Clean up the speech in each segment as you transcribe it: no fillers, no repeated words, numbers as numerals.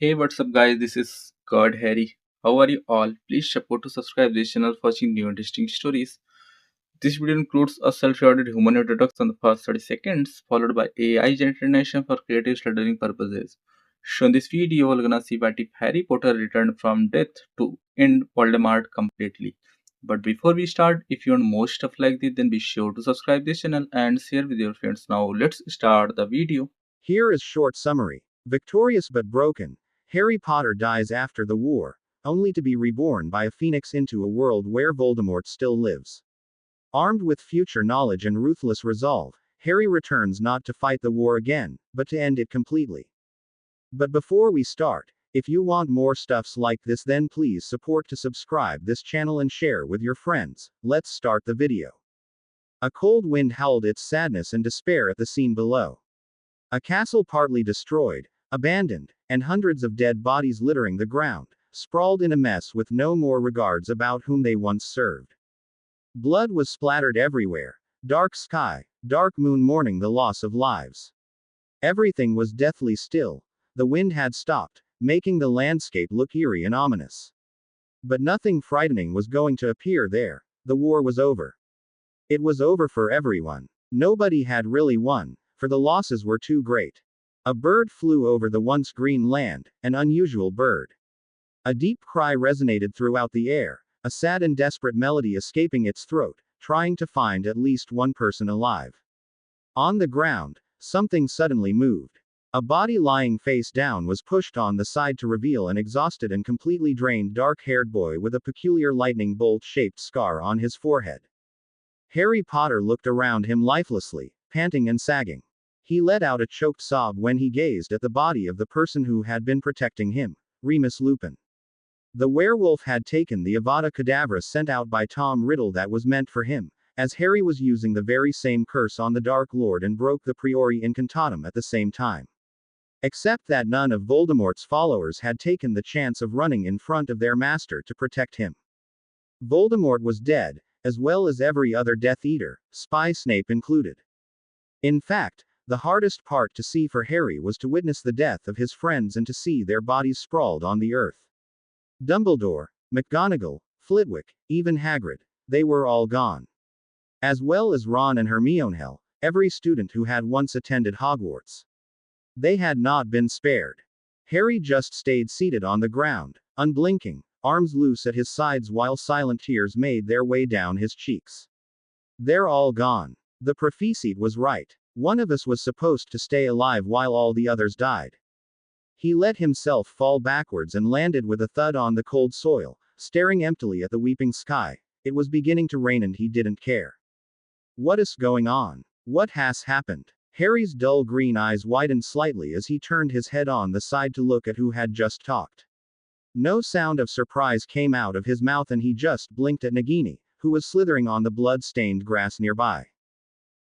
Hey, what's up, guys? This is God Harry. How are you all? Please support to subscribe this channel for watching new interesting stories. This video includes a self-recorded humanoid attacks on the first 30 seconds, followed by AI generated animation for creative storytelling purposes. So in this video, we're gonna see what if Harry Potter returned from death to end Voldemort completely. But before we start, if you want more stuff like this, then be sure to subscribe this channel and share with your friends. Now let's start the video. Here is short summary. Victorious but broken, Harry Potter dies after the war, only to be reborn by a phoenix into a world where Voldemort still lives. Armed with future knowledge and ruthless resolve, Harry returns not to fight the war again, but to end it completely. But before we start, if you want more stuffs like this, then please support to subscribe this channel and share with your friends. Let's start the video. A cold wind howled its sadness and despair at the scene below. A castle partly destroyed, abandoned, and hundreds of dead bodies littering the ground, sprawled in a mess with no more regards about whom they once served. Blood was splattered everywhere, dark sky, dark moon mourning the loss of lives. Everything was deathly still. The wind had stopped, making the landscape look eerie and ominous. But nothing frightening was going to appear there. The war was over. It was over for everyone. Nobody had really won, for the losses were too great. A bird flew over the once green land, an unusual bird. A deep cry resonated throughout the air, a sad and desperate melody escaping its throat, trying to find at least one person alive. On the ground, something suddenly moved. A body lying face down was pushed on the side to reveal an exhausted and completely drained dark-haired boy with a peculiar lightning bolt-shaped scar on his forehead. Harry Potter looked around him lifelessly, panting and sagging. He let out a choked sob when he gazed at the body of the person who had been protecting him, Remus Lupin. The werewolf had taken the Avada Kedavra sent out by Tom Riddle that was meant for him, as Harry was using the very same curse on the Dark Lord and broke the Priori Incantatem at the same time. Except that none of Voldemort's followers had taken the chance of running in front of their master to protect him. Voldemort was dead, as well as every other Death Eater, Spy Snape included. In fact, the hardest part to see for Harry was to witness the death of his friends and to see their bodies sprawled on the earth. Dumbledore, McGonagall, Flitwick, even Hagrid, they were all gone. As well as Ron and Hermione, every student who had once attended Hogwarts. They had not been spared. Harry just stayed seated on the ground, unblinking, arms loose at his sides while silent tears made their way down his cheeks. They're all gone. The prophecite was right. One of us was supposed to stay alive while all the others died. He let himself fall backwards and landed with a thud on the cold soil, staring emptily at the weeping sky. It was beginning to rain and he didn't care. What is going on? What has happened? Harry's dull green eyes widened slightly as he turned his head on the side to look at who had just talked. No sound of surprise came out of his mouth and he just blinked at Nagini, who was slithering on the blood-stained grass nearby.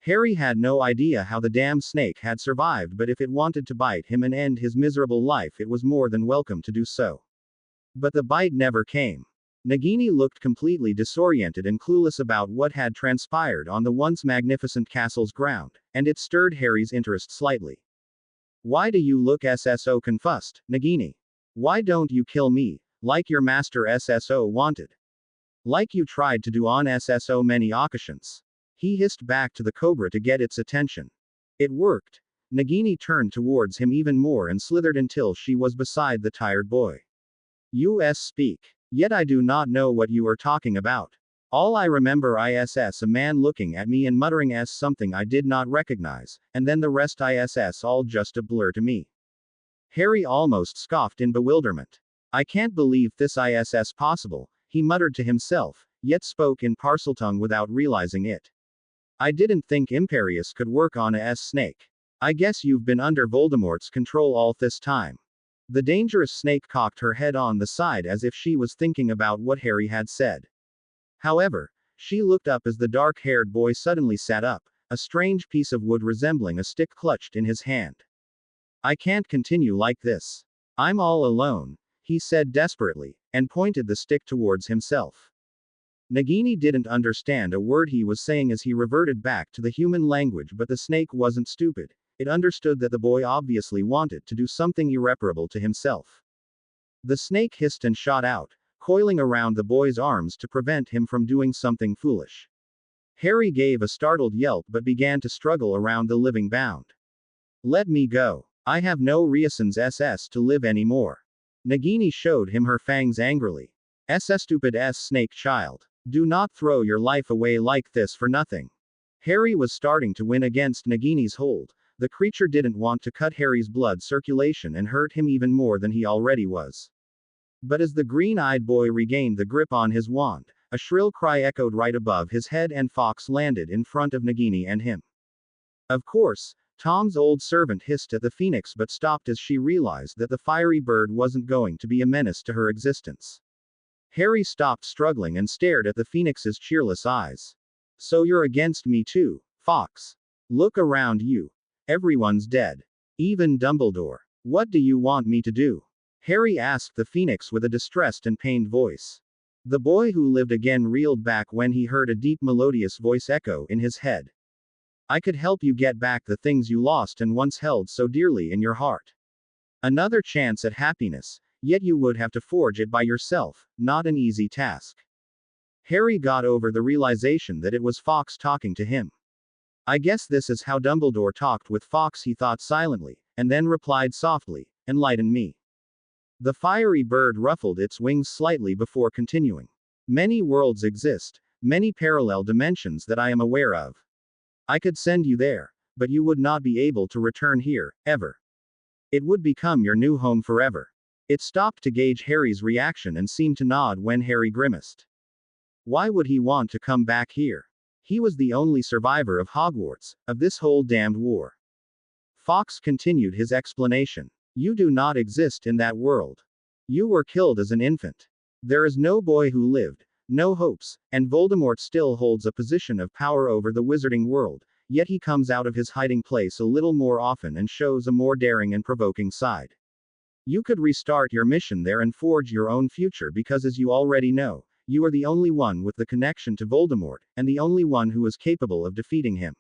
Harry had no idea how the damn snake had survived, but if it wanted to bite him and end his miserable life, it was more than welcome to do so. But the bite never came. Nagini looked completely disoriented and clueless about what had transpired on the once magnificent castle's ground, and it stirred Harry's interest slightly. Why do you look so confused, Nagini? Why don't you kill me, like your master SSO wanted? Like you tried to do on SSO many occasions. He hissed back to the cobra to get its attention. It worked. Nagini turned towards him even more and slithered until she was beside the tired boy. You speak. Yet I do not know what you are talking about. All I remember is a man looking at me and muttering something I did not recognize, and then the rest is all just a blur to me. Harry almost scoffed in bewilderment. I can't believe this is possible, he muttered to himself, yet spoke in Parseltongue without realizing it. I didn't think Imperius could work on a snake. I guess you've been under Voldemort's control all this time. The dangerous snake cocked her head on the side as if she was thinking about what Harry had said. However, she looked up as the dark-haired boy suddenly sat up, a strange piece of wood resembling a stick clutched in his hand. I can't continue like this. I'm all alone, he said desperately, and pointed the stick towards himself. Nagini didn't understand a word he was saying as he reverted back to the human language, but the snake wasn't stupid. It understood that the boy obviously wanted to do something irreparable to himself. The snake hissed and shot out, coiling around the boy's arms to prevent him from doing something foolish. Harry gave a startled yelp but began to struggle around the living bound. Let me go. I have no reasons SS to live anymore. Nagini showed him her fangs angrily. SS stupid S snake child. Do not throw your life away like this for nothing. Harry was starting to win against Nagini's hold. The creature didn't want to cut Harry's blood circulation and hurt him even more than he already was. But as the green-eyed boy regained the grip on his wand, a shrill cry echoed right above his head and Fox landed in front of Nagini and him. Of course, Tom's old servant hissed at the phoenix but stopped as she realized that the fiery bird wasn't going to be a menace to her existence. Harry stopped struggling and stared at the phoenix's cheerless eyes. So you're against me too, Fox. Look around you. Everyone's dead. Even Dumbledore. What do you want me to do? Harry asked the phoenix with a distressed and pained voice. The boy who lived again reeled back when he heard a deep melodious voice echo in his head. I could help you get back the things you lost and once held so dearly in your heart. Another chance at happiness, yet you would have to forge it by yourself, not an easy task. Harry got over the realization that it was Fox talking to him. I guess this is how Dumbledore talked with Fox, he thought silently, and then replied softly, enlighten me. The fiery bird ruffled its wings slightly before continuing. Many worlds exist, many parallel dimensions that I am aware of. I could send you there, but you would not be able to return here, ever. It would become your new home forever. It stopped to gauge Harry's reaction and seemed to nod when Harry grimaced. Why would he want to come back here? He was the only survivor of Hogwarts, of this whole damned war. Fox continued his explanation. You do not exist in that world. You were killed as an infant. There is no boy who lived, no hopes, and Voldemort still holds a position of power over the wizarding world, yet he comes out of his hiding place a little more often and shows a more daring and provoking side. You could restart your mission there and forge your own future because, as you already know, you are the only one with the connection to Voldemort, and the only one who is capable of defeating him.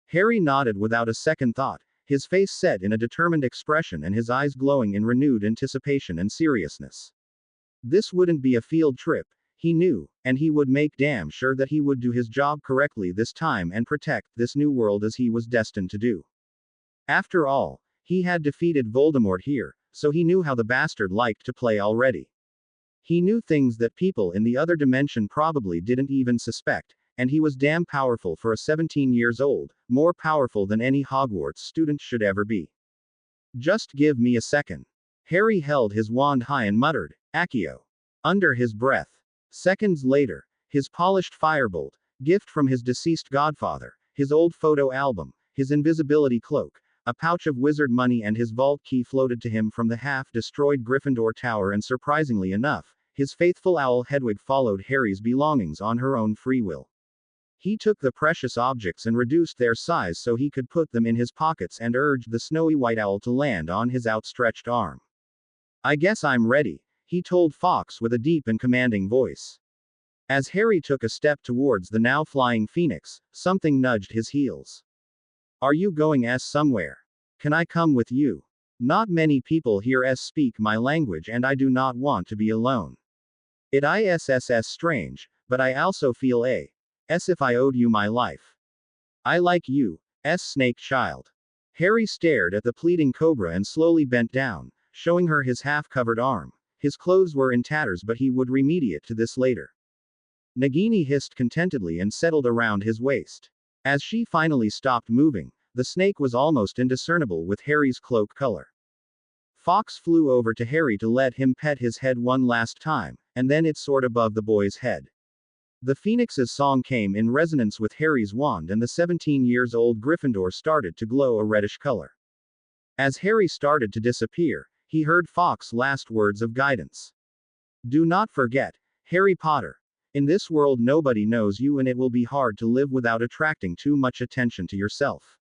Harry nodded without a second thought, his face set in a determined expression and his eyes glowing in renewed anticipation and seriousness. This wouldn't be a field trip, he knew, and he would make damn sure that he would do his job correctly this time and protect this new world as he was destined to do. After all, he had defeated Voldemort here, so he knew how the bastard liked to play already. He knew things that people in the other dimension probably didn't even suspect, and he was damn powerful for a 17 years old, more powerful than any Hogwarts student should ever be. Just give me a second. Harry held his wand high and muttered, Accio. Under his breath. Seconds later, his polished firebolt, gift from his deceased godfather, his old photo album, his invisibility cloak, a pouch of wizard money and his vault key floated to him from the half-destroyed Gryffindor Tower, and surprisingly enough, his faithful owl Hedwig followed Harry's belongings on her own free will. He took the precious objects and reduced their size so he could put them in his pockets and urged the snowy white owl to land on his outstretched arm. I guess I'm ready, he told Fox with a deep and commanding voice. As Harry took a step towards the now flying phoenix, something nudged his heels. Are you going somewhere? Can I come with you? Not many people here speak my language and I do not want to be alone. It is strange, but I also feel as if I owed you my life. I like you, snake child. Harry stared at the pleading cobra and slowly bent down, showing her his half-covered arm. His clothes were in tatters but he would remediate to this later. Nagini hissed contentedly and settled around his waist. As she finally stopped moving, the snake was almost indiscernible with Harry's cloak color. Fox flew over to Harry to let him pet his head one last time, and then it soared above the boy's head. The phoenix's song came in resonance with Harry's wand and the 17-years-old Gryffindor started to glow a reddish color. As Harry started to disappear, he heard Fox's last words of guidance. Do not forget, Harry Potter. In this world nobody knows you and it will be hard to live without attracting too much attention to yourself.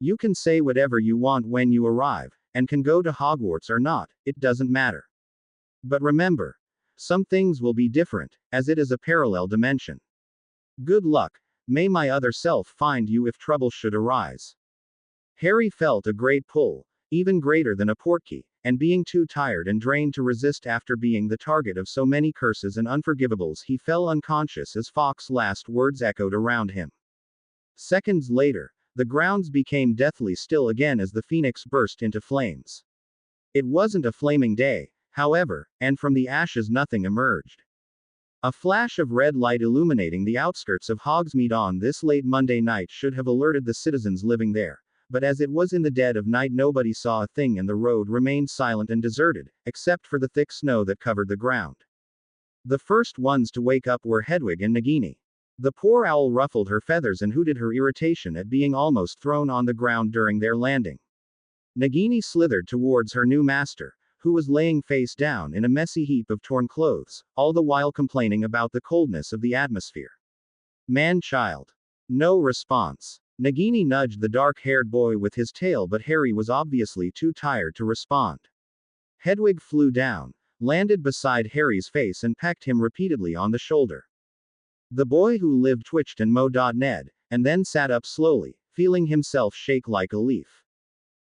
You can say whatever you want when you arrive, and can go to Hogwarts or not, it doesn't matter. But remember, some things will be different, as it is a parallel dimension. Good luck, may my other self find you if trouble should arise. Harry felt a great pull, even greater than a portkey, and being too tired and drained to resist after being the target of so many curses and unforgivables, he fell unconscious as Fox's last words echoed around him. Seconds later, the grounds became deathly still again as the phoenix burst into flames. It wasn't a flaming day, however, and from the ashes nothing emerged. A flash of red light illuminating the outskirts of Hogsmeade on this late Monday night should have alerted the citizens living there, but as it was in the dead of night nobody saw a thing and the road remained silent and deserted, except for the thick snow that covered the ground. The first ones to wake up were Hedwig and Nagini. The poor owl ruffled her feathers and hooted her irritation at being almost thrown on the ground during their landing. Nagini slithered towards her new master, who was laying face down in a messy heap of torn clothes, all the while complaining about the coldness of the atmosphere. Man-child. No response. Nagini nudged the dark-haired boy with his tail, but Harry was obviously too tired to respond. Hedwig flew down, landed beside Harry's face and pecked him repeatedly on the shoulder. The boy who lived twitched and Ned, and then sat up slowly, feeling himself shake like a leaf.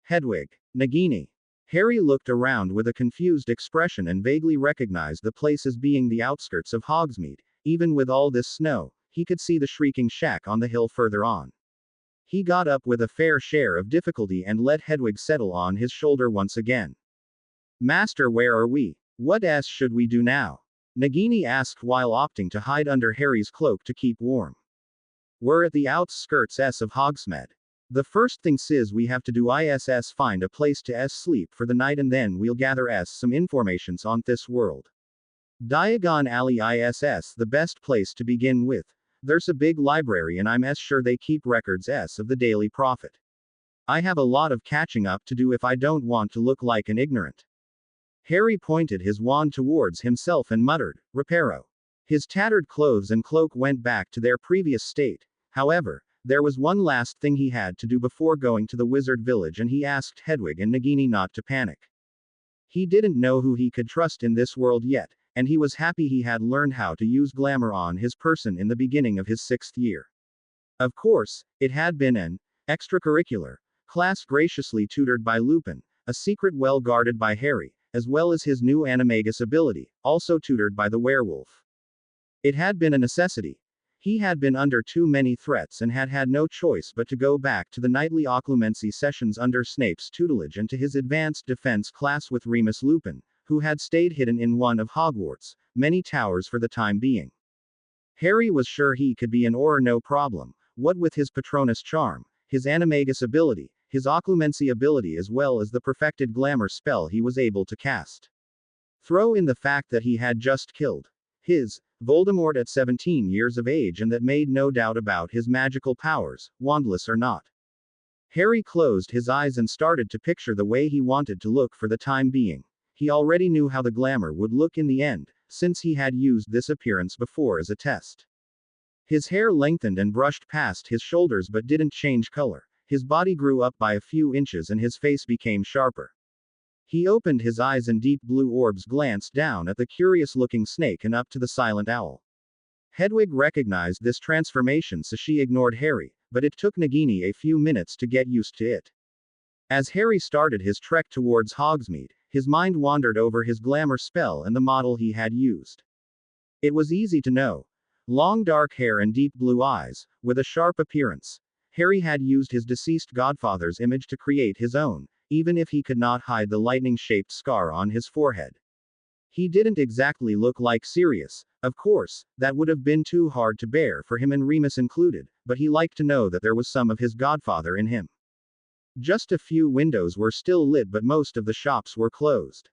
Hedwig. Nagini. Harry looked around with a confused expression and vaguely recognized the place as being the outskirts of Hogsmeade. Even with all this snow, he could see the shrieking shack on the hill further on. He got up with a fair share of difficulty and let Hedwig settle on his shoulder once again. Master, where are we? What else should we do now? Nagini asked while opting to hide under Harry's cloak to keep warm. We're at the outskirts of Hogsmeade. The first thing we have to do is find a place to sleep for the night, and then we'll gather some informations on this world. Diagon Alley is the best place to begin with. There's a big library and I'm sure they keep records of the Daily Prophet. I have a lot of catching up to do if I don't want to look like an ignorant. Harry pointed his wand towards himself and muttered, Reparo. His tattered clothes and cloak went back to their previous state. However, there was one last thing he had to do before going to the wizard village, and he asked Hedwig and Nagini not to panic. He didn't know who he could trust in this world yet, and he was happy he had learned how to use glamour on his person in the beginning of his 6th year. Of course, it had been an extracurricular class graciously tutored by Lupin, a secret well guarded by Harry, as well as his new animagus ability, also tutored by the werewolf. It had been a necessity. He had been under too many threats and had had no choice but to go back to the nightly occlumency sessions under Snape's tutelage and to his advanced defense class with Remus Lupin, who had stayed hidden in one of Hogwarts' many towers for the time being. Harry was sure he could be an Auror no problem, what with his Patronus charm, his animagus ability, his occlumency ability, as well as the perfected glamour spell he was able to cast. Throw in the fact that he had just killed his Voldemort at 17 years of age, and that made no doubt about his magical powers, wandless or not. Harry closed his eyes and started to picture the way he wanted to look for the time being. He already knew how the glamour would look in the end, since he had used this appearance before as a test. His hair lengthened and brushed past his shoulders but didn't change color. His body grew up by a few inches and his face became sharper. He opened his eyes and deep blue orbs glanced down at the curious-looking snake and up to the silent owl. Hedwig recognized this transformation, so she ignored Harry, but it took Nagini a few minutes to get used to it. As Harry started his trek towards Hogsmeade, his mind wandered over his glamour spell and the model he had used. It was easy to know. Long dark hair and deep blue eyes, with a sharp appearance. Harry had used his deceased godfather's image to create his own, even if he could not hide the lightning-shaped scar on his forehead. He didn't exactly look like Sirius, of course, that would have been too hard to bear for him and Remus included, but he liked to know that there was some of his godfather in him. Just a few windows were still lit but most of the shops were closed.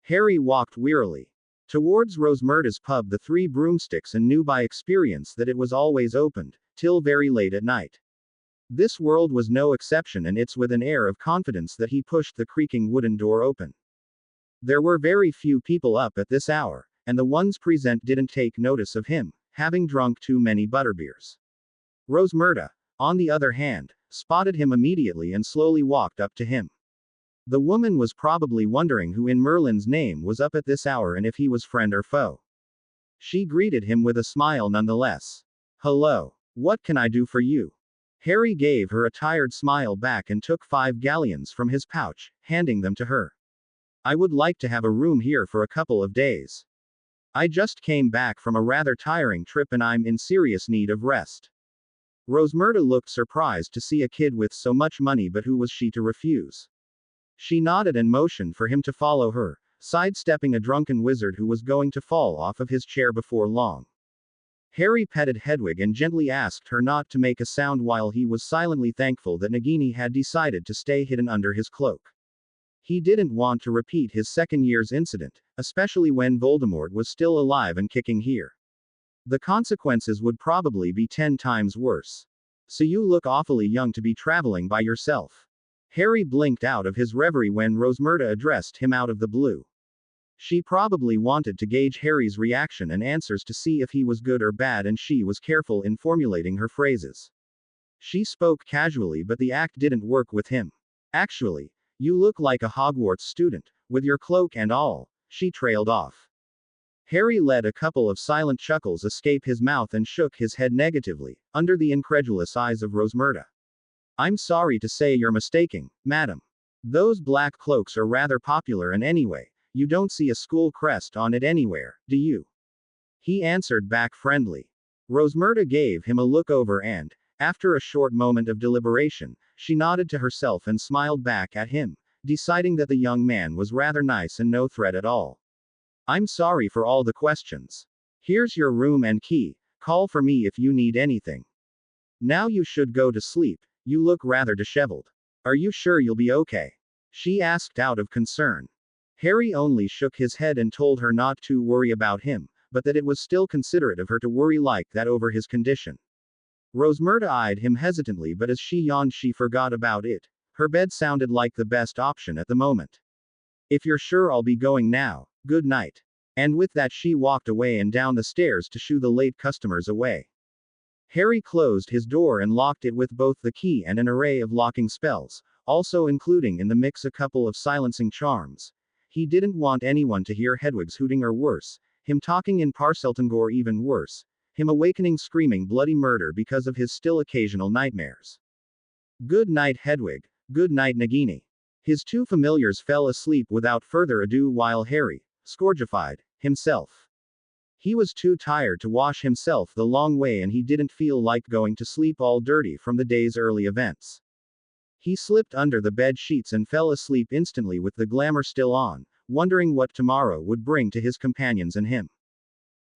Harry walked wearily towards Rosmerda's pub, the Three Broomsticks, and knew by experience that it was always opened, till very late at night. This world was no exception, and it's with an air of confidence that he pushed the creaking wooden door open. There were very few people up at this hour, and the ones present didn't take notice of him, having drunk too many butterbeers. Rosmerda, on the other hand, spotted him immediately and slowly walked up to him. The woman was probably wondering who in Merlin's name was up at this hour and if he was friend or foe. She greeted him with a smile nonetheless. Hello. What can I do for you? Harry gave her a tired smile back and took 5 galleons from his pouch, handing them to her. I would like to have a room here for a couple of days. I just came back from a rather tiring trip and I'm in serious need of rest. Rosmerta looked surprised to see a kid with so much money, but who was she to refuse? She nodded and motioned for him to follow her, sidestepping a drunken wizard who was going to fall off of his chair before long. Harry petted Hedwig and gently asked her not to make a sound while he was silently thankful that Nagini had decided to stay hidden under his cloak. He didn't want to repeat his second year's incident, especially when Voldemort was still alive and kicking here. The consequences would probably be 10 times worse. So you look awfully young to be traveling by yourself. Harry blinked out of his reverie when Rosmerta addressed him out of the blue. She probably wanted to gauge Harry's reaction and answers to see if he was good or bad, and she was careful in formulating her phrases. She spoke casually, but the act didn't work with him. Actually, you look like a Hogwarts student, with your cloak and all, she trailed off. Harry let a couple of silent chuckles escape his mouth and shook his head negatively, under the incredulous eyes of Rosmerta. I'm sorry to say you're mistaken, madam. Those black cloaks are rather popular, and anyway, you don't see a school crest on it anywhere, do you? He answered back friendly. Rosmerta gave him a look over and, after a short moment of deliberation, she nodded to herself and smiled back at him, deciding that the young man was rather nice and no threat at all. I'm sorry for all the questions. Here's your room and key, call for me if you need anything. Now you should go to sleep, you look rather disheveled. Are you sure you'll be okay? She asked out of concern. Harry only shook his head and told her not to worry about him, but that it was still considerate of her to worry like that over his condition. Rosmerta eyed him hesitantly, but as she yawned she forgot about it. Her bed sounded like the best option at the moment. If you're sure I'll be going now, good night. And with that she walked away and down the stairs to shoo the late customers away. Harry closed his door and locked it with both the key and an array of locking spells, also including in the mix a couple of silencing charms. He didn't want anyone to hear Hedwig's hooting, or worse, him talking in Parseltongue, or even worse, him awakening screaming bloody murder because of his still occasional nightmares. Good night, Hedwig. Good night, Nagini. His two familiars fell asleep without further ado while Harry, scourgified, himself. He was too tired to wash himself the long way, and he didn't feel like going to sleep all dirty from the day's early events. He slipped under the bed sheets and fell asleep instantly with the glamour still on, wondering what tomorrow would bring to his companions and him.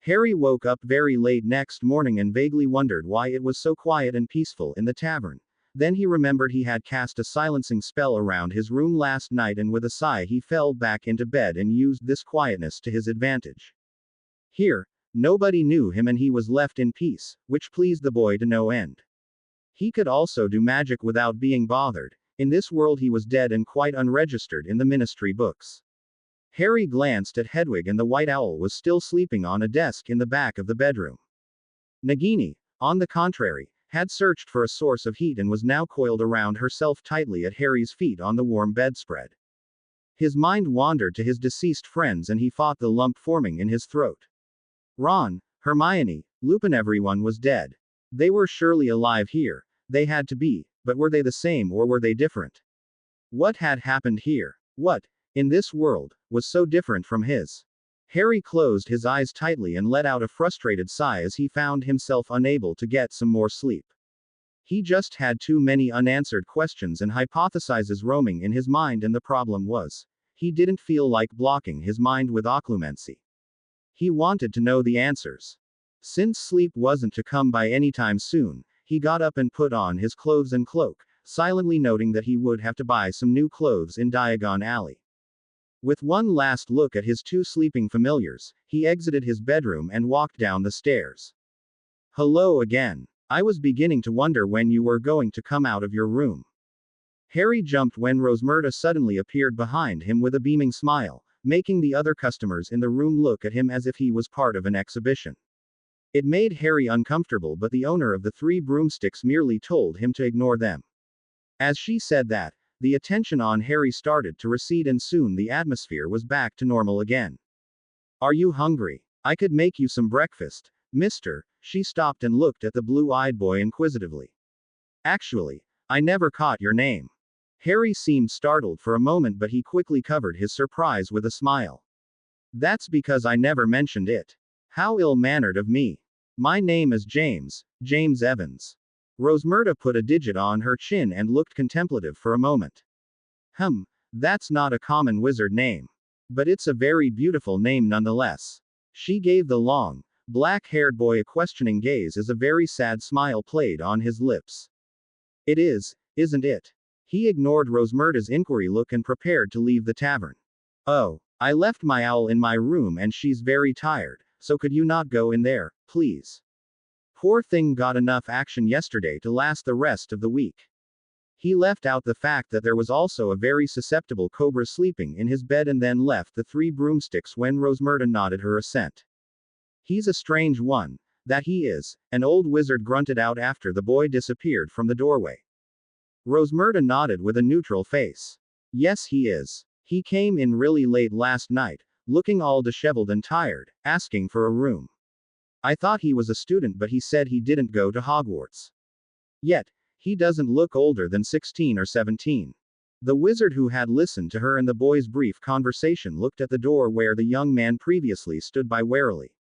Harry woke up very late next morning and vaguely wondered why it was so quiet and peaceful in the tavern. Then he remembered he had cast a silencing spell around his room last night, and with a sigh he fell back into bed and used this quietness to his advantage. Here, nobody knew him and he was left in peace, which pleased the boy to no end. He could also do magic without being bothered. In this world he was dead and quite unregistered in the ministry books. Harry glanced at Hedwig, and the white owl was still sleeping on a desk in the back of the bedroom. Nagini, on the contrary, had searched for a source of heat and was now coiled around herself tightly at Harry's feet on the warm bedspread. His mind wandered to his deceased friends and he fought the lump forming in his throat. Ron, Hermione, Lupin, everyone was dead. They were surely alive here, they had to be, but were they the same or were they different? What had happened here? What, in this world, was so different from his? Harry closed his eyes tightly and let out a frustrated sigh as he found himself unable to get some more sleep. He just had too many unanswered questions and hypothesizes roaming in his mind, and the problem was, he didn't feel like blocking his mind with occlumency. He wanted to know the answers. Since sleep wasn't to come by any time soon, he got up and put on his clothes and cloak, silently noting that he would have to buy some new clothes in Diagon Alley. With one last look at his two sleeping familiars, he exited his bedroom and walked down the stairs. Hello again. I was beginning to wonder when you were going to come out of your room. Harry jumped when Rosmerta suddenly appeared behind him with a beaming smile, making the other customers in the room look at him as if he was part of an exhibition. It made Harry uncomfortable, but the owner of the 3 broomsticks merely told him to ignore them. As she said that, the attention on Harry started to recede and soon the atmosphere was back to normal again. Are you hungry? I could make you some breakfast, mister. She stopped and looked at the blue-eyed boy inquisitively. Actually, I never caught your name. Harry seemed startled for a moment, but he quickly covered his surprise with a smile. That's because I never mentioned it. How ill-mannered of me. My name is James, James Evans. Rosmerta put a digit on her chin and looked contemplative for a moment. That's not a common wizard name. But it's a very beautiful name nonetheless. She gave the long, black-haired boy a questioning gaze as a very sad smile played on his lips. It is, isn't it? He ignored Rosmerta's inquiry look and prepared to leave the tavern. Oh, I left my owl in my room and she's very tired, so could you not go in there, please? Poor thing got enough action yesterday to last the rest of the week. He left out the fact that there was also a very susceptible cobra sleeping in his bed and then left the 3 broomsticks when Rosmerta nodded her assent. He's a strange one, that he is, an old wizard grunted out after the boy disappeared from the doorway. Rosmerta nodded with a neutral face. Yes, he is. He came in really late last night, looking all disheveled and tired, asking for a room. I thought he was a student, but he said he didn't go to Hogwarts. Yet, he doesn't look older than 16 or 17. The wizard who had listened to her and the boy's brief conversation looked at the door where the young man previously stood by warily.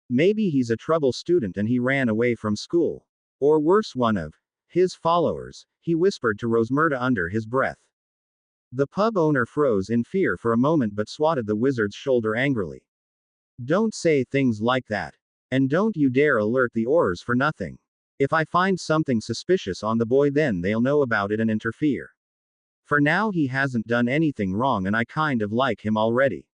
Maybe he's a trouble student and he ran away from school. Or worse, one of his followers, he whispered to Rosmerta under his breath. The pub owner froze in fear for a moment but swatted the wizard's shoulder angrily. Don't say things like that. And don't you dare alert the Aurors for nothing. If I find something suspicious on the boy, then they'll know about it and interfere. For now he hasn't done anything wrong and I kind of like him already.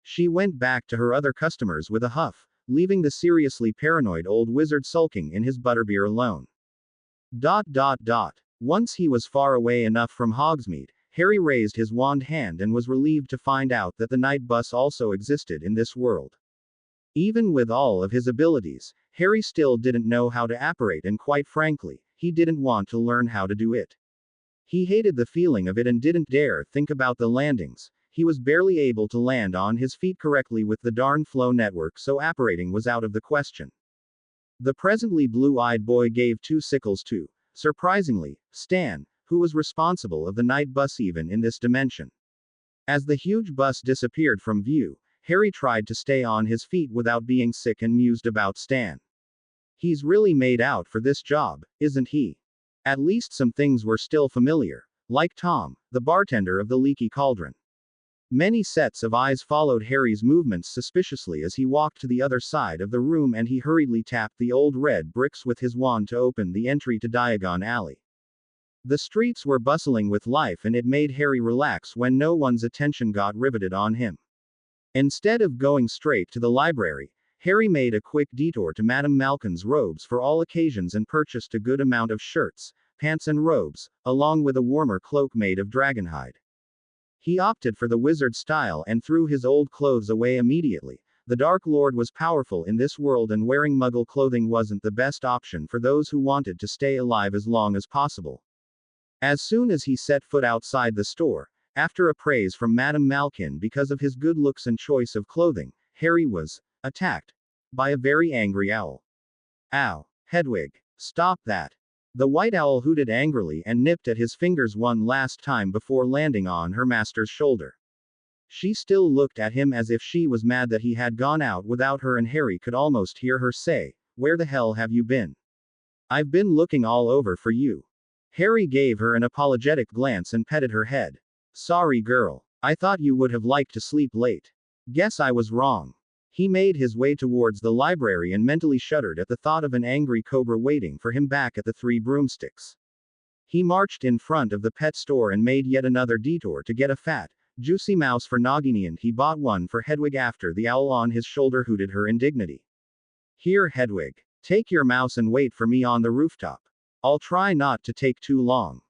She went back to her other customers with a huff, leaving the seriously paranoid old wizard sulking in his butterbeer alone. Once he was far away enough from Hogsmeade, Harry raised his wand hand and was relieved to find out that the night bus also existed in this world. Even with all of his abilities, Harry still didn't know how to apparate, and quite frankly, he didn't want to learn how to do it. He hated the feeling of it and didn't dare think about the landings. He was barely able to land on his feet correctly with the darn flow network, so apparating was out of the question. The presently blue-eyed boy gave 2 sickles to, surprisingly, Stan, who was responsible of the night bus even in this dimension. As the huge bus disappeared from view, Harry tried to stay on his feet without being sick and mused about Stan. He's really made out for this job, isn't he? At least some things were still familiar, like Tom, the bartender of the Leaky Cauldron. Many sets of eyes followed Harry's movements suspiciously as he walked to the other side of the room, and he hurriedly tapped the old red bricks with his wand to open the entry to Diagon Alley. The streets were bustling with life and it made Harry relax when no one's attention got riveted on him. Instead of going straight to the library, Harry made a quick detour to Madame Malkin's robes for all occasions and purchased a good amount of shirts, pants and robes, along with a warmer cloak made of dragonhide. He opted for the wizard style and threw his old clothes away immediately. The Dark Lord was powerful in this world and wearing muggle clothing wasn't the best option for those who wanted to stay alive as long as possible. As soon as he set foot outside the store, after a praise from Madame Malkin because of his good looks and choice of clothing, Harry was attacked by a very angry owl. Ow, Hedwig, stop that. The white owl hooted angrily and nipped at his fingers one last time before landing on her master's shoulder. She still looked at him as if she was mad that he had gone out without her, and Harry could almost hear her say, "Where the hell have you been? I've been looking all over for you." Harry gave her an apologetic glance and petted her head. Sorry girl. I thought you would have liked to sleep late. Guess I was wrong. He made his way towards the library and mentally shuddered at the thought of an angry cobra waiting for him back at the 3 broomsticks. He marched in front of the pet store and made yet another detour to get a fat, juicy mouse for Nagini, and he bought one for Hedwig after the owl on his shoulder hooted her indignity. Here, Hedwig. Take your mouse and wait for me on the rooftop. I'll try not to take too long.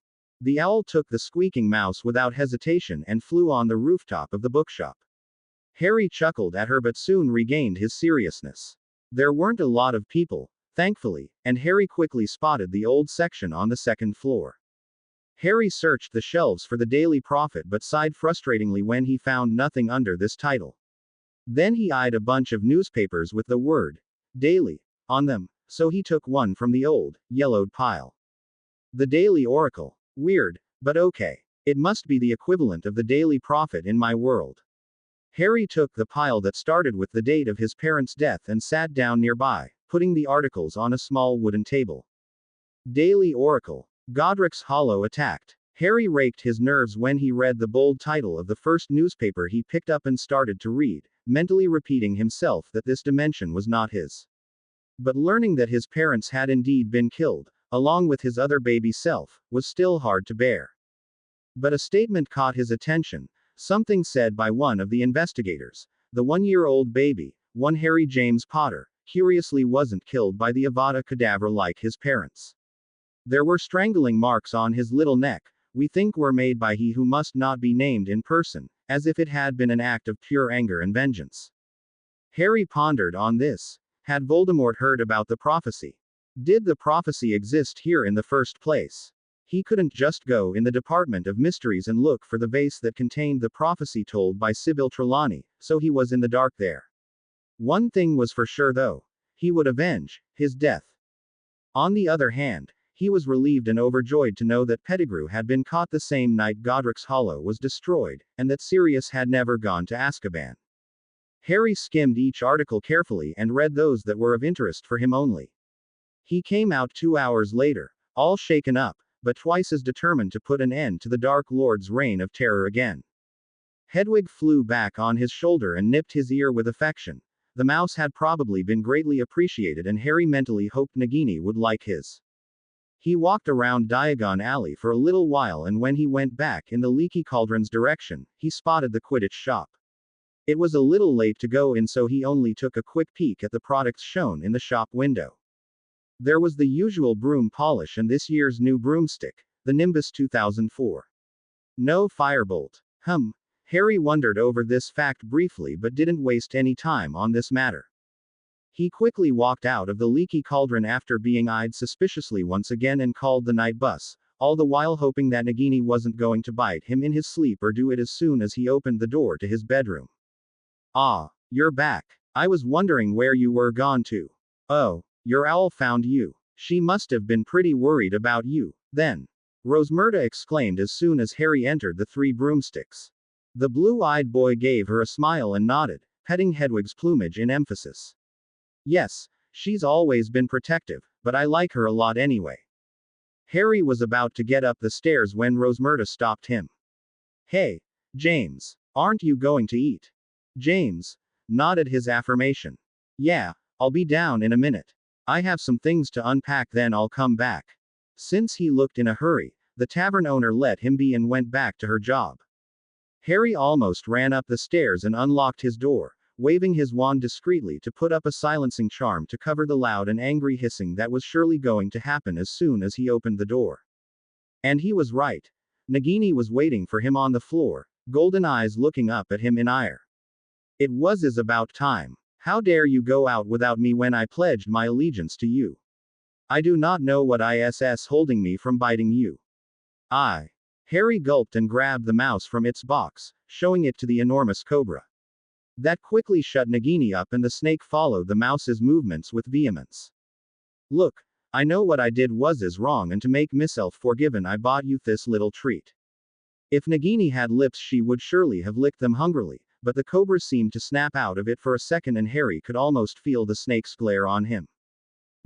The owl took the squeaking mouse without hesitation and flew on the rooftop of the bookshop. Harry chuckled at her but soon regained his seriousness. There weren't a lot of people, thankfully, and Harry quickly spotted the old section on the 2nd floor. Harry searched the shelves for the Daily Prophet but sighed frustratingly when he found nothing under this title. Then he eyed a bunch of newspapers with the word Daily on them, so he took one from the old, yellowed pile. The Daily Oracle. Weird, But okay. It must be the equivalent of the Daily Prophet in my world. Harry took the pile that started with the date of his parents' death and sat down nearby, putting the articles on a small wooden table. Daily Oracle. Godric's Hollow attacked. Harry raked his nerves when he read the bold title of the first newspaper he picked up and started to read, mentally repeating himself that this dimension was not his. But learning that his parents had indeed been killed, along with his other baby self, was still hard to bear. But a statement caught his attention, something said by one of the investigators. The 1-year-old baby, one Harry James Potter, curiously wasn't killed by the Avada Kedavra like his parents. There were strangling marks on his little neck, we think were made by he who must not be named in person, as if it had been an act of pure anger and vengeance. Harry pondered on this. Had Voldemort heard about the prophecy? Did the prophecy exist here in the first place? He couldn't just go in the Department of Mysteries and look for the vase that contained the prophecy told by Sybil Trelawney, so he was in the dark there. One thing was for sure though. He would avenge his death. On the other hand, he was relieved and overjoyed to know that Pettigrew had been caught the same night Godric's Hollow was destroyed, and that Sirius had never gone to Azkaban. Harry skimmed each article carefully and read those that were of interest for him only. He came out 2 hours later, all shaken up, but twice as determined to put an end to the Dark Lord's reign of terror again. Hedwig flew back on his shoulder and nipped his ear with affection. The mouse had probably been greatly appreciated, and Harry mentally hoped Nagini would like his. He walked around Diagon Alley for a little while, and when he went back in the Leaky Cauldron's direction, he spotted the Quidditch shop. It was a little late to go in, so he only took a quick peek at the products shown in the shop window. There was the usual broom polish and this year's new broomstick, the Nimbus 2004. No firebolt. Harry wondered over this fact briefly but didn't waste any time on this matter. He quickly walked out of the Leaky Cauldron after being eyed suspiciously once again and called the night bus, all the while hoping that Nagini wasn't going to bite him in his sleep or do it as soon as he opened the door to his bedroom. Ah, you're back. I was wondering where you were gone to. Oh, your owl found you. She must have been pretty worried about you, then. Rosmerta exclaimed as soon as Harry entered the Three Broomsticks. The blue-eyed boy gave her a smile and nodded, petting Hedwig's plumage in emphasis. Yes, she's always been protective, but I like her a lot anyway. Harry was about to get up the stairs when Rosmerta stopped him. Hey, James, aren't you going to eat? James nodded his affirmation. Yeah, I'll be down in a minute. I have some things to unpack, then I'll come back. Since he looked in a hurry, the tavern owner let him be and went back to her job. Harry almost ran up the stairs and unlocked his door, waving his wand discreetly to put up a silencing charm to cover the loud and angry hissing that was surely going to happen as soon as he opened the door. And he was right. Nagini was waiting for him on the floor, golden eyes looking up at him in ire. It was about time. How dare you go out without me when I pledged my allegiance to you? I do not know what is holding me from biting you. Harry gulped and grabbed the mouse from its box, showing it to the enormous cobra. That quickly shut Nagini up, and the snake followed the mouse's movements with vehemence. Look, I know what I did was wrong, and to make myself forgiven I bought you this little treat. If Nagini had lips she would surely have licked them hungrily, but the cobra seemed to snap out of it for a second and Harry could almost feel the snake's glare on him.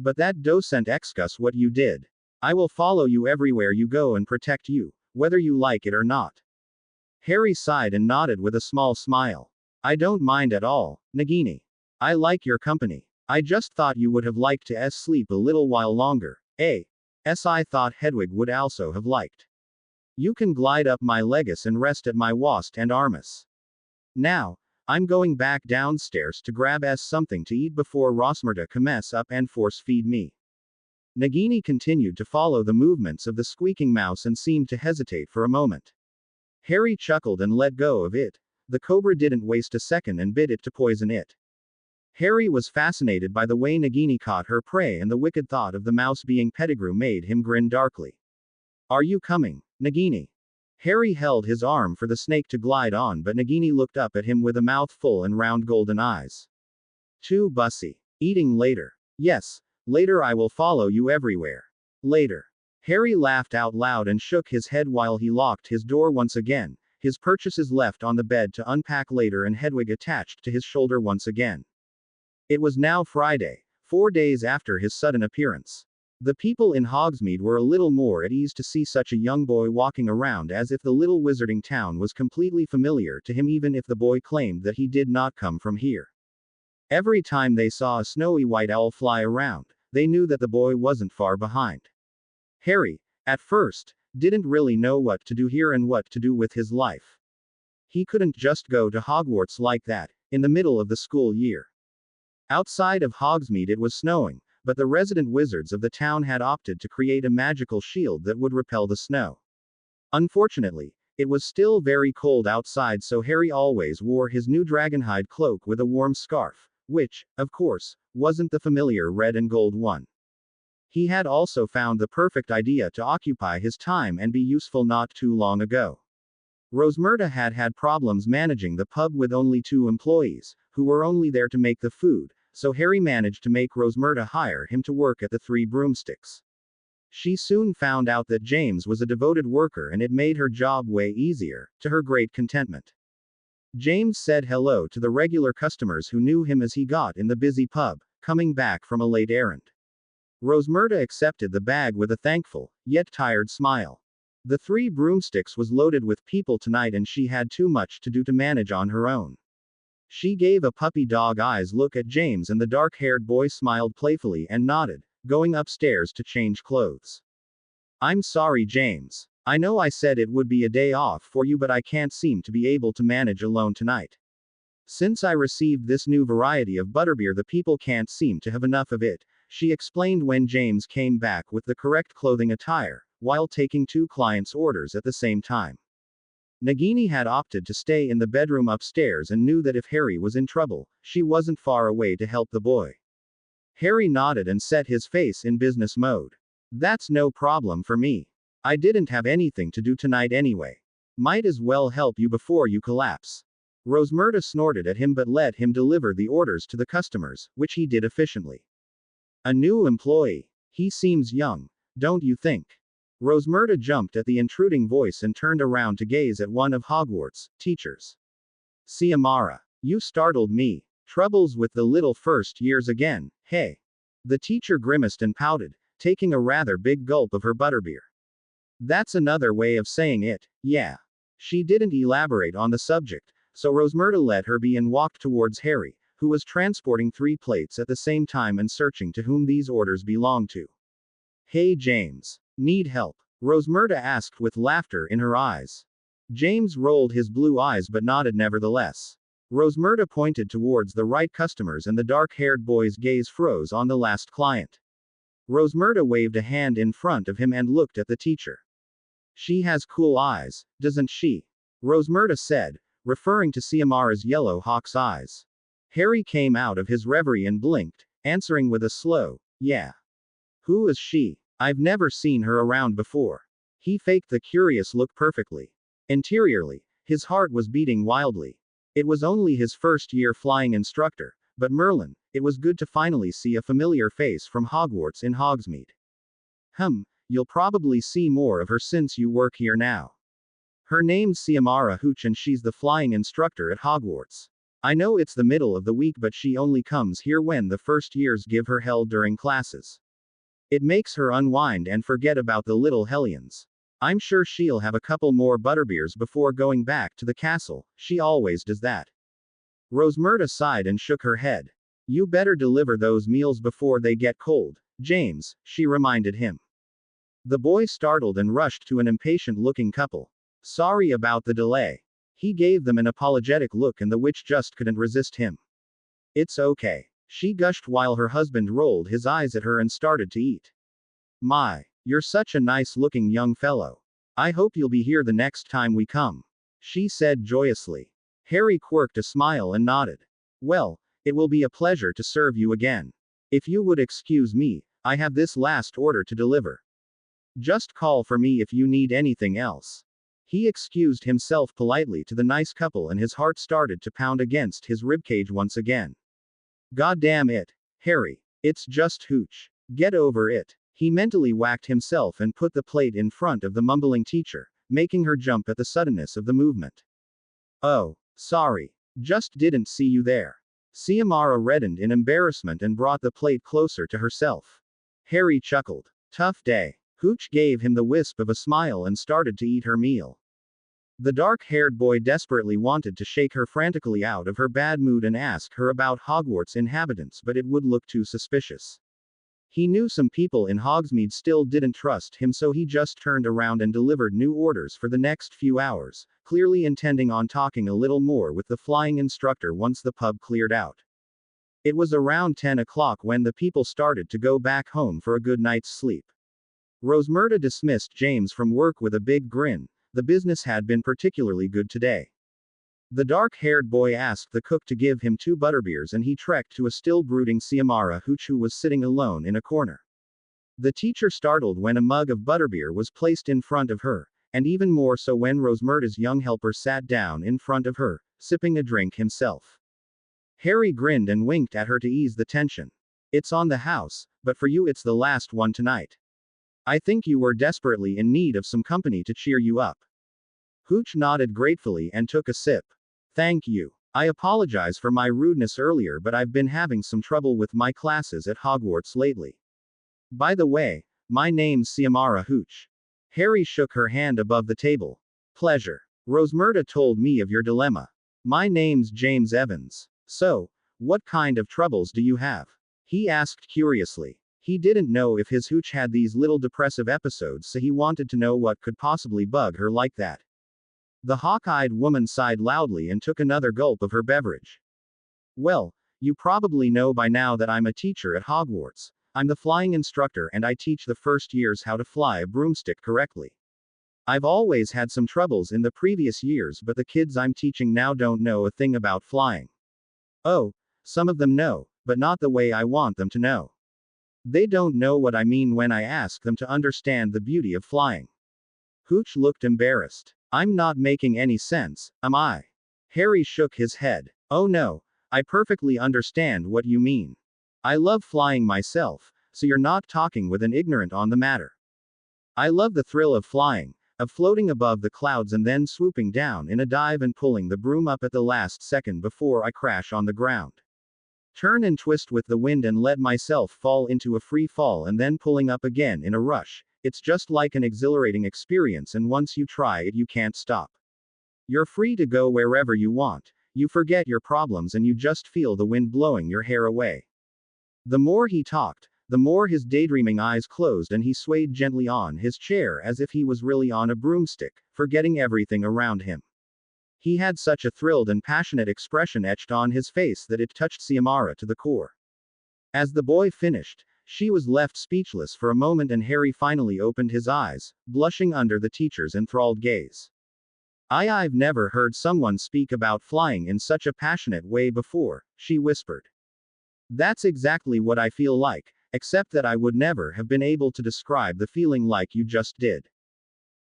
But that doesn't excuse what you did. I will follow you everywhere you go and protect you, whether you like it or not. Harry sighed and nodded with a small smile. I don't mind at all, Nagini. I like your company. I just thought you would have liked to sleep a little while longer. I thought Hedwig would also have liked. You can glide up my legs and rest at my wast and armus. Now, I'm going back downstairs to grab something to eat before Rosmerta comes up and force feed me. Nagini continued to follow the movements of the squeaking mouse and seemed to hesitate for a moment. Harry chuckled and let go of it. The cobra didn't waste a second and bit it to poison it. Harry was fascinated by the way Nagini caught her prey, and the wicked thought of the mouse being Pettigrew made him grin darkly. Are you coming, Nagini? Harry held his arm for the snake to glide on, but Nagini looked up at him with a mouth full and round golden eyes. Too bussy. Eating later. Yes, later I will follow you everywhere. Later. Harry laughed out loud and shook his head while he locked his door once again, his purchases left on the bed to unpack later and Hedwig attached to his shoulder once again. It was now Friday, 4 days after his sudden appearance. The people in Hogsmeade were a little more at ease to see such a young boy walking around, as if the little wizarding town was completely familiar to him, even if the boy claimed that he did not come from here. Every time they saw a snowy white owl fly around, they knew that the boy wasn't far behind. Harry, at first, didn't really know what to do here and what to do with his life. He couldn't just go to Hogwarts like that, in the middle of the school year. Outside of Hogsmeade it was snowing, but the resident wizards of the town had opted to create a magical shield that would repel the snow. Unfortunately, it was still very cold outside, so Harry always wore his new dragonhide cloak with a warm scarf, which, of course, wasn't the familiar red and gold one. He had also found the perfect idea to occupy his time and be useful not too long ago. Rosmerta had had problems managing the pub with only 2 employees, who were only there to make the food, so Harry managed to make Rosmerta hire him to work at the 3 Broomsticks. She soon found out that James was a devoted worker and it made her job way easier, to her great contentment. James said hello to the regular customers who knew him as he got in the busy pub, coming back from a late errand. Rosmerta accepted the bag with a thankful, yet tired smile. The 3 Broomsticks was loaded with people tonight and she had too much to do to manage on her own. She gave a puppy dog eyes look at James and the dark-haired boy smiled playfully and nodded, going upstairs to change clothes. "I'm sorry, James. I know I said it would be a day off for you, but I can't seem to be able to manage alone tonight. Since I received this new variety of butterbeer, the people can't seem to have enough of it," she explained when James came back with the correct clothing attire, while taking 2 clients' orders at the same time. Nagini had opted to stay in the bedroom upstairs and knew that if Harry was in trouble, she wasn't far away to help the boy. Harry nodded and set his face in business mode. "That's no problem for me. I didn't have anything to do tonight anyway. Might as well help you before you collapse." Rosmerta snorted at him but let him deliver the orders to the customers, which he did efficiently. "A new employee. He seems young, don't you think?" Rosmerta jumped at the intruding voice and turned around to gaze at one of Hogwarts' teachers. "Siamara, you startled me. Troubles with the little first years again, hey?" The teacher grimaced and pouted, taking a rather big gulp of her butterbeer. "That's another way of saying it, yeah." She didn't elaborate on the subject, so Rosmerta let her be and walked towards Harry, who was transporting 3 plates at the same time and searching to whom these orders belonged to. "Hey James. Need help?" Rosmerta asked with laughter in her eyes. James rolled his blue eyes but nodded nevertheless. Rosmerta pointed towards the right customers and the dark-haired boy's gaze froze on the last client. Rosmerta waved a hand in front of him and looked at the teacher. "She has cool eyes, doesn't she?" Rosmerta said, referring to Siamara's yellow hawk's eyes. Harry came out of his reverie and blinked, answering with a slow, "Yeah." "Who is she? I've never seen her around before." He faked the curious look perfectly. Interiorly, his heart was beating wildly. It was only his first year flying instructor, but Merlin, it was good to finally see a familiar face from Hogwarts in Hogsmeade. You'll probably see more of her since you work here now. Her name's Siamara Hooch and she's the flying instructor at Hogwarts. I know it's the middle of the week, but she only comes here when the first years give her hell during classes. It makes her unwind and forget about the little hellions. I'm sure she'll have a couple more butterbeers before going back to the castle, she always does that." Rosmerta sighed and shook her head. "You better deliver those meals before they get cold, James," she reminded him. The boy startled and rushed to an impatient-looking couple. "Sorry about the delay." He gave them an apologetic look and the witch just couldn't resist him. "It's okay," she gushed while her husband rolled his eyes at her and started to eat. "My, you're such a nice-looking young fellow. I hope you'll be here the next time we come," she said joyously. Harry quirked a smile and nodded. "Well, it will be a pleasure to serve you again. If you would excuse me, I have this last order to deliver. Just call for me if you need anything else." He excused himself politely to the nice couple and his heart started to pound against his ribcage once again. "God damn it, Harry. It's just Hooch. Get over it." He mentally whacked himself and put the plate in front of the mumbling teacher, making her jump at the suddenness of the movement. Oh, sorry. Just didn't see you there. Siamara reddened in embarrassment and brought the plate closer to herself. Harry chuckled. Tough day. Hooch gave him the wisp of a smile and started to eat her meal. The dark-haired boy desperately wanted to shake her frantically out of her bad mood and ask her about Hogwarts inhabitants, but it would look too suspicious. He knew some people in Hogsmeade still didn't trust him, so he just turned around and delivered new orders for the next few hours, clearly intending on talking a little more with the flying instructor once the pub cleared out. It was around 10 o'clock when the people started to go back home for a good night's sleep. Rosmerta dismissed James from work with a big grin. The business had been particularly good today. The dark-haired boy asked the cook to give him 2 butterbeers and he trekked to a still brooding Siamara Hooch who was sitting alone in a corner. The teacher startled when a mug of butterbeer was placed in front of her, and even more so when Rosmerta's young helper sat down in front of her, sipping a drink himself. Harry grinned and winked at her to ease the tension. It's on the house, but for you it's the last one tonight. I think you were desperately in need of some company to cheer you up. Hooch nodded gratefully and took a sip. Thank you. I apologize for my rudeness earlier, but I've been having some trouble with my classes at Hogwarts lately. By the way, my name's Siamara Hooch. Harry shook her hand above the table. Pleasure. Rosmerta told me of your dilemma. My name's James Evans. So, what kind of troubles do you have? He asked curiously. He didn't know if his Hooch had these little depressive episodes, so he wanted to know what could possibly bug her like that. The hawk-eyed woman sighed loudly and took another gulp of her beverage. Well, you probably know by now that I'm a teacher at Hogwarts. I'm the flying instructor and I teach the first years how to fly a broomstick correctly. I've always had some troubles in the previous years, but the kids I'm teaching now don't know a thing about flying. Oh, some of them know, but not the way I want them to know. They don't know what I mean when I ask them to understand the beauty of flying. Hooch looked embarrassed. I'm not making any sense, am I? Harry shook his head. Oh no, I perfectly understand what you mean. I love flying myself, so you're not talking with an ignorant on the matter. I love the thrill of flying, of floating above the clouds and then swooping down in a dive and pulling the broom up at the last second before I crash on the ground. Turn and twist with the wind and let myself fall into a free fall and then pulling up again in a rush. It's just like an exhilarating experience, and once you try it you can't stop. You're free to go wherever you want, you forget your problems and you just feel the wind blowing your hair away. The more he talked, the more his daydreaming eyes closed and he swayed gently on his chair as if he was really on a broomstick, forgetting everything around him. He had such a thrilled and passionate expression etched on his face that it touched Siamara to the core. As the boy finished, she was left speechless for a moment and Harry finally opened his eyes, blushing under the teacher's enthralled gaze. I've never heard someone speak about flying in such a passionate way before, she whispered. That's exactly what I feel like, except that I would never have been able to describe the feeling like you just did.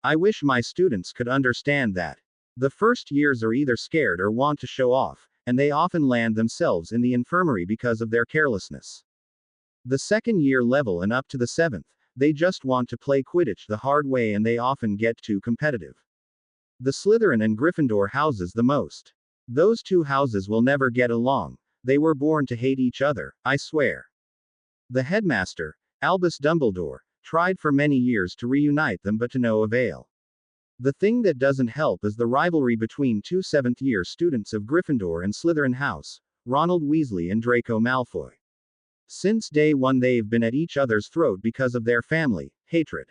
I wish my students could understand that. The first years are either scared or want to show off, and they often land themselves in the infirmary because of their carelessness. The second year level and up to the 7th, they just want to play Quidditch the hard way and they often get too competitive. The Slytherin and Gryffindor houses the most. Those 2 houses will never get along. They were born to hate each other, I swear. The headmaster, Albus Dumbledore, tried for many years to reunite them but to no avail. The thing that doesn't help is the rivalry between 2 7th-year students of Gryffindor and Slytherin House, Ronald Weasley and Draco Malfoy. Since day one they've been at each other's throat because of their family hatred.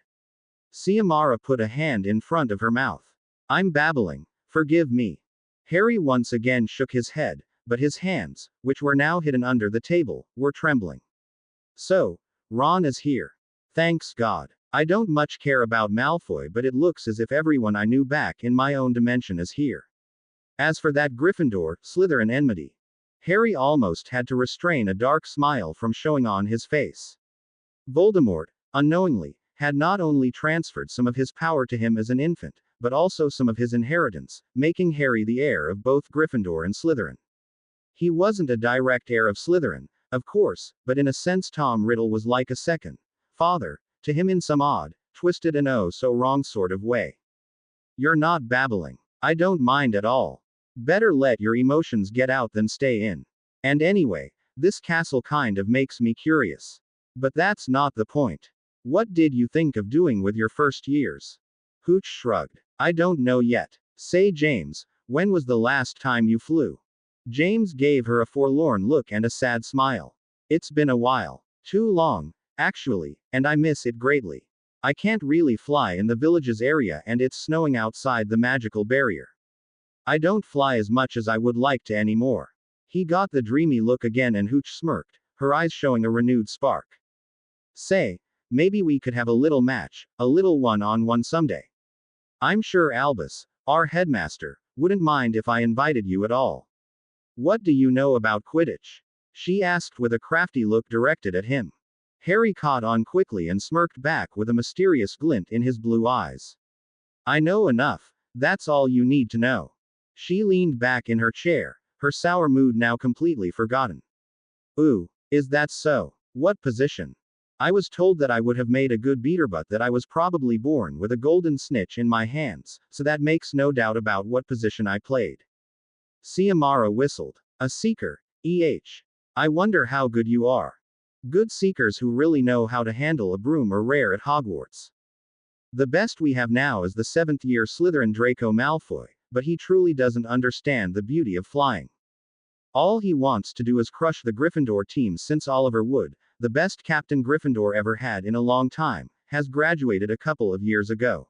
Siamara put a hand in front of her mouth. I'm babbling. Forgive me. Harry once again shook his head, but his hands, which were now hidden under the table, were trembling. So, Ron is here. Thanks God. I don't much care about Malfoy, but it looks as if everyone I knew back in my own dimension is here. As for that Gryffindor, Slytherin enmity, Harry almost had to restrain a dark smile from showing on his face. Voldemort, unknowingly, had not only transferred some of his power to him as an infant, but also some of his inheritance, making Harry the heir of both Gryffindor and Slytherin. He wasn't a direct heir of Slytherin, of course, but in a sense Tom Riddle was like a second father to him in some odd, twisted and oh so wrong sort of way. You're not babbling. I don't mind at all. Better let your emotions get out than stay in. And anyway, this castle kind of makes me curious. But that's not the point. What did you think of doing with your first years? Hooch shrugged. I don't know yet. Say, James, when was the last time you flew? James gave her a forlorn look and a sad smile. It's been a while. Too long, actually, and I miss it greatly. I can't really fly in the village's area and it's snowing outside the magical barrier. I don't fly as much as I would like to anymore. He got the dreamy look again and Hooch smirked, her eyes showing a renewed spark. Say, maybe we could have a little match, a little one-on-one someday. I'm sure Albus, our headmaster, wouldn't mind if I invited you at all. What do you know about Quidditch? She asked with a crafty look directed at him. Harry caught on quickly and smirked back with a mysterious glint in his blue eyes. I know enough, that's all you need to know. She leaned back in her chair, her sour mood now completely forgotten. Ooh, is that so? What position? I was told that I would have made a good beater but that I was probably born with a golden snitch in my hands, so that makes no doubt about what position I played. Siamara whistled. A seeker, I wonder how good you are. Good seekers who really know how to handle a broom are rare at Hogwarts. The best we have now is the 7th year Slytherin Draco Malfoy, but he truly doesn't understand the beauty of flying. All he wants to do is crush the Gryffindor team since Oliver Wood, the best captain Gryffindor ever had in a long time, has graduated a couple of years ago.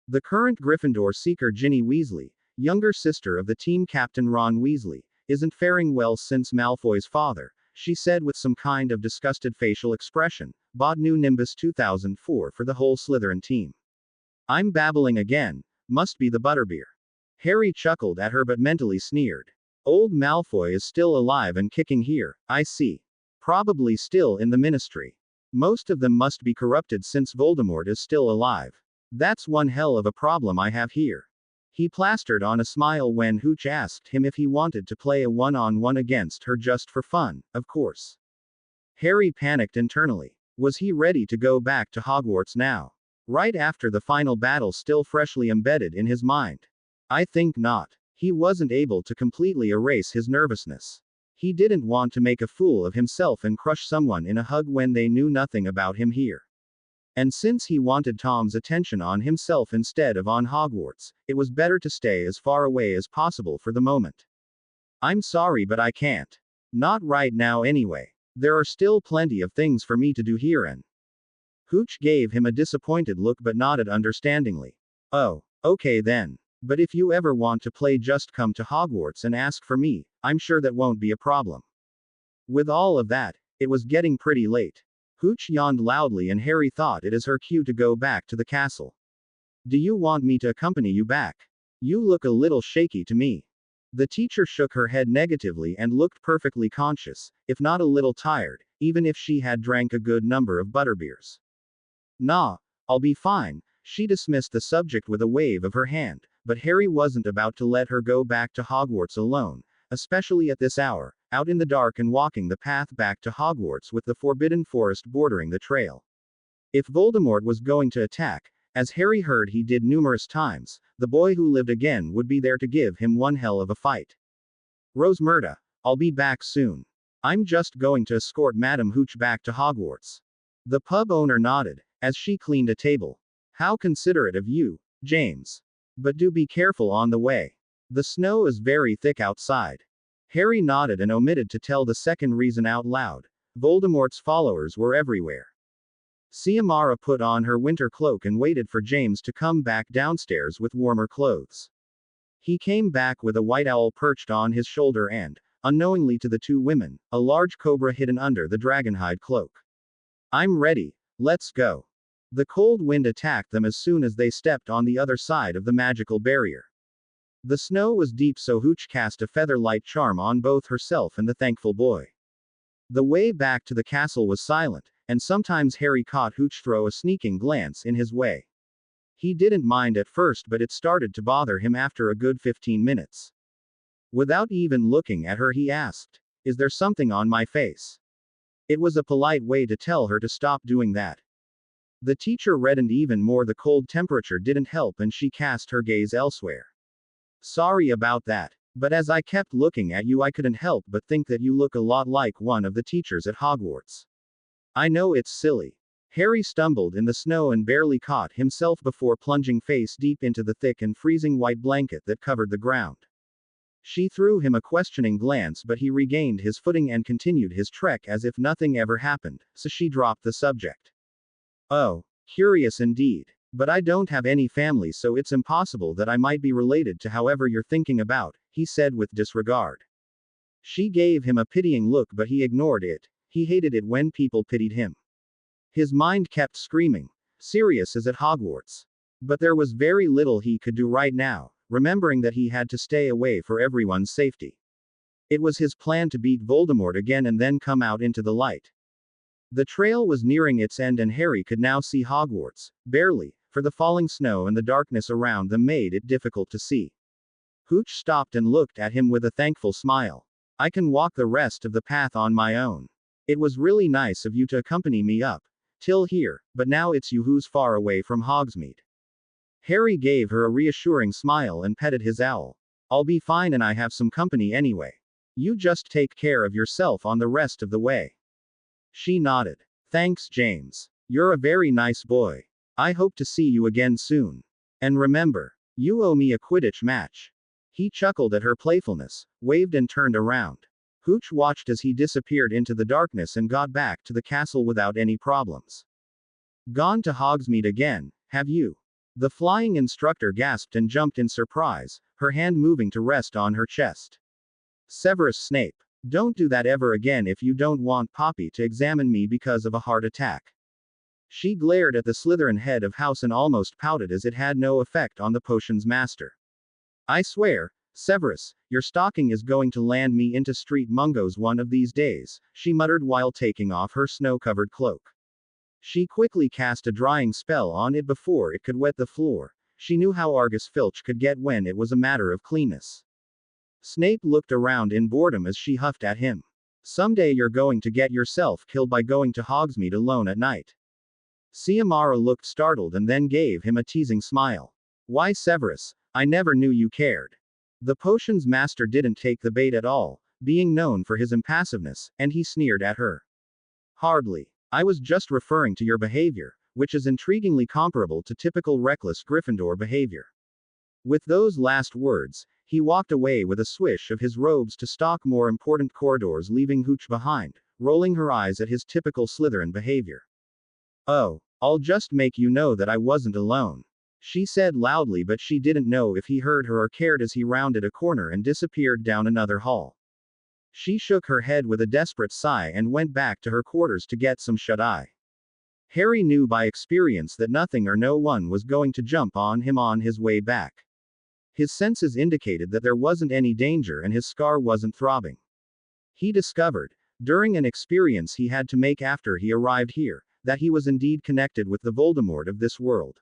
The current Gryffindor seeker Ginny Weasley, younger sister of the team captain Ron Weasley, isn't faring well since Malfoy's father, she said with some kind of disgusted facial expression, bought new Nimbus 2004 for the whole Slytherin team. I'm babbling again, must be the butterbeer. Harry chuckled at her but mentally sneered. Old Malfoy is still alive and kicking here, I see. Probably still in the ministry. Most of them must be corrupted since Voldemort is still alive. That's one hell of a problem I have here. He plastered on a smile when Hooch asked him if he wanted to play a one-on-one against her just for fun, of course. Harry panicked internally. Was he ready to go back to Hogwarts now? Right after the final battle still freshly embedded in his mind? I think not. He wasn't able to completely erase his nervousness. He didn't want to make a fool of himself and crush someone in a hug when they knew nothing about him here. And since he wanted Tom's attention on himself instead of on Hogwarts, it was better to stay as far away as possible for the moment. I'm sorry but I can't. Not right now anyway. There are still plenty of things for me to do here and. Hooch gave him a disappointed look but nodded understandingly. Oh, okay then. But if you ever want to play just come to Hogwarts and ask for me, I'm sure that won't be a problem. With all of that, it was getting pretty late. Hooch yawned loudly and Harry thought it is her cue to go back to the castle. Do you want me to accompany you back? You look a little shaky to me. The teacher shook her head negatively and looked perfectly conscious, if not a little tired, even if she had drank a good number of butterbeers. Nah, I'll be fine. She dismissed the subject with a wave of her hand, but Harry wasn't about to let her go back to Hogwarts alone, especially at this hour, out in the dark and walking the path back to Hogwarts with the Forbidden Forest bordering the trail. If Voldemort was going to attack, as Harry heard he did numerous times, the boy who lived again would be there to give him one hell of a fight. Rosmerta, I'll be back soon. I'm just going to escort Madame Hooch back to Hogwarts. The pub owner nodded, as she cleaned a table. How considerate of you, James. But do be careful on the way. The snow is very thick outside. Harry nodded and omitted to tell the second reason out loud. Voldemort's followers were everywhere. Siamara put on her winter cloak and waited for James to come back downstairs with warmer clothes. He came back with a white owl perched on his shoulder and, unknowingly to the two women, a large cobra hidden under the dragonhide cloak. I'm ready, let's go. The cold wind attacked them as soon as they stepped on the other side of the magical barrier. The snow was deep so Hooch cast a feather-light charm on both herself and the thankful boy. The way back to the castle was silent, and sometimes Harry caught Hooch throw a sneaking glance in his way. He didn't mind at first but it started to bother him after a good 15 minutes. Without even looking at her he asked, "Is there something on my face?" It was a polite way to tell her to stop doing that. The teacher reddened even more. The cold temperature didn't help and she cast her gaze elsewhere. Sorry about that. But as I kept looking at you, I couldn't help but think that you look a lot like one of the teachers at Hogwarts. I know it's silly. Harry stumbled in the snow and barely caught himself before plunging face deep into the thick and freezing white blanket that covered the ground. She threw him a questioning glance, but he regained his footing and continued his trek as if nothing ever happened, so she dropped the subject. Oh, curious indeed. But I don't have any family, so it's impossible that I might be related to however you're thinking about, he said with disregard. She gave him a pitying look, but he ignored it. He hated it when people pitied him. His mind kept screaming, Sirius is at Hogwarts. But there was very little he could do right now, remembering that he had to stay away for everyone's safety. It was his plan to beat Voldemort again and then come out into the light. The trail was nearing its end and Harry could now see Hogwarts, barely, for the falling snow and the darkness around them made it difficult to see. Hooch stopped and looked at him with a thankful smile. I can walk the rest of the path on my own. It was really nice of you to accompany me up till here, but now it's you who's far away from Hogsmeade. Harry gave her a reassuring smile and petted his owl. I'll be fine and I have some company anyway. You just take care of yourself on the rest of the way. She nodded. Thanks, James. You're a very nice boy. I hope to see you again soon. And remember, you owe me a Quidditch match. He chuckled at her playfulness, waved and turned around. Hooch watched as he disappeared into the darkness and got back to the castle without any problems. Gone to Hogsmeade again, have you? The flying instructor gasped and jumped in surprise, her hand moving to rest on her chest. Severus Snape. Don't do that ever again if you don't want Poppy to examine me because of a heart attack. She glared at the Slytherin head of house and almost pouted as it had no effect on the potion's master. I swear, Severus, your stocking is going to land me into Street Mungo's one of these days, she muttered while taking off her snow-covered cloak. She quickly cast a drying spell on it before it could wet the floor. She knew how Argus Filch could get when it was a matter of cleanness. Snape looked around in boredom as she huffed at him. Someday you're going to get yourself killed by going to Hogsmeade alone at night. Siamara looked startled and then gave him a teasing smile. Why, Severus, I never knew you cared. The potion's master didn't take the bait at all, being known for his impassiveness, and he sneered at her. Hardly. I was just referring to your behavior, which is intriguingly comparable to typical reckless Gryffindor behavior. With those last words, he walked away with a swish of his robes to stalk more important corridors, leaving Hooch behind, rolling her eyes at his typical Slytherin behavior. Oh, I'll just make you know that I wasn't alone, she said loudly, but she didn't know if he heard her or cared as he rounded a corner and disappeared down another hall. She shook her head with a desperate sigh and went back to her quarters to get some shut-eye. Harry knew by experience that nothing or no one was going to jump on him on his way back. His senses indicated that there wasn't any danger and his scar wasn't throbbing. He discovered, during an experience he had to make after he arrived here, that he was indeed connected with the Voldemort of this world.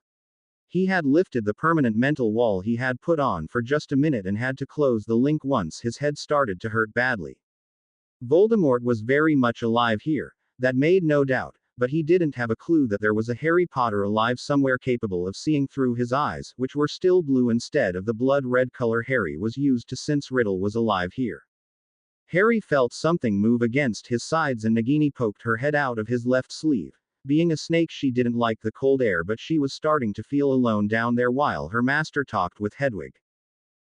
He had lifted the permanent mental wall he had put on for just a minute and had to close the link once his head started to hurt badly. Voldemort was very much alive here, that made no doubt, but he didn't have a clue that there was a Harry Potter alive somewhere capable of seeing through his eyes, which were still blue instead of the blood-red color Harry was used to since Riddle was alive here. Harry felt something move against his sides and Nagini poked her head out of his left sleeve. Being a snake, she didn't like the cold air, but she was starting to feel alone down there while her master talked with Hedwig.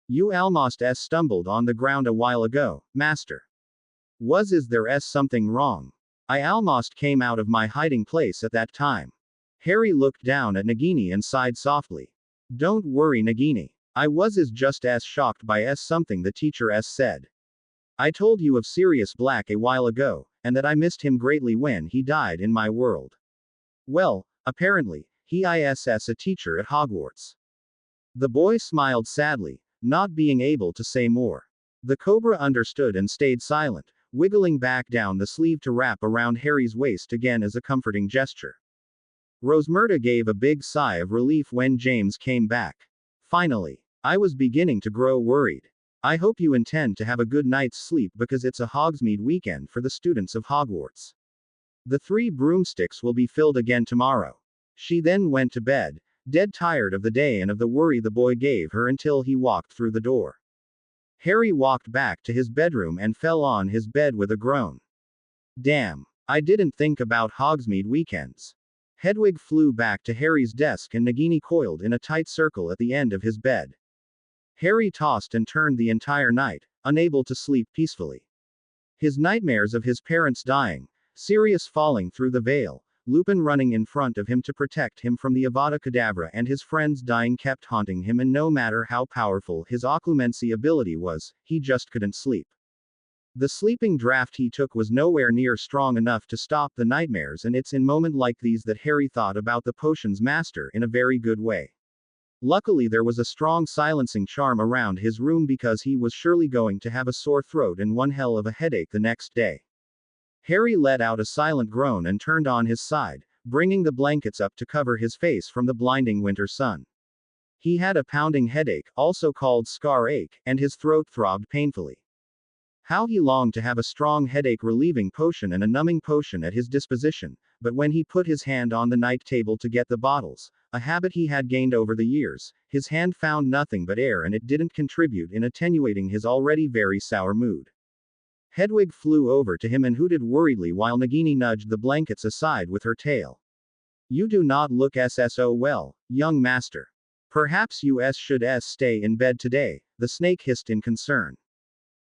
You almost stumbled on the ground a while ago, master. Is there something wrong? I almost came out of my hiding place at that time. Harry looked down at Nagini and sighed softly. Don't worry, Nagini. I was just as shocked by something the teacher said. I told you of Sirius Black a while ago, and that I missed him greatly when he died in my world. Well, apparently, he is a teacher at Hogwarts. The boy smiled sadly, not being able to say more. The cobra understood and stayed silent, wiggling back down the sleeve to wrap around Harry's waist again as a comforting gesture. Rosmerta gave a big sigh of relief when James came back. Finally. I was beginning to grow worried. I hope you intend to have a good night's sleep because it's a Hogsmeade weekend for the students of Hogwarts. The 3 broomsticks will be filled again tomorrow. She then went to bed, dead tired of the day and of the worry the boy gave her until he walked through the door. Harry walked back to his bedroom and fell on his bed with a groan. Damn. I didn't think about Hogsmeade weekends. Hedwig flew back to Harry's desk and Nagini coiled in a tight circle at the end of his bed. Harry tossed and turned the entire night, unable to sleep peacefully. His nightmares of his parents dying, Sirius falling through the veil, Lupin running in front of him to protect him from the Avada Kedavra and his friends dying kept haunting him, and no matter how powerful his occlumency ability was, he just couldn't sleep. The sleeping draft he took was nowhere near strong enough to stop the nightmares, and it's in moments like these that Harry thought about the potion's master in a very good way. Luckily there was a strong silencing charm around his room because he was surely going to have a sore throat and one hell of a headache the next day. Harry let out a silent groan and turned on his side, bringing the blankets up to cover his face from the blinding winter sun. He had a pounding headache, also called scar ache, and his throat throbbed painfully. How he longed to have a strong headache-relieving potion and a numbing potion at his disposition, but when he put his hand on the night table to get the bottles, a habit he had gained over the years, his hand found nothing but air, and it didn't contribute in attenuating his already very sour mood. Hedwig flew over to him and hooted worriedly while Nagini nudged the blankets aside with her tail. You do not look so well, young master. Perhaps you should stay in bed today, the snake hissed in concern.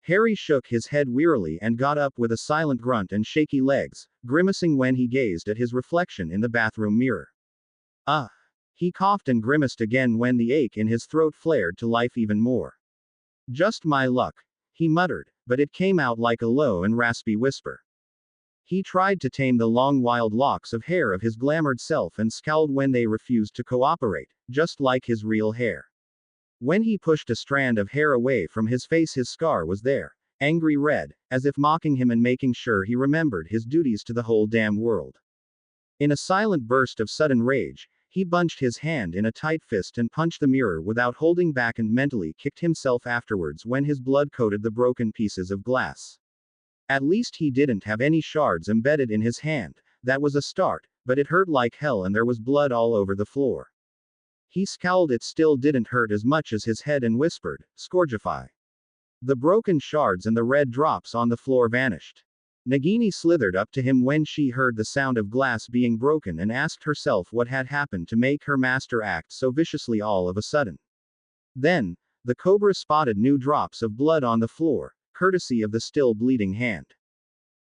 Harry shook his head wearily and got up with a silent grunt and shaky legs, grimacing when he gazed at his reflection in the bathroom mirror. He coughed and grimaced again when the ache in his throat flared to life even more. Just my luck, he muttered, but it came out like a low and raspy whisper. He tried to tame the long wild locks of hair of his glamoured self and scowled when they refused to cooperate, just like his real hair. When he pushed a strand of hair away from his face, his scar was there, angry red, as if mocking him and making sure he remembered his duties to the whole damn world. In a silent burst of sudden rage, he bunched his hand in a tight fist and punched the mirror without holding back and mentally kicked himself afterwards when his blood coated the broken pieces of glass. At least he didn't have any shards embedded in his hand. That was a start, but it hurt like hell and there was blood all over the floor. He scowled. It still didn't hurt as much as his head and whispered, Scourgify. The broken shards and the red drops on the floor vanished. Nagini slithered up to him when she heard the sound of glass being broken and asked herself what had happened to make her master act so viciously all of a sudden. Then, the cobra spotted new drops of blood on the floor, courtesy of the still bleeding hand.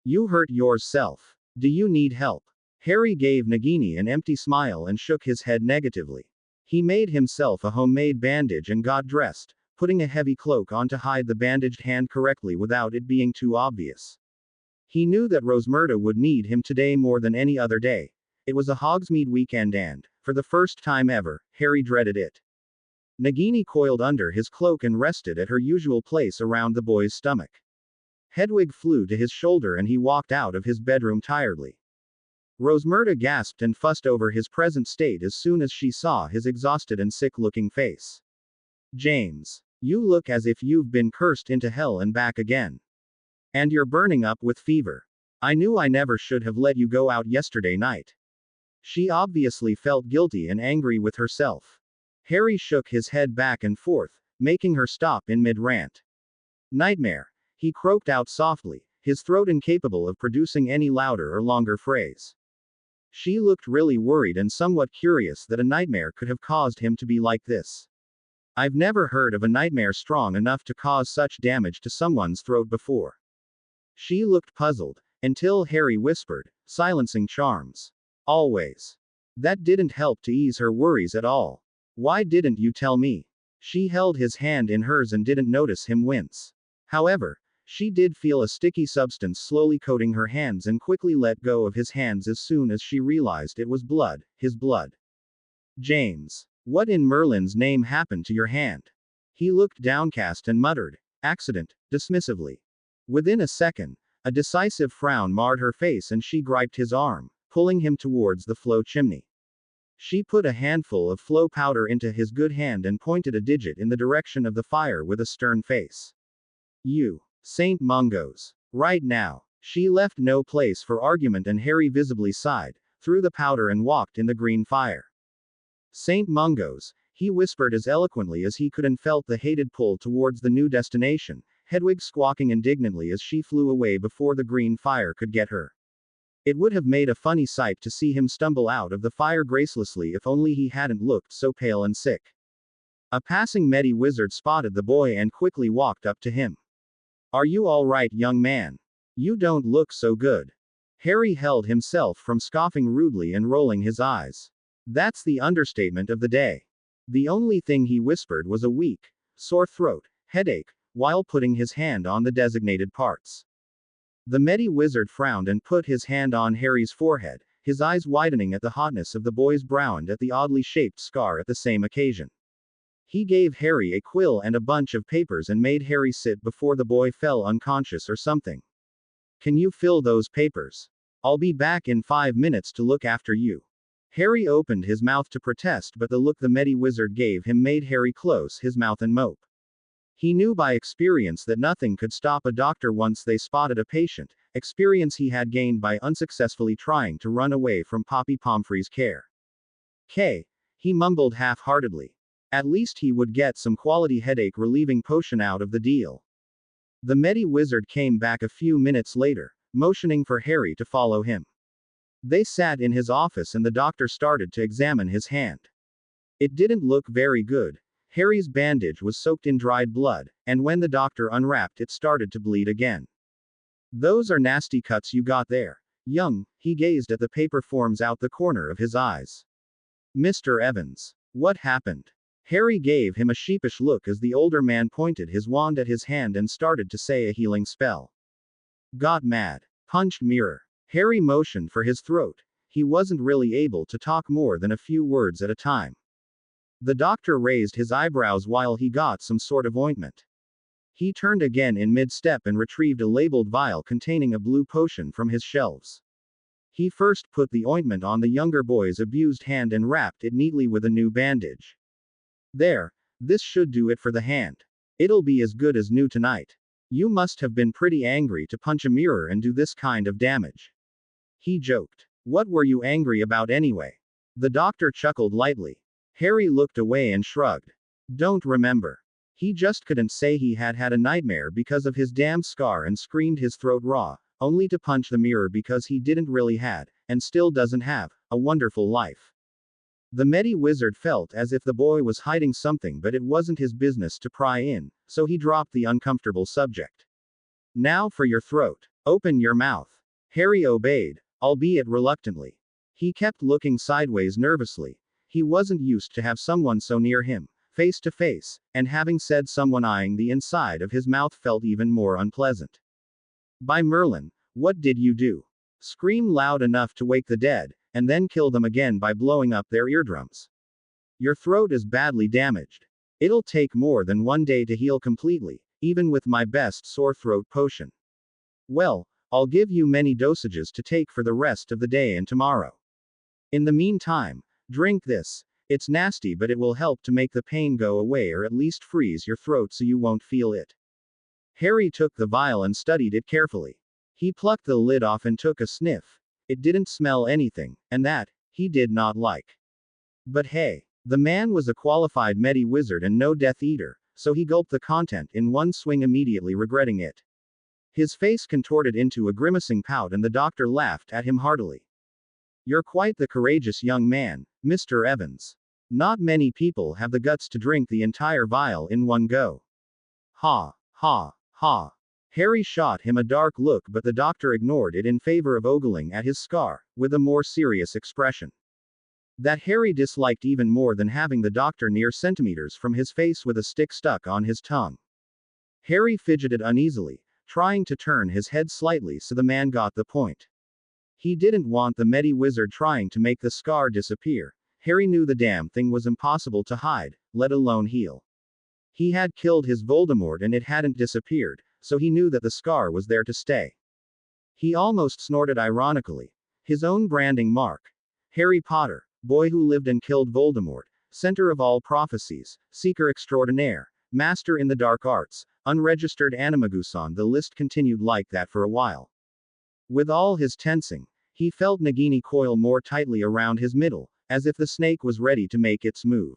You hurt yourself. Do you need help? Harry gave Nagini an empty smile and shook his head negatively. He made himself a homemade bandage and got dressed, putting a heavy cloak on to hide the bandaged hand correctly without it being too obvious. He knew that Rosmerta would need him today more than any other day. It was a Hogsmeade weekend and, for the first time ever, Harry dreaded it. Nagini coiled under his cloak and rested at her usual place around the boy's stomach. Hedwig flew to his shoulder and he walked out of his bedroom tiredly. Rosmerta gasped and fussed over his present state as soon as she saw his exhausted and sick-looking face. James, you look as if you've been cursed into hell and back again. And you're burning up with fever. I knew I never should have let you go out yesterday night. She obviously felt guilty and angry with herself. Harry shook his head back and forth, making her stop in mid-rant. Nightmare, he croaked out softly, his throat incapable of producing any louder or longer phrase. She looked really worried and somewhat curious that a nightmare could have caused him to be like this. I've never heard of a nightmare strong enough to cause such damage to someone's throat before. She looked puzzled, until Harry whispered, silencing charms. Always. That didn't help to ease her worries at all. Why didn't you tell me? She held his hand in hers and didn't notice him wince. However, she did feel a sticky substance slowly coating her hands and quickly let go of his hands as soon as she realized it was blood, his blood. James, what in Merlin's name happened to your hand? He looked downcast and muttered, accident, dismissively. Within a second, a decisive frown marred her face and she gripped his arm, pulling him towards the flow chimney. She put a handful of flow powder into his good hand and pointed a digit in the direction of the fire with a stern face. You, Saint Mungo's. Right now. She left no place for argument and Harry visibly sighed, threw the powder and walked in the green fire. St. Mungo's, he whispered as eloquently as he could and felt the hated pull towards the new destination, Hedwig squawking indignantly as she flew away before the green fire could get her. It would have made a funny sight to see him stumble out of the fire gracelessly if only he hadn't looked so pale and sick. A passing Medi wizard spotted the boy and quickly walked up to him. "Are you all right, young man? You don't look so good." Harry held himself from scoffing rudely and rolling his eyes. That's the understatement of the day. The only thing he whispered was a weak, sore throat, headache, while putting his hand on the designated parts. The Medi wizard frowned and put his hand on Harry's forehead, his eyes widening at the hotness of the boy's brow and at the oddly shaped scar at the same occasion. He gave Harry a quill and a bunch of papers and made Harry sit before the boy fell unconscious or something. "Can you fill those papers? I'll be back in 5 minutes to look after you." Harry opened his mouth to protest, but the look the Medi wizard gave him made Harry close his mouth and mope. He knew by experience that nothing could stop a doctor once they spotted a patient, experience he had gained by unsuccessfully trying to run away from Poppy Pomfrey's care. He mumbled half-heartedly. At least he would get some quality headache relieving potion out of the deal. The Medi wizard came back a few minutes later, motioning for Harry to follow him. They sat in his office and the doctor started to examine his hand. It didn't look very good. Harry's bandage was soaked in dried blood, and when the doctor unwrapped it started to bleed again. "Those are nasty cuts you got there, young." He gazed at the paper forms out the corner of his eyes. "Mr. Evans, what happened?" Harry gave him a sheepish look as the older man pointed his wand at his hand and started to say a healing spell. "Got mad. Punched mirror." Harry motioned for his throat. He wasn't really able to talk more than a few words at a time. The doctor raised his eyebrows while he got some sort of ointment. He turned again in mid-step and retrieved a labeled vial containing a blue potion from his shelves. He first put the ointment on the younger boy's abused hand and wrapped it neatly with a new bandage. "There, this should do it for the hand. It'll be as good as new tonight. You must have been pretty angry to punch a mirror and do this kind of damage." He joked. "What were you angry about anyway?" The doctor chuckled lightly. Harry looked away and shrugged. "Don't remember. He just couldn't say he had had a nightmare because of his damn scar and screamed his throat raw, only to punch the mirror because he didn't really had, and still doesn't have, a wonderful life." The Medi wizard felt as if the boy was hiding something, but it wasn't his business to pry in, so he dropped the uncomfortable subject. "Now for your throat. Open your mouth." Harry obeyed, albeit reluctantly. He kept looking sideways nervously. He wasn't used to have someone so near him, face to face, and having said someone eyeing the inside of his mouth felt even more unpleasant. "By Merlin, what did you do? Scream loud enough to wake the dead, and then kill them again by blowing up their eardrums? Your throat is badly damaged. It'll take more than 1 day to heal completely, even with my best sore throat potion. Well, I'll give you many dosages to take for the rest of the day and tomorrow. In the meantime, drink this. It's nasty, but it will help to make the pain go away or at least freeze your throat so you won't feel it." Harry took the vial and studied it carefully. He plucked the lid off and took a sniff. It didn't smell anything, and that, he did not like. But hey, the man was a qualified Medi wizard and no Death Eater, so he gulped the content in one swing, immediately regretting it. His face contorted into a grimacing pout and the doctor laughed at him heartily. "You're quite the courageous young man, Mr. Evans. Not many people have the guts to drink the entire vial in one go." "Ha, ha, ha." Harry shot him a dark look, but the doctor ignored it in favor of ogling at his scar, with a more serious expression. That Harry disliked even more than having the doctor near centimeters from his face with a stick stuck on his tongue. Harry fidgeted uneasily, trying to turn his head slightly so the man got the point. He didn't want the Medi wizard trying to make the scar disappear. Harry knew the damn thing was impossible to hide, let alone heal. He had killed his Voldemort and it hadn't disappeared, so he knew that the scar was there to stay. He almost snorted ironically. His own branding mark. Harry Potter, boy who lived and killed Voldemort, center of all prophecies, seeker extraordinaire, master in the dark arts, unregistered animagusan. The list continued like that for a while. With all his tensing, He felt Nagini coil more tightly around his middle, as if the snake was ready to make its move.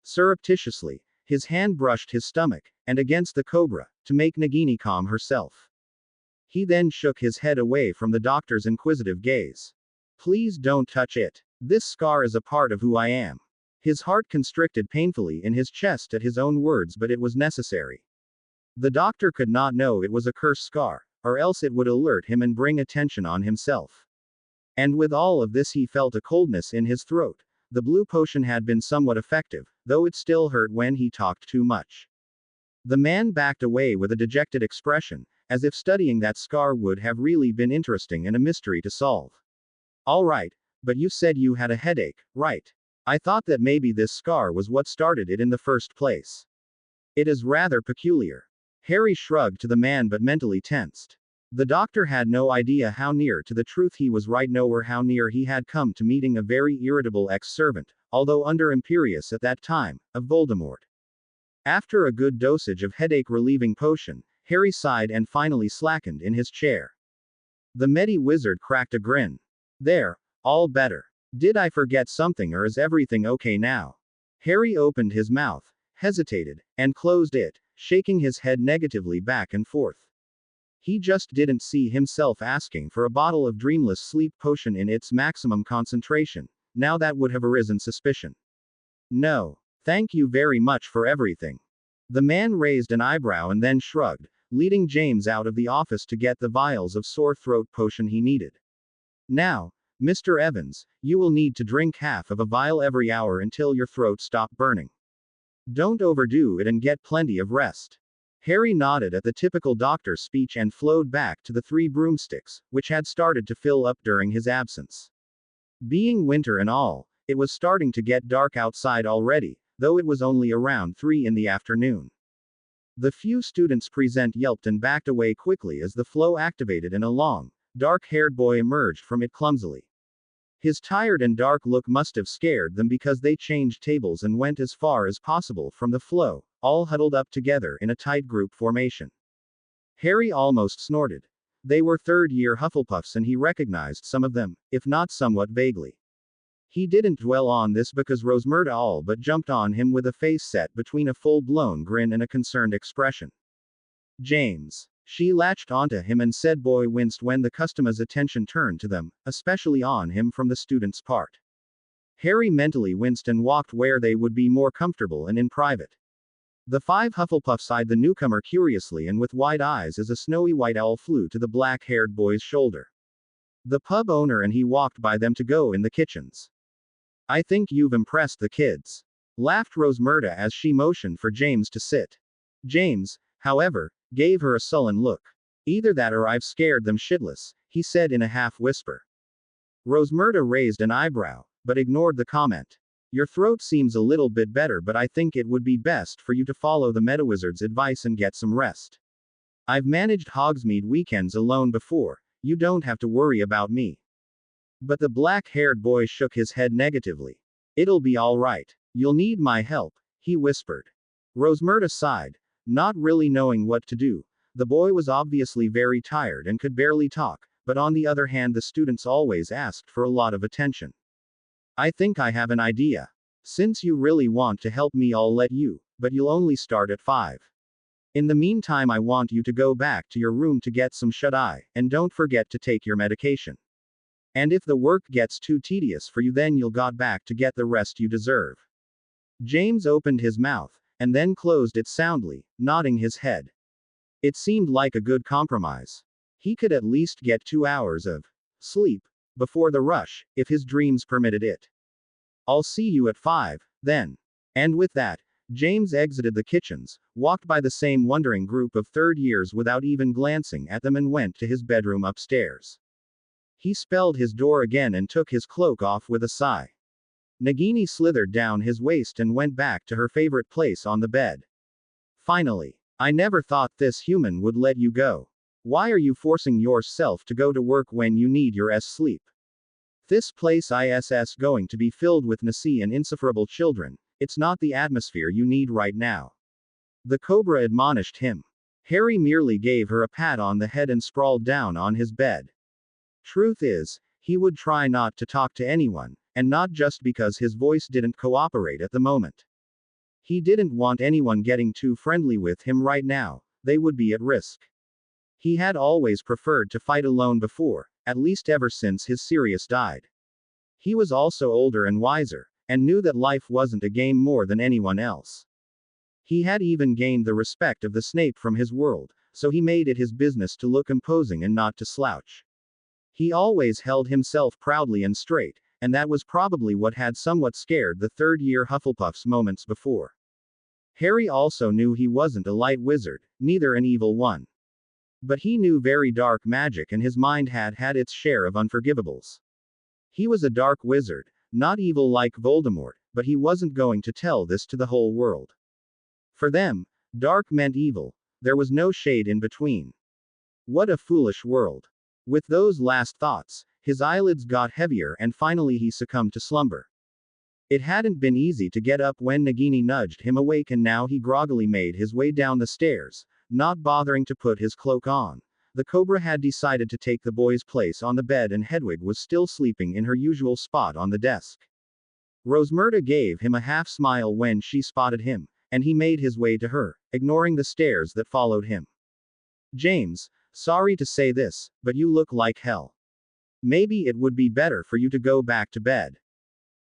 Surreptitiously, his hand brushed his stomach, and against the cobra, to make Nagini calm herself. He then shook his head away from the doctor's inquisitive gaze. Please don't touch it. This scar is a part of who I am. His heart constricted painfully in his chest at his own words, but it was necessary. The doctor could not know it was a cursed scar, or else it would alert him and bring attention on himself. And with all of this, he felt a coldness in his throat. The blue potion had been somewhat effective, though it still hurt when he talked too much. The man backed away with a dejected expression, as if studying that scar would have really been interesting and a mystery to solve. All right, but you said you had a headache, right? I thought that maybe this scar was what started it in the first place. It is rather peculiar. Harry shrugged to the man but mentally tensed. The doctor had no idea how near to the truth he was right nor how near he had come to meeting a very irritable ex-servant, although under imperious at that time, of Voldemort. After a good dosage of headache-relieving potion, Harry sighed and finally slackened in his chair. The Medi-Wizard cracked a grin. There, all better. Did I forget something or is everything okay now? Harry opened his mouth, hesitated, and closed it, shaking his head negatively back and forth. He just didn't see himself asking for a bottle of dreamless sleep potion in its maximum concentration. Now that would have arisen suspicion. No. Thank you very much for everything. The man raised an eyebrow and then shrugged, leading James out of the office to get the vials of sore throat potion he needed. Now, Mr. Evans, you will need to drink half of a vial every hour until your throat stops burning. Don't overdo it and get plenty of rest. Harry nodded at the typical doctor's speech and flowed back to the 3 broomsticks, which had started to fill up during his absence. Being winter and all, it was starting to get dark outside already, though it was only around 3 in the afternoon. The few students present yelped and backed away quickly as the flow activated and a long, dark-haired boy emerged from it clumsily. His tired and dark look must have scared them because they changed tables and went as far as possible from the flow, all huddled up together in a tight group formation. Harry almost snorted. They were third-year Hufflepuffs and he recognized some of them, if not somewhat vaguely. He didn't dwell on this because Rosmerta all but jumped on him with a face set between a full-blown grin and a concerned expression. James. She latched onto him and said boy winced when the customer's attention turned to them, especially on him from the student's part. Harry mentally winced and walked where they would be more comfortable and in private. The 5 Hufflepuffs eyed the newcomer curiously and with wide eyes as a snowy white owl flew to the black-haired boy's shoulder. The pub owner and he walked by them to go in the kitchens. I think you've impressed the kids. Laughed Rosmerta as she motioned for James to sit. James, however, gave her a sullen look. Either that or I've scared them shitless, he said in a half-whisper. Rosmerta raised an eyebrow, but ignored the comment. Your throat seems a little bit better, but I think it would be best for you to follow the Medi-Wizard's advice and get some rest. I've managed Hogsmeade weekends alone before, you don't have to worry about me. But the black-haired boy shook his head negatively. It'll be all right. You'll need my help, he whispered. Rosmerta sighed, not really knowing what to do. The boy was obviously very tired and could barely talk, but on the other hand the students always asked for a lot of attention. I think I have an idea. Since you really want to help me, I'll let you, but you'll only start at 5. In the meantime, I want you to go back to your room to get some shut-eye, and don't forget to take your medication. And if the work gets too tedious for you, then you'll got back to get the rest you deserve. James opened his mouth, and then closed it soundly, nodding his head. It seemed like a good compromise. He could at least get 2 hours of sleep before the rush, if his dreams permitted it. I'll see you at 5, then. And with that, James exited the kitchens, walked by the same wondering group of third years without even glancing at them and went to his bedroom upstairs. He spelled his door again and took his cloak off with a sigh. Nagini slithered down his waist and went back to her favorite place on the bed. Finally. I never thought this human would let you go. Why are you forcing yourself to go to work when you need your sleep? This place is going to be filled with Nasi and insufferable children. It's not the atmosphere you need right now. The cobra admonished him. Harry merely gave her a pat on the head and sprawled down on his bed. Truth is, He would try not to talk to anyone, and not just because his voice didn't cooperate at the moment. He didn't want anyone getting too friendly with him right now, they would be at risk. He had always preferred to fight alone before, at least ever since his Sirius died. He was also older and wiser, and knew that life wasn't a game more than anyone else. He had even gained the respect of the Snape from his world, so he made it his business to look imposing and not to slouch. He always held himself proudly and straight, and that was probably what had somewhat scared the third-year Hufflepuffs moments before. Harry also knew he wasn't a light wizard, neither an evil one. But he knew very dark magic and his mind had had its share of unforgivables. He was a dark wizard, not evil like Voldemort, but he wasn't going to tell this to the whole world. For them, dark meant evil, there was no shade in between. What a foolish world. With those last thoughts, his eyelids got heavier and finally he succumbed to slumber. It hadn't been easy to get up when Nagini nudged him awake and now he groggily made his way down the stairs, not bothering to put his cloak on. The Cobra had decided to take the boy's place on the bed and Hedwig was still sleeping in her usual spot on the desk. Rosmerta gave him a half smile when she spotted him, and he made his way to her, ignoring the stares that followed him. James, sorry to say this, but you look like hell. Maybe it would be better for you to go back to bed.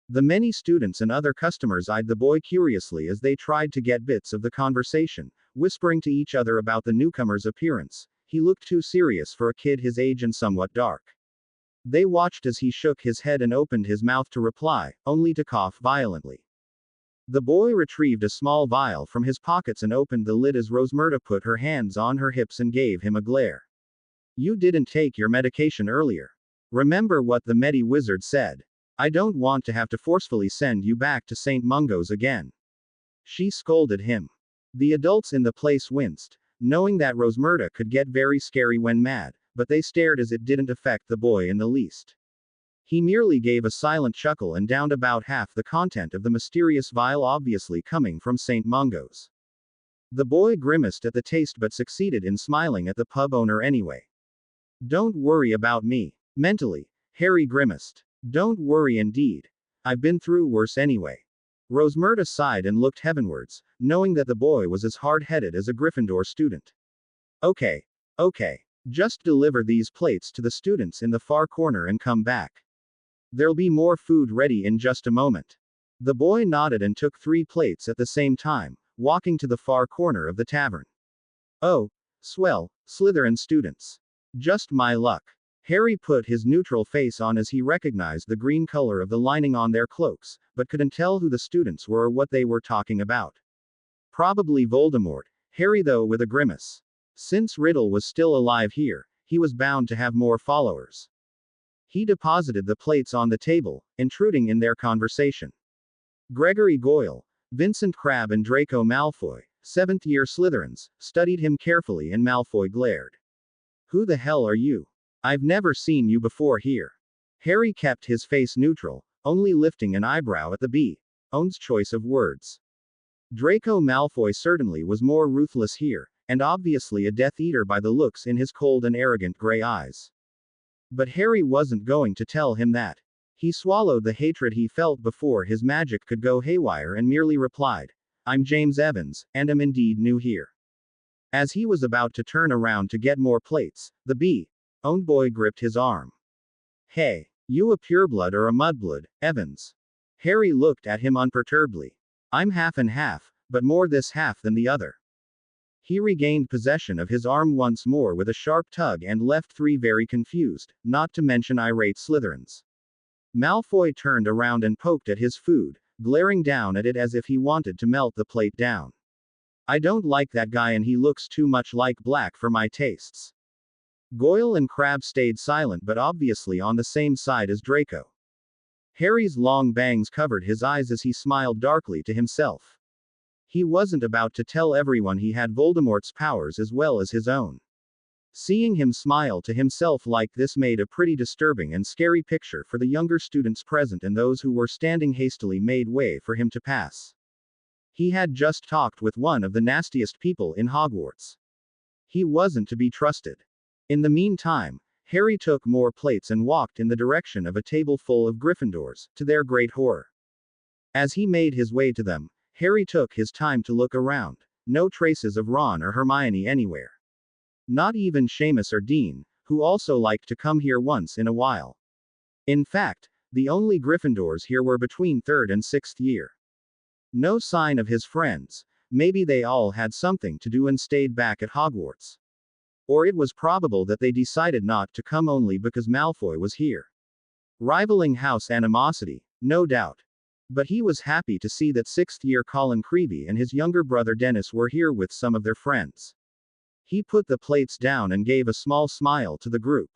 The many students and other customers eyed the boy curiously as they tried to get bits of the conversation, whispering to each other about the newcomer's appearance. He looked too serious for a kid his age and somewhat dark. They watched as he shook his head and opened his mouth to reply, only to cough violently. The boy retrieved a small vial from his pockets and opened the lid as Rosmerta put her hands on her hips and gave him a glare. You didn't take your medication earlier. Remember what the Medi-Wizard said. I don't want to have to forcefully send you back to St. Mungo's again. She scolded him. The adults in the place winced, knowing that Rosmerta could get very scary when mad, but they stared as it didn't affect the boy in the least. He merely gave a silent chuckle and downed about half the content of the mysterious vial, obviously coming from St. Mungo's. The boy grimaced at the taste but succeeded in smiling at the pub owner anyway. Don't worry about me. Mentally, Harry grimaced. Don't worry indeed. I've been through worse anyway. Rosmerta sighed and looked heavenwards, knowing that the boy was as hard-headed as a Gryffindor student. Okay. Just deliver these plates to the students in the far corner and come back. There'll be more food ready in just a moment. The boy nodded and took 3 plates at the same time, walking to the far corner of the tavern. Oh, swell, Slytherin students. Just my luck. Harry put his neutral face on as he recognized the green color of the lining on their cloaks, but couldn't tell who the students were or what they were talking about. Probably Voldemort, Harry though with a grimace. Since Riddle was still alive here, he was bound to have more followers. He deposited the plates on the table, intruding in their conversation. Gregory Goyle, Vincent Crabbe and Draco Malfoy, 7th-year Slytherins, studied him carefully and Malfoy glared. Who the hell are you? I've never seen you before here. Harry kept his face neutral, only lifting an eyebrow at the B.O.'s choice of words. Draco Malfoy certainly was more ruthless here, and obviously a Death Eater by the looks in his cold and arrogant gray eyes. But Harry wasn't going to tell him that. He swallowed the hatred he felt before his magic could go haywire and merely replied, I'm James Evans, and am indeed new here. As he was about to turn around to get more plates, the B.O. boy gripped his arm. Hey, you a pureblood or a mudblood, Evans? Harry looked at him unperturbedly. I'm half and half, but more this half than the other. He regained possession of his arm once more with a sharp tug and left 3 very confused, not to mention irate Slytherins. Malfoy turned around and poked at his food, glaring down at it as if he wanted to melt the plate down. I don't like that guy and he looks too much like Black for my tastes. Goyle and Crabbe stayed silent but obviously on the same side as Draco. Harry's long bangs covered his eyes as he smiled darkly to himself. He wasn't about to tell everyone he had Voldemort's powers as well as his own. Seeing him smile to himself like this made a pretty disturbing and scary picture for the younger students present, and those who were standing hastily made way for him to pass. He had just talked with one of the nastiest people in Hogwarts. He wasn't to be trusted. In the meantime, Harry took more plates and walked in the direction of a table full of Gryffindors, to their great horror. As he made his way to them, Harry took his time to look around. No traces of Ron or Hermione anywhere. Not even Seamus or Dean, who also liked to come here once in a while. In fact, the only Gryffindors here were between 3rd and 6th year. No sign of his friends. Maybe they all had something to do and stayed back at Hogwarts. Or it was probable that they decided not to come only because Malfoy was here. Rivaling house animosity, no doubt. But he was happy to see that 6th year Colin Creevey and his younger brother Dennis were here with some of their friends. He put the plates down and gave a small smile to the group.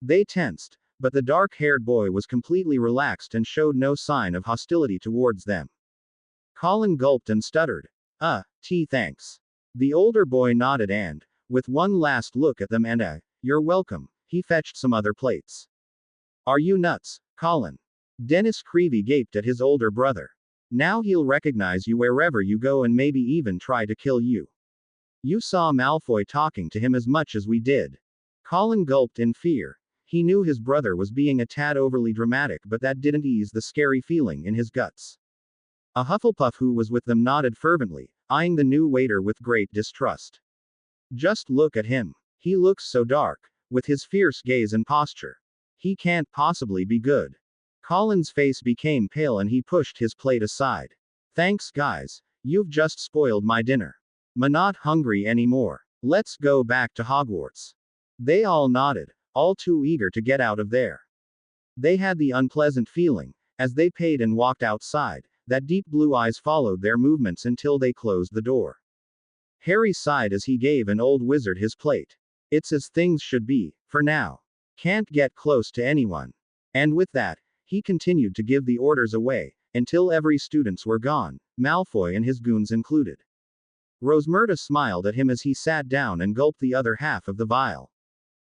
They tensed, but the dark-haired boy was completely relaxed and showed no sign of hostility towards them. Colin gulped and stuttered. Tea thanks. The older boy nodded and, with one last look at them and you're welcome, he fetched some other plates. Are you nuts, Colin? Dennis Creevey gaped at his older brother. Now he'll recognize you wherever you go and maybe even try to kill you. You saw Malfoy talking to him as much as we did. Colin gulped in fear. He knew his brother was being a tad overly dramatic, but that didn't ease the scary feeling in his guts. A Hufflepuff who was with them nodded fervently, eyeing the new waiter with great distrust. Just look at him. He looks so dark, with his fierce gaze and posture. He can't possibly be good. Colin's face became pale and he pushed his plate aside. Thanks guys, you've just spoiled my dinner. I'm not hungry anymore. Let's go back to Hogwarts. They all nodded, all too eager to get out of there. They had the unpleasant feeling, as they paid and walked outside, that deep blue eyes followed their movements until they closed the door. Harry sighed as he gave an old wizard his plate. It's as things should be, for now. Can't get close to anyone. And with that, he continued to give the orders away, until every students were gone, Malfoy and his goons included. Rosmerta smiled at him as he sat down and gulped the other half of the vial.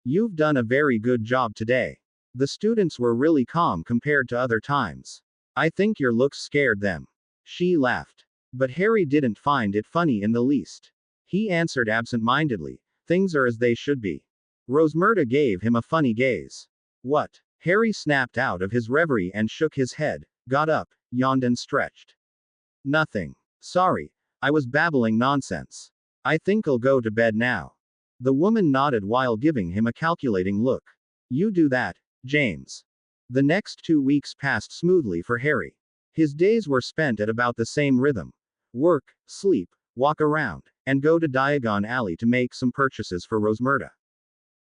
You've done a very good job today. The students were really calm compared to other times. I think your looks scared them. She laughed. But Harry didn't find it funny in the least. He answered absent-mindedly, things are as they should be. Rosmerta gave him a funny gaze. What? Harry snapped out of his reverie and shook his head, got up, yawned and stretched. Nothing. Sorry, I was babbling nonsense. I think I'll go to bed now. The woman nodded while giving him a calculating look. You do that, James. The next 2 weeks passed smoothly for Harry. His days were spent at about the same rhythm. Work, sleep, walk around, and go to Diagon Alley to make some purchases for Rosmerta.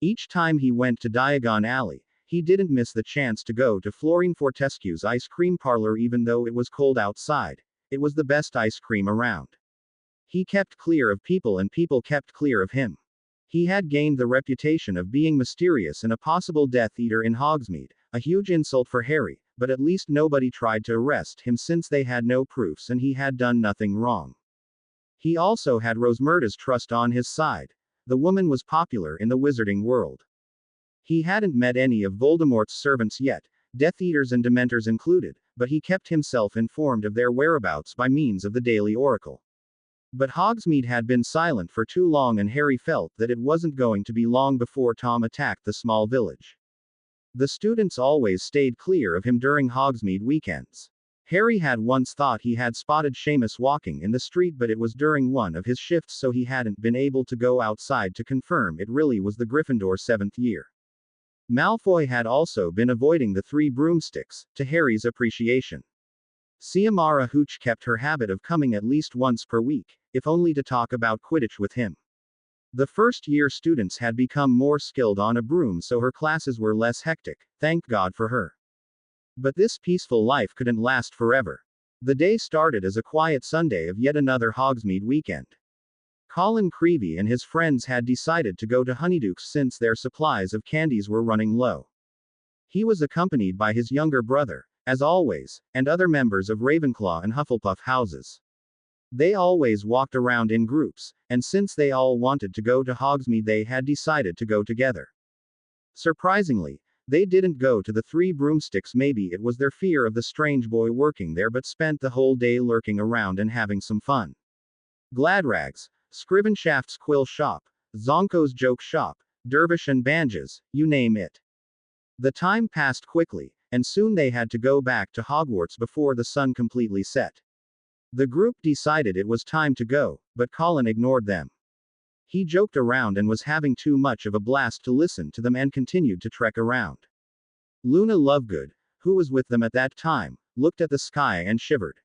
Each time he went to Diagon Alley, he didn't miss the chance to go to Florine Fortescue's ice cream parlor even though it was cold outside. It was the best ice cream around. He kept clear of people and people kept clear of him. He had gained the reputation of being mysterious and a possible Death Eater in Hogsmeade, a huge insult for Harry, but at least nobody tried to arrest him since they had no proofs and he had done nothing wrong. He also had Rosmerta's trust on his side. The woman was popular in the wizarding world. He hadn't met any of Voldemort's servants yet, Death Eaters and Dementors included, but he kept himself informed of their whereabouts by means of the Daily Oracle. But Hogsmeade had been silent for too long and Harry felt that it wasn't going to be long before Tom attacked the small village. The students always stayed clear of him during Hogsmeade weekends. Harry had once thought he had spotted Seamus walking in the street, but it was during one of his shifts, so he hadn't been able to go outside to confirm it really was the Gryffindor 7th year. Malfoy had also been avoiding the three broomsticks, to Harry's appreciation. Siamara Hooch kept her habit of coming at least once per week, if only to talk about Quidditch with him. The first-year students had become more skilled on a broom, so her classes were less hectic, thank God for her. But this peaceful life couldn't last forever. The day started as a quiet Sunday of yet another Hogsmeade weekend. Colin Creevey and his friends had decided to go to Honeydukes since their supplies of candies were running low. He was accompanied by his younger brother, as always, and other members of Ravenclaw and Hufflepuff houses. They always walked around in groups, and since they all wanted to go to Hogsmeade, they had decided to go together. Surprisingly, they didn't go to the Three Broomsticks. Maybe it was their fear of the strange boy working there, but spent the whole day lurking around and having some fun. Gladrags, Scrivenshaft's quill shop, Zonko's joke shop, dervish and banjas, you name it. The time passed quickly, and soon they had to go back to Hogwarts before the sun completely set. The group decided it was time to go, but Colin ignored them. He joked around and was having too much of a blast to listen to them and continued to trek around. Luna Lovegood, who was with them at that time, looked at the sky and shivered.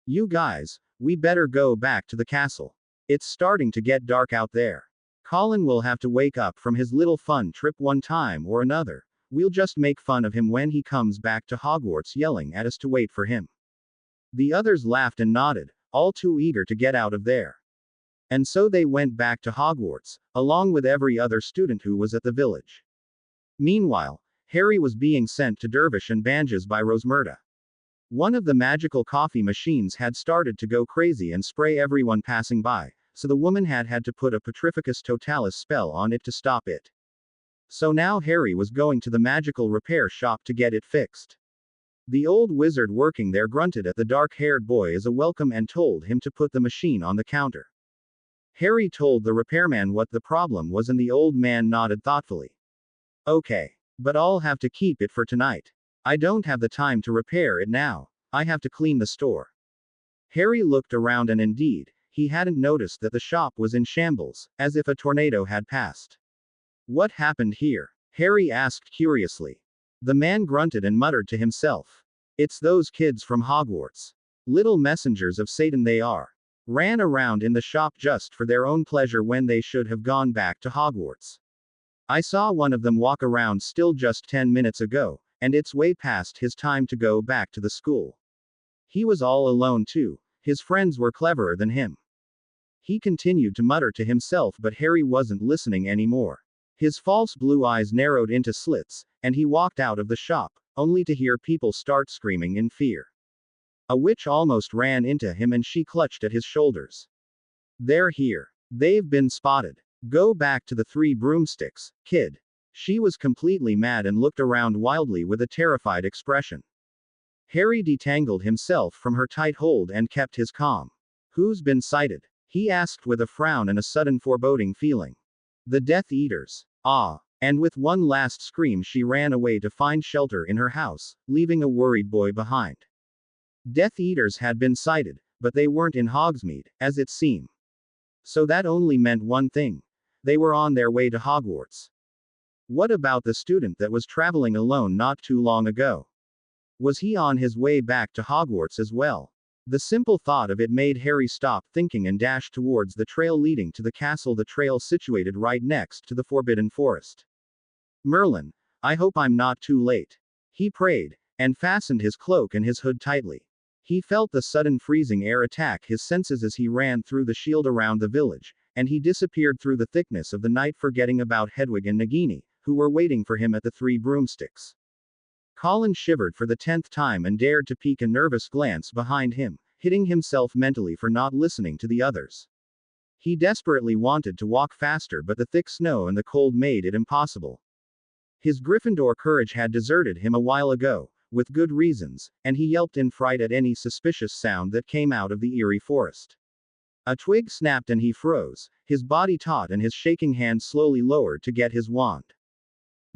You guys, we better go back to the castle. It's starting to get dark out there. Colin will have to wake up from his little fun trip one time or another. We'll just make fun of him when he comes back to Hogwarts yelling at us to wait for him. The others laughed and nodded, all too eager to get out of there. And so they went back to Hogwarts, along with every other student who was at the village. Meanwhile, Harry was being sent to Dervish and Banjas by Rosmerta. One of the magical coffee machines had started to go crazy and spray everyone passing by, so the woman had to put a Petrificus Totalis spell on it to stop it. So now Harry was going to the magical repair shop to get it fixed. The old wizard working there grunted at the dark-haired boy as a welcome and told him to put the machine on the counter. Harry told the repairman what the problem was and the old man nodded thoughtfully. Okay. But I'll have to keep it for tonight. I don't have the time to repair it now. I have to clean the store. Harry looked around and indeed, he hadn't noticed that the shop was in shambles, as if a tornado had passed. What happened here? Harry asked curiously. The man grunted and muttered to himself. It's those kids from Hogwarts. Little messengers of Satan they are. Ran around in the shop just for their own pleasure when they should have gone back to Hogwarts. I saw one of them walk around still just 10 minutes ago, and it's way past his time to go back to the school. He was all alone too, his friends were cleverer than him. He continued to mutter to himself, but Harry wasn't listening anymore. His false blue eyes narrowed into slits, and he walked out of the shop, only to hear people start screaming in fear. A witch almost ran into him and she clutched at his shoulders. They're here. They've been spotted. Go back to the Three Broomsticks, kid. She was completely mad and looked around wildly with a terrified expression. Harry detangled himself from her tight hold and kept his calm. Who's been sighted? He asked with a frown and a sudden foreboding feeling. The Death Eaters. Ah. And with one last scream she ran away to find shelter in her house, leaving a worried boy behind. Death Eaters had been sighted, but they weren't in Hogsmeade, as it seemed. So that only meant one thing. They were on their way to Hogwarts. What about the student that was traveling alone not too long ago? Was he on his way back to Hogwarts as well? The simple thought of it made Harry stop thinking and dash towards the trail leading to the castle, the trail situated right next to the Forbidden Forest. Merlin, I hope I'm not too late. He prayed, and fastened his cloak and his hood tightly. He felt the sudden freezing air attack his senses as he ran through the shield around the village, and he disappeared through the thickness of the night, forgetting about Hedwig and Nagini, who were waiting for him at the Three Broomsticks. Colin shivered for the 10th time and dared to peek a nervous glance behind him, hitting himself mentally for not listening to the others. He desperately wanted to walk faster, but the thick snow and the cold made it impossible. His Gryffindor courage had deserted him a while ago, with good reasons, and he yelped in fright at any suspicious sound that came out of the eerie forest. A twig snapped and he froze, his body taut and his shaking hand slowly lowered to get his wand.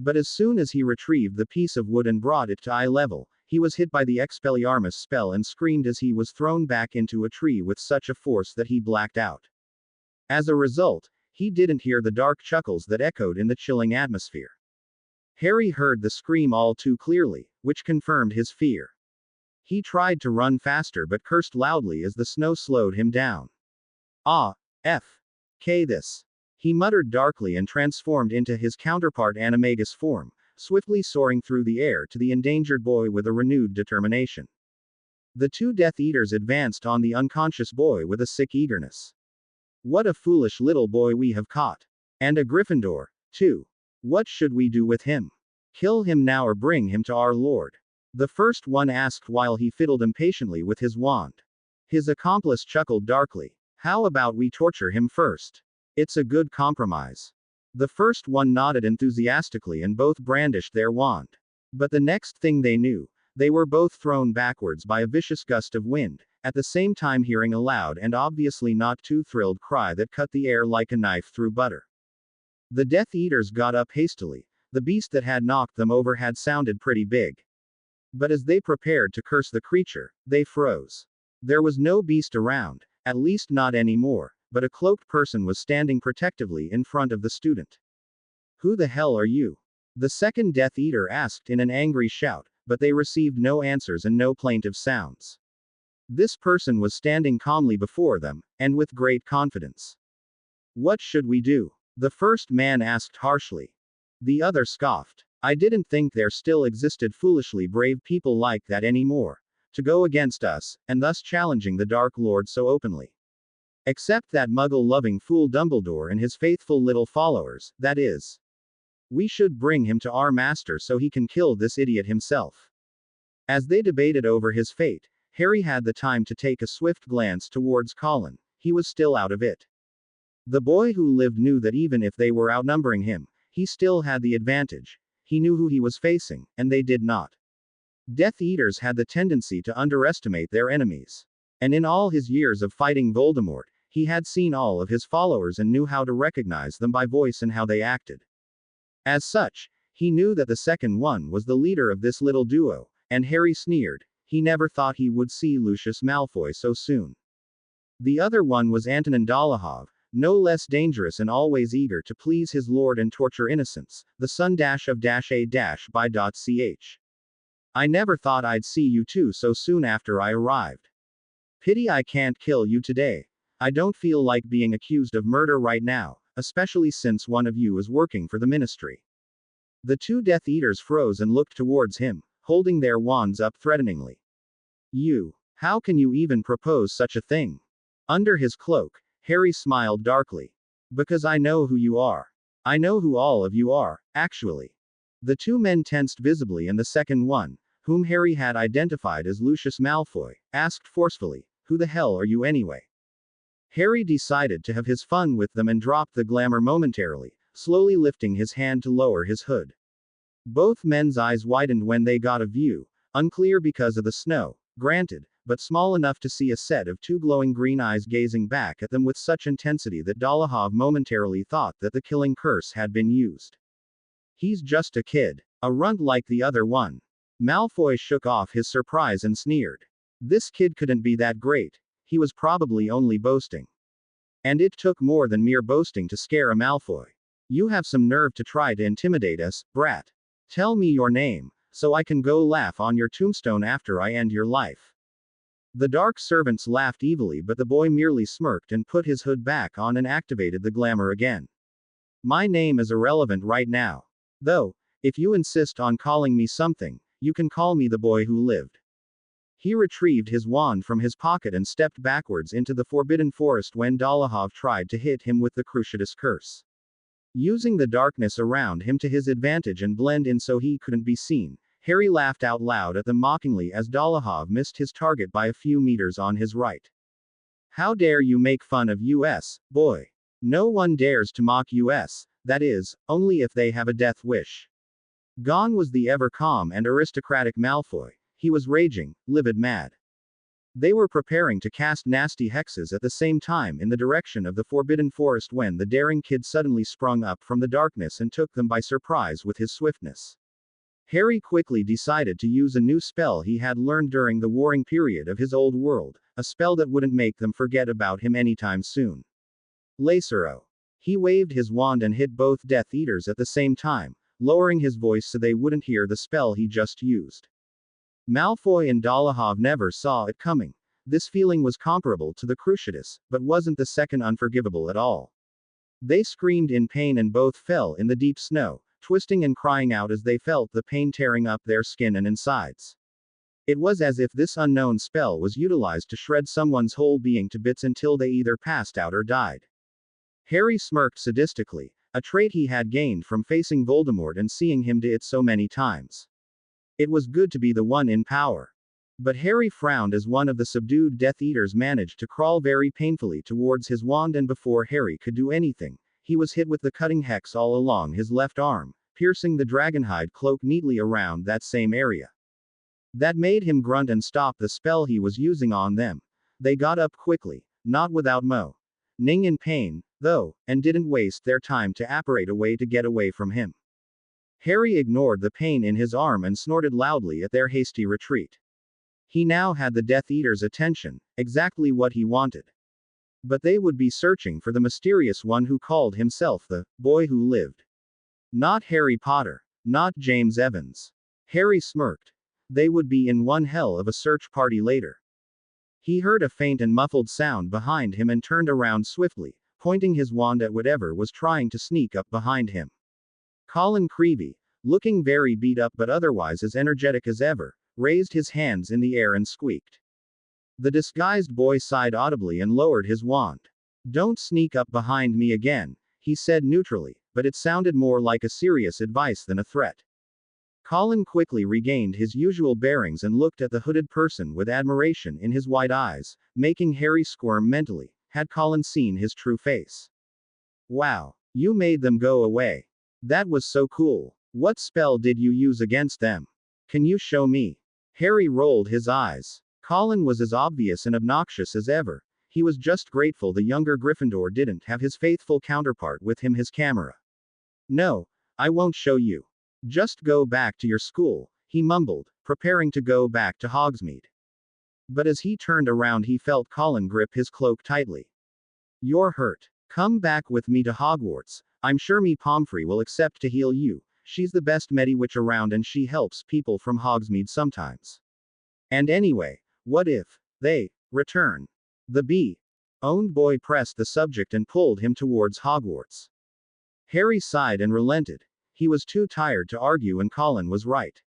But as soon as he retrieved the piece of wood and brought it to eye level, he was hit by the Expelliarmus spell and screamed as he was thrown back into a tree with such a force that he blacked out. As a result, he didn't hear the dark chuckles that echoed in the chilling atmosphere. Harry heard the scream all too clearly, which confirmed his fear. He tried to run faster but cursed loudly as the snow slowed him down. Ah, this. He muttered darkly and transformed into his counterpart Animagus form, swiftly soaring through the air to the endangered boy with a renewed determination. The two Death Eaters advanced on the unconscious boy with a sick eagerness. What a foolish little boy we have caught. And a Gryffindor, too. What should we do with him? Kill him now or bring him to our Lord? The first one asked while he fiddled impatiently with his wand. His accomplice chuckled darkly. How about we torture him first? It's a good compromise. The first one nodded enthusiastically and both brandished their wand. But the next thing they knew, they were both thrown backwards by a vicious gust of wind, at the same time hearing a loud and obviously not too thrilled cry that cut the air like a knife through butter. The Death Eaters got up hastily. The beast that had knocked them over had sounded pretty big. But as they prepared to curse the creature, they froze. There was no beast around, at least not anymore, but a cloaked person was standing protectively in front of the student. Who the hell are you? The second Death Eater asked in an angry shout, but they received no answers and no plaintive sounds. This person was standing calmly before them, and with great confidence. What should we do? The first man asked harshly. The other scoffed. I didn't think there still existed foolishly brave people like that anymore. To go against us, and thus challenging the Dark Lord so openly. Except that muggle-loving fool Dumbledore and his faithful little followers, that is. We should bring him to our master so he can kill this idiot himself. As they debated over his fate, Harry had the time to take a swift glance towards Colin. He was still out of it. The boy who lived knew that even if they were outnumbering him, he still had the advantage. He knew who he was facing, and they did not. Death Eaters had the tendency to underestimate their enemies. And in all his years of fighting Voldemort, he had seen all of his followers and knew how to recognize them by voice and how they acted. As such, he knew that the second one was the leader of this little duo, and Harry sneered. He never thought he would see Lucius Malfoy so soon. The other one was Antonin Dolohov, no less dangerous and always eager to please his lord and torture innocents, the son of a by ch. I never thought I'd see you two so soon after I arrived. Pity I can't kill you today. I don't feel like being accused of murder right now, especially since one of you is working for the ministry. The two Death Eaters froze and looked towards him, holding their wands up threateningly. You. How can you even propose such a thing? Under his cloak, Harry smiled darkly. Because I know who you are. I know who all of you are, actually. The two men tensed visibly and the second one, whom Harry had identified as Lucius Malfoy, asked forcefully, who the hell are you anyway? Harry decided to have his fun with them and dropped the glamour momentarily, slowly lifting his hand to lower his hood. Both men's eyes widened when they got a view, unclear because of the snow, granted, but small enough to see a set of two glowing green eyes gazing back at them with such intensity that Dolohov momentarily thought that the killing curse had been used. He's just a kid. A runt like the other one. Malfoy shook off his surprise and sneered. This kid couldn't be that great. He was probably only boasting. And it took more than mere boasting to scare a Malfoy. You have some nerve to try to intimidate us, brat. Tell me your name, so I can go laugh on your tombstone after I end your life. The dark servants laughed evilly, but the boy merely smirked and put his hood back on and activated the glamour again. My name is irrelevant right now. Though, if you insist on calling me something, you can call me the boy who lived. He retrieved his wand from his pocket and stepped backwards into the forbidden forest when Dolohov tried to hit him with the Cruciatus curse. Using the darkness around him to his advantage and blend in so he couldn't be seen, Harry laughed out loud at them mockingly as Dolohov missed his target by a few meters on his right. How dare you make fun of us, boy? No one dares to mock us, that is, only if they have a death wish. Gone was the ever-calm and aristocratic Malfoy. He was raging, livid mad. They were preparing to cast nasty hexes at the same time in the direction of the Forbidden Forest when the daring kid suddenly sprung up from the darkness and took them by surprise with his swiftness. Harry quickly decided to use a new spell he had learned during the warring period of his old world, a spell that wouldn't make them forget about him anytime soon. Lacero. He waved his wand and hit both Death Eaters at the same time, lowering his voice so they wouldn't hear the spell he just used. Malfoy and Dolohov never saw it coming. This feeling was comparable to the Cruciatus, but wasn't the second unforgivable at all. They screamed in pain and both fell in the deep snow, twisting and crying out as they felt the pain tearing up their skin and insides. It was as if this unknown spell was utilized to shred someone's whole being to bits until they either passed out or died. Harry smirked sadistically, a trait he had gained from facing Voldemort and seeing him do it so many times. It was good to be the one in power. But Harry frowned as one of the subdued Death Eaters managed to crawl very painfully towards his wand, and before Harry could do anything, he was hit with the cutting hex all along his left arm, piercing the dragonhide cloak neatly around that same area. That made him grunt and stop the spell he was using on them. They got up quickly, not without Mo. Ning in pain, though, and didn't waste their time to apparate a way to get away from him. Harry ignored the pain in his arm and snorted loudly at their hasty retreat. He now had the Death Eater's attention, exactly what he wanted. But they would be searching for the mysterious one who called himself the boy who lived. Not Harry Potter. Not James Evans. Harry smirked. They would be in one hell of a search party later. He heard a faint and muffled sound behind him and turned around swiftly, pointing his wand at whatever was trying to sneak up behind him. Colin Creevey, looking very beat up but otherwise as energetic as ever, raised his hands in the air and squeaked. The disguised boy sighed audibly and lowered his wand. "Don't sneak up behind me again," he said neutrally, but it sounded more like a serious advice than a threat. Colin quickly regained his usual bearings and looked at the hooded person with admiration in his wide eyes, making Harry squirm mentally. Had Colin seen his true face? "Wow. You made them go away. That was so cool. What spell did you use against them? Can you show me?" Harry rolled his eyes. Colin was as obvious and obnoxious as ever. He was just grateful the younger Gryffindor didn't have his faithful counterpart with him, his camera. "No, I won't show you. Just go back to your school," he mumbled, preparing to go back to Hogsmeade. But as he turned around, he felt Colin grip his cloak tightly. "You're hurt. Come back with me to Hogwarts. I'm sure me Pomfrey will accept to heal you. She's the best Mediwitch around and she helps people from Hogsmeade sometimes. And anyway, what if they return?" The bee-owned boy pressed the subject and pulled him towards Hogwarts. Harry sighed and relented. He was too tired to argue and Colin was right.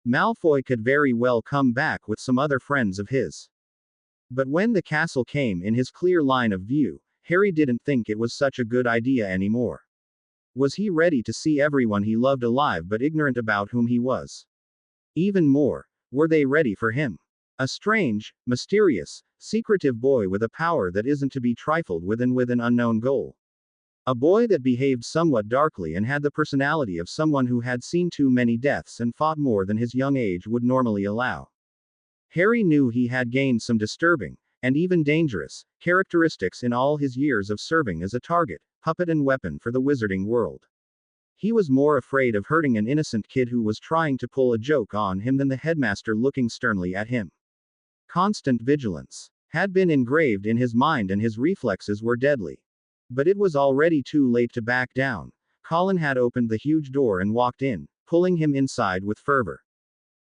Malfoy could very well come back with some other friends of his. But when the castle came in his clear line of view, Harry didn't think it was such a good idea anymore. Was he ready to see everyone he loved alive but ignorant about whom he was? Even more, were they ready for him? A strange, mysterious, secretive boy with a power that isn't to be trifled with and with an unknown goal. A boy that behaved somewhat darkly and had the personality of someone who had seen too many deaths and fought more than his young age would normally allow. Harry knew he had gained some disturbing, and even dangerous, characteristics in all his years of serving as a target, puppet and weapon for the wizarding world. He was more afraid of hurting an innocent kid who was trying to pull a joke on him than the headmaster looking sternly at him. Constant vigilance had been engraved in his mind and his reflexes were deadly. But it was already too late to back down. Colin had opened the huge door and walked in, pulling him inside with fervor.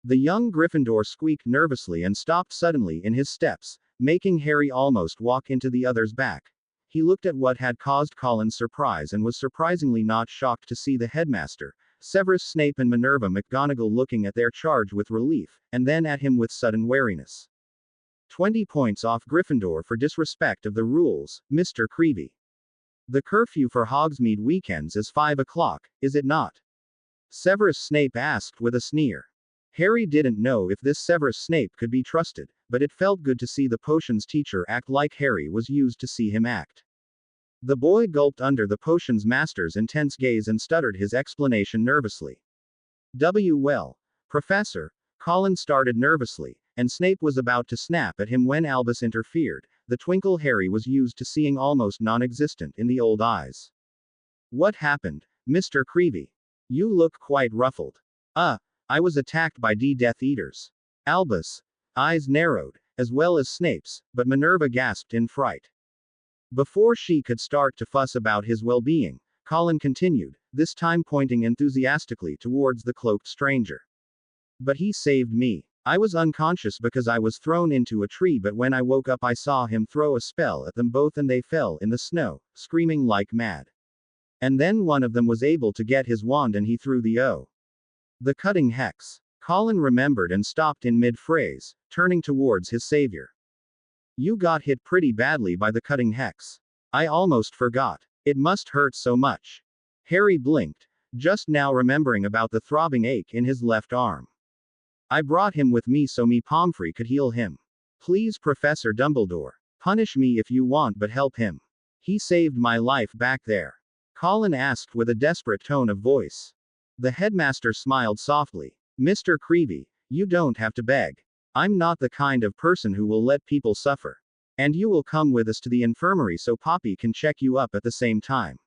The young Gryffindor squeaked nervously and stopped suddenly in his steps, making Harry almost walk into the other's back. He looked at what had caused Colin's surprise and was surprisingly not shocked to see the headmaster, Severus Snape and Minerva McGonagall looking at their charge with relief, and then at him with sudden wariness. 20 points off Gryffindor for disrespect of the rules, Mr. Creevey. The curfew for Hogsmeade weekends is 5 o'clock, is it not? Severus Snape asked with a sneer. Harry didn't know if this Severus Snape could be trusted, but it felt good to see the potions teacher act like Harry was used to see him act. The boy gulped under the potions master's intense gaze and stuttered his explanation nervously. Well, Professor, Colin started nervously, and Snape was about to snap at him when Albus interfered, the twinkle Harry was used to seeing almost non-existent in the old eyes. "What happened, Mr. Creevey? You look quite ruffled." I was attacked by Death Eaters." Albus' eyes narrowed, as well as Snape's, but Minerva gasped in fright. Before she could start to fuss about his well-being, Colin continued, this time pointing enthusiastically towards the cloaked stranger. "But he saved me. I was unconscious because I was thrown into a tree, but when I woke up I saw him throw a spell at them both and they fell in the snow, screaming like mad. And then one of them was able to get his wand and he threw the cutting hex." Colin remembered and stopped in mid-phrase, turning towards his savior. "You got hit pretty badly by the cutting hex. I almost forgot. It must hurt so much." Harry blinked, just now remembering about the throbbing ache in his left arm. "I brought him with me so me Pomfrey could heal him. Please, Professor Dumbledore. Punish me if you want, but help him. He saved my life back there." Colin asked with a desperate tone of voice. The headmaster smiled softly. "Mr. Creevey, you don't have to beg. I'm not the kind of person who will let people suffer. And you will come with us to the infirmary so Poppy can check you up at the same time.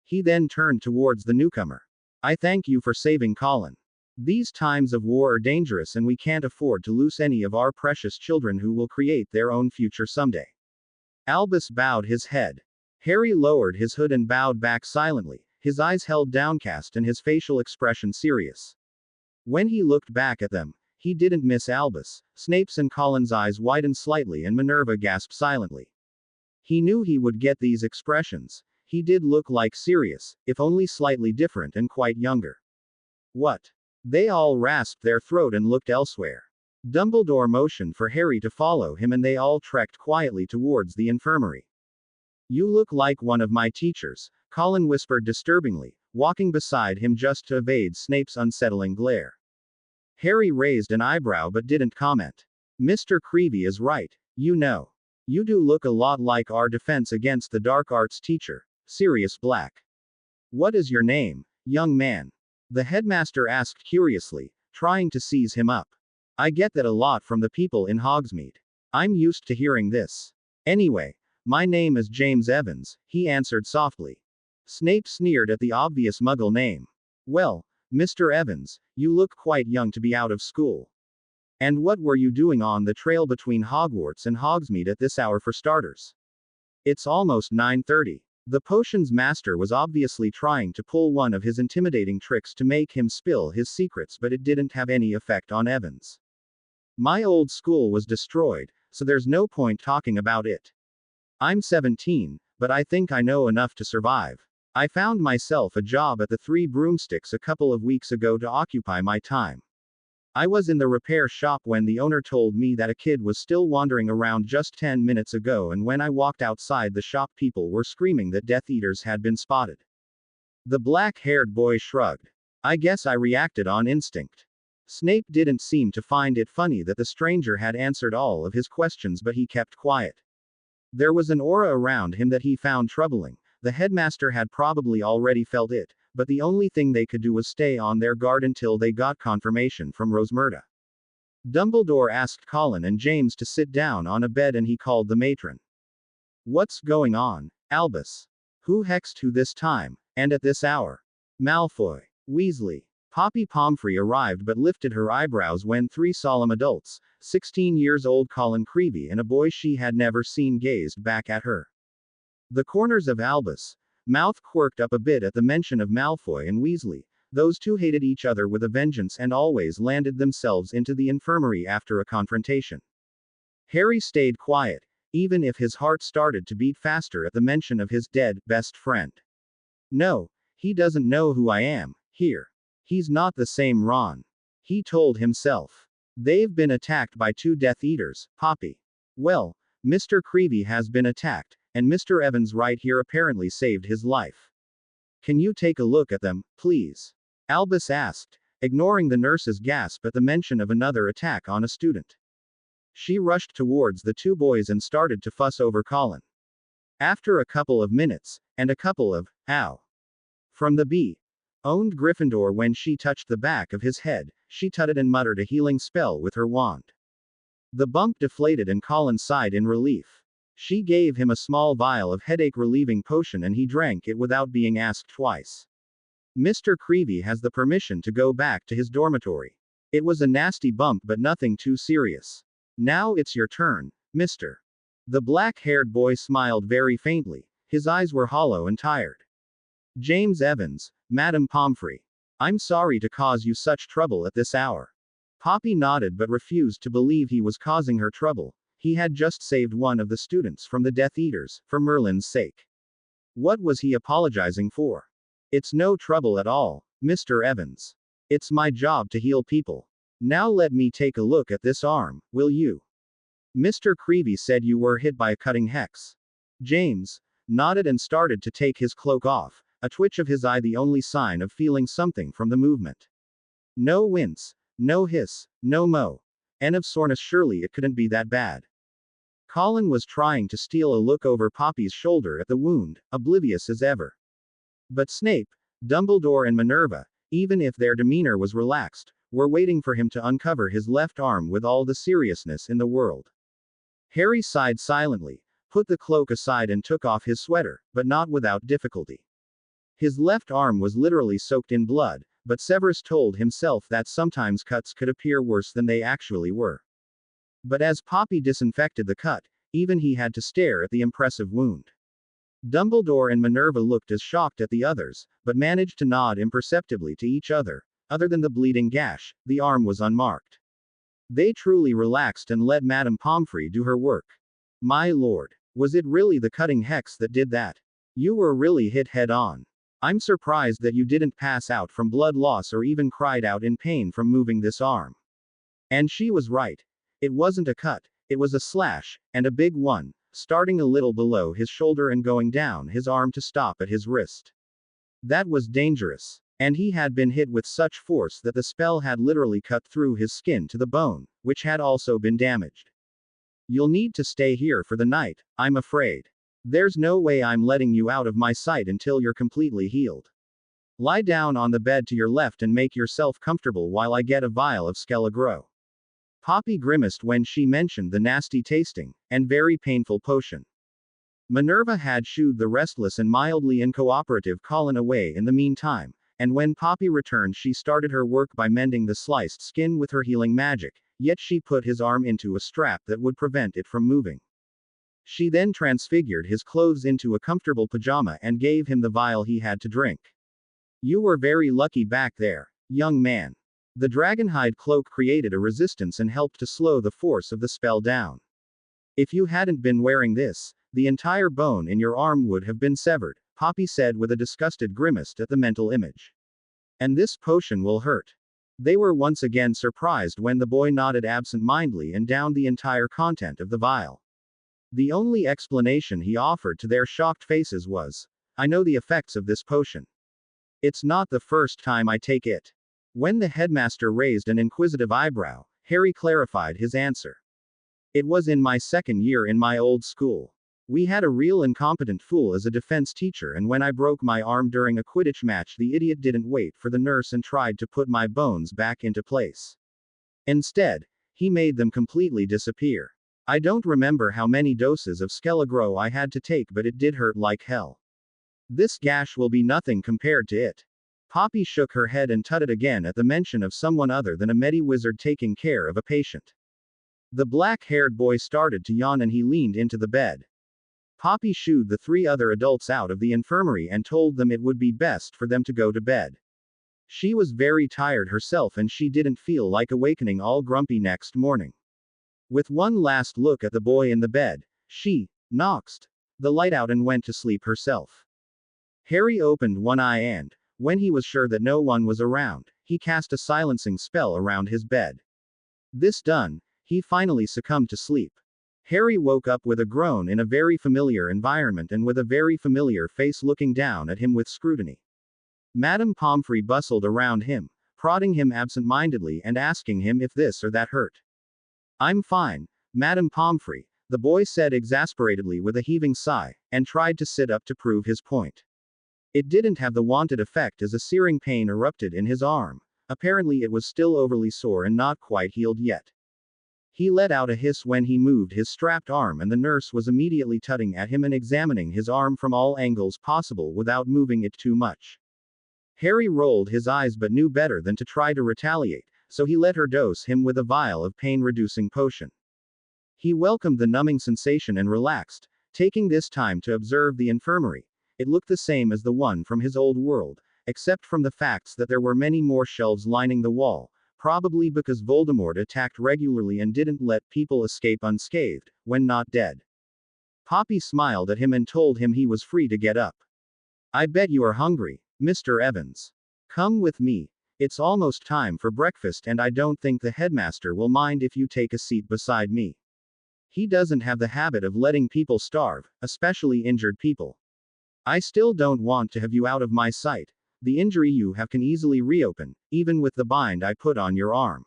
He then turned towards the newcomer. I thank you for saving Colin. These times of war are dangerous and we can't afford to lose any of our precious children who will create their own future someday. Albus bowed his head. Harry lowered his hood and bowed back silently, his eyes held downcast and his facial expression serious. When he looked back at them, he didn't miss Albus. Snape's and Colin's eyes widened slightly and Minerva gasped silently. He knew he would get these expressions. He did look like Sirius, if only slightly different and quite younger. What? They all rasped their throat and looked elsewhere. Dumbledore motioned for Harry to follow him and they all trekked quietly towards the infirmary. You look like one of my teachers, Colin whispered disturbingly, walking beside him just to evade Snape's unsettling glare. Harry raised an eyebrow but didn't comment. Mr. Creevy is right, you know. You do look a lot like our Defense Against the Dark Arts teacher, Sirius Black. What is your name, young man? The headmaster asked curiously, trying to seize him up. I get that a lot from the people in Hogsmeade. I'm used to hearing this. Anyway, my name is James Evans, he answered softly. Snape sneered at the obvious Muggle name. Well, Mr. Evans, you look quite young to be out of school. And what were you doing on the trail between Hogwarts and Hogsmeade at this hour for starters? It's almost 9:30. The potions master was obviously trying to pull one of his intimidating tricks to make him spill his secrets, but it didn't have any effect on Evans. My old school was destroyed, so there's no point talking about it. I'm 17, but I think I know enough to survive. I found myself a job at the Three Broomsticks a couple of weeks ago to occupy my time. I was in the repair shop when the owner told me that a kid was still wandering around just 10 minutes ago, and when I walked outside the shop, people were screaming that Death Eaters had been spotted. The black-haired boy shrugged. I guess I reacted on instinct. Snape didn't seem to find it funny that the stranger had answered all of his questions, but he kept quiet. There was an aura around him that he found troubling. The headmaster had probably already felt it, but the only thing they could do was stay on their guard until they got confirmation from Rosmerta. Dumbledore asked Colin and James to sit down on a bed and he called the matron. What's going on, Albus? Who hexed who this time, and at this hour? Malfoy. Weasley. Poppy Pomfrey arrived but lifted her eyebrows when three solemn adults, 16 years old Colin Creevy and a boy she had never seen, gazed back at her. The corners of Albus' mouth quirked up a bit at the mention of Malfoy and Weasley. Those two hated each other with a vengeance and always landed themselves into the infirmary after a confrontation. Harry stayed quiet, even if his heart started to beat faster at the mention of his dead best friend. No, he doesn't know who I am, here. He's not the same Ron. He told himself. They've been attacked by two Death Eaters, Poppy. Well, Mr. Creevy has been attacked, and Mr. Evans right here apparently saved his life. Can you take a look at them, please? Albus asked, ignoring the nurse's gasp at the mention of another attack on a student. She rushed towards the two boys and started to fuss over Colin. After a couple of minutes, and a couple of, ow. From the owned Gryffindor, when she touched the back of his head, she tutted and muttered a healing spell with her wand. The bump deflated and Colin sighed in relief. She gave him a small vial of headache-relieving potion and he drank it without being asked twice. Mr. Creevy has the permission to go back to his dormitory. It was a nasty bump but nothing too serious. Now it's your turn, mister. The black-haired boy smiled very faintly. His eyes were hollow and tired. James Evans, Madame Pomfrey. I'm sorry to cause you such trouble at this hour. Poppy nodded but refused to believe he was causing her trouble. He had just saved one of the students from the Death Eaters, for Merlin's sake. What was he apologizing for? It's no trouble at all, Mr. Evans. It's my job to heal people. Now let me take a look at this arm, will you? Mr. Creevy said you were hit by a cutting hex. James nodded and started to take his cloak off, a twitch of his eye the only sign of feeling something from the movement. No wince, no hiss, no mow. N of soreness, surely it couldn't be that bad. Colin was trying to steal a look over Poppy's shoulder at the wound, oblivious as ever. But Snape, Dumbledore and Minerva, even if their demeanor was relaxed, were waiting for him to uncover his left arm with all the seriousness in the world. Harry sighed silently, put the cloak aside and took off his sweater, but not without difficulty. His left arm was literally soaked in blood, but Severus told himself that sometimes cuts could appear worse than they actually were. But as Poppy disinfected the cut, even he had to stare at the impressive wound. Dumbledore and Minerva looked as shocked at the others, but managed to nod imperceptibly to each other. Other than the bleeding gash, the arm was unmarked. They truly relaxed and let Madame Pomfrey do her work. My lord, was it really the cutting hex that did that? You were really hit head on. I'm surprised that you didn't pass out from blood loss or even cried out in pain from moving this arm. And she was right. It wasn't a cut, it was a slash, and a big one, starting a little below his shoulder and going down his arm to stop at his wrist. That was dangerous. And he had been hit with such force that the spell had literally cut through his skin to the bone, which had also been damaged. You'll need to stay here for the night, I'm afraid. There's no way I'm letting you out of my sight until you're completely healed. Lie down on the bed to your left and make yourself comfortable while I get a vial of Skelegro. Poppy grimaced when she mentioned the nasty tasting, and very painful potion. Minerva had shooed the restless and mildly uncooperative Colin away in the meantime, and when Poppy returned she started her work by mending the sliced skin with her healing magic, yet she put his arm into a strap that would prevent it from moving. She then transfigured his clothes into a comfortable pajama and gave him the vial he had to drink. You were very lucky back there, young man. The dragonhide cloak created a resistance and helped to slow the force of the spell down. If you hadn't been wearing this, the entire bone in your arm would have been severed, Poppy said with a disgusted grimace at the mental image. And this potion will hurt. They were once again surprised when the boy nodded absent-mindedly and downed the entire content of the vial. The only explanation he offered to their shocked faces was, I know the effects of this potion. It's not the first time I take it. When the headmaster raised an inquisitive eyebrow, Harry clarified his answer. It was in my second year in my old school. We had a real incompetent fool as a defense teacher, and when I broke my arm during a Quidditch match, the idiot didn't wait for the nurse and tried to put my bones back into place. Instead, he made them completely disappear. I don't remember how many doses of Skelegro I had to take, but it did hurt like hell. This gash will be nothing compared to it. Poppy shook her head and tutted again at the mention of someone other than a medi-wizard taking care of a patient. The black-haired boy started to yawn and he leaned into the bed. Poppy shooed the 3 other adults out of the infirmary and told them it would be best for them to go to bed. She was very tired herself and she didn't feel like awakening all grumpy next morning. With one last look at the boy in the bed, she knocked the light out and went to sleep herself. Harry opened one eye and, when he was sure that no one was around, he cast a silencing spell around his bed. This done, he finally succumbed to sleep. Harry woke up with a groan in a very familiar environment and with a very familiar face looking down at him with scrutiny. Madame Pomfrey bustled around him, prodding him absent-mindedly and asking him if this or that hurt. I'm fine, Madame Pomfrey, the boy said exasperatedly with a heaving sigh, and tried to sit up to prove his point. It didn't have the wanted effect as a searing pain erupted in his arm. Apparently it was still overly sore and not quite healed yet. He let out a hiss when he moved his strapped arm, and the nurse was immediately tutting at him and examining his arm from all angles possible without moving it too much. Harry rolled his eyes but knew better than to try to retaliate, so he let her dose him with a vial of pain-reducing potion. He welcomed the numbing sensation and relaxed, taking this time to observe the infirmary. It looked the same as the one from his old world, except from the facts that there were many more shelves lining the wall, probably because Voldemort attacked regularly and didn't let people escape unscathed, when not dead. Poppy smiled at him and told him he was free to get up. I bet you are hungry, Mr. Evans. Come with me. It's almost time for breakfast and I don't think the headmaster will mind if you take a seat beside me. He doesn't have the habit of letting people starve, especially injured people. I still don't want to have you out of my sight. The injury you have can easily reopen, even with the bind I put on your arm.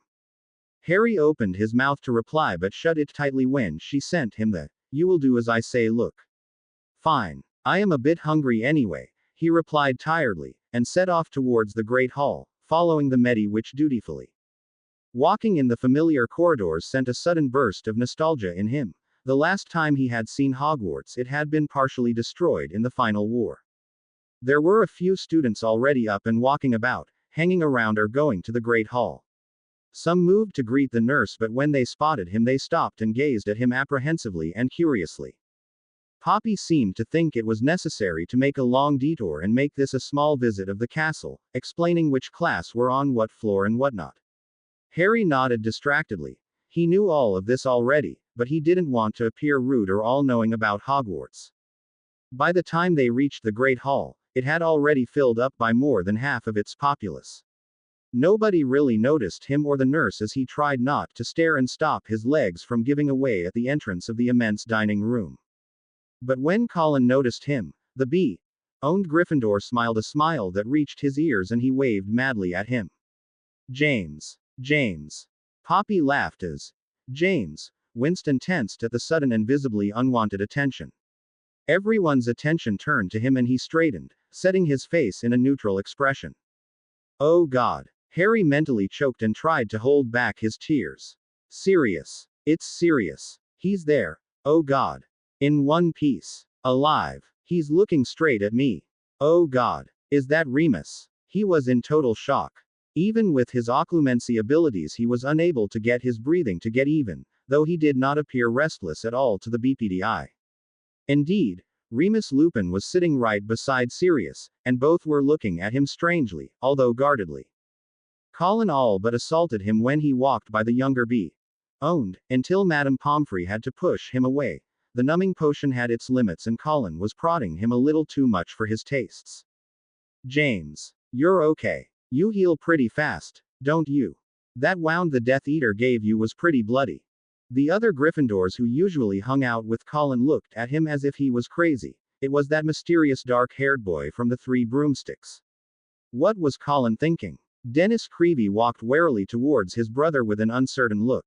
Harry opened his mouth to reply but shut it tightly when she sent him the, you will do as I say look. Fine. I am a bit hungry anyway, he replied tiredly, and set off towards the Great Hall, following the Medi-Witch dutifully. Walking in the familiar corridors sent a sudden burst of nostalgia in him. The last time he had seen Hogwarts, it had been partially destroyed in the final war. There were a few students already up and walking about, hanging around or going to the Great Hall. Some moved to greet the nurse, but when they spotted him, they stopped and gazed at him apprehensively and curiously. Poppy seemed to think it was necessary to make a long detour and make this a small visit of the castle, explaining which class were on what floor and whatnot. Harry nodded distractedly. He knew all of this already, but he didn't want to appear rude or all-knowing about Hogwarts. By the time they reached the Great Hall, it had already filled up by more than half of its populace. Nobody really noticed him or the nurse as he tried not to stare and stop his legs from giving away at the entrance of the immense dining room. But when Colin noticed him, the bee-owned Gryffindor smiled a smile that reached his ears and he waved madly at him. James. James. Poppy laughed as James winced and tensed at the sudden and visibly unwanted attention. Everyone's attention turned to him and he straightened, setting his face in a neutral expression. Oh God. Harry mentally choked and tried to hold back his tears. Serious. It's serious. He's there. Oh God. In one piece. Alive. He's looking straight at me. Oh God. Is that Remus? He was in total shock. Even with his occlumency abilities, he was unable to get his breathing to get even, though he did not appear restless at all to the BPDI. Indeed, Remus Lupin was sitting right beside Sirius, and both were looking at him strangely, although guardedly. Colin all but assaulted him when he walked by the younger bee-owned, until Madame Pomfrey had to push him away. The numbing potion had its limits and Colin was prodding him a little too much for his tastes. James. You're okay. You heal pretty fast, don't you? That wound the Death Eater gave you was pretty bloody. The other Gryffindors who usually hung out with Colin looked at him as if he was crazy. It was that mysterious dark-haired boy from the Three Broomsticks. What was Colin thinking? Dennis Creevy walked warily towards his brother with an uncertain look.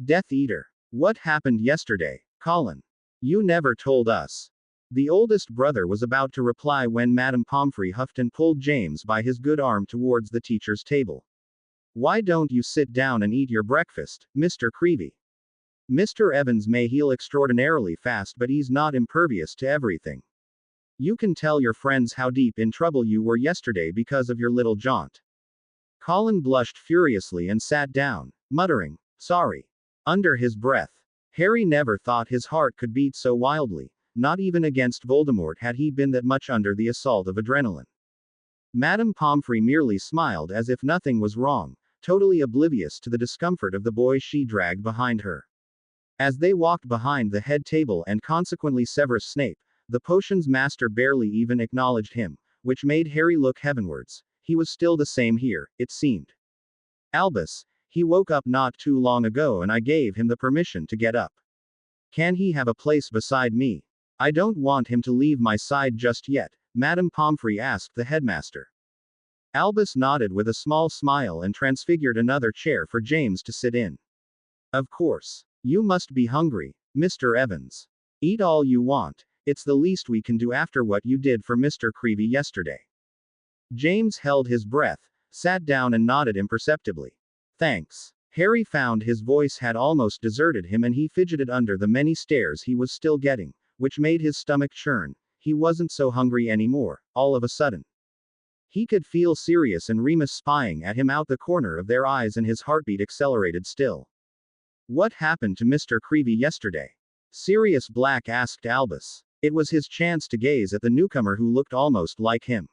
Death Eater. What happened yesterday, Colin? You never told us. The oldest brother was about to reply when Madame Pomfrey huffed and pulled James by his good arm towards the teacher's table. Why don't you sit down and eat your breakfast, Mr. Creevy? Mr. Evans may heal extraordinarily fast, but he's not impervious to everything. You can tell your friends how deep in trouble you were yesterday because of your little jaunt. Colin blushed furiously and sat down, muttering, sorry, under his breath. Harry never thought his heart could beat so wildly. Not even against Voldemort had he been that much under the assault of adrenaline. Madame Pomfrey merely smiled as if nothing was wrong, totally oblivious to the discomfort of the boy she dragged behind her. As they walked behind the head table and consequently Severus Snape, the potion's master barely even acknowledged him, which made Harry look heavenwards. He was still the same here, it seemed. Albus, he woke up not too long ago and I gave him the permission to get up. Can he have a place beside me? I don't want him to leave my side just yet, Madame Pomfrey asked the headmaster. Albus nodded with a small smile and transfigured another chair for James to sit in. Of course. You must be hungry, Mr. Evans. Eat all you want. It's the least we can do after what you did for Mr. Creevy yesterday. James held his breath, sat down and nodded imperceptibly. Thanks. Harry found his voice had almost deserted him and he fidgeted under the many stares he was still getting, which made his stomach churn. He wasn't so hungry anymore, all of a sudden. He could feel Sirius and Remus spying at him out the corner of their eyes and his heartbeat accelerated still. What happened to Mr. Creevy yesterday? Sirius Black asked Albus. It was his chance to gaze at the newcomer who looked almost like him.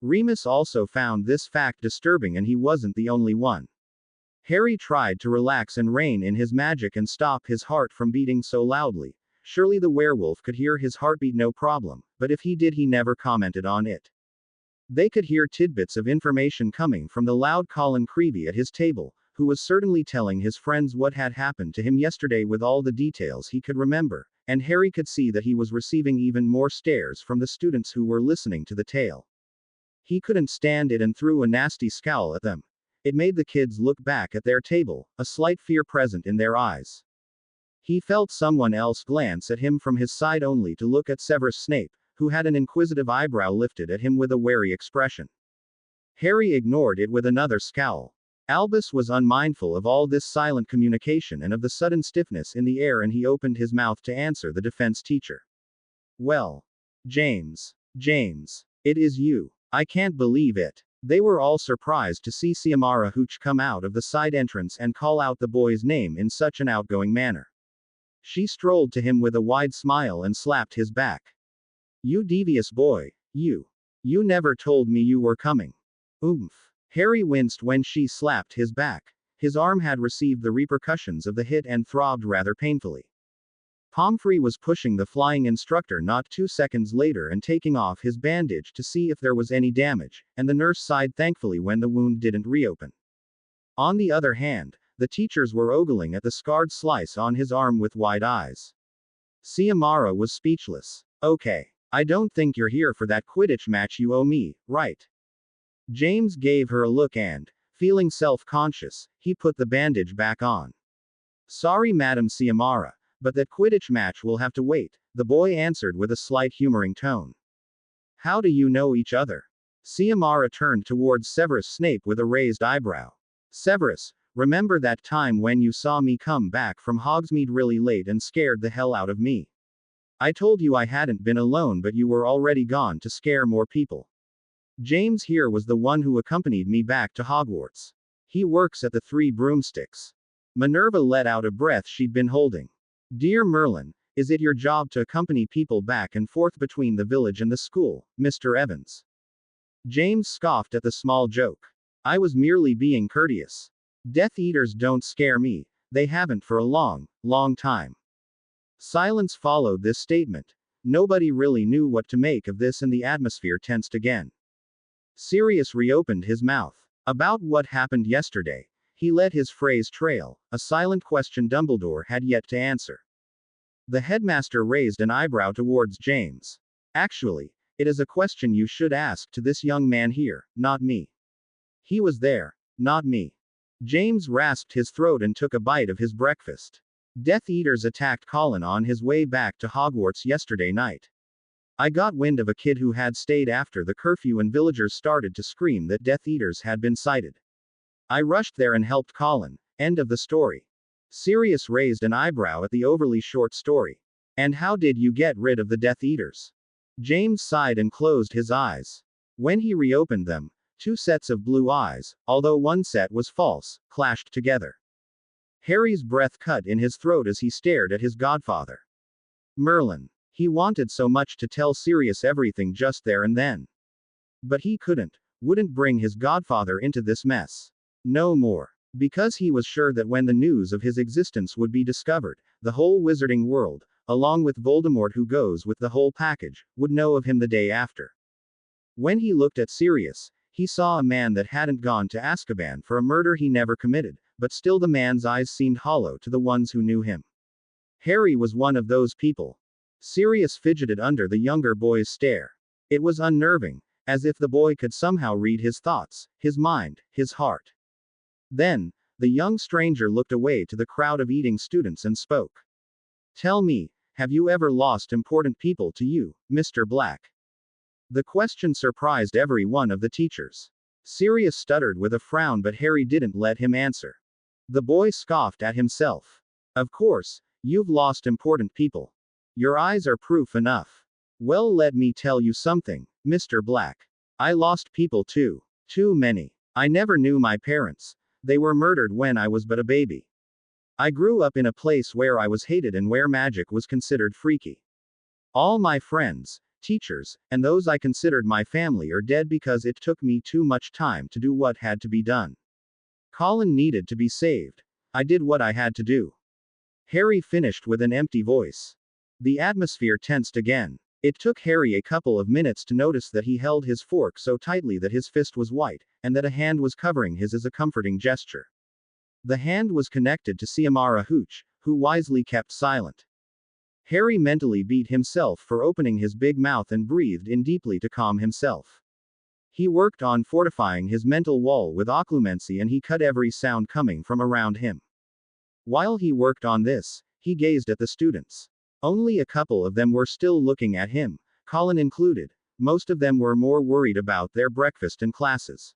Remus also found this fact disturbing and he wasn't the only one. Harry tried to relax and rein in his magic and stop his heart from beating so loudly. Surely the werewolf could hear his heartbeat no problem, but if he did he never commented on it. They could hear tidbits of information coming from the loud Colin Creevy at his table, who was certainly telling his friends what had happened to him yesterday with all the details he could remember, and Harry could see that he was receiving even more stares from the students who were listening to the tale. He couldn't stand it and threw a nasty scowl at them. It made the kids look back at their table, a slight fear present in their eyes. He felt someone else glance at him from his side only to look at Severus Snape, who had an inquisitive eyebrow lifted at him with a wary expression. Harry ignored it with another scowl. Albus was unmindful of all this silent communication and of the sudden stiffness in the air, and he opened his mouth to answer the defense teacher. Well, James, it is you. I can't believe it. They were all surprised to see Xiomara Hooch come out of the side entrance and call out the boy's name in such an outgoing manner. She strolled to him with a wide smile and slapped his back. You devious boy, you. You never told me you were coming. Oomph. Harry winced when she slapped his back. His arm had received the repercussions of the hit and throbbed rather painfully. Pomfrey was pushing the flying instructor not 2 seconds later and taking off his bandage to see if there was any damage, and the nurse sighed thankfully when the wound didn't reopen. On the other hand, the teachers were ogling at the scarred slice on his arm with wide eyes. Xiomara was speechless. Okay. I don't think you're here for that Quidditch match you owe me, right? James gave her a look and, feeling self-conscious, he put the bandage back on. Sorry, Madam Xiomara, but that Quidditch match will have to wait, the boy answered with a slight humoring tone. How do you know each other? Xiomara turned towards Severus Snape with a raised eyebrow. Severus, remember that time when you saw me come back from Hogsmeade really late and scared the hell out of me? I told you I hadn't been alone, but you were already gone to scare more people. James here was the one who accompanied me back to Hogwarts. He works at the Three Broomsticks. Minerva let out a breath she'd been holding. Dear Merlin, is it your job to accompany people back and forth between the village and the school, Mr. Evans? James scoffed at the small joke. I was merely being courteous. Death Eaters don't scare me, they haven't for a long, long time. Silence followed this statement. Nobody really knew what to make of this, and the atmosphere tensed again. Sirius reopened his mouth. About what happened yesterday, he let his phrase trail, a silent question Dumbledore had yet to answer. The headmaster raised an eyebrow towards James. Actually, it is a question you should ask to this young man here, not me. He was there, not me. James rasped his throat and took a bite of his breakfast. Death Eaters attacked Colin on his way back to Hogwarts yesterday night. I got wind of a kid who had stayed after the curfew and villagers started to scream that Death Eaters had been sighted. I rushed there and helped Colin. End of the story. Sirius raised an eyebrow at the overly short story. And how did you get rid of the Death Eaters? James sighed and closed his eyes. When he reopened them, 2 sets of blue eyes, although one set was false, clashed together. Harry's breath cut in his throat as he stared at his godfather. Merlin. He wanted so much to tell Sirius everything just there and then. But he wouldn't bring his godfather into this mess. No more. Because he was sure that when the news of his existence would be discovered, the whole wizarding world, along with Voldemort who goes with the whole package, would know of him the day after. When he looked at Sirius, he saw a man that hadn't gone to Azkaban for a murder he never committed, but still the man's eyes seemed hollow to the ones who knew him. Harry was one of those people. Sirius fidgeted under the younger boy's stare. It was unnerving, as if the boy could somehow read his thoughts, his mind, his heart. Then, the young stranger looked away to the crowd of eating students and spoke. Tell me, have you ever lost important people to you, Mr. Black? The question surprised every one of the teachers. Sirius stuttered with a frown, but Harry didn't let him answer. The boy scoffed at himself. Of course, you've lost important people. Your eyes are proof enough. Well, let me tell you something, Mr. Black. I lost people too. Too many. I never knew my parents. They were murdered when I was but a baby. I grew up in a place where I was hated and where magic was considered freaky. All my friends, teachers, and those I considered my family are dead because it took me too much time to do what had to be done. Colin needed to be saved. I did what I had to do. Harry finished with an empty voice. The atmosphere tensed again. It took Harry a couple of minutes to notice that he held his fork so tightly that his fist was white, and that a hand was covering his as a comforting gesture. The hand was connected to Xiomara Hooch, who wisely kept silent. Harry mentally beat himself for opening his big mouth and breathed in deeply to calm himself. He worked on fortifying his mental wall with occlumency, and he cut every sound coming from around him. While he worked on this, he gazed at the students. Only a couple of them were still looking at him, Colin included. Most of them were more worried about their breakfast and classes.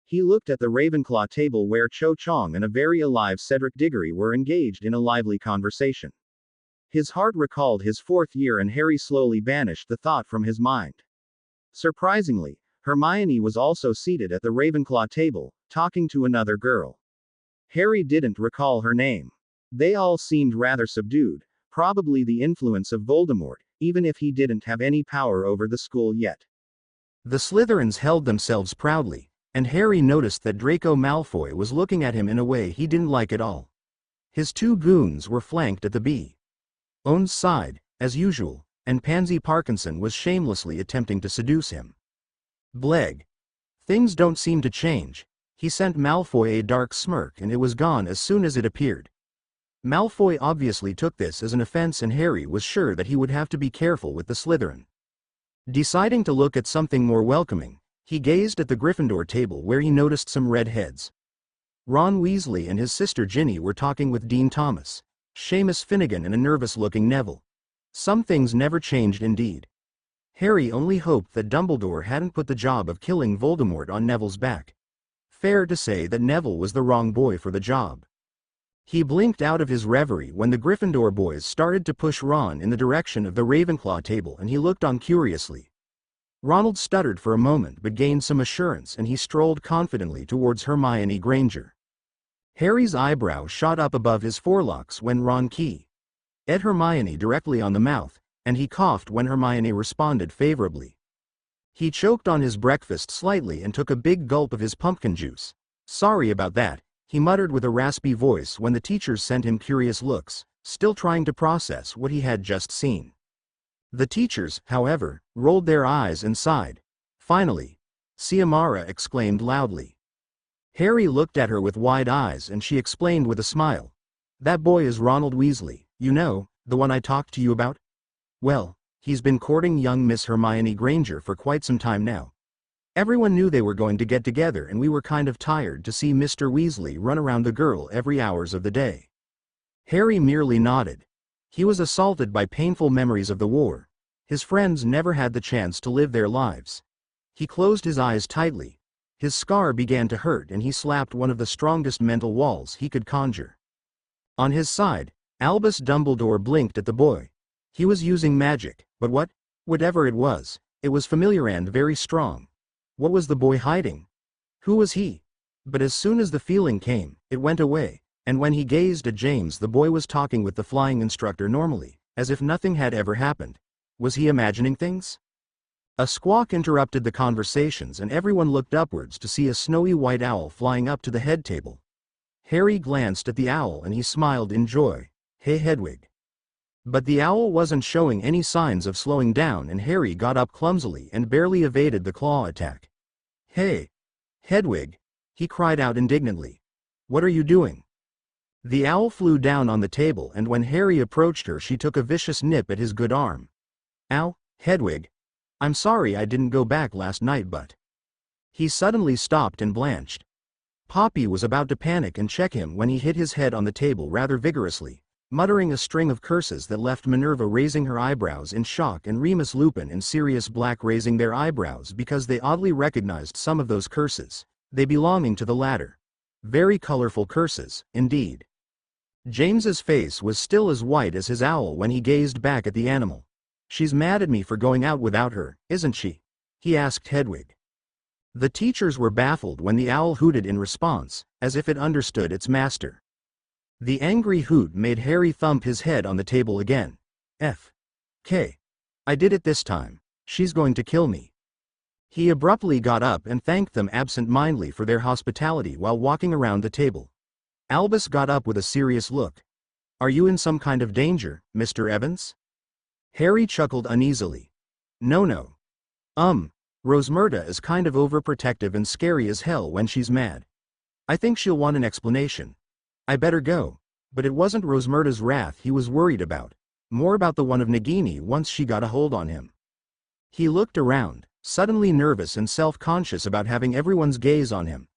He looked at the Ravenclaw table where Cho Chong and a very alive Cedric Diggory were engaged in a lively conversation. His heart recalled his 4th year and Harry slowly banished the thought from his mind. Surprisingly, Hermione was also seated at the Ravenclaw table, talking to another girl. Harry didn't recall her name. They all seemed rather subdued, probably the influence of Voldemort, even if he didn't have any power over the school yet. The Slytherins held themselves proudly, and Harry noticed that Draco Malfoy was looking at him in a way he didn't like at all. His 2 goons were flanked at the B's side, as usual, and Pansy Parkinson was shamelessly attempting to seduce him. Bleg. Things don't seem to change. He sent Malfoy a dark smirk and it was gone as soon as it appeared. Malfoy obviously took this as an offense and Harry was sure that he would have to be careful with the Slytherin. Deciding to look at something more welcoming, he gazed at the Gryffindor table where he noticed some red heads. Ron Weasley and his sister Ginny were talking with Dean Thomas, Seamus Finnegan and a nervous-looking Neville. Some things never changed indeed. Harry only hoped that Dumbledore hadn't put the job of killing Voldemort on Neville's back. Fair to say that Neville was the wrong boy for the job. He blinked out of his reverie when the Gryffindor boys started to push Ron in the direction of the Ravenclaw table and he looked on curiously. Ronald stuttered for a moment but gained some assurance and he strolled confidently towards Hermione Granger. Harry's eyebrow shot up above his forelocks when Ron keyed Hermione directly on the mouth, and he coughed when Hermione responded favorably. He choked on his breakfast slightly and took a big gulp of his pumpkin juice. Sorry about that, he muttered with a raspy voice when the teachers sent him curious looks, still trying to process what he had just seen. The teachers, however, rolled their eyes and sighed. Finally, Ciamara exclaimed loudly. Harry looked at her with wide eyes and she explained with a smile. That boy is Ronald Weasley, you know, the one I talked to you about? Well, he's been courting young Miss Hermione Granger for quite some time now. Everyone knew they were going to get together and we were kind of tired to see Mr. Weasley run around the girl every hours of the day. Harry merely nodded. He was assaulted by painful memories of the war. His friends never had the chance to live their lives. He closed his eyes tightly. His scar began to hurt and he slapped one of the strongest mental walls he could conjure. On his side, Albus Dumbledore blinked at the boy. He was using magic, but whatever it was familiar and very strong. What was the boy hiding? Who was he? But as soon as the feeling came, it went away, and when he gazed at James the boy was talking with the flying instructor normally, as if nothing had ever happened. Was he imagining things? A squawk interrupted the conversations and everyone looked upwards to see a snowy white owl flying up to the head table. Harry glanced at the owl and he smiled in joy. Hey Hedwig. But the owl wasn't showing any signs of slowing down and Harry got up clumsily and barely evaded the claw attack. Hey! Hedwig! He cried out indignantly. What are you doing? The owl flew down on the table and when Harry approached her she took a vicious nip at his good arm. Ow, Hedwig! I'm sorry I didn't go back last night but... He suddenly stopped and blanched. Poppy was about to panic and check him when he hit his head on the table rather vigorously, muttering a string of curses that left Minerva raising her eyebrows in shock and Remus Lupin and Sirius Black raising their eyebrows because they oddly recognized some of those curses, they belonging to the latter. Very colorful curses, indeed. James's face was still as white as his owl when he gazed back at the animal. She's mad at me for going out without her, isn't she? He asked Hedwig. The teachers were baffled when the owl hooted in response, as if it understood its master. The angry hoot made Harry thump his head on the table again. F.K. I did it this time. She's going to kill me. He abruptly got up and thanked them absent-mindedly for their hospitality while walking around the table. Albus got up with a serious look. Are you in some kind of danger, Mr. Evans? Harry chuckled uneasily. No. Rosmerta is kind of overprotective and scary as hell when she's mad. I think she'll want an explanation. I better go. But it wasn't Rosmerta's wrath he was worried about. More about the one of Nagini once she got a hold on him. He looked around, suddenly nervous and self-conscious about having everyone's gaze on him.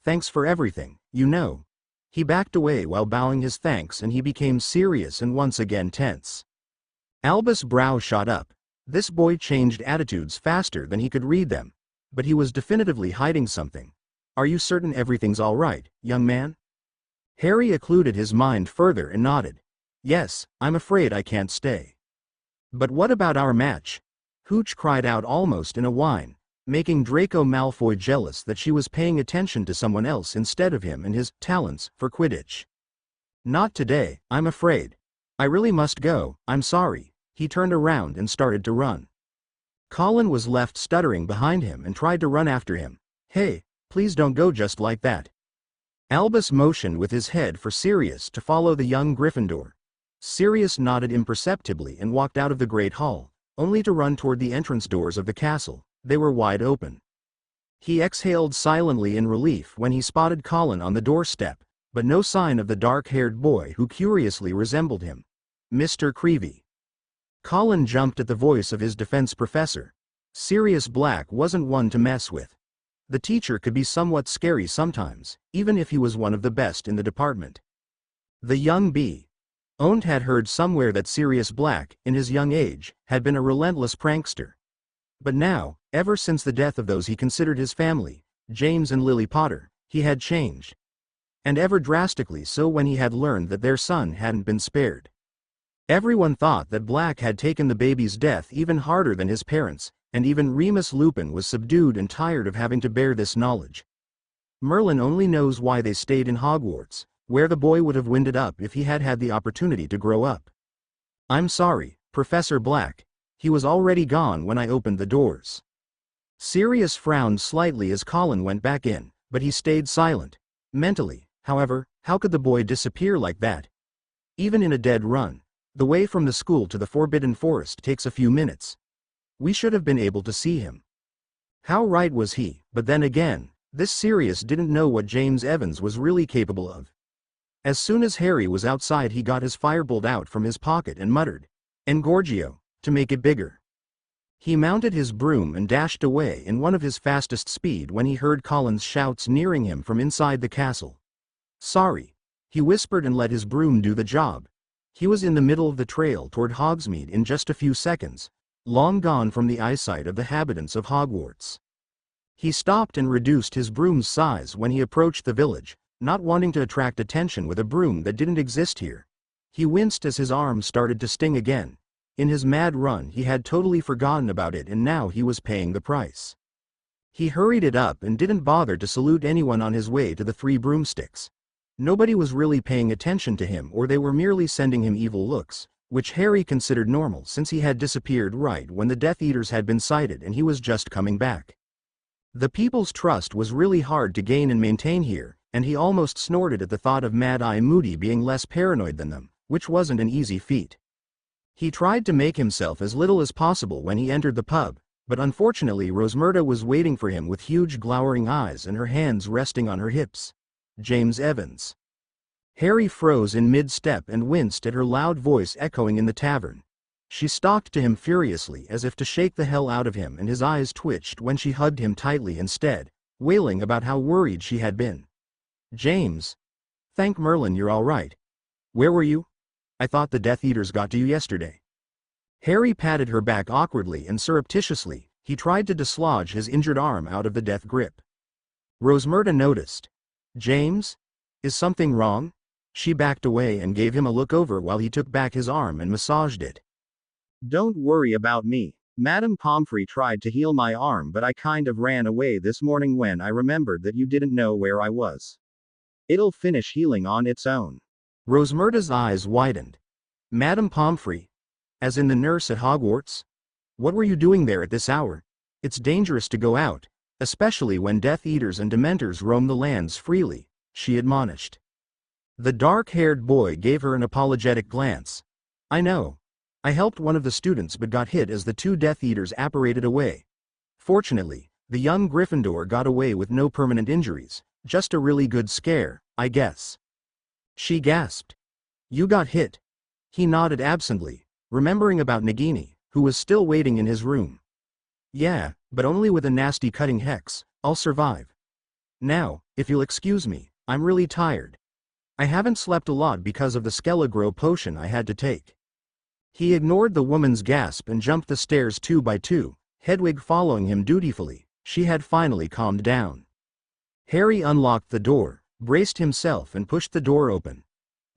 Thanks for everything, you know. He backed away while bowing his thanks and he became serious and once again tense. Albus' brow shot up. This boy changed attitudes faster than he could read them. But he was definitively hiding something. Are you certain everything's all right, young man? Harry occluded his mind further and nodded. Yes, I'm afraid I can't stay. But what about our match? Hooch cried out almost in a whine, making Draco Malfoy jealous that she was paying attention to someone else instead of him and his talents for Quidditch. Not today, I'm afraid. I really must go, I'm sorry. He turned around and started to run. Colin was left stuttering behind him and tried to run after him. Hey, please don't go just like that. Albus motioned with his head for Sirius to follow the young Gryffindor. Sirius nodded imperceptibly and walked out of the Great Hall, only to run toward the entrance doors of the castle. They were wide open. He exhaled silently in relief when he spotted Colin on the doorstep, but no sign of the dark-haired boy who curiously resembled him. Mr. Creevey. Colin jumped at the voice of his defense professor. Sirius Black wasn't one to mess with. The teacher could be somewhat scary sometimes, even if he was one of the best in the department. The young bee. Owned had heard somewhere that Sirius Black, in his young age, had been a relentless prankster. But now, ever since the death of those he considered his family, James and Lily Potter, he had changed. And ever drastically so when he had learned that their son hadn't been spared. Everyone thought that Black had taken the baby's death even harder than his parents, and even Remus Lupin was subdued and tired of having to bear this knowledge. Merlin only knows why they stayed in Hogwarts, where the boy would have winded up if he had had the opportunity to grow up. I'm sorry, Professor Black. He was already gone when I opened the doors. Sirius frowned slightly as Colin went back in, but he stayed silent. Mentally, however, how could the boy disappear like that? Even in a dead run, the way from the school to the Forbidden Forest takes a few minutes. We should have been able to see him. How right was he? But then again, this Sirius didn't know what James Evans was really capable of. As soon as Harry was outside, he got his firebolt out from his pocket and muttered, "Engorgio," to make it bigger. He mounted his broom and dashed away in one of his fastest speed when he heard Colin's shouts nearing him from inside the castle. Sorry, he whispered and let his broom do the job. He was in the middle of the trail toward Hogsmeade in just a few seconds, long gone from the eyesight of the inhabitants of Hogwarts. He stopped and reduced his broom's size when he approached the village, not wanting to attract attention with a broom that didn't exist here. He winced as his arm started to sting again. In his mad run he had totally forgotten about it, and now he was paying the price. He hurried it up and didn't bother to salute anyone on his way to the 3 broomsticks. Nobody was really paying attention to him, or they were merely sending him evil looks, which Harry considered normal since he had disappeared right when the Death Eaters had been sighted and he was just coming back. The people's trust was really hard to gain and maintain here, and he almost snorted at the thought of Mad-Eye Moody being less paranoid than them, which wasn't an easy feat. He tried to make himself as little as possible when he entered the pub, but unfortunately Rosmerta was waiting for him with huge glowering eyes and her hands resting on her hips. James Evans. Harry froze in mid-step and winced at her loud voice echoing in the tavern. She stalked to him furiously as if to shake the hell out of him, and his eyes twitched when she hugged him tightly instead, wailing about how worried she had been. James. Thank Merlin you're all right. Where were you? I thought the Death Eaters got to you yesterday. Harry patted her back awkwardly and surreptitiously. He tried to dislodge his injured arm out of the death grip. Rosmerta noticed. James? Is something wrong? She backed away and gave him a look over while he took back his arm and massaged it. Don't worry about me. Madame Pomfrey tried to heal my arm, but I kind of ran away this morning when I remembered that you didn't know where I was. It'll finish healing on its own. Rosmerta's eyes widened. Madame Pomfrey? As in the nurse at Hogwarts? What were you doing there at this hour? It's dangerous to go out, especially when Death Eaters and Dementors roam the lands freely, she admonished. The dark-haired boy gave her an apologetic glance. I know. I helped one of the students but got hit as the 2 Death Eaters apparated away. Fortunately, the young Gryffindor got away with no permanent injuries, just a really good scare, I guess. She gasped. You got hit? He nodded absently, remembering about Nagini, who was still waiting in his room. Yeah, but only with a nasty cutting hex. I'll survive. Now, if you'll excuse me, I'm really tired. I haven't slept a lot because of the Skelegro potion I had to take. He ignored the woman's gasp and jumped the stairs 2 by 2, Hedwig following him dutifully. She had finally calmed down. Harry unlocked the door, braced himself and pushed the door open.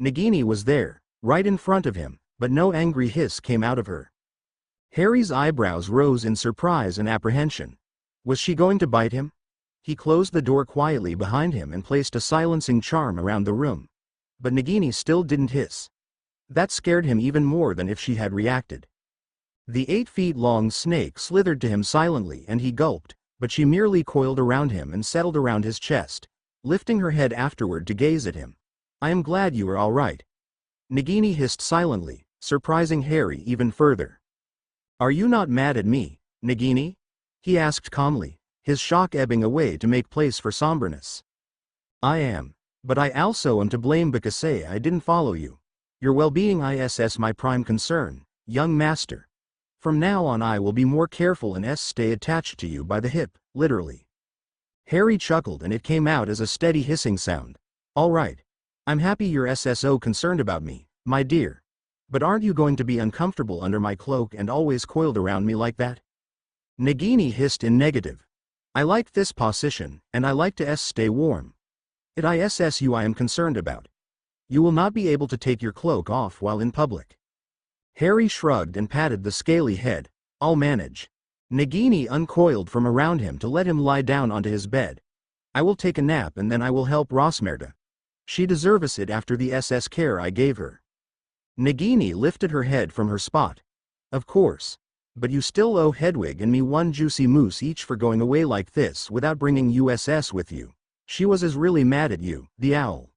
Nagini was there, right in front of him, but no angry hiss came out of her. Harry's eyebrows rose in surprise and apprehension. Was she going to bite him? He closed the door quietly behind him and placed a silencing charm around the room. But Nagini still didn't hiss. That scared him even more than if she had reacted. The 8-feet-long snake slithered to him silently and he gulped, but she merely coiled around him and settled around his chest, lifting her head afterward to gaze at him. "I am glad you are all right." Nagini hissed silently, surprising Harry even further. "Are you not mad at me, Nagini?" he asked calmly, his shock ebbing away to make place for somberness. "I am. But I also am to blame because I didn't follow you. Your well-being is my prime concern, young master. From now on I will be more careful and stay attached to you by the hip, literally." Harry chuckled and it came out as a steady hissing sound. "All right. I'm happy you're so concerned about me, my dear. But aren't you going to be uncomfortable under my cloak and always coiled around me like that?" Nagini hissed in negative. "I like this position, and I like to stay warm. It is you I am concerned about. You will not be able to take your cloak off while in public." Harry shrugged and patted the scaly head. "I'll manage." Nagini uncoiled from around him to let him lie down onto his bed. "I will take a nap and then I will help Rosmerta. She deserves it after the care I gave her." Nagini lifted her head from her spot. "Of course. But you still owe Hedwig and me one juicy moose each for going away like this without bringing USS with you. She was really mad at you, the owl."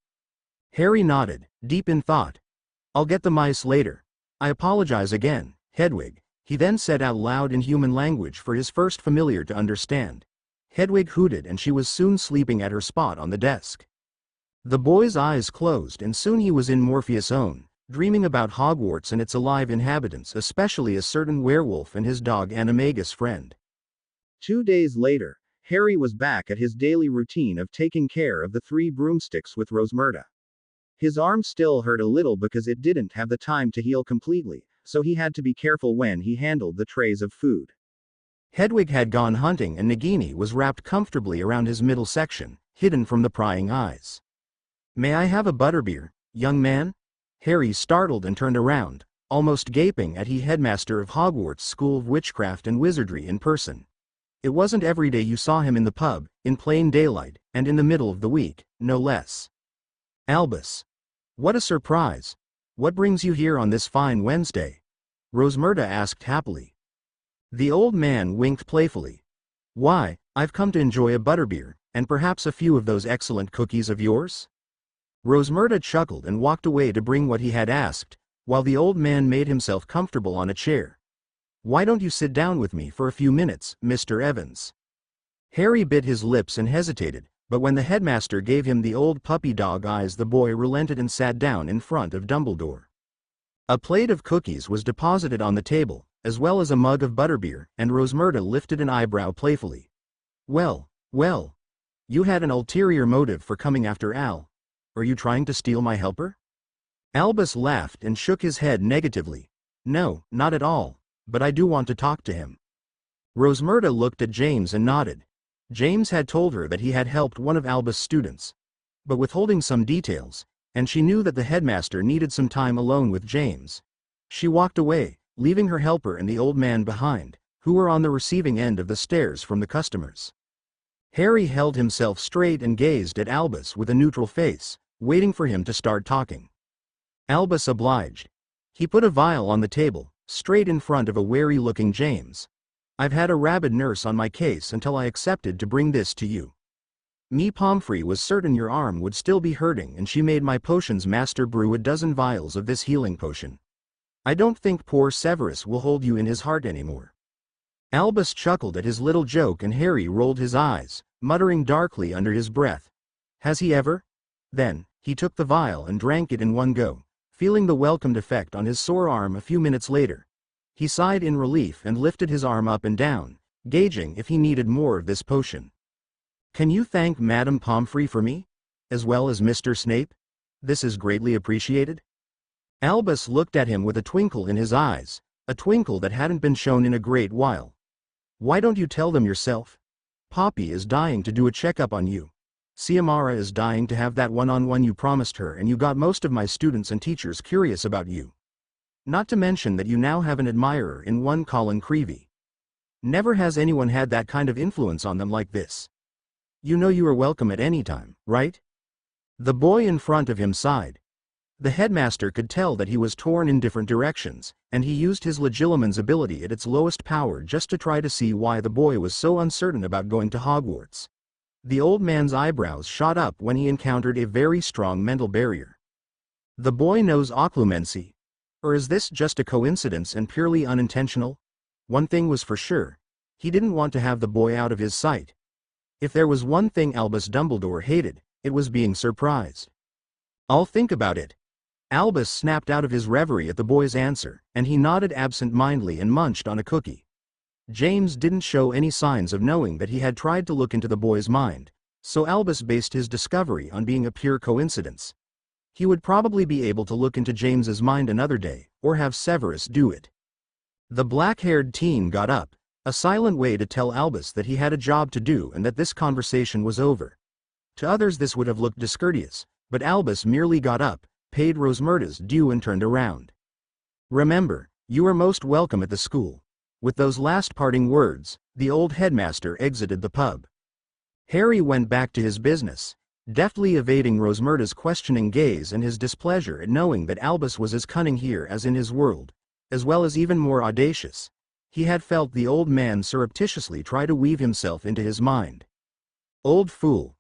Harry nodded, deep in thought. "I'll get the mice later. I apologize again, Hedwig," he then said out loud in human language for his first familiar to understand. Hedwig hooted and she was soon sleeping at her spot on the desk. The boy's eyes closed and soon he was in Morpheus' own, dreaming about Hogwarts and its alive inhabitants, especially a certain werewolf and his dog Animagus friend. 2 days later, Harry was back at his daily routine of taking care of the 3 broomsticks with Rosmerta. His arm still hurt a little because it didn't have the time to heal completely, so he had to be careful when he handled the trays of food. Hedwig had gone hunting and Nagini was wrapped comfortably around his middle section, hidden from the prying eyes. "May I have a butterbeer, young man?" Harry startled and turned around, almost gaping at the headmaster of Hogwarts School of Witchcraft and Wizardry in person. It wasn't every day you saw him in the pub, in plain daylight, and in the middle of the week, no less. "Albus. What a surprise. What brings you here on this fine Wednesday?" Rosmerta asked happily. The old man winked playfully. "Why, I've come to enjoy a butterbeer, and perhaps a few of those excellent cookies of yours?" Rosmerta chuckled and walked away to bring what he had asked, while the old man made himself comfortable on a chair. "Why don't you sit down with me for a few minutes, Mr. Evans?" Harry bit his lips and hesitated, but when the headmaster gave him the old puppy dog eyes the boy relented and sat down in front of Dumbledore. A plate of cookies was deposited on the table, as well as a mug of butterbeer, and Rosmerta lifted an eyebrow playfully. Well, you had an ulterior motive for coming after Al. Are you trying to steal my helper?" Albus laughed and shook his head negatively. "No, not at all, but I do want to talk to him." Rosmerta looked at James and nodded. James had told her that he had helped one of Albus' students, but withholding some details, and she knew that the headmaster needed some time alone with James. She walked away, leaving her helper and the old man behind, who were on the receiving end of the stares from the customers. Harry held himself straight and gazed at Albus with a neutral face, waiting for him to start talking. Albus obliged. He put a vial on the table, straight in front of a wary-looking James. "I've had a rabid nurse on my case until I accepted to bring this to you. Me Pomfrey was certain your arm would still be hurting and she made my potions master brew a dozen vials of this healing potion. I don't think poor Severus will hold you in his heart anymore." Albus chuckled at his little joke and Harry rolled his eyes, muttering darkly under his breath. "Has he ever?" Then, he took the vial and drank it in one go, feeling the welcomed effect on his sore arm a few minutes later. He sighed in relief and lifted his arm up and down, gauging if he needed more of this potion. "Can you thank Madame Pomfrey for me? As well as Mr. Snape? This is greatly appreciated." Albus looked at him with a twinkle in his eyes, a twinkle that hadn't been shown in a great while. "Why don't you tell them yourself? Poppy is dying to do a checkup on you." Ciamara is dying to have that one-on-one you promised her, and you got most of my students and teachers curious about you. Not to mention that you now have an admirer in one Colin Creevy. Never has anyone had that kind of influence on them like this. You know you are welcome at any time, right? The boy in front of him sighed. The headmaster could tell that he was torn in different directions, and he used his legilimens ability at its lowest power just to try to see why the boy was so uncertain about going to Hogwarts. The old man's eyebrows shot up when he encountered a very strong mental barrier. The boy knows occlumency. Or is this just a coincidence and purely unintentional? One thing was for sure. He didn't want to have the boy out of his sight. If there was one thing Albus Dumbledore hated, it was being surprised. I'll think about it. Albus snapped out of his reverie at the boy's answer, and he nodded absent-mindedly and munched on a cookie. James didn't show any signs of knowing that he had tried to look into the boy's mind, so Albus based his discovery on being a pure coincidence. He would probably be able to look into James's mind another day, or have Severus do it. The black-haired teen got up, a silent way to tell Albus that he had a job to do and that this conversation was over. To others this would have looked discourteous, but Albus merely got up, paid Rosmerta's due and turned around. Remember, you are most welcome at the school. With those last parting words, the old headmaster exited the pub. Harry went back to his business, deftly evading Rosmerta's questioning gaze and his displeasure at knowing that Albus was as cunning here as in his world, as well as even more audacious. He had felt the old man surreptitiously try to weave himself into his mind. Old fool.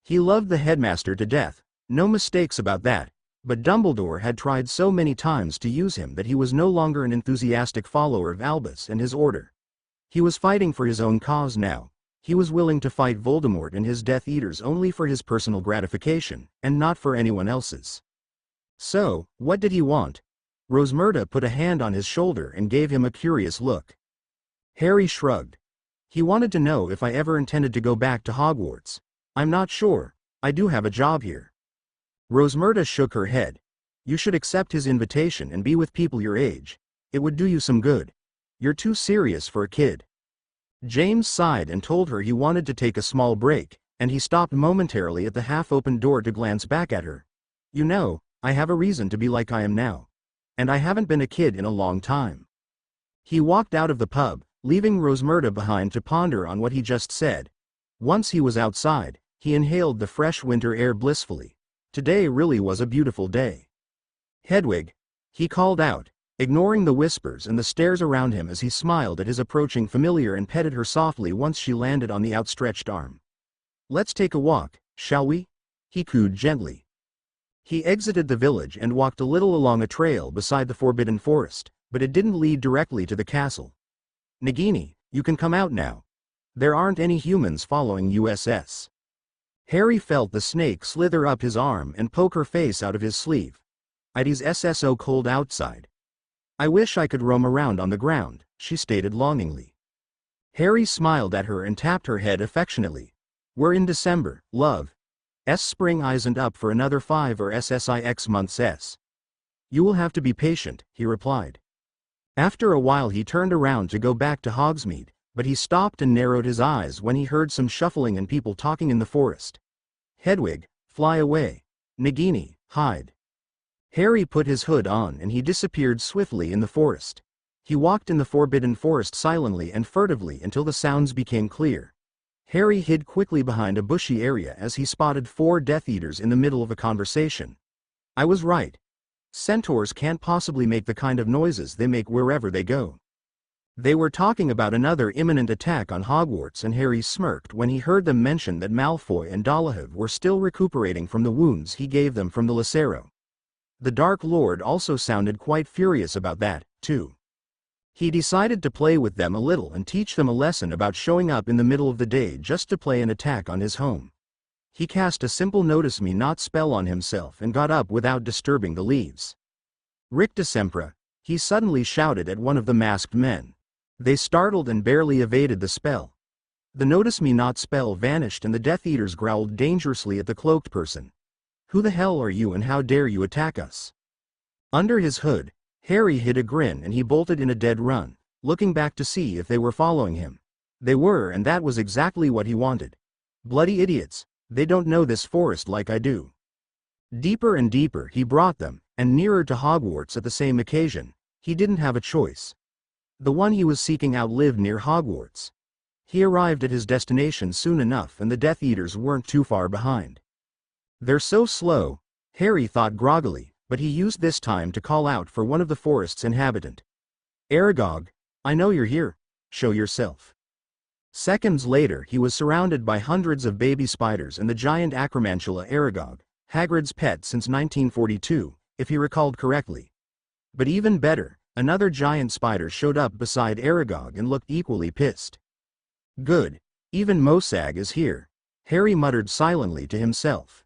He loved the headmaster to death, no mistakes about that, but Dumbledore had tried so many times to use him that he was no longer an enthusiastic follower of Albus and his order. He was fighting for his own cause now. He was willing to fight Voldemort and his Death Eaters only for his personal gratification, and not for anyone else's. So, what did he want? Rosmerta put a hand on his shoulder and gave him a curious look. Harry shrugged. He wanted to know if I ever intended to go back to Hogwarts. I'm not sure. I do have a job here. Rosmerta shook her head. You should accept his invitation and be with people your age. It would do you some good. You're too serious for a kid. James sighed and told her he wanted to take a small break, and he stopped momentarily at the half-open door to glance back at her. You know, I have a reason to be like I am now. And I haven't been a kid in a long time. He walked out of the pub, leaving Rosmerta behind to ponder on what he just said. Once he was outside, he inhaled the fresh winter air blissfully. Today really was a beautiful day. Hedwig, he called out, ignoring the whispers and the stares around him as he smiled at his approaching familiar and petted her softly once she landed on the outstretched arm. Let's take a walk, shall we? He cooed gently. He exited the village and walked a little along a trail beside the Forbidden Forest, but it didn't lead directly to the castle. Nagini, you can come out now. There aren't any humans following USS. Harry felt the snake slither up his arm and poke her face out of his sleeve. It's so cold outside. I wish I could roam around on the ground, she stated longingly. Harry smiled at her and tapped her head affectionately. We're in December, love. Spring isn't up for another 5 or 6 months. You will have to be patient, he replied. After a while he turned around to go back to Hogsmeade, but he stopped and narrowed his eyes when he heard some shuffling and people talking in the forest. Hedwig, fly away. Nagini, hide. Harry put his hood on and he disappeared swiftly in the forest. He walked in the Forbidden Forest silently and furtively until the sounds became clear. Harry hid quickly behind a bushy area as he spotted 4 Death Eaters in the middle of a conversation. I was right. Centaurs can't possibly make the kind of noises they make wherever they go. They were talking about another imminent attack on Hogwarts, and Harry smirked when he heard them mention that Malfoy and Dolohov were still recuperating from the wounds he gave them from the Lacero. The Dark Lord also sounded quite furious about that, too. He decided to play with them a little and teach them a lesson about showing up in the middle of the day just to play an attack on his home. He cast a simple Notice Me Not spell on himself and got up without disturbing the leaves. Ricta Sempra, he suddenly shouted at one of the masked men. They startled and barely evaded the spell. The Notice Me Not spell vanished and the Death Eaters growled dangerously at the cloaked person. Who the hell are you and how dare you attack us? Under his hood, Harry hid a grin and he bolted in a dead run, looking back to see if they were following him. They were, and that was exactly what he wanted. Bloody idiots, They don't know this forest like I do. Deeper and deeper he brought them, and nearer to Hogwarts at the same occasion. He didn't have a choice. The one he was seeking out lived near Hogwarts. He arrived at his destination soon enough, and the Death Eaters weren't too far behind. They're so slow, Harry thought groggily, but he used this time to call out for one of the forest's inhabitant. Aragog, I know you're here. Show yourself. Seconds later he was surrounded by hundreds of baby spiders and the giant Acromantula Aragog, Hagrid's pet since 1942, if he recalled correctly. But even better, another giant spider showed up beside Aragog and looked equally pissed. Good. Even Mosag is here, Harry muttered silently to himself.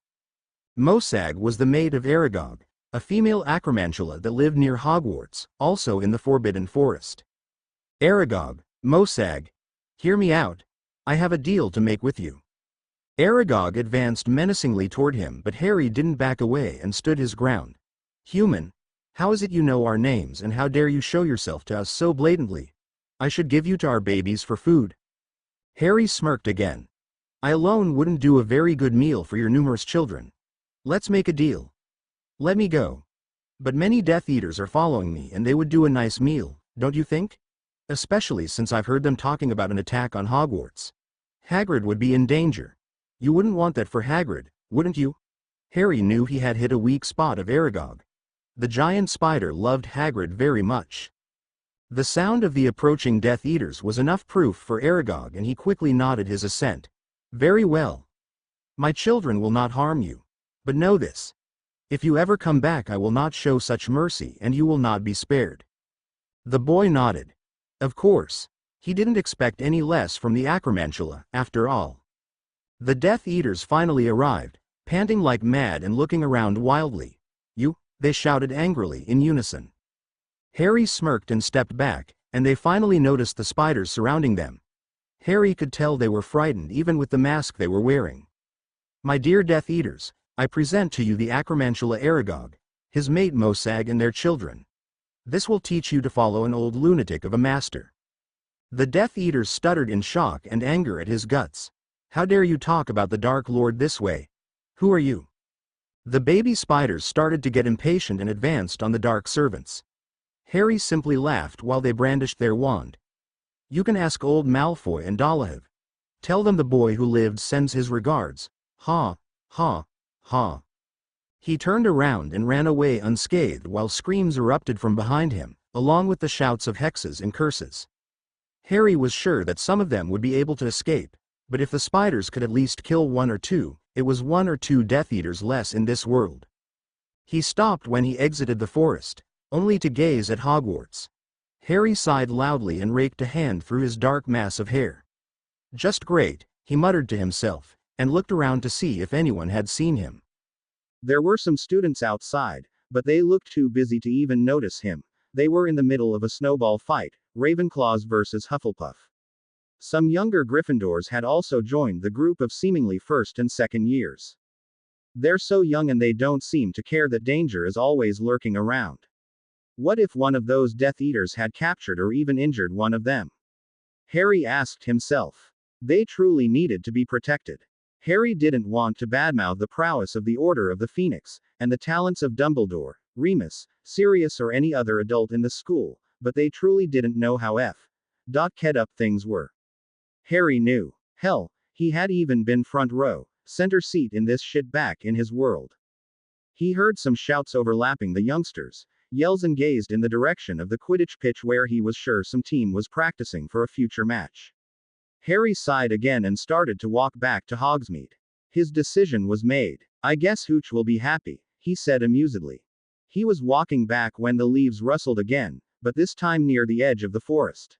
Mosag was the mate of Aragog, a female Acromantula that lived near Hogwarts, also in the Forbidden Forest. Aragog, Mosag, hear me out. I have a deal to make with you. Aragog advanced menacingly toward him, but Harry didn't back away and stood his ground. Human, how is it you know our names, and how dare you show yourself to us so blatantly? I should give you to our babies for food. Harry smirked again. I alone wouldn't do a very good meal for your numerous children. Let's make a deal. Let me go. But many Death Eaters are following me, and they would do a nice meal, don't you think? Especially since I've heard them talking about an attack on Hogwarts. Hagrid would be in danger. You wouldn't want that for Hagrid, wouldn't you? Harry knew he had hit a weak spot of Aragog. The giant spider loved Hagrid very much. The sound of the approaching Death Eaters was enough proof for Aragog, and he quickly nodded his assent. Very well. My children will not harm you. But know this. If you ever come back, I will not show such mercy, and you will not be spared. The boy nodded. Of course. He didn't expect any less from the Acromantula, after all. The Death Eaters finally arrived, panting like mad and looking around wildly. You, they shouted angrily in unison. Harry smirked and stepped back, and they finally noticed the spiders surrounding them. Harry could tell they were frightened even with the mask they were wearing. My dear Death Eaters, I present to you the Acromantula Aragog, his mate Mosag, and their children. This will teach you to follow an old lunatic of a master. The Death Eaters stuttered in shock and anger at his guts. How dare you talk about the Dark Lord this way? Who are you? The baby spiders started to get impatient and advanced on the dark servants. Harry simply laughed while they brandished their wand. You can ask old Malfoy and Dolohov. Tell them the boy who lived sends his regards. Ha, ha, ha. He turned around and ran away unscathed while screams erupted from behind him, along with the shouts of hexes and curses. Harry was sure that some of them would be able to escape, but if the spiders could at least kill one or two, it was one or two Death Eaters less in this world. He stopped when he exited the forest, only to gaze at Hogwarts. Harry sighed loudly and raked a hand through his dark mass of hair. Just great, he muttered to himself, and looked around to see if anyone had seen him. There were some students outside, but they looked too busy to even notice him. They were in the middle of a snowball fight, Ravenclaws versus Hufflepuff. Some younger Gryffindors had also joined the group of seemingly first and second years. They're so young and they don't seem to care that danger is always lurking around. What if one of those Death Eaters had captured or even injured one of them? Harry asked himself. They truly needed to be protected. Harry didn't want to badmouth the prowess of the Order of the Phoenix, and the talents of Dumbledore, Remus, Sirius, or any other adult in the school, but they truly didn't know how fed up things were. Harry knew. Hell, he had even been front row, center seat in this shit back in his world. He heard some shouts overlapping the youngsters, yells, and gazed in the direction of the Quidditch pitch where he was sure some team was practicing for a future match. Harry sighed again and started to walk back to Hogsmeade. His decision was made. I guess Hooch will be happy, he said amusedly. He was walking back when the leaves rustled again, but this time near the edge of the forest.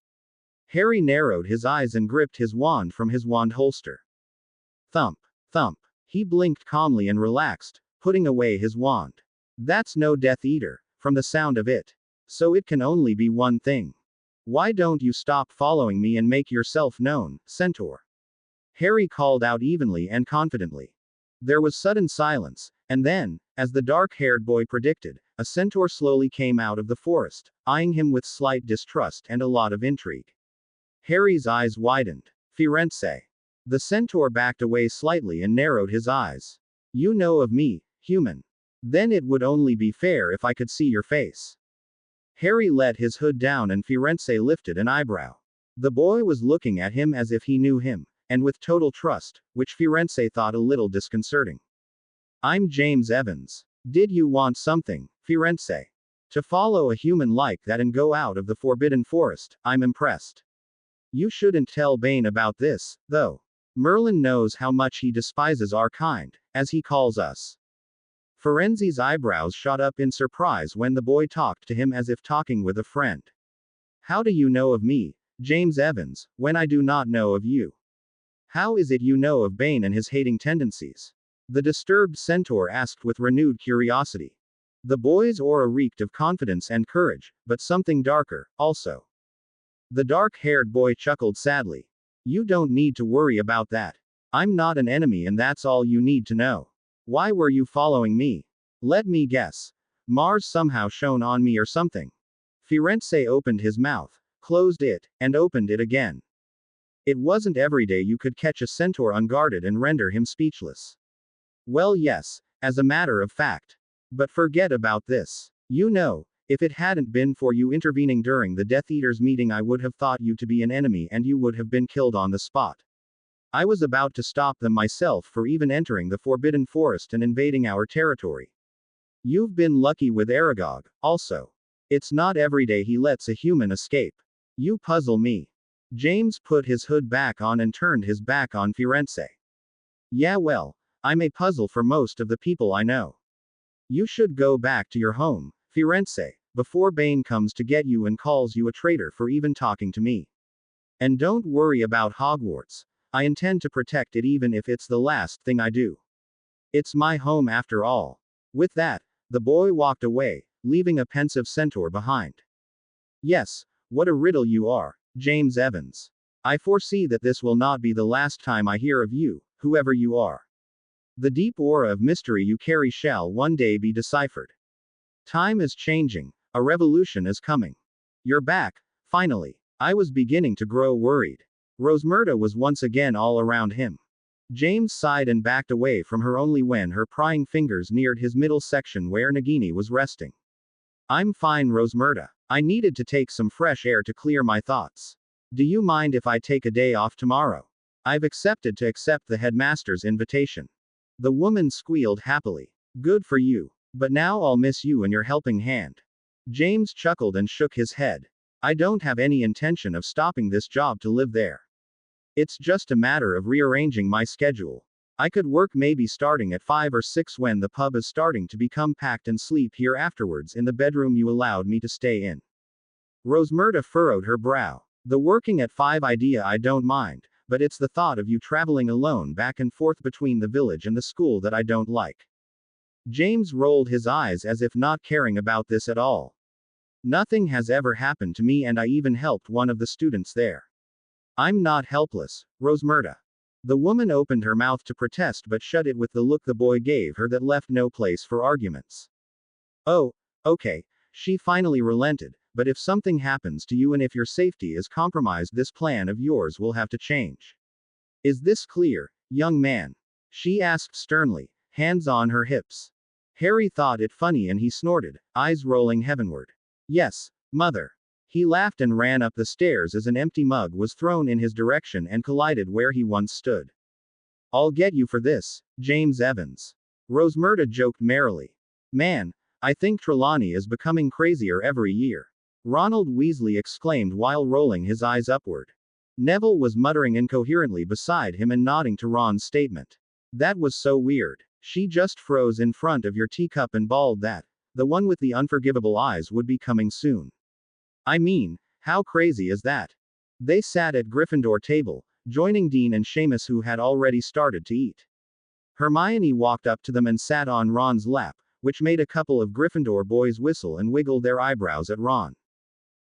Harry narrowed his eyes and gripped his wand from his wand holster. Thump, thump. He blinked calmly and relaxed, putting away his wand. That's no Death Eater, from the sound of it. So it can only be one thing. Why don't you stop following me and make yourself known, Centaur? Harry called out evenly and confidently. There was sudden silence, and then, as the dark-haired boy predicted, a centaur slowly came out of the forest, eyeing him with slight distrust and a lot of intrigue. Harry's eyes widened. Firenze. The centaur backed away slightly and narrowed his eyes. You know of me, human. Then it would only be fair if I could see your face. Harry let his hood down and Firenze lifted an eyebrow. The boy was looking at him as if he knew him, and with total trust, which Firenze thought a little disconcerting. I'm James Evans. Did you want something, Firenze? To follow a human like that and go out of the Forbidden Forest, I'm impressed. You shouldn't tell Bane about this, though. Merlin knows how much he despises our kind, as he calls us. Firenze's eyebrows shot up in surprise when the boy talked to him as if talking with a friend. How do you know of me, James Evans, when I do not know of you? How is it you know of Bane and his hating tendencies? The disturbed centaur asked with renewed curiosity. The boy's aura reeked of confidence and courage, but something darker, also. The dark-haired boy chuckled sadly. You don't need to worry about that. I'm not an enemy and that's all you need to know. Why were you following me? Let me guess. Mars somehow shone on me or something. Firenze opened his mouth, closed it, and opened it again. It wasn't every day you could catch a centaur unguarded and render him speechless. Well, yes, as a matter of fact. But forget about this. You know, if it hadn't been for you intervening during the Death Eaters meeting, I would have thought you to be an enemy and you would have been killed on the spot. I was about to stop them myself for even entering the Forbidden Forest and invading our territory. You've been lucky with Aragog, also. It's not every day he lets a human escape. You puzzle me. James put his hood back on and turned his back on Firenze. Yeah, well, I'm a puzzle for most of the people I know. You should go back to your home, Firenze, before Bane comes to get you and calls you a traitor for even talking to me. And don't worry about Hogwarts. I intend to protect it even if it's the last thing I do. It's my home after all. With that, the boy walked away, leaving a pensive centaur behind. Yes, what a riddle you are, James Evans. I foresee that this will not be the last time I hear of you, whoever you are. The deep aura of mystery you carry shall one day be deciphered. Time is changing, a revolution is coming. You're back, finally. I was beginning to grow worried. Rosmerta was once again all around him. James sighed and backed away from her only when her prying fingers neared his middle section where Nagini was resting. I'm fine, Rosmerta. I needed to take some fresh air to clear my thoughts. Do you mind if I take a day off tomorrow? I've accepted to accept the headmaster's invitation. The woman squealed happily. Good for you. But now I'll miss you and your helping hand. James chuckled and shook his head. I don't have any intention of stopping this job to live there. It's just a matter of rearranging my schedule. I could work maybe starting at 5 or 6 when the pub is starting to become packed and sleep here afterwards in the bedroom you allowed me to stay in. Rosmerta furrowed her brow. The working at 5 idea I don't mind, but it's the thought of you traveling alone back and forth between the village and the school that I don't like. James rolled his eyes as if not caring about this at all. Nothing has ever happened to me and I even helped one of the students there. I'm not helpless, Rosmerta. The woman opened her mouth to protest but shut it with the look the boy gave her that left no place for arguments. Oh, okay, she finally relented, but if something happens to you and if your safety is compromised, this plan of yours will have to change. Is this clear, young man? She asked sternly, hands on her hips. Harry thought it funny and he snorted, eyes rolling heavenward. Yes, mother. He laughed and ran up the stairs as an empty mug was thrown in his direction and collided where he once stood. I'll get you for this, James Evans. Rosmerta joked merrily. Man, I think Trelawney is becoming crazier every year. Ronald Weasley exclaimed while rolling his eyes upward. Neville was muttering incoherently beside him and nodding to Ron's statement. That was so weird. She just froze in front of your teacup and bawled that the one with the unforgivable eyes would be coming soon. I mean, how crazy is that? They sat at Gryffindor table, joining Dean and Seamus who had already started to eat. Hermione walked up to them and sat on Ron's lap, which made a couple of Gryffindor boys whistle and wiggle their eyebrows at Ron.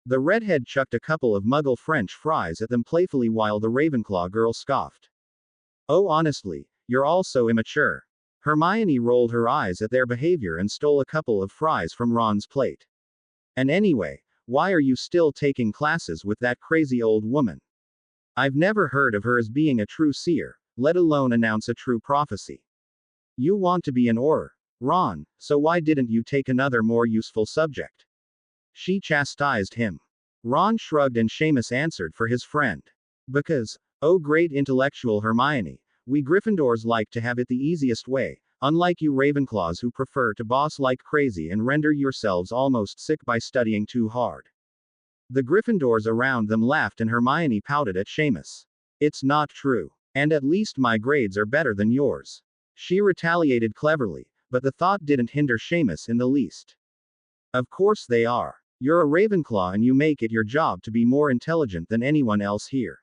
The redhead chucked a couple of Muggle French fries at them playfully while the Ravenclaw girl scoffed. Oh, honestly, you're all so immature. Hermione rolled her eyes at their behavior and stole a couple of fries from Ron's plate. And anyway, why are you still taking classes with that crazy old woman? I've never heard of her as being a true seer, let alone announce a true prophecy. You want to be an Auror, Ron, so why didn't you take another more useful subject? She chastised him. Ron shrugged and Seamus answered for his friend. Because, oh great intellectual Hermione, we Gryffindors like to have it the easiest way, unlike you Ravenclaws who prefer to boss like crazy and render yourselves almost sick by studying too hard. The Gryffindors around them laughed and Hermione pouted at Seamus. It's not true. And at least my grades are better than yours. She retaliated cleverly, but the thought didn't hinder Seamus in the least. Of course they are. You're a Ravenclaw and you make it your job to be more intelligent than anyone else here.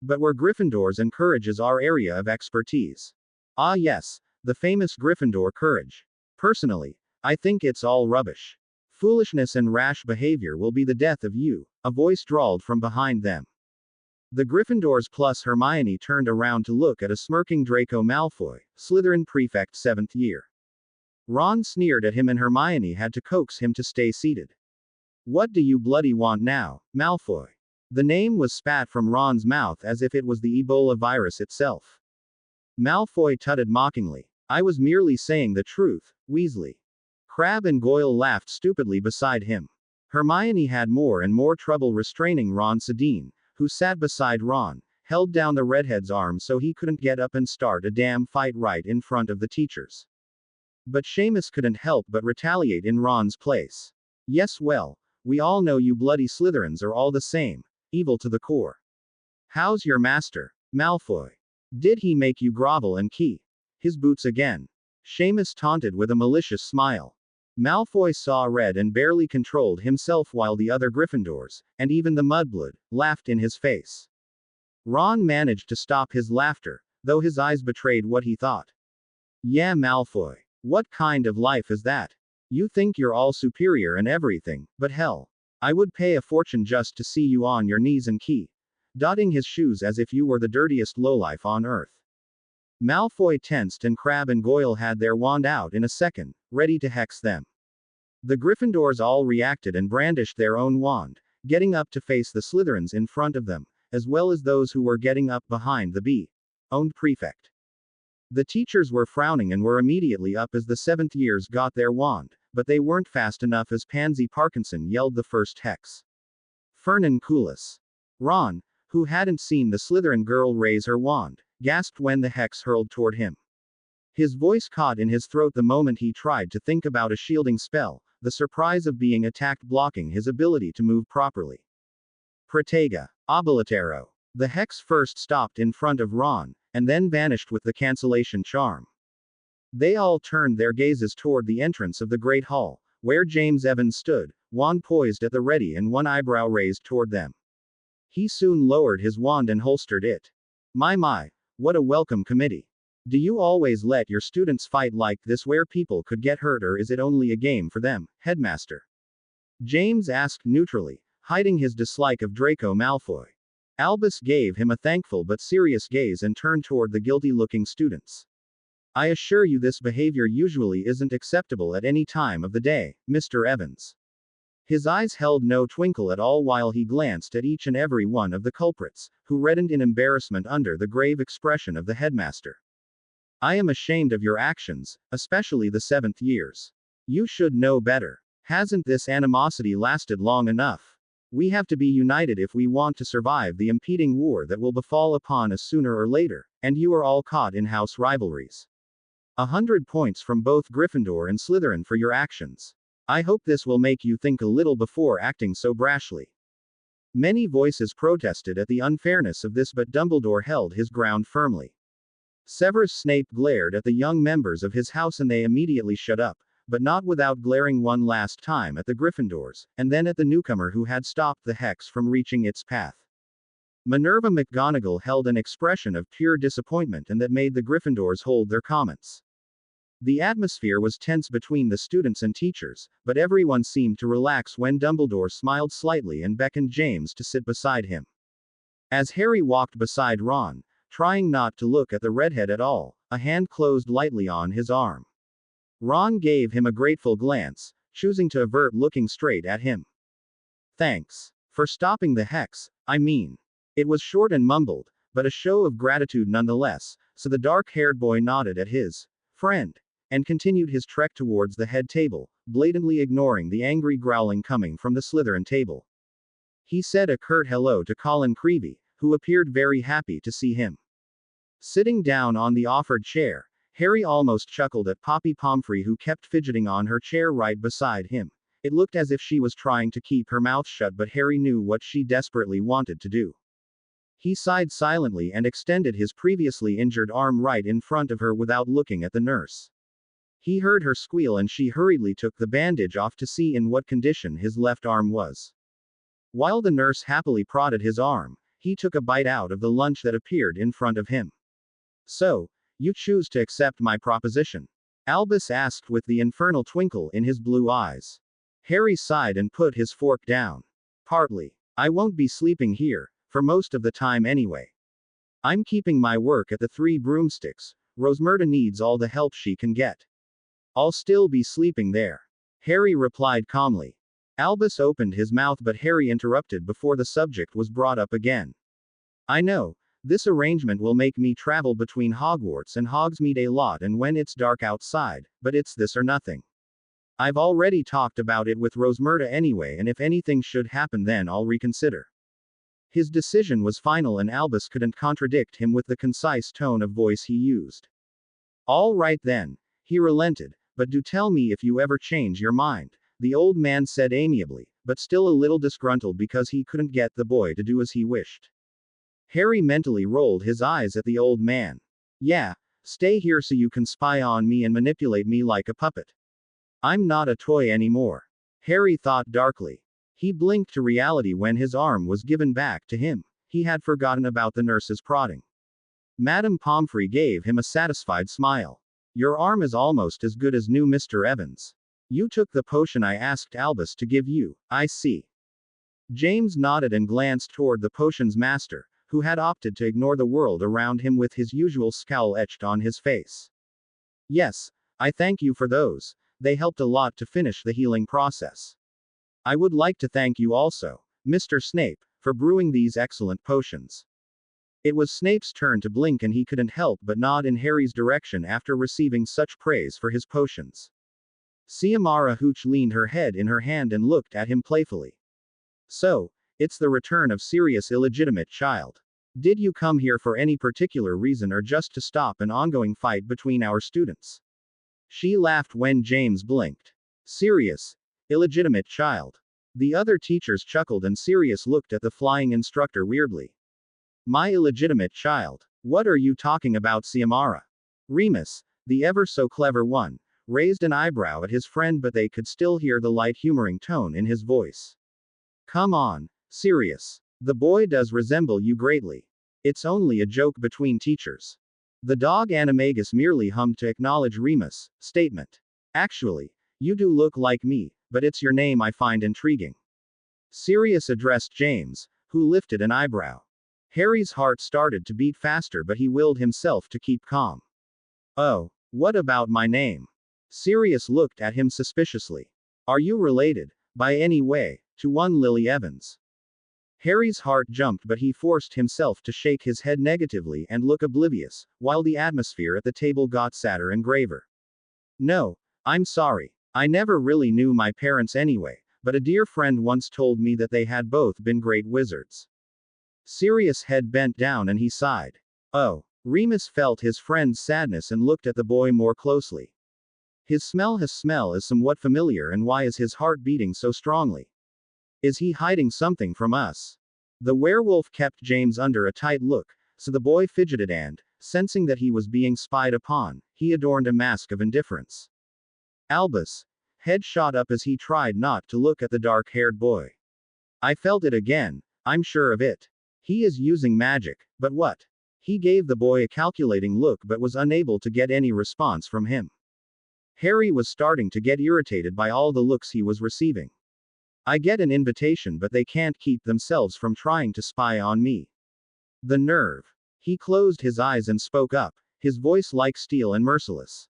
But we're Gryffindors and courage is our area of expertise. Ah yes, the famous Gryffindor courage. Personally, I think it's all rubbish. Foolishness and rash behavior will be the death of you, a voice drawled from behind them. The Gryffindors plus Hermione turned around to look at a smirking Draco Malfoy, Slytherin prefect 7th year. Ron sneered at him and Hermione had to coax him to stay seated. What do you bloody want now, Malfoy? The name was spat from Ron's mouth as if it was the Ebola virus itself. Malfoy tutted mockingly. I was merely saying the truth, Weasley. Crabbe and Goyle laughed stupidly beside him. Hermione had more and more trouble restraining Ron Sedine, who sat beside Ron, held down the redhead's arm so he couldn't get up and start a damn fight right in front of the teachers. But Seamus couldn't help but retaliate in Ron's place. Yes, well, we all know you bloody Slytherins are all the same, evil to the core. How's your master, Malfoy? Did he make you grovel and key his boots again? Seamus taunted with a malicious smile. Malfoy saw red and barely controlled himself while the other Gryffindors, and even the mudblood, laughed in his face. Ron managed to stop his laughter, though his eyes betrayed what he thought. Yeah, Malfoy. What kind of life is that? You think you're all superior and everything, but hell. I would pay a fortune just to see you on your knees and key, dotting his shoes as if you were the dirtiest lowlife on earth. Malfoy tensed and Crabbe and Goyle had their wand out in a second, ready to hex them. The Gryffindors all reacted and brandished their own wand, getting up to face the Slytherins in front of them, as well as those who were getting up behind the owned prefect. The teachers were frowning and were immediately up as the 7th years got their wand, but they weren't fast enough as Pansy Parkinson yelled the first hex. Fernunculus. Ron, who hadn't seen the Slytherin girl raise her wand, gasped when the hex hurled toward him. His voice caught in his throat the moment he tried to think about a shielding spell, the surprise of being attacked blocking his ability to move properly. Protega. Oblitero. The hex first stopped in front of Ron, and then vanished with the cancellation charm. They all turned their gazes toward the entrance of the Great Hall, where James Evans stood, wand poised at the ready and one eyebrow raised toward them. He soon lowered his wand and holstered it. My, what a welcome committee. Do you always let your students fight like this where people could get hurt or is it only a game for them, headmaster? James asked neutrally, hiding his dislike of Draco Malfoy. Albus gave him a thankful but serious gaze and turned toward the guilty-looking students. I assure you this behavior usually isn't acceptable at any time of the day, Mr. Evans. His eyes held no twinkle at all while he glanced at each and every one of the culprits, who reddened in embarrassment under the grave expression of the headmaster. I am ashamed of your actions, especially the 7th years. You should know better. Hasn't this animosity lasted long enough? We have to be united if we want to survive the impending war that will befall upon us sooner or later, and you are all caught in house rivalries. 100 points from both Gryffindor and Slytherin for your actions. I hope this will make you think a little before acting so brashly. Many voices protested at the unfairness of this, but Dumbledore held his ground firmly. Severus Snape glared at the young members of his house and they immediately shut up, but not without glaring one last time at the Gryffindors, and then at the newcomer who had stopped the hex from reaching its path. Minerva McGonagall held an expression of pure disappointment and that made the Gryffindors hold their comments. The atmosphere was tense between the students and teachers, but everyone seemed to relax when Dumbledore smiled slightly and beckoned James to sit beside him. As Harry walked beside Ron, trying not to look at the redhead at all, a hand closed lightly on his arm. Ron gave him a grateful glance, choosing to avert looking straight at him. Thanks. For stopping the hex, I mean. It was short and mumbled, but a show of gratitude nonetheless, so the dark-haired boy nodded at his friend and continued his trek towards the head table, blatantly ignoring the angry growling coming from the Slytherin table. He said a curt hello to Colin Creevey, who appeared very happy to see him. Sitting down on the offered chair, Harry almost chuckled at Poppy Pomfrey, who kept fidgeting on her chair right beside him. It looked as if she was trying to keep her mouth shut, but Harry knew what she desperately wanted to do. He sighed silently and extended his previously injured arm right in front of her without looking at the nurse. He heard her squeal and she hurriedly took the bandage off to see in what condition his left arm was. While the nurse happily prodded his arm, he took a bite out of the lunch that appeared in front of him. So, you choose to accept my proposition? Albus asked with the infernal twinkle in his blue eyes. Harry sighed and put his fork down. Partly. I won't be sleeping here, for most of the time anyway. I'm keeping my work at the Three Broomsticks. Rosmerta needs all the help she can get. I'll still be sleeping there. Harry replied calmly. Albus opened his mouth, but Harry interrupted before the subject was brought up again. I know, this arrangement will make me travel between Hogwarts and Hogsmeade a lot and when it's dark outside, but it's this or nothing. I've already talked about it with Rosmerta anyway, and if anything should happen then I'll reconsider. His decision was final and Albus couldn't contradict him with the concise tone of voice he used. All right then, he relented, but do tell me if you ever change your mind, the old man said amiably, but still a little disgruntled because he couldn't get the boy to do as he wished. Harry mentally rolled his eyes at the old man. Yeah, stay here so you can spy on me and manipulate me like a puppet. I'm not a toy anymore. Harry thought darkly. He blinked to reality when his arm was given back to him. He had forgotten about the nurse's prodding. Madame Pomfrey gave him a satisfied smile. Your arm is almost as good as new, Mr. Evans. You took the potion I asked Albus to give you, I see. James nodded and glanced toward the potion's master, who had opted to ignore the world around him with his usual scowl etched on his face. Yes, I thank you for those. They helped a lot to finish the healing process. I would like to thank you also, Mr. Snape, for brewing these excellent potions. It was Snape's turn to blink and he couldn't help but nod in Harry's direction after receiving such praise for his potions. Siamara Hooch leaned her head in her hand and looked at him playfully. So, it's the return of Sirius' illegitimate child. Did you come here for any particular reason or just to stop an ongoing fight between our students? She laughed when James blinked. Sirius, illegitimate child. The other teachers chuckled and Sirius looked at the flying instructor weirdly. My illegitimate child? What are you talking about, Siamara? Remus, the ever so clever one, raised an eyebrow at his friend, but they could still hear the light humoring tone in his voice. Come on, Sirius. The boy does resemble you greatly. It's only a joke between teachers. The dog Animagus merely hummed to acknowledge Remus' statement. Actually, you do look like me, but it's your name I find intriguing. Sirius addressed James, who lifted an eyebrow. Harry's heart started to beat faster, but he willed himself to keep calm. Oh, what about my name? Sirius looked at him suspiciously. Are you related, by any way, to one Lily Evans? Harry's heart jumped, but he forced himself to shake his head negatively and look oblivious, while the atmosphere at the table got sadder and graver. No, I'm sorry. I never really knew my parents anyway, but a dear friend once told me that they had both been great wizards. Sirius' head bent down and he sighed. Oh. Remus felt his friend's sadness and looked at the boy more closely. His smell is somewhat familiar, and why is his heart beating so strongly? Is he hiding something from us? The werewolf kept James under a tight look, so the boy fidgeted and, sensing that he was being spied upon, he adorned a mask of indifference. Albus' head shot up as he tried not to look at the dark-haired boy. I felt it again, I'm sure of it. He is using magic, but what? He gave the boy a calculating look but was unable to get any response from him. Harry was starting to get irritated by all the looks he was receiving. I get an invitation, but they can't keep themselves from trying to spy on me. The nerve. He closed his eyes and spoke up, his voice like steel and merciless.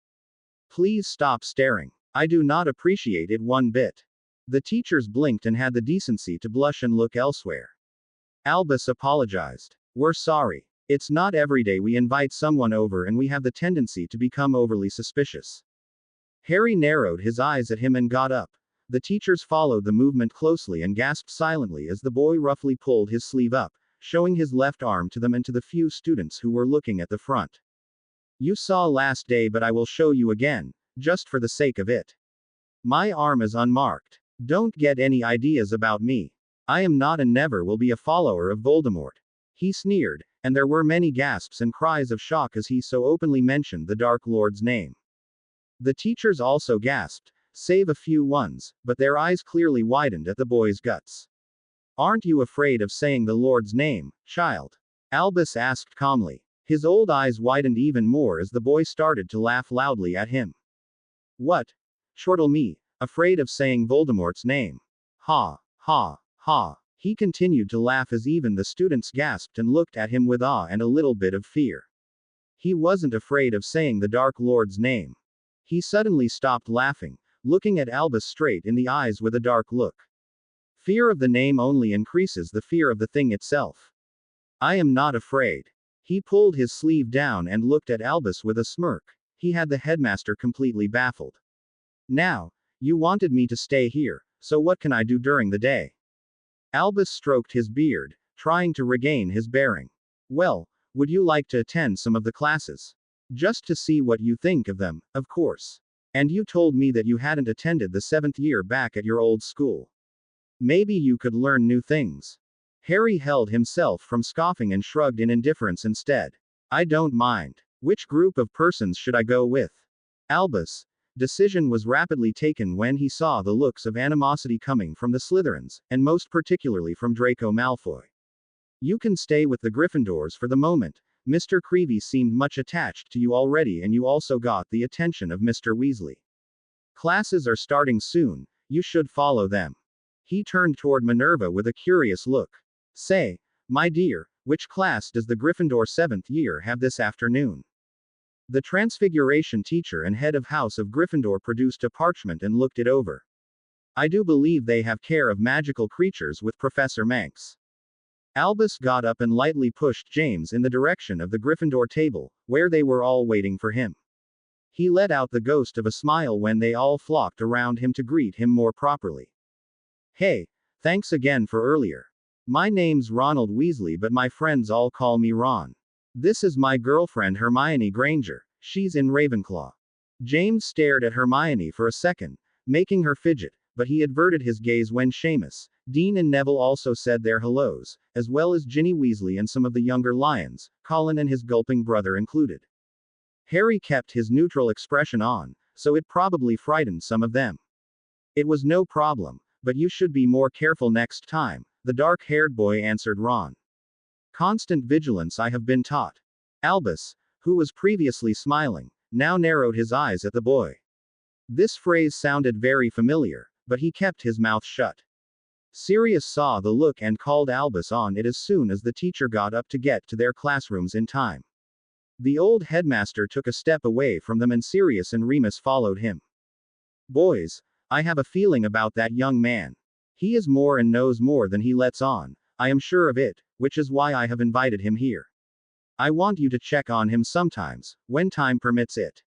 Please stop staring. I do not appreciate it one bit. The teachers blinked and had the decency to blush and look elsewhere. Albus apologized. We're sorry. It's not every day we invite someone over and we have the tendency to become overly suspicious. Harry narrowed his eyes at him and got up. The teachers followed the movement closely and gasped silently as the boy roughly pulled his sleeve up, showing his left arm to them and to the few students who were looking at the front. You saw last day, but I will show you again, just for the sake of it. My arm is unmarked. Don't get any ideas about me. I am not and never will be a follower of Voldemort. He sneered, and there were many gasps and cries of shock as he so openly mentioned the Dark Lord's name. The teachers also gasped, save a few ones, but their eyes clearly widened at the boy's guts. Aren't you afraid of saying the Lord's name, child? Albus asked calmly. His old eyes widened even more as the boy started to laugh loudly at him. What? Chortle me, afraid of saying Voldemort's name. Ha, ha, ha. He continued to laugh as even the students gasped and looked at him with awe and a little bit of fear. He wasn't afraid of saying the Dark Lord's name. He suddenly stopped laughing, looking at Albus straight in the eyes with a dark look. Fear of the name only increases the fear of the thing itself. I am not afraid. He pulled his sleeve down and looked at Albus with a smirk. He had the headmaster completely baffled. Now, you wanted me to stay here, so what can I do during the day? Albus stroked his beard, trying to regain his bearing. Well, would you like to attend some of the classes? Just to see what you think of them, of course. And you told me that you hadn't attended the 7th year back at your old school. Maybe you could learn new things. Harry held himself from scoffing and shrugged in indifference instead. I don't mind. Which group of persons should I go with? Albus. Decision was rapidly taken when he saw the looks of animosity coming from the Slytherins, and most particularly from Draco Malfoy. You can stay with the Gryffindors for the moment. Mr. Creevey seemed much attached to you already and you also got the attention of Mr. Weasley. Classes are starting soon, you should follow them. He turned toward Minerva with a curious look. Say, my dear, which class does the Gryffindor 7th year have this afternoon? The Transfiguration teacher and head of House of Gryffindor produced a parchment and looked it over. I do believe they have care of magical creatures with Professor Manx. Albus got up and lightly pushed James in the direction of the Gryffindor table, where they were all waiting for him. He let out the ghost of a smile when they all flocked around him to greet him more properly. Hey, thanks again for earlier. My name's Ronald Weasley, but my friends all call me Ron. This is my girlfriend Hermione Granger, she's in Ravenclaw. James stared at Hermione for a second, making her fidget, but he averted his gaze when Seamus, Dean and Neville also said their hellos, as well as Ginny Weasley and some of the younger lions, Colin and his gulping brother included. Harry kept his neutral expression on, so it probably frightened some of them. It was no problem, but you should be more careful next time, the dark-haired boy answered Ron. Constant vigilance I have been taught. Albus, who was previously smiling, now narrowed his eyes at the boy. This phrase sounded very familiar, but he kept his mouth shut. Sirius saw the look and called Albus on it as soon as the teacher got up to get to their classrooms in time. The old headmaster took a step away from them and Sirius and Remus followed him. Boys, I have a feeling about that young man. He is more and knows more than he lets on, I am sure of it, which is why I have invited him here. I want you to check on him sometimes, when time permits it.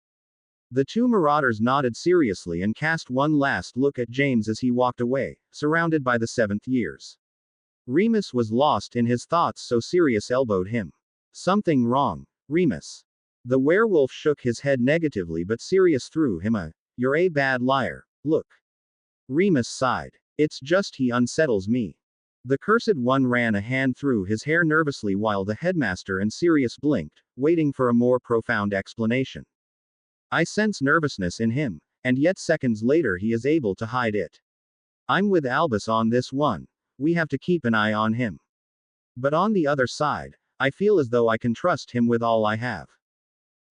The two marauders nodded seriously and cast one last look at James as he walked away, surrounded by the 7th years. Remus was lost in his thoughts, so Sirius elbowed him. Something wrong, Remus. The werewolf shook his head negatively, but Sirius threw him a, "You're a bad liar, look." Remus sighed. It's just he unsettles me. The cursed one ran a hand through his hair nervously while the headmaster and Sirius blinked, waiting for a more profound explanation. I sense nervousness in him, and yet seconds later he is able to hide it. I'm with Albus on this one. We have to keep an eye on him. But on the other side, I feel as though I can trust him with all I have.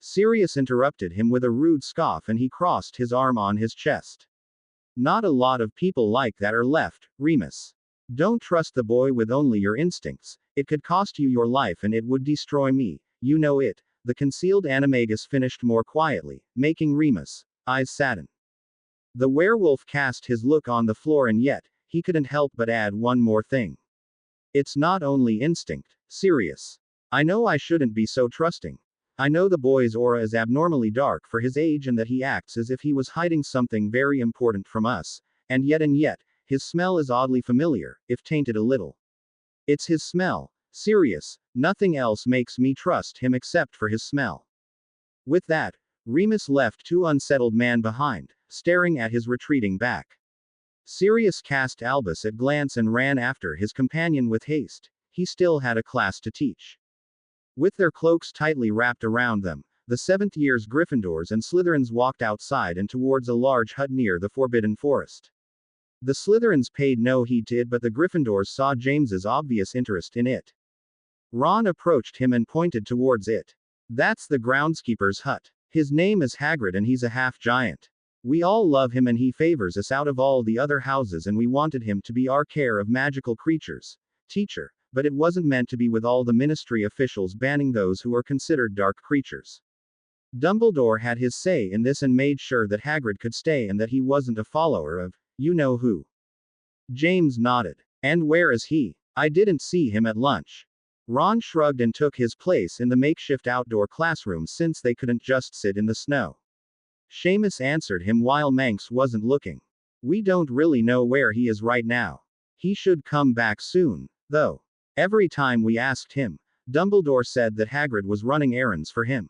Sirius interrupted him with a rude scoff and he crossed his arm on his chest. Not a lot of people like that are left, Remus. Don't trust the boy with only your instincts, it could cost you your life and it would destroy me, you know it, the concealed animagus finished more quietly, making Remus' eyes sadden. The werewolf cast his look on the floor and yet, he couldn't help but add one more thing. It's not only instinct, Sirius. I know I shouldn't be so trusting. I know the boy's aura is abnormally dark for his age and that he acts as if he was hiding something very important from us, and yet, his smell is oddly familiar, if tainted a little. It's his smell, Sirius, nothing else makes me trust him except for his smell. With that, Remus left two unsettled men behind, staring at his retreating back. Sirius cast Albus at glance and ran after his companion with haste. He still had a class to teach. With their cloaks tightly wrapped around them, the seventh year's Gryffindors and Slytherins walked outside and towards a large hut near the Forbidden Forest. The Slytherins paid no heed to it, but the Gryffindors saw James's obvious interest in it. Ron approached him and pointed towards it. That's the groundskeeper's hut. His name is Hagrid and he's a half-giant. We all love him and he favors us out of all the other houses and we wanted him to be our care of magical creatures, teacher, but it wasn't meant to be with all the ministry officials banning those who are considered dark creatures. Dumbledore had his say in this and made sure that Hagrid could stay and that he wasn't a follower of, you know who. James nodded. And where is he? I didn't see him at lunch. Ron shrugged and took his place in the makeshift outdoor classroom since they couldn't just sit in the snow. Seamus answered him while Manx wasn't looking. We don't really know where he is right now. He should come back soon, though. Every time we asked him, Dumbledore said that Hagrid was running errands for him.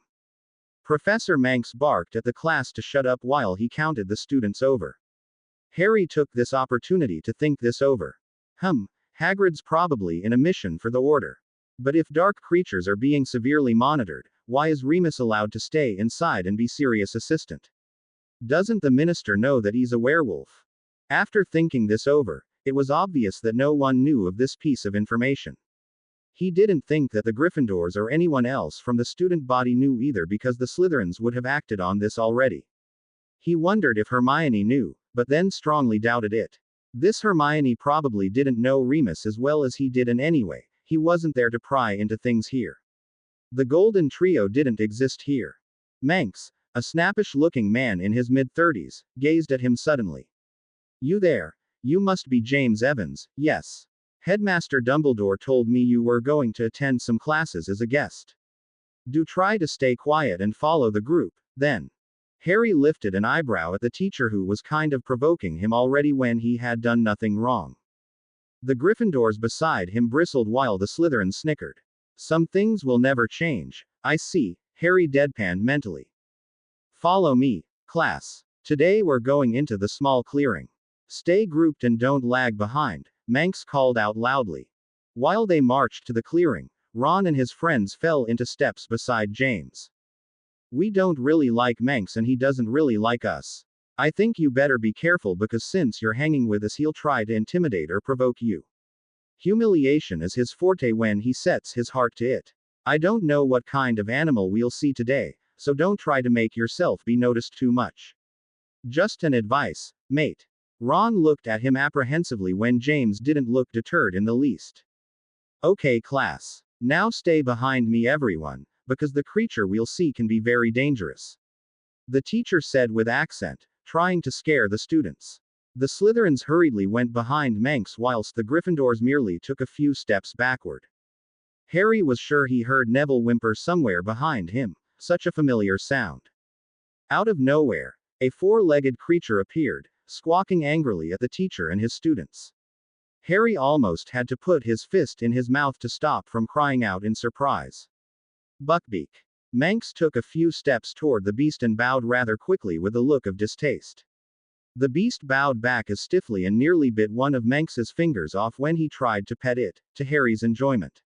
Professor Manx barked at the class to shut up while he counted the students over. Harry took this opportunity to think this over. Hagrid's probably in a mission for the Order. But if dark creatures are being severely monitored, why is Remus allowed to stay inside and be Sirius' assistant? Doesn't the minister know that he's a werewolf? After thinking this over, it was obvious that no one knew of this piece of information. He didn't think that the Gryffindors or anyone else from the student body knew either because the Slytherins would have acted on this already. He wondered if Hermione knew, but then strongly doubted it. This Hermione probably didn't know Remus as well as he did, and anyway, he wasn't there to pry into things here. The Golden Trio didn't exist here. Manx, a snappish-looking man in his mid-30s, gazed at him suddenly. You there? You must be James Evans, yes. Headmaster Dumbledore told me you were going to attend some classes as a guest. Do try to stay quiet and follow the group, then. Harry lifted an eyebrow at the teacher who was kind of provoking him already when he had done nothing wrong. The Gryffindors beside him bristled while the Slytherins snickered. Some things will never change, I see, Harry deadpanned mentally. Follow me, class. Today we're going into the small clearing. Stay grouped and don't lag behind, Manx called out loudly. While they marched to the clearing, Ron and his friends fell into steps beside James. We don't really like Manx and he doesn't really like us. I think you better be careful because since you're hanging with us he'll try to intimidate or provoke you. Humiliation is his forte when he sets his heart to it. I don't know what kind of animal we'll see today, so don't try to make yourself be noticed too much. Just an advice, mate. Ron looked at him apprehensively when James didn't look deterred in the least. Okay, class. Now stay behind me everyone, because the creature we'll see can be very dangerous. The teacher said with accent, trying to scare the students. The Slytherins hurriedly went behind Manx whilst the Gryffindors merely took a few steps backward. Harry was sure he heard Neville whimper somewhere behind him, such a familiar sound. Out of nowhere, a four-legged creature appeared, squawking angrily at the teacher and his students. Harry almost had to put his fist in his mouth to stop from crying out in surprise. Buckbeak. Manx took a few steps toward the beast and bowed rather quickly with a look of distaste. The beast bowed back as stiffly and nearly bit one of Manx's fingers off when he tried to pet it, to Harry's enjoyment.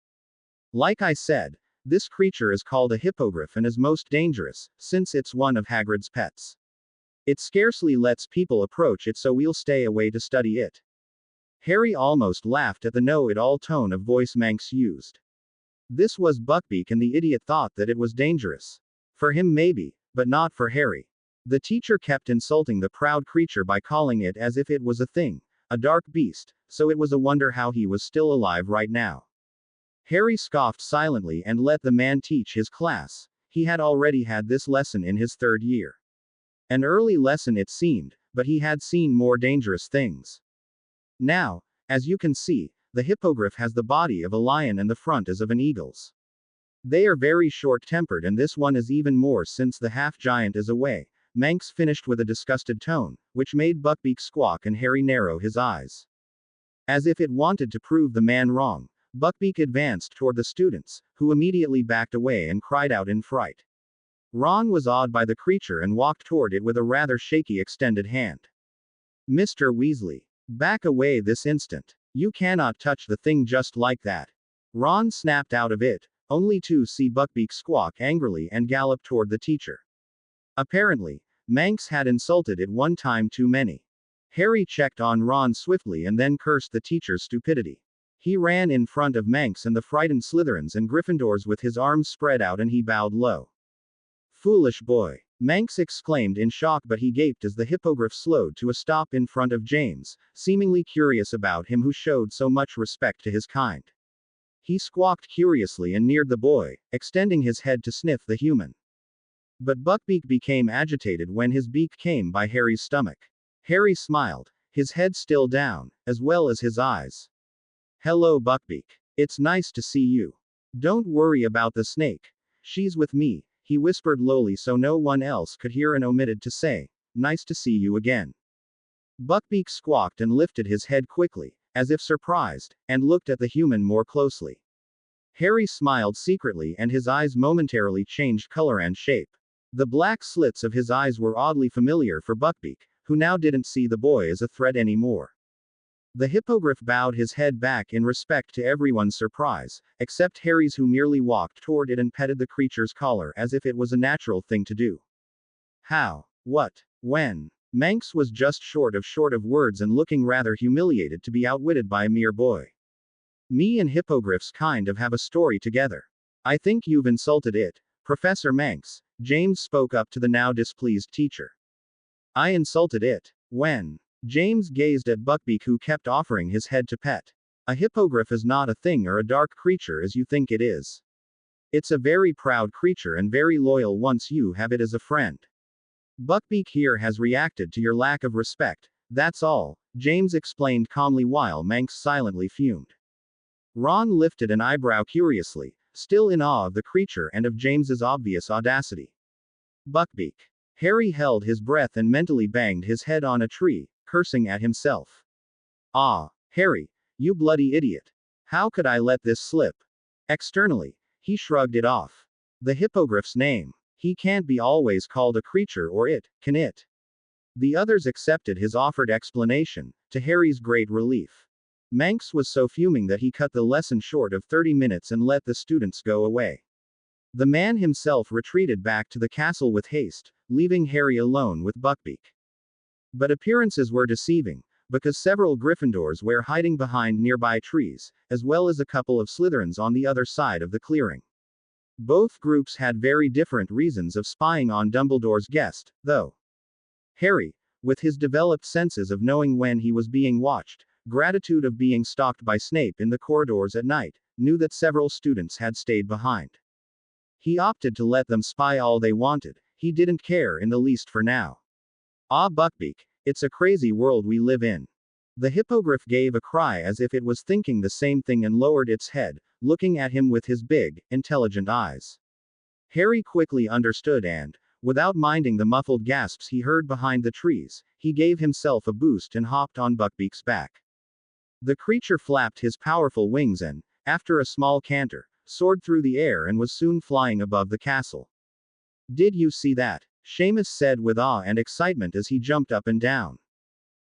Like I said, this creature is called a hippogriff and is most dangerous, since it's one of Hagrid's pets. It scarcely lets people approach it, so we'll stay away to study it. Harry almost laughed at the know-it-all tone of voice Manx used. This was Buckbeak and the idiot thought that it was dangerous. For him maybe, but not for Harry. The teacher kept insulting the proud creature by calling it as if it was a thing, a dark beast, so it was a wonder how he was still alive right now. Harry scoffed silently and let the man teach his class. He had already had this lesson in his third year. An early lesson it seemed, but he had seen more dangerous things. Now, as you can see, the hippogriff has the body of a lion and the front as of an eagle's. They are very short-tempered, and this one is even more since the half-giant is away. Manx finished with a disgusted tone, which made Buckbeak squawk and Harry narrow his eyes. As if it wanted to prove the man wrong, Buckbeak advanced toward the students, who immediately backed away and cried out in fright. Ron was awed by the creature and walked toward it with a rather shaky extended hand. Mr. Weasley, back away this instant. You cannot touch the thing just like that. Ron snapped out of it, only to see Buckbeak squawk angrily and gallop toward the teacher. Apparently, Manx had insulted it one time too many. Harry checked on Ron swiftly and then cursed the teacher's stupidity. He ran in front of Manx and the frightened Slytherins and Gryffindors with his arms spread out, and he bowed low. Foolish boy, Manx exclaimed in shock, but he gaped as the hippogriff slowed to a stop in front of James, seemingly curious about him who showed so much respect to his kind. He squawked curiously and neared the boy, extending his head to sniff the human. But Buckbeak became agitated when his beak came by Harry's stomach. Harry smiled, his head still down, as well as his eyes. Hello, Buckbeak. It's nice to see you. Don't worry about the snake. She's with me, he whispered lowly so no one else could hear and omitted to say, nice to see you again. Buckbeak squawked and lifted his head quickly, as if surprised, and looked at the human more closely. Harry smiled secretly and his eyes momentarily changed color and shape. The black slits of his eyes were oddly familiar for Buckbeak, who now didn't see the boy as a threat anymore. The hippogriff bowed his head back in respect to everyone's surprise, except Harry's, who merely walked toward it and petted the creature's collar as if it was a natural thing to do. How? What? When? Manx was just short of words and looking rather humiliated to be outwitted by a mere boy. Me and hippogriffs kind of have a story together. I think you've insulted it, Professor Manx, James spoke up to the now displeased teacher. I insulted it. When? James gazed at Buckbeak, who kept offering his head to pet. A hippogriff is not a thing or a dark creature as you think it is. It's a very proud creature and very loyal once you have it as a friend. Buckbeak here has reacted to your lack of respect, that's all, James explained calmly while Manx silently fumed. Ron lifted an eyebrow curiously, still in awe of the creature and of James's obvious audacity. Buckbeak. Harry held his breath and mentally banged his head on a tree, cursing at himself. Ah, Harry, you bloody idiot. How could I let this slip? Externally, he shrugged it off. The hippogriff's name. He can't be always called a creature, or it, can it? The others accepted his offered explanation, to Harry's great relief. Manx was so fuming that he cut the lesson short of 30 minutes and let the students go away. The man himself retreated back to the castle with haste, leaving Harry alone with Buckbeak. But appearances were deceiving, because several Gryffindors were hiding behind nearby trees, as well as a couple of Slytherins on the other side of the clearing. Both groups had very different reasons of spying on Dumbledore's guest, though. Harry, with his developed senses of knowing when he was being watched, gratitude of being stalked by Snape in the corridors at night, knew that several students had stayed behind. He opted to let them spy all they wanted, he didn't care in the least for now. Ah, Buckbeak, it's a crazy world we live in. The hippogriff gave a cry as if it was thinking the same thing and lowered its head, looking at him with his big, intelligent eyes. Harry quickly understood and, without minding the muffled gasps he heard behind the trees, he gave himself a boost and hopped on Buckbeak's back. The creature flapped his powerful wings and, after a small canter, soared through the air and was soon flying above the castle. Did you see that? Seamus said with awe and excitement as he jumped up and down.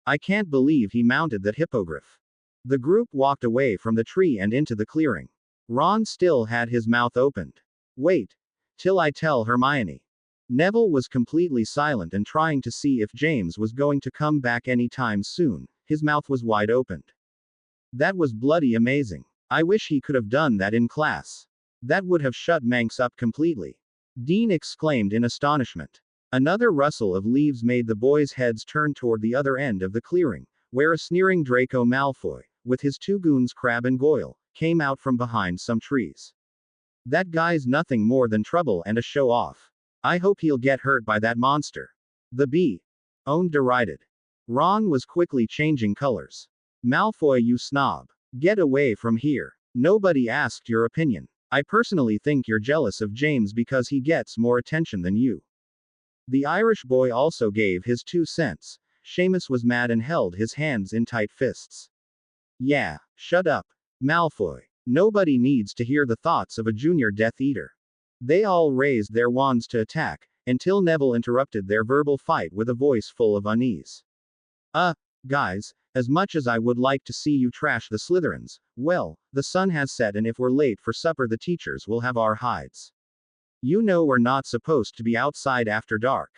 I can't believe he mounted that hippogriff. The group walked away from the tree and into the clearing. Ron still had his mouth opened. Wait. Till I tell Hermione. Neville was completely silent and trying to see if James was going to come back any time soon, his mouth was wide opened. That was bloody amazing. I wish he could have done that in class. That would have shut Manx up completely. Dean exclaimed in astonishment. Another rustle of leaves made the boys' heads turn toward the other end of the clearing, where a sneering Draco Malfoy, with his two goons Crabbe and Goyle, came out from behind some trees. That guy's nothing more than trouble and a show-off. I hope he'll get hurt by that monster. The bee. Own derided. Ron was quickly changing colors. Malfoy, you snob. Get away from here. Nobody asked your opinion. I personally think you're jealous of James because he gets more attention than you. The Irish boy also gave his 2 cents. Seamus was mad and held his hands in tight fists. Yeah, shut up, Malfoy. Nobody needs to hear the thoughts of a junior Death Eater. They all raised their wands to attack, until Neville interrupted their verbal fight with a voice full of unease. Uh, guys, as much as I would like to see you trash the Slytherins, well, the sun has set and if we're late for supper the teachers will have our hides. You know we're not supposed to be outside after dark.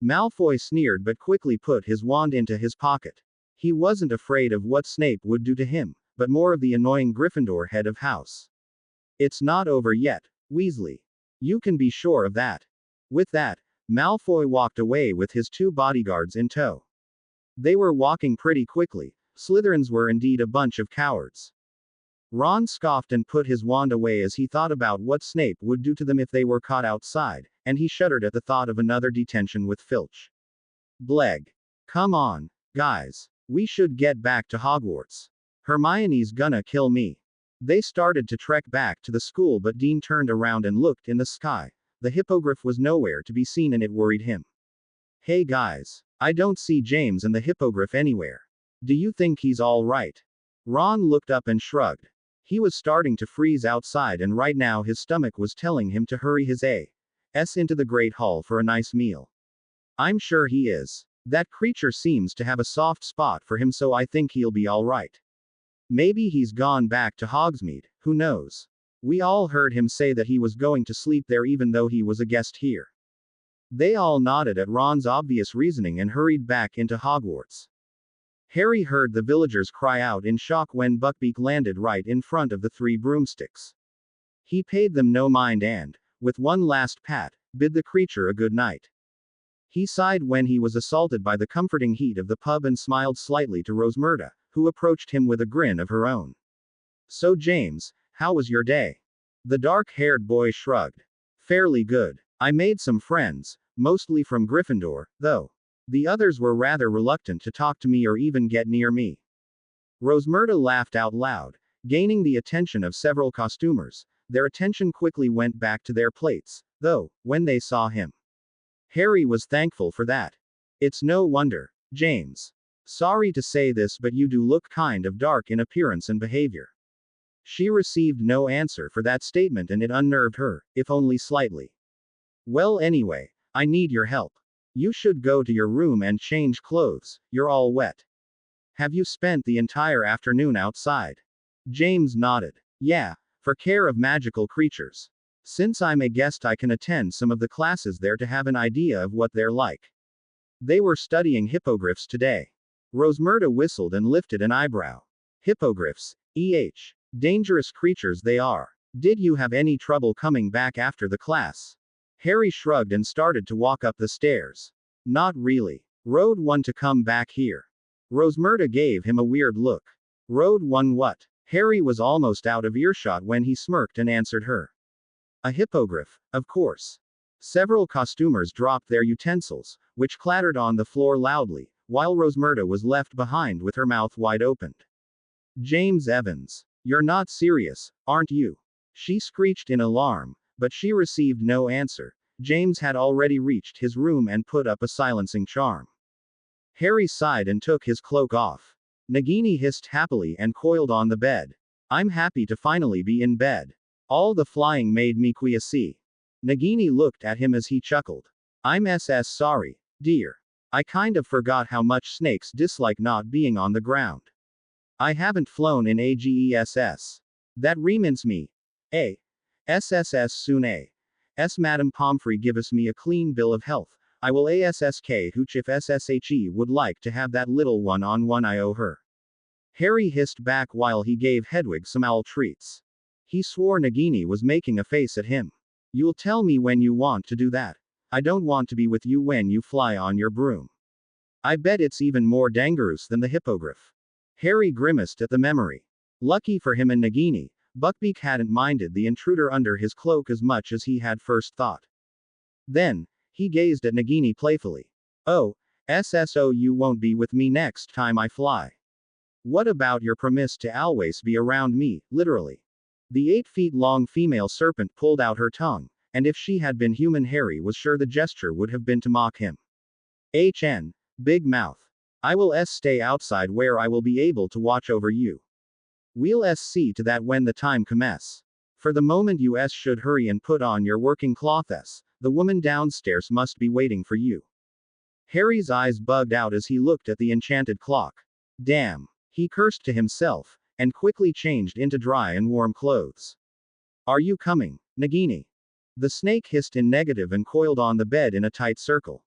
Malfoy sneered but quickly put his wand into his pocket. He wasn't afraid of what Snape would do to him, but more of the annoying Gryffindor head of house. It's not over yet, Weasley. You can be sure of that. With that, Malfoy walked away with his 2 bodyguards in tow. They were walking pretty quickly. Slytherins were indeed a bunch of cowards. Ron scoffed and put his wand away as he thought about what Snape would do to them if they were caught outside, and he shuddered at the thought of another detention with Filch. Bleg. Come on, guys. We should get back to Hogwarts. Hermione's gonna kill me. They started to trek back to the school, but Dean turned around and looked in the sky. The hippogriff was nowhere to be seen and it worried him. Hey guys. I don't see James and the hippogriff anywhere. Do you think he's all right? Ron looked up and shrugged. He was starting to freeze outside and right now his stomach was telling him to hurry his ass into the Great Hall for a nice meal. I'm sure he is. That creature seems to have a soft spot for him, so I think he'll be all right. Maybe he's gone back to Hogsmeade, who knows? We all heard him say that he was going to sleep there even though he was a guest here. They all nodded at Ron's obvious reasoning and hurried back into Hogwarts. Harry heard the villagers cry out in shock when Buckbeak landed right in front of the 3 broomsticks. He paid them no mind and, with one last pat, bid the creature a good night. He sighed when he was assaulted by the comforting heat of the pub and smiled slightly to Rosmerta, who approached him with a grin of her own. So James, how was your day? The dark-haired boy shrugged. Fairly good. I made some friends, mostly from Gryffindor, though. The others were rather reluctant to talk to me or even get near me. Rosmerta laughed out loud, gaining the attention of several costumers. Their attention quickly went back to their plates, though, when they saw him. Harry was thankful for that. It's no wonder, James. Sorry to say this, but you do look kind of dark in appearance and behavior. She received no answer for that statement and it unnerved her, if only slightly. Well, anyway, I need your help. You should go to your room and change clothes, you're all wet. Have you spent the entire afternoon outside? James nodded. Yeah, for care of magical creatures. Since I'm a guest, I can attend some of the classes there to have an idea of what they're like. They were studying hippogriffs today. Rosmerta whistled and lifted an eyebrow. Hippogriffs, dangerous creatures they are. Did you have any trouble coming back after the class? Harry shrugged and started to walk up the stairs. Not really. Road 1 to come back here. Rosmerta gave him a weird look. Road 1 what? Harry was almost out of earshot when he smirked and answered her. A hippogriff, of course. Several costumers dropped their utensils, which clattered on the floor loudly, while Rosmerta was left behind with her mouth wide opened. James Evans. You're not serious, aren't you? She screeched in alarm, but she received no answer. James had already reached his room and put up a silencing charm. Harry sighed and took his cloak off. Nagini hissed happily and coiled on the bed. I'm happy to finally be in bed. All the flying made me quiesce. Nagini looked at him as he chuckled. I'm sorry, dear. I kind of forgot how much snakes dislike not being on the ground. I haven't flown in AGESS. That reminds me. SSS soon Madam Pomfrey give us me a clean bill of health. I will ASSK hooch if SSHE would like to have that little one on one I owe her. Harry hissed back while he gave Hedwig some owl treats. He swore Nagini was making a face at him. You'll tell me when you want to do that. I don't want to be with you when you fly on your broom. I bet it's even more dangerous than the hippogriff. Harry grimaced at the memory. Lucky for him and Nagini, Buckbeak hadn't minded the intruder under his cloak as much as he had first thought. Then, he gazed at Nagini playfully. Oh, SSO, you won't be with me next time I fly. What about your promise to always be around me, literally? The 8 feet long female serpent pulled out her tongue, and if she had been human, Harry was sure the gesture would have been to mock him. Big mouth. I will stay outside where I will be able to watch over you. We'll see to that when the time comes. For the moment you should hurry and put on your working clothes. The woman downstairs must be waiting for you. Harry's eyes bugged out as he looked at the enchanted clock. Damn. He cursed to himself, and quickly changed into dry and warm clothes. Are you coming, Nagini? The snake hissed in negative and coiled on the bed in a tight circle.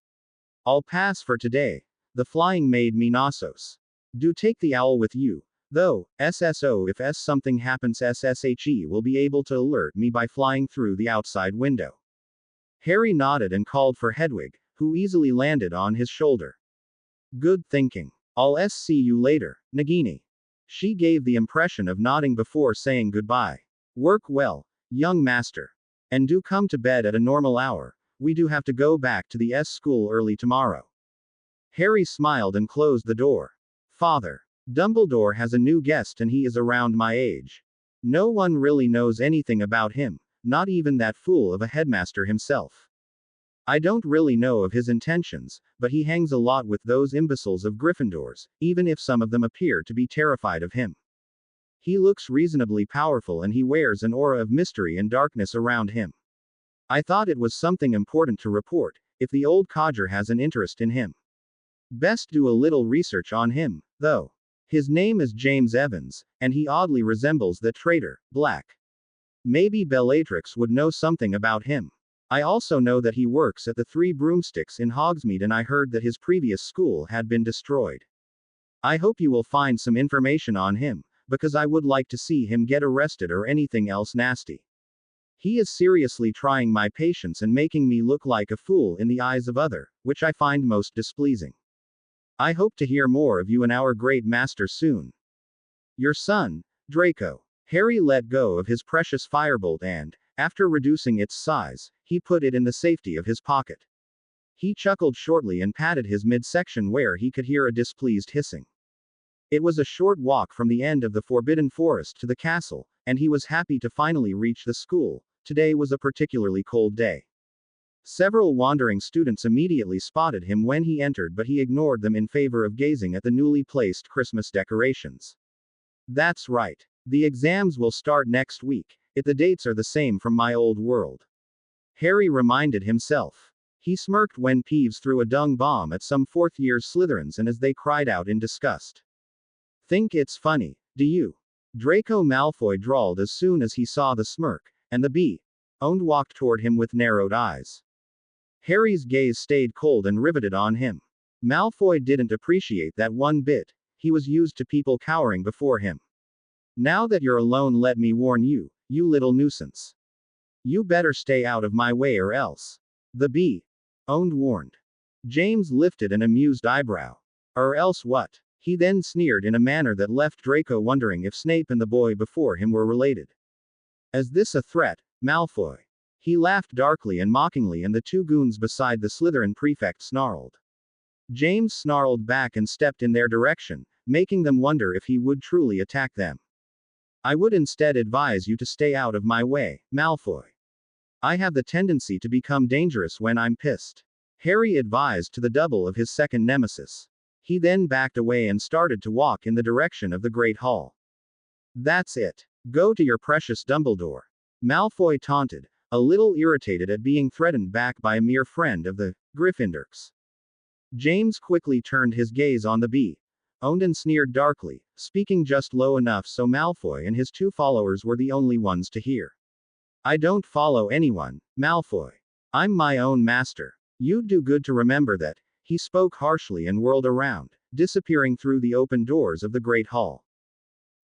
I'll pass for today. The flying maid me nauseous. Do take the owl with you. Though, SSO if something happens SSHE will be able to alert me by flying through the outside window. Harry nodded and called for Hedwig, who easily landed on his shoulder. Good thinking. I'll see you later, Nagini. She gave the impression of nodding before saying goodbye. Work well, young master. And do come to bed at a normal hour. We do have to go back to the school early tomorrow. Harry smiled and closed the door. Father. Dumbledore has a new guest and he is around my age. No one really knows anything about him, not even that fool of a headmaster himself. I don't really know of his intentions, but he hangs a lot with those imbeciles of Gryffindors, even if some of them appear to be terrified of him. He looks reasonably powerful and he wears an aura of mystery and darkness around him. I thought it was something important to report, if the old codger has an interest in him. Best do a little research on him, though. His name is James Evans, and he oddly resembles the traitor, Black. Maybe Bellatrix would know something about him. I also know that he works at the Three Broomsticks in Hogsmeade and I heard that his previous school had been destroyed. I hope you will find some information on him, because I would like to see him get arrested or anything else nasty. He is seriously trying my patience and making me look like a fool in the eyes of other, which I find most displeasing. I hope to hear more of you and our great master soon. Your son, Draco. Harry let go of his precious firebolt and, after reducing its size, he put it in the safety of his pocket. He chuckled shortly and patted his midsection where he could hear a displeased hissing. It was a short walk from the end of the Forbidden Forest to the castle, and he was happy to finally reach the school. Today was a particularly cold day. Several wandering students immediately spotted him when he entered, but he ignored them in favor of gazing at the newly placed Christmas decorations. That's right. The exams will start next week. The dates are the same from my old world. Harry reminded himself. He smirked when Peeves threw a dung bomb at some fourth-year Slytherins and as they cried out in disgust. Think it's funny, do you? Draco Malfoy drawled as soon as he saw the smirk, and the bee-owned walked toward him with narrowed eyes. Harry's gaze stayed cold and riveted on him. Malfoy didn't appreciate that one bit. He was used to people cowering before him. Now that you're alone, let me warn you, you little nuisance. You better stay out of my way or else. The bee-owned warned. James lifted an amused eyebrow. Or else what? He then sneered in a manner that left Draco wondering if Snape and the boy before him were related. Is this a threat, Malfoy? He laughed darkly and mockingly and the two goons beside the Slytherin prefect snarled. James snarled back and stepped in their direction, making them wonder if he would truly attack them. I would instead advise you to stay out of my way, Malfoy. I have the tendency to become dangerous when I'm pissed. Harry advised to the double of his second nemesis. He then backed away and started to walk in the direction of the Great Hall. That's it. Go to your precious Dumbledore. Malfoy taunted, a little irritated at being threatened back by a mere friend of the Gryffindors. James quickly turned his gaze on the bee-owned and sneered darkly, speaking just low enough so Malfoy and his two followers were the only ones to hear. I don't follow anyone, Malfoy. I'm my own master. You'd do good to remember that. He spoke harshly and whirled around, disappearing through the open doors of the Great Hall.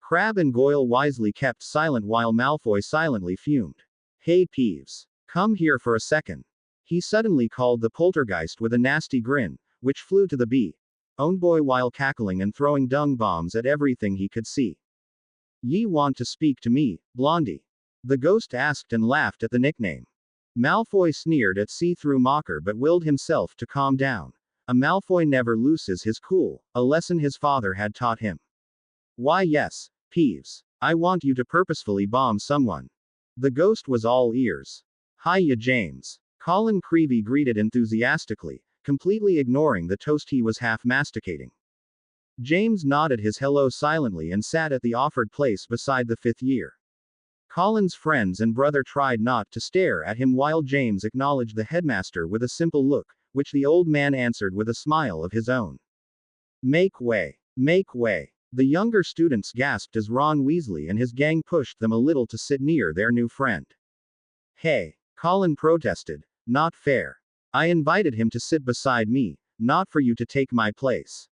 Crabbe and Goyle wisely kept silent while Malfoy silently fumed. Hey Peeves. Come here for a second. He suddenly called the poltergeist with a nasty grin, which flew to the bee-owned boy while cackling and throwing dung bombs at everything he could see. Ye want to speak to me, Blondie? The ghost asked and laughed at the nickname. Malfoy sneered at see-through mocker but willed himself to calm down. A Malfoy never loses his cool, a lesson his father had taught him. Why yes, Peeves. I want you to purposefully bomb someone. The ghost was all ears. Hiya James. Colin Creevy greeted enthusiastically, completely ignoring the toast he was half masticating. James nodded his hello silently and sat at the offered place beside the fifth year. Colin's friends and brother tried not to stare at him while James acknowledged the headmaster with a simple look, which the old man answered with a smile of his own. Make way. Make way. The younger students gasped as Ron Weasley and his gang pushed them a little to sit near their new friend. Hey, Colin protested. Not fair. I invited him to sit beside me, not for you to take my place.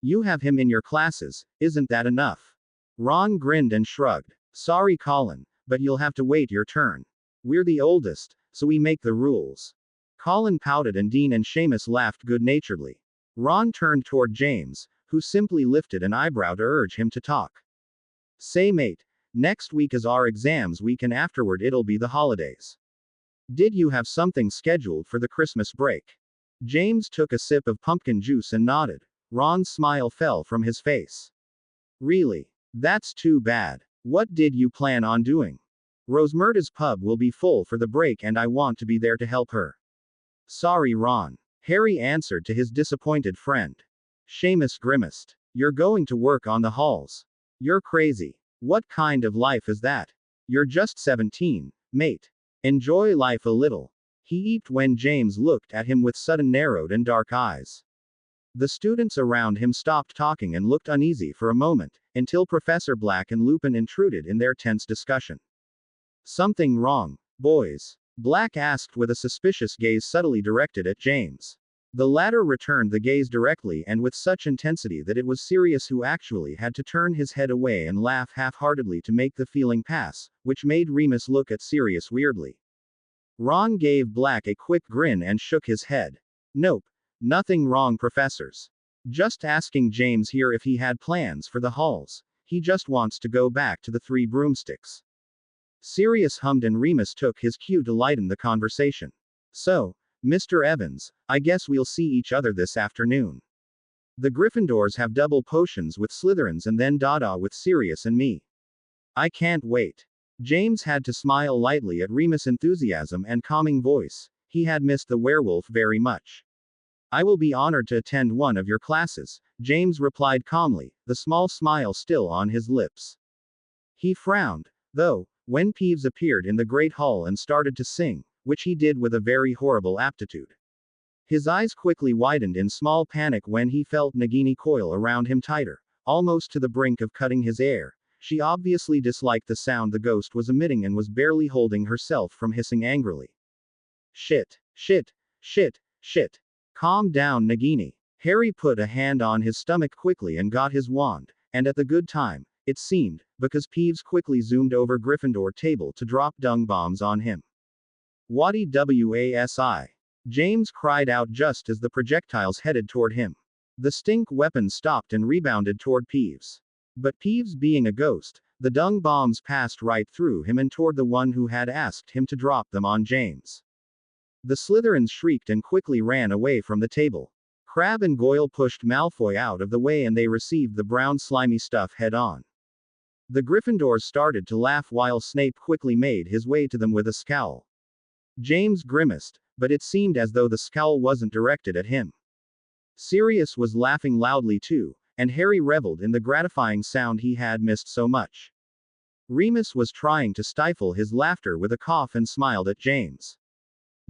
You have him in your classes, isn't that enough? Ron grinned and shrugged. Sorry, Colin, but you'll have to wait your turn. We're the oldest, so we make the rules. Colin pouted and Dean and Seamus laughed good-naturedly. Ron turned toward James, who simply lifted an eyebrow to urge him to talk. Say mate, next week is our exams week and afterward it'll be the holidays. Did you have something scheduled for the Christmas break? James took a sip of pumpkin juice and nodded. Ron's smile fell from his face. Really? That's too bad. What did you plan on doing? Rosmerta's pub will be full for the break and I want to be there to help her. Sorry, Ron. Harry answered to his disappointed friend. Seamus grimaced. You're going to work on the halls. You're crazy. What kind of life is that? You're just 17, mate. Enjoy life a little. He eeped when James looked at him with sudden narrowed and dark eyes. The students around him stopped talking and looked uneasy for a moment, until Professor Black and Lupin intruded in their tense discussion. Something wrong, boys? Black asked with a suspicious gaze subtly directed at James. The latter returned the gaze directly and with such intensity that it was Sirius who actually had to turn his head away and laugh half-heartedly to make the feeling pass, which made Remus look at Sirius weirdly. Ron gave Black a quick grin and shook his head. Nope. Nothing wrong, professors. Just asking James here if he had plans for the halls. He just wants to go back to the Three Broomsticks. Sirius hummed and Remus took his cue to lighten the conversation. So, Mr. Evans, I guess we'll see each other this afternoon. The Gryffindors have double potions with Slytherins and then Dada with Sirius and me. I can't wait. James had to smile lightly at Remus' enthusiasm and calming voice. He had missed the werewolf very much. I will be honored to attend one of your classes, James replied calmly, the small smile still on his lips. He frowned, though, when Peeves appeared in the Great Hall and started to sing, which he did with a very horrible aptitude. His eyes quickly widened in small panic when he felt Nagini coil around him tighter, almost to the brink of cutting his air. She obviously disliked the sound the ghost was emitting and was barely holding herself from hissing angrily. Shit, shit, shit, shit. Calm down, Nagini. Harry put a hand on his stomach quickly and got his wand, and at the good time, it seemed, because Peeves quickly zoomed over Gryffindor table to drop dung bombs on him. Wadi wasi. James cried out just as the projectiles headed toward him. The stink weapon stopped and rebounded toward Peeves. But Peeves being a ghost, the dung bombs passed right through him and toward the one who had asked him to drop them on James. The Slytherins shrieked and quickly ran away from the table. Crabbe and Goyle pushed Malfoy out of the way and they received the brown slimy stuff head-on. The Gryffindors started to laugh while Snape quickly made his way to them with a scowl. James grimaced, but it seemed as though the scowl wasn't directed at him. Sirius was laughing loudly too, and Harry reveled in the gratifying sound he had missed so much. Remus was trying to stifle his laughter with a cough and smiled at James.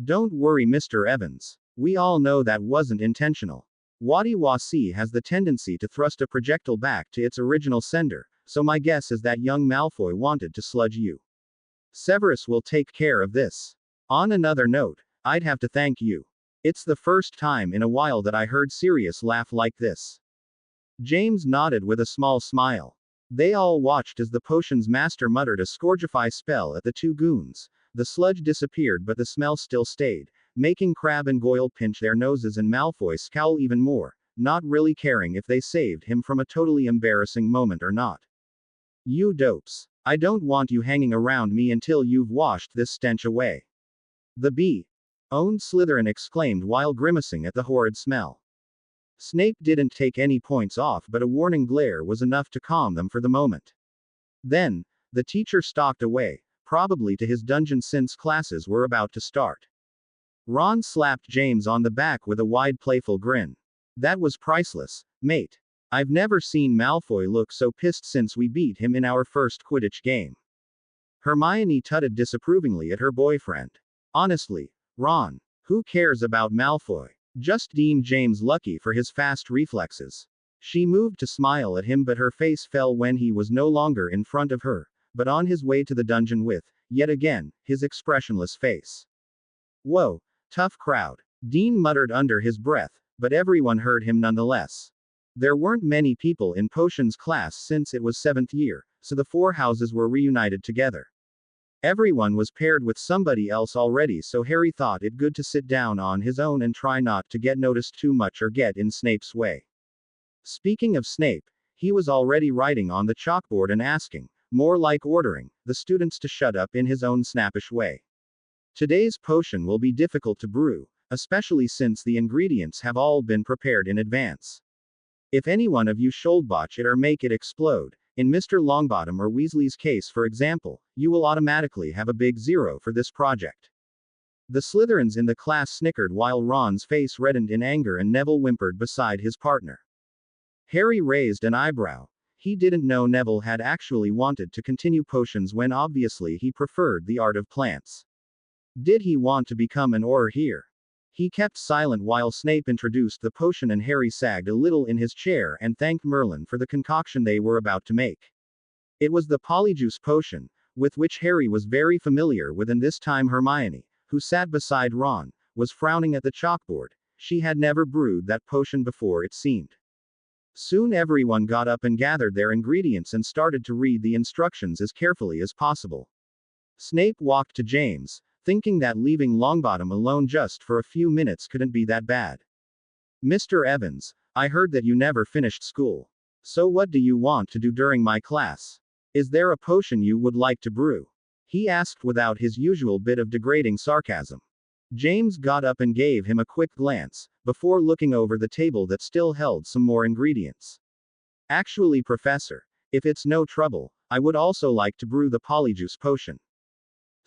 Don't worry, Mr. Evans. We all know that wasn't intentional. Wadi Wasi has the tendency to thrust a projectile back to its original sender, so my guess is that young Malfoy wanted to sludge you. Severus will take care of this. On another note, I'd have to thank you. It's the first time in a while that I heard Sirius laugh like this. James nodded with a small smile. They all watched as the potion's master muttered a Scourgify spell at the two goons. The sludge disappeared but the smell still stayed, making Crabbe and Goyle pinch their noses and Malfoy scowl even more, not really caring if they saved him from a totally embarrassing moment or not. You dopes. I don't want you hanging around me until you've washed this stench away. The bee-owned Slytherin exclaimed while grimacing at the horrid smell. Snape didn't take any points off, but a warning glare was enough to calm them for the moment. Then, the teacher stalked away, probably to his dungeon since classes were about to start. Ron slapped James on the back with a wide playful grin. That was priceless, mate. I've never seen Malfoy look so pissed since we beat him in our first Quidditch game. Hermione tutted disapprovingly at her boyfriend. Honestly, Ron, who cares about Malfoy? Just deem James lucky for his fast reflexes. She moved to smile at him, but her face fell when he was no longer in front of her, but on his way to the dungeon with, yet again, his expressionless face. Whoa, tough crowd. Dean muttered under his breath, but everyone heard him nonetheless. There weren't many people in potions class since it was 7th year, so the four houses were reunited together. Everyone was paired with somebody else already, so Harry thought it good to sit down on his own and try not to get noticed too much or get in Snape's way. Speaking of Snape, he was already writing on the chalkboard and asking, more like ordering, the students to shut up in his own snappish way. Today's potion will be difficult to brew, especially since the ingredients have all been prepared in advance. If any one of you shoulderbotch it or make it explode, in Mr. Longbottom or Weasley's case for example, you will automatically have a big 0 for this project. The Slytherins in the class snickered while Ron's face reddened in anger and Neville whimpered beside his partner. Harry raised an eyebrow. He didn't know Neville had actually wanted to continue potions when obviously he preferred the art of plants. Did he want to become an Auror here? He kept silent while Snape introduced the potion and Harry sagged a little in his chair and thanked Merlin for the concoction they were about to make. It was the Polyjuice potion, with which Harry was very familiar with, and this time Hermione, who sat beside Ron, was frowning at the chalkboard. She had never brewed that potion before, it seemed. Soon everyone got up and gathered their ingredients and started to read the instructions as carefully as possible. Snape walked to James, thinking that leaving Longbottom alone just for a few minutes couldn't be that bad. Mr. Evans, I heard that you never finished school. So what do you want to do during my class? Is there a potion you would like to brew? He asked without his usual bit of degrading sarcasm. James got up and gave him a quick glance, before looking over the table that still held some more ingredients. Actually, Professor, if it's no trouble, I would also like to brew the Polyjuice potion.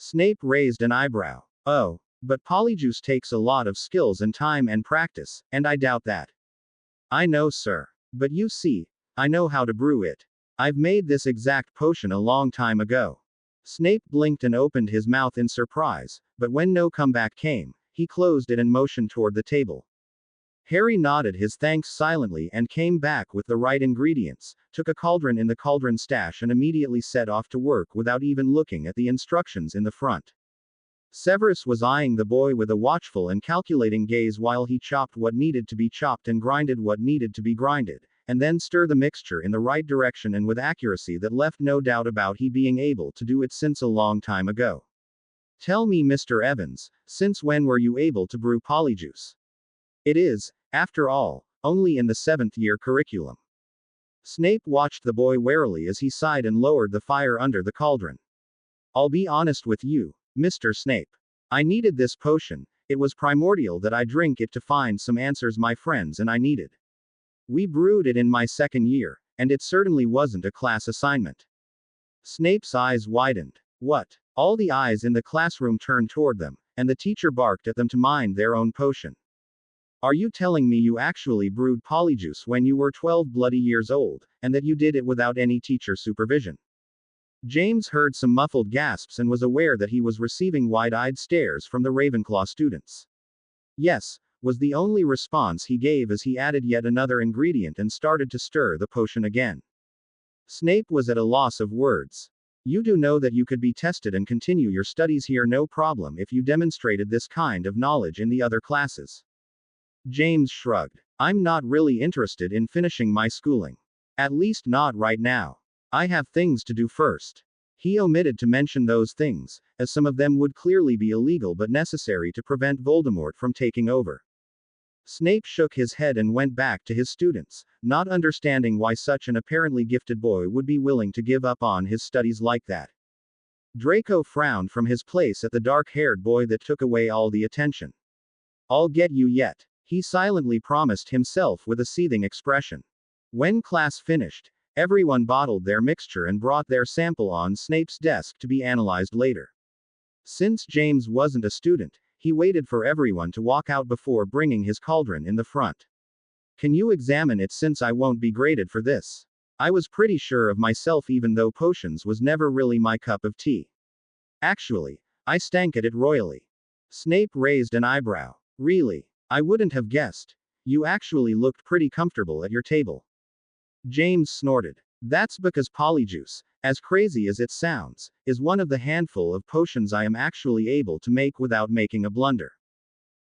Snape raised an eyebrow. Oh, but Polyjuice takes a lot of skills and time and practice, and I doubt that. I know, sir. But you see, I know how to brew it. I've made this exact potion a long time ago. Snape blinked and opened his mouth in surprise, but when no comeback came, he closed it and motioned toward the table. Harry nodded his thanks silently and came back with the right ingredients, took a cauldron in the cauldron stash and immediately set off to work without even looking at the instructions in the front. Severus was eyeing the boy with a watchful and calculating gaze while he chopped what needed to be chopped and grinded what needed to be grinded, and then stir the mixture in the right direction and with accuracy that left no doubt about he being able to do it since a long time ago. Tell me, Mr. Evans, since when were you able to brew Polyjuice? It is, after all, only in the 7th year curriculum. Snape watched the boy warily as he sighed and lowered the fire under the cauldron. I'll be honest with you, Mr. Snape. I needed this potion. It was primordial that I drink it to find some answers my friends and I needed. We brewed it in my 2nd year, and it certainly wasn't a class assignment. Snape's eyes widened. What? All the eyes in the classroom turned toward them, and the teacher barked at them to mind their own potion. Are you telling me you actually brewed Polyjuice when you were 12 bloody years old, and that you did it without any teacher supervision? James heard some muffled gasps and was aware that he was receiving wide-eyed stares from the Ravenclaw students. Yes, was the only response he gave as he added yet another ingredient and started to stir the potion again. Snape was at a loss of words. You do know that you could be tested and continue your studies here no problem if you demonstrated this kind of knowledge in the other classes. James shrugged. I'm not really interested in finishing my schooling. At least not right now. I have things to do first. He omitted to mention those things, as some of them would clearly be illegal but necessary to prevent Voldemort from taking over. Snape shook his head and went back to his students, not understanding why such an apparently gifted boy would be willing to give up on his studies like that. Draco frowned from his place at the dark-haired boy that took away all the attention. I'll get you yet. he silently promised himself with a seething expression. When class finished, everyone bottled their mixture and brought their sample on Snape's desk to be analyzed later. Since James wasn't a student, he waited for everyone to walk out before bringing his cauldron in the front. Can you examine it since I won't be graded for this? I was pretty sure of myself even though potions was never really my cup of tea. Actually, I stank at it royally. Snape raised an eyebrow. Really? I wouldn't have guessed. You actually looked pretty comfortable at your table. James snorted. That's because Polyjuice, as crazy as it sounds, is one of the handful of potions I am actually able to make without making a blunder.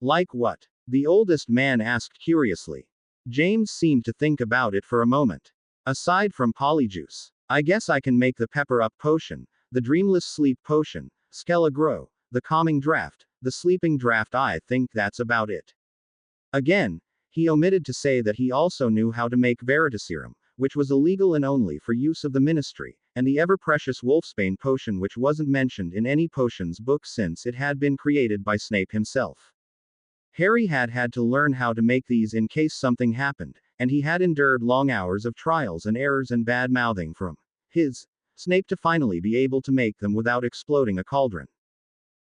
Like what? The oldest man asked curiously. James seemed to think about it for a moment. Aside from Polyjuice, I guess I can make the Pepper Up potion, the Dreamless Sleep potion, Skella Grow, the Calming Draft, the Sleeping Draft. I think that's about it. Again, he omitted to say that he also knew how to make Veritaserum, which was illegal and only for use of the ministry, and the ever-precious Wolfsbane potion which wasn't mentioned in any potions book since it had been created by Snape himself. Harry had had to learn how to make these in case something happened, and he had endured long hours of trials and errors and bad-mouthing from his Snape to finally be able to make them without exploding a cauldron.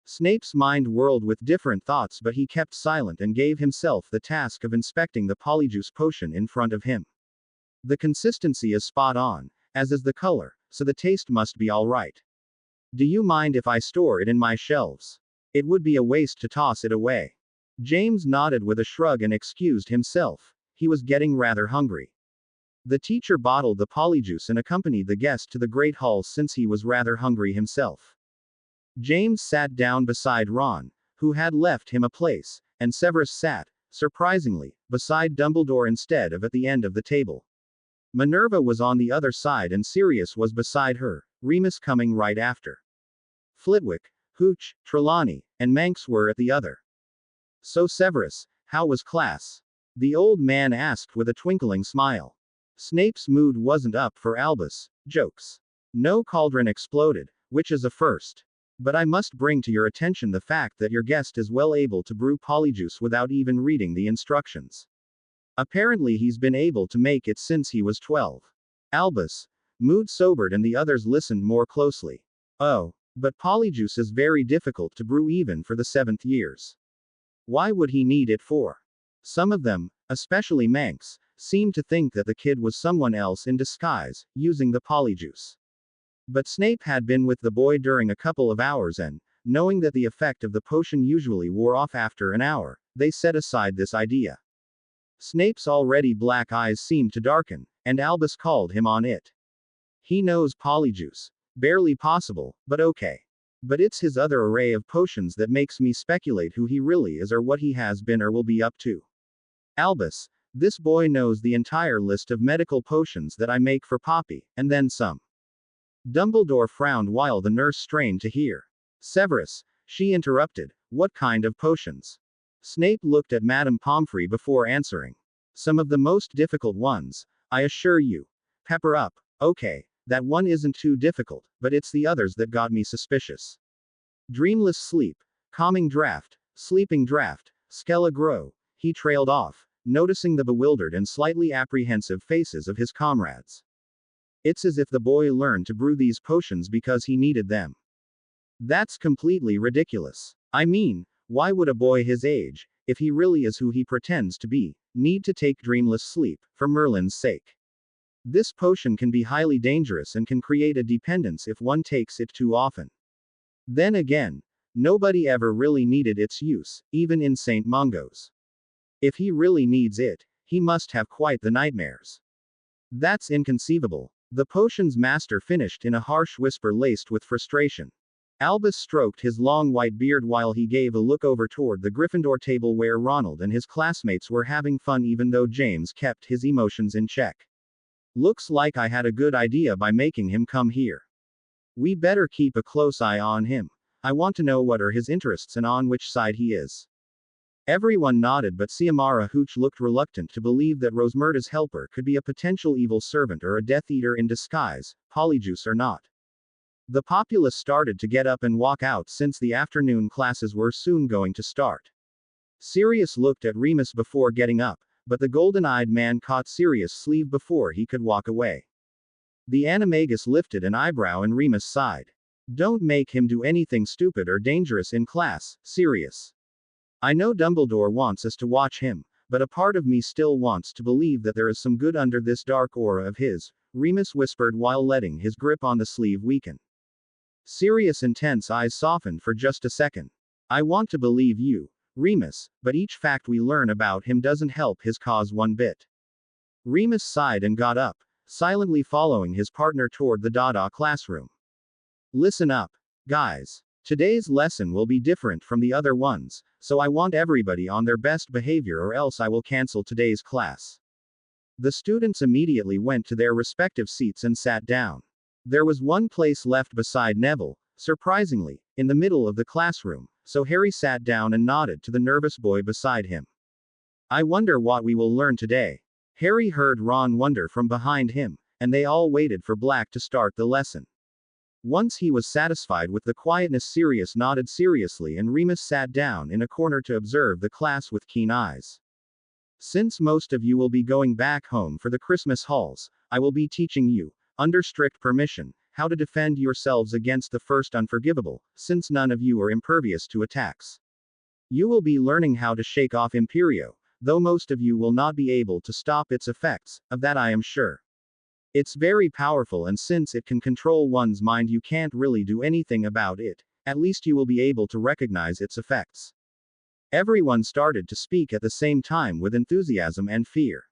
Snape's mind whirled with different thoughts, but he kept silent and gave himself the task of inspecting the Polyjuice potion in front of him. The consistency is spot on, as is the color, so the taste must be alright. Do you mind if I store it in my shelves? It would be a waste to toss it away. James nodded with a shrug and excused himself. He was getting rather hungry. The teacher bottled the Polyjuice and accompanied the guest to the Great Hall since he was rather hungry himself. James sat down beside Ron, who had left him a place, and Severus sat, surprisingly, beside Dumbledore instead of at the end of the table. Minerva was on the other side and Sirius was beside her, Remus coming right after. Flitwick, Hooch, Trelawney, and Manx were at the other. So Severus, how was class? The old man asked with a twinkling smile. Snape's mood wasn't up for Albus jokes. No cauldron exploded, which is a first. But I must bring to your attention the fact that your guest is well able to brew Polyjuice without even reading the instructions. Apparently he's been able to make it since he was 12. Albus, mood sobered and the others listened more closely. Oh, but Polyjuice is very difficult to brew even for the 7th years. Why would he need it for? Some of them, especially Manx, seemed to think that the kid was someone else in disguise, using the Polyjuice. But Snape had been with the boy during a couple of hours and, knowing that the effect of the potion usually wore off after an hour, they set aside this idea. Snape's already black eyes seemed to darken, and Albus called him on it. He knows Polyjuice. Barely possible, but okay. But it's his other array of potions that makes me speculate who he really is or what he has been or will be up to. Albus, this boy knows the entire list of medical potions that I make for Poppy, and then some. Dumbledore frowned while the nurse strained to hear. Severus, she interrupted, what kind of potions? Snape looked at Madame Pomfrey before answering. Some of the most difficult ones, I assure you. Pepper Up, okay, that one isn't too difficult, but it's the others that got me suspicious. Dreamless Sleep, Calming Draft, Sleeping Draft, Skella Grow, he trailed off, noticing the bewildered and slightly apprehensive faces of his comrades. It's as if the boy learned to brew these potions because he needed them. That's completely ridiculous. I mean, why would a boy his age, if he really is who he pretends to be, need to take dreamless sleep, for Merlin's sake? This potion can be highly dangerous and can create a dependence if one takes it too often. Then again, nobody ever really needed its use, even in St. Mungo's. If he really needs it, he must have quite the nightmares. That's inconceivable. The potion's master finished in a harsh whisper laced with frustration. Albus stroked his long white beard while he gave a look over toward the Gryffindor table where Ronald and his classmates were having fun even though James kept his emotions in check. Looks like I had a good idea by making him come here. We better keep a close eye on him. I want to know what are his interests and on which side he is. Everyone nodded, but Siamara Hooch looked reluctant to believe that Rosmerta's helper could be a potential evil servant or a Death Eater in disguise, Polyjuice or not. The populace started to get up and walk out since the afternoon classes were soon going to start. Sirius looked at Remus before getting up, but the golden-eyed man caught Sirius' sleeve before he could walk away. The animagus lifted an eyebrow and Remus sighed. Don't make him do anything stupid or dangerous in class, Sirius. I know Dumbledore wants us to watch him, but a part of me still wants to believe that there is some good under this dark aura of his, Remus whispered while letting his grip on the sleeve weaken. Sirius' intense eyes softened for just a second. I want to believe you, Remus, but each fact we learn about him doesn't help his cause one bit. Remus sighed and got up, silently following his partner toward the Dada classroom. Listen up, guys. Today's lesson will be different from the other ones, so I want everybody on their best behavior or else I will cancel today's class. The students immediately went to their respective seats and sat down. There was one place left beside Neville, surprisingly, in the middle of the classroom, so Harry sat down and nodded to the nervous boy beside him. I wonder what we will learn today. Harry heard Ron wonder from behind him, and they all waited for Black to start the lesson. Once he was satisfied with the quietness, Sirius nodded seriously and Remus sat down in a corner to observe the class with keen eyes. Since most of you will be going back home for the Christmas halls, I will be teaching you, under strict permission, how to defend yourselves against the first unforgivable, since none of you are impervious to attacks. You will be learning how to shake off Imperio, though most of you will not be able to stop its effects, of that I am sure. It's very powerful, and since it can control one's mind, you can't really do anything about it. At least you will be able to recognize its effects. Everyone started to speak at the same time with enthusiasm and fear.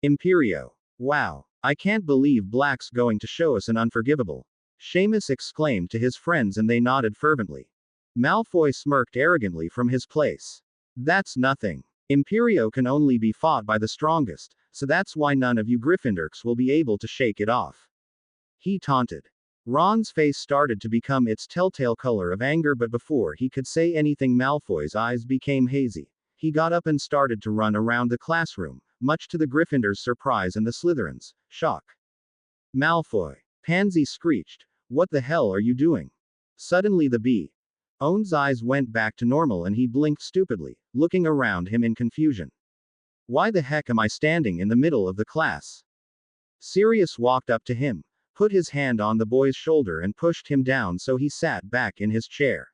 Imperio. Wow. I can't believe Black's going to show us an unforgivable. Seamus exclaimed to his friends and they nodded fervently. Malfoy smirked arrogantly from his place. That's nothing. Imperio can only be fought by the strongest, so that's why none of you Gryffindors will be able to shake it off. He taunted. Ron's face started to become its telltale color of anger, but before he could say anything, Malfoy's eyes became hazy. He got up and started to run around the classroom, much to the Gryffindors' surprise and the Slytherins' shock. Malfoy! Pansy screeched. What the hell are you doing? Suddenly the B's eyes went back to normal and he blinked stupidly, looking around him in confusion. Why the heck am I standing in the middle of the class? Sirius walked up to him, put his hand on the boy's shoulder and pushed him down so he sat back in his chair.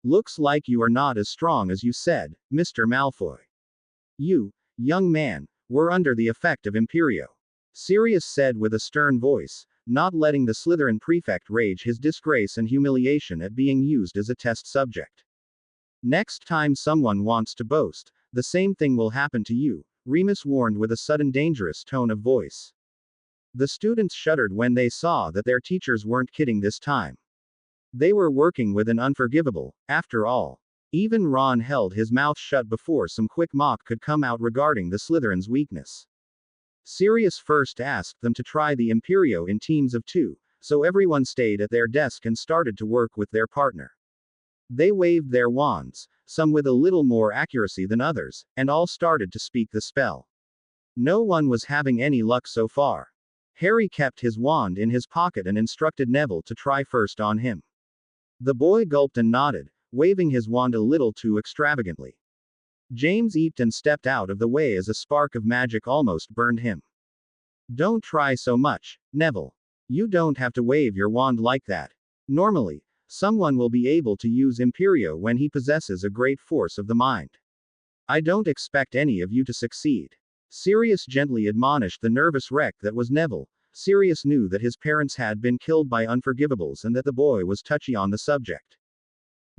Looks like you are not as strong as you said, Mr. Malfoy. You, young man, were under the effect of Imperio. Sirius said with a stern voice, not letting the Slytherin prefect rage his disgrace and humiliation at being used as a test subject. Next time someone wants to boast, the same thing will happen to you, Remus warned with a sudden dangerous tone of voice. The students shuddered when they saw that their teachers weren't kidding this time. They were working with an unforgivable, after all. Even Ron held his mouth shut before some quick mock could come out regarding the Slytherin's weakness. Sirius first asked them to try the Imperio in teams of 2, so everyone stayed at their desk and started to work with their partner. They waved their wands, some with a little more accuracy than others, and all started to speak the spell. No one was having any luck so far. Harry kept his wand in his pocket and instructed Neville to try first on him. The boy gulped and nodded, waving his wand a little too extravagantly. James eeped and stepped out of the way as a spark of magic almost burned him. Don't try so much, Neville. You don't have to wave your wand like that. Normally, someone will be able to use Imperio when he possesses a great force of the mind. I don't expect any of you to succeed. Sirius gently admonished the nervous wreck that was Neville. Sirius knew that his parents had been killed by unforgivables and that the boy was touchy on the subject.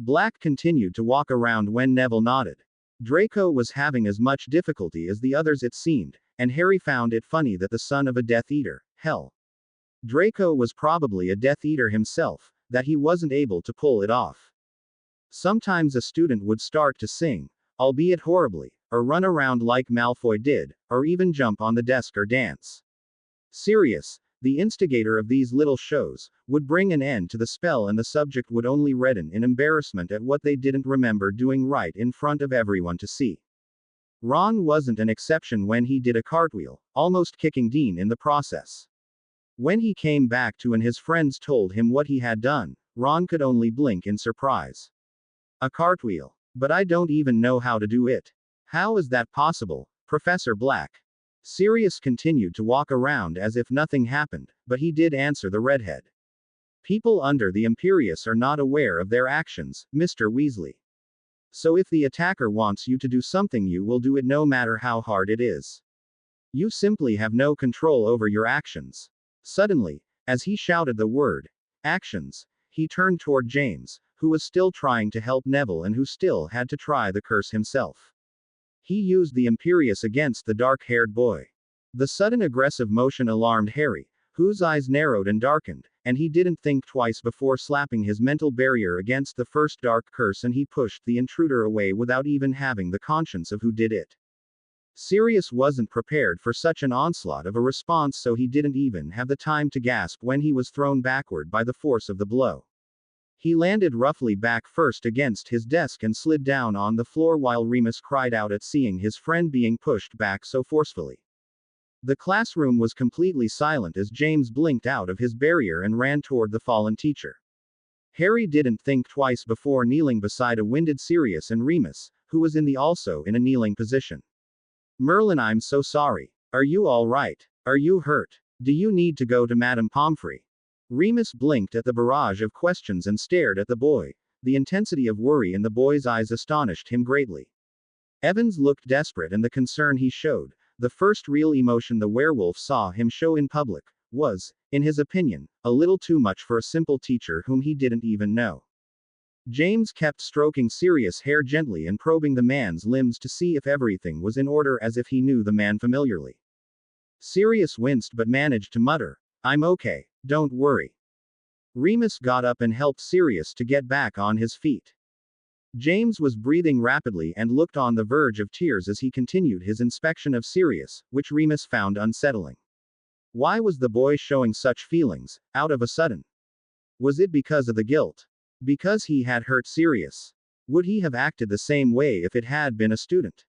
Black continued to walk around when Neville nodded. Draco was having as much difficulty as the others, it seemed, and Harry found it funny that the son of a Death Eater, hell, Draco was probably a Death Eater himself, that he wasn't able to pull it off. Sometimes a student would start to sing, albeit horribly, or run around like Malfoy did, or even jump on the desk or dance. Sirius, the instigator of these little shows, would bring an end to the spell and the subject would only redden in embarrassment at what they didn't remember doing right in front of everyone to see. Ron wasn't an exception when he did a cartwheel, almost kicking Dean in the process. When he came back to and his friends told him what he had done, Ron could only blink in surprise. A cartwheel. But I don't even know how to do it. How is that possible, Professor Black? Sirius continued to walk around as if nothing happened, but he did answer the redhead. People under the Imperius are not aware of their actions, Mr. Weasley. So if the attacker wants you to do something, you will do it no matter how hard it is. You simply have no control over your actions. Suddenly, as he shouted the word, actions, he turned toward James, who was still trying to help Neville and who still had to try the curse himself. He used the Imperius against the dark-haired boy. The sudden aggressive motion alarmed Harry, whose eyes narrowed and darkened, and he didn't think twice before slapping his mental barrier against the first dark curse, and he pushed the intruder away without even having the conscience of who did it. Sirius wasn't prepared for such an onslaught of a response, so he didn't even have the time to gasp when he was thrown backward by the force of the blow. He landed roughly back first against his desk and slid down on the floor while Remus cried out at seeing his friend being pushed back so forcefully. The classroom was completely silent as James blinked out of his barrier and ran toward the fallen teacher. Harry didn't think twice before kneeling beside a winded Sirius and Remus, who was also in a kneeling position. Merlin, I'm so sorry. Are you all right? Are you hurt? Do you need to go to Madame Pomfrey? Remus blinked at the barrage of questions and stared at the boy. The intensity of worry in the boy's eyes astonished him greatly. Evans looked desperate, and the concern he showed, the first real emotion the werewolf saw him show in public, was, in his opinion, a little too much for a simple teacher whom he didn't even know. James kept stroking Sirius' hair gently and probing the man's limbs to see if everything was in order, as if he knew the man familiarly. Sirius winced but managed to mutter, "I'm okay, don't worry." Remus got up and helped Sirius to get back on his feet. James was breathing rapidly and looked on the verge of tears as he continued his inspection of Sirius, which Remus found unsettling. Why was the boy showing such feelings, out of a sudden? Was it because of the guilt? Because he had hurt Sirius? Would he have acted the same way if it had been a student?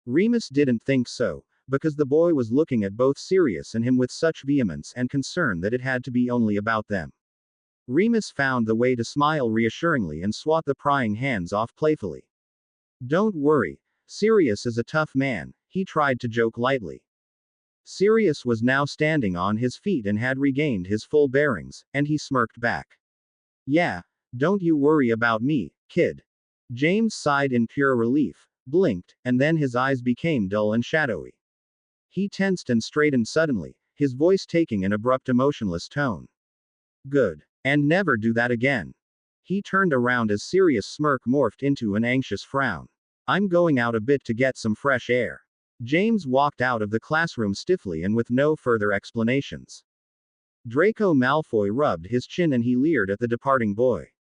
Remus didn't think so, because the boy was looking at both Sirius and him with such vehemence and concern that it had to be only about them. Remus found the way to smile reassuringly and swat the prying hands off playfully. "Don't worry, Sirius is a tough man," he tried to joke lightly. Sirius was now standing on his feet and had regained his full bearings, and he smirked back. "Yeah, don't you worry about me, kid." James sighed in pure relief, blinked, and then his eyes became dull and shadowy. He tensed and straightened suddenly, his voice taking an abrupt emotionless tone. "Good. And never do that again." He turned around as Sirius' smirk morphed into an anxious frown. "I'm going out a bit to get some fresh air." James walked out of the classroom stiffly and with no further explanations. Draco Malfoy rubbed his chin and he leered at the departing boy.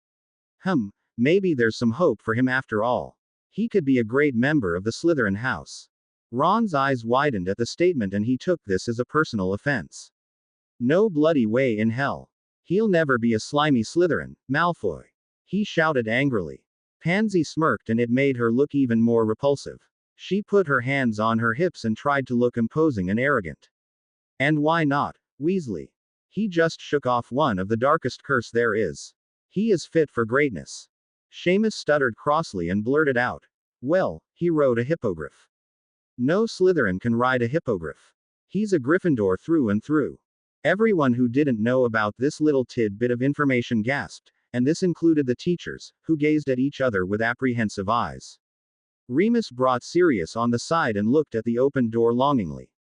Maybe there's some hope for him after all. He could be a great member of the Slytherin house. Ron's eyes widened at the statement and he took this as a personal offense. "No bloody way in hell. He'll never be a slimy Slytherin, Malfoy," he shouted angrily. Pansy smirked and it made her look even more repulsive. She put her hands on her hips and tried to look imposing and arrogant. "And why not, Weasley? He just shook off one of the darkest curse there is. He is fit for greatness." Seamus stuttered crossly and blurted out, "Well, he rode a hippogriff." "No Slytherin can ride a hippogriff. He's a Gryffindor through and through." Everyone who didn't know about this little tidbit of information gasped, and this included the teachers, who gazed at each other with apprehensive eyes. Remus brought Sirius on the side and looked at the open door longingly.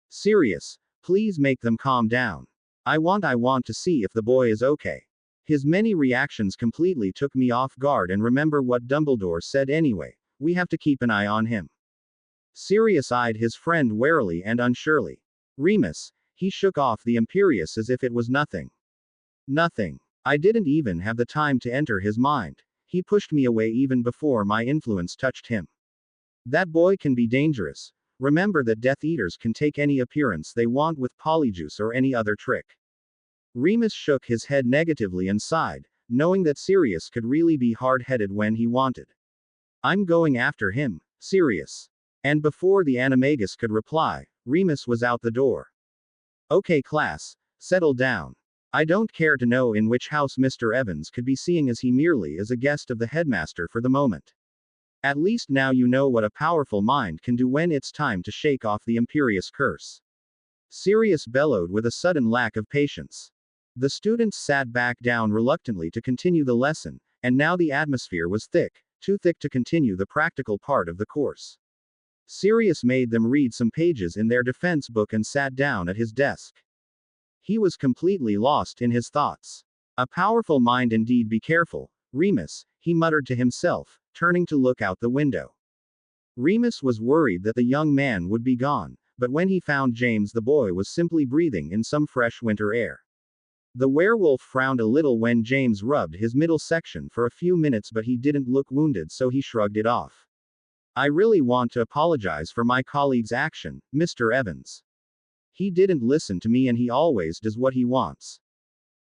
"Sirius, please make them calm down. I want to see if the boy is okay. His many reactions completely took me off guard, and remember what Dumbledore said anyway, we have to keep an eye on him." Sirius eyed his friend warily and unsurely. "Remus," he shook off the Imperius as if it was nothing. "Nothing. I didn't even have the time to enter his mind. He pushed me away even before my influence touched him. That boy can be dangerous. Remember that Death Eaters can take any appearance they want with Polyjuice or any other trick." Remus shook his head negatively and sighed, knowing that Sirius could really be hard-headed when he wanted. "I'm going after him, Sirius." And before the animagus could reply, Remus was out the door. "Okay class, settle down. I don't care to know in which house Mr. Evans could be seeing, as he merely is a guest of the headmaster for the moment. At least now you know what a powerful mind can do when it's time to shake off the imperious curse. Sirius bellowed with a sudden lack of patience. The students sat back down reluctantly to continue the lesson, and now the atmosphere was thick, too thick to continue the practical part of the course. Sirius made them read some pages in their defense book and sat down at his desk. He was completely lost in his thoughts. A powerful mind indeed, be careful, Remus, he muttered to himself, turning to look out the window. Remus was worried that the young man would be gone, but when he found James, the boy was simply breathing in some fresh winter air. The werewolf frowned a little when James rubbed his middle section for a few minutes, but he didn't look wounded, so he shrugged it off. I really want to apologize for my colleague's action, Mr. Evans. He didn't listen to me and he always does what he wants.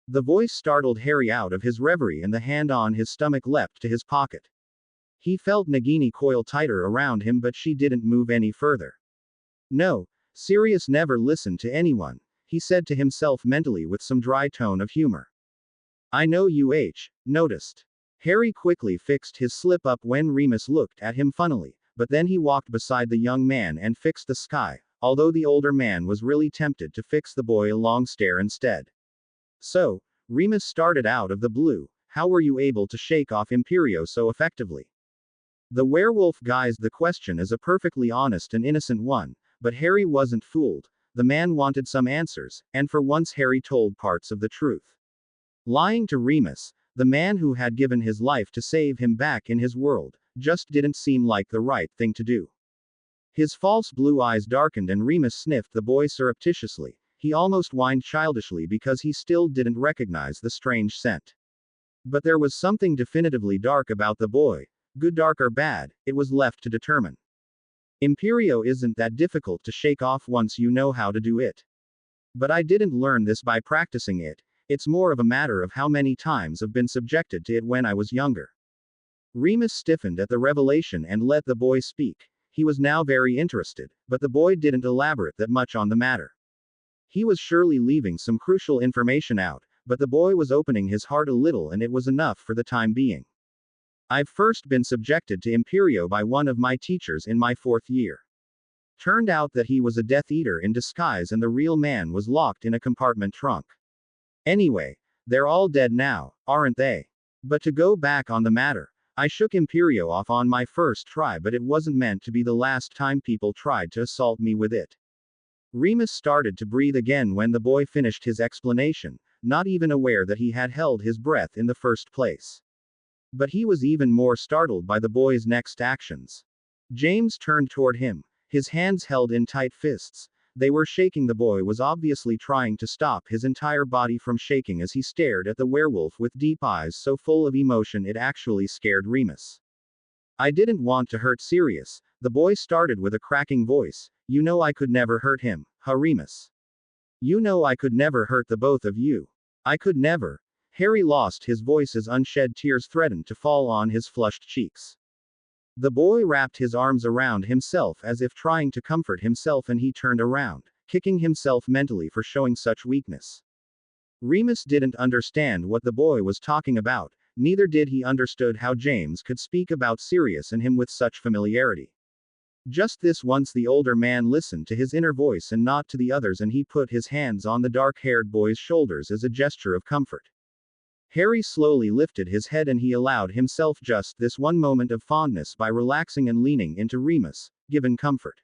The voice startled Harry out of his reverie and the hand on his stomach leapt to his pocket. He felt Nagini coil tighter around him, but she didn't move any further. No, Sirius never listened to anyone, he said to himself mentally with some dry tone of humor. I know you noticed. Harry quickly fixed his slip up when Remus looked at him funnily, but then he walked beside the young man and fixed the sky, although the older man was really tempted to fix the boy a long stare instead. So, Remus started out of the blue, how were you able to shake off Imperio so effectively? The werewolf guised the question as a perfectly honest and innocent one, but Harry wasn't fooled. The man wanted some answers, and for once Harry told parts of the truth. Lying to Remus, the man who had given his life to save him back in his world, just didn't seem like the right thing to do. His false blue eyes darkened and Remus sniffed the boy surreptitiously. He almost whined childishly because he still didn't recognize the strange scent. But there was something definitively dark about the boy. Good, dark, or bad, it was left to determine. Imperio isn't that difficult to shake off once you know how to do it. But I didn't learn this by practicing it, it's more of a matter of how many times I've been subjected to it when I was younger. Remus stiffened at the revelation and let the boy speak. He was now very interested, but the boy didn't elaborate that much on the matter. He was surely leaving some crucial information out, but the boy was opening his heart a little and it was enough for the time being. I've first been subjected to Imperio by one of my teachers in my 4th year. Turned out that he was a Death Eater in disguise and the real man was locked in a compartment trunk. Anyway, they're all dead now, aren't they? But to go back on the matter, I shook Imperio off on my first try, but it wasn't meant to be the last time people tried to assault me with it. Remus started to breathe again when the boy finished his explanation, not even aware that he had held his breath in the first place. But he was even more startled by the boy's next actions. James turned toward him, his hands held in tight fists. They were shaking. The boy was obviously trying to stop his entire body from shaking as he stared at the werewolf with deep eyes so full of emotion it actually scared Remus. I didn't want to hurt Sirius, the boy started with a cracking voice. You know I could never hurt him, huh, Remus? You know I could never hurt the both of you. I could never. Harry lost his voice as unshed tears threatened to fall on his flushed cheeks. The boy wrapped his arms around himself as if trying to comfort himself, and he turned around, kicking himself mentally for showing such weakness. Remus didn't understand what the boy was talking about, neither did he understood how James could speak about Sirius and him with such familiarity. Just this once the older man listened to his inner voice and not to the others, and he put his hands on the dark-haired boy's shoulders as a gesture of comfort. Harry slowly lifted his head and he allowed himself just this one moment of fondness by relaxing and leaning into Remus, given comfort.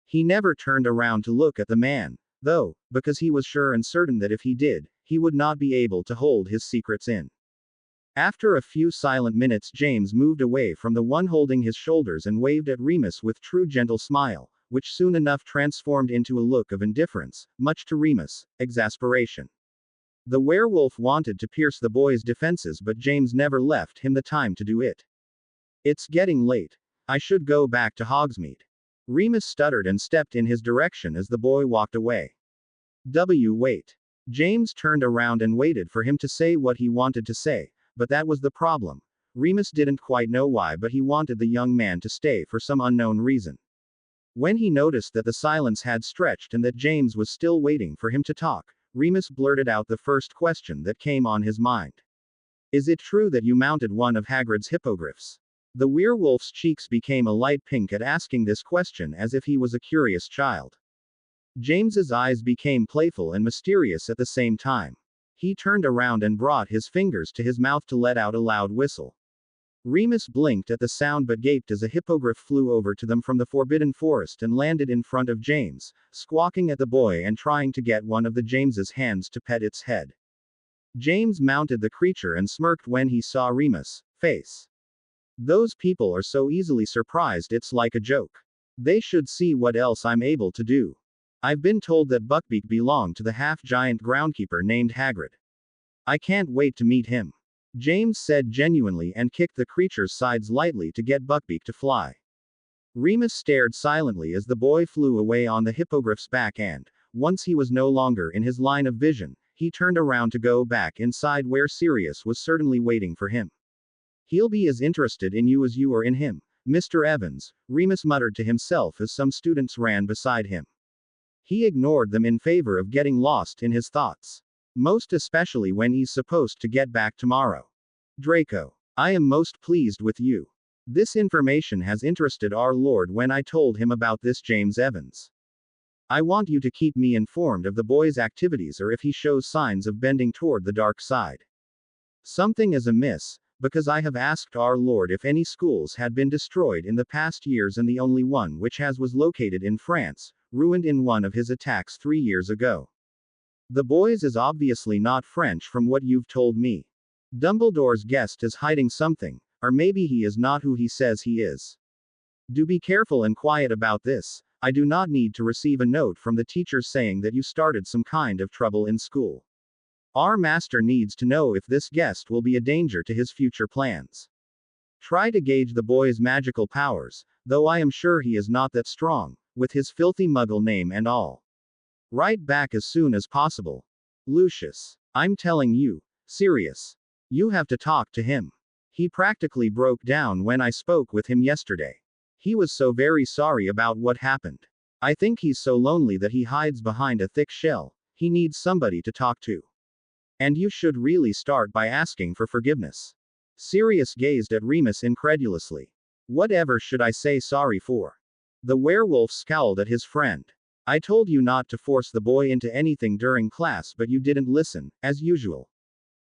He never turned around to look at the man, though, because he was sure and certain that if he did, he would not be able to hold his secrets in. After a few silent minutes, James moved away from the one holding his shoulders and waved at Remus with true gentle smile, which soon enough transformed into a look of indifference, much to Remus' exasperation. The werewolf wanted to pierce the boy's defenses, but James never left him the time to do it. It's getting late. I should go back to Hogsmeade. Remus stuttered and stepped in his direction as the boy walked away. Wait. James turned around and waited for him to say what he wanted to say, but that was the problem. Remus didn't quite know why, but he wanted the young man to stay for some unknown reason. When he noticed that the silence had stretched and that James was still waiting for him to talk, Remus blurted out the first question that came on his mind. Is it true that you mounted one of Hagrid's hippogriffs? The werewolf's cheeks became a light pink at asking this question as if he was a curious child. James's eyes became playful and mysterious at the same time. He turned around and brought his fingers to his mouth to let out a loud whistle. Remus blinked at the sound but gaped as a hippogriff flew over to them from the forbidden forest and landed in front of James, squawking at the boy and trying to get one of the James's hands to pet its head. James mounted the creature and smirked when he saw Remus' face. Those people are so easily surprised it's like a joke. They should see what else I'm able to do. I've been told that Buckbeak belonged to the half-giant groundkeeper named Hagrid. I can't wait to meet him. James said genuinely and kicked the creature's sides lightly to get Buckbeak to fly. Remus stared silently as the boy flew away on the hippogriff's back and, once he was no longer in his line of vision, he turned around to go back inside where Sirius was certainly waiting for him. He'll be as interested in you as you are in him, Mr. Evans, Remus muttered to himself as some students ran beside him. He ignored them in favor of getting lost in his thoughts. Most especially when he's supposed to get back tomorrow. Draco, I am most pleased with you. This information has interested our Lord when I told him about this James Evans. I want you to keep me informed of the boy's activities or if he shows signs of bending toward the dark side. Something is amiss, because I have asked our Lord if any schools had been destroyed in the past years and the only one which was located in France, ruined in one of his attacks 3 years ago. The boy's is obviously not French from what you've told me. Dumbledore's guest is hiding something, or maybe he is not who he says he is. Do be careful and quiet about this. I do not need to receive a note from the teacher saying that you started some kind of trouble in school. Our master needs to know if this guest will be a danger to his future plans. Try to gauge the boy's magical powers, though I am sure he is not that strong, with his filthy muggle name and all. Write back as soon as possible. Lucius. I'm telling you, Sirius. You have to talk to him. He practically broke down when I spoke with him yesterday. He was so very sorry about what happened. I think he's so lonely that he hides behind a thick shell. He needs somebody to talk to. And you should really start by asking for forgiveness. Sirius gazed at Remus incredulously. Whatever should I say sorry for? The werewolf scowled at his friend. I told you not to force the boy into anything during class, but you didn't listen, as usual.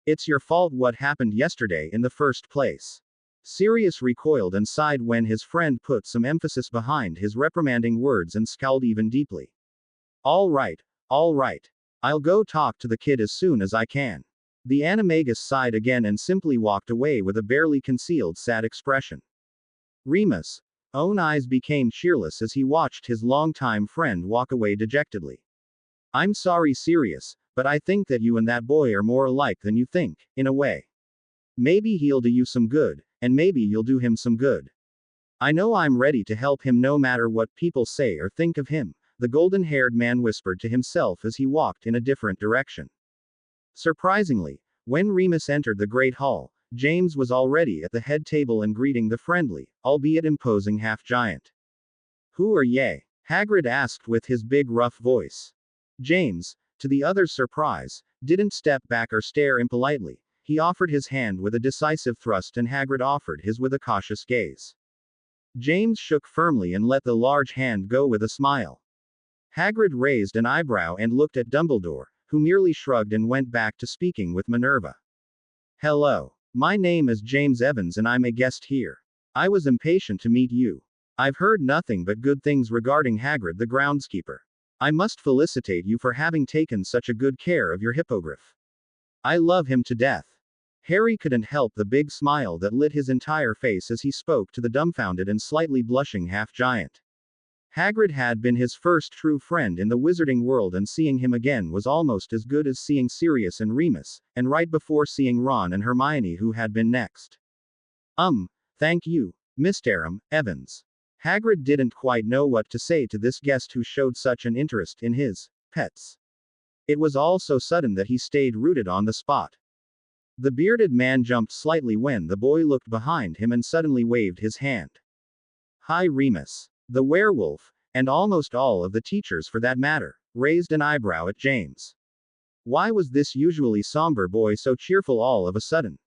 It's your fault what happened yesterday in the first place. Sirius recoiled and sighed when his friend put some emphasis behind his reprimanding words and scowled even deeply. All right. I'll go talk to the kid as soon as I can. The animagus sighed again and simply walked away with a barely concealed sad expression. Remus' own eyes became cheerless as he watched his longtime friend walk away dejectedly. I'm sorry, Sirius, but I think that you and that boy are more alike than you think, in a way. Maybe he'll do you some good, and maybe you'll do him some good. I know I'm ready to help him no matter what people say or think of him, the golden-haired man whispered to himself as he walked in a different direction. Surprisingly, when Remus entered the Great Hall, James was already at the head table and greeting the friendly, albeit imposing half-giant. Who are ye? Hagrid asked with his big rough voice. James, to the other's surprise, didn't step back or stare impolitely. He offered his hand with a decisive thrust and Hagrid offered his with a cautious gaze. James shook firmly and let the large hand go with a smile. Hagrid raised an eyebrow and looked at Dumbledore, who merely shrugged and went back to speaking with Minerva. Hello. My name is James Evans and I'm a guest here. I was impatient to meet you. I've heard nothing but good things regarding Hagrid the groundskeeper. I must felicitate you for having taken such a good care of your hippogriff. I love him to death. Harry couldn't help the big smile that lit his entire face as he spoke to the dumbfounded and slightly blushing half-giant. Hagrid had been his first true friend in the wizarding world, and seeing him again was almost as good as seeing Sirius and Remus, and right before seeing Ron and Hermione, who had been next. Thank you, Mr. Evans. Hagrid didn't quite know what to say to this guest who showed such an interest in his pets. It was all so sudden that he stayed rooted on the spot. The bearded man jumped slightly when the boy looked behind him and suddenly waved his hand. Hi, Remus. The werewolf, and almost all of the teachers for that matter, raised an eyebrow at James. Why was this usually somber boy so cheerful all of a sudden?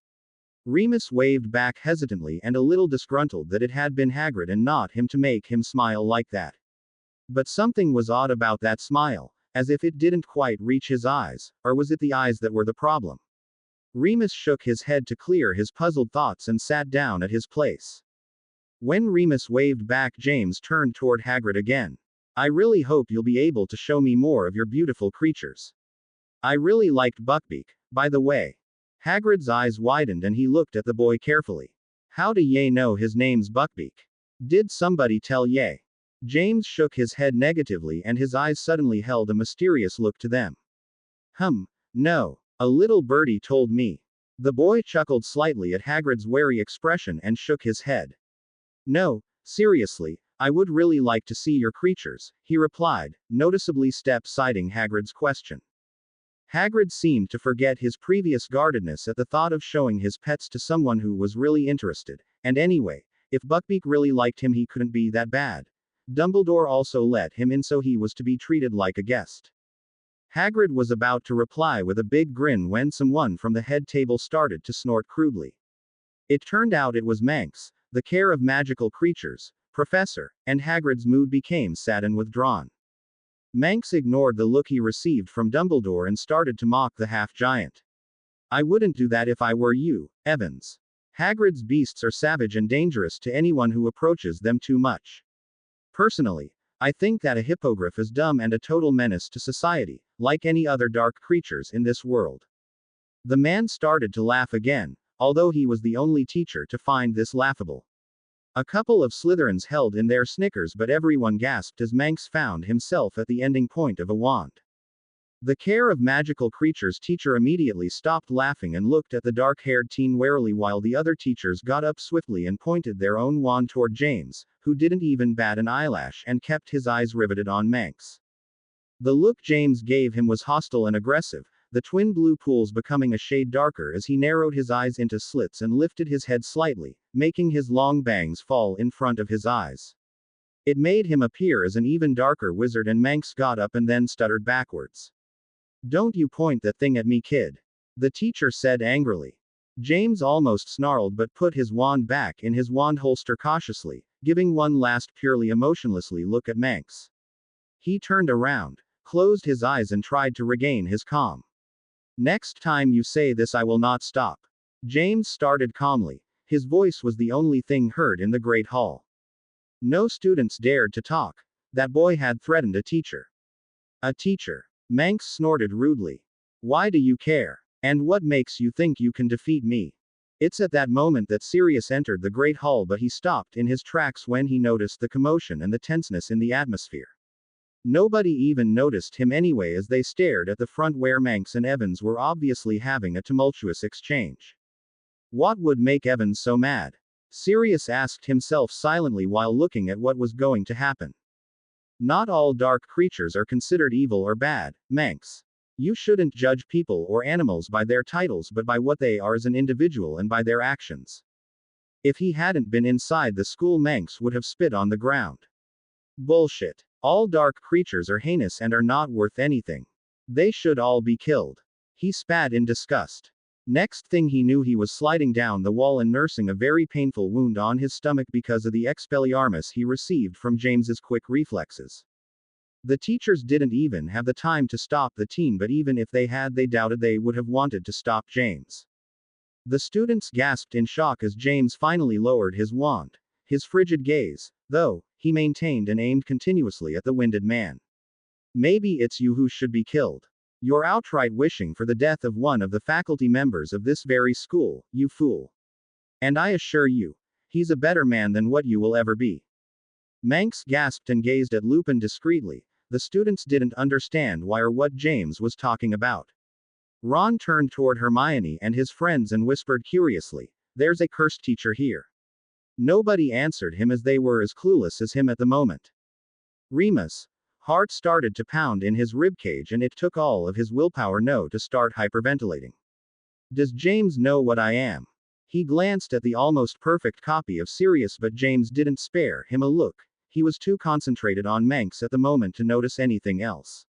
Remus waved back hesitantly and a little disgruntled that it had been Hagrid and not him to make him smile like that. But something was odd about that smile, as if it didn't quite reach his eyes, or was it the eyes that were the problem? Remus shook his head to clear his puzzled thoughts and sat down at his place. When Remus waved back, James turned toward Hagrid again. I really hope you'll be able to show me more of your beautiful creatures. I really liked Buckbeak, by the way. Hagrid's eyes widened and he looked at the boy carefully. How do ye know his name's Buckbeak? Did somebody tell ye? James shook his head negatively and his eyes suddenly held a mysterious look to them. No. A little birdie told me. The boy chuckled slightly at Hagrid's wary expression and shook his head. No, seriously, I would really like to see your creatures, he replied, noticeably step-siding Hagrid's question. Hagrid seemed to forget his previous guardedness at the thought of showing his pets to someone who was really interested, and anyway, if Buckbeak really liked him he couldn't be that bad. Dumbledore also let him in, so he was to be treated like a guest. Hagrid was about to reply with a big grin when someone from the head table started to snort crudely. It turned out it was Manx, the care of magical creatures, professor, and Hagrid's mood became sad and withdrawn. Manx ignored the look he received from Dumbledore and started to mock the half-giant. I wouldn't do that if I were you, Evans. Hagrid's beasts are savage and dangerous to anyone who approaches them too much. Personally, I think that a hippogriff is dumb and a total menace to society, like any other dark creatures in this world. The man started to laugh again, although he was the only teacher to find this laughable. A couple of Slytherins held in their snickers, but everyone gasped as Manx found himself at the ending point of a wand. The care of magical creatures teacher immediately stopped laughing and looked at the dark-haired teen warily while the other teachers got up swiftly and pointed their own wand toward James, who didn't even bat an eyelash and kept his eyes riveted on Manx. The look James gave him was hostile and aggressive, the twin blue pools becoming a shade darker as he narrowed his eyes into slits and lifted his head slightly, making his long bangs fall in front of his eyes. It made him appear as an even darker wizard, and Manx got up and then stuttered backwards. Don't you point that thing at me, kid. The teacher said angrily. James almost snarled but put his wand back in his wand holster cautiously, giving one last purely emotionlessly look at Manx. He turned around, closed his eyes and tried to regain his calm. Next time you say this I will not stop. James started calmly. His voice was the only thing heard in the Great Hall. No students dared to talk. That boy had threatened a teacher. A teacher. Manx snorted rudely. Why do you care? And what makes you think you can defeat me? It's at that moment that Sirius entered the Great Hall, but he stopped in his tracks when he noticed the commotion and the tenseness in the atmosphere. Nobody even noticed him anyway as they stared at the front where Manx and Evans were obviously having a tumultuous exchange. What would make Evans so mad? Sirius asked himself silently while looking at what was going to happen. Not all dark creatures are considered evil or bad, Manx. You shouldn't judge people or animals by their titles but by what they are as an individual and by their actions. If he hadn't been inside the school, Manx would have spit on the ground. Bullshit. All dark creatures are heinous and are not worth anything. They should all be killed. He spat in disgust. Next thing he knew, he was sliding down the wall and nursing a very painful wound on his stomach because of the Expelliarmus he received from James's quick reflexes. The teachers didn't even have the time to stop the teen, but even if they had, they doubted they would have wanted to stop James. The students gasped in shock as James finally lowered his wand. His frigid gaze, though, he maintained and aimed continuously at the winded man. Maybe it's you who should be killed. You're outright wishing for the death of one of the faculty members of this very school, you fool. And I assure you, he's a better man than what you will ever be. Manx gasped and gazed at Lupin discreetly. The students didn't understand why or what James was talking about. Ron turned toward Hermione and his friends and whispered curiously, "There's a cursed teacher here." Nobody answered him as they were as clueless as him at the moment. Remus' heart started to pound in his ribcage and it took all of his willpower to start hyperventilating. Does James know what I am? He glanced at the almost perfect copy of Sirius, but James didn't spare him a look. He was too concentrated on Manx at the moment to notice anything else.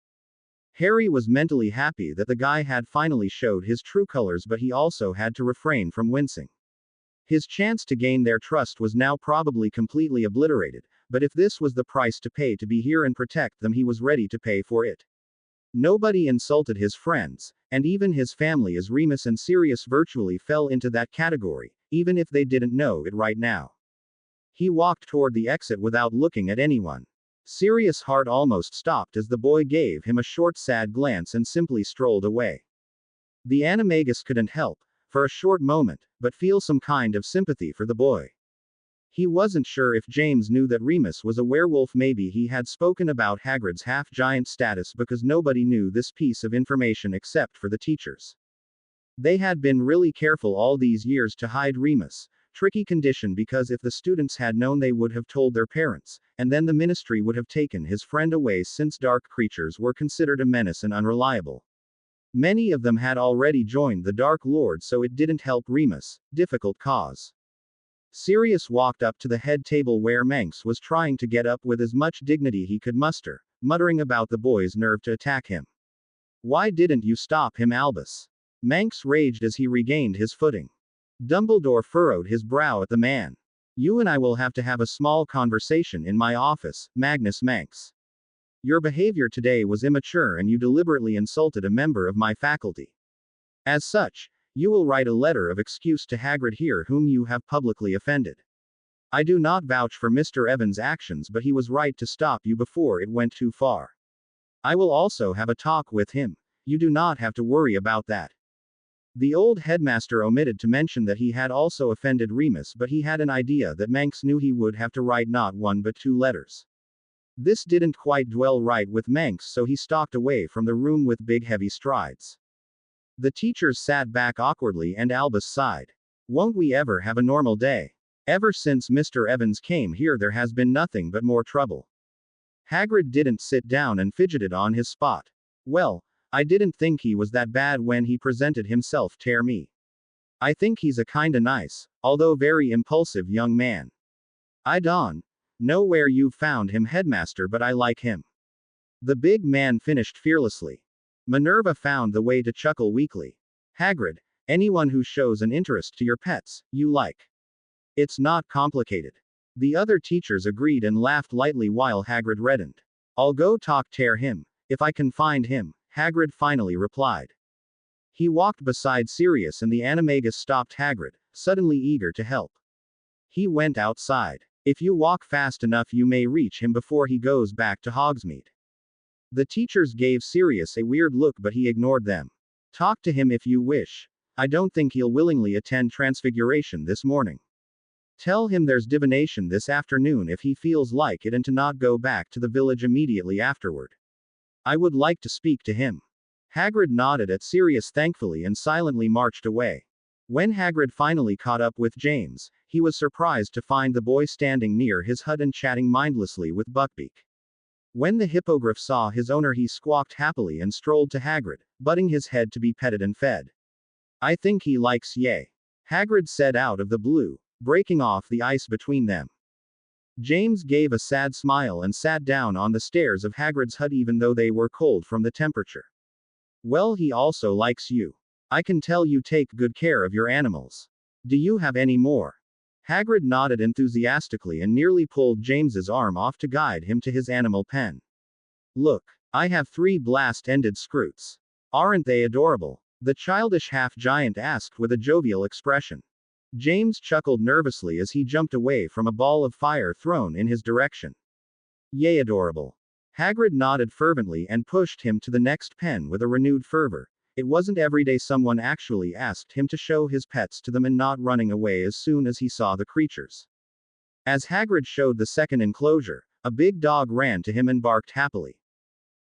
Harry was mentally happy that the guy had finally showed his true colors, but he also had to refrain from wincing. His chance to gain their trust was now probably completely obliterated, but if this was the price to pay to be here and protect them, he was ready to pay for it. Nobody insulted his friends, and even his family, as Remus and Sirius virtually fell into that category, even if they didn't know it right now. He walked toward the exit without looking at anyone. Sirius' heart almost stopped as the boy gave him a short sad glance and simply strolled away. The animagus couldn't help, for a short moment, but feel some kind of sympathy for the boy. He wasn't sure if James knew that Remus was a werewolf. Maybe he had spoken about Hagrid's half-giant status because nobody knew this piece of information except for the teachers. They had been really careful all these years to hide Remus' tricky condition, because if the students had known, they would have told their parents, and then the ministry would have taken his friend away, since dark creatures were considered a menace and unreliable. Many of them had already joined the Dark Lord, so it didn't help Remus' difficult cause. Sirius walked up to the head table where Manx was trying to get up with as much dignity he could muster, muttering about the boy's nerve to attack him. "Why didn't you stop him, Albus?" Manx raged as he regained his footing. Dumbledore furrowed his brow at the man. "You and I will have to have a small conversation in my office, Magnus Manx. Your behavior today was immature and you deliberately insulted a member of my faculty. As such, you will write a letter of excuse to Hagrid here, whom you have publicly offended. I do not vouch for Mr. Evans' actions, but he was right to stop you before it went too far. I will also have a talk with him. You do not have to worry about that." The old headmaster omitted to mention that he had also offended Remus, but he had an idea that Manx knew he would have to write not one but two letters. This didn't quite dwell right with Manx, so he stalked away from the room with big heavy strides. The teachers sat back awkwardly and Albus sighed. "Won't we ever have a normal day? Ever since Mr. Evans came here, there has been nothing but more trouble." Hagrid didn't sit down and fidgeted on his spot. "Well, I didn't think he was that bad when he presented himself to me. I think he's a kinda nice, although very impulsive young man. I don't know where you found him, headmaster, but I like him." The big man finished fearlessly. Minerva found the way to chuckle weakly. "Hagrid, anyone who shows an interest to your pets, you like. It's not complicated." The other teachers agreed and laughed lightly while Hagrid reddened. "I'll go talk to him, if I can find him," Hagrid finally replied. He walked beside Sirius and the animagus stopped Hagrid, suddenly eager to help. He went outside. "If you walk fast enough, you may reach him before he goes back to Hogsmeade." The teachers gave Sirius a weird look, but he ignored them. "Talk to him if you wish. I don't think he'll willingly attend Transfiguration this morning. Tell him there's divination this afternoon if he feels like it, and to not go back to the village immediately afterward. I would like to speak to him." Hagrid nodded at Sirius thankfully and silently marched away. When Hagrid finally caught up with James, he was surprised to find the boy standing near his hut and chatting mindlessly with Buckbeak. When the hippogriff saw his owner, he squawked happily and strolled to Hagrid, butting his head to be petted and fed. "I think he likes ye," Hagrid said out of the blue, breaking off the ice between them. James gave a sad smile and sat down on the stairs of Hagrid's hut, even though they were cold from the temperature. "Well, he also likes you. I can tell you take good care of your animals. Do you have any more?" Hagrid nodded enthusiastically and nearly pulled James's arm off to guide him to his animal pen. "Look, I have 3 blast-ended scroots. Aren't they adorable?" the childish half-giant asked with a jovial expression. James chuckled nervously as he jumped away from a ball of fire thrown in his direction. "Yay, adorable." Hagrid nodded fervently and pushed him to the next pen with a renewed fervor. It wasn't every day someone actually asked him to show his pets to them and not running away as soon as he saw the creatures. As Hagrid showed the second enclosure, a big dog ran to him and barked happily.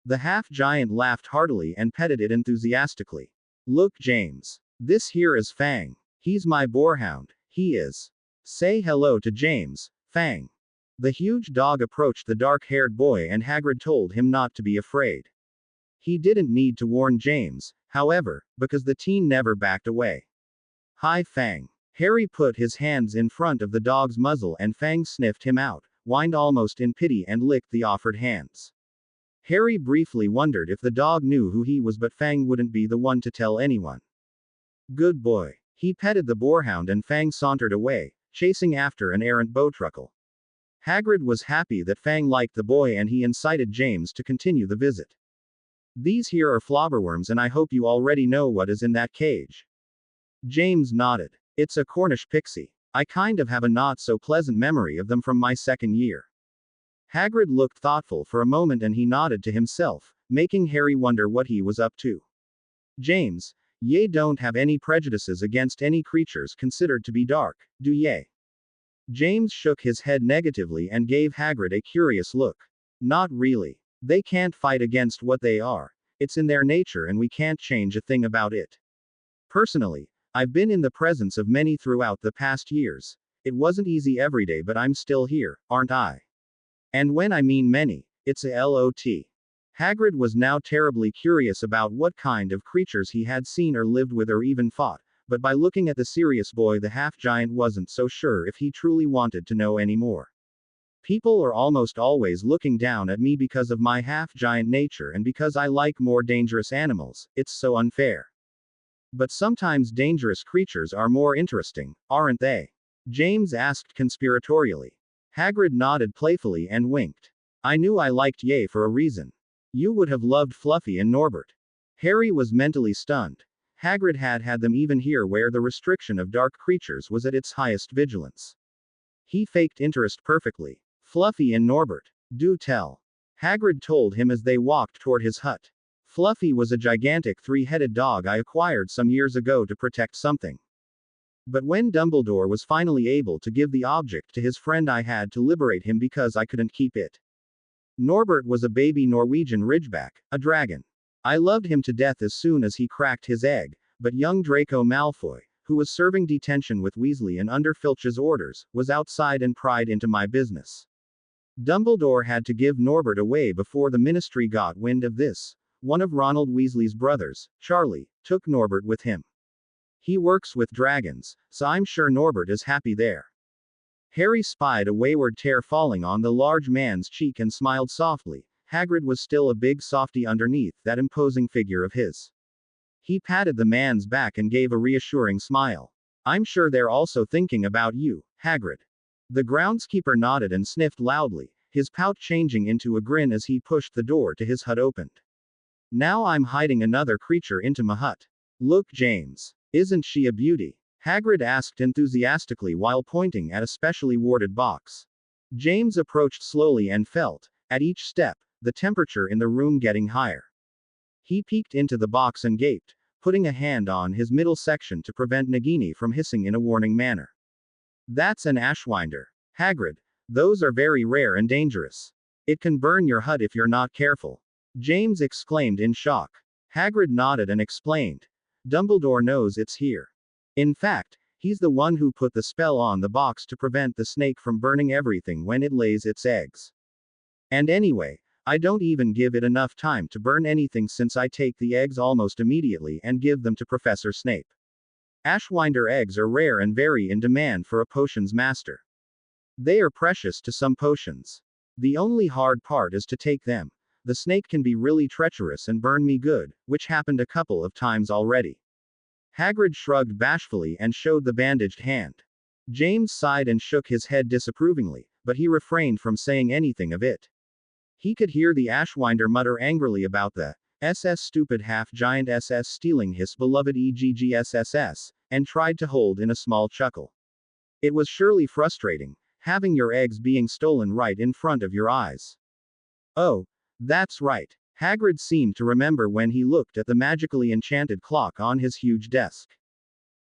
The half-giant laughed heartily and petted it enthusiastically. "Look, James. This here is Fang. He's my boarhound, he is. Say hello to James, Fang." The huge dog approached the dark-haired boy and Hagrid told him not to be afraid. He didn't need to warn James, however, because the teen never backed away. "Hi, Fang." Harry put his hands in front of the dog's muzzle and Fang sniffed him out, whined almost in pity and licked the offered hands. Harry briefly wondered if the dog knew who he was, but Fang wouldn't be the one to tell anyone. "Good boy." He petted the boarhound and Fang sauntered away, chasing after an errant bowtruckle. Hagrid was happy that Fang liked the boy and he incited James to continue the visit. These here are flobberworms and I hope you already know what is in that cage. James nodded. It's a Cornish pixie. I kind of have a not so pleasant memory of them from my second year. Hagrid looked thoughtful for a moment and he nodded to himself, making Harry wonder what he was up to. James, ye don't have any prejudices against any creatures considered to be dark, do ye? James shook his head negatively and gave Hagrid a curious look. Not really. They can't fight against what they are. It's in their nature and we can't change a thing about it. Personally, I've been in the presence of many throughout the past years. It wasn't easy every day, but I'm still here, aren't I? And when I mean many, it's a lot. Hagrid was now terribly curious about what kind of creatures he had seen or lived with or even fought, but by looking at the serious boy, the half-giant wasn't so sure if he truly wanted to know any more. People are almost always looking down at me because of my half-giant nature and because I like more dangerous animals. It's so unfair. But sometimes dangerous creatures are more interesting, aren't they? James asked conspiratorially. Hagrid nodded playfully and winked. I knew I liked ye for a reason. You would have loved Fluffy and Norbert. Harry was mentally stunned. Hagrid had them even here where the restriction of dark creatures was at its highest vigilance. He faked interest perfectly. Fluffy and Norbert. Do tell. Hagrid told him as they walked toward his hut. Fluffy was a gigantic three-headed dog I acquired some years ago to protect something. But when Dumbledore was finally able to give the object to his friend, I had to liberate him because I couldn't keep it. Norbert was a baby Norwegian ridgeback, a dragon. I loved him to death as soon as he cracked his egg, but young Draco Malfoy, who was serving detention with Weasley and under Filch's orders, was outside and pried into my business. Dumbledore had to give Norbert away before the Ministry got wind of this. One of Ronald Weasley's brothers, Charlie, took Norbert with him. He works with dragons, so I'm sure Norbert is happy there. Harry spied a wayward tear falling on the large man's cheek and smiled softly. Hagrid was still a big softy underneath that imposing figure of his. He patted the man's back and gave a reassuring smile. I'm sure they're also thinking about you, Hagrid. The groundskeeper nodded and sniffed loudly, his pout changing into a grin as he pushed the door to his hut opened. Now I'm hiding another creature into my hut. Look, James. Isn't she a beauty? Hagrid asked enthusiastically while pointing at a specially warded box. James approached slowly and felt, at each step, the temperature in the room getting higher. He peeked into the box and gaped, putting a hand on his middle section to prevent Nagini from hissing in a warning manner. That's an ashwinder. Hagrid, those are very rare and dangerous. It can burn your hut if you're not careful. James exclaimed in shock. Hagrid nodded and explained. Dumbledore knows it's here. In fact, he's the one who put the spell on the box to prevent the snake from burning everything when it lays its eggs. And anyway, I don't even give it enough time to burn anything since I take the eggs almost immediately and give them to Professor Snape. Ashwinder eggs are rare and very in demand for a potions master. They are precious to some potions. The only hard part is to take them. The snake can be really treacherous and burn me good, which happened a couple of times already. Hagrid shrugged bashfully and showed the bandaged hand. James sighed and shook his head disapprovingly, but he refrained from saying anything of it. He could hear the Ashwinder mutter angrily about the SS stupid half-giant SS stealing his beloved EGGSSS, and tried to hold in a small chuckle. It was surely frustrating, having your eggs being stolen right in front of your eyes. Oh, that's right. Hagrid seemed to remember when he looked at the magically enchanted clock on his huge desk.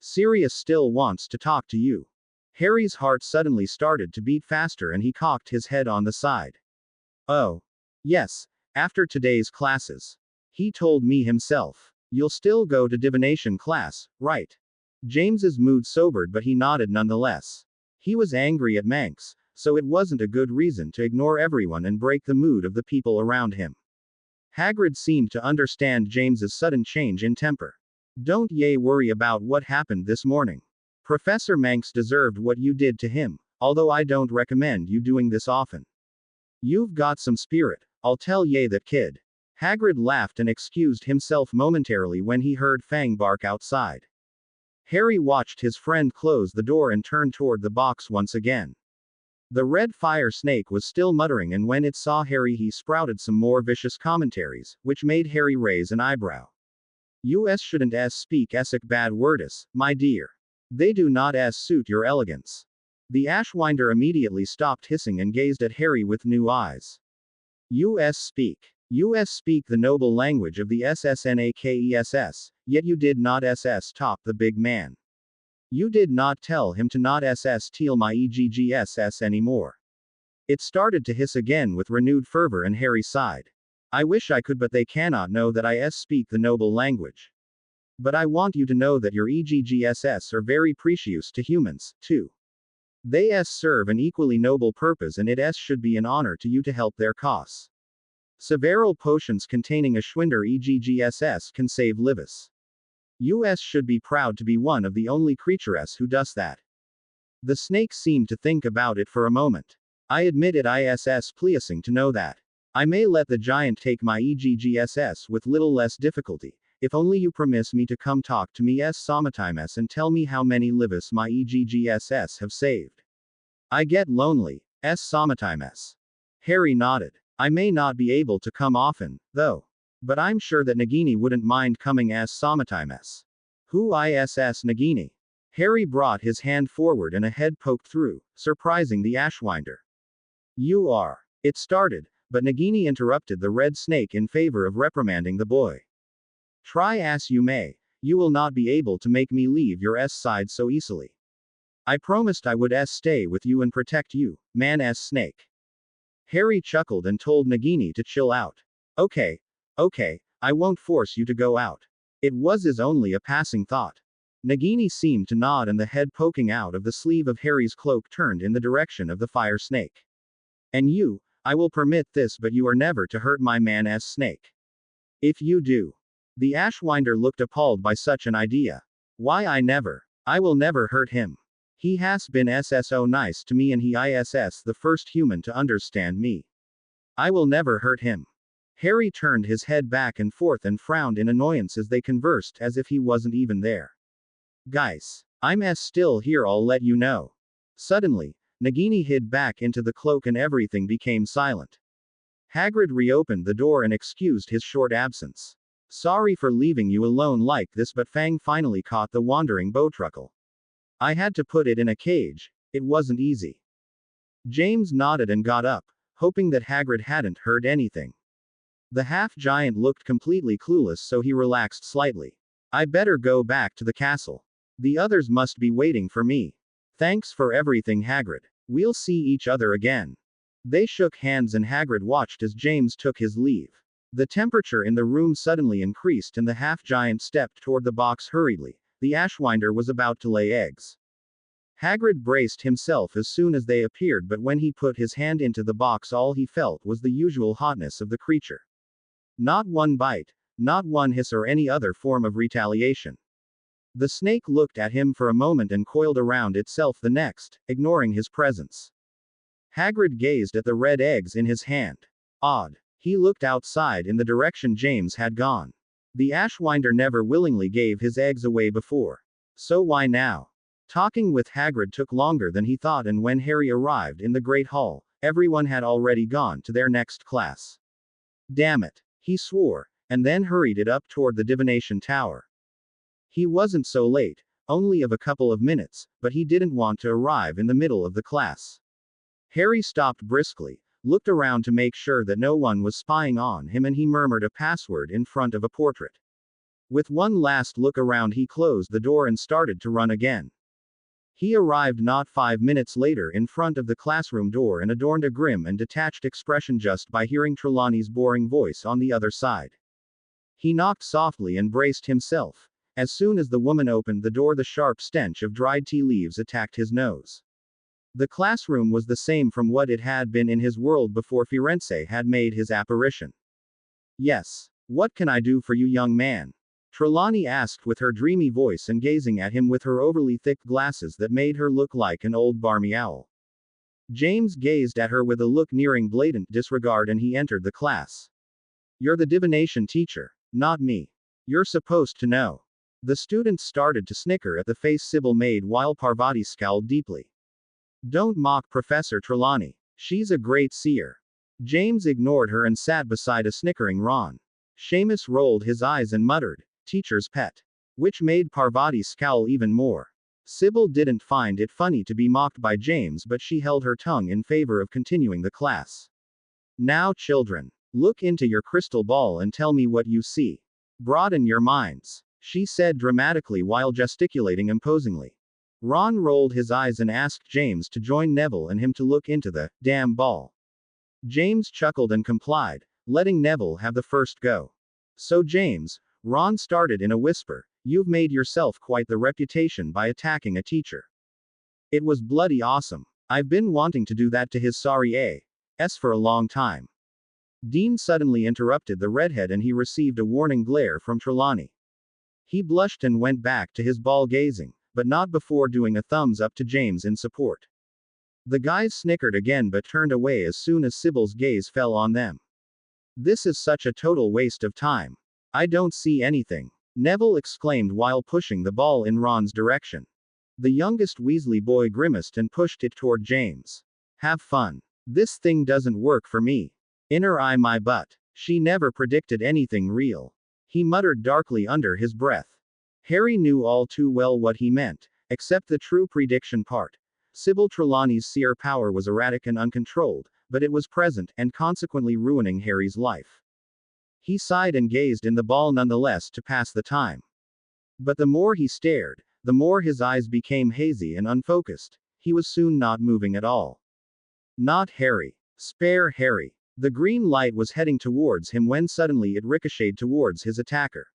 Sirius still wants to talk to you. Harry's heart suddenly started to beat faster and he cocked his head on the side. Oh. Yes, after today's classes. He told me himself. You'll still go to divination class, right? James's mood sobered but he nodded nonetheless. He was angry at Manx, so it wasn't a good reason to ignore everyone and break the mood of the people around him. Hagrid seemed to understand James's sudden change in temper. Don't ye worry about what happened this morning. Professor Manx deserved what you did to him, although I don't recommend you doing this often. You've got some spirit, I'll tell ye that, kid. Hagrid laughed and excused himself momentarily when he heard Fang bark outside. Harry watched his friend close the door and turn toward the box once again. The red fire snake was still muttering, and when it saw Harry, he sprouted some more vicious commentaries, which made Harry raise an eyebrow. "You shouldn't speak essic bad words, my dear. They do not suit your elegance." The Ashwinder immediately stopped hissing and gazed at Harry with new eyes. You speak the noble language of the SSNAKESS, yet you did not top the big man. You did not tell him to not steal my EGGSS anymore." It started to hiss again with renewed fervor, and Harry sighed. "I wish I could, but they cannot know that I speak the noble language. But I want you to know that your EGGSS are very precious to humans, too. They serve an equally noble purpose, and it should be an honor to you to help their cause. Several potions containing Ashwinder EGGSS can save lives. You should be proud to be one of the only creatures who does that." The snake seemed to think about it for a moment. "I admit it is pleasing to know that. I may let the giant take my EGGSS with little less difficulty, if only you promise me to come talk to me sometimes and tell me how many lives my EGGSS have saved. I get lonely, sometimes." Harry nodded. "I may not be able to come often, though. But I'm sure that Nagini wouldn't mind coming sometimes." "Who is Nagini?" Harry brought his hand forward and a head poked through, surprising the Ashwinder. "You are." It started, but Nagini interrupted the red snake in favor of reprimanding the boy. "Try as you may, you will not be able to make me leave your side so easily. I promised I would stay with you and protect you, man snake." Harry chuckled and told Nagini to chill out. Okay, I won't force you to go out. It was only a passing thought." Nagini seemed to nod, and the head poking out of the sleeve of Harry's cloak turned in the direction of the fire snake. "And you, I will permit this, but you are never to hurt my man snake. If you do." The Ashwinder looked appalled by such an idea. "Why, I will never hurt him. He has been so nice to me, and he is the first human to understand me. I will never hurt him." Harry turned his head back and forth and frowned in annoyance as they conversed as if he wasn't even there. "Guys, I'm still here, I'll let you know." Suddenly, Nagini hid back into the cloak and everything became silent. Hagrid reopened the door and excused his short absence. "Sorry for leaving you alone like this, but Fang finally caught the wandering bowtruckle. I had to put it in a cage. It wasn't easy." James nodded and got up, hoping that Hagrid hadn't heard anything. The half-giant looked completely clueless, so he relaxed slightly. "I better go back to the castle. The others must be waiting for me. Thanks for everything, Hagrid. We'll see each other again." They shook hands and Hagrid watched as James took his leave. The temperature in the room suddenly increased and the half-giant stepped toward the box hurriedly. The Ashwinder was about to lay eggs. Hagrid braced himself as soon as they appeared, but when he put his hand into the box, all he felt was the usual hotness of the creature. Not one bite, not one hiss or any other form of retaliation. The snake looked at him for a moment and coiled around itself the next, ignoring his presence. Hagrid gazed at the red eggs in his hand. Odd. He looked outside in the direction James had gone. The Ashwinder never willingly gave his eggs away before. So why now? Talking with Hagrid took longer than he thought, and when Harry arrived in the Great Hall, everyone had already gone to their next class. Damn it, he swore, and then hurried it up toward the divination tower. He wasn't so late, only of a couple of minutes, but he didn't want to arrive in the middle of the class. Harry stopped briskly, looked around to make sure that no one was spying on him, and he murmured a password in front of a portrait. With one last look around, he closed the door and started to run again. He arrived not 5 minutes later in front of the classroom door and adorned a grim and detached expression just by hearing Trelawney's boring voice on the other side. He knocked softly and braced himself. As soon as the woman opened the door, the sharp stench of dried tea leaves attacked his nose. The classroom was the same from what it had been in his world before Firenze had made his apparition. "Yes. What can I do for you, young man?" Trelawney asked with her dreamy voice and gazing at him with her overly thick glasses that made her look like an old barmy owl. James gazed at her with a look nearing blatant disregard, and he entered the class. "You're the divination teacher, not me. You're supposed to know." The students started to snicker at the face Sybil made while Parvati scowled deeply. Don't mock Professor Trelawney. She's a great seer. James ignored her and sat beside a snickering Ron. Seamus rolled his eyes and muttered, teacher's pet. Which made Parvati scowl even more. Sybil didn't find it funny to be mocked by James, but she held her tongue in favor of continuing the class. Now, children, look into your crystal ball and tell me what you see. Broaden your minds, she said dramatically while gesticulating imposingly. Ron rolled his eyes and asked James to join Neville and him to look into the damn ball. James chuckled and complied, letting Neville have the first go. So James, Ron started in a whisper, you've made yourself quite the reputation by attacking a teacher. It was bloody awesome. I've been wanting to do that to his sorry A.S. for a long time. Dean suddenly interrupted the redhead and he received a warning glare from Trelawney. He blushed and went back to his ball gazing, but not before doing a thumbs up to James in support. The guys snickered again but turned away as soon as Sybil's gaze fell on them. This is such a total waste of time. I don't see anything, Neville exclaimed while pushing the ball in Ron's direction. The youngest Weasley boy grimaced and pushed it toward James. Have fun. This thing doesn't work for me. Inner eye my butt. She never predicted anything real. He muttered darkly under his breath. Harry knew all too well what he meant, except the true prediction part. Sybil Trelawney's seer power was erratic and uncontrolled, but it was present, and consequently ruining Harry's life. He sighed and gazed in the ball nonetheless to pass the time. But the more he stared, the more his eyes became hazy and unfocused. He was soon not moving at all. Not Harry. Spare Harry. The green light was heading towards him when suddenly it ricocheted towards his attacker.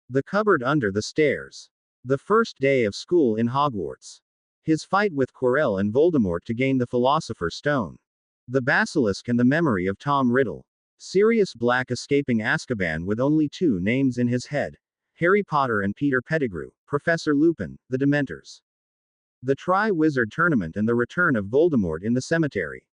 The cupboard under the stairs. The first day of school in Hogwarts. His fight with Quirrell and Voldemort to gain the Philosopher's Stone. The Basilisk and the memory of Tom Riddle. Sirius Black escaping Azkaban with only two names in his head. Harry Potter and Peter Pettigrew, Professor Lupin, the Dementors. The Tri-Wizard Tournament and the return of Voldemort in the cemetery.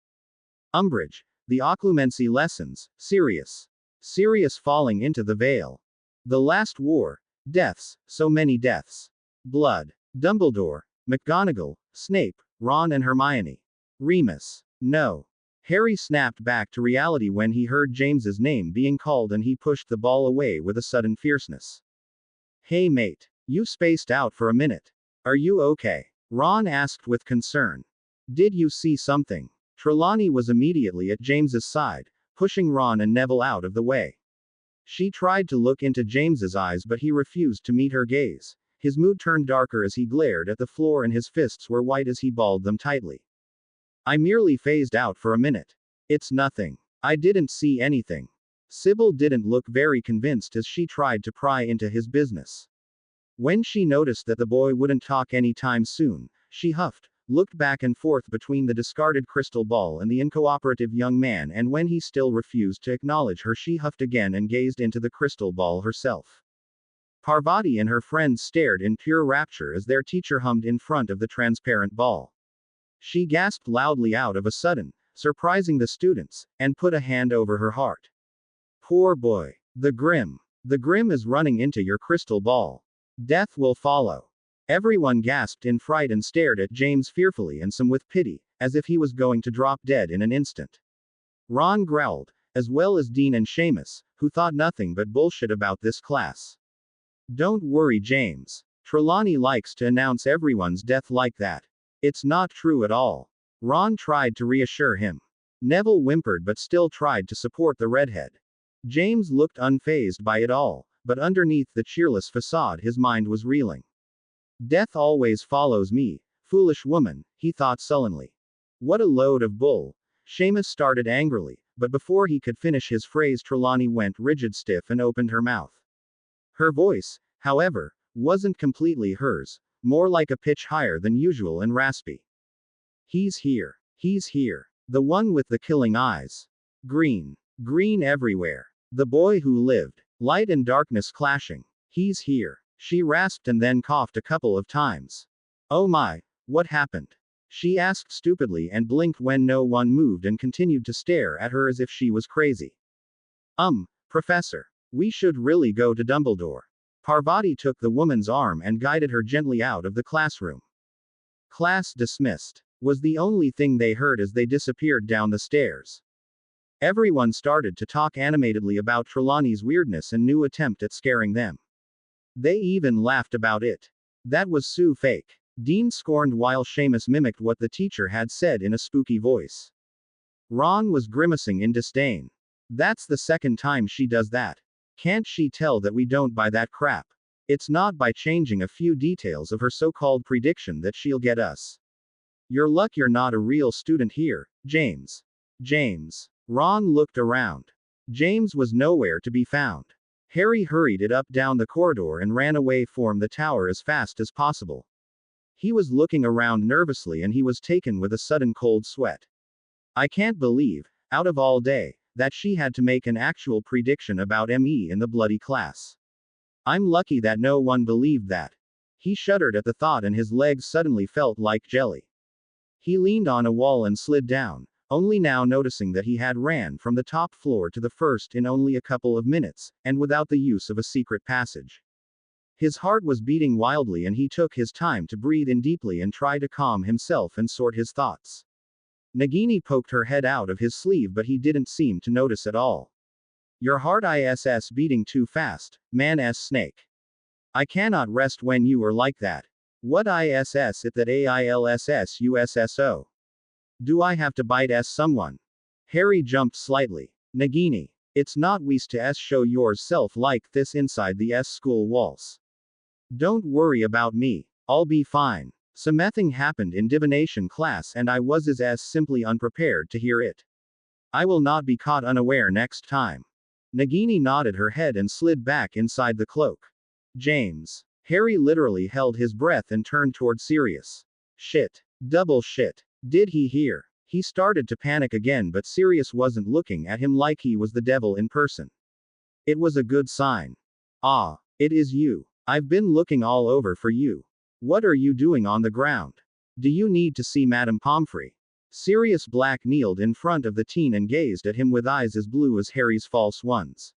Umbridge. The Occlumency lessons, Sirius. Sirius falling into the veil. The last war. Deaths, so many deaths. Blood. Dumbledore, McGonagall, Snape, Ron and Hermione. Remus. No. Harry snapped back to reality when he heard James's name being called and he pushed the ball away with a sudden fierceness. Hey mate, you spaced out for a minute. Are you okay? Ron asked with concern. Did you see something? Trelawney was immediately at James's side, pushing Ron and Neville out of the way. She tried to look into James's eyes but he refused to meet her gaze. His mood turned darker as he glared at the floor and his fists were white as he balled them tightly. I merely phased out for a minute. It's nothing. I didn't see anything. Sybil didn't look very convinced as she tried to pry into his business. When she noticed that the boy wouldn't talk anytime soon, she huffed, looked back and forth between the discarded crystal ball and the uncooperative young man, and when he still refused to acknowledge her, she huffed again and gazed into the crystal ball herself. Parvati and her friends stared in pure rapture as their teacher hummed in front of the transparent ball. She gasped loudly out of a sudden, surprising the students, and put a hand over her heart. Poor boy. The Grim. The Grim is running into your crystal ball. Death will follow. Everyone gasped in fright and stared at James fearfully and some with pity, as if he was going to drop dead in an instant. Ron growled, as well as Dean and Seamus, who thought nothing but bullshit about this class. Don't worry, James. Trelawney likes to announce everyone's death like that. It's not true at all. Ron tried to reassure him. Neville whimpered but still tried to support the redhead. James looked unfazed by it all, but underneath the cheerless facade his mind was reeling. Death always follows me, foolish woman, he thought sullenly. What a load of bull. Seamus started angrily, but before he could finish his phrase Trelawney went rigid stiff and opened her mouth. Her voice, however, wasn't completely hers, more like a pitch higher than usual and raspy. He's here. He's here. The one with the killing eyes. Green. Green everywhere. The boy who lived. Light and darkness clashing. He's here. She rasped and then coughed a couple of times. Oh my, what happened? She asked stupidly and blinked when no one moved and continued to stare at her as if she was crazy. Professor. We should really go to Dumbledore. Parvati took the woman's arm and guided her gently out of the classroom. Class dismissed was the only thing they heard as they disappeared down the stairs. Everyone started to talk animatedly about Trelawney's weirdness and new attempt at scaring them. They even laughed about it. That was so fake. Dean scorned while Seamus mimicked what the teacher had said in a spooky voice. Ron was grimacing in disdain. That's the second time she does that. Can't she tell that we don't buy that crap? It's not by changing a few details of her so-called prediction that she'll get us. You're luck you're not a real student here, James. James. Ron looked around. James was nowhere to be found. Harry hurried it up down the corridor and ran away from the tower as fast as possible. He was looking around nervously and he was taken with a sudden cold sweat. I can't believe, out of all day, that she had to make an actual prediction about ME in the bloody class. I'm lucky that no one believed that. He shuddered at the thought and his legs suddenly felt like jelly. He leaned on a wall and slid down, only now noticing that he had ran from the top floor to the first in only a couple of minutes, and without the use of a secret passage. His heart was beating wildly and he took his time to breathe in deeply and try to calm himself and sort his thoughts. Nagini poked her head out of his sleeve but he didn't seem to notice at all. Your heart is beating too fast, man snake. I cannot rest when you are like that. What is it that ailssusso? Do I have to bite someone? Harry jumped slightly. Nagini. It's not wise to show yourself like this inside the school walls. Don't worry about me. I'll be fine. Something happened in divination class and I was as simply unprepared to hear it. I will not be caught unaware next time. Nagini nodded her head and slid back inside the cloak. James. Harry literally held his breath and turned toward Sirius. Shit. Double shit. Did he hear? He started to panic again but Sirius wasn't looking at him like he was the devil in person. It was a good sign. Ah, it is you. I've been looking all over for you. What are you doing on the ground? Do you need to see Madame Pomfrey? Sirius Black kneeled in front of the teen and gazed at him with eyes as blue as Harry's false ones.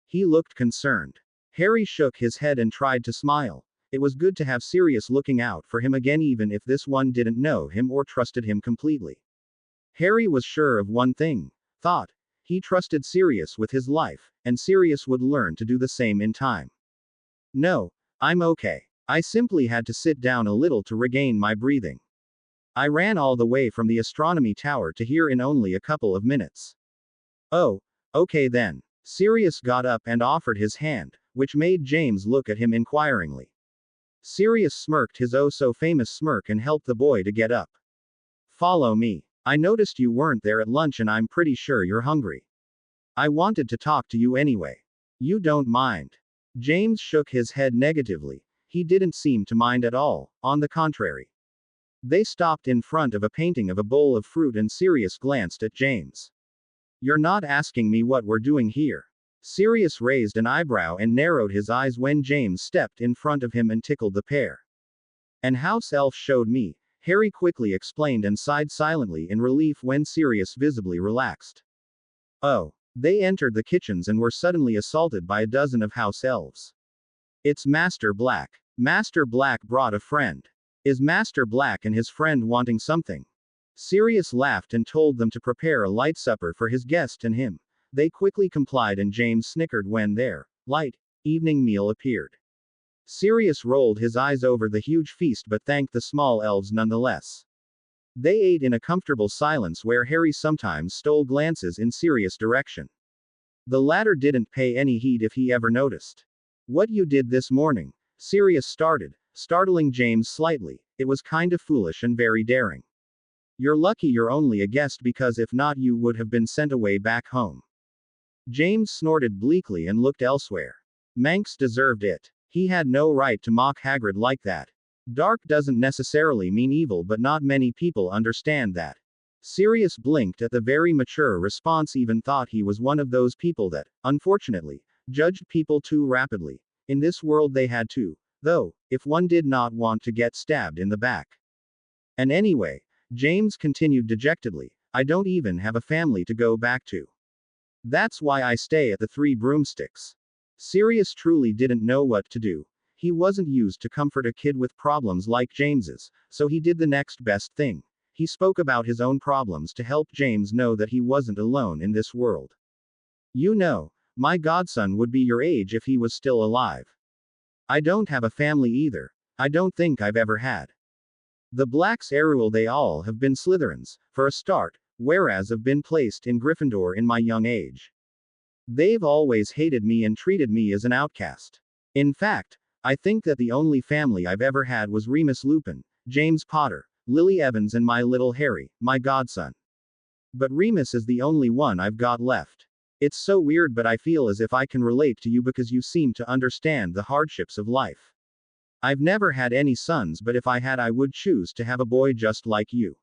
He looked concerned. Harry shook his head and tried to smile. It was good to have Sirius looking out for him again even if this one didn't know him or trusted him completely. Harry was sure of one thing. Thought. He trusted Sirius with his life, and Sirius would learn to do the same in time. No, I'm okay. I simply had to sit down a little to regain my breathing. I ran all the way from the astronomy tower to here in only a couple of minutes. Oh, okay then. Sirius got up and offered his hand, which made James look at him inquiringly. Sirius smirked his oh-so-famous smirk and helped the boy to get up. Follow me. I noticed you weren't there at lunch and I'm pretty sure you're hungry. I wanted to talk to you anyway. You don't mind? James shook his head negatively. He didn't seem to mind at all, on the contrary. They stopped in front of a painting of a bowl of fruit and Sirius glanced at James. You're not asking me what we're doing here. Sirius raised an eyebrow and narrowed his eyes when James stepped in front of him and tickled the pear. An house elf showed me, Harry quickly explained and sighed silently in relief when Sirius visibly relaxed. Oh. They entered the kitchens and were suddenly assaulted by a dozen of house elves. It's Master Black. Master Black brought a friend. Is Master Black and his friend wanting something? Sirius laughed and told them to prepare a light supper for his guest and him. They quickly complied and James snickered when their light evening meal appeared. Sirius rolled his eyes over the huge feast but thanked the small elves nonetheless. They ate in a comfortable silence where Harry sometimes stole glances in Sirius' direction. The latter didn't pay any heed if he ever noticed. What you did this morning? Sirius started, startling James slightly. It was kind of foolish and very daring. You're lucky you're only a guest because if not you would have been sent away back home. James snorted bleakly and looked elsewhere. Manx deserved it. He had no right to mock Hagrid like that. Dark doesn't necessarily mean evil but not many people understand that. Sirius blinked at the very mature response even thought he was one of those people that, unfortunately, judged people too rapidly. In this world they had to, though, if one did not want to get stabbed in the back. And anyway, James continued dejectedly, I don't even have a family to go back to. That's why I stay at the Three Broomsticks. Sirius truly didn't know what to do. He wasn't used to comfort a kid with problems like James's, so he did the next best thing. He spoke about his own problems to help James know that he wasn't alone in this world. You know, my godson would be your age if he was still alive. I don't have a family either. I don't think I've ever had. The Blacks Errol they all have been Slytherins, for a start, whereas I've been placed in Gryffindor in my young age. They've always hated me and treated me as an outcast. In fact, I think that the only family I've ever had was Remus Lupin, James Potter, Lily Evans and my little Harry, my godson. But Remus is the only one I've got left. It's so weird, but I feel as if I can relate to you because you seem to understand the hardships of life. I've never had any sons, but if I had, I would choose to have a boy just like you.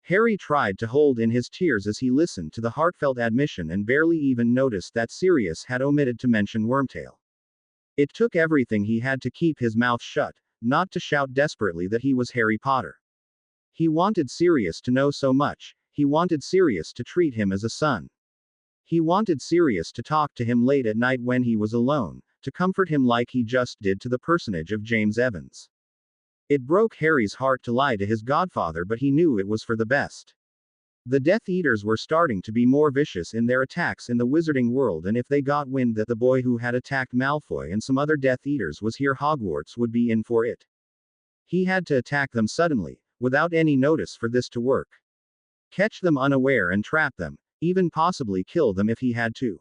Harry tried to hold in his tears as he listened to the heartfelt admission and barely even noticed that Sirius had omitted to mention Wormtail. It took everything he had to keep his mouth shut, not to shout desperately that he was Harry Potter. He wanted Sirius to know so much, he wanted Sirius to treat him as a son. He wanted Sirius to talk to him late at night when he was alone, to comfort him like he just did to the personage of James Evans. It broke Harry's heart to lie to his godfather, but he knew it was for the best. The Death Eaters were starting to be more vicious in their attacks in the wizarding world, and if they got wind that the boy who had attacked Malfoy and some other Death Eaters was here, Hogwarts would be in for it. He had to attack them suddenly, without any notice for this to work. Catch them unaware and trap them, even possibly kill them if he had to.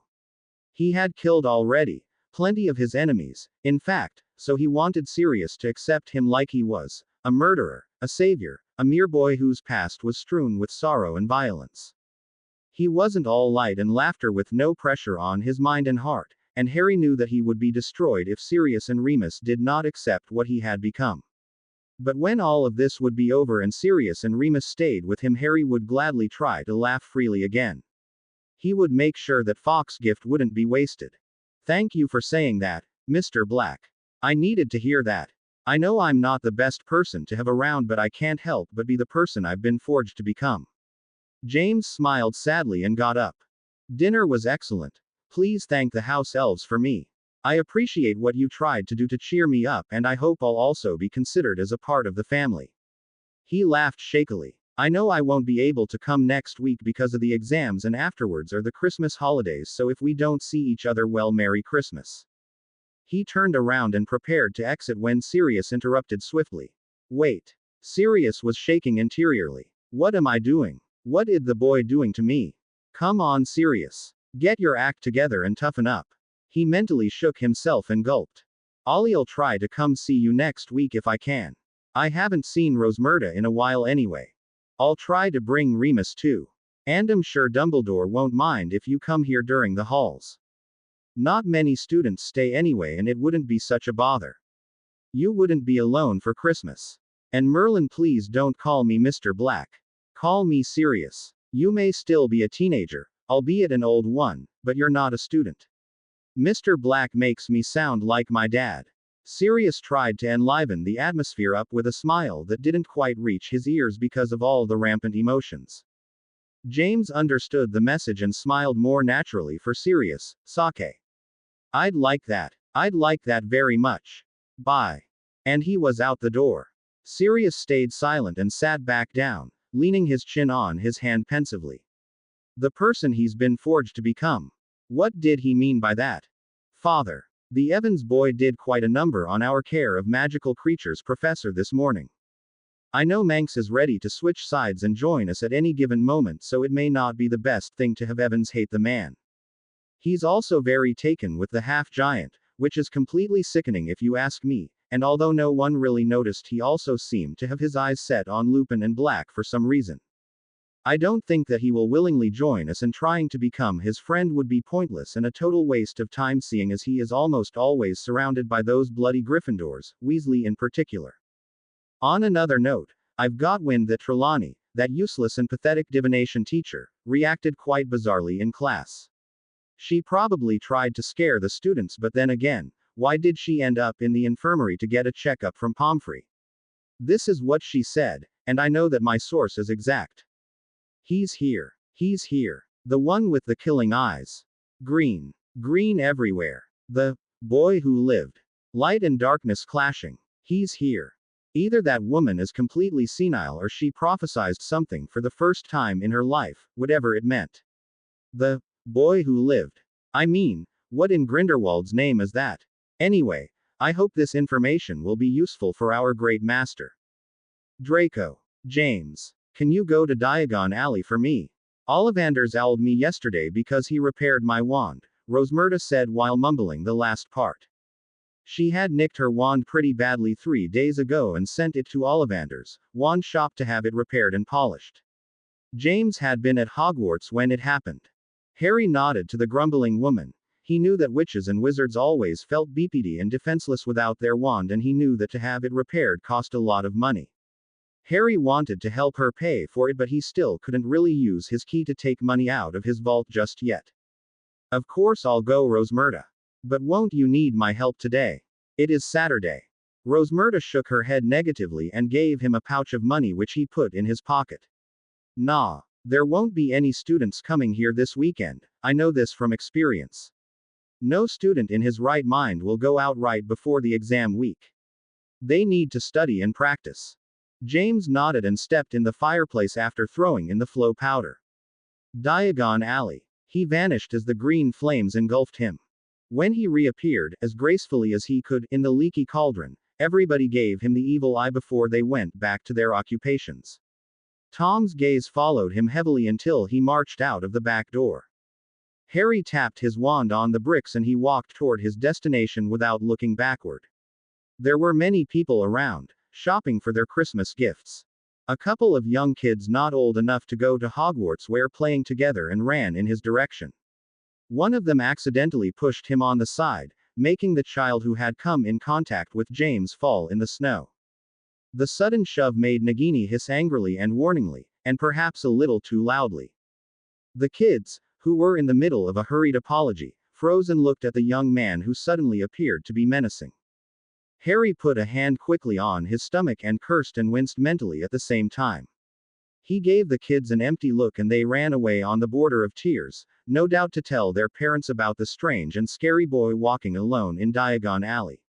He had killed already plenty of his enemies, in fact, so he wanted Sirius to accept him like he was, a murderer, a savior, a mere boy whose past was strewn with sorrow and violence. He wasn't all light and laughter with no pressure on his mind and heart, and Harry knew that he would be destroyed if Sirius and Remus did not accept what he had become. But when all of this would be over and Sirius and Remus stayed with him, Harry would gladly try to laugh freely again. He would make sure that Fawkes' gift wouldn't be wasted. Thank you for saying that, Mr. Black. I needed to hear that. I know I'm not the best person to have around, but I can't help but be the person I've been forged to become. James smiled sadly and got up. Dinner was excellent. Please thank the house elves for me. I appreciate what you tried to do to cheer me up, and I hope I'll also be considered as a part of the family. He laughed shakily. I know I won't be able to come next week because of the exams, and afterwards are the Christmas holidays, so if we don't see each other, well, Merry Christmas. He turned around and prepared to exit when Sirius interrupted swiftly. Wait. Sirius was shaking interiorly. What am I doing? What is the boy doing to me? Come on, Sirius. Get your act together and toughen up. He mentally shook himself and gulped. I'll try to come see you next week if I can. I haven't seen Rosmerta in a while anyway. I'll try to bring Remus too. And I'm sure Dumbledore won't mind if you come here during the halls. Not many students stay anyway, and it wouldn't be such a bother. You wouldn't be alone for Christmas. And Merlin, please don't call me Mr. Black. Call me Sirius. You may still be a teenager, albeit an old one, but you're not a student. Mr. Black makes me sound like my dad. Sirius tried to enliven the atmosphere up with a smile that didn't quite reach his ears because of all the rampant emotions. James understood the message and smiled more naturally for Sirius. Sake. I'd like that. I'd like that very much. Bye. And he was out the door. Sirius stayed silent and sat back down, leaning his chin on his hand pensively. The person he's been forged to become. What did he mean by that? Father. The Evans boy did quite a number on our care of magical creatures professor this morning. I know Manx is ready to switch sides and join us at any given moment, so it may not be the best thing to have Evans hate the man. He's also very taken with the half-giant, which is completely sickening if you ask me, and although no one really noticed, he also seemed to have his eyes set on Lupin and Black for some reason. I don't think that he will willingly join us, and trying to become his friend would be pointless and a total waste of time, seeing as he is almost always surrounded by those bloody Gryffindors, Weasley in particular. On another note, I've got wind that Trelawney, that useless and pathetic divination teacher, reacted quite bizarrely in class. She probably tried to scare the students, but then again, why did she end up in the infirmary to get a checkup from Pomfrey? This is what she said, and I know that my source is exact. He's here. He's here. The one with the killing eyes. Green. Green everywhere. The boy who lived. Light and darkness clashing. He's here. Either that woman is completely senile or she prophesied something for the first time in her life, whatever it meant. The boy who lived. I mean, what in Grindelwald's name is that? Anyway, I hope this information will be useful for our great master. Draco. James. Can you go to Diagon Alley for me? Ollivanders owled me yesterday because he repaired my wand, Rosmerta said while mumbling the last part. She had nicked her wand pretty badly 3 days ago and sent it to Ollivanders' wand shop to have it repaired and polished. James had been at Hogwarts when it happened. Harry nodded to the grumbling woman. He knew that witches and wizards always felt beefy and defenseless without their wand, and he knew that to have it repaired cost a lot of money. Harry wanted to help her pay for it, but he still couldn't really use his key to take money out of his vault just yet. Of course I'll go, Rosmerta. But won't you need my help today? It is Saturday. Rosmerta shook her head negatively and gave him a pouch of money which he put in his pocket. Nah. There won't be any students coming here this weekend, I know this from experience. No student in his right mind will go out right before the exam week. They need to study and practice. James nodded and stepped in the fireplace after throwing in the flow powder. Diagon Alley. He vanished as the green flames engulfed him. When he reappeared, as gracefully as he could, in the leaky cauldron, everybody gave him the evil eye before they went back to their occupations. Tom's gaze followed him heavily until he marched out of the back door. Harry tapped his wand on the bricks and he walked toward his destination without looking backward. There were many people around, shopping for their Christmas gifts. A couple of young kids not old enough to go to Hogwarts were playing together and ran in his direction. One of them accidentally pushed him on the side, making the child who had come in contact with James fall in the snow. The sudden shove made Nagini hiss angrily and warningly, and perhaps a little too loudly. The kids, who were in the middle of a hurried apology, froze and looked at the young man who suddenly appeared to be menacing. Harry put a hand quickly on his stomach and cursed and winced mentally at the same time. He gave the kids an empty look and they ran away on the border of tears, no doubt to tell their parents about the strange and scary boy walking alone in Diagon Alley.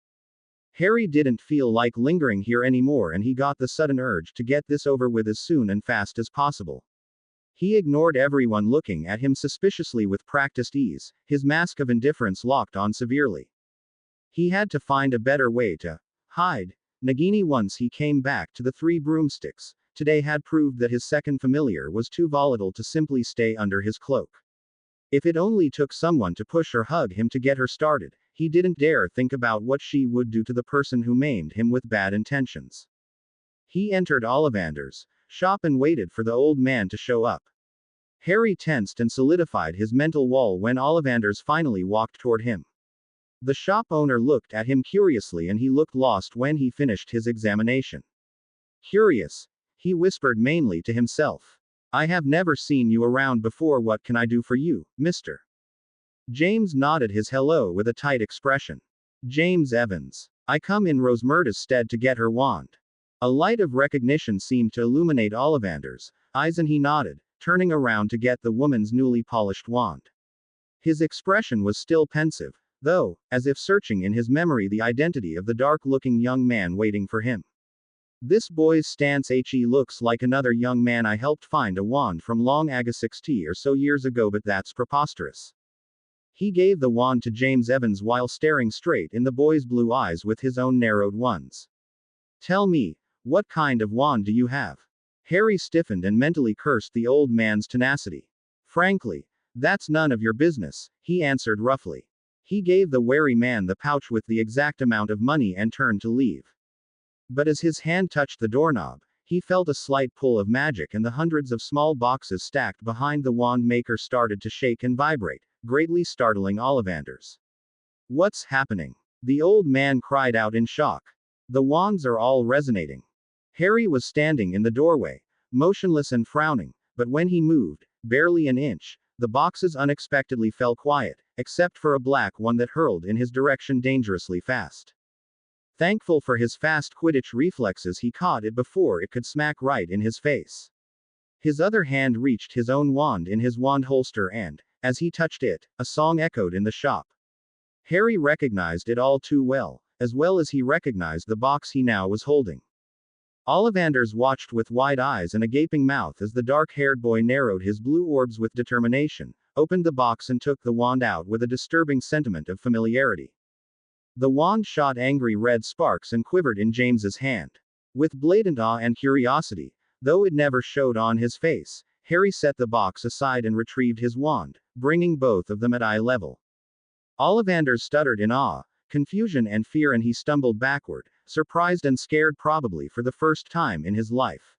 Harry didn't feel like lingering here anymore and he got the sudden urge to get this over with as soon and fast as possible. He ignored everyone looking at him suspiciously with practiced ease, his mask of indifference locked on severely. He had to find a better way to hide. Nagini, once he came back to the Three Broomsticks, today had proved that his second familiar was too volatile to simply stay under his cloak. If it only took someone to push or hug him to get her started, he didn't dare think about what she would do to the person who maimed him with bad intentions. He entered Ollivander's shop and waited for the old man to show up. Harry tensed and solidified his mental wall when Ollivanders finally walked toward him. The shop owner looked at him curiously and he looked lost when he finished his examination. Curious, he whispered mainly to himself. I have never seen you around before. What can I do for you, mister? James nodded his hello with a tight expression. James Evans. I come in Rosmerta's stead to get her wand. A light of recognition seemed to illuminate Ollivander's eyes and he nodded, turning around to get the woman's newly polished wand. His expression was still pensive, though, as if searching in his memory the identity of the dark-looking young man waiting for him. This boy's stance he looks like another young man I helped find a wand from long ago 60 or so years ago, but that's preposterous. He gave the wand to James Evans while staring straight in the boy's blue eyes with his own narrowed ones. Tell me, what kind of wand do you have? Harry stiffened and mentally cursed the old man's tenacity. Frankly, that's none of your business, he answered roughly. He gave the wary man the pouch with the exact amount of money and turned to leave. But as his hand touched the doorknob, he felt a slight pull of magic and the hundreds of small boxes stacked behind the wand maker started to shake and vibrate, greatly startling Ollivanders. What's happening? The old man cried out in shock. The wands are all resonating. Harry was standing in the doorway, motionless and frowning, but when he moved, barely an inch, the boxes unexpectedly fell quiet, except for a black one that hurled in his direction dangerously fast. Thankful for his fast Quidditch reflexes, he caught it before it could smack right in his face. His other hand reached his own wand in his wand holster and, as he touched it, a song echoed in the shop. Harry recognized it all too well as he recognized the box he now was holding. Ollivanders watched with wide eyes and a gaping mouth as the dark-haired boy narrowed his blue orbs with determination, opened the box and took the wand out with a disturbing sentiment of familiarity. The wand shot angry red sparks and quivered in James's hand. With blatant awe and curiosity, though it never showed on his face, Harry set the box aside and retrieved his wand, bringing both of them at eye level. Ollivander stuttered in awe, confusion and fear, and he stumbled backward, surprised and scared probably for the first time in his life.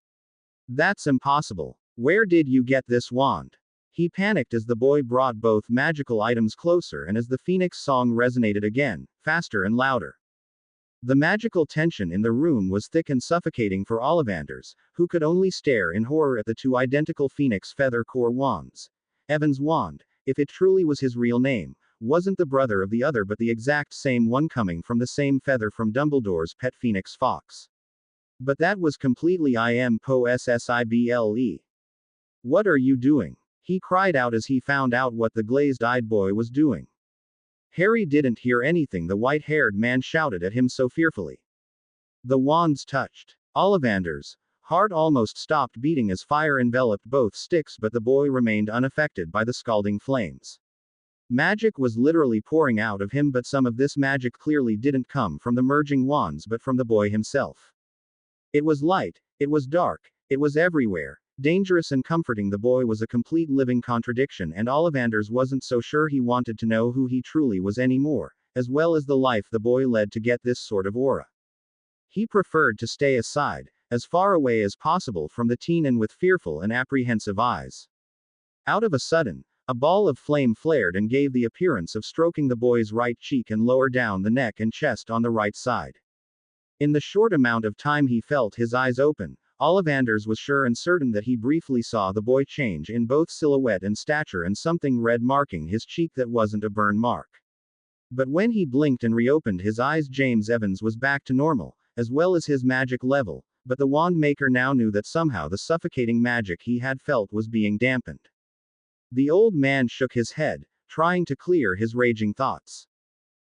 That's impossible. Where did you get this wand? He panicked as the boy brought both magical items closer and as the Phoenix song resonated again, faster and louder. The magical tension in the room was thick and suffocating for Ollivanders, who could only stare in horror at the two identical Phoenix feather core wands. Evan's wand, if it truly was his real name, wasn't the brother of the other but the exact same one coming from the same feather from Dumbledore's pet Phoenix fox. But that was completely impossible. What are you doing? He cried out as he found out what the glazed-eyed boy was doing. Harry didn't hear anything the white-haired man shouted at him so fearfully. The wands touched. Ollivander's heart almost stopped beating as fire enveloped both sticks, but the boy remained unaffected by the scalding flames. Magic was literally pouring out of him, but some of this magic clearly didn't come from the merging wands but from the boy himself. It was light, it was dark, it was everywhere, dangerous and comforting. The boy was a complete living contradiction, and Ollivanders wasn't so sure he wanted to know who he truly was anymore, as well as the life the boy led to get this sort of aura. He preferred to stay aside, as far away as possible from the teen, and with fearful and apprehensive eyes. Out of a sudden, a ball of flame flared and gave the appearance of stroking the boy's right cheek and lower down the neck and chest on the right side. In the short amount of time he felt his eyes open, Ollivanders was sure and certain that he briefly saw the boy change in both silhouette and stature, and something red marking his cheek that wasn't a burn mark. But when he blinked and reopened his eyes, James Evans was back to normal, as well as his magic level, but the wand maker now knew that somehow the suffocating magic he had felt was being dampened. The old man shook his head, trying to clear his raging thoughts.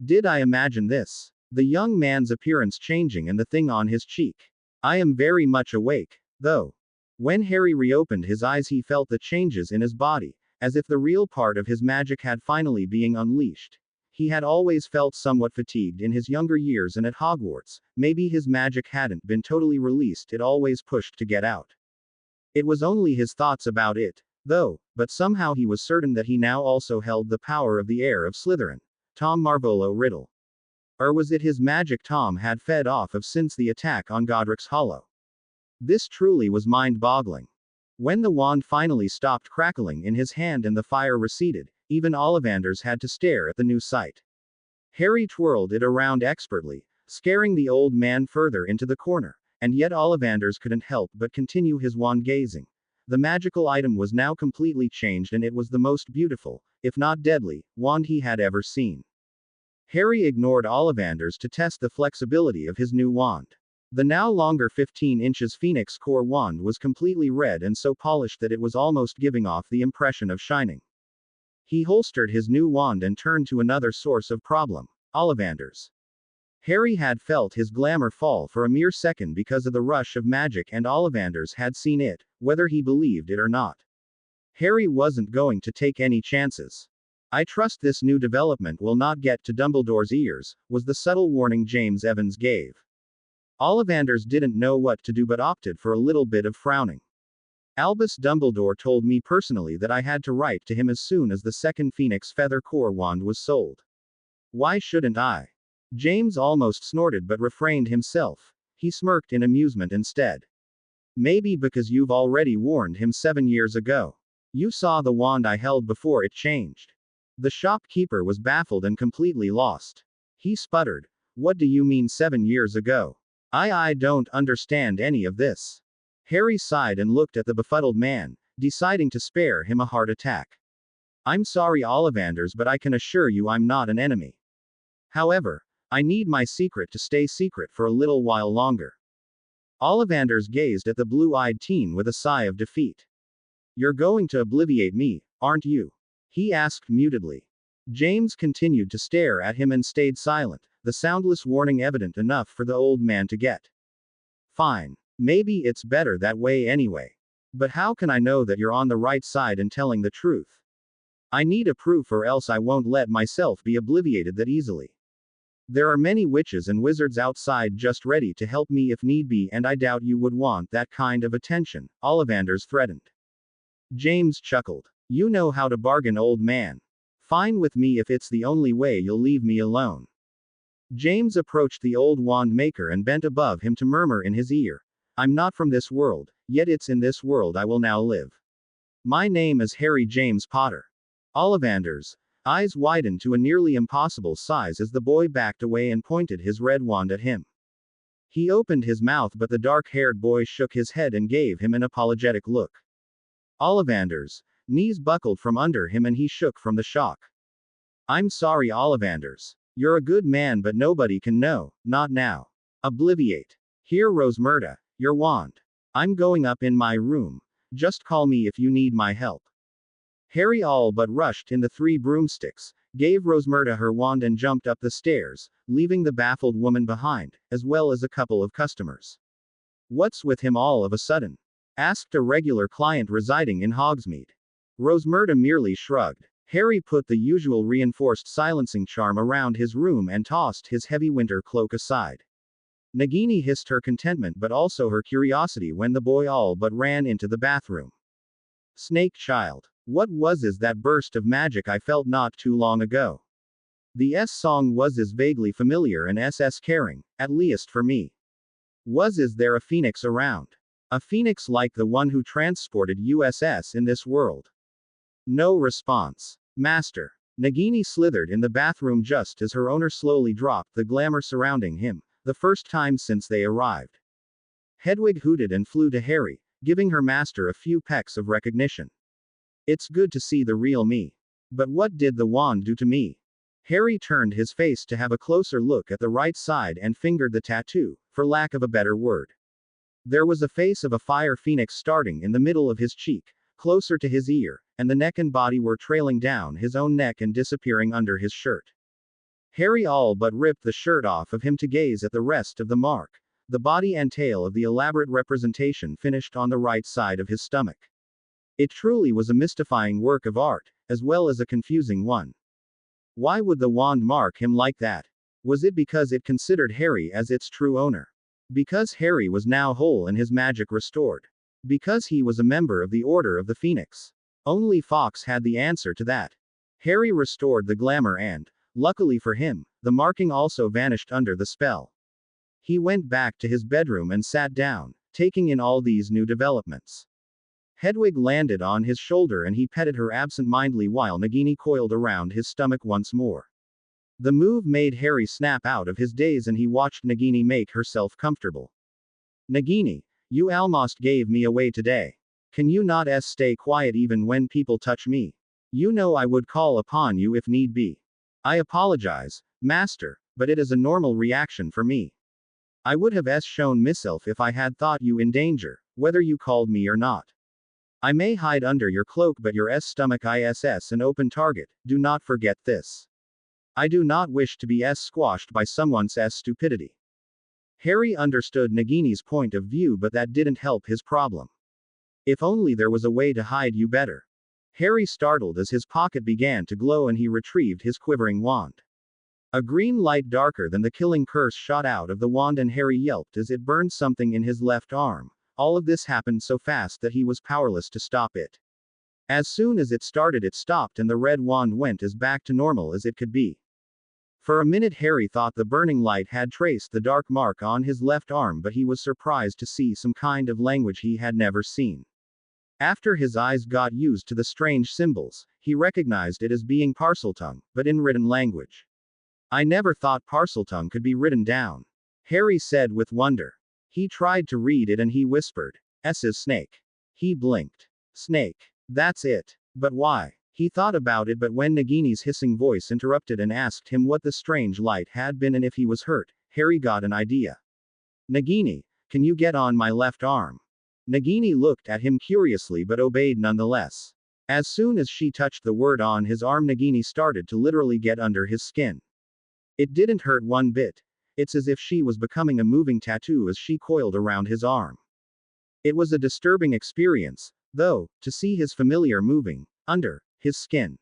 Did I imagine this? The young man's appearance changing and the thing on his cheek. I am very much awake, though. When Harry reopened his eyes, he felt the changes in his body, as if the real part of his magic had finally been unleashed. He had always felt somewhat fatigued in his younger years and at Hogwarts. Maybe his magic hadn't been totally released, it always pushed to get out. It was only his thoughts about it, though, but somehow he was certain that he now also held the power of the heir of Slytherin, Tom Marvolo Riddle. Or was it his magic Tom had fed off of since the attack on Godric's Hollow? This truly was mind-boggling. When the wand finally stopped crackling in his hand and the fire receded, even Ollivanders had to stare at the new sight. Harry twirled it around expertly, scaring the old man further into the corner, and yet Ollivanders couldn't help but continue his wand gazing. The magical item was now completely changed, and it was the most beautiful, if not deadly, wand he had ever seen. Harry ignored Ollivanders to test the flexibility of his new wand. The now longer 15 inches Phoenix core wand was completely red and so polished that it was almost giving off the impression of shining. He holstered his new wand and turned to another source of problem, Ollivanders. Harry had felt his glamour fall for a mere second because of the rush of magic, and Ollivanders had seen it, whether he believed it or not. Harry wasn't going to take any chances. I trust this new development will not get to Dumbledore's ears, was the subtle warning James Evans gave. Ollivanders didn't know what to do but opted for a little bit of frowning. Albus Dumbledore told me personally that I had to write to him as soon as the second Phoenix Feather Core wand was sold. Why shouldn't I? James almost snorted but refrained himself. He smirked in amusement instead. Maybe because you've already warned him 7 years ago. You saw the wand I held before it changed. The shopkeeper was baffled and completely lost. He sputtered. What do you mean 7 years ago? I don't understand any of this. Harry sighed and looked at the befuddled man, deciding to spare him a heart attack. I'm sorry, Ollivanders, but I can assure you I'm not an enemy. However, I need my secret to stay secret for a little while longer. Ollivanders gazed at the blue-eyed teen with a sigh of defeat. You're going to obliviate me, aren't you? He asked mutedly. James continued to stare at him and stayed silent, the soundless warning evident enough for the old man to get. Fine. Maybe it's better that way anyway. But how can I know that you're on the right side and telling the truth? I need a proof or else I won't let myself be obliviated that easily. There are many witches and wizards outside just ready to help me if need be, and I doubt you would want that kind of attention, Ollivanders threatened. James chuckled. You know how to bargain, old man. Fine with me if it's the only way you'll leave me alone. James approached the old wand maker and bent above him to murmur in his ear. I'm not from this world, yet it's in this world I will now live. My name is Harry James Potter. Ollivander's eyes widened to a nearly impossible size as the boy backed away and pointed his red wand at him. He opened his mouth, but the dark-haired boy shook his head and gave him an apologetic look. Ollivander's knees buckled from under him and he shook from the shock. I'm sorry, Ollivanders. You're a good man, but nobody can know, not now. Obliviate. Here, Rosmerta, your wand. I'm going up in my room. Just call me if you need my help. Harry all but rushed in the 3 broomsticks, gave Rosmerta her wand and jumped up the stairs, leaving the baffled woman behind, as well as a couple of customers. What's with him all of a sudden? Asked a regular client residing in Hogsmeade. Rosmerta merely shrugged. Harry put the usual reinforced silencing charm around his room and tossed his heavy winter cloak aside. Nagini hissed her contentment but also her curiosity when the boy all but ran into the bathroom. Snake child. What was that burst of magic I felt not too long ago? The song was vaguely familiar and caring, at least for me. Was there a phoenix around? A phoenix like the one who transported USS in this world? No response. Master. Nagini slithered in the bathroom just as her owner slowly dropped the glamour surrounding him, the first time since they arrived. Hedwig hooted and flew to Harry, giving her master a few pecks of recognition. It's good to see the real me. But what did the wand do to me? Harry turned his face to have a closer look at the right side and fingered the tattoo, for lack of a better word. There was a face of a fire phoenix starting in the middle of his cheek, closer to his ear, and the neck and body were trailing down his own neck and disappearing under his shirt. Harry all but ripped the shirt off of him to gaze at the rest of the mark. The body and tail of the elaborate representation finished on the right side of his stomach. It truly was a mystifying work of art, as well as a confusing one. Why would the wand mark him like that? Was it because it considered Harry as its true owner? Because Harry was now whole and his magic restored? Because he was a member of the Order of the Phoenix? Only Fawkes had the answer to that. Harry restored the glamour and, luckily for him, the marking also vanished under the spell. He went back to his bedroom and sat down, taking in all these new developments. Hedwig landed on his shoulder and he petted her absent-mindedly while Nagini coiled around his stomach once more. The move made Harry snap out of his daze and he watched Nagini make herself comfortable. Nagini, you almost gave me away today. Can you not stay quiet even when people touch me? You know I would call upon you if need be. I apologize, master, but it is a normal reaction for me. I would have shown myself if I had thought you in danger, whether you called me or not. I may hide under your cloak, but your stomach is an open target, do not forget this. I do not wish to be squashed by someone's stupidity. Harry understood Nagini's point of view, but that didn't help his problem. If only there was a way to hide you better. Harry startled as his pocket began to glow and he retrieved his quivering wand. A green light darker than the killing curse shot out of the wand and Harry yelped as it burned something in his left arm. All of this happened so fast that he was powerless to stop it. As soon as it started, it stopped and the red wand went as back to normal as it could be. For a minute Harry thought the burning light had traced the dark mark on his left arm, but he was surprised to see some kind of language he had never seen. After his eyes got used to the strange symbols, he recognized it as being Parseltongue, but in written language. I never thought Parseltongue could be written down, Harry said with wonder. He tried to read it and he whispered, "S is snake." He blinked. Snake. That's it. But why? He thought about it, but when Nagini's hissing voice interrupted and asked him what the strange light had been and if he was hurt, Harry got an idea. Nagini, can you get on my left arm? Nagini looked at him curiously but obeyed nonetheless. As soon as she touched the word on his arm, Nagini started to literally get under his skin. It didn't hurt one bit. It's as if she was becoming a moving tattoo as she coiled around his arm. It was a disturbing experience, though, to see his familiar moving under his skin.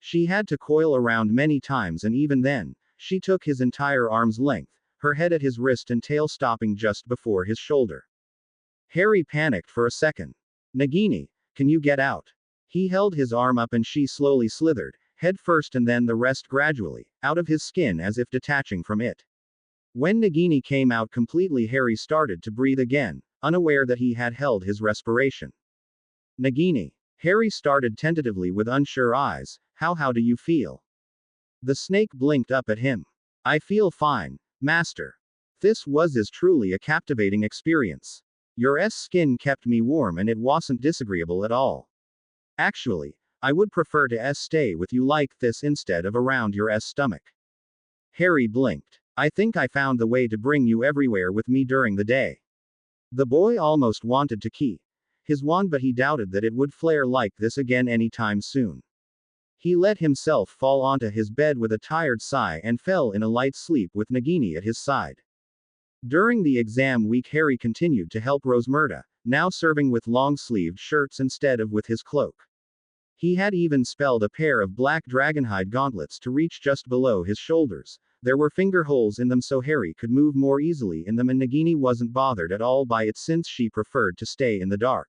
She had to coil around many times, and even then, she took his entire arm's length, her head at his wrist and tail stopping just before his shoulder. Harry panicked for a second. Nagini, can you get out? He held his arm up and she slowly slithered, head first and then the rest gradually, out of his skin as if detaching from it. When Nagini came out completely, Harry started to breathe again, unaware that he had held his respiration. Nagini. Harry started tentatively with unsure eyes. How do you feel? The snake blinked up at him. I feel fine, Master. This was truly a captivating experience. Your skin kept me warm and it wasn't disagreeable at all. Actually, I would prefer to stay with you like this instead of around your stomach. Harry blinked. I think I found the way to bring you everywhere with me during the day. The boy almost wanted to key his wand, but he doubted that it would flare like this again anytime soon. He let himself fall onto his bed with a tired sigh and fell in a light sleep with Nagini at his side. During the exam week, Harry continued to help Rosmerta, now serving with long-sleeved shirts instead of with his cloak. He had even spelled a pair of black dragonhide gauntlets to reach just below his shoulders. There were finger holes in them so Harry could move more easily in them, and Nagini wasn't bothered at all by it since she preferred to stay in the dark.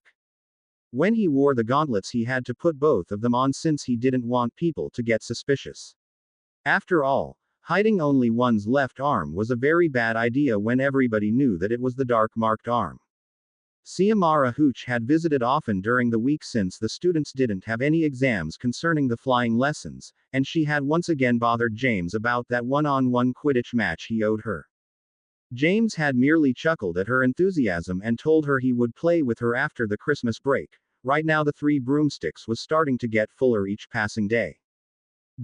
When he wore the gauntlets, he had to put both of them on since he didn't want people to get suspicious. After all, hiding only one's left arm was a very bad idea when everybody knew that it was the dark-marked arm. Siamara Hooch had visited often during the week since the students didn't have any exams concerning the flying lessons, and she had once again bothered James about that one-on-one Quidditch match he owed her. James had merely chuckled at her enthusiasm and told her he would play with her after the Christmas break. Right now the three broomsticks was starting to get fuller each passing day.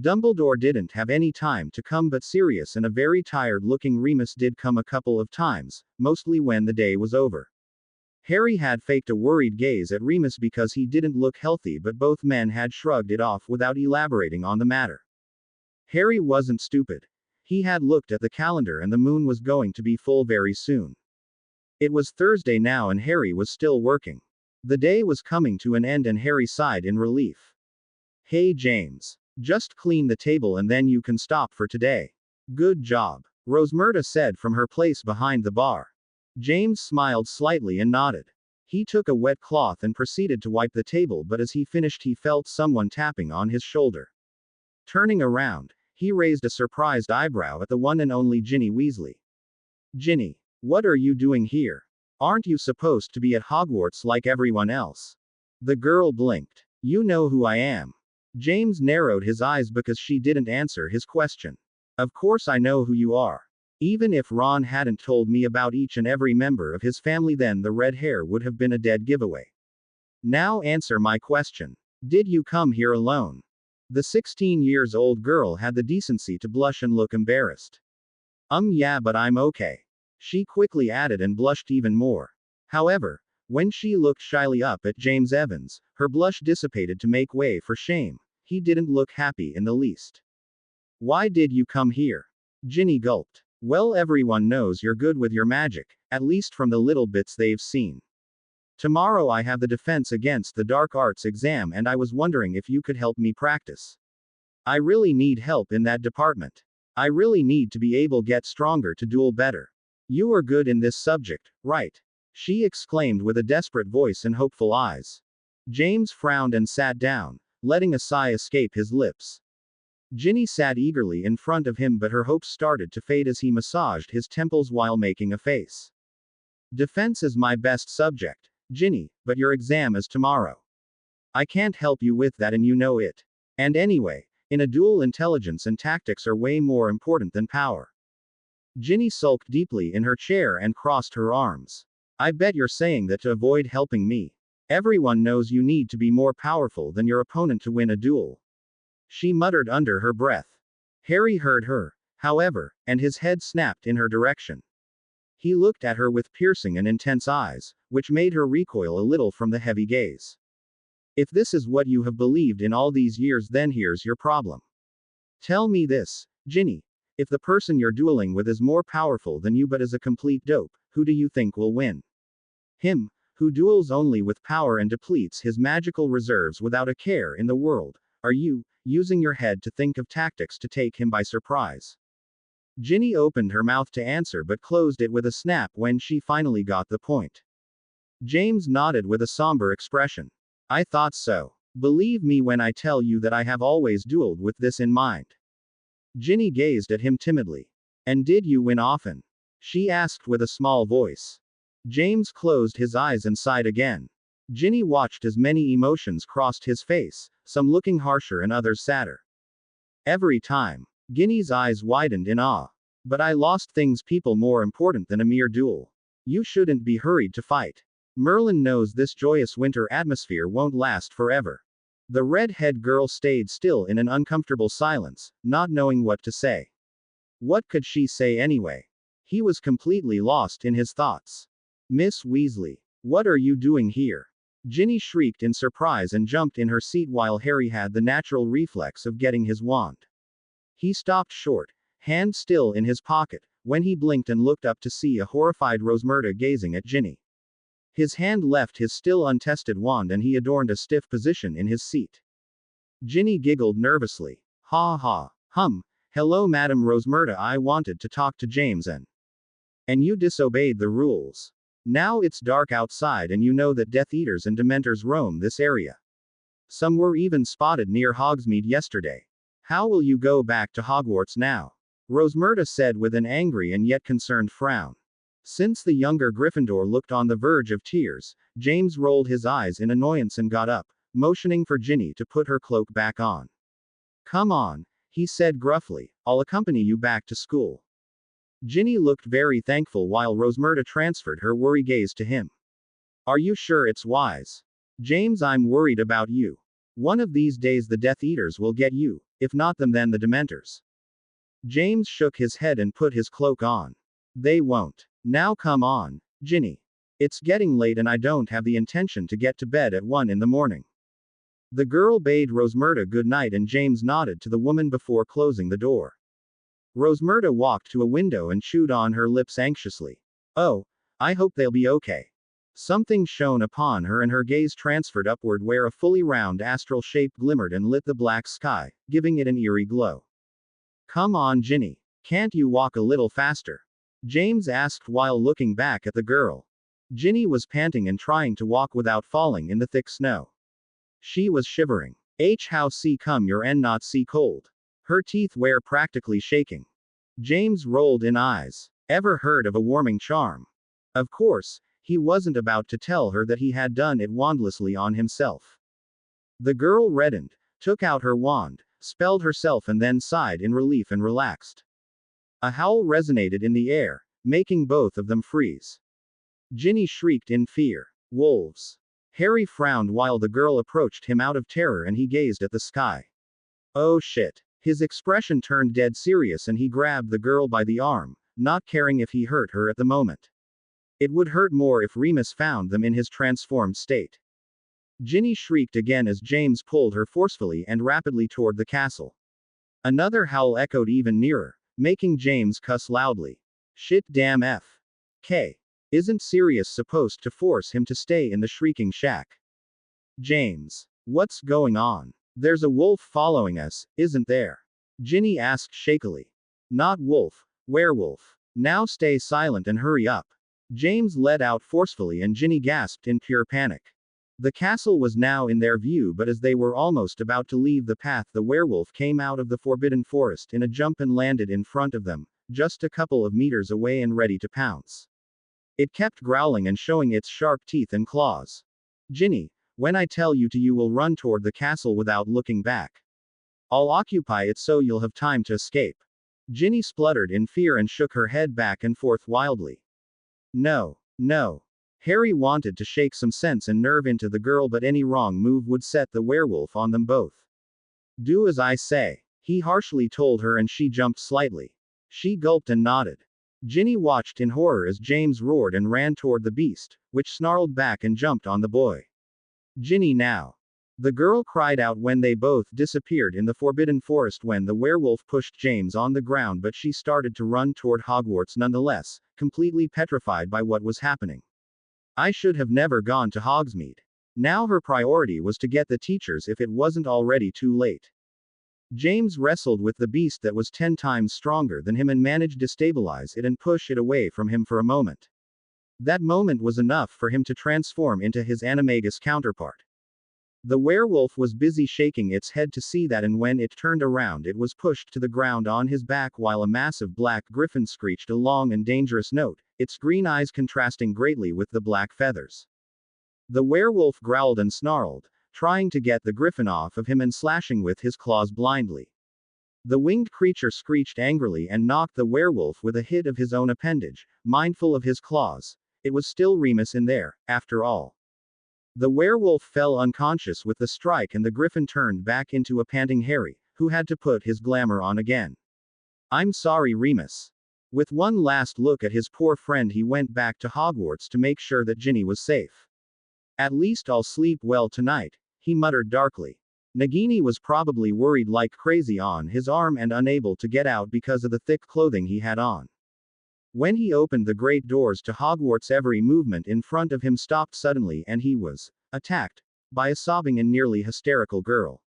Dumbledore didn't have any time to come, but Sirius and a very tired-looking Remus did come a couple of times, mostly when the day was over. Harry had faked a worried gaze at Remus because he didn't look healthy, but both men had shrugged it off without elaborating on the matter. Harry wasn't stupid. He had looked at the calendar and the moon was going to be full very soon. It was Thursday now and Harry was still working. The day was coming to an end and Harry sighed in relief. Hey James. Just clean the table and then you can stop for today. Good job. Rosmerta said from her place behind the bar. James smiled slightly and nodded. He took a wet cloth and proceeded to wipe the table, but as he finished he felt someone tapping on his shoulder. Turning around, he raised a surprised eyebrow at the one and only Ginny Weasley. Ginny, what are you doing here? Aren't you supposed to be at Hogwarts like everyone else? The girl blinked. You know who I am. James narrowed his eyes because she didn't answer his question. Of course I know who you are. Even if Ron hadn't told me about each and every member of his family, then the red hair would have been a dead giveaway. Now answer my question. Did you come here alone? The 16-year-old girl had the decency to blush and look embarrassed. Yeah, but I'm okay. She quickly added and blushed even more. However, when she looked shyly up at James Evans, her blush dissipated to make way for shame. He didn't look happy in the least. Why did you come here? Ginny gulped. Well, everyone knows you're good with your magic, at least from the little bits they've seen. Tomorrow I have the defense against the dark arts exam and I was wondering if you could help me practice. I really need help in that department. I really need to be able to get stronger to duel better. You are good in this subject, right? She exclaimed with a desperate voice and hopeful eyes. James frowned and sat down, letting a sigh escape his lips. Ginny sat eagerly in front of him, but her hopes started to fade as he massaged his temples while making a face. Defense is my best subject, Ginny, but your exam is tomorrow. I can't help you with that and you know it. And anyway, in a duel, intelligence and tactics are way more important than power. Ginny sulked deeply in her chair and crossed her arms. I bet you're saying that to avoid helping me. Everyone knows you need to be more powerful than your opponent to win a duel. She muttered under her breath. Harry heard her, however, and his head snapped in her direction. He looked at her with piercing and intense eyes, which made her recoil a little from the heavy gaze. If this is what you have believed in all these years, then here's your problem. Tell me this, Ginny. If the person you're dueling with is more powerful than you but is a complete dope, who do you think will win? Him, who duels only with power and depletes his magical reserves without a care in the world, are you, using your head to think of tactics to take him by surprise? Ginny opened her mouth to answer but closed it with a snap when she finally got the point. James nodded with a somber expression. I thought so. Believe me when I tell you that I have always dueled with this in mind. Ginny gazed at him timidly. And did you win often? She asked with a small voice. James closed his eyes and sighed again. Ginny watched as many emotions crossed his face, some looking harsher and others sadder. Every time. Ginny's eyes widened in awe. But I lost things people more important than a mere duel. You shouldn't be hurried to fight. Merlin knows this joyous winter atmosphere won't last forever. The red-haired girl stayed still in an uncomfortable silence, not knowing what to say. What could she say anyway? He was completely lost in his thoughts. Miss Weasley, what are you doing here? Ginny shrieked in surprise and jumped in her seat while Harry had the natural reflex of getting his wand. He stopped short, hand still in his pocket, when he blinked and looked up to see a horrified Rosmerta gazing at Ginny. His hand left his still untested wand and he adorned a stiff position in his seat. Ginny giggled nervously. Ha ha. Hello Madam Rosmerta, I wanted to talk to James and you disobeyed the rules. Now it's dark outside and you know that Death Eaters and Dementors roam this area. Some were even spotted near Hogsmeade yesterday. How will you go back to Hogwarts now? Rosmerta said with an angry and yet concerned frown. Since the younger Gryffindor looked on the verge of tears, James rolled his eyes in annoyance and got up, motioning for Ginny to put her cloak back on. Come on, he said gruffly, I'll accompany you back to school. Ginny looked very thankful while Rosmerta transferred her worried gaze to him. Are you sure it's wise? James, I'm worried about you. One of these days the Death Eaters will get you, if not them then the Dementors. James shook his head and put his cloak on. They won't. Now come on, Ginny. It's getting late and I don't have the intention to get to bed at 1 in the morning. The girl bade Rosmerta good night and James nodded to the woman before closing the door. Rosmerta walked to a window and chewed on her lips anxiously. Oh, I hope they'll be okay. Something shone upon her and her gaze transferred upward where a fully round astral shape glimmered and lit the black sky, giving it an eerie glow. Come on, Ginny. Can't you walk a little faster? James asked while looking back at the girl. Ginny was panting and trying to walk without falling in the thick snow. She was shivering. How see come your end not see cold. Her teeth were practically shaking. James rolled in eyes. Ever heard of a warming charm? Of course, he wasn't about to tell her that he had done it wandlessly on himself. The girl reddened, took out her wand, spelled herself and then sighed in relief and relaxed. A howl resonated in the air, making both of them freeze. Ginny shrieked in fear. Wolves. Harry frowned while the girl approached him out of terror and he gazed at the sky. Oh shit. His expression turned dead serious and he grabbed the girl by the arm, not caring if he hurt her at the moment. It would hurt more if Remus found them in his transformed state. Ginny shrieked again as James pulled her forcefully and rapidly toward the castle. Another howl echoed even nearer, making James cuss loudly. Shit damn F. K. Isn't Sirius supposed to force him to stay in the shrieking shack? James. What's going on? There's a wolf following us, isn't there? Ginny asked shakily. Not wolf, werewolf. Now stay silent and hurry up. James let out forcefully and Ginny gasped in pure panic. The castle was now in their view, but as they were almost about to leave the path, the werewolf came out of the forbidden forest in a jump and landed in front of them, just a couple of meters away and ready to pounce. It kept growling and showing its sharp teeth and claws. Ginny, when I tell you to, you will run toward the castle without looking back. I'll occupy it so you'll have time to escape. Ginny spluttered in fear and shook her head back and forth wildly. No. Harry wanted to shake some sense and nerve into the girl, but any wrong move would set the werewolf on them both. Do as I say, he harshly told her, and she jumped slightly. She gulped and nodded. Ginny watched in horror as James roared and ran toward the beast, which snarled back and jumped on the boy. Ginny now. The girl cried out when they both disappeared in the forbidden forest when the werewolf pushed James on the ground, but she started to run toward Hogwarts nonetheless, completely petrified by what was happening. I should have never gone to Hogsmeade. Now her priority was to get the teachers if it wasn't already too late. James wrestled with the beast that was 10 times stronger than him and managed to stabilize it and push it away from him for a moment. That moment was enough for him to transform into his animagus counterpart. The werewolf was busy shaking its head to see that, and when it turned around it was pushed to the ground on his back while a massive black griffin screeched a long and dangerous note, its green eyes contrasting greatly with the black feathers. The werewolf growled and snarled, trying to get the griffin off of him and slashing with his claws blindly. The winged creature screeched angrily and knocked the werewolf with a hit of his own appendage, mindful of his claws. It was still Remus in there, after all. The werewolf fell unconscious with the strike and the griffin turned back into a panting Harry, who had to put his glamour on again. I'm sorry, Remus. With one last look at his poor friend he went back to Hogwarts to make sure that Ginny was safe. At least I'll sleep well tonight, he muttered darkly. Nagini was probably worried like crazy on his arm and unable to get out because of the thick clothing he had on. When he opened the great doors to Hogwarts, every movement in front of him stopped suddenly and he was attacked by a sobbing and nearly hysterical girl.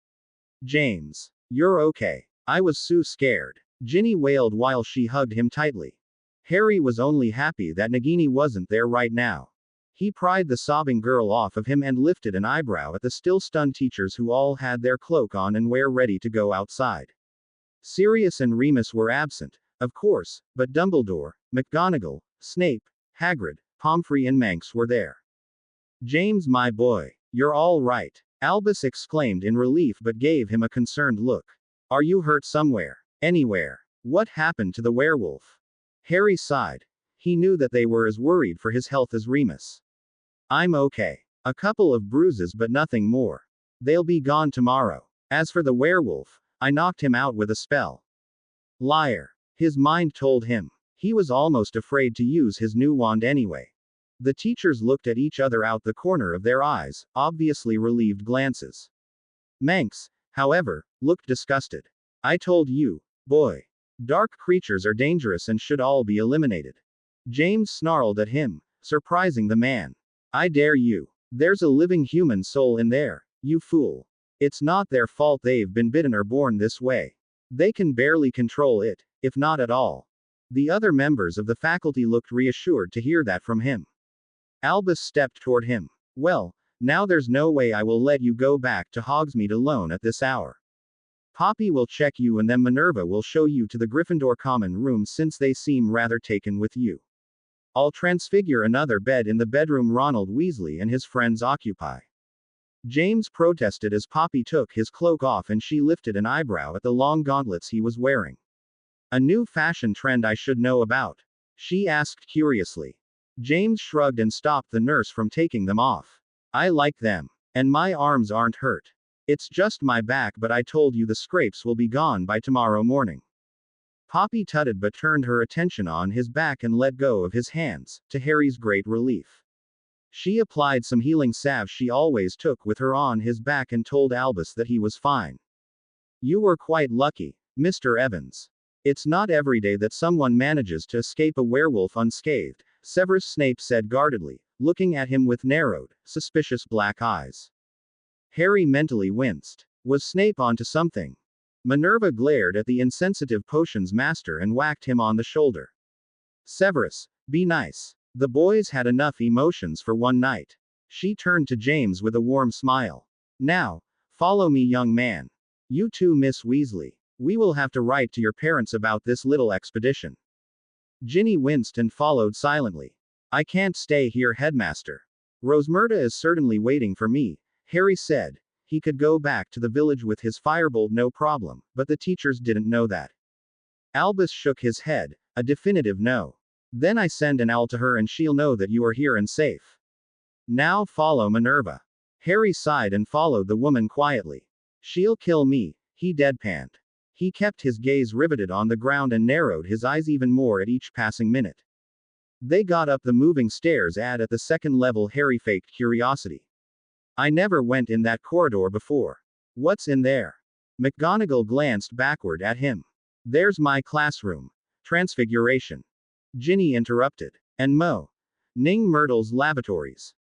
James, you're okay. I was so scared, Ginny wailed while she hugged him tightly. Harry was only happy that Nagini wasn't there right now. He pried the sobbing girl off of him and lifted an eyebrow at the still stunned teachers who all had their cloak on and were ready to go outside. Sirius and Remus were absent, of course, but Dumbledore, McGonagall, Snape, Hagrid, Pomfrey and Manx were there. James, my boy, you're all right, Albus exclaimed in relief but gave him a concerned look. Are you hurt somewhere? Anywhere? What happened to the werewolf? Harry sighed. He knew that they were as worried for his health as Remus. I'm okay. A couple of bruises but nothing more. They'll be gone tomorrow. As for the werewolf, I knocked him out with a spell. Liar. His mind told him. He was almost afraid to use his new wand anyway. The teachers looked at each other out the corner of their eyes, obviously relieved glances. Manx, however, looked disgusted. I told you, boy. Dark creatures are dangerous and should all be eliminated. James snarled at him, surprising the man. I dare you. There's a living human soul in there, you fool. It's not their fault they've been bitten or born this way. They can barely control it, if not at all. The other members of the faculty looked reassured to hear that from him. Albus stepped toward him. Well, now there's no way I will let you go back to Hogsmeade alone at this hour. Poppy will check you and then Minerva will show you to the Gryffindor common room since they seem rather taken with you. I'll transfigure another bed in the bedroom Ronald Weasley and his friends occupy. James protested as Poppy took his cloak off and she lifted an eyebrow at the long gauntlets he was wearing. A new fashion trend I should know about? She asked curiously. James shrugged and stopped the nurse from taking them off. I like them. And my arms aren't hurt. It's just my back, but I told you the scrapes will be gone by tomorrow morning. Poppy tutted but turned her attention on his back and let go of his hands, to Harry's great relief. She applied some healing salve she always took with her on his back and told Albus that he was fine. You were quite lucky, Mr. Evans. It's not every day that someone manages to escape a werewolf unscathed, Severus Snape said guardedly, looking at him with narrowed, suspicious black eyes. Harry mentally winced. Was Snape onto something? Minerva glared at the insensitive potions master and whacked him on the shoulder. Severus, be nice. The boys had enough emotions for one night. She turned to James with a warm smile. Now, follow me, young man. You too, Miss Weasley. We will have to write to your parents about this little expedition. Ginny winced and followed silently. I can't stay here, headmaster. Rosmerta is certainly waiting for me, Harry said. He could go back to the village with his firebolt no problem, but the teachers didn't know that. Albus shook his head, a definitive no. Then I send an owl to her and she'll know that you are here and safe. Now follow Minerva. Harry sighed and followed the woman quietly. She'll kill me, he deadpanned. He kept his gaze riveted on the ground and narrowed his eyes even more at each passing minute. They got up the moving stairs at the second level. Harry faked curiosity. I never went in that corridor before. What's in there? McGonagall glanced backward at him. There's my classroom. Transfiguration. Ginny interrupted. And Ning Myrtle's lavatories.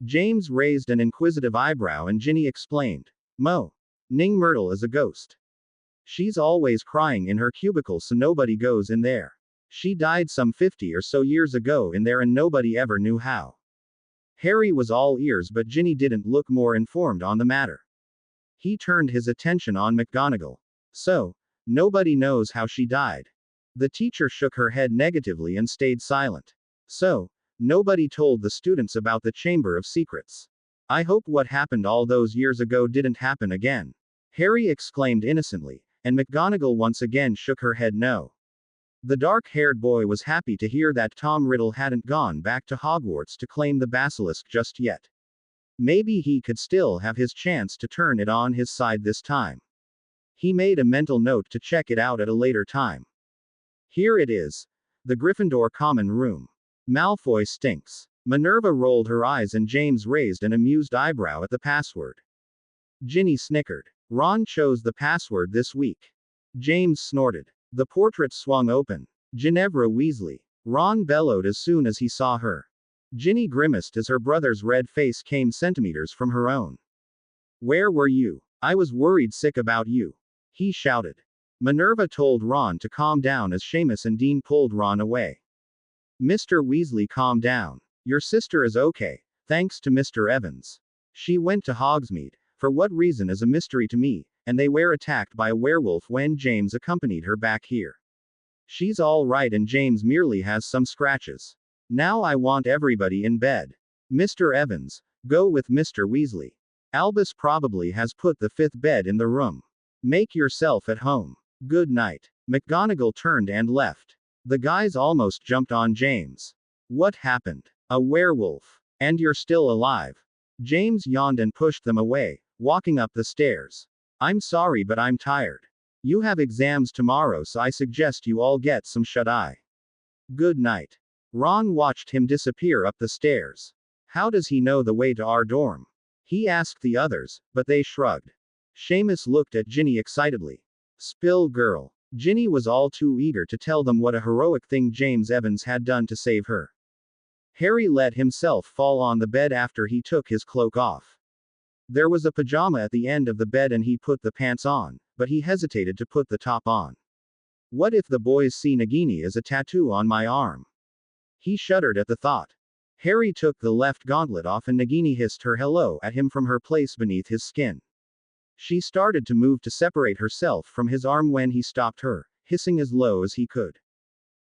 James raised an inquisitive eyebrow and Ginny explained. Ning Myrtle is a ghost. She's always crying in her cubicle so nobody goes in there. She died some 50 or so years ago in there and nobody ever knew how. Harry was all ears but Ginny didn't look more informed on the matter. He turned his attention on McGonagall. So, nobody knows how she died. The teacher shook her head negatively and stayed silent. So, nobody told the students about the Chamber of Secrets. I hope what happened all those years ago didn't happen again. Harry exclaimed innocently, and McGonagall once again shook her head no. The dark-haired boy was happy to hear that Tom Riddle hadn't gone back to Hogwarts to claim the basilisk just yet. Maybe he could still have his chance to turn it on his side this time. He made a mental note to check it out at a later time. Here it is. The Gryffindor common room. Malfoy stinks. Minerva rolled her eyes and James raised an amused eyebrow at the password. Ginny snickered. Ron chose the password this week. James snorted. The portrait swung open. Ginevra Weasley. Ron bellowed as soon as he saw her. Ginny grimaced as her brother's red face came centimeters from her own. Where were you? I was worried sick about you. He shouted. Minerva told Ron to calm down as Seamus and Dean pulled Ron away. Mr. Weasley, calm down. Your sister is okay, thanks to Mr. Evans. She went to Hogsmeade, for what reason is a mystery to me, and they were attacked by a werewolf when James accompanied her back here. She's all right and James merely has some scratches. Now I want everybody in bed. Mr. Evans, go with Mr. Weasley. Albus probably has put the 5th bed in the room. Make yourself at home. Good night. McGonagall turned and left. The guys almost jumped on James. What happened? A werewolf. And you're still alive. James yawned and pushed them away, walking up the stairs. I'm sorry but I'm tired. You have exams tomorrow so I suggest you all get some shut-eye. Good night. Ron watched him disappear up the stairs. How does he know the way to our dorm? He asked the others, but they shrugged. Seamus looked at Ginny excitedly. Spill girl. Ginny was all too eager to tell them what a heroic thing James Evans had done to save her. Harry let himself fall on the bed after he took his cloak off. There was a pajama at the end of the bed and he put the pants on, but he hesitated to put the top on. What if the boys see Nagini as a tattoo on my arm? He shuddered at the thought. Harry took the left gauntlet off and Nagini hissed her hello at him from her place beneath his skin. She started to move to separate herself from his arm when he stopped her, hissing as low as he could.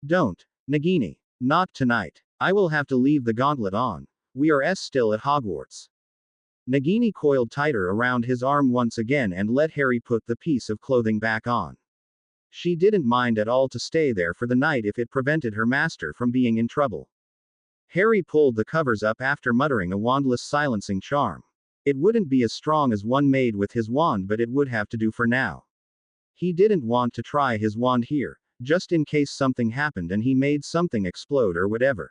Don't, Nagini. Not tonight. I will have to leave the gauntlet on. We are still at Hogwarts. Nagini coiled tighter around his arm once again and let Harry put the piece of clothing back on. She didn't mind at all to stay there for the night if it prevented her master from being in trouble. Harry pulled the covers up after muttering a wandless silencing charm. It wouldn't be as strong as one made with his wand but it would have to do for now. He didn't want to try his wand here, just in case something happened and he made something explode or whatever.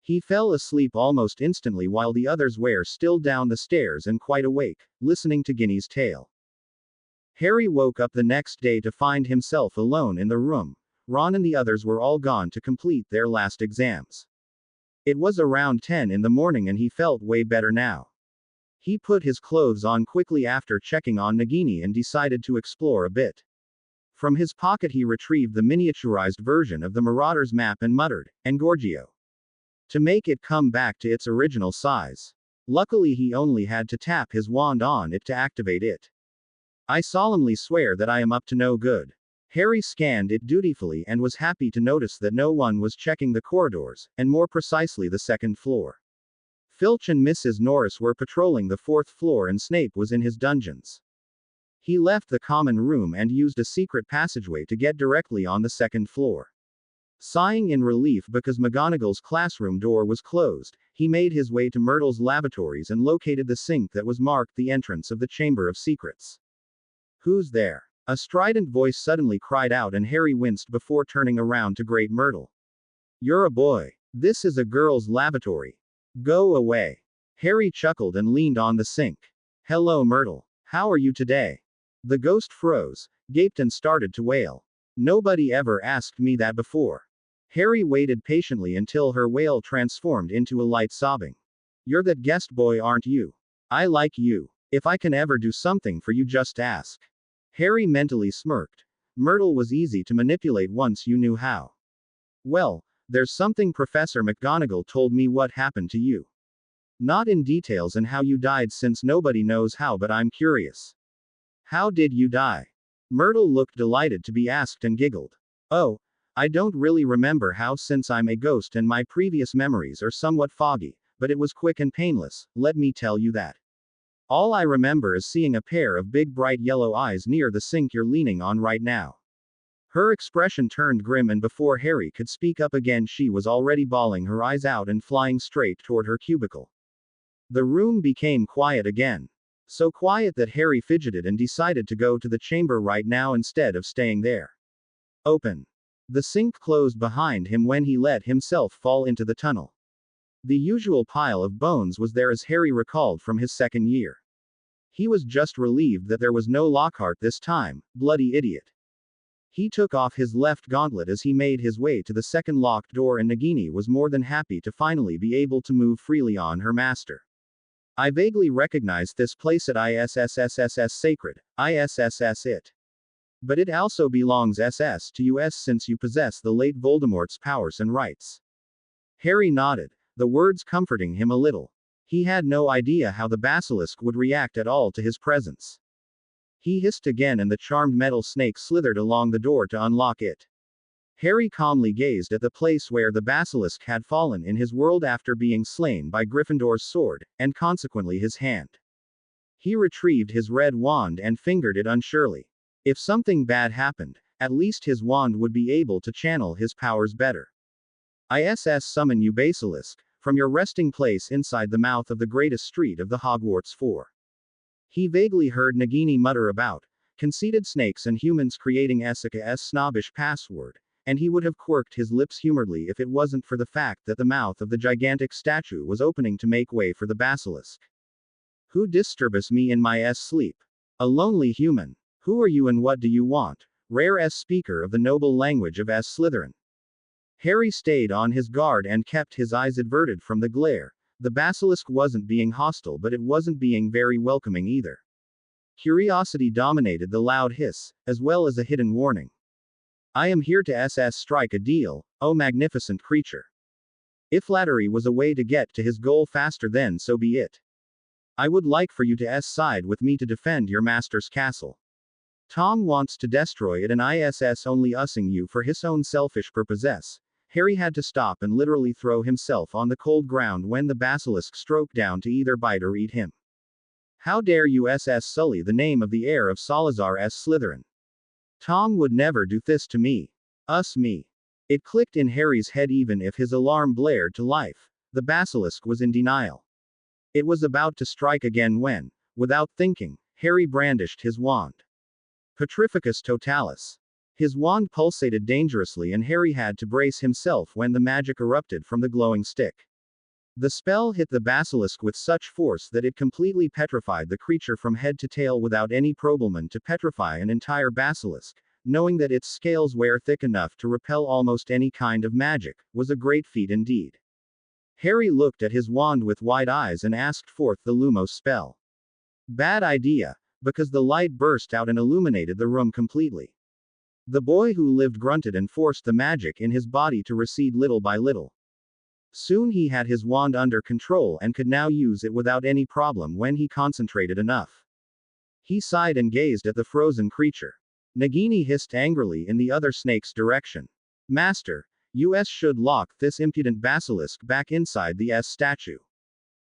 He fell asleep almost instantly while the others were still down the stairs and quite awake, listening to Ginny's tale. Harry woke up the next day to find himself alone in the room. Ron and the others were all gone to complete their last exams. It was around 10 in the morning and he felt way better now. He put his clothes on quickly after checking on Nagini and decided to explore a bit. From his pocket he retrieved the miniaturized version of the Marauders map and muttered, "Engorgio," to make it come back to its original size. Luckily he only had to tap his wand on it to activate it. I solemnly swear that I am up to no good. Harry scanned it dutifully and was happy to notice that no one was checking the corridors, and more precisely the second floor. Filch and Mrs. Norris were patrolling the 4th floor and Snape was in his dungeons. He left the common room and used a secret passageway to get directly on the 2nd floor. Sighing in relief because McGonagall's classroom door was closed, he made his way to Myrtle's lavatories and located the sink that was marked the entrance of the Chamber of Secrets. Who's there? A strident voice suddenly cried out and Harry winced before turning around to Great Myrtle. You're a boy. This is a girl's lavatory. Go away. Harry chuckled and leaned on the sink. Hello, Myrtle. How are you today? The ghost froze, gaped, and started to wail. Nobody ever asked me that before. Harry waited patiently until her wail transformed into a light sobbing. You're that guest boy, aren't you? I like you. If I can ever do something for you, just ask. Harry mentally smirked. Myrtle was easy to manipulate once you knew how. Well, there's something Professor McGonagall told me what happened to you. Not in details and how you died since nobody knows how, but I'm curious. How did you die? Myrtle looked delighted to be asked and giggled. Oh, I don't really remember how since I'm a ghost and my previous memories are somewhat foggy, but it was quick and painless, let me tell you that. All I remember is seeing a pair of big bright yellow eyes near the sink you're leaning on right now. Her expression turned grim, and before Harry could speak up again, she was already bawling her eyes out and flying straight toward her cubicle. The room became quiet again. So quiet that Harry fidgeted and decided to go to the chamber right now instead of staying there. Open. The sink closed behind him when he let himself fall into the tunnel. The usual pile of bones was there, as Harry recalled from his second year. He was just relieved that there was no Lockhart this time, bloody idiot. He took off his left gauntlet as he made his way to the second locked door, and Nagini was more than happy to finally be able to move freely on her master. I vaguely recognized this place at ISSSSS Sacred, ISSS it. But it also belongs SS to US since you possess the late Voldemort's powers and rights. Harry nodded, the words comforting him a little. He had no idea how the basilisk would react at all to his presence. He hissed again and the charmed metal snake slithered along the door to unlock it. Harry calmly gazed at the place where the basilisk had fallen in his world after being slain by Gryffindor's sword, and consequently his hand. He retrieved his red wand and fingered it unsurely. If something bad happened, at least his wand would be able to channel his powers better. ISS summon you, basilisk, from your resting place inside the mouth of the greatest street of the Hogwarts 4. He vaguely heard Nagini mutter about conceited snakes and humans creating Esika's snobbish password, and he would have quirked his lips humorously if it wasn't for the fact that the mouth of the gigantic statue was opening to make way for the basilisk. Who disturbs me in my sleep? A lonely human. Who are you and what do you want? Rare speaker of the noble language of Slytherin. Harry stayed on his guard and kept his eyes averted from the glare. The basilisk wasn't being hostile, but it wasn't being very welcoming either. Curiosity dominated the loud hiss, as well as a hidden warning. I am here to strike a deal, oh magnificent creature. If flattery was a way to get to his goal faster, then so be it. I would like for you to side with me to defend your master's castle. Tom wants to destroy it and ISS only using you for his own selfish purposes. Harry had to stop and literally throw himself on the cold ground when the basilisk stroked down to either bite or eat him. How dare you sully the name of the heir of Salazar Slytherin? Tom would never do this to me. Me. It clicked in Harry's head even if his alarm blared to life. The basilisk was in denial. It was about to strike again when, without thinking, Harry brandished his wand. Petrificus Totalis. His wand pulsated dangerously and Harry had to brace himself when the magic erupted from the glowing stick. The spell hit the basilisk with such force that it completely petrified the creature from head to tail without any problem. To petrify an entire basilisk, knowing that its scales were thick enough to repel almost any kind of magic, was a great feat indeed. Harry looked at his wand with wide eyes and asked forth the Lumos spell. Bad idea, because the light burst out and illuminated the room completely. The boy who lived grunted and forced the magic in his body to recede little by little. Soon he had his wand under control and could now use it without any problem when he concentrated enough. He sighed and gazed at the frozen creature. Nagini hissed angrily in the other snake's direction. Master, you should lock this impudent basilisk back inside the statue.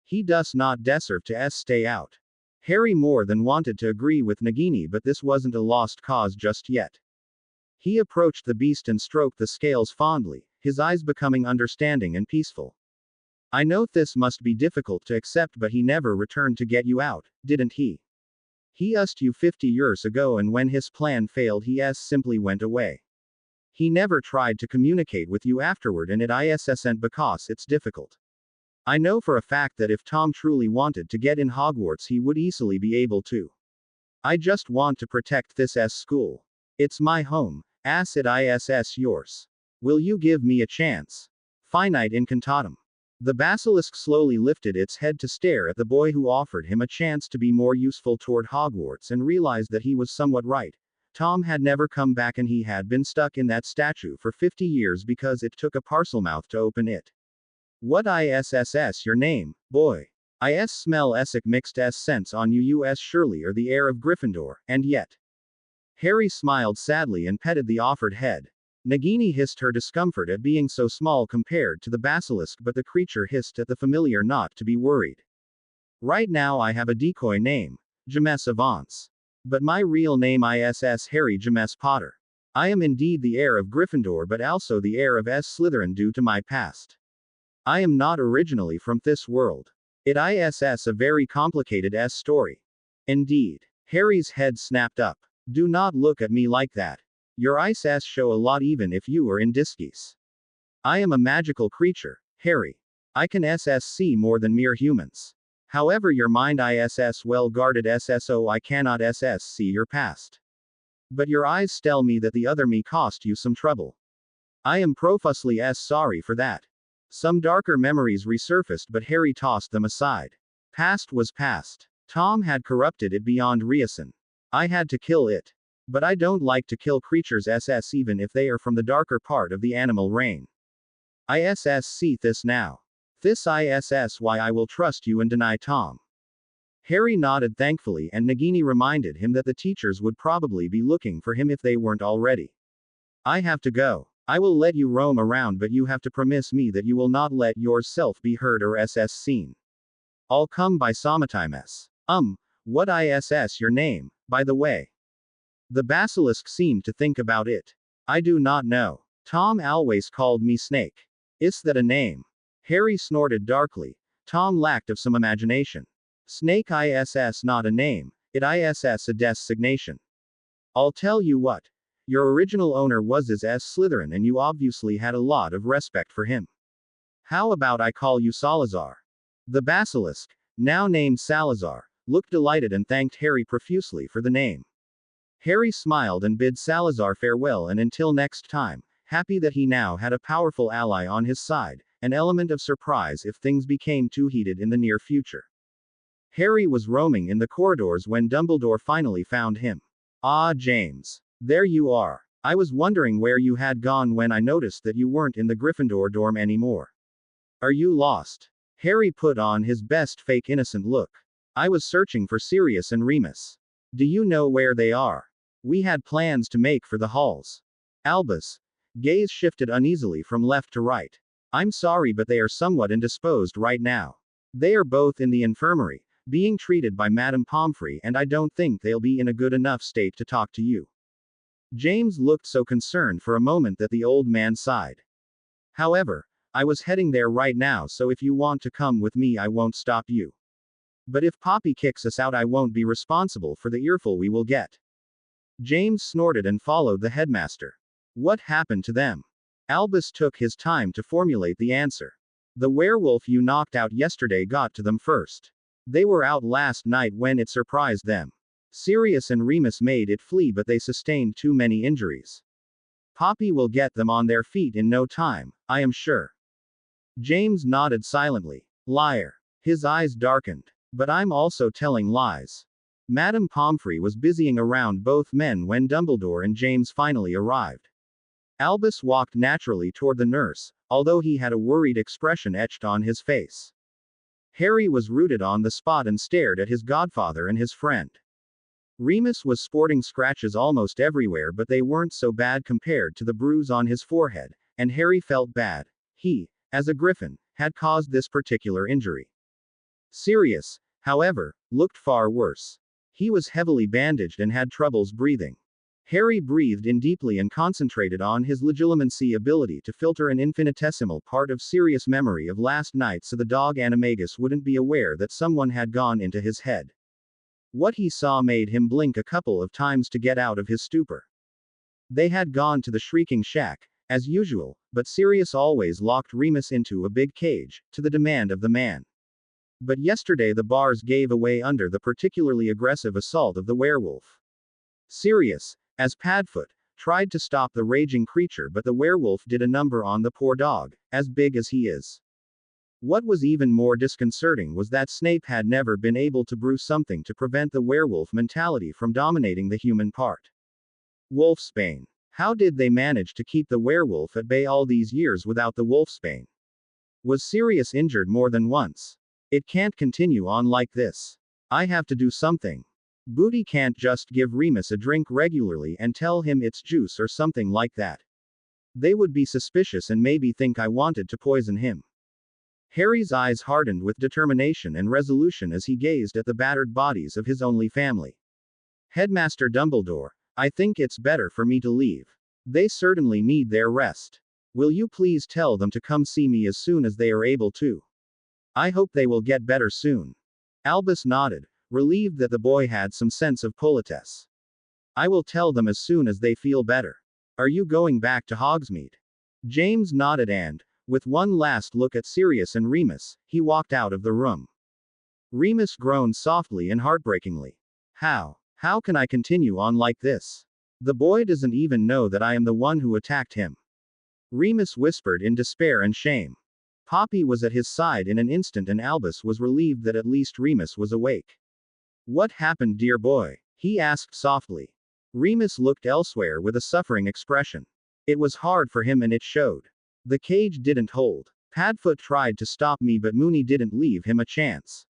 He does not deserve to stay out. Harry more than wanted to agree with Nagini, but this wasn't a lost cause just yet. He approached the beast and stroked the scales fondly, his eyes becoming understanding and peaceful. I know this must be difficult to accept, but he never returned to get you out, didn't he? He asked you 50 years ago, and when his plan failed, he simply went away. He never tried to communicate with you afterward, and it isn't because it's difficult. I know for a fact that if Tom truly wanted to get in Hogwarts, he would easily be able to. I just want to protect this school. It's my home, as it is yours. Will you give me a chance? Finite incantatum. The basilisk slowly lifted its head to stare at the boy who offered him a chance to be more useful toward Hogwarts and realized that he was somewhat right. Tom had never come back and he had been stuck in that statue for 50 years because it took a parcelmouth to open it. What is your name, boy? Is smell Essek mixed sense on you us surely or the heir of Gryffindor, and yet. Harry smiled sadly and petted the offered head. Nagini hissed her discomfort at being so small compared to the basilisk, but the creature hissed at the familiar not to be worried. Right now I have a decoy name, James Avance. But my real name is Harry James Potter. I am indeed the heir of Gryffindor but also the heir of Slytherin due to my past. I am not originally from this world. It is a very complicated story. Indeed. Harry's head snapped up. Do not look at me like that. Your eyes show a lot even if you are in disguise. I am a magical creature, Harry. I can see more than mere humans. However, your mind is well guarded so I cannot see your past. But your eyes tell me that the other me cost you some trouble. I am profusely sorry for that. Some darker memories resurfaced but Harry tossed them aside. Past was past. Tom had corrupted it beyond reason. I had to kill it. But I don't like to kill creatures even if they are from the darker part of the animal reign. See this now. This is why I will trust you and deny Tom. Harry nodded thankfully and Nagini reminded him that the teachers would probably be looking for him if they weren't already. I have to go. I will let you roam around but you have to promise me that you will not let yourself be heard or seen. I'll come by sometime what is your name, by the way? The basilisk seemed to think about it. I do not know. Tom always called me Snake. Is that a name? Harry snorted darkly. Tom lacked of some imagination. Snake is not a name, it is a designation. I'll tell you what. Your original owner was as Slytherin and you obviously had a lot of respect for him. How about I call you Salazar? The basilisk, now named Salazar, looked delighted and thanked Harry profusely for the name. Harry smiled and bid Salazar farewell and until next time, happy that he now had a powerful ally on his side, an element of surprise if things became too heated in the near future. Harry was roaming in the corridors when Dumbledore finally found him. Ah, James. There you are. I was wondering where you had gone when I noticed that you weren't in the Gryffindor dorm anymore. Are you lost? Harry put on his best fake innocent look. I was searching for Sirius and Remus. Do you know where they are? We had plans to make for the halls. Albus' gaze shifted uneasily from left to right. I'm sorry but they are somewhat indisposed right now. They are both in the infirmary, being treated by Madame Pomfrey and I don't think they'll be in a good enough state to talk to you. James looked so concerned for a moment that the old man sighed. However, I was heading there right now so if you want to come with me I won't stop you. But if Poppy kicks us out I won't be responsible for the earful we will get. James snorted and followed the headmaster. What happened to them? Albus took his time to formulate the answer. The werewolf you knocked out yesterday got to them first. They were out last night when it surprised them. Sirius and Remus made it flee but they sustained too many injuries. Poppy will get them on their feet in no time, I am sure. James nodded silently. Liar. His eyes darkened. But I'm also telling lies. Madame Pomfrey was busying around both men when Dumbledore and James finally arrived. Albus walked naturally toward the nurse, although he had a worried expression etched on his face. Harry was rooted on the spot and stared at his godfather and his friend. Remus was sporting scratches almost everywhere but they weren't so bad compared to the bruise on his forehead, and Harry felt bad. He, as a Griffin, had caused this particular injury. Sirius, however, looked far worse. He was heavily bandaged and had troubles breathing. Harry breathed in deeply and concentrated on his legilimency ability to filter an infinitesimal part of Sirius' memory of last night so the dog Animagus wouldn't be aware that someone had gone into his head. What he saw made him blink a couple of times to get out of his stupor. They had gone to the Shrieking Shack, as usual, but Sirius always locked Remus into a big cage, to the demand of the man. But yesterday the bars gave away under the particularly aggressive assault of the werewolf. Sirius, as Padfoot, tried to stop the raging creature, but the werewolf did a number on the poor dog, as big as he is. What was even more disconcerting was that Snape had never been able to brew something to prevent the werewolf mentality from dominating the human part. Wolfsbane. How did they manage to keep the werewolf at bay all these years without the wolfsbane? Was Sirius injured more than once? It can't continue on like this. I have to do something. Booty can't just give Remus a drink regularly and tell him it's juice or something like that. They would be suspicious and maybe think I wanted to poison him. Harry's eyes hardened with determination and resolution as he gazed at the battered bodies of his only family. Headmaster Dumbledore, I think it's better for me to leave. They certainly need their rest. Will you please tell them to come see me as soon as they are able to? I hope they will get better soon. Albus nodded, relieved that the boy had some sense of politesse. I will tell them as soon as they feel better. Are you going back to Hogsmeade? James nodded and, with one last look at Sirius and Remus, he walked out of the room. Remus groaned softly and heartbreakingly. How can I continue on like this? The boy doesn't even know that I am the one who attacked him. Remus whispered in despair and shame. Poppy was at his side in an instant and Albus was relieved that at least Remus was awake. What happened, dear boy? He asked softly. Remus looked elsewhere with a suffering expression. It was hard for him and it showed. The cage didn't hold. Padfoot tried to stop me but Moony didn't leave him a chance.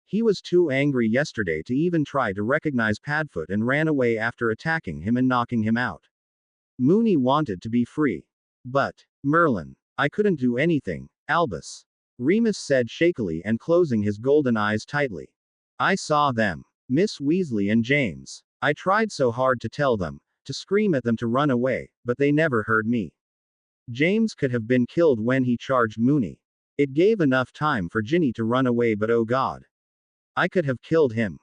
He was too angry yesterday to even try to recognize Padfoot and ran away after attacking him and knocking him out. Moony wanted to be free. But, Merlin, I couldn't do anything, Albus. Remus said shakily and closing his golden eyes tightly. I saw them. Miss Weasley and James. I tried so hard to tell them, to scream at them to run away, but they never heard me. James could have been killed when he charged Moony. It gave enough time for Ginny to run away, but oh god. I could have killed him.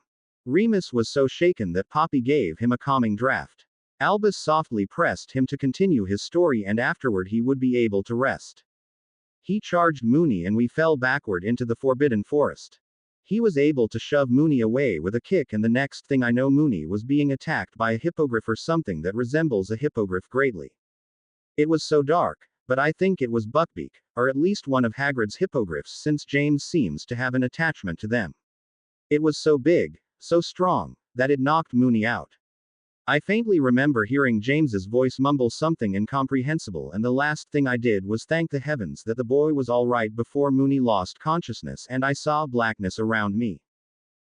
Remus was so shaken that Poppy gave him a calming draft. Albus softly pressed him to continue his story and afterward he would be able to rest. He charged Moony and we fell backward into the Forbidden Forest. He was able to shove Moony away with a kick and the next thing I know Moony was being attacked by a hippogriff or something that resembles a hippogriff greatly. It was so dark, but I think it was Buckbeak, or at least one of Hagrid's hippogriffs since James seems to have an attachment to them. It was so big, so strong, that it knocked Moony out. I faintly remember hearing James's voice mumble something incomprehensible and the last thing I did was thank the heavens that the boy was all right before Moony lost consciousness and I saw blackness around me.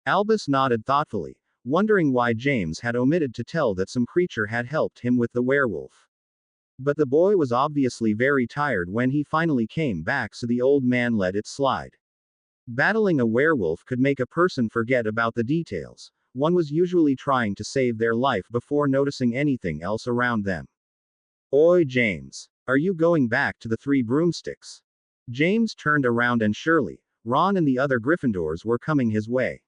Albus nodded thoughtfully, wondering why James had omitted to tell that some creature had helped him with the werewolf. But the boy was obviously very tired when he finally came back, so the old man let it slide. Battling a werewolf could make a person forget about the details. One was usually trying to save their life before noticing anything else around them. Oi, James. Are you going back to the Three Broomsticks? James turned around and Shirley, Ron and the other Gryffindors were coming his way.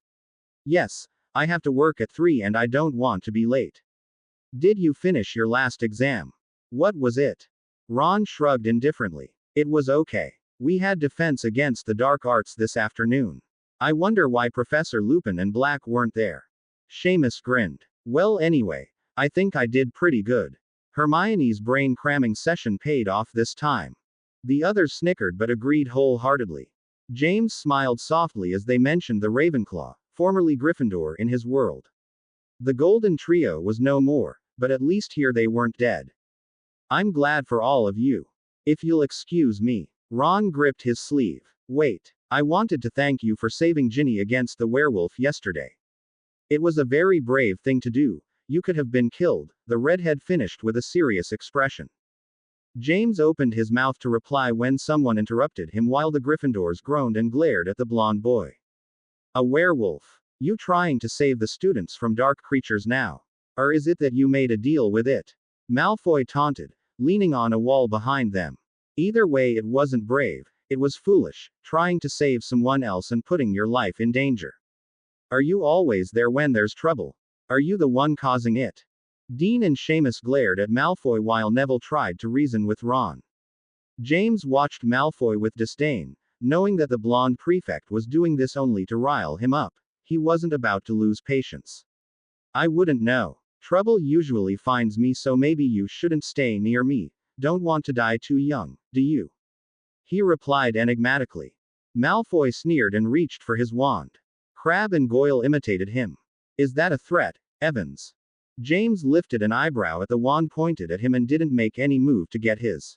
Yes, I have to work at 3 and I don't want to be late. Did you finish your last exam? What was it? Ron shrugged indifferently. It was okay. We had defense against the dark arts this afternoon. I wonder why Professor Lupin and Black weren't there. Seamus grinned. Well, anyway, I think I did pretty good. Hermione's brain cramming session paid off this time. The others snickered but agreed wholeheartedly. James smiled softly as they mentioned the Ravenclaw, formerly Gryffindor, in his world. The Golden Trio was no more, but at least here they weren't dead. I'm glad for all of you. If you'll excuse me. Ron gripped his sleeve. Wait. I wanted to thank you for saving Ginny against the werewolf yesterday. It was a very brave thing to do. You could have been killed, the redhead finished with a serious expression. James opened his mouth to reply when someone interrupted him while the Gryffindors groaned and glared at the blonde boy. A werewolf. You trying to save the students from dark creatures now? Or is it that you made a deal with it? Malfoy taunted, leaning on a wall behind them. Either way, it wasn't brave, it was foolish, trying to save someone else and putting your life in danger. Are you always there when there's trouble? Are you the one causing it? Dean and Seamus glared at Malfoy while Neville tried to reason with Ron. James watched Malfoy with disdain, knowing that the blonde prefect was doing this only to rile him up. He wasn't about to lose patience. I wouldn't know. Trouble usually finds me, so maybe you shouldn't stay near me. Don't want to die too young, do you? He replied enigmatically. Malfoy sneered and reached for his wand. Crabbe and Goyle imitated him. Is that a threat, Evans? James lifted an eyebrow at the wand pointed at him and didn't make any move to get his.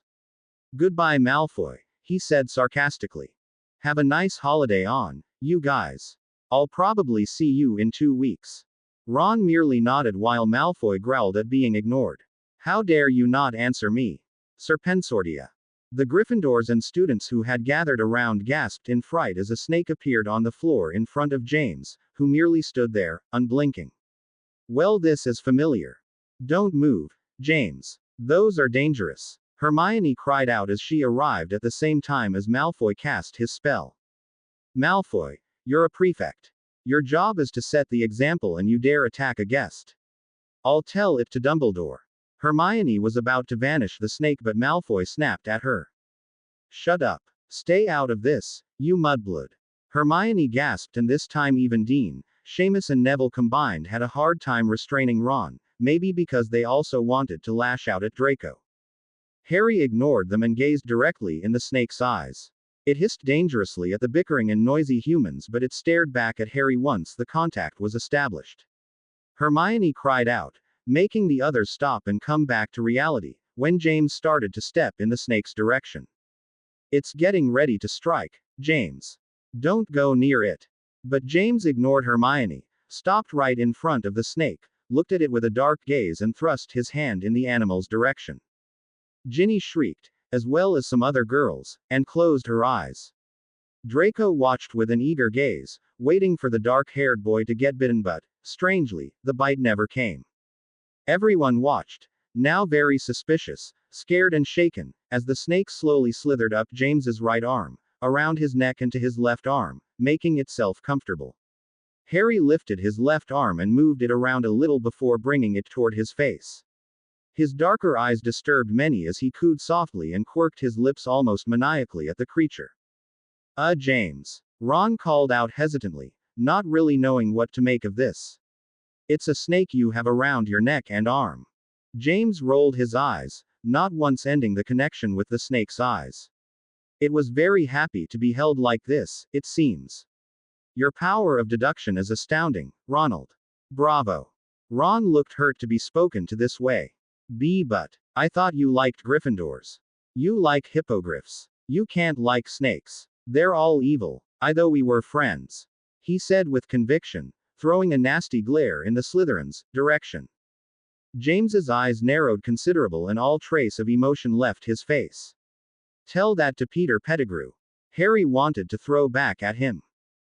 Goodbye, Malfoy, he said sarcastically. Have a nice holiday on, you guys. I'll probably see you in 2 weeks. Ron merely nodded while Malfoy growled at being ignored. How dare you not answer me? Serpensordia. The Gryffindors and students who had gathered around gasped in fright as a snake appeared on the floor in front of James, who merely stood there, unblinking. Well, this is familiar. Don't move, James. Those are dangerous. Hermione cried out as she arrived at the same time as Malfoy cast his spell. Malfoy, you're a prefect. Your job is to set the example and you dare attack a guest. I'll tell it to Dumbledore. Hermione was about to vanish the snake but Malfoy snapped at her. Shut up. Stay out of this, you mudblood. Hermione gasped and this time even Dean, Seamus and Neville combined had a hard time restraining Ron, maybe because they also wanted to lash out at Draco. Harry ignored them and gazed directly in the snake's eyes. It hissed dangerously at the bickering and noisy humans but it stared back at Harry once the contact was established. Hermione cried out, making the others stop and come back to reality, when James started to step in the snake's direction. It's getting ready to strike, James. Don't go near it. But James ignored Hermione, stopped right in front of the snake, looked at it with a dark gaze and thrust his hand in the animal's direction. Ginny shrieked, as well as some other girls, and closed her eyes. Draco watched with an eager gaze, waiting for the dark-haired boy to get bitten but, strangely, the bite never came. Everyone watched, now very suspicious, scared and shaken, as the snake slowly slithered up James's right arm, around his neck and to his left arm, making itself comfortable. Harry lifted his left arm and moved it around a little before bringing it toward his face. His darker eyes disturbed many as he cooed softly and quirked his lips almost maniacally at the creature. James. Ron called out hesitantly, not really knowing what to make of this. It's a snake you have around your neck and arm. James rolled his eyes, not once ending the connection with the snake's eyes. It was very happy to be held like this, it seems. Your power of deduction is astounding, Ronald. Bravo. Ron looked hurt to be spoken to this way. But I thought you liked Gryffindors. You like hippogriffs. You can't like snakes. They're all evil, though we were friends. He said with conviction, throwing a nasty glare in the Slytherin's direction. James's eyes narrowed considerable and all trace of emotion left his face. Tell that to Peter Pettigrew. Harry wanted to throw back at him.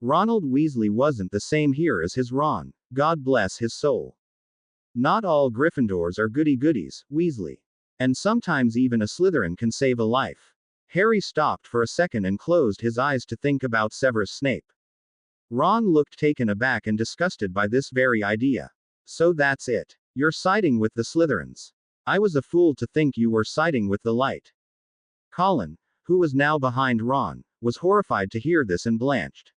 Ronald Weasley wasn't the same here as his Ron, God bless his soul. Not all Gryffindors are goody-goodies, Weasley. And sometimes even a Slytherin can save a life. Harry stopped for a second and closed his eyes to think about Severus Snape. Ron looked taken aback and disgusted by this very idea. So that's it. You're siding with the Slytherins. I was a fool to think you were siding with the light. Colin, who was now behind Ron, was horrified to hear this and blanched.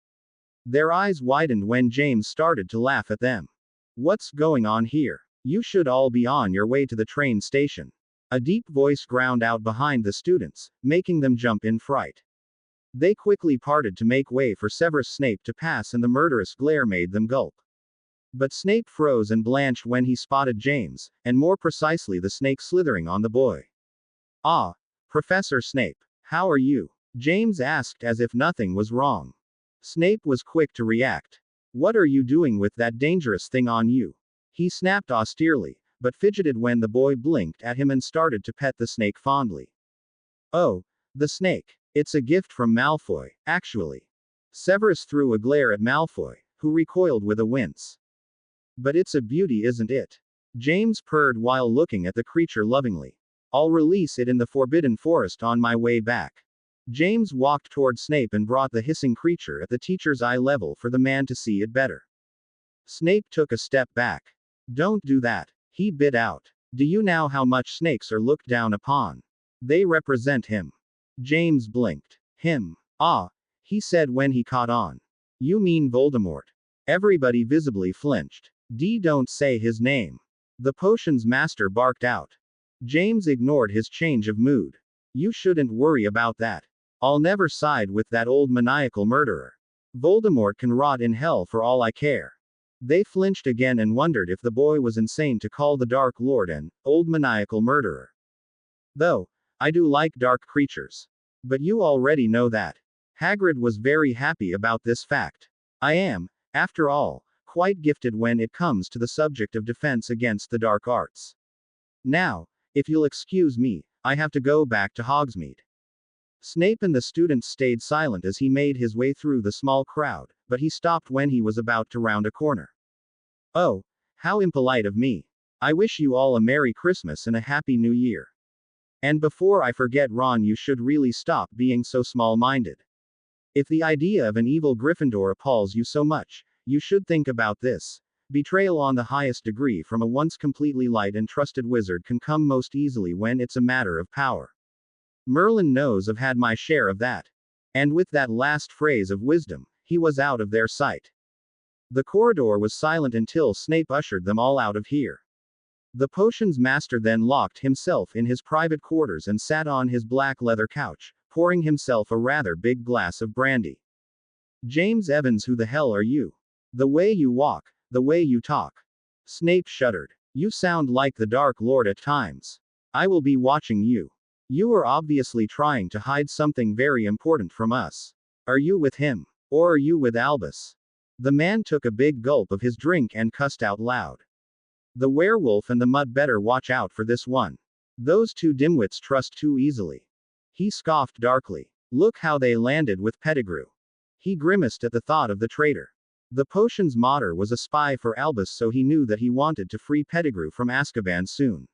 Their eyes widened when James started to laugh at them. What's going on here? You should all be on your way to the train station. A deep voice ground out behind the students, making them jump in fright. They quickly parted to make way for Severus Snape to pass and the murderous glare made them gulp. But Snape froze and blanched when he spotted James, and more precisely the snake slithering on the boy. Ah, Professor Snape, how are you? James asked as if nothing was wrong. Snape was quick to react. What are you doing with that dangerous thing on you? He snapped austerely, but fidgeted when the boy blinked at him and started to pet the snake fondly. Oh, the snake. It's a gift from Malfoy, actually. Severus threw a glare at Malfoy, who recoiled with a wince. But it's a beauty, isn't it? James purred while looking at the creature lovingly. I'll release it in the Forbidden Forest on my way back. James walked toward Snape and brought the hissing creature at the teacher's eye level for the man to see it better. Snape took a step back. Don't do that, He bit out. Do you know how much snakes are looked down upon? They represent him. James blinked. Him. Ah, he said when he caught on. You mean Voldemort. Everybody visibly flinched. Don't say his name. The potion's master barked out. James ignored his change of mood. You shouldn't worry about that. I'll never side with that old maniacal murderer. Voldemort can rot in hell for all I care. They flinched again and wondered if the boy was insane to call the Dark Lord an old maniacal murderer. Though, I do like dark creatures. But you already know that. Hagrid was very happy about this fact. I am, after all, quite gifted when it comes to the subject of defense against the dark arts. Now, if you'll excuse me, I have to go back to Hogsmeade. Snape and the students stayed silent as he made his way through the small crowd, but he stopped when he was about to round a corner. Oh, how impolite of me. I wish you all a Merry Christmas and a Happy New Year. And before I forget, Ron, you should really stop being so small-minded. If the idea of an evil Gryffindor appalls you so much, you should think about this. Betrayal on the highest degree from a once completely light and trusted wizard can come most easily when it's a matter of power. Merlin knows I've had my share of that. And with that last phrase of wisdom, he was out of their sight. The corridor was silent until Snape ushered them all out of here. The potions master then locked himself in his private quarters and sat on his black leather couch, pouring himself a rather big glass of brandy. James Evans, who the hell are you? The way you walk, the way you talk. Snape shuddered. You sound like the Dark Lord at times. I will be watching you. You are obviously trying to hide something very important from us. Are you with him? Or are you with Albus? The man took a big gulp of his drink and cussed out loud. The werewolf and the mud better watch out for this one. Those two dimwits trust too easily. He scoffed darkly. Look how they landed with Pettigrew. He grimaced at the thought of the traitor. The potion's mater was a spy for Albus, so he knew that he wanted to free Pettigrew from Azkaban soon.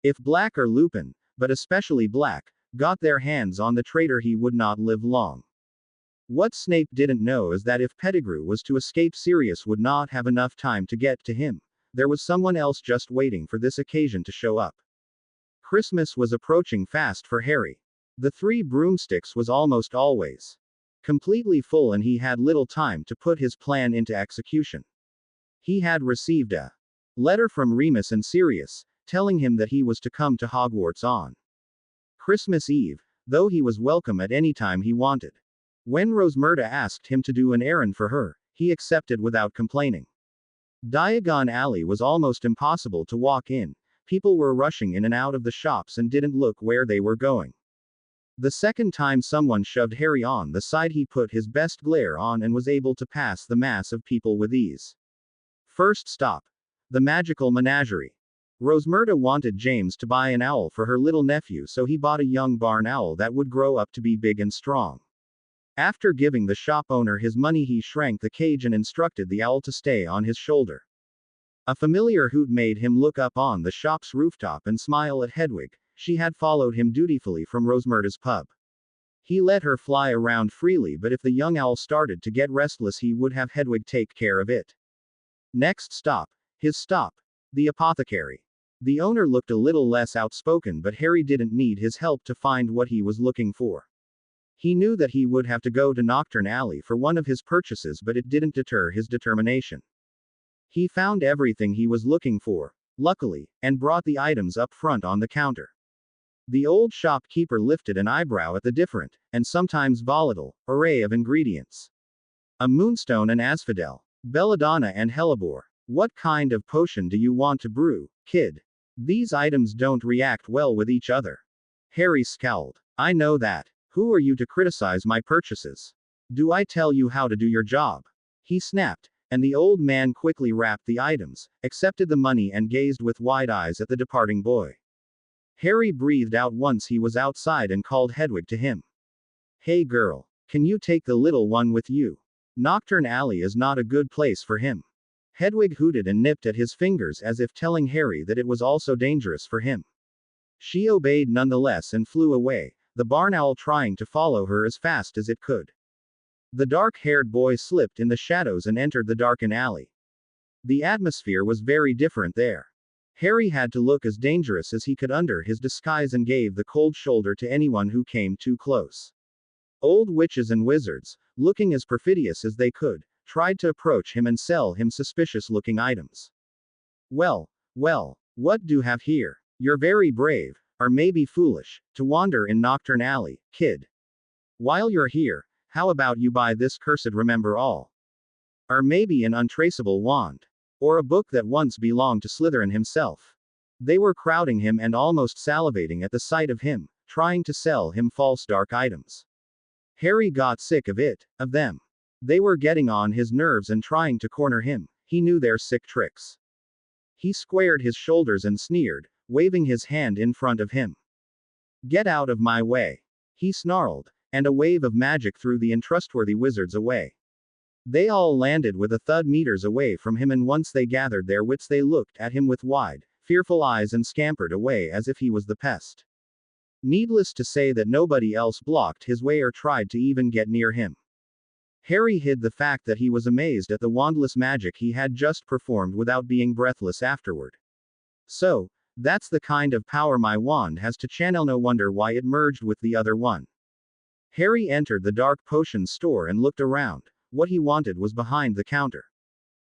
If Black or Lupin, but especially Black, got their hands on the traitor, he would not live long. What Snape didn't know is that if Pettigrew was to escape, Sirius would not have enough time to get to him. There was someone else just waiting for this occasion to show up. Christmas was approaching fast for Harry. The Three Broomsticks was almost always completely full, and he had little time to put his plan into execution. He had received a letter from Remus and Sirius, telling him that he was to come to Hogwarts on Christmas Eve, though he was welcome at any time he wanted. When Rosmerta asked him to do an errand for her, he accepted without complaining. Diagon Alley was almost impossible to walk in. People were rushing in and out of the shops and didn't look where they were going. The second time someone shoved Harry on the side, he put his best glare on and was able to pass the mass of people with ease. First stop: the magical menagerie. Rosmerta wanted James to buy an owl for her little nephew, so he bought a young barn owl that would grow up to be big and strong. After giving the shop owner his money, he shrank the cage and instructed the owl to stay on his shoulder. A familiar hoot made him look up on the shop's rooftop and smile at Hedwig. She had followed him dutifully from Rosmerta's pub. He let her fly around freely, but if the young owl started to get restless, he would have Hedwig take care of it. Next stop: his stop, the apothecary. The owner looked a little less outspoken, but Harry didn't need his help to find what he was looking for. He knew that he would have to go to Knockturn Alley for one of his purchases, but it didn't deter his determination. He found everything he was looking for, luckily, and brought the items up front on the counter. The old shopkeeper lifted an eyebrow at the different, and sometimes volatile, array of ingredients. A moonstone and asphodel, belladonna and hellebore. What kind of potion do you want to brew, kid? These items don't react well with each other. Harry scowled. I know that. Who are you to criticize my purchases? Do I tell you how to do your job? He snapped, and the old man quickly wrapped the items, accepted the money, and gazed with wide eyes at the departing boy. Harry breathed out once he was outside and called Hedwig to him. Hey girl, can you take the little one with you? Knockturn Alley is not a good place for him. Hedwig hooted and nipped at his fingers as if telling Harry that it was also dangerous for him. She obeyed nonetheless and flew away, the barn owl trying to follow her as fast as it could. The dark-haired boy slipped in the shadows and entered the darkened alley. The atmosphere was very different there. Harry had to look as dangerous as he could under his disguise and gave the cold shoulder to anyone who came too close. Old witches and wizards, looking as perfidious as they could, tried to approach him and sell him suspicious looking items. Well, what do you have here? You're very brave, or maybe foolish, to wander in Nocturne Alley, kid. While you're here, how about you buy this cursed Remember All? Or maybe an untraceable wand. Or a book that once belonged to Slytherin himself. They were crowding him and almost salivating at the sight of him, trying to sell him false dark items. Harry got sick of it, of them. They were getting on his nerves and trying to corner him. He knew their sick tricks. He squared his shoulders and sneered, waving his hand in front of him. Get out of my way. He snarled, and a wave of magic threw the untrustworthy wizards away. They all landed with a thud meters away from him, and once they gathered their wits they looked at him with wide, fearful eyes and scampered away as if he was the pest. Needless to say that nobody else blocked his way or tried to even get near him. Harry hid the fact that he was amazed at the wandless magic he had just performed without being breathless afterward. So, that's the kind of power my wand has to channel. No wonder why it merged with the other one. Harry entered the dark potions store and looked around. What he wanted was behind the counter.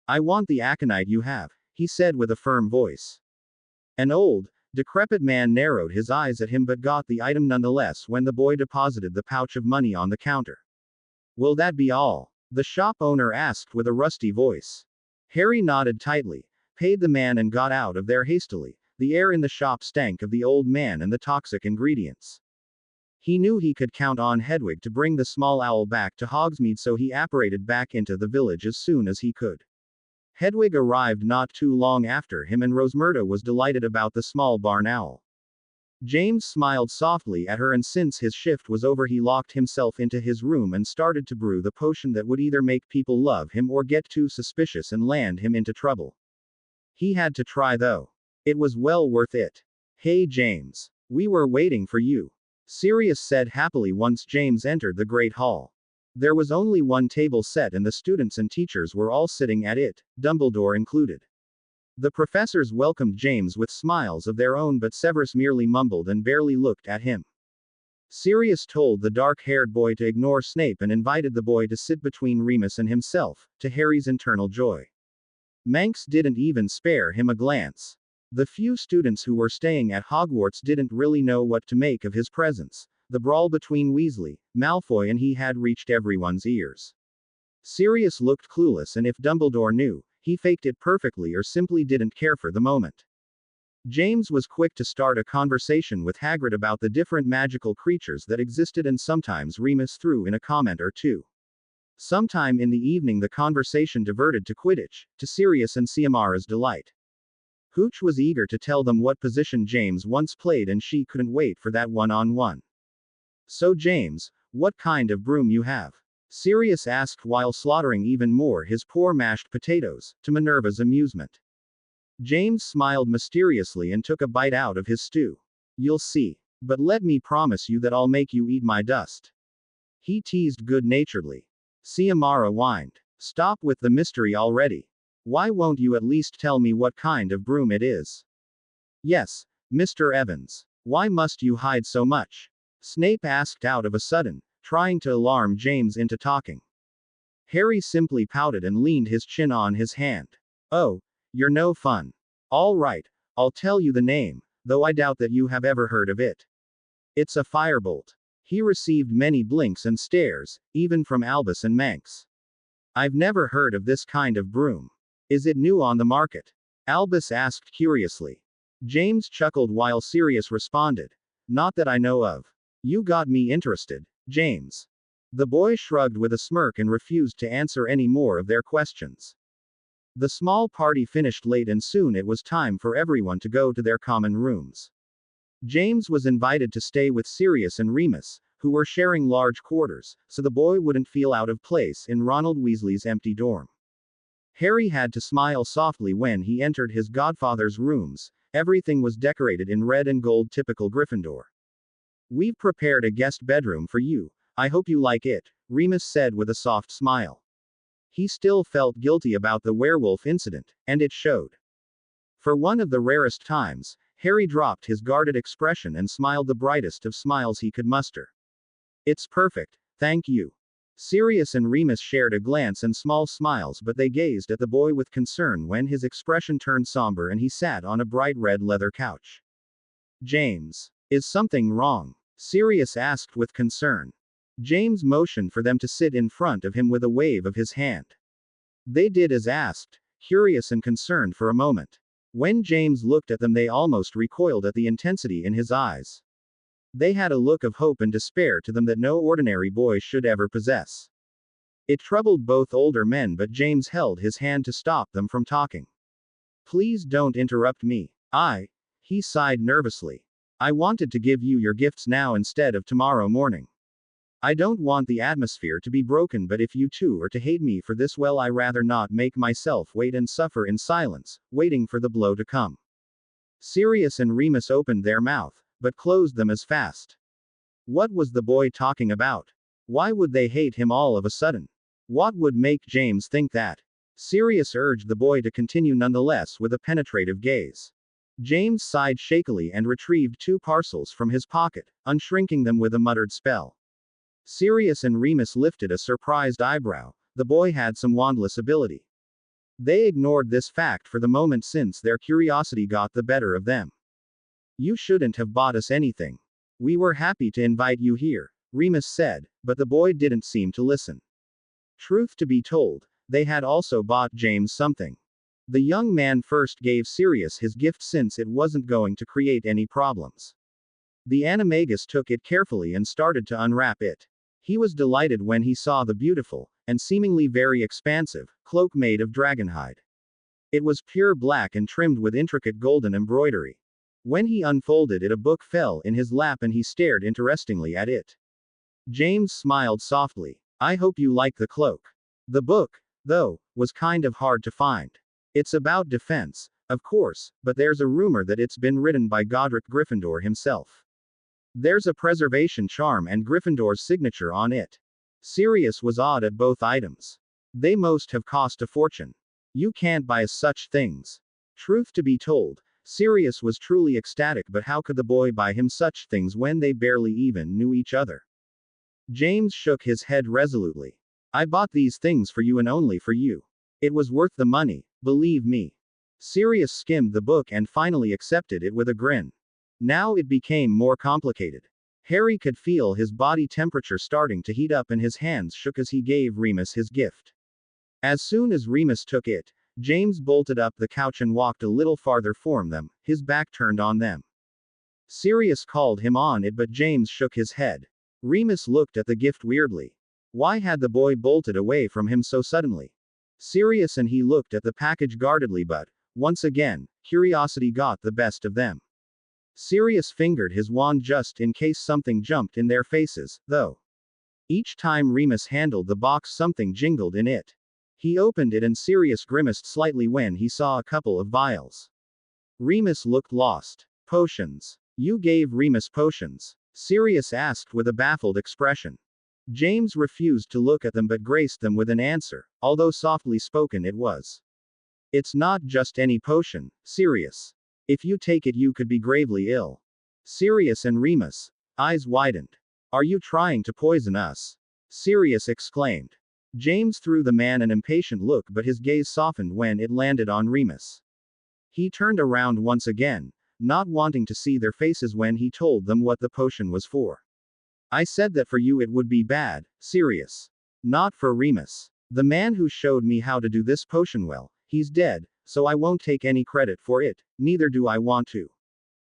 I want the aconite you have, he said with a firm voice. An old, decrepit man narrowed his eyes at him but got the item nonetheless when the boy deposited the pouch of money on the counter. Will that be all? The shop owner asked with a rusty voice. Harry nodded tightly, paid the man and got out of there hastily. The air in the shop stank of the old man and the toxic ingredients. He knew he could count on Hedwig to bring the small owl back to Hogsmeade, so he apparated back into the village as soon as he could. Hedwig arrived not too long after him, and Rosmerta was delighted about the small barn owl. James smiled softly at her, and since his shift was over he locked himself into his room and started to brew the potion that would either make people love him or get too suspicious and land him into trouble. He had to try though. It was well worth it. Hey James. We were waiting for you, Sirius said happily once James entered the Great Hall. There was only one table set and the students and teachers were all sitting at it, Dumbledore included. The professors welcomed James with smiles of their own, but Severus merely mumbled and barely looked at him. Sirius told the dark-haired boy to ignore Snape and invited the boy to sit between Remus and himself, to Harry's internal joy. Manx didn't even spare him a glance. The few students who were staying at Hogwarts didn't really know what to make of his presence. The brawl between Weasley, Malfoy and he had reached everyone's ears. Sirius looked clueless, and if Dumbledore knew, he faked it perfectly or simply didn't care for the moment. James was quick to start a conversation with Hagrid about the different magical creatures that existed, and sometimes Remus threw in a comment or two. Sometime in the evening the conversation diverted to Quidditch, to Sirius and Ciamara's delight. Hooch was eager to tell them what position James once played, and she couldn't wait for that one-on-one. So James, what kind of broom you have? Sirius asked while slaughtering even more his poor mashed potatoes, to Minerva's amusement. James smiled mysteriously and took a bite out of his stew. You'll see. But let me promise you that I'll make you eat my dust. He teased good-naturedly. Ciamara whined. Stop with the mystery already. Why won't you at least tell me what kind of broom it is? Yes, Mr. Evans. Why must you hide so much? Snape asked out of a sudden, trying to alarm James into talking. Harry simply pouted and leaned his chin on his hand. Oh, you're no fun. All right, I'll tell you the name, though I doubt that you have ever heard of it. It's a firebolt. He received many blinks and stares, even from Albus and Manx. I've never heard of this kind of broom. Is it new on the market? Albus asked curiously. James chuckled while Sirius responded. Not that I know of. You got me interested, James. The boy shrugged with a smirk and refused to answer any more of their questions. The small party finished late and soon it was time for everyone to go to their common rooms. James was invited to stay with Sirius and Remus, who were sharing large quarters, so the boy wouldn't feel out of place in Ronald Weasley's empty dorm. Harry had to smile softly when he entered his godfather's rooms. Everything was decorated in red and gold, typical Gryffindor. We've prepared a guest bedroom for you. I hope you like it, Remus said with a soft smile. He still felt guilty about the werewolf incident, and it showed. For one of the rarest times, Harry dropped his guarded expression and smiled the brightest of smiles he could muster. It's perfect, thank you. Sirius and Remus shared a glance and small smiles, but they gazed at the boy with concern when his expression turned somber and he sat on a bright red leather couch. James, is something wrong? Sirius asked with concern. James motioned for them to sit in front of him with a wave of his hand. They did as asked, curious and concerned for a moment. When James looked at them, they almost recoiled at the intensity in his eyes. They had a look of hope and despair to them that no ordinary boy should ever possess. It troubled both older men, but James held his hand to stop them from talking. Please don't interrupt me. He sighed nervously. I wanted to give you your gifts now instead of tomorrow morning. I don't want the atmosphere to be broken, but if you two are to hate me for this, well, I rather not make myself wait and suffer in silence, waiting for the blow to come. Sirius and Remus opened their mouth, but closed them as fast. What was the boy talking about? Why would they hate him all of a sudden? What would make James think that? Sirius urged the boy to continue nonetheless with a penetrative gaze. James sighed shakily and retrieved 2 parcels from his pocket, unshrinking them with a muttered spell. Sirius and Remus lifted a surprised eyebrow. The boy had some wandless ability. They ignored this fact for the moment since their curiosity got the better of them. You shouldn't have bought us anything. We were happy to invite you here, Remus said, but the boy didn't seem to listen. Truth to be told, they had also bought James something. The young man first gave Sirius his gift since it wasn't going to create any problems. The animagus took it carefully and started to unwrap it. He was delighted when he saw the beautiful, and seemingly very expansive, cloak made of dragonhide. It was pure black and trimmed with intricate golden embroidery. When he unfolded it, a book fell in his lap and he stared interestingly at it. James smiled softly. I hope you like the cloak. The book, though, was kind of hard to find. It's about defense, of course, but there's a rumor that it's been written by Godric Gryffindor himself. There's a preservation charm and Gryffindor's signature on it. Sirius was awed at both items. They must have cost a fortune. You can't buy such things. Truth to be told, Sirius was truly ecstatic, but how could the boy buy him such things when they barely even knew each other? James shook his head resolutely. I bought these things for you and only for you. It was worth the money, believe me. Sirius skimmed the book and finally accepted it with a grin. Now it became more complicated. Harry could feel his body temperature starting to heat up and his hands shook as he gave Remus his gift. As soon as Remus took it, James bolted up the couch and walked a little farther from them, his back turned on them. Sirius called him on it, but James shook his head. Remus looked at the gift weirdly. Why had the boy bolted away from him so suddenly? Sirius and he looked at the package guardedly, but, once again, curiosity got the best of them. Sirius fingered his wand just in case something jumped in their faces, though. Each time Remus handled the box, something jingled in it. He opened it and Sirius grimaced slightly when he saw a couple of vials. Remus looked lost. Potions. You gave Remus potions? Sirius asked with a baffled expression. James refused to look at them but graced them with an answer, although softly spoken it was. It's not just any potion, Sirius. If you take it you could be gravely ill. Sirius and Remus' eyes widened. Are you trying to poison us? Sirius exclaimed. James threw the man an impatient look, but his gaze softened when it landed on Remus. He turned around once again, not wanting to see their faces when he told them what the potion was for. I said that for you it would be bad, Sirius. Not for Remus. The man who showed me how to do this potion, well, he's dead, so I won't take any credit for it, neither do I want to.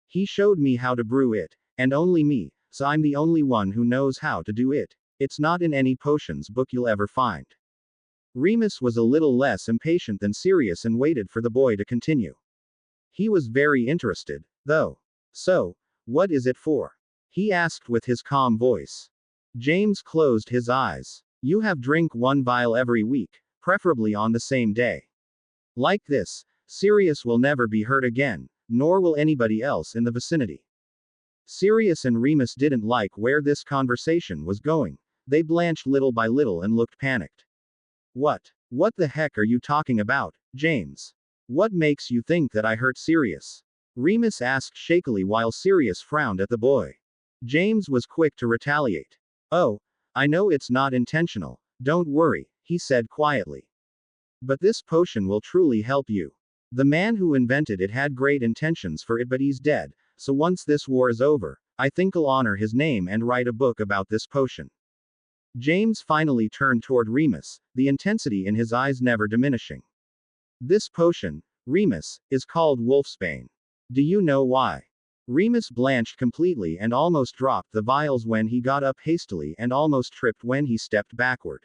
He showed me how to brew it, and only me, so I'm the only one who knows how to do it. It's not in any potions book you'll ever find. Remus was a little less impatient than Sirius and waited for the boy to continue. He was very interested, though. So, what is it for? He asked with his calm voice. James closed his eyes. You have drink 1 vial every week, preferably on the same day. Like this, Sirius will never be hurt again, nor will anybody else in the vicinity. Sirius and Remus didn't like where this conversation was going. They blanched little by little and looked panicked. What the heck are you talking about, James? What makes you think that I hurt Sirius? Remus asked shakily while Sirius frowned at the boy. James was quick to retaliate. Oh, I know it's not intentional, don't worry, he said quietly. But this potion will truly help you. The man who invented it had great intentions for it, but he's dead, so once this war is over, I think I'll honor his name and write a book about this potion. James finally turned toward Remus, the intensity in his eyes never diminishing. This potion, Remus, is called Wolfsbane. Do you know why? Remus blanched completely and almost dropped the vials when he got up hastily and almost tripped when he stepped backward.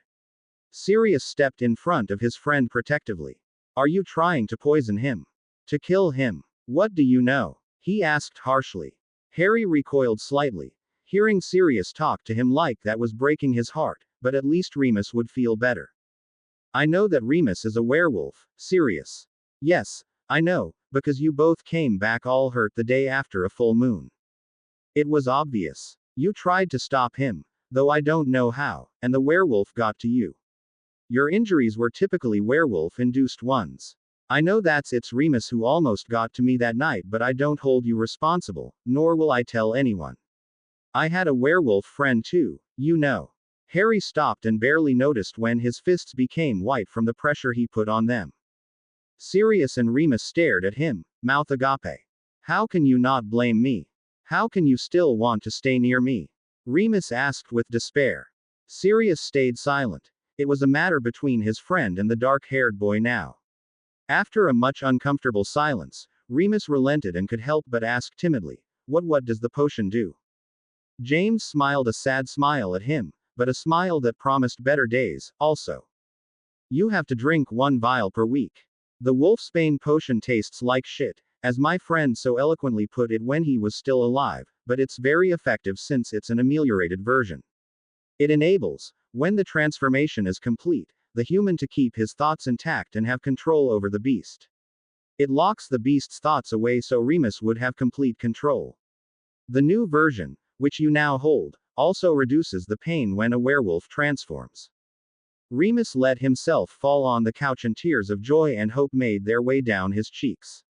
Sirius stepped in front of his friend protectively. Are you trying to poison him? To kill him? What do you know? He asked harshly. Harry recoiled slightly. Hearing Sirius talk to him like that was breaking his heart, but at least Remus would feel better. I know that Remus is a werewolf, Sirius. Yes, I know, because you both came back all hurt the day after a full moon. It was obvious. You tried to stop him, though I don't know how, and the werewolf got to you. Your injuries were typically werewolf-induced ones. I know it's Remus who almost got to me that night, but I don't hold you responsible, nor will I tell anyone. I had a werewolf friend too, you know. Harry stopped and barely noticed when his fists became white from the pressure he put on them. Sirius and Remus stared at him, mouth agape. How can you not blame me? How can you still want to stay near me? Remus asked with despair. Sirius stayed silent. It was a matter between his friend and the dark-haired boy now. After a much uncomfortable silence, Remus relented and could help but ask timidly, What does the potion do? James smiled a sad smile at him, but a smile that promised better days, also. You have to drink 1 vial per week. The Wolfsbane potion tastes like shit, as my friend so eloquently put it when he was still alive, but it's very effective since it's an ameliorated version. It enables, when the transformation is complete, the human to keep his thoughts intact and have control over the beast. It locks the beast's thoughts away so Remus would have complete control. The new version, which you now hold, also reduces the pain when a werewolf transforms. Remus let himself fall on the couch and tears of joy and hope made their way down his cheeks.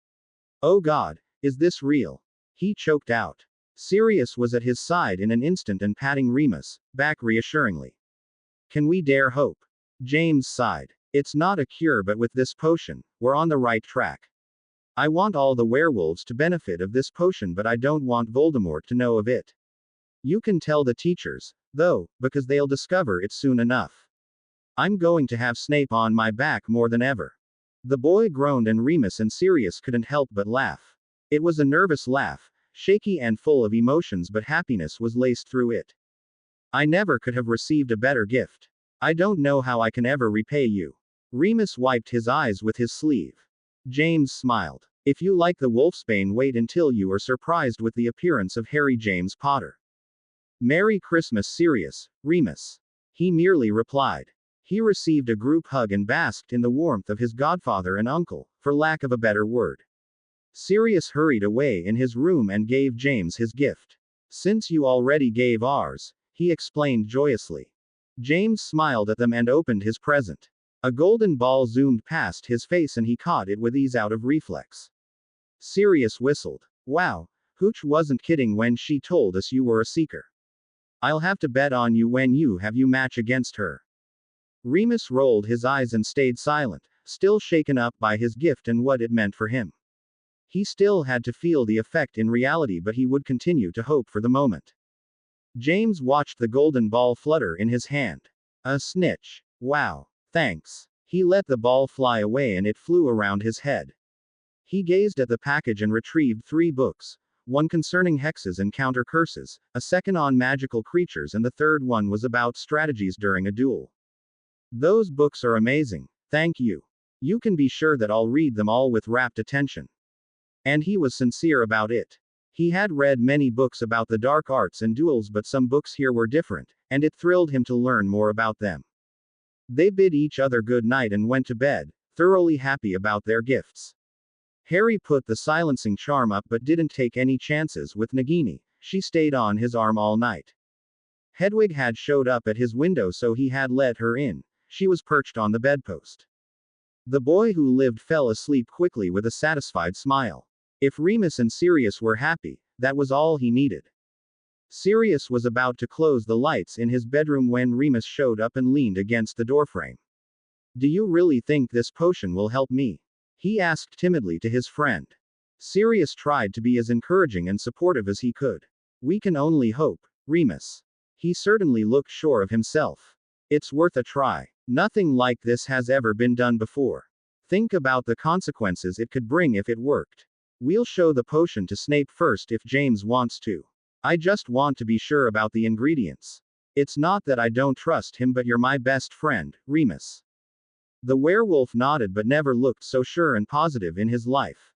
Oh God, is this real? He choked out. Sirius was at his side in an instant and patting Remus' back reassuringly. Can we dare hope? James sighed. It's not a cure, but with this potion, we're on the right track. I want all the werewolves to benefit of this potion, but I don't want Voldemort to know of it. You can tell the teachers, though, because they'll discover it soon enough. I'm going to have Snape on my back more than ever. The boy groaned and Remus and Sirius couldn't help but laugh. It was a nervous laugh, shaky and full of emotions, but happiness was laced through it. I never could have received a better gift. I don't know how I can ever repay you. Remus wiped his eyes with his sleeve. James smiled. If you like the Wolfsbane, wait until you are surprised with the appearance of Harry James Potter. Merry Christmas, Sirius, Remus. He merely replied. He received a group hug and basked in the warmth of his godfather and uncle, for lack of a better word. Sirius hurried away in his room and gave James his gift. Since you already gave ours, he explained joyously. James smiled at them and opened his present. A golden ball zoomed past his face and he caught it with ease out of reflex. Sirius whistled. Wow, Hooch wasn't kidding when she told us you were a seeker. I'll have to bet on you when you match against her. Remus rolled his eyes and stayed silent, still shaken up by his gift and what it meant for him. He still had to feel the effect in reality, but he would continue to hope for the moment. James watched the golden ball flutter in his hand. A snitch. Wow. Thanks. He let the ball fly away and it flew around his head. He gazed at the package and retrieved 3 books. One concerning hexes and counter curses, a second on magical creatures, and the third one was about strategies during a duel. Those books are amazing. Thank you. You can be sure that I'll read them all with rapt attention. And he was sincere about it. He had read many books about the dark arts and duels, but some books here were different, and it thrilled him to learn more about them. They bid each other good night and went to bed, thoroughly happy about their gifts. Harry put the silencing charm up but didn't take any chances with Nagini. She stayed on his arm all night. Hedwig had showed up at his window, so he had let her in. She was perched on the bedpost. The boy who lived fell asleep quickly with a satisfied smile. If Remus and Sirius were happy, that was all he needed. Sirius was about to close the lights in his bedroom when Remus showed up and leaned against the doorframe. Do you really think this potion will help me? He asked timidly to his friend. Sirius tried to be as encouraging and supportive as he could. We can only hope, Remus. He certainly looked sure of himself. It's worth a try. Nothing like this has ever been done before. Think about the consequences it could bring if it worked. We'll show the potion to Snape first if James wants to. I just want to be sure about the ingredients. It's not that I don't trust him, but you're my best friend, Remus. The werewolf nodded but never looked so sure and positive in his life.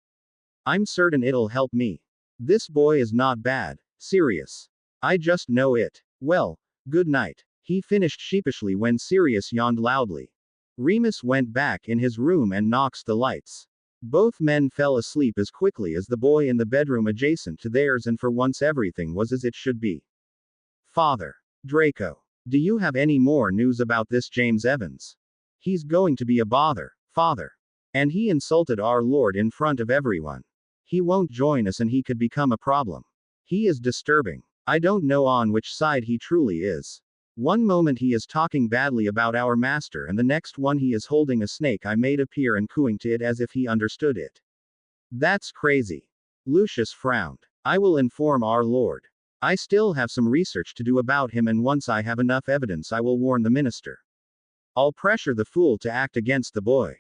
I'm certain it'll help me. This boy is not bad, Sirius. I just know it. Well, good night. He finished sheepishly when Sirius yawned loudly. Remus went back in his room and knocked the lights. Both men fell asleep as quickly as the boy in the bedroom adjacent to theirs, and for once everything was as it should be. Father. Draco. Do you have any more news about this James Evans? He's going to be a bother, Father. And he insulted our Lord in front of everyone. He won't join us and he could become a problem. He is disturbing. I don't know on which side he truly is. One moment he is talking badly about our master, and the next one he is holding a snake I made appear and cooing to it as if he understood it. That's crazy. Lucius frowned. I will inform our Lord. I still have some research to do about him, and once I have enough evidence I will warn the minister. I'll pressure the fool to act against the boy.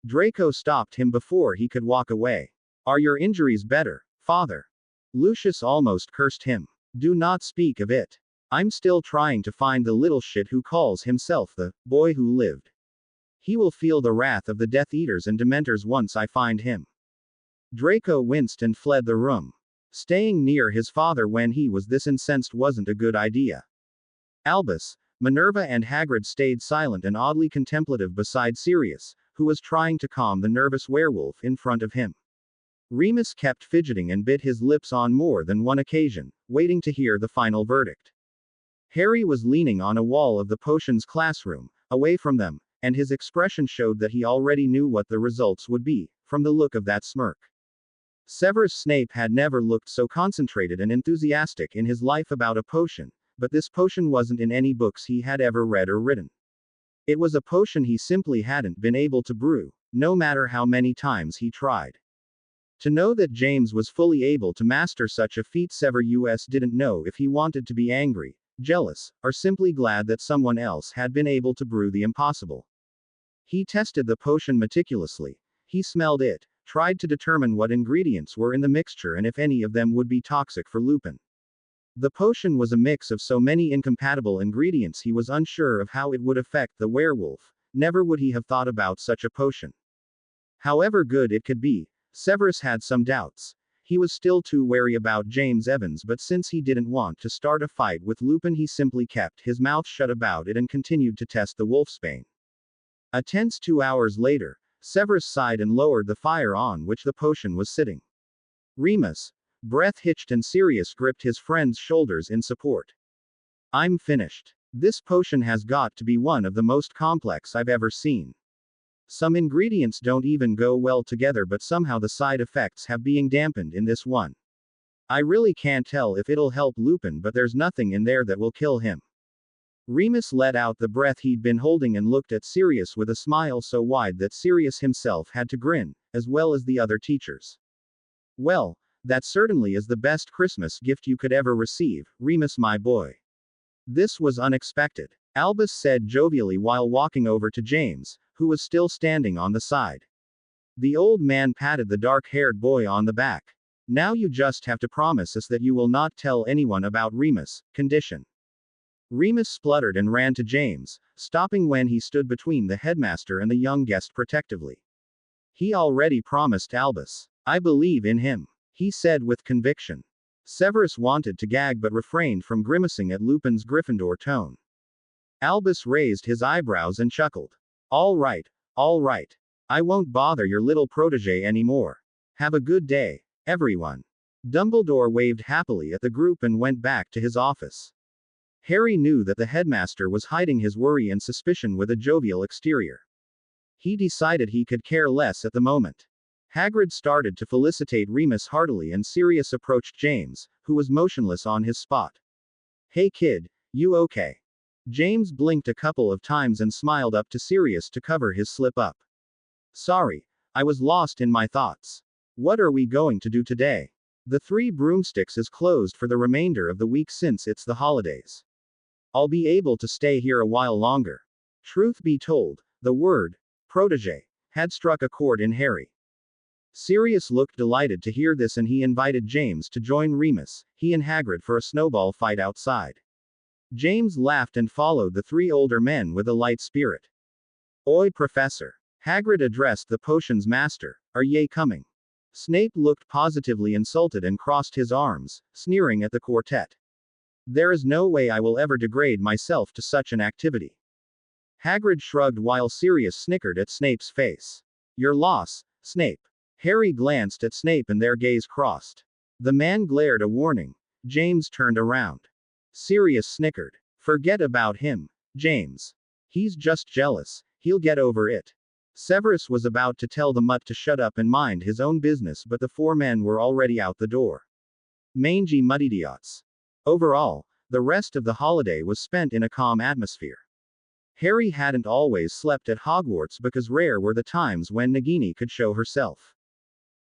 Draco stopped him before he could walk away. Are your injuries better, Father? Lucius almost cursed him. Do not speak of it. I'm still trying to find the little shit who calls himself the boy who lived. He will feel the wrath of the Death Eaters and Dementors once I find him. Draco winced and fled the room. Staying near his father when he was this incensed wasn't a good idea. Albus, Minerva and Hagrid stayed silent and oddly contemplative beside Sirius, who was trying to calm the nervous werewolf in front of him. Remus kept fidgeting and bit his lips on more than one occasion, waiting to hear the final verdict. Harry was leaning on a wall of the potions classroom, away from them, and his expression showed that he already knew what the results would be, from the look of that smirk. Severus Snape had never looked so concentrated and enthusiastic in his life about a potion, but this potion wasn't in any books he had ever read or written. It was a potion he simply hadn't been able to brew, no matter how many times he tried. To know that James was fully able to master such a feat, Severus didn't know if he wanted to be angry, jealous, or simply glad that someone else had been able to brew the impossible. He tested the potion meticulously. He smelled it, tried to determine what ingredients were in the mixture and if any of them would be toxic for Lupin. The potion was a mix of so many incompatible ingredients he was unsure of how it would affect the werewolf. Never would he have thought about such a potion. However good it could be, Severus had some doubts. He was still too wary about James Evans, but since he didn't want to start a fight with Lupin, he simply kept his mouth shut about it and continued to test the wolfsbane. A tense 2 hours later, Severus sighed and lowered the fire on which the potion was sitting. Remus, breath hitched and Sirius gripped his friend's shoulders in support. I'm finished. This potion has got to be one of the most complex I've ever seen. Some ingredients don't even go well together, but somehow the side effects have being dampened in this one. I really can't tell if it'll help Lupin, but there's nothing in there that will kill him. Remus let out the breath he'd been holding and looked at Sirius with a smile so wide that Sirius himself had to grin, as well as the other teachers. Well, that certainly is the best Christmas gift you could ever receive, Remus my boy. This was unexpected, Albus said jovially while walking over to James, who was still standing on the side. The old man patted the dark-haired boy on the back. Now you just have to promise us that you will not tell anyone about Remus' condition. Remus spluttered and ran to James, stopping when he stood between the headmaster and the young guest protectively. He already promised Albus. I believe in him, he said with conviction. Severus wanted to gag but refrained from grimacing at Lupin's Gryffindor tone. Albus raised his eyebrows and chuckled. All right, I won't bother your little protege anymore. Have a good day, everyone. Dumbledore waved happily at the group and went back to his office. Harry knew that the headmaster was hiding his worry and suspicion with a jovial exterior. He decided he could care less at the moment. Hagrid started to felicitate Remus heartily and Sirius approached James, who was motionless on his spot. Hey kid, you okay? James blinked a couple of times and smiled up to Sirius to cover his slip up. Sorry, I was lost in my thoughts. What are we going to do today? The Three Broomsticks is closed for the remainder of the week since it's the holidays. I'll be able to stay here a while longer. Truth be told, the word protege had struck a chord in Harry. Sirius looked delighted to hear this and he invited James to join Remus, he and Hagrid for a snowball fight outside. James laughed and followed the three older men with a light spirit. Oi, Professor! Hagrid addressed the potions master, are ye coming? Snape looked positively insulted and crossed his arms, sneering at the quartet. There is no way I will ever degrade myself to such an activity. Hagrid shrugged while Sirius snickered at Snape's face. Your loss, Snape. Harry glanced at Snape and their gaze crossed. The man glared a warning. James turned around. Sirius snickered. Forget about him, James. He's just jealous, he'll get over it. Severus was about to tell the mutt to shut up and mind his own business, but the four men were already out the door. Mangy muttidiots. Overall, the rest of the holiday was spent in a calm atmosphere. Harry hadn't always slept at Hogwarts because rare were the times when Nagini could show herself.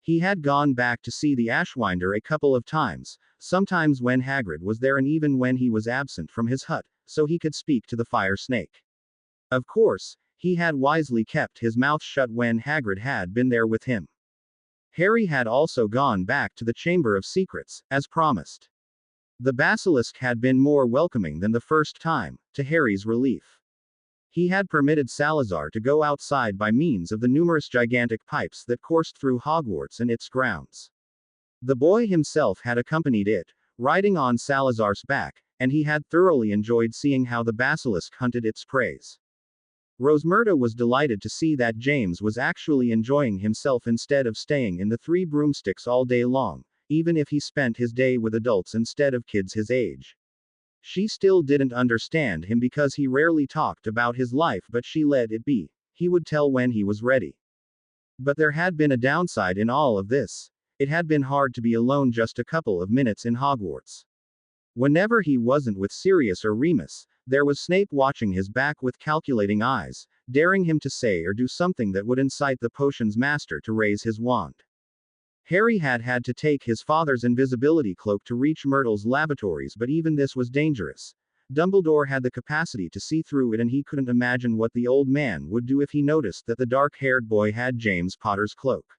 He had gone back to see the Ashwinder a couple of times, sometimes when Hagrid was there and even when he was absent from his hut, so he could speak to the fire snake. Of course, he had wisely kept his mouth shut when Hagrid had been there with him. Harry had also gone back to the Chamber of Secrets, as promised. The basilisk had been more welcoming than the first time, to Harry's relief. He had permitted Salazar to go outside by means of the numerous gigantic pipes that coursed through Hogwarts and its grounds. The boy himself had accompanied it, riding on Salazar's back, and he had thoroughly enjoyed seeing how the basilisk hunted its prey. Rosmerta was delighted to see that James was actually enjoying himself instead of staying in the Three Broomsticks all day long, even if he spent his day with adults instead of kids his age. She still didn't understand him because he rarely talked about his life, but she let it be. He would tell when he was ready. But there had been a downside in all of this. It had been hard to be alone just a couple of minutes in Hogwarts. Whenever he wasn't with Sirius or Remus, there was Snape watching his back with calculating eyes, daring him to say or do something that would incite the potions master to raise his wand. Harry had had to take his father's invisibility cloak to reach Myrtle's lavatories, but even this was dangerous. Dumbledore had the capacity to see through it and he couldn't imagine what the old man would do if he noticed that the dark-haired boy had James Potter's cloak.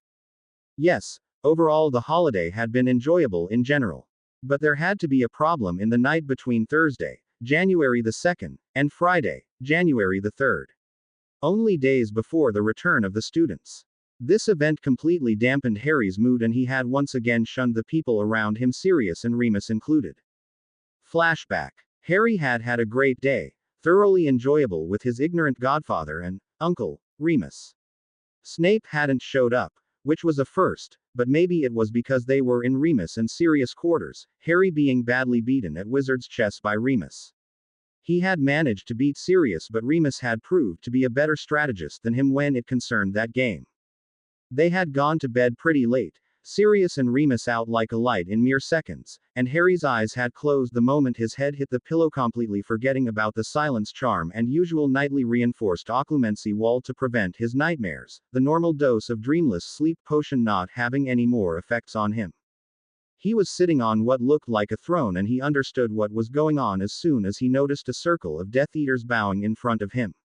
Yes, overall the holiday had been enjoyable in general. But there had to be a problem in the night between Thursday, January the 2nd, and Friday, January the 3rd. Only days before the return of the students. This event completely dampened Harry's mood and he had once again shunned the people around him, Sirius and Remus included. Flashback. Harry had had a great day, thoroughly enjoyable with his ignorant godfather and uncle, Remus. Snape hadn't showed up, which was a first, but maybe it was because they were in Remus and Sirius' quarters, Harry being badly beaten at Wizard's chess by Remus. He had managed to beat Sirius, but Remus had proved to be a better strategist than him when it concerned that game. They had gone to bed pretty late, Sirius and Remus out like a light in mere seconds, and Harry's eyes had closed the moment his head hit the pillow, completely forgetting about the silence charm and usual nightly reinforced occlumency wall to prevent his nightmares, the normal dose of dreamless sleep potion not having any more effects on him. He was sitting on what looked like a throne and he understood what was going on as soon as he noticed a circle of Death Eaters bowing in front of him.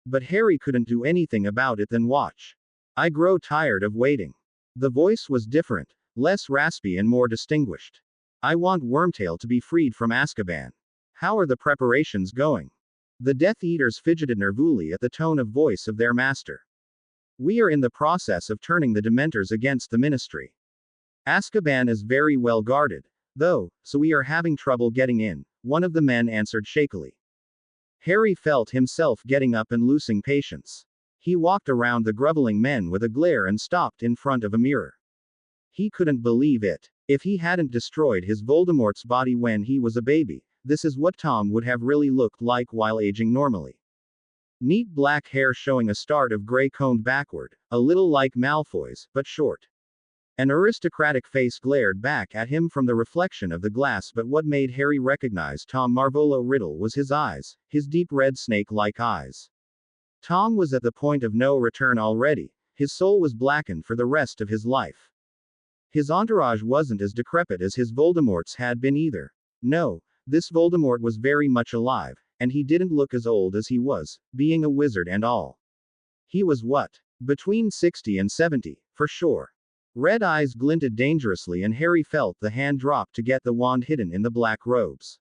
But Harry couldn't do anything about it than watch. I grow tired of waiting. The voice was different, less raspy and more distinguished. I want Wormtail to be freed from Azkaban. How are the preparations going? The Death Eaters fidgeted nervously at the tone of voice of their master. We are in the process of turning the Dementors against the Ministry. Azkaban is very well guarded, though, so we are having trouble getting in, one of the men answered shakily. Harry felt himself getting up and losing patience. He walked around the groveling men with a glare and stopped in front of a mirror. He couldn't believe it. If he hadn't destroyed his Voldemort's body when he was a baby, this is what Tom would have really looked like while aging normally. Neat black hair showing a start of gray combed backward, a little like Malfoy's, but short. An aristocratic face glared back at him from the reflection of the glass, but what made Harry recognize Tom Marvolo Riddle was his eyes, his deep red snake-like eyes. Tom was at the point of no return already, his soul was blackened for the rest of his life. His entourage wasn't as decrepit as his Voldemort's had been either. No, this Voldemort was very much alive, and he didn't look as old as he was, being a wizard and all. He was what? Between 60 and 70, for sure. Red eyes glinted dangerously and Harry felt the hand drop to get the wand hidden in the black robes.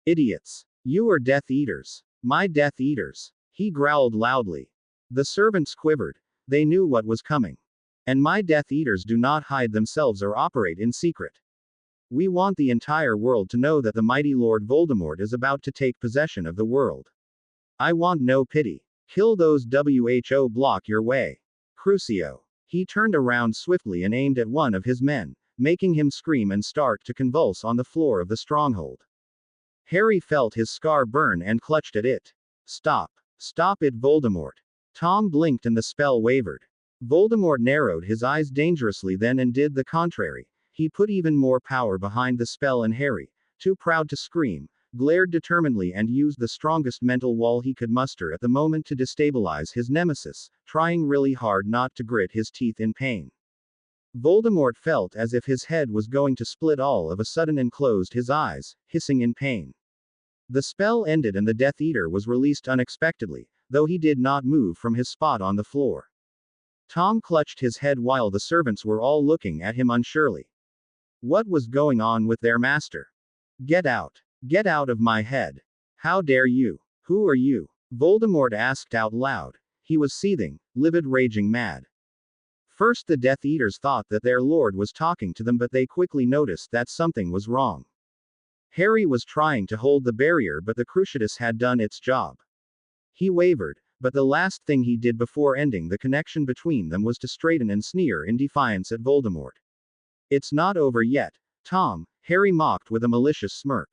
Idiots. You are Death Eaters. My Death Eaters. He growled loudly. The servants quivered. They knew what was coming. And my Death Eaters do not hide themselves or operate in secret. We want the entire world to know that the mighty Lord Voldemort is about to take possession of the world. I want no pity. Kill those who block your way. Crucio. He turned around swiftly and aimed at one of his men, making him scream and start to convulse on the floor of the stronghold. Harry felt his scar burn and clutched at it. Stop. Stop it, Voldemort. Tom blinked and the spell wavered. Voldemort narrowed his eyes dangerously then and did the contrary. He put even more power behind the spell and Harry, too proud to scream, glared determinedly and used the strongest mental wall he could muster at the moment to destabilize his nemesis, trying really hard not to grit his teeth in pain. Voldemort felt as if his head was going to split all of a sudden and closed his eyes, hissing in pain. The spell ended and the Death Eater was released unexpectedly, though he did not move from his spot on the floor. Tom clutched his head while the servants were all looking at him unsurely. What was going on with their master? Get out. Get out of my head. How dare you? Who are you? Voldemort asked out loud. He was seething, livid, raging mad. First the Death Eaters thought that their lord was talking to them, but they quickly noticed that something was wrong. Harry was trying to hold the barrier, but the Cruciatus had done its job. He wavered, but the last thing he did before ending the connection between them was to straighten and sneer in defiance at Voldemort. It's not over yet, Tom, Harry mocked with a malicious smirk.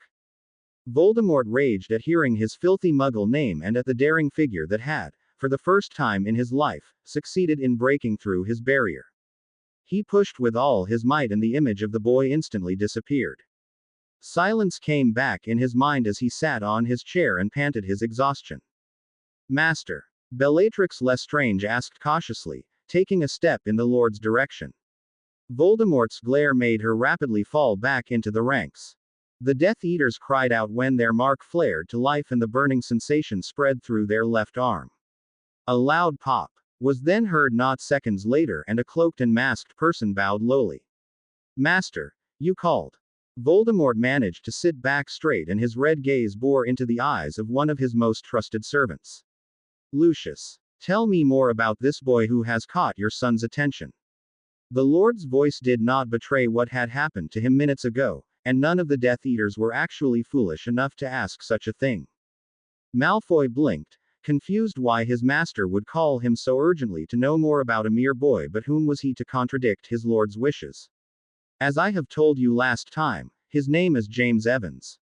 Voldemort raged at hearing his filthy Muggle name and at the daring figure that had, for the first time in his life, succeeded in breaking through his barrier. He pushed with all his might and the image of the boy instantly disappeared. Silence came back in his mind as he sat on his chair and panted his exhaustion. Master. Bellatrix Lestrange asked cautiously, taking a step in the Lord's direction. Voldemort's glare made her rapidly fall back into the ranks. The Death Eaters cried out when their mark flared to life and the burning sensation spread through their left arm. A loud pop was then heard not seconds later and a cloaked and masked person bowed lowly. Master, you called. Voldemort managed to sit back straight and his red gaze bore into the eyes of one of his most trusted servants. Lucius. Tell me more about this boy who has caught your son's attention. The Lord's voice did not betray what had happened to him minutes ago, and none of the Death Eaters were actually foolish enough to ask such a thing. Malfoy blinked, confused why his master would call him so urgently to know more about a mere boy, but whom was he to contradict his lord's wishes? As I have told you last time, his name is James Evans.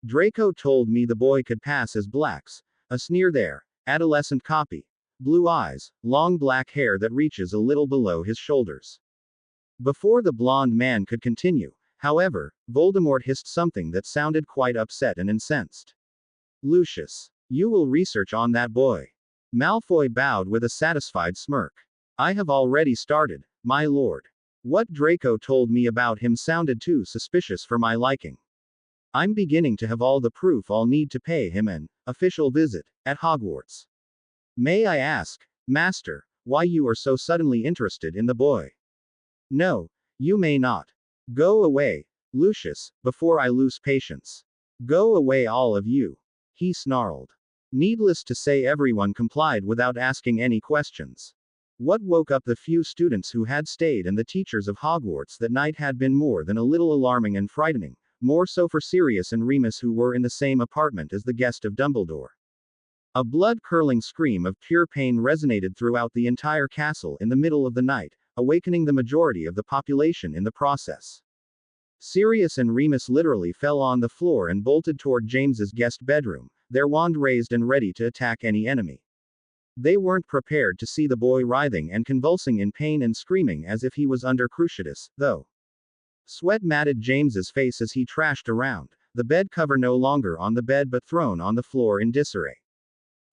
Draco told me the boy could pass as blacks, a sneer there, adolescent copy. Blue eyes, long black hair that reaches a little below his shoulders. Before the blond man could continue, however, Voldemort hissed something that sounded quite upset and incensed. Lucius. You will research on that boy. Malfoy bowed with a satisfied smirk. I have already started, my lord. What Draco told me about him sounded too suspicious for my liking. I'm beginning to have all the proof I'll need to pay him an official visit at Hogwarts. May I ask, Master, why you are so suddenly interested in the boy? No, you may not. Go away, Lucius, before I lose patience. Go away, all of you. He snarled. Needless to say, everyone complied without asking any questions. What woke up the few students who had stayed and the teachers of Hogwarts that night had been more than a little alarming and frightening, more so for Sirius and Remus, who were in the same apartment as the guest of Dumbledore. A blood-curdling scream of pure pain resonated throughout the entire castle in the middle of the night, awakening the majority of the population in the process. Sirius and Remus literally fell on the floor and bolted toward James's guest bedroom, their wand raised and ready to attack any enemy. They weren't prepared to see the boy writhing and convulsing in pain and screaming as if he was under cruciatus, though. Sweat matted James's face as he trashed around, the bed cover no longer on the bed but thrown on the floor in disarray.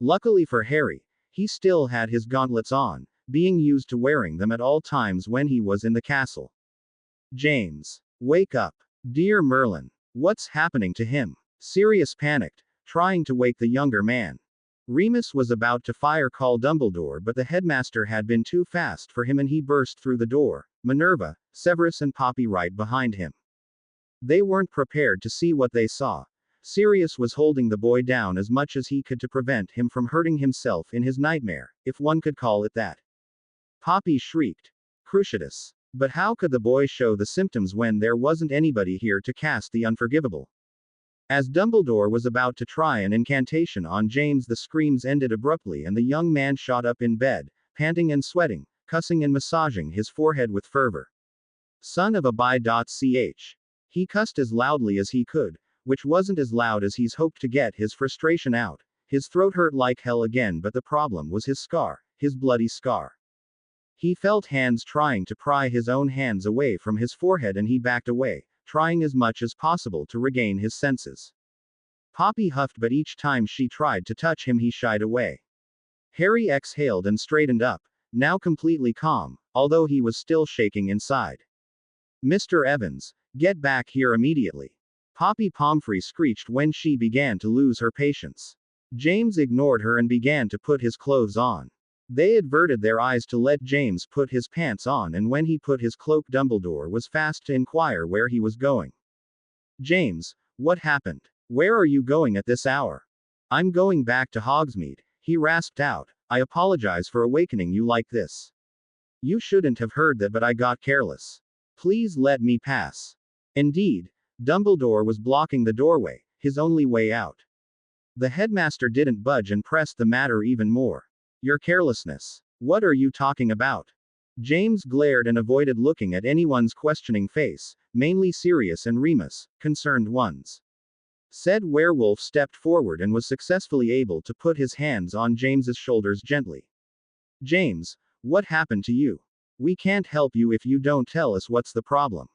Luckily for Harry, he still had his gauntlets on, being used to wearing them at all times when he was in the castle. James. Wake up. Dear Merlin. What's happening to him? Sirius panicked, trying to wake the younger man. Remus was about to call Dumbledore, but the headmaster had been too fast for him and he burst through the door, Minerva, Severus and Poppy right behind him. They weren't prepared to see what they saw. Sirius was holding the boy down as much as he could to prevent him from hurting himself in his nightmare, if one could call it that. Poppy shrieked. Cruciatus. But how could the boy show the symptoms when there wasn't anybody here to cast the unforgivable? As Dumbledore was about to try an incantation on James, the screams ended abruptly and the young man shot up in bed, panting and sweating, cussing and massaging his forehead with fervor. Son of a bi.ch. He cussed as loudly as he could, which wasn't as loud as he's hoped to get his frustration out. His throat hurt like hell again, but the problem was his scar, his bloody scar. He felt hands trying to pry his own hands away from his forehead and he backed away, trying as much as possible to regain his senses. Poppy huffed, but each time she tried to touch him he shied away. Harry exhaled and straightened up, now completely calm, although he was still shaking inside. Mr. Evans, get back here immediately. Poppy Pomfrey screeched when she began to lose her patience. James ignored her and began to put his clothes on. They averted their eyes to let James put his pants on, and when he put his cloak, Dumbledore was fast to inquire where he was going. James, what happened? Where are you going at this hour? I'm going back to Hogsmeade, he rasped out. I apologize for awakening you like this. You shouldn't have heard that, but I got careless. Please let me pass. Indeed, Dumbledore was blocking the doorway, his only way out. The headmaster didn't budge and pressed the matter even more. Your carelessness. What are you talking about? James glared and avoided looking at anyone's questioning face, mainly Sirius and Remus, concerned ones. Said werewolf stepped forward and was successfully able to put his hands on James's shoulders gently. James, what happened to you? We can't help you if you don't tell us what's the problem.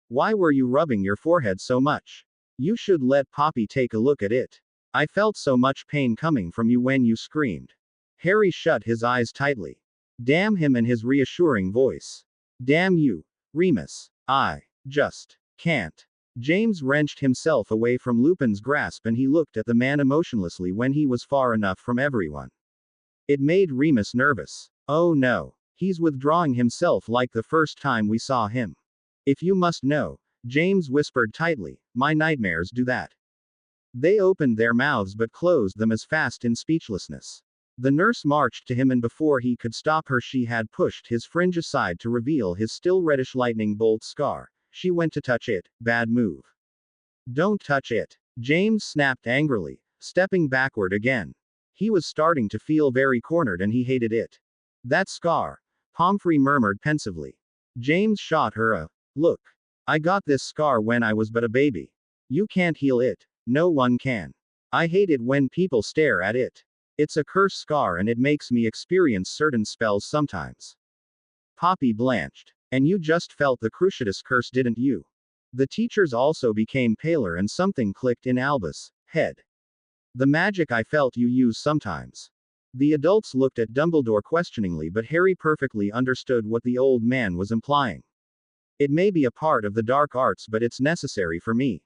Why were you rubbing your forehead so much? You should let Poppy take a look at it. I felt so much pain coming from you when you screamed. Harry shut his eyes tightly. Damn him and his reassuring voice. Damn you, Remus. I just can't. James wrenched himself away from Lupin's grasp and he looked at the man emotionlessly when he was far enough from everyone. It made Remus nervous. Oh no, he's withdrawing himself like the first time we saw him. If you must know, James whispered tightly, my nightmares do that. They opened their mouths but closed them as fast in speechlessness. The nurse marched to him and before he could stop her she had pushed his fringe aside to reveal his still reddish lightning bolt scar. She went to touch it, bad move. Don't touch it. James snapped angrily, stepping backward again. He was starting to feel very cornered and he hated it. That scar, Pomfrey murmured pensively. James shot her a look. I got this scar when I was but a baby. You can't heal it. No one can. I hate it when people stare at it. It's a curse scar and it makes me experience certain spells sometimes. Poppy blanched. And you just felt the Cruciatus curse, didn't you? The teachers also became paler and something clicked in Albus' head. The magic I felt you use sometimes. The adults looked at Dumbledore questioningly, but Harry perfectly understood what the old man was implying. It may be a part of the dark arts, but it's necessary for me.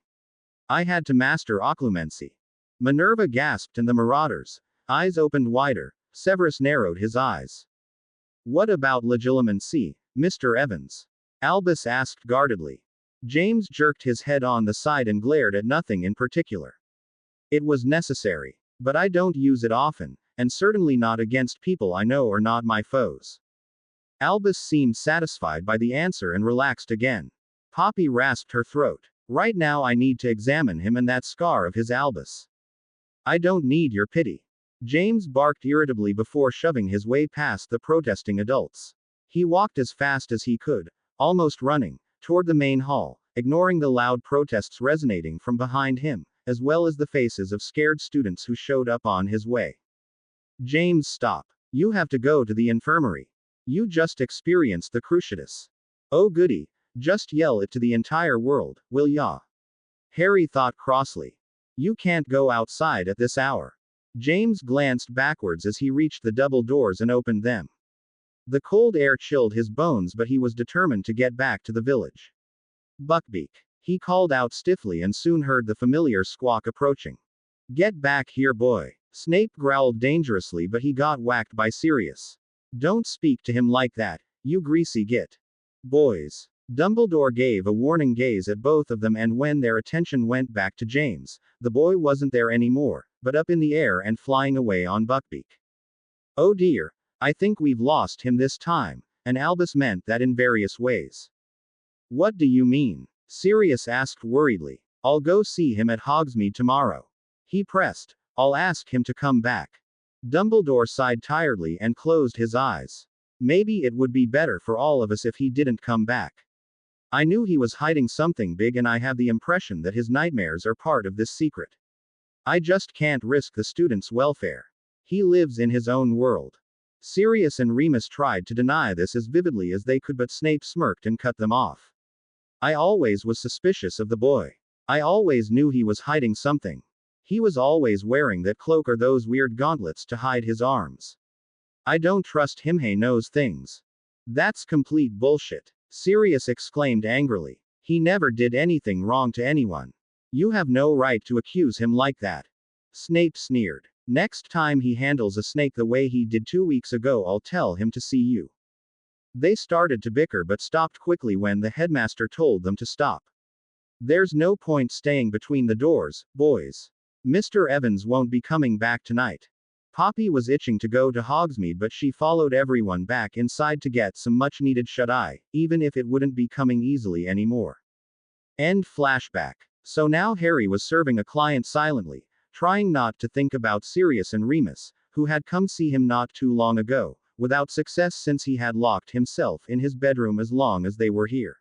I had to master occlumency. Minerva gasped and the Marauders' eyes opened wider. Severus narrowed his eyes. What about legilimency, Mr. Evans? Albus asked guardedly. James jerked his head on the side and glared at nothing in particular. It was necessary. But I don't use it often, and certainly not against people I know or not my foes. Albus seemed satisfied by the answer and relaxed again. Poppy rasped her throat. Right now I need to examine him and that scar of his, Albus. I don't need your pity. James barked irritably before shoving his way past the protesting adults. He walked as fast as he could, almost running, toward the main hall, ignoring the loud protests resonating from behind him, as well as the faces of scared students who showed up on his way. James, stop. You have to go to the infirmary. You just experienced the cruciatus. Oh goody. Just yell it to the entire world, will ya? Harry thought crossly. You can't go outside at this hour. James glanced backwards as he reached the double doors and opened them. The cold air chilled his bones, but he was determined to get back to the village. Buckbeak. He called out stiffly and soon heard the familiar squawk approaching. Get back here, boy. Snape growled dangerously, but he got whacked by Sirius. Don't speak to him like that, you greasy git. Boys. Dumbledore gave a warning gaze at both of them, and when their attention went back to James, the boy wasn't there anymore, but up in the air and flying away on Buckbeak. Oh dear, I think we've lost him this time, and Albus meant that in various ways. What do you mean? Sirius asked worriedly. I'll go see him at Hogsmeade tomorrow. He pressed. I'll ask him to come back. Dumbledore sighed tiredly and closed his eyes. Maybe it would be better for all of us if he didn't come back. I knew he was hiding something big, and I have the impression that his nightmares are part of this secret. I just can't risk the students' welfare. He lives in his own world. Sirius and Remus tried to deny this as vividly as they could, but Snape smirked and cut them off. I always was suspicious of the boy. I always knew he was hiding something. He was always wearing that cloak or those weird gauntlets to hide his arms. I don't trust him, he knows things. That's complete bullshit. Sirius exclaimed angrily. He never did anything wrong to anyone. You have no right to accuse him like that. Snape sneered. Next time he handles a snake the way he did 2 weeks ago, I'll tell him to see you. They started to bicker but stopped quickly when the headmaster told them to stop. There's no point staying between the doors, boys. Mr. Evans won't be coming back tonight. Poppy was itching to go to Hogsmeade, but she followed everyone back inside to get some much-needed shut-eye, even if it wouldn't be coming easily anymore. End flashback. So now Harry was serving a client silently, trying not to think about Sirius and Remus, who had come see him not too long ago, without success since he had locked himself in his bedroom as long as they were here.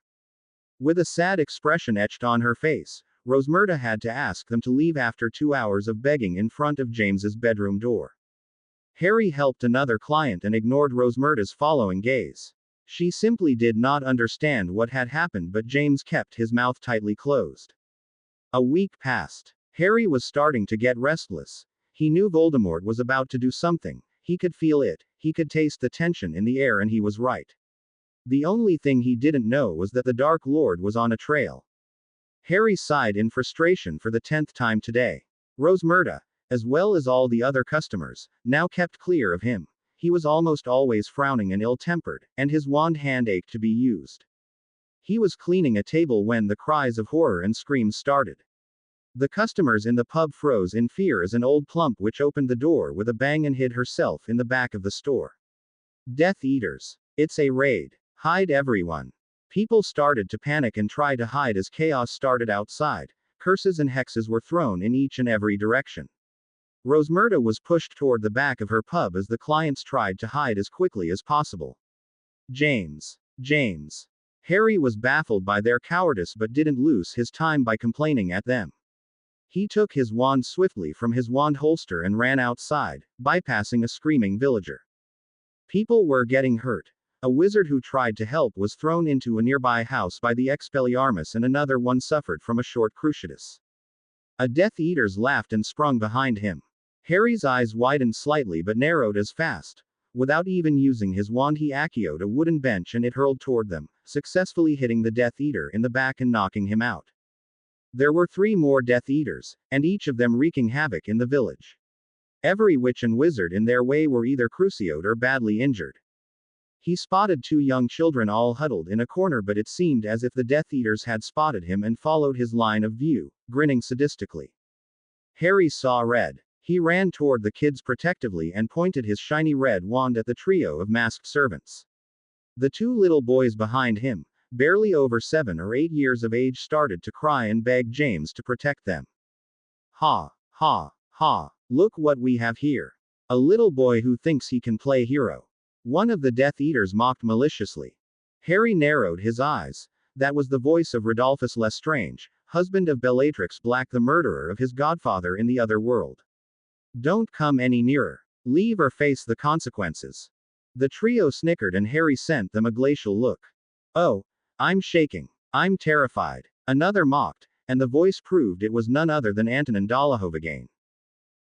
With a sad expression etched on her face, Rosmerta had to ask them to leave after 2 hours of begging in front of James's bedroom door. Harry helped another client and ignored Rosmerta's following gaze. She simply did not understand what had happened, but James kept his mouth tightly closed. A week passed. Harry was starting to get restless. He knew Voldemort was about to do something. He could feel it, he could taste the tension in the air, and he was right. The only thing he didn't know was that the Dark Lord was on a trail. Harry sighed in frustration for the 10th time today. Rosmerta, as well as all the other customers, now kept clear of him. He was almost always frowning and ill-tempered, and his wand hand ached to be used. He was cleaning a table when the cries of horror and screams started. The customers in the pub froze in fear as an old plump witch opened the door with a bang and hid herself in the back of the store. Death Eaters. It's a raid. Hide, everyone. People started to panic and try to hide as chaos started outside. Curses and hexes were thrown in each and every direction. Rosmerta was pushed toward the back of her pub as the clients tried to hide as quickly as possible. James. Harry was baffled by their cowardice but didn't lose his time by complaining at them. He took his wand swiftly from his wand holster and ran outside, bypassing a screaming villager. People were getting hurt. A wizard who tried to help was thrown into a nearby house by the Expelliarmus, and another one suffered from a short cruciatus. A Death Eaters laughed and sprung behind him. Harry's eyes widened slightly but narrowed as fast. Without even using his wand, he acioed a wooden bench and it hurled toward them, successfully hitting the Death Eater in the back and knocking him out. There were 3 more Death Eaters, and each of them wreaking havoc in the village. Every witch and wizard in their way were either crucioed or badly injured. He spotted 2 young children all huddled in a corner, but it seemed as if the Death Eaters had spotted him and followed his line of view, grinning sadistically. Harry saw red. He ran toward the kids protectively and pointed his shiny red wand at the trio of masked servants. The 2 little boys behind him, barely over 7 or 8 years of age, started to cry and beg James to protect them. Ha, ha, ha, look what we have here. A little boy who thinks he can play hero. One of the Death Eaters mocked maliciously. Harry narrowed his eyes. That was the voice of Rodolphus Lestrange, husband of Bellatrix Black, the murderer of his godfather in the other world. Don't come any nearer. Leave or face the consequences. The trio snickered and Harry sent them a glacial look. Oh, I'm shaking. I'm terrified. Another mocked, and the voice proved it was none other than Antonin Dolohov again.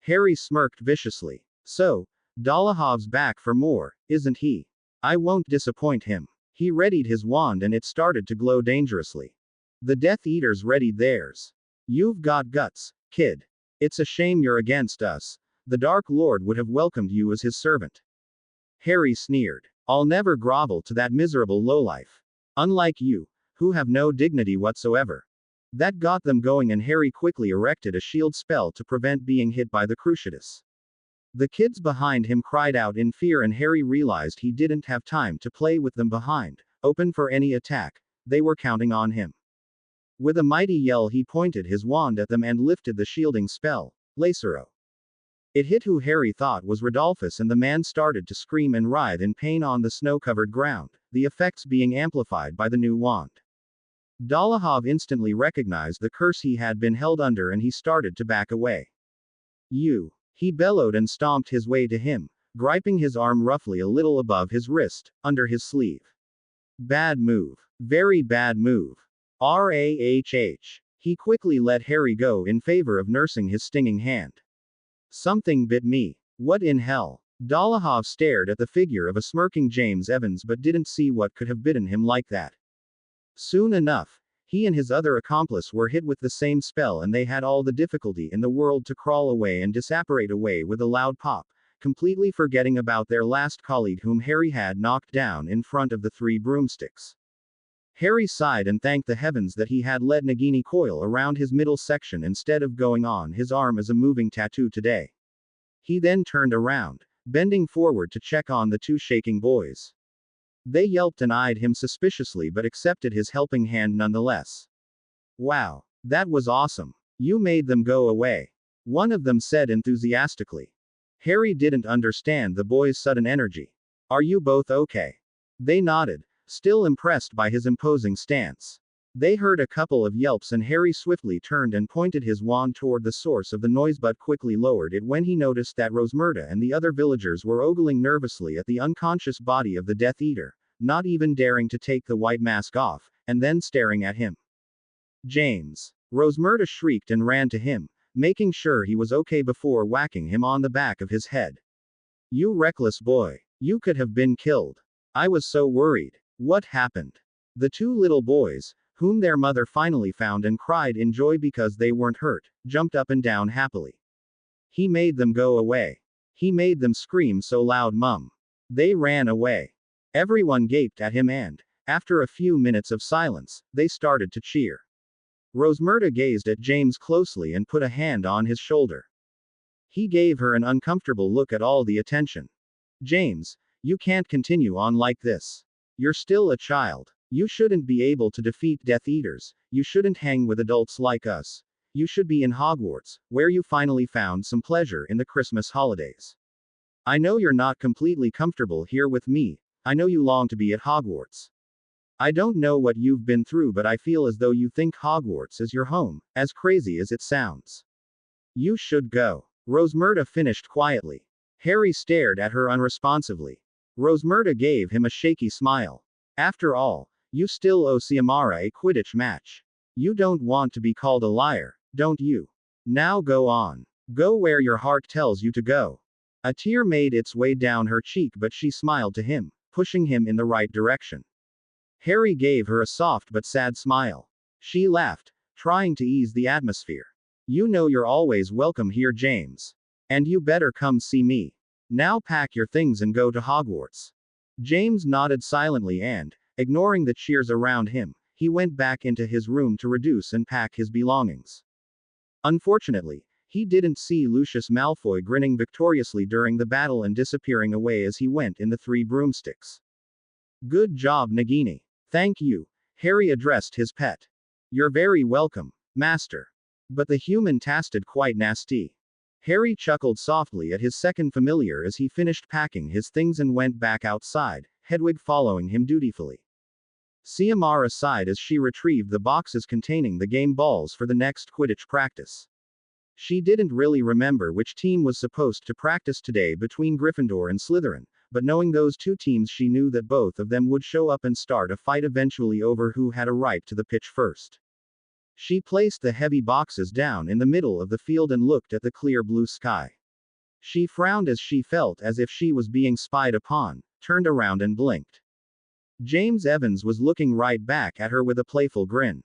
Harry smirked viciously. So, Dolahov's back for more, isn't he? I won't disappoint him. He readied his wand and it started to glow dangerously. The Death Eaters readied theirs. You've got guts, kid. It's a shame you're against us. The Dark Lord would have welcomed you as his servant. Harry sneered. I'll never grovel to that miserable lowlife. Unlike you, who have no dignity whatsoever. That got them going and Harry quickly erected a shield spell to prevent being hit by the Cruciatus. The kids behind him cried out in fear and Harry realized he didn't have time to play with them behind, open for any attack. They were counting on him. With a mighty yell he pointed his wand at them and lifted the shielding spell, Lacero. It hit who Harry thought was Rodolphus and the man started to scream and writhe in pain on the snow-covered ground, the effects being amplified by the new wand. Dolohov instantly recognized the curse he had been held under and he started to back away. You! He bellowed and stomped his way to him, griping his arm roughly a little above his wrist, under his sleeve. Bad move. Very bad move. RAHH. He quickly let Harry go in favor of nursing his stinging hand. Something bit me. What in hell? Dolohov stared at the figure of a smirking James Evans but didn't see what could have bitten him like that. Soon enough, he and his other accomplice were hit with the same spell and they had all the difficulty in the world to crawl away and disapparate away with a loud pop, completely forgetting about their last colleague whom Harry had knocked down in front of the 3 broomsticks. Harry sighed and thanked the heavens that he had let Nagini coil around his middle section instead of going on his arm as a moving tattoo today. He then turned around, bending forward to check on the 2 shaking boys. They yelped and eyed him suspiciously but accepted his helping hand nonetheless. Wow. That was awesome. You made them go away. One of them said enthusiastically. Harry didn't understand the boys' sudden energy. Are you both okay? They nodded, still impressed by his imposing stance. They heard a couple of yelps and Harry swiftly turned and pointed his wand toward the source of the noise but quickly lowered it when he noticed that Rosmerta and the other villagers were ogling nervously at the unconscious body of the Death Eater, not even daring to take the white mask off, and then staring at him. James. Rosmerta shrieked and ran to him, making sure he was okay before whacking him on the back of his head. You reckless boy. You could have been killed. I was so worried. What happened? The 2 little boys, whom their mother finally found and cried in joy because they weren't hurt, jumped up and down happily. He made them go away. He made them scream so loud, Mum. They ran away. Everyone gaped at him and, after a few minutes of silence, they started to cheer. Rosmerta gazed at James closely and put a hand on his shoulder. He gave her an uncomfortable look at all the attention. James, you can't continue on like this. You're still a child. You shouldn't be able to defeat Death Eaters. You shouldn't hang with adults like us. You should be in Hogwarts, where you finally found some pleasure in the Christmas holidays. I know you're not completely comfortable here with me. I know you long to be at Hogwarts. I don't know what you've been through, but I feel as though you think Hogwarts is your home, as crazy as it sounds. You should go. Rosmerta finished quietly. Harry stared at her unresponsively. Rosmerta gave him a shaky smile. After all, you still owe Siamara a Quidditch match. You don't want to be called a liar, don't you? Now go on. Go where your heart tells you to go. A tear made its way down her cheek, but she smiled to him, pushing him in the right direction. Harry gave her a soft but sad smile. She laughed, trying to ease the atmosphere. You know you're always welcome here, James. And you better come see me. Now pack your things and go to Hogwarts. James nodded silently and, ignoring the cheers around him, he went back into his room to reduce and pack his belongings. Unfortunately, he didn't see Lucius Malfoy grinning victoriously during the battle and disappearing away as he went in the 3 broomsticks. Good job, Nagini. Thank you. Harry addressed his pet. You're very welcome, Master. But the human tasted quite nasty. Harry chuckled softly at his second familiar as he finished packing his things and went back outside, Hedwig following him dutifully. Siamara sighed as she retrieved the boxes containing the game balls for the next Quidditch practice. She didn't really remember which team was supposed to practice today between Gryffindor and Slytherin, but knowing those two teams, she knew that both of them would show up and start a fight eventually over who had a right to the pitch first. She placed the heavy boxes down in the middle of the field and looked at the clear blue sky. She frowned as she felt as if she was being spied upon, turned around and blinked. James Evans was looking right back at her with a playful grin.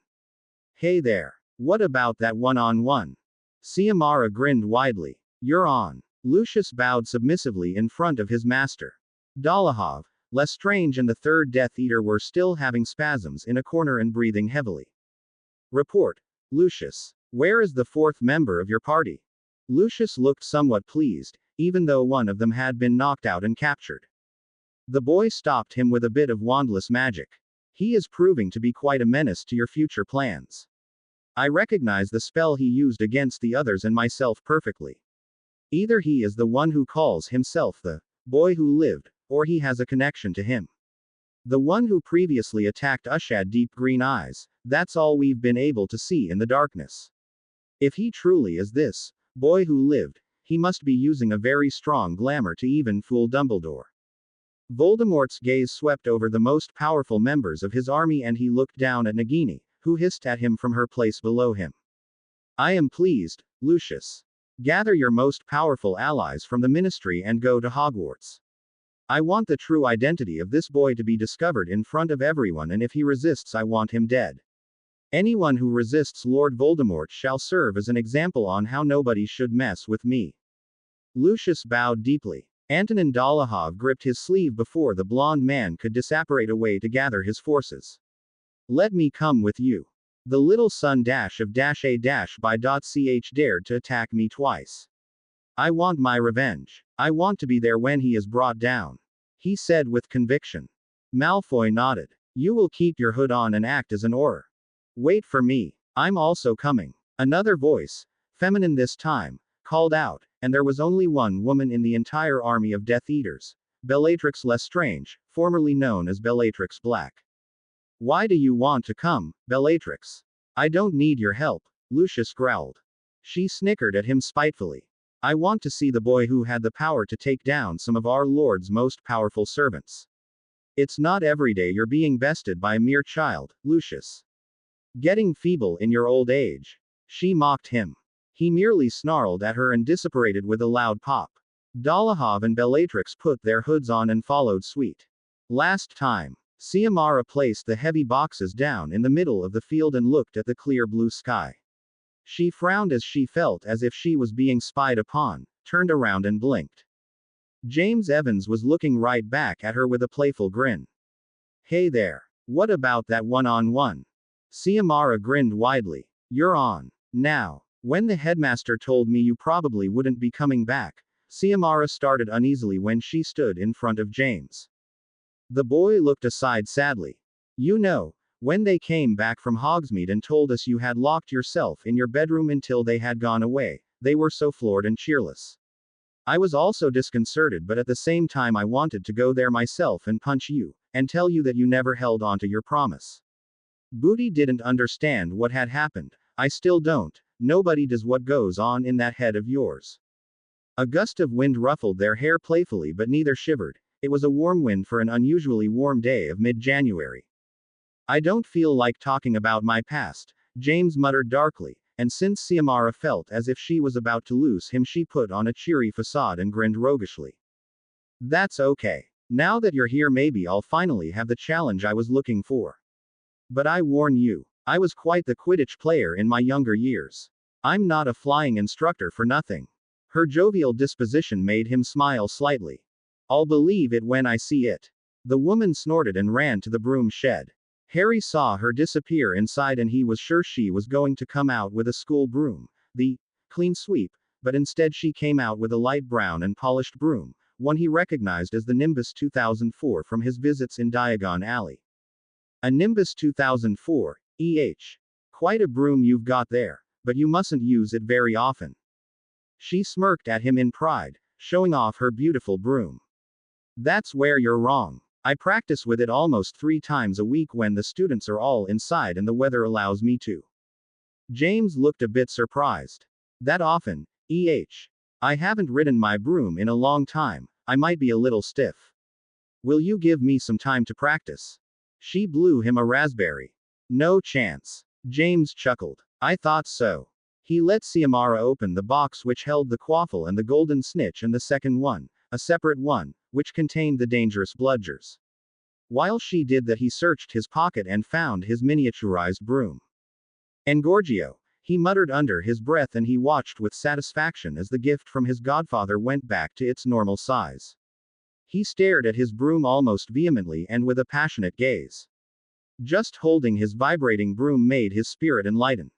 Hey there. What about that one-on-one? Siamara grinned widely. You're on. Lucius bowed submissively in front of his master. Dolohov, Lestrange and the third Death Eater were still having spasms in a corner and breathing heavily. Report. Lucius. Where is the fourth member of your party? Lucius looked somewhat pleased, even though one of them had been knocked out and captured. The boy stopped him with a bit of wandless magic. He is proving to be quite a menace to your future plans. I recognize the spell he used against the others and myself perfectly. Either he is the one who calls himself the boy who lived, or he has a connection to him. The one who previously attacked us had deep green eyes, that's all we've been able to see in the darkness. If he truly is this boy who lived, he must be using a very strong glamour to even fool Dumbledore. Voldemort's gaze swept over the most powerful members of his army and he looked down at Nagini, who hissed at him from her place below him. I am pleased, Lucius. Gather your most powerful allies from the Ministry and go to Hogwarts. I want the true identity of this boy to be discovered in front of everyone, and if he resists, I want him dead. Anyone who resists Lord Voldemort shall serve as an example on how nobody should mess with me. Lucius bowed deeply. Antonin Dolohov gripped his sleeve before the blond man could disapparate away to gather his forces. Let me come with you. The little son of -a-by.ch dared to attack me twice. I want my revenge. I want to be there when he is brought down. He said with conviction. Malfoy nodded. You will keep your hood on and act as an Auror. Wait for me. I'm also coming. Another voice, feminine this time, called out, and there was only one woman in the entire army of Death Eaters, Bellatrix Lestrange, formerly known as Bellatrix Black. Why do you want to come, Bellatrix? I don't need your help, Lucius growled. She snickered at him spitefully. I want to see the boy who had the power to take down some of our Lord's most powerful servants. It's not every day you're being bested by a mere child, Lucius. Getting feeble in your old age. She mocked him. He merely snarled at her and disapparated with a loud pop. Dolohov and Bellatrix put their hoods on and followed suit. Last time. Siamara placed the heavy boxes down in the middle of the field and looked at the clear blue sky. She frowned as she felt as if she was being spied upon, turned around and blinked. James Evans was looking right back at her with a playful grin. Hey there. What about that one-on-one? Siamara grinned widely. You're on. Now. When the headmaster told me you probably wouldn't be coming back, Siamara started uneasily when she stood in front of James. The boy looked aside sadly. You know, when they came back from Hogsmeade and told us you had locked yourself in your bedroom until they had gone away, they were so floored and cheerless. I was also disconcerted, but at the same time I wanted to go there myself and punch you, and tell you that you never held on to your promise. Booty didn't understand what had happened. I still don't. Nobody does what goes on in that head of yours. A gust of wind ruffled their hair playfully, but neither shivered. It was a warm wind for an unusually warm day of mid-January. I don't feel like talking about my past, James muttered darkly, and since Siamara felt as if she was about to lose him, she put on a cheery facade and grinned roguishly. That's okay. Now that you're here, maybe I'll finally have the challenge I was looking for. But I warn you, I was quite the Quidditch player in my younger years. I'm not a flying instructor for nothing. Her jovial disposition made him smile slightly. I'll believe it when I see it. The woman snorted and ran to the broom shed. Harry saw her disappear inside and he was sure she was going to come out with a school broom, the clean sweep, but instead she came out with a light brown and polished broom, one he recognized as the Nimbus 2004 from his visits in Diagon Alley. A Nimbus 2004, Quite a broom you've got there, but you mustn't use it very often. She smirked at him in pride, showing off her beautiful broom. That's where you're wrong. I practice with it almost 3 times a week when the students are all inside and the weather allows me to. James looked a bit surprised. That often, I haven't ridden my broom in a long time, I might be a little stiff. Will you give me some time to practice? She blew him a raspberry. No chance. James chuckled. I thought so. He let Siamara open the box which held the quaffle and the golden snitch and the second one, a separate one, which contained the dangerous bludgers. While she did that, he searched his pocket and found his miniaturized broom. Engorgio, he muttered under his breath, and he watched with satisfaction as the gift from his godfather went back to its normal size. He stared at his broom almost vehemently and with a passionate gaze. Just holding his vibrating broom made his spirit enlighten.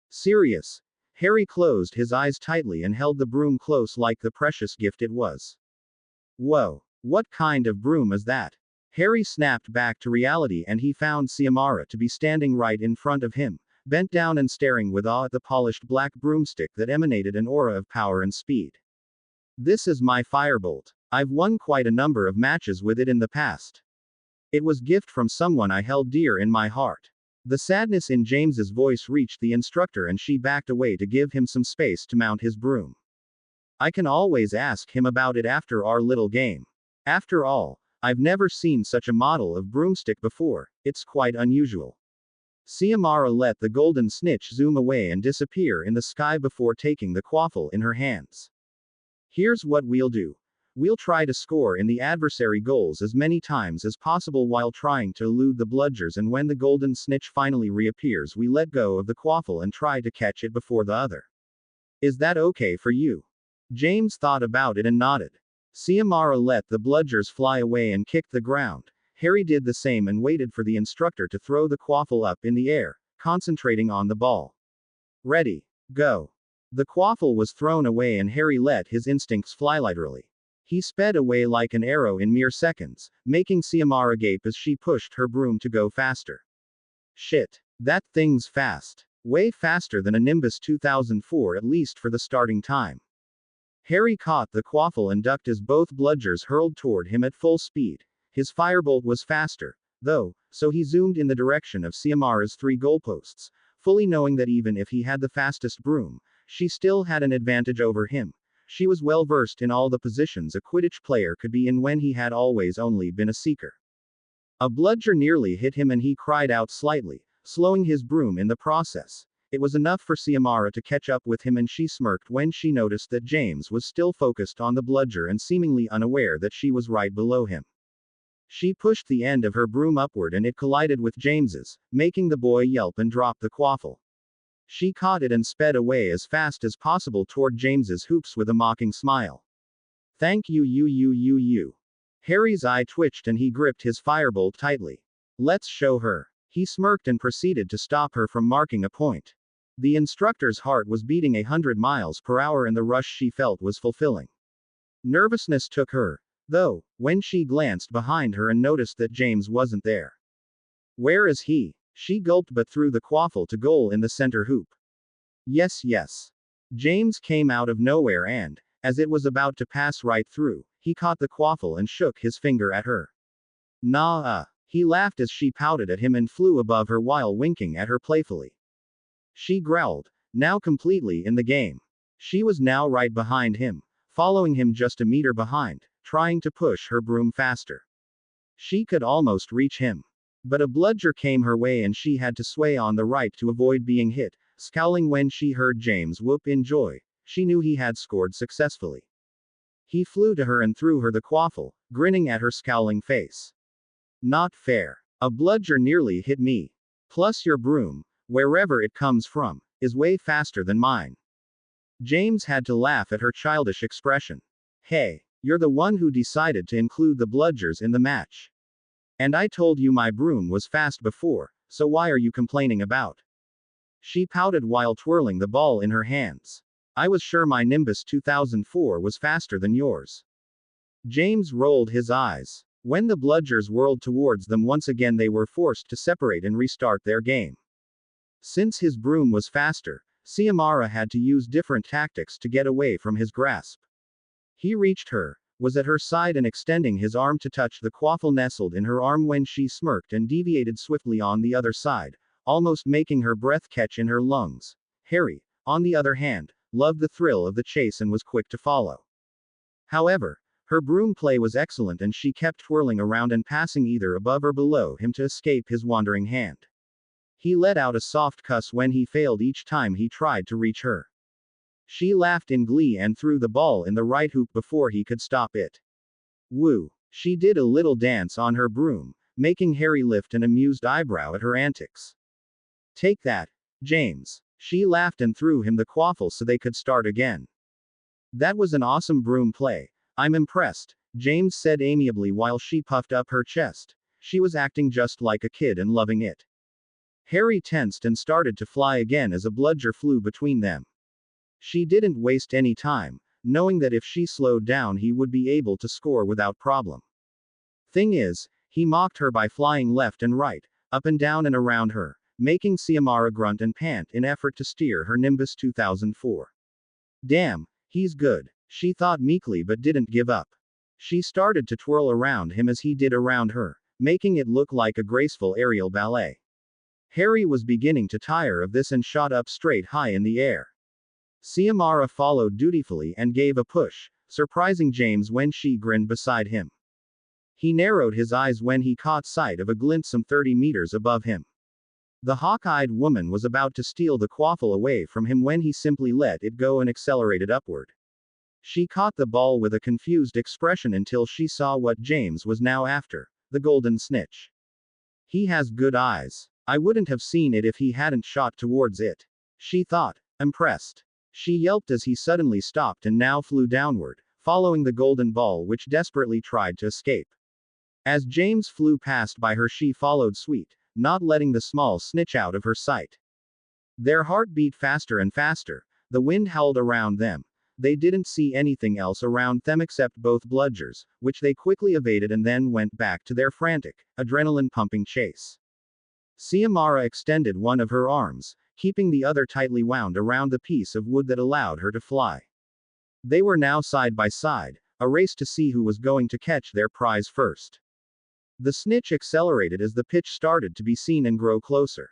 Serious. Harry closed his eyes tightly and held the broom close like the precious gift it was. Whoa, what kind of broom is that? Harry snapped back to reality and he found Siamara to be standing right in front of him, bent down and staring with awe at the polished black broomstick that emanated an aura of power and speed. This is my firebolt. I've won quite a number of matches with it in the past. It was gift from someone I held dear in my heart. The sadness in James's voice reached the instructor and she backed away to give him some space to mount his broom. I can always ask him about it after our little game. After all, I've never seen such a model of broomstick before, it's quite unusual. Siamara let the golden snitch zoom away and disappear in the sky before taking the quaffle in her hands. Here's what we'll do. We'll try to score in the adversary goals as many times as possible while trying to elude the bludgers, and when the golden snitch finally reappears we let go of the quaffle and try to catch it before the other. Is that okay for you? James thought about it and nodded. Siamara let the bludgers fly away and kicked the ground. Harry did the same and waited for the instructor to throw the quaffle up in the air, concentrating on the ball. Ready, go. The quaffle was thrown away and Harry let his instincts fly literally. He sped away like an arrow in mere seconds, making Siamara gape as she pushed her broom to go faster. Shit. That thing's fast. Way faster than a Nimbus 2004, at least for the starting time. Harry caught the quaffle and ducked as both bludgers hurled toward him at full speed. His firebolt was faster, though, so he zoomed in the direction of Siamara's 3 goalposts, fully knowing that even if he had the fastest broom, she still had an advantage over him. She was well versed in all the positions a Quidditch player could be in when he had always only been a seeker. A bludger nearly hit him and he cried out slightly, slowing his broom in the process. It was enough for Siamara to catch up with him and she smirked when she noticed that James was still focused on the bludger and seemingly unaware that she was right below him. She pushed the end of her broom upward and it collided with James's, making the boy yelp and drop the quaffle. She caught it and sped away as fast as possible toward James's hoops with a mocking smile. Thank you. Harry's eye twitched and he gripped his firebolt tightly. Let's show her. He smirked and proceeded to stop her from marking a point. The instructor's heart was beating 100 miles per hour and the rush she felt was fulfilling. Nervousness took her, though, when she glanced behind her and noticed that James wasn't there. Where is he? She gulped but threw the quaffle to goal in the center hoop. Yes. James came out of nowhere and, as it was about to pass right through, he caught the quaffle and shook his finger at her. Nah. He laughed as she pouted at him and flew above her while winking at her playfully. She growled, now completely in the game. She was now right behind him, following him just a meter behind, trying to push her broom faster. She could almost reach him. But a bludger came her way and she had to sway on the right to avoid being hit, scowling when she heard James whoop in joy. She knew he had scored successfully. He flew to her and threw her the quaffle, grinning at her scowling face. Not fair. A bludger nearly hit me. Plus your broom, wherever it comes from, is way faster than mine. James had to laugh at her childish expression. Hey, you're the one who decided to include the bludgers in the match. And I told you my broom was fast before, so why are you complaining about? She pouted while twirling the ball in her hands. I was sure my Nimbus 2004 was faster than yours. James rolled his eyes. When the bludgers whirled towards them once again they were forced to separate and restart their game. Since his broom was faster, Siamara had to use different tactics to get away from his grasp. He reached her, was at her side and extending his arm to touch the quaffle nestled in her arm when she smirked and deviated swiftly on the other side, almost making her breath catch in her lungs. Harry, on the other hand, loved the thrill of the chase and was quick to follow. However, her broom play was excellent and she kept twirling around and passing either above or below him to escape his wandering hand. He let out a soft cuss when he failed each time he tried to reach her. She laughed in glee and threw the ball in the right hoop before he could stop it. Woo! She did a little dance on her broom, making Harry lift an amused eyebrow at her antics. Take that, James. She laughed and threw him the quaffle so they could start again. That was an awesome broom play. I'm impressed, James said amiably while she puffed up her chest. She was acting just like a kid and loving it. Harry tensed and started to fly again as a bludger flew between them. She didn't waste any time, knowing that if she slowed down he would be able to score without problem. Thing is, he mocked her by flying left and right, up and down and around her, making Xiomara grunt and pant in effort to steer her Nimbus 2004. Damn, he's good, she thought meekly but didn't give up. She started to twirl around him as he did around her, making it look like a graceful aerial ballet. Harry was beginning to tire of this and shot up straight high in the air. Xiomara followed dutifully and gave a push, surprising James when she grinned beside him. He narrowed his eyes when he caught sight of a glint some 30 meters above him. The hawk-eyed woman was about to steal the quaffle away from him when he simply let it go and accelerated upward. She caught the ball with a confused expression until she saw what James was now after, the golden snitch. He has good eyes. I wouldn't have seen it if he hadn't shot towards it. She thought, impressed. She yelped as he suddenly stopped and now flew downward, following the golden ball which desperately tried to escape. As James flew past by her she followed suit, not letting the small snitch out of her sight. Their heart beat faster and faster, the wind howled around them. They didn't see anything else around them except both bludgers, which they quickly evaded and then went back to their frantic, adrenaline-pumping chase. Xiomara extended one of her arms, keeping the other tightly wound around the piece of wood that allowed her to fly. They were now side by side, a race to see who was going to catch their prize first. The snitch accelerated as the pitch started to be seen and grow closer.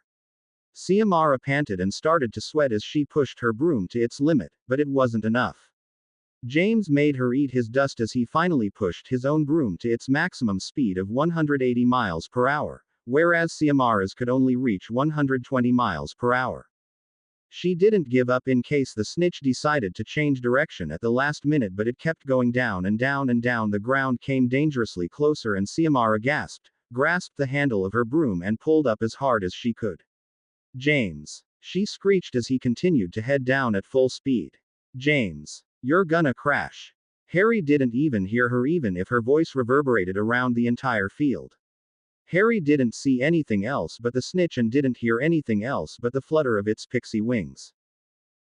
Xiomara panted and started to sweat as she pushed her broom to its limit, but it wasn't enough. James made her eat his dust as he finally pushed his own broom to its maximum speed of 180 miles per hour, whereas Xiomara's could only reach 120 miles per hour. She didn't give up in case the snitch decided to change direction at the last minute, but it kept going down and down and down. The ground came dangerously closer and Xiomara gasped, grasped the handle of her broom and pulled up as hard as she could. James, she screeched as he continued to head down at full speed. James, you're gonna crash. Harry didn't even hear her even if her voice reverberated around the entire field. Harry didn't see anything else but the snitch and didn't hear anything else but the flutter of its pixie wings.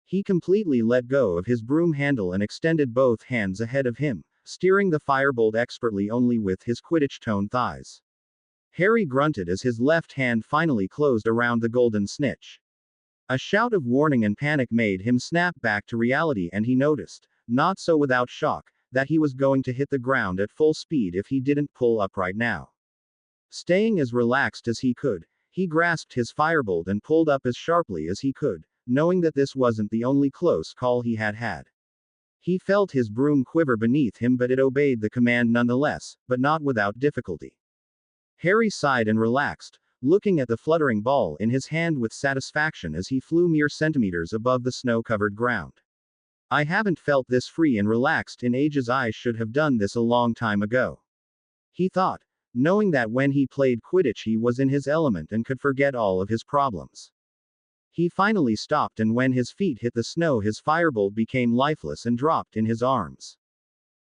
He completely let go of his broom handle and extended both hands ahead of him, steering the firebolt expertly only with his Quidditch-toned thighs. Harry grunted as his left hand finally closed around the golden snitch. A shout of warning and panic made him snap back to reality, and he noticed, not so without shock, that he was going to hit the ground at full speed if he didn't pull up right now. Staying as relaxed as he could, he grasped his firebolt and pulled up as sharply as he could, knowing that this wasn't the only close call he had had. He felt his broom quiver beneath him, but it obeyed the command nonetheless, but not without difficulty. Harry sighed and relaxed, looking at the fluttering ball in his hand with satisfaction as he flew mere centimeters above the snow-covered ground. I haven't felt this free and relaxed in ages. I should have done this a long time ago. He thought, knowing that when he played Quidditch he was in his element and could forget all of his problems. He finally stopped, and when his feet hit the snow his firebolt became lifeless and dropped in his arms.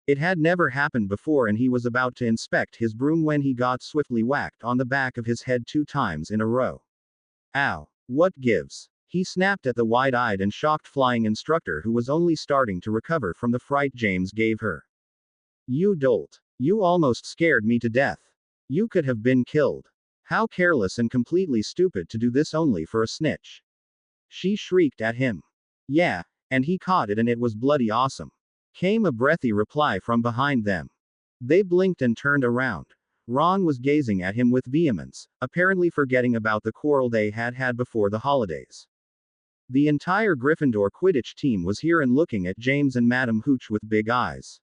It had never happened before, and he was about to inspect his broom when he got swiftly whacked on the back of his head 2 times in a row. Ow. What gives? He snapped at the wide-eyed and shocked flying instructor who was only starting to recover from the fright James gave her. You dolt. You almost scared me to death. You could have been killed. How careless and completely stupid to do this only for a snitch. She shrieked at him. Yeah, and he caught it and it was bloody awesome. Came a breathy reply from behind them. They blinked and turned around. Ron was gazing at him with vehemence, apparently forgetting about the quarrel they had had before the holidays. The entire Gryffindor Quidditch team was here and looking at James and Madam Hooch with big eyes.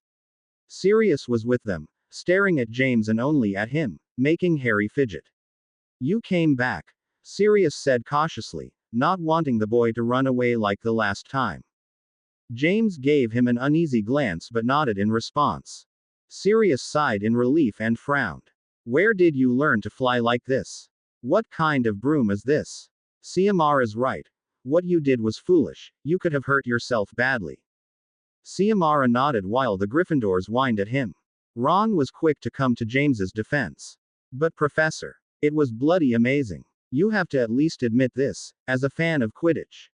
Sirius was with them, staring at James and only at him, making Harry fidget. You came back, Sirius said cautiously, not wanting the boy to run away like the last time. James gave him an uneasy glance but nodded in response. Sirius sighed in relief and frowned. Where did you learn to fly like this? What kind of broom is this? Siamara's right. What you did was foolish, you could have hurt yourself badly. Siamara nodded while the Gryffindors whined at him. Ron was quick to come to James's defense. But Professor, it was bloody amazing. You have to at least admit this, as a fan of Quidditch.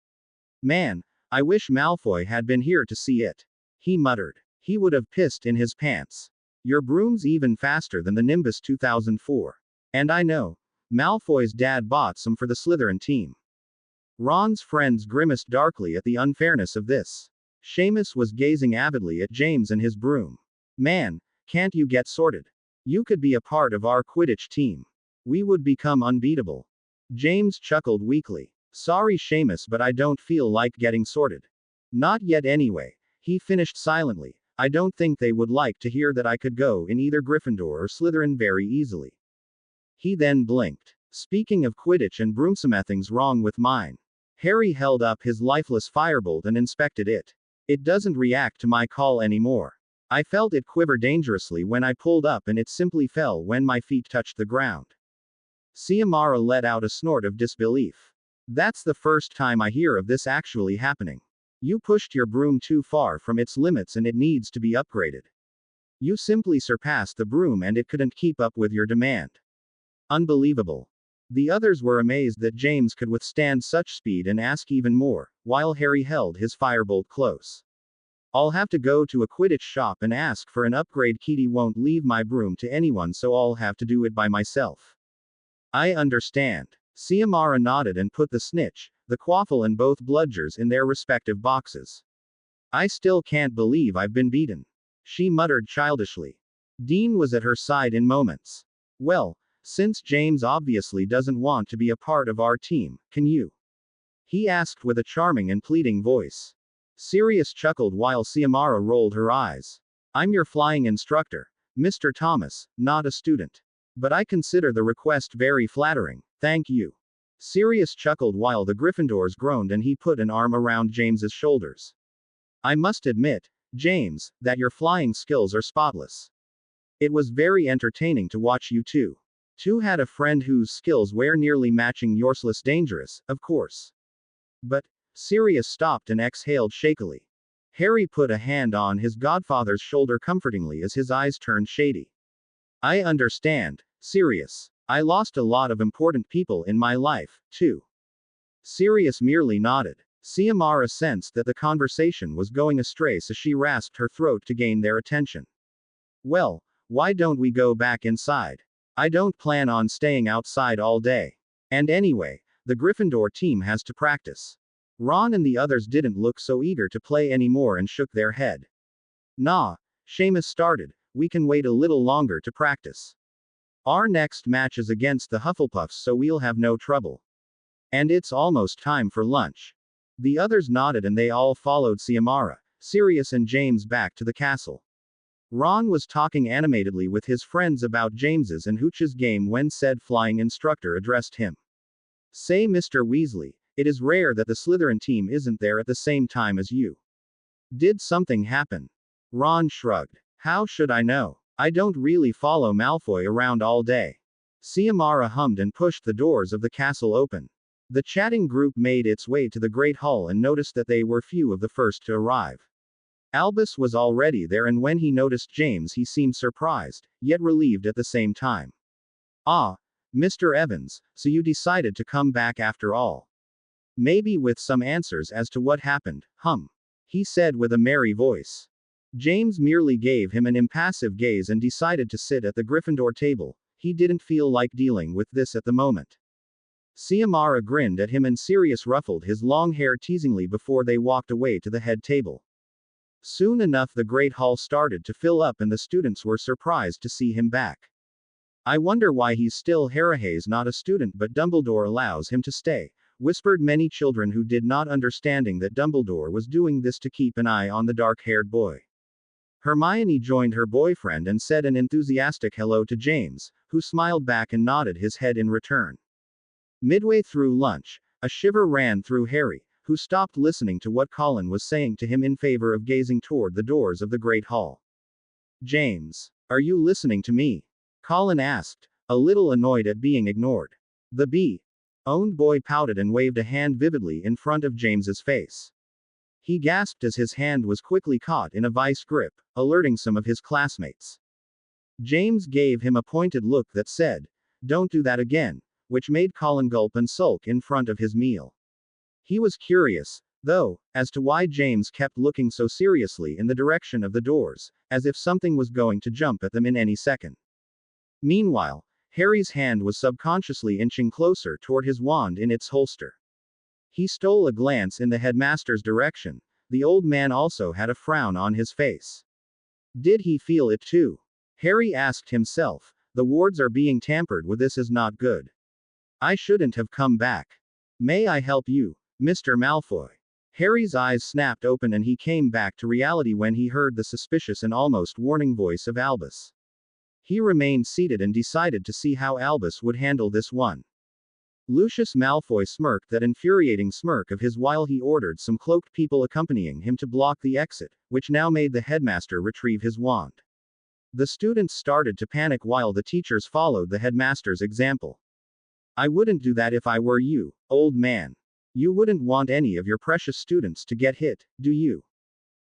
Man, I wish Malfoy had been here to see it. He muttered. He would have pissed in his pants. Your broom's even faster than the Nimbus 2004. And I know. Malfoy's dad bought some for the Slytherin team. Ron's friends grimaced darkly at the unfairness of this. Seamus was gazing avidly at James and his broom. Man, can't you get sorted? You could be a part of our Quidditch team. We would become unbeatable. James chuckled weakly. Sorry Seamus, but I don't feel like getting sorted. Not yet anyway, he finished silently. I don't think they would like to hear that I could go in either Gryffindor or Slytherin very easily. He then blinked. Speaking of Quidditch and broom, something's wrong with mine. Harry held up his lifeless firebolt and inspected it. It doesn't react to my call anymore. I felt it quiver dangerously when I pulled up and it simply fell when my feet touched the ground. Siamara let out a snort of disbelief. That's the first time I hear of this actually happening. You pushed your broom too far from its limits and it needs to be upgraded. You simply surpassed the broom and it couldn't keep up with your demand. Unbelievable. The others were amazed that James could withstand such speed and ask even more, while Harry held his firebolt close. I'll have to go to a Quidditch shop and ask for an upgrade. Kitty won't leave my broom to anyone, so I'll have to do it by myself. I understand. Siamara nodded and put the snitch, the quaffle and both bludgers in their respective boxes. I still can't believe I've been beaten. She muttered childishly. Dean was at her side in moments. Well, since James obviously doesn't want to be a part of our team, can you? He asked with a charming and pleading voice. Sirius chuckled while Siamara rolled her eyes. I'm your flying instructor, Mr. Thomas, not a student. But I consider the request very flattering, thank you. Sirius chuckled while the Gryffindors groaned and he put an arm around James's shoulders. I must admit, James, that your flying skills are spotless. It was very entertaining to watch you two. Two had a friend whose skills were nearly matching yours. Less dangerous, of course. But, Sirius stopped and exhaled shakily. Harry put a hand on his godfather's shoulder comfortingly as his eyes turned shady. I understand, Sirius. I lost a lot of important people in my life, too. Sirius merely nodded. Siamara sensed that the conversation was going astray, so she rasped her throat to gain their attention. Well, why don't we go back inside? I don't plan on staying outside all day. And anyway, the Gryffindor team has to practice. Ron and the others didn't look so eager to play anymore and shook their head. Nah, Seamus started, we can wait a little longer to practice. Our next match is against the Hufflepuffs, so we'll have no trouble. And it's almost time for lunch. The others nodded and they all followed Siamara, Sirius and James back to the castle. Ron was talking animatedly with his friends about James's and Hooch's game when said flying instructor addressed him. Say, Mr. Weasley, it is rare that the Slytherin team isn't there at the same time as you. Did something happen? Ron shrugged. How should I know? I don't really follow Malfoy around all day. Siamara hummed and pushed the doors of the castle open. The chatting group made its way to the Great Hall and noticed that they were few of the first to arrive. Albus was already there, and when he noticed James he seemed surprised, yet relieved at the same time. Ah, Mr. Evans, so you decided to come back after all. Maybe with some answers as to what happened, he said with a merry voice. James merely gave him an impassive gaze and decided to sit at the Gryffindor table. He didn't feel like dealing with this at the moment. Siamara grinned at him and Sirius ruffled his long hair teasingly before they walked away to the head table. Soon enough the Great Hall started to fill up and the students were surprised to see him back. I wonder why he's still Harry's not a student, but Dumbledore allows him to stay. whispered many children who did not understanding that Dumbledore was doing this to keep an eye on the dark-haired boy. Hermione joined her boyfriend and said an enthusiastic hello to James, who smiled back and nodded his head in return. Midway through lunch, a shiver ran through Harry, who stopped listening to what Colin was saying to him in favor of gazing toward the doors of the Great Hall. James, are you listening to me? Colin asked, a little annoyed at being ignored. The owned boy pouted and waved a hand vividly in front of James's face. He gasped as his hand was quickly caught in a vice grip, alerting some of his classmates. James gave him a pointed look that said, "Don't do that again," which made Colin gulp and sulk in front of his meal. He was curious, though, as to why James kept looking so seriously in the direction of the doors, as if something was going to jump at them in any second. Meanwhile, Harry's hand was subconsciously inching closer toward his wand in its holster. He stole a glance in the headmaster's direction. The old man also had a frown on his face. Did he feel it too? Harry asked himself. The wards are being tampered with. This is not good. I shouldn't have come back. May I help you, Mr. Malfoy? Harry's eyes snapped open and he came back to reality when he heard the suspicious and almost warning voice of Albus. He remained seated and decided to see how Albus would handle this one. Lucius Malfoy smirked that infuriating smirk of his while he ordered some cloaked people accompanying him to block the exit, which now made the headmaster retrieve his wand. The students started to panic while the teachers followed the headmaster's example. I wouldn't do that if I were you, old man. You wouldn't want any of your precious students to get hit, do you?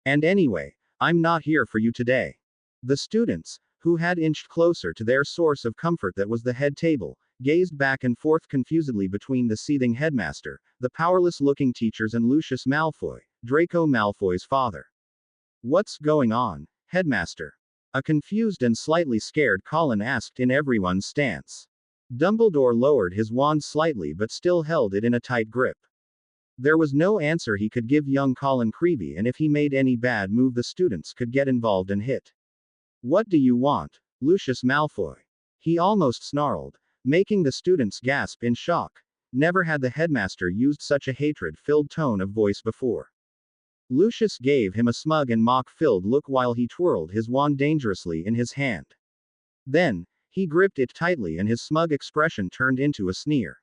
And anyway, I'm not here for you today. The students, who had inched closer to their source of comfort that was the head table, gazed back and forth confusedly between the seething headmaster, the powerless-looking teachers and Lucius Malfoy, Draco Malfoy's father. What's going on, headmaster? A confused and slightly scared Colin asked in everyone's stance. Dumbledore lowered his wand slightly but still held it in a tight grip. There was no answer he could give young Colin Creevey, and if he made any bad move the students could get involved and hit. What do you want, Lucius Malfoy? He almost snarled, making the students gasp in shock. Never had the headmaster used such a hatred-filled tone of voice before. Lucius gave him a smug and mock-filled look while he twirled his wand dangerously in his hand. Then, he gripped it tightly and his smug expression turned into a sneer.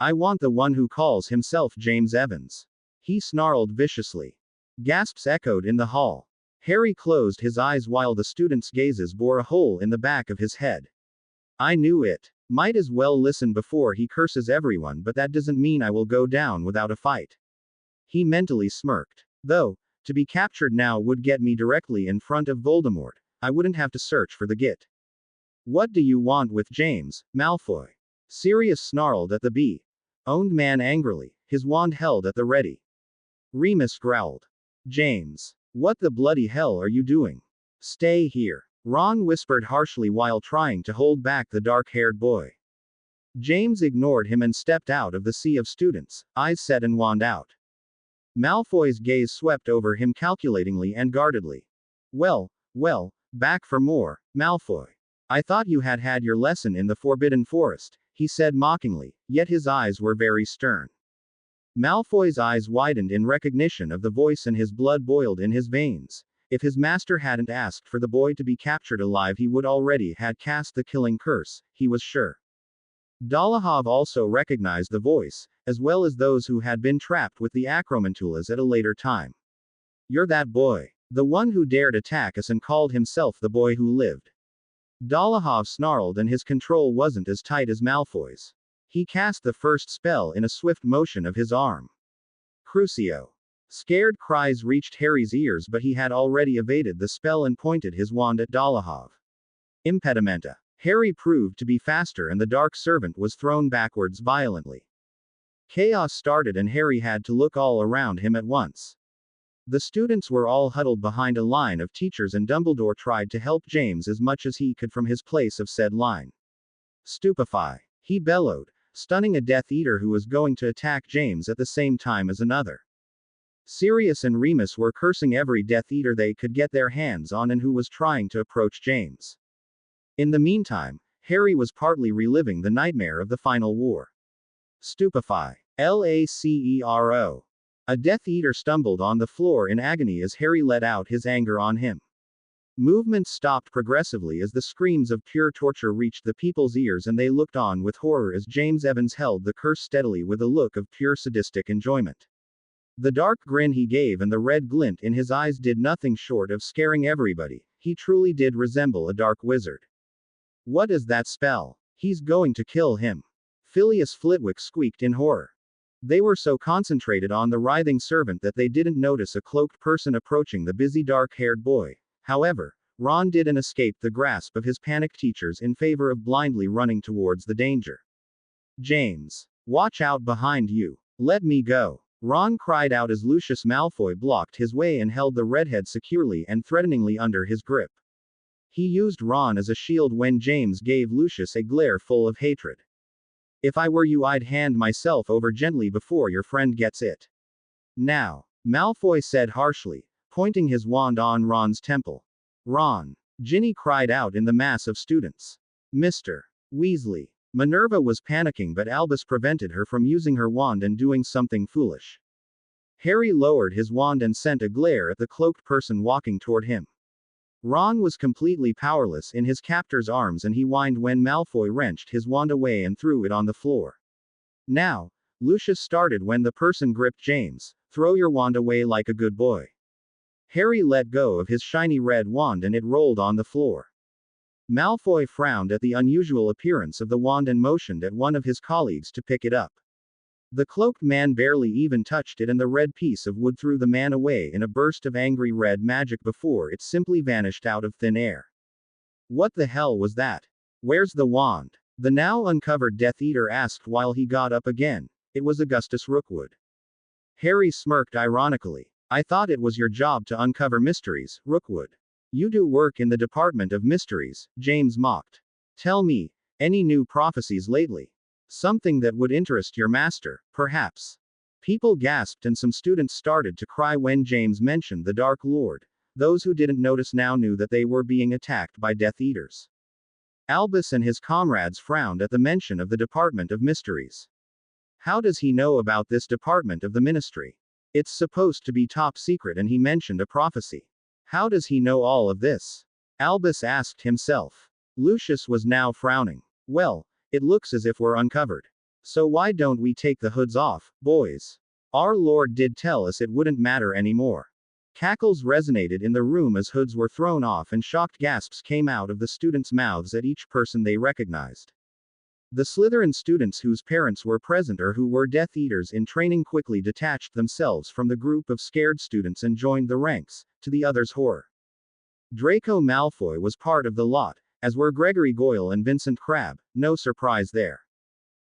I want the one who calls himself James Evans. He snarled viciously. Gasps echoed in the hall. Harry closed his eyes while the students' gazes bore a hole in the back of his head. I knew it. Might as well listen before he curses everyone, but that doesn't mean I will go down without a fight. He mentally smirked. Though, to be captured now would get me directly in front of Voldemort. I wouldn't have to search for the git. What do you want with James, Malfoy? Sirius snarled at the owned man angrily, his wand held at the ready. Remus growled. James, what the bloody hell are you doing? Stay here. Ron whispered harshly while trying to hold back the dark-haired boy. James ignored him and stepped out of the sea of students, eyes set and wand out. Malfoy's gaze swept over him calculatingly and guardedly. Well, back for more, Malfoy. I thought you had had your lesson in the Forbidden Forest, he said mockingly, yet his eyes were very stern. Malfoy's eyes widened in recognition of the voice and his blood boiled in his veins. If his master hadn't asked for the boy to be captured alive, he would already had cast the killing curse, he was sure. Dolohov also recognized the voice, as well as those who had been trapped with the Acromantulas at a later time. You're that boy. The one who dared attack us and called himself the boy who lived. Dolohov snarled and his control wasn't as tight as Malfoy's. He cast the first spell in a swift motion of his arm. Crucio. Scared cries reached Harry's ears, but he had already evaded the spell and pointed his wand at Dolohov. Impedimenta. Harry proved to be faster and the dark servant was thrown backwards violently. Chaos started and Harry had to look all around him at once. The students were all huddled behind a line of teachers and Dumbledore tried to help James as much as he could from his place of said line. Stupefy. He bellowed, stunning a Death Eater who was going to attack James at the same time as another. Sirius and Remus were cursing every Death Eater they could get their hands on and who was trying to approach James. In the meantime, Harry was partly reliving the nightmare of the final war. Stupefy. Lacero. A Death Eater stumbled on the floor in agony as Harry let out his anger on him. Movement stopped progressively as the screams of pure torture reached the people's ears and they looked on with horror as James Evans held the curse steadily with a look of pure sadistic enjoyment. The dark grin he gave and the red glint in his eyes did nothing short of scaring everybody. He truly did resemble a dark wizard. What is that spell? He's going to kill him. Phileas Flitwick squeaked in horror. They were so concentrated on the writhing servant that they didn't notice a cloaked person approaching the busy dark-haired boy. However, Ron didn't escape the grasp of his panicked teachers in favor of blindly running towards the danger. James, watch out behind you. Let me go. Ron cried out as Lucius Malfoy blocked his way and held the redhead securely and threateningly under his grip. He used Ron as a shield when James gave Lucius a glare full of hatred. If I were you, I'd hand myself over gently before your friend gets it. Now, Malfoy said harshly, pointing his wand on Ron's temple. Ron! Ginny cried out in the mass of students. Mr. Weasley. Minerva was panicking, but Albus prevented her from using her wand and doing something foolish. Harry lowered his wand and sent a glare at the cloaked person walking toward him. Ron was completely powerless in his captor's arms and he whined when Malfoy wrenched his wand away and threw it on the floor. Now, Lucius started when the person gripped James. Throw your wand away like a good boy. Harry let go of his shiny red wand and it rolled on the floor. Malfoy frowned at the unusual appearance of the wand and motioned at one of his colleagues to pick it up. The cloaked man barely even touched it and the red piece of wood threw the man away in a burst of angry red magic before it simply vanished out of thin air. What the hell was that? Where's the wand? The now uncovered Death Eater asked while he got up again. It was Augustus Rookwood. Harry smirked ironically. I thought it was your job to uncover mysteries, Rookwood. You do work in the Department of Mysteries, James mocked. Tell me, any new prophecies lately? Something that would interest your master, perhaps. People gasped and some students started to cry when James mentioned the Dark Lord. Those who didn't notice now knew that they were being attacked by Death Eaters. Albus and his comrades frowned at the mention of the Department of Mysteries. How does he know about this department of the ministry? It's supposed to be top secret and he mentioned a prophecy. How does he know all of this? Albus asked himself. Lucius was now frowning. Well, it looks as if we're uncovered. So why don't we take the hoods off, boys? Our Lord did tell us it wouldn't matter anymore. Cackles resonated in the room as hoods were thrown off and shocked gasps came out of the students' mouths at each person they recognized. The Slytherin students whose parents were present or who were Death Eaters in training quickly detached themselves from the group of scared students and joined the ranks, to the others' horror. Draco Malfoy was part of the lot, as were Gregory Goyle and Vincent Crabbe, no surprise there.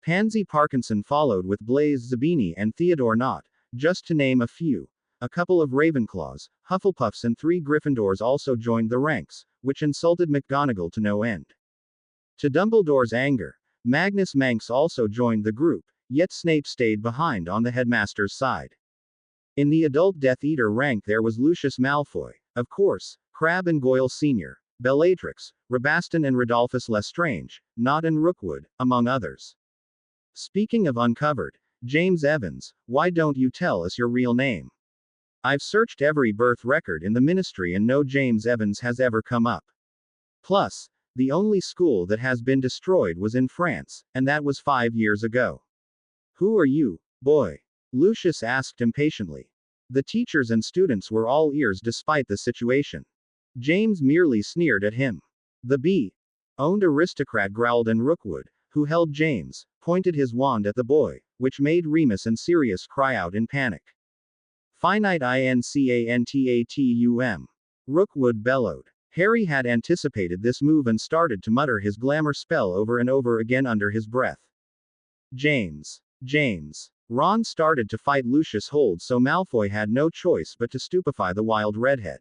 Pansy Parkinson followed with Blaise Zabini and Theodore Nott, just to name a few. A couple of Ravenclaws, Hufflepuffs and 3 Gryffindors also joined the ranks, which insulted McGonagall to no end. To Dumbledore's anger, Magnus Manx also joined the group, yet Snape stayed behind on the headmaster's side. In the adult Death Eater rank there was Lucius Malfoy, of course, Crabbe and Goyle Sr., Bellatrix, Rabaston and Rodolphus Lestrange, Nott and Rookwood, among others. Speaking of uncovered, James Evans, why don't you tell us your real name? I've searched every birth record in the ministry and no James Evans has ever come up. Plus, the only school that has been destroyed was in France, and that was 5 years ago. Who are you, boy? Lucius asked impatiently. The teachers and students were all ears despite the situation. James merely sneered at him. The bee-owned aristocrat growled and Rookwood, who held James, pointed his wand at the boy, which made Remus and Sirius cry out in panic. Finite incantatum. Rookwood bellowed. Harry had anticipated this move and started to mutter his glamour spell over and over again under his breath. James. James. Ron started to fight Lucius Hold, so Malfoy had no choice but to stupefy the wild redhead.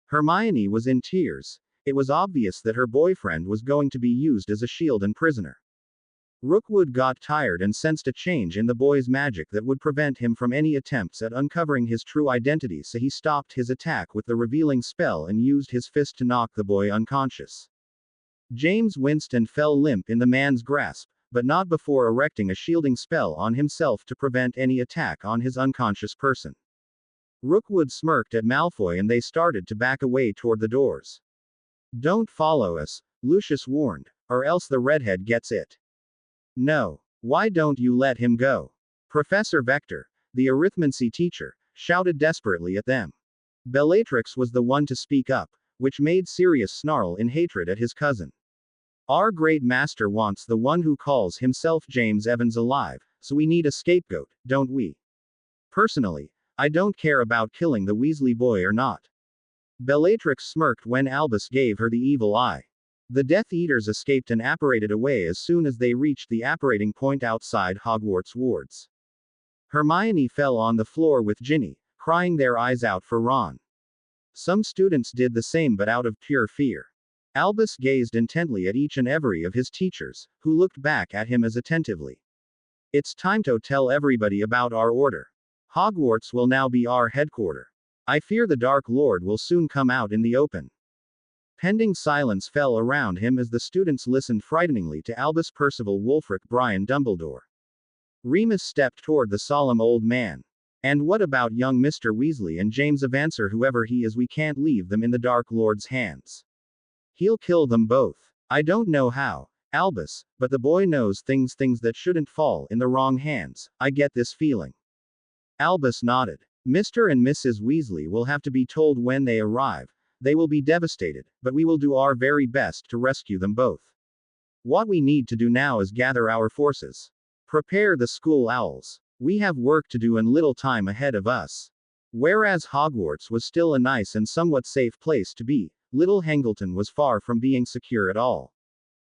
Hermione was in tears. It was obvious that her boyfriend was going to be used as a shield and prisoner. Rookwood got tired and sensed a change in the boy's magic that would prevent him from any attempts at uncovering his true identity, so he stopped his attack with the revealing spell and used his fist to knock the boy unconscious. James winced and fell limp in the man's grasp, but not before erecting a shielding spell on himself to prevent any attack on his unconscious person. Rookwood smirked at Malfoy and they started to back away toward the doors. Don't follow us, Lucius warned, or else the redhead gets it. No. Why don't you let him go? Professor Vector, the arithmancy teacher, shouted desperately at them. Bellatrix was the one to speak up, which made Sirius snarl in hatred at his cousin. Our great master wants the one who calls himself James Evans alive, so we need a scapegoat, don't we? Personally, I don't care about killing the Weasley boy or not. Bellatrix smirked when Albus gave her the evil eye. The Death Eaters escaped and apparated away as soon as they reached the apparating point outside Hogwarts wards. Hermione fell on the floor with Ginny, crying their eyes out for Ron. Some students did the same but out of pure fear. Albus gazed intently at each and every of his teachers, who looked back at him as attentively. It's time to tell everybody about our order. Hogwarts will now be our headquarters. I fear the Dark Lord will soon come out in the open. Pending silence fell around him as the students listened frighteningly to Albus Percival Wulfric Brian Dumbledore. Remus stepped toward the solemn old man. And what about young Mr. Weasley and James Avancer, whoever he is? We can't leave them in the Dark Lord's hands. He'll kill them both. I don't know how, Albus, but the boy knows things that shouldn't fall in the wrong hands. I get this feeling. Albus nodded. Mr. and Mrs. Weasley will have to be told when they arrive. They will be devastated, but we will do our very best to rescue them both. What we need to do now is gather our forces. Prepare the school owls. We have work to do and little time ahead of us. Whereas Hogwarts was still a nice and somewhat safe place to be, Little Hangleton was far from being secure at all.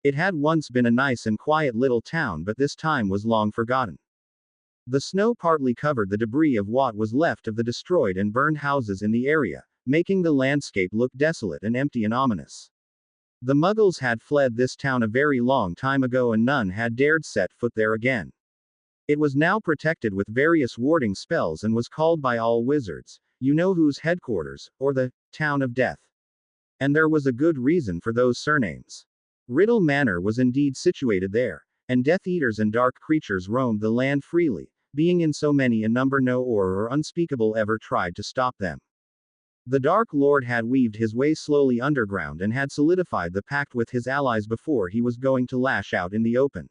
It had once been a nice and quiet little town, but this time was long forgotten. The snow partly covered the debris of what was left of the destroyed and burned houses in the area, making the landscape look desolate and empty and ominous. The Muggles had fled this town a very long time ago and none had dared set foot there again. It was now protected with various warding spells and was called by all wizards, you know whose headquarters, or the Town of Death. And there was a good reason for those surnames. Riddle Manor was indeed situated there, and Death Eaters and dark creatures roamed the land freely, being in so many a number no or unspeakable ever tried to stop them. The Dark Lord had weaved his way slowly underground and had solidified the pact with his allies before he was going to lash out in the open.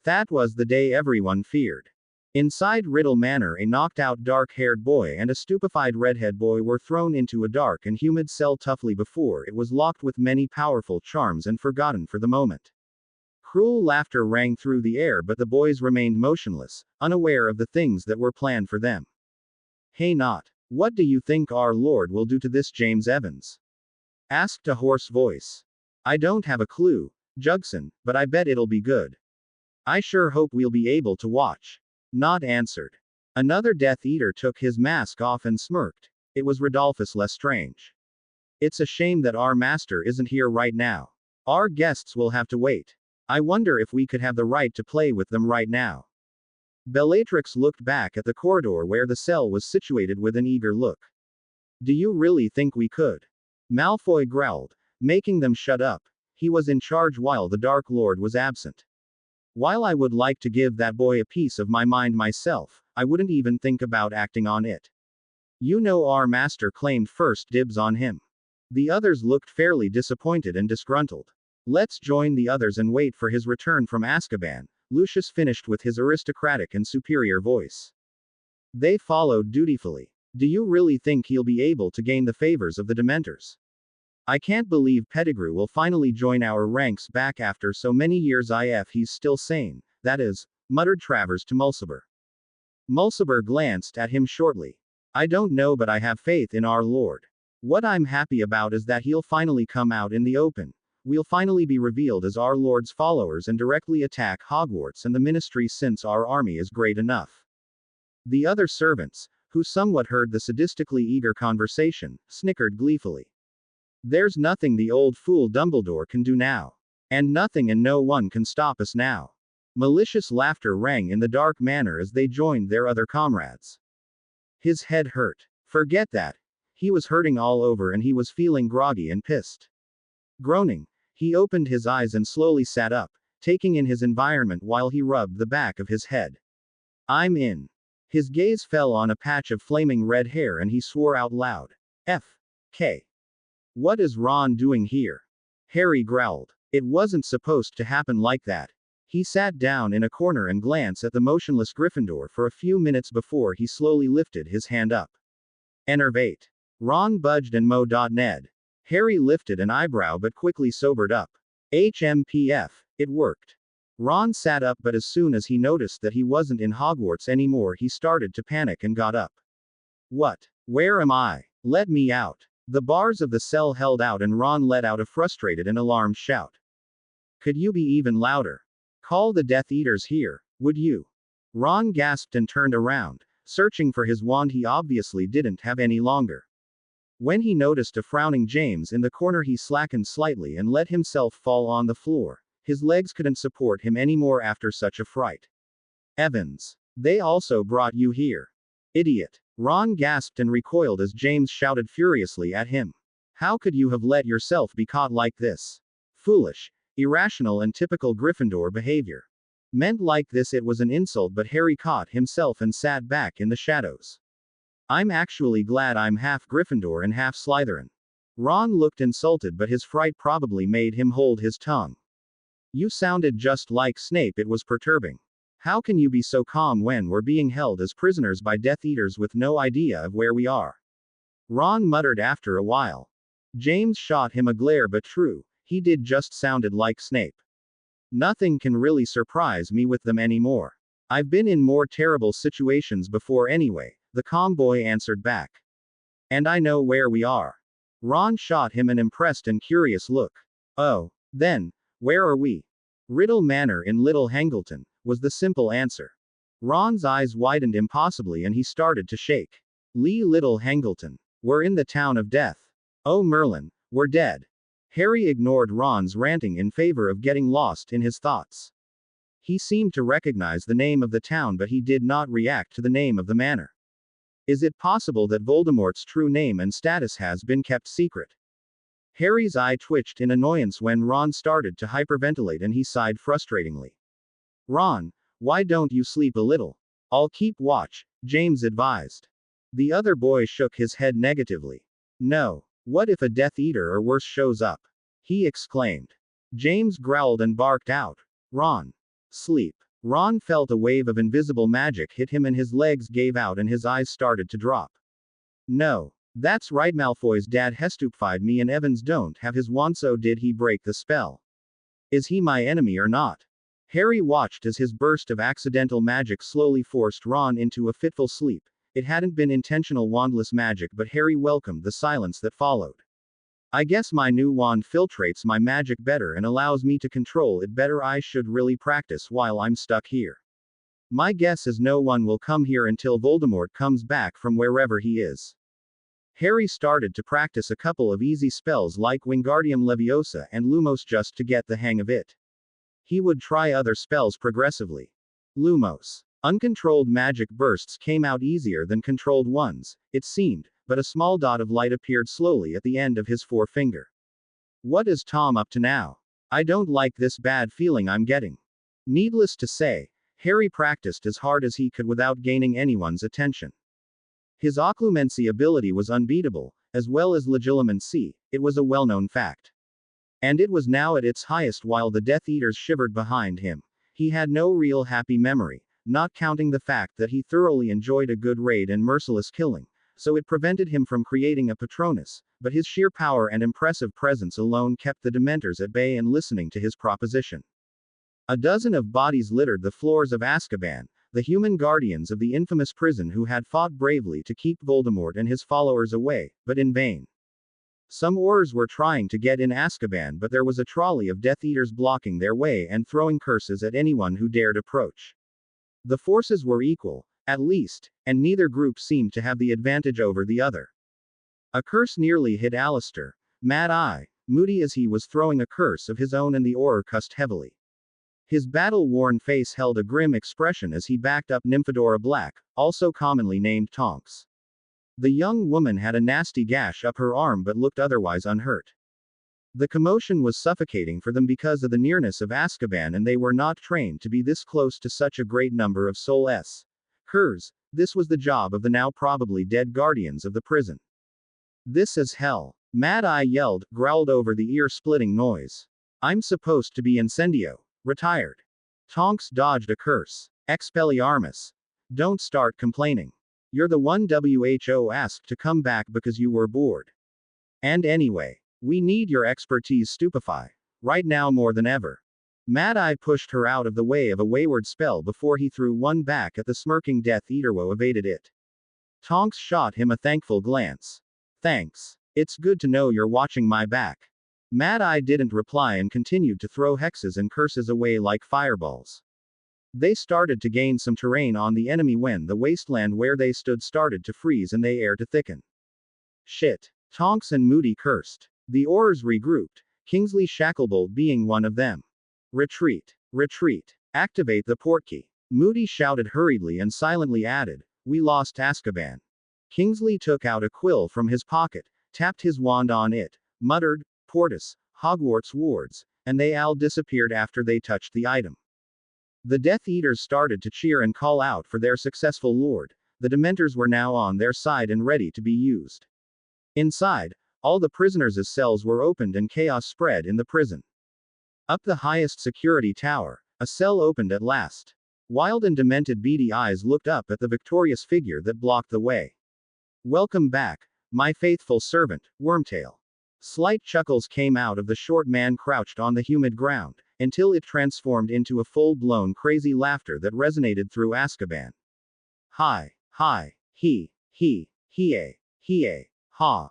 That was the day everyone feared. Inside Riddle Manor, a knocked-out dark-haired boy and a stupefied redhead boy were thrown into a dark and humid cell toughly before it was locked with many powerful charms and forgotten for the moment. Cruel laughter rang through the air, but the boys remained motionless, unaware of the things that were planned for them. Hey Not, what do you think our Lord will do to this James Evans? Asked a hoarse voice. I don't have a clue, Jugson, but I bet it'll be good. I sure hope we'll be able to watch. Not answered. Another Death Eater took his mask off and smirked. It was Rodolphus Lestrange. It's a shame that our master isn't here right now. Our guests will have to wait. I wonder if we could have the right to play with them right now. Bellatrix looked back at the corridor where the cell was situated with an eager look. Do you really think we could? Malfoy growled, making them shut up. He was in charge while the Dark Lord was absent. While I would like to give that boy a piece of my mind myself, I wouldn't even think about acting on it. You know our master claimed first dibs on him. The others looked fairly disappointed and disgruntled. Let's join the others and wait for his return from Azkaban, Lucius finished with his aristocratic and superior voice. They followed dutifully. Do you really think he'll be able to gain the favors of the Dementors? I can't believe Pettigrew will finally join our ranks back after so many years if he's still sane, that is, muttered Travers to Mulciber. Mulciber glanced at him shortly. I don't know, but I have faith in our Lord. What I'm happy about is that he'll finally come out in the open. We'll finally be revealed as our Lord's followers and directly attack Hogwarts and the Ministry since our army is great enough. The other servants, who somewhat heard the sadistically eager conversation, snickered gleefully. There's nothing the old fool Dumbledore can do now. And nothing and no one can stop us now. Malicious laughter rang in the dark manor as they joined their other comrades. His head hurt. Forget that. He was hurting all over and he was feeling groggy and pissed. Groaning, he opened his eyes and slowly sat up, taking in his environment while he rubbed the back of his head. I'm in. His gaze fell on a patch of flaming red hair and he swore out loud. F.K. What is Ron doing here? Harry growled. It wasn't supposed to happen like that. He sat down in a corner and glanced at the motionless Gryffindor for a few minutes before he slowly lifted his hand up. Enervate. Ron budged and Mo.Ned. Harry lifted an eyebrow but quickly sobered up. HMPF, it worked. Ron sat up but as soon as he noticed that he wasn't in Hogwarts anymore he started to panic and got up. What? Where am I? Let me out. The bars of the cell held out and Ron let out a frustrated and alarmed shout. Could you be even louder? Call the Death Eaters here, would you? Ron gasped and turned around, searching for his wand he obviously didn't have any longer. When he noticed a frowning James in the corner he slackened slightly and let himself fall on the floor. His legs couldn't support him anymore after such a fright. Evans. They also brought you here. Idiot. Ron gasped and recoiled as James shouted furiously at him. How could you have let yourself be caught like this? Foolish, irrational and typical Gryffindor behavior. Meant like this it was an insult but Harry caught himself and sat back in the shadows. I'm actually glad I'm half Gryffindor and half Slytherin. Ron looked insulted but his fright probably made him hold his tongue. You sounded just like Snape. It was perturbing. How can you be so calm when we're being held as prisoners by Death Eaters with no idea of where we are? Ron muttered after a while. James shot him a glare but true, he did just sounded like Snape. Nothing can really surprise me with them anymore. I've been in more terrible situations before anyway, the calm boy answered back. And I know where we are. Ron shot him an impressed and curious look. Oh, then, where are we? Riddle Manor in Little Hangleton, was the simple answer. Ron's eyes widened impossibly and he started to shake. Little Hangleton. We're in the town of death. Oh Merlin, we're dead. Harry ignored Ron's ranting in favor of getting lost in his thoughts. He seemed to recognize the name of the town but he did not react to the name of the manor. Is it possible that Voldemort's true name and status has been kept secret? Harry's eye twitched in annoyance when Ron started to hyperventilate and he sighed frustratingly. Ron, why don't you sleep a little? I'll keep watch, James advised. The other boy shook his head negatively. No, what if a Death Eater or worse shows up? He exclaimed. James growled and barked out. Ron. Sleep. Ron felt a wave of invisible magic hit him and his legs gave out and his eyes started to drop. No. That's right, Malfoy's dad stupefied me and Evans don't have his wand, so did he break the spell? Is he my enemy or not? Harry watched as his burst of accidental magic slowly forced Ron into a fitful sleep. It hadn't been intentional wandless magic but Harry welcomed the silence that followed. I guess my new wand filtrates my magic better and allows me to control it better. I should really practice while I'm stuck here. My guess is no one will come here until Voldemort comes back from wherever he is. Harry started to practice a couple of easy spells like Wingardium Leviosa and Lumos just to get the hang of it. He would try other spells progressively. Lumos. Uncontrolled magic bursts came out easier than controlled ones, it seemed, but a small dot of light appeared slowly at the end of his forefinger. What is Tom up to now? I don't like this bad feeling I'm getting. Needless to say, Harry practiced as hard as he could without gaining anyone's attention. His occlumency ability was unbeatable, as well as legilimency, it was a well-known fact. And it was now at its highest while the Death Eaters shivered behind him. He had no real happy memory, not counting the fact that he thoroughly enjoyed a good raid and merciless killing, so it prevented him from creating a Patronus, but his sheer power and impressive presence alone kept the Dementors at bay and listening to his proposition. A dozen of bodies littered the floors of Azkaban, the human guardians of the infamous prison who had fought bravely to keep Voldemort and his followers away, but in vain. Some Aurors were trying to get in Azkaban but there was a trolley of Death Eaters blocking their way and throwing curses at anyone who dared approach. The forces were equal, at least, and neither group seemed to have the advantage over the other. A curse nearly hit Alistair, Mad-Eye, moody as he was throwing a curse of his own and the Auror cussed heavily. His battle-worn face held a grim expression as he backed up Nymphadora Black, also commonly named Tonks. The young woman had a nasty gash up her arm but looked otherwise unhurt. The commotion was suffocating for them because of the nearness of Azkaban, and they were not trained to be this close to such a great number of souls. Curs. This was the job of the now probably dead guardians of the prison. This is hell. Mad Eye yelled, growled over the ear-splitting noise. I'm supposed to be Incendio. Retired. Tonks dodged a curse. Expelliarmus. Don't start complaining. You're the one WHO asked to come back because you were bored. And anyway, we need your expertise, Stupefy. Right now more than ever. Mad Eye pushed her out of the way of a wayward spell before he threw one back at the smirking Death Eater, who evaded it. Tonks shot him a thankful glance. Thanks. It's good to know you're watching my back. Mad Eye didn't reply and continued to throw hexes and curses away like fireballs. They started to gain some terrain on the enemy when the wasteland where they stood started to freeze and the air to thicken. Shit. Tonks and Moody cursed. The Aurors regrouped, Kingsley Shacklebolt being one of them. Retreat. Retreat. Activate the portkey. Moody shouted hurriedly and silently added, we lost Azkaban. Kingsley took out a quill from his pocket, tapped his wand on it, muttered, Portus, Hogwarts wards, and they all disappeared after they touched the item. The Death Eaters started to cheer and call out for their successful lord. The Dementors were now on their side and ready to be used. Inside, all the prisoners' cells were opened and chaos spread in the prison. Up the highest security tower, a cell opened at last. Wild and demented beady eyes looked up at the victorious figure that blocked the way. Welcome back, my faithful servant, Wormtail. Slight chuckles came out of the short man crouched on the humid ground, until it transformed into a full-blown crazy laughter that resonated through Azkaban. Hi, he, ha,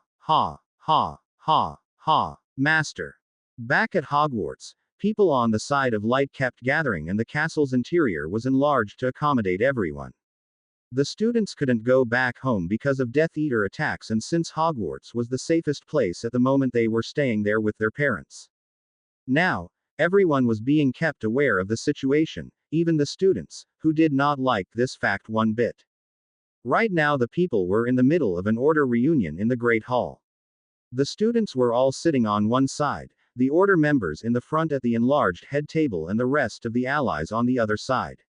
ha, master. Back at Hogwarts, people on the side of light kept gathering and the castle's interior was enlarged to accommodate everyone. The students couldn't go back home because of Death Eater attacks, and since Hogwarts was the safest place at the moment, they were staying there with their parents. Now, everyone was being kept aware of the situation, even the students, who did not like this fact one bit. Right now the people were in the middle of an order reunion in the Great Hall. The students were all sitting on one side, the order members in the front at the enlarged head table and the rest of the allies on the other side.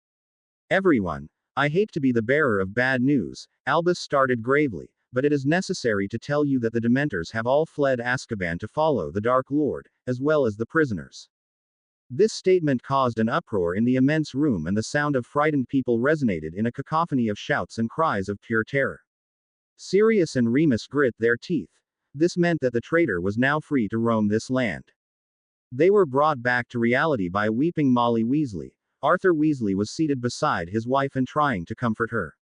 Everyone, I hate to be the bearer of bad news, Albus started gravely, but it is necessary to tell you that the Dementors have all fled Azkaban to follow the Dark Lord, as well as the prisoners. This statement caused an uproar in the immense room, and the sound of frightened people resonated in a cacophony of shouts and cries of pure terror. Sirius and Remus grit their teeth. This meant that the traitor was now free to roam this land. They were brought back to reality by weeping Molly Weasley. Arthur Weasley was seated beside his wife and trying to comfort her.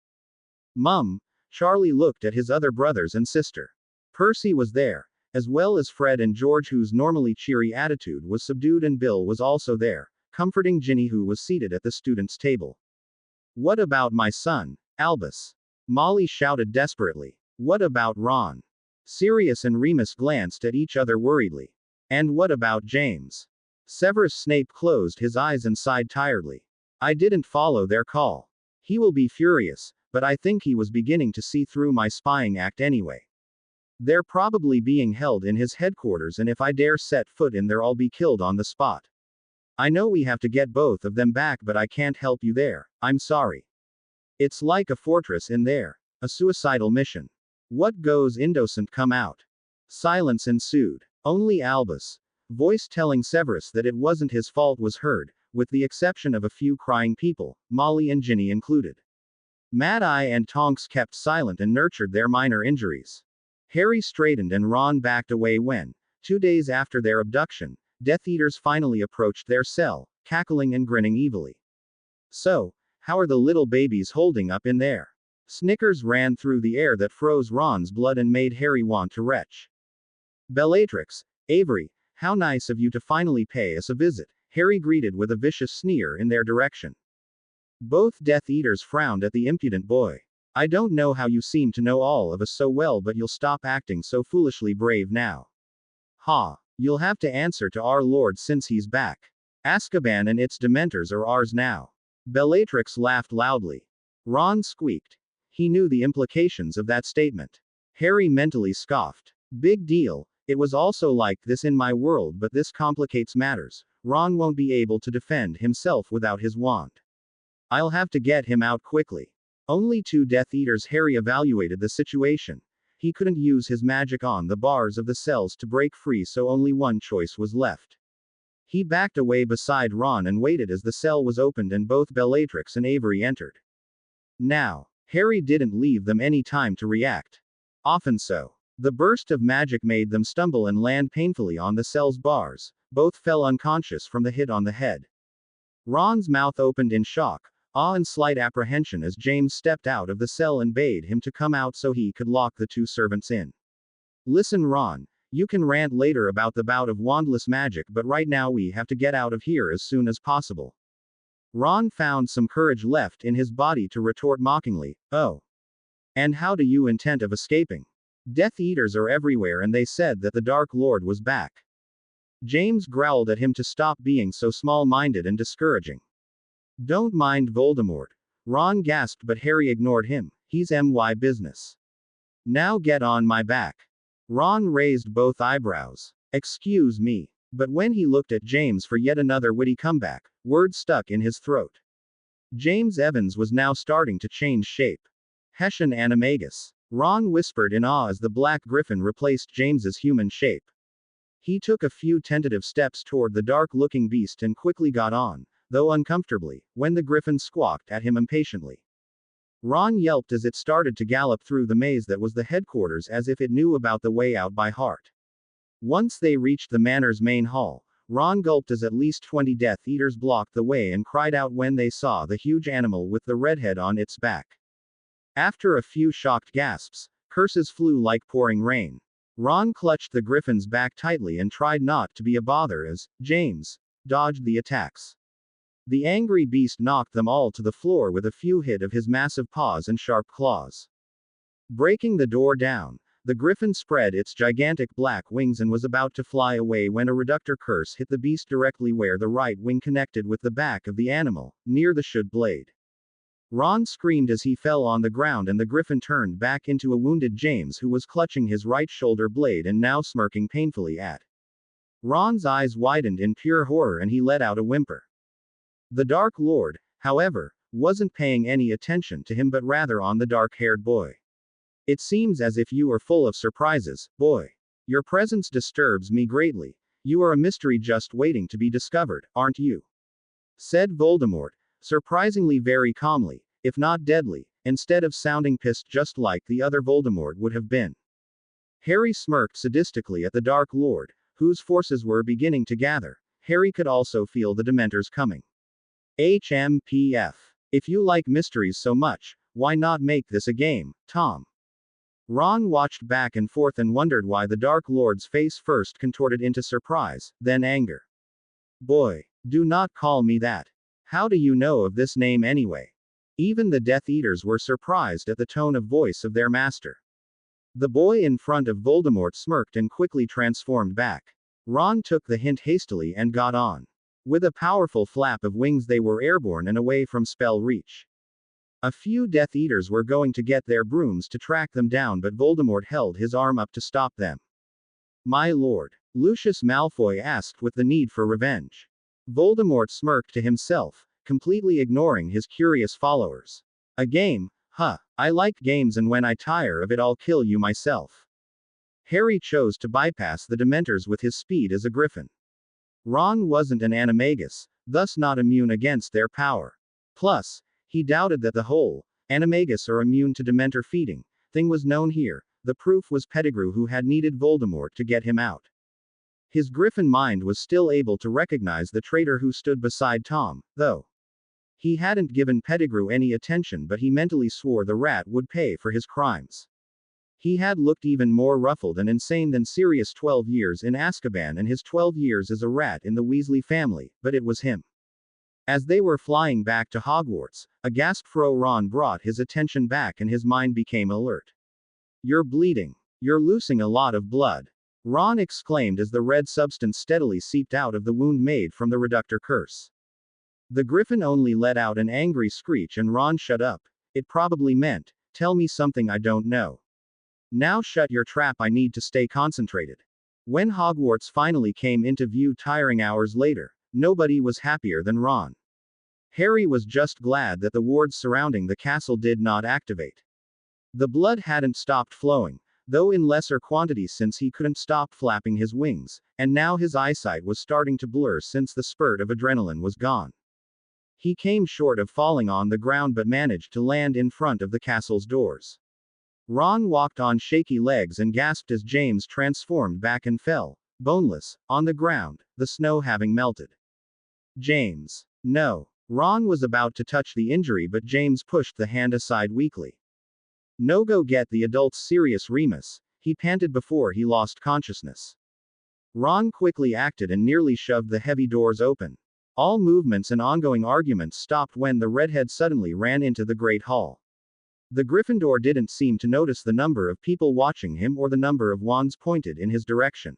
Mum, Charlie looked at his other brothers and sister. Percy was there, as well as Fred and George, whose normally cheery attitude was subdued, and Bill was also there, comforting Ginny, who was seated at the students' table. What about my son, Albus? Molly shouted desperately. What about Ron? Sirius and Remus glanced at each other worriedly. And what about James? Severus Snape closed his eyes and sighed tiredly. I didn't follow their call. He will be furious, but I think he was beginning to see through my spying act anyway. They're probably being held in his headquarters, and if I dare set foot in there, I'll be killed on the spot. I know we have to get both of them back, but I can't help you there, I'm sorry. It's like a fortress in there. A suicidal mission. What goes indocent come out. Silence ensued. Only Albus' voice telling Severus that it wasn't his fault was heard, with the exception of a few crying people, Molly and Ginny included. Mad Eye and Tonks kept silent and nurtured their minor injuries. Harry straightened and Ron backed away when, 2 days after their abduction, Death Eaters finally approached their cell, cackling and grinning evilly. So, how are the little babies holding up in there? Snickers ran through the air that froze Ron's blood and made Harry want to retch. Bellatrix, Avery, how nice of you to finally pay us a visit, Harry greeted with a vicious sneer in their direction. Both Death Eaters frowned at the impudent boy. I don't know how you seem to know all of us so well, but you'll stop acting so foolishly brave now. Ha, you'll have to answer to our Lord since he's back. Azkaban and its Dementors are ours now. Bellatrix laughed loudly. Ron squeaked. He knew the implications of that statement. Harry mentally scoffed. Big deal, It was also like this in my world, but this complicates matters. Ron won't be able to defend himself without his wand. I'll have to get him out quickly. Only two Death Eaters. Harry evaluated the situation. He couldn't use his magic on the bars of the cells to break free, so only one choice was left. He backed away beside Ron and waited as the cell was opened and both Bellatrix and Avery entered. Now, Harry didn't leave them any time to react. Often so. The burst of magic made them stumble and land painfully on the cell's bars. Both fell unconscious from the hit on the head. Ron's mouth opened in shock, awe and slight apprehension as James stepped out of the cell and bade him to come out so he could lock the two servants in. Listen, Ron, you can rant later about the bout of wandless magic, but right now we have to get out of here as soon as possible. Ron found some courage left in his body to retort mockingly, "Oh. And how do you intend of escaping? Death Eaters are everywhere and they said that the Dark Lord was back." James growled at him to stop being so small-minded and discouraging. "Don't mind Voldemort." Ron gasped, but Harry ignored him. "He's my business. Now get on my back." Ron raised both eyebrows. "Excuse me." But when he looked at James for yet another witty comeback, words stuck in his throat. James Evans was now starting to change shape. Hessian animagus. Ron whispered in awe as the black griffin replaced James's human shape. He took a few tentative steps toward the dark-looking beast and quickly got on, though uncomfortably, when the griffin squawked at him impatiently. Ron yelped as it started to gallop through the maze that was the headquarters as if it knew about the way out by heart. Once they reached the manor's main hall, Ron gulped as at least 20 Death Eaters blocked the way and cried out when they saw the huge animal with the redhead on its back. After a few shocked gasps, curses flew like pouring rain. Ron clutched the griffin's back tightly and tried not to be a bother as James dodged the attacks. The angry beast knocked them all to the floor with a few hit of his massive paws and sharp claws. Breaking the door down, the griffin spread its gigantic black wings and was about to fly away when a reductor curse hit the beast directly where the right wing connected with the back of the animal, near the should blade. Ron screamed as he fell on the ground and the griffin turned back into a wounded James who was clutching his right shoulder blade and now smirking painfully at. Ron's eyes widened in pure horror and he let out a whimper. The Dark Lord, however, wasn't paying any attention to him but rather on the dark-haired boy. "It seems as if you are full of surprises, boy. Your presence disturbs me greatly. You are a mystery just waiting to be discovered, aren't you?" said Voldemort, surprisingly very calmly, if not deadly, instead of sounding pissed just like the other Voldemort would have been. Harry smirked sadistically at the Dark Lord, whose forces were beginning to gather. Harry could also feel the Dementors coming. HMPF. If you like mysteries so much, why not make this a game, Tom? Ron watched back and forth and wondered why the Dark Lord's face first contorted into surprise, then anger. "Boy, do not call me that. How do you know of this name anyway?" Even the Death Eaters were surprised at the tone of voice of their master. The boy in front of Voldemort smirked and quickly transformed back. Ron took the hint hastily and got on. With a powerful flap of wings they were airborne and away from spell reach. A few Death Eaters were going to get their brooms to track them down, but Voldemort held his arm up to stop them. "My lord," Lucius Malfoy asked with the need for revenge. Voldemort smirked to himself, completely ignoring his curious followers. "A game? Huh. I like games and when I tire of it I'll kill you myself." Harry chose to bypass the Dementors with his speed as a griffin. Ron wasn't an animagus, thus not immune against their power. Plus, he doubted that the whole animagus are immune to Dementor feeding thing was known here. The proof was Pettigrew, who had needed Voldemort to get him out. His griffin mind was still able to recognize the traitor who stood beside Tom, though. He hadn't given Pettigrew any attention, but he mentally swore the rat would pay for his crimes. He had looked even more ruffled and insane than Sirius' 12 years in Azkaban and his 12 years as a rat in the Weasley family, but it was him. As they were flying back to Hogwarts, a gasp from Ron brought his attention back and his mind became alert. "You're bleeding. You're losing a lot of blood," Ron exclaimed as the red substance steadily seeped out of the wound made from the reductor curse. The griffin only let out an angry screech and Ron shut up. It probably meant, "Tell me something I don't know." "Now shut your trap, I need to stay concentrated." When Hogwarts finally came into view tiring hours later, nobody was happier than Ron. Harry was just glad that the wards surrounding the castle did not activate. The blood hadn't stopped flowing, though in lesser quantities since he couldn't stop flapping his wings, and now his eyesight was starting to blur since the spurt of adrenaline was gone. He came short of falling on the ground but managed to land in front of the castle's doors. Ron walked on shaky legs and gasped as James transformed back and fell, boneless, on the ground, the snow having melted. James. No. Ron was about to touch the injury but James pushed the hand aside weakly. No, go get the adult's serious, Remus, he panted before he lost consciousness. Ron quickly acted and nearly shoved the heavy doors open. All movements and ongoing arguments stopped when the redhead suddenly ran into the Great Hall. The Gryffindor didn't seem to notice the number of people watching him or the number of wands pointed in his direction.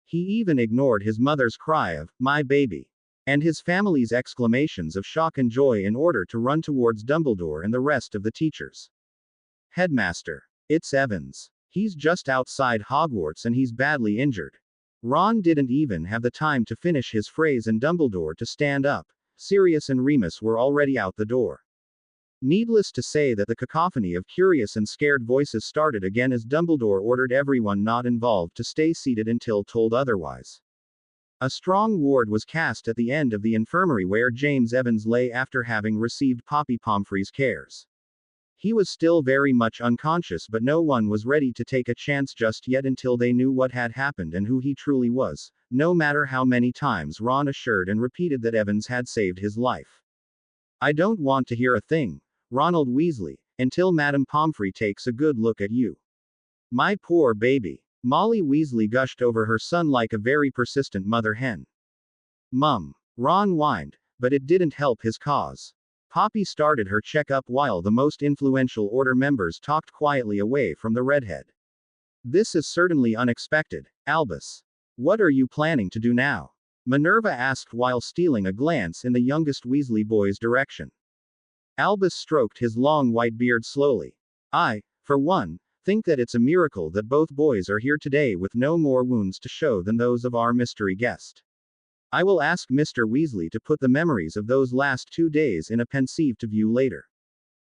He even ignored his mother's cry of, "My baby," and his family's exclamations of shock and joy in order to run towards Dumbledore and the rest of the teachers. "Headmaster. It's Evans. He's just outside Hogwarts and he's badly injured." Ron didn't even have the time to finish his phrase and Dumbledore to stand up. Sirius and Remus were already out the door. Needless to say that the cacophony of curious and scared voices started again as Dumbledore ordered everyone not involved to stay seated until told otherwise. A strong ward was cast at the end of the infirmary where James Evans lay after having received Poppy Pomfrey's cares. He was still very much unconscious but no one was ready to take a chance just yet until they knew what had happened and who he truly was, no matter how many times Ron assured and repeated that Evans had saved his life. "I don't want to hear a thing, Ronald Weasley, until Madame Pomfrey takes a good look at you. My poor baby." Molly Weasley gushed over her son like a very persistent mother hen. "Mum," Ron whined, but it didn't help his cause. Poppy started her checkup while the most influential Order members talked quietly away from the redhead. "This is certainly unexpected, Albus. What are you planning to do now?" Minerva asked while stealing a glance in the youngest Weasley boy's direction. Albus stroked his long white beard slowly. "I, for one, think that it's a miracle that both boys are here today with no more wounds to show than those of our mystery guest. I will ask Mr. Weasley to put the memories of those last 2 days in a pensieve to view later.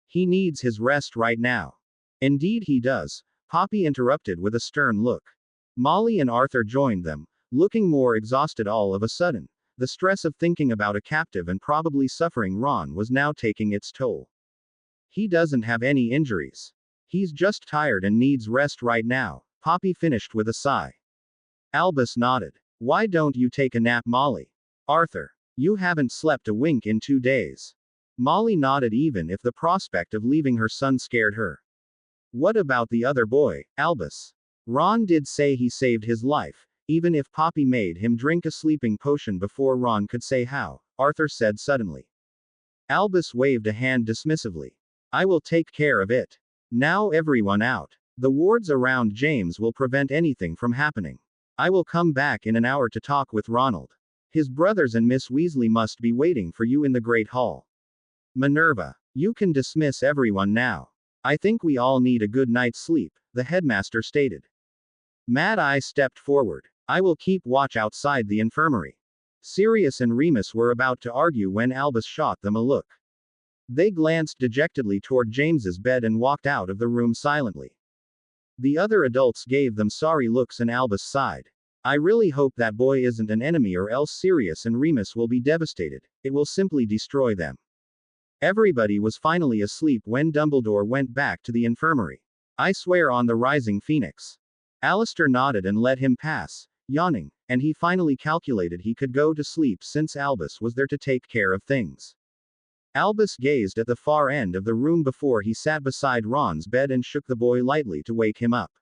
He needs his rest right now." "Indeed he does," Poppy interrupted with a stern look. Molly and Arthur joined them, looking more exhausted all of a sudden. The stress of thinking about a captive and probably suffering Ron was now taking its toll. "He doesn't have any injuries. He's just tired and needs rest right now," Poppy finished with a sigh. Albus nodded. "Why don't you take a nap, Molly?" "Arthur, you haven't slept a wink in 2 days." Molly nodded even if the prospect of leaving her son scared her. "What about the other boy, Albus? Ron did say he saved his life, even if Poppy made him drink a sleeping potion before Ron could say how," Arthur said suddenly. Albus waved a hand dismissively. "I will take care of it. Now everyone out. The wards around James will prevent anything from happening. I will come back in an hour to talk with Ronald. His brothers and Miss Weasley must be waiting for you in the Great Hall. Minerva, you can dismiss everyone now. I think we all need a good night's sleep," the headmaster stated. Mad Eye stepped forward. "I will keep watch outside the infirmary." Sirius and Remus were about to argue when Albus shot them a look. They glanced dejectedly toward James's bed and walked out of the room silently. The other adults gave them sorry looks and Albus sighed. "I really hope that boy isn't an enemy or else Sirius and Remus will be devastated. It will simply destroy them." Everybody was finally asleep when Dumbledore went back to the infirmary. "I swear on the rising phoenix." Alistair nodded and let him pass, yawning, and he finally calculated he could go to sleep since Albus was there to take care of things. Albus gazed at the far end of the room before he sat beside Ron's bed and shook the boy lightly to wake him up.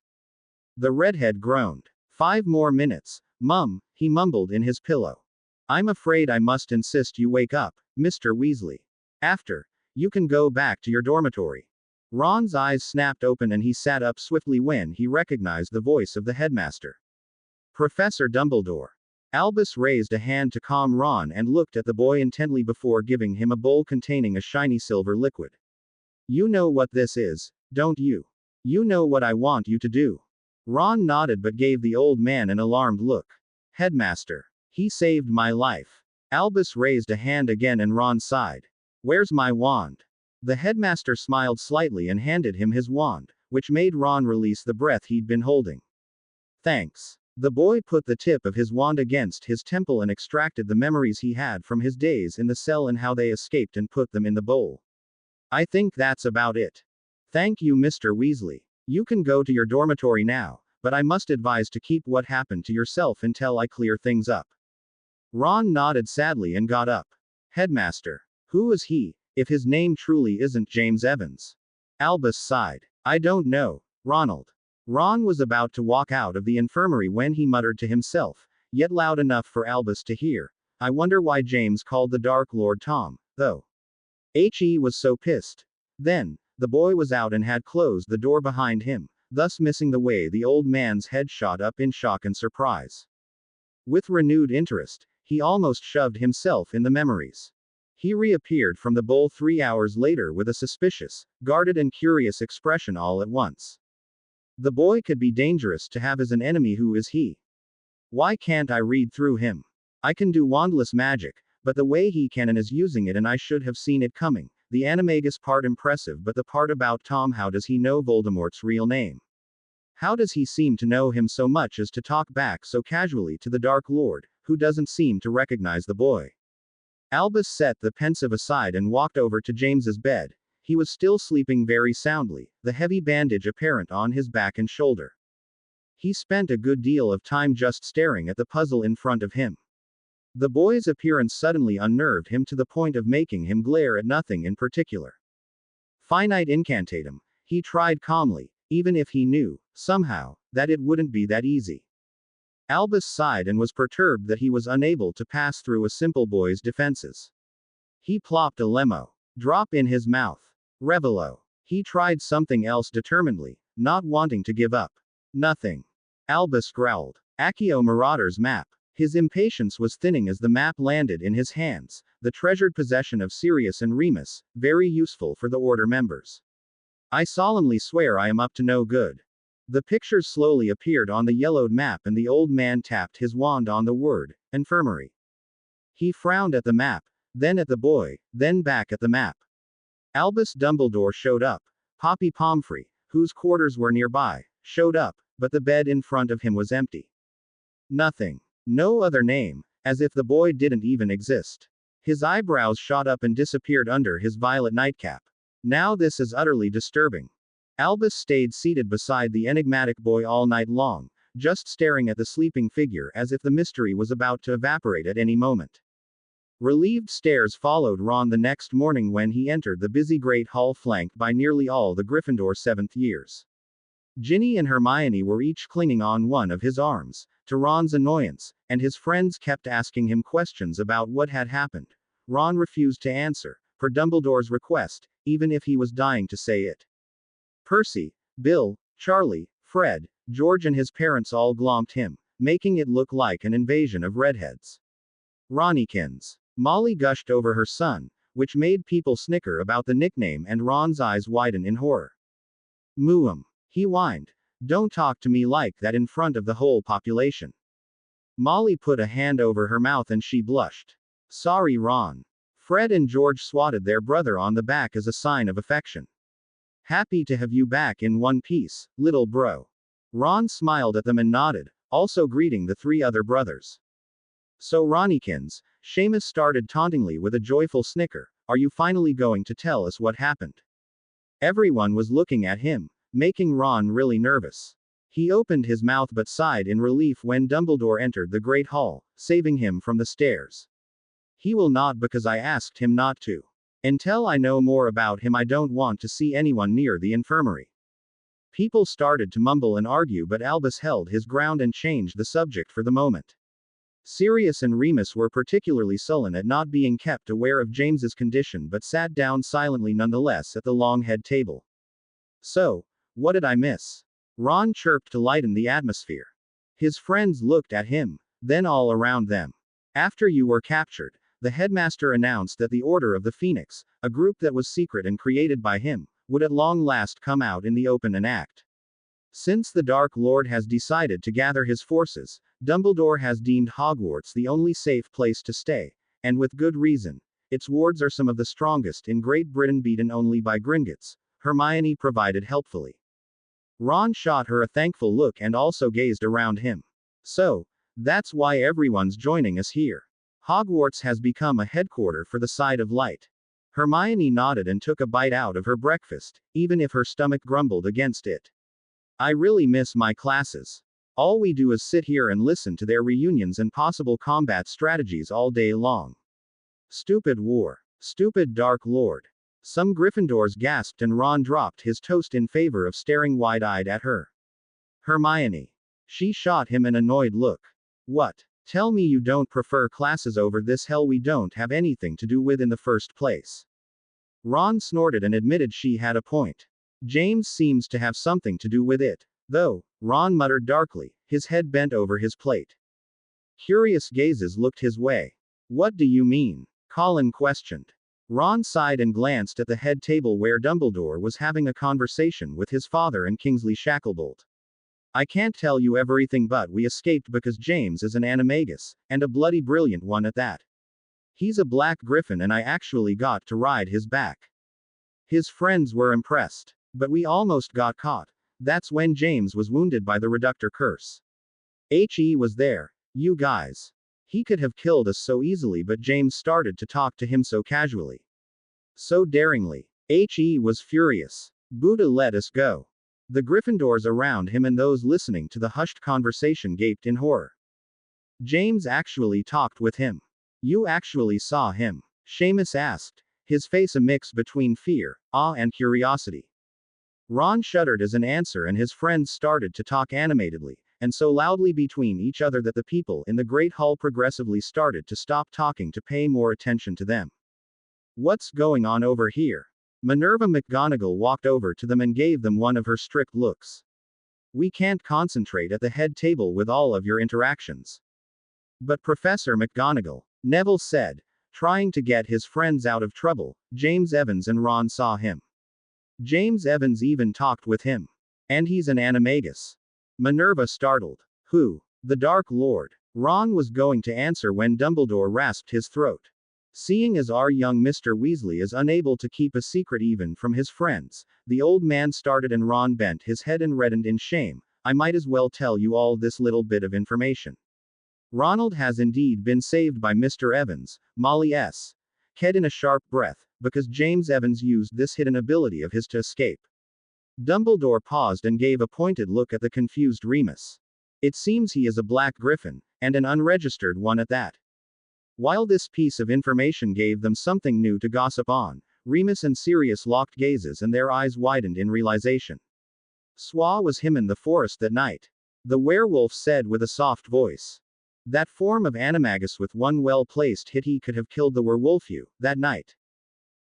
The redhead groaned. 5 more minutes, Mum," he mumbled in his pillow. "I'm afraid I must insist you wake up, Mr. Weasley. After, you can go back to your dormitory." Ron's eyes snapped open and he sat up swiftly when he recognized the voice of the headmaster. "Professor Dumbledore." Albus raised a hand to calm Ron and looked at the boy intently before giving him a bowl containing a shiny silver liquid. "You know what this is, don't you? You know what I want you to do." Ron nodded but gave the old man an alarmed look. Headmaster. He saved my life. Albus raised a hand again and Ron sighed. Where's my wand? The headmaster smiled slightly and handed him his wand, which made Ron release the breath he'd been holding. Thanks. The boy put the tip of his wand against his temple and extracted the memories he had from his days in the cell and how they escaped and put them in the bowl. I think that's about it. Thank you, Mr. Weasley. You can go to your dormitory now, but I must advise to keep what happened to yourself until I clear things up. Ron nodded sadly and got up. Headmaster. Who is he, if his name truly isn't James Evans? Albus sighed. I don't know, Ronald. Ron was about to walk out of the infirmary when he muttered to himself, yet loud enough for Albus to hear. I wonder why James called the Dark Lord Tom, though. He was so pissed. Then, the boy was out and had closed the door behind him, thus missing the way the old man's head shot up in shock and surprise. With renewed interest, he almost shoved himself in the memories. He reappeared from the bowl 3 hours later with a suspicious, guarded and curious expression all at once. The boy could be dangerous to have as an enemy. Who is he? Why can't I read through him? I can do wandless magic, but the way he can and is using it, and I should have seen it coming. The animagus part impressive, but the part about Tom, how does he know Voldemort's real name? How does he seem to know him so much as to talk back so casually to the Dark Lord, who doesn't seem to recognize the boy? Albus set the pensive aside and walked over to James's bed. He was still sleeping very soundly, the heavy bandage apparent on his back and shoulder. He spent a good deal of time just staring at the puzzle in front of him. The boy's appearance suddenly unnerved him to the point of making him glare at nothing in particular. Finite incantatum, he tried calmly, even if he knew, somehow, that it wouldn't be that easy. Albus sighed and was perturbed that he was unable to pass through a simple boy's defenses. He plopped a lemmo drop in his mouth. Revelo. He tried something else determinedly, not wanting to give up. Nothing. Albus growled. Accio Marauder's map. His impatience was thinning as the map landed in his hands, the treasured possession of Sirius and Remus, very useful for the Order members. I solemnly swear I am up to no good. The pictures slowly appeared on the yellowed map and the old man tapped his wand on the word, infirmary. He frowned at the map, then at the boy, then back at the map. Albus Dumbledore showed up. Poppy Pomfrey, whose quarters were nearby, showed up, but the bed in front of him was empty. Nothing. No other name, as if the boy didn't even exist. His eyebrows shot up and disappeared under his violet nightcap. Now this is utterly disturbing. Albus stayed seated beside the enigmatic boy all night long, just staring at the sleeping figure as if the mystery was about to evaporate at any moment. Relieved stares followed Ron the next morning when he entered the busy Great Hall flanked by nearly all the Gryffindor 7th years. Ginny and Hermione were each clinging on one of his arms, to Ron's annoyance, and his friends kept asking him questions about what had happened. Ron refused to answer, per Dumbledore's request, even if he was dying to say it. Percy, Bill, Charlie, Fred, George and his parents all glomped him, making it look like an invasion of redheads. Ronnykins. Molly gushed over her son, which made people snicker about the nickname and Ron's eyes widen in horror. Mooum. He whined. Don't talk to me like that in front of the whole population. Molly put a hand over her mouth and she blushed. Sorry, Ron. Fred and George swatted their brother on the back as a sign of affection. Happy to have you back in one piece, little bro. Ron smiled at them and nodded, also greeting the 3 other brothers. So Ronnykins, Seamus started tauntingly with a joyful snicker, are you finally going to tell us what happened? Everyone was looking at him, making Ron really nervous. He opened his mouth but sighed in relief when Dumbledore entered the Great Hall, saving him from the stares. He will not because I asked him not to. Until I know more about him I don't want to see anyone near the infirmary. People started to mumble and argue but Albus held his ground and changed the subject for the moment. Sirius and Remus were particularly sullen at not being kept aware of James's condition but sat down silently nonetheless at the long head table. So, what did I miss? Ron chirped to lighten the atmosphere. His friends looked at him, then all around them. After you were captured, the headmaster announced that the Order of the Phoenix, a group that was secret and created by him, would at long last come out in the open and act. Since the Dark Lord has decided to gather his forces, Dumbledore has deemed Hogwarts the only safe place to stay, and with good reason. Its wards are some of the strongest in Great Britain, beaten only by Gringotts, Hermione provided helpfully. Ron shot her a thankful look and also gazed around him. So, that's why everyone's joining us here. Hogwarts has become a headquarter for the Side of Light. Hermione nodded and took a bite out of her breakfast, even if her stomach grumbled against it. I really miss my classes. All we do is sit here and listen to their reunions and possible combat strategies all day long. Stupid war. Stupid Dark Lord. Some Gryffindors gasped and Ron dropped his toast in favor of staring wide-eyed at her. Hermione. She shot him an annoyed look. What? Tell me you don't prefer classes over this hell we don't have anything to do with in the first place. Ron snorted and admitted she had a point. James seems to have something to do with it, though, Ron muttered darkly, his head bent over his plate. Curious gazes looked his way. What do you mean? Colin questioned. Ron sighed and glanced at the head table where Dumbledore was having a conversation with his father and Kingsley Shacklebolt. I can't tell you everything, but we escaped because James is an animagus, and a bloody brilliant one at that. He's a black griffin and I actually got to ride his back. His friends were impressed. But we almost got caught. That's when James was wounded by the reductor curse. He was there. You guys. He could have killed us so easily, but James started to talk to him so casually. So daringly. He was furious. Buddha let us go. The Gryffindors around him and those listening to the hushed conversation gaped in horror. James actually talked with him. You actually saw him? Seamus asked, his face a mix between fear, awe, and curiosity. Ron shuddered as an answer, and his friends started to talk animatedly, and so loudly between each other that the people in the Great Hall progressively started to stop talking to pay more attention to them. What's going on over here? Minerva McGonagall walked over to them and gave them one of her strict looks. We can't concentrate at the head table with all of your interactions. But Professor McGonagall, Neville said, trying to get his friends out of trouble. James Evans and Ron saw him. James Evans even talked with him. And he's an animagus. Minerva startled. Who? The Dark Lord. Ron was going to answer when Dumbledore rasped his throat. Seeing as our young Mr. Weasley is unable to keep a secret even from his friends, the old man started, and Ron bent his head and reddened in shame. I might as well tell you all this little bit of information. Ronald has indeed been saved by Mr. Evans, Molly S. said in a sharp breath, because James Evans used this hidden ability of his to escape. Dumbledore paused and gave a pointed look at the confused Remus. It seems he is a black griffin, and an unregistered one at that. While this piece of information gave them something new to gossip on, Remus and Sirius locked gazes and their eyes widened in realization. Swa was him in the forest that night. The werewolf said with a soft voice. That form of animagus with one well-placed hit he could have killed the werewolfu that night.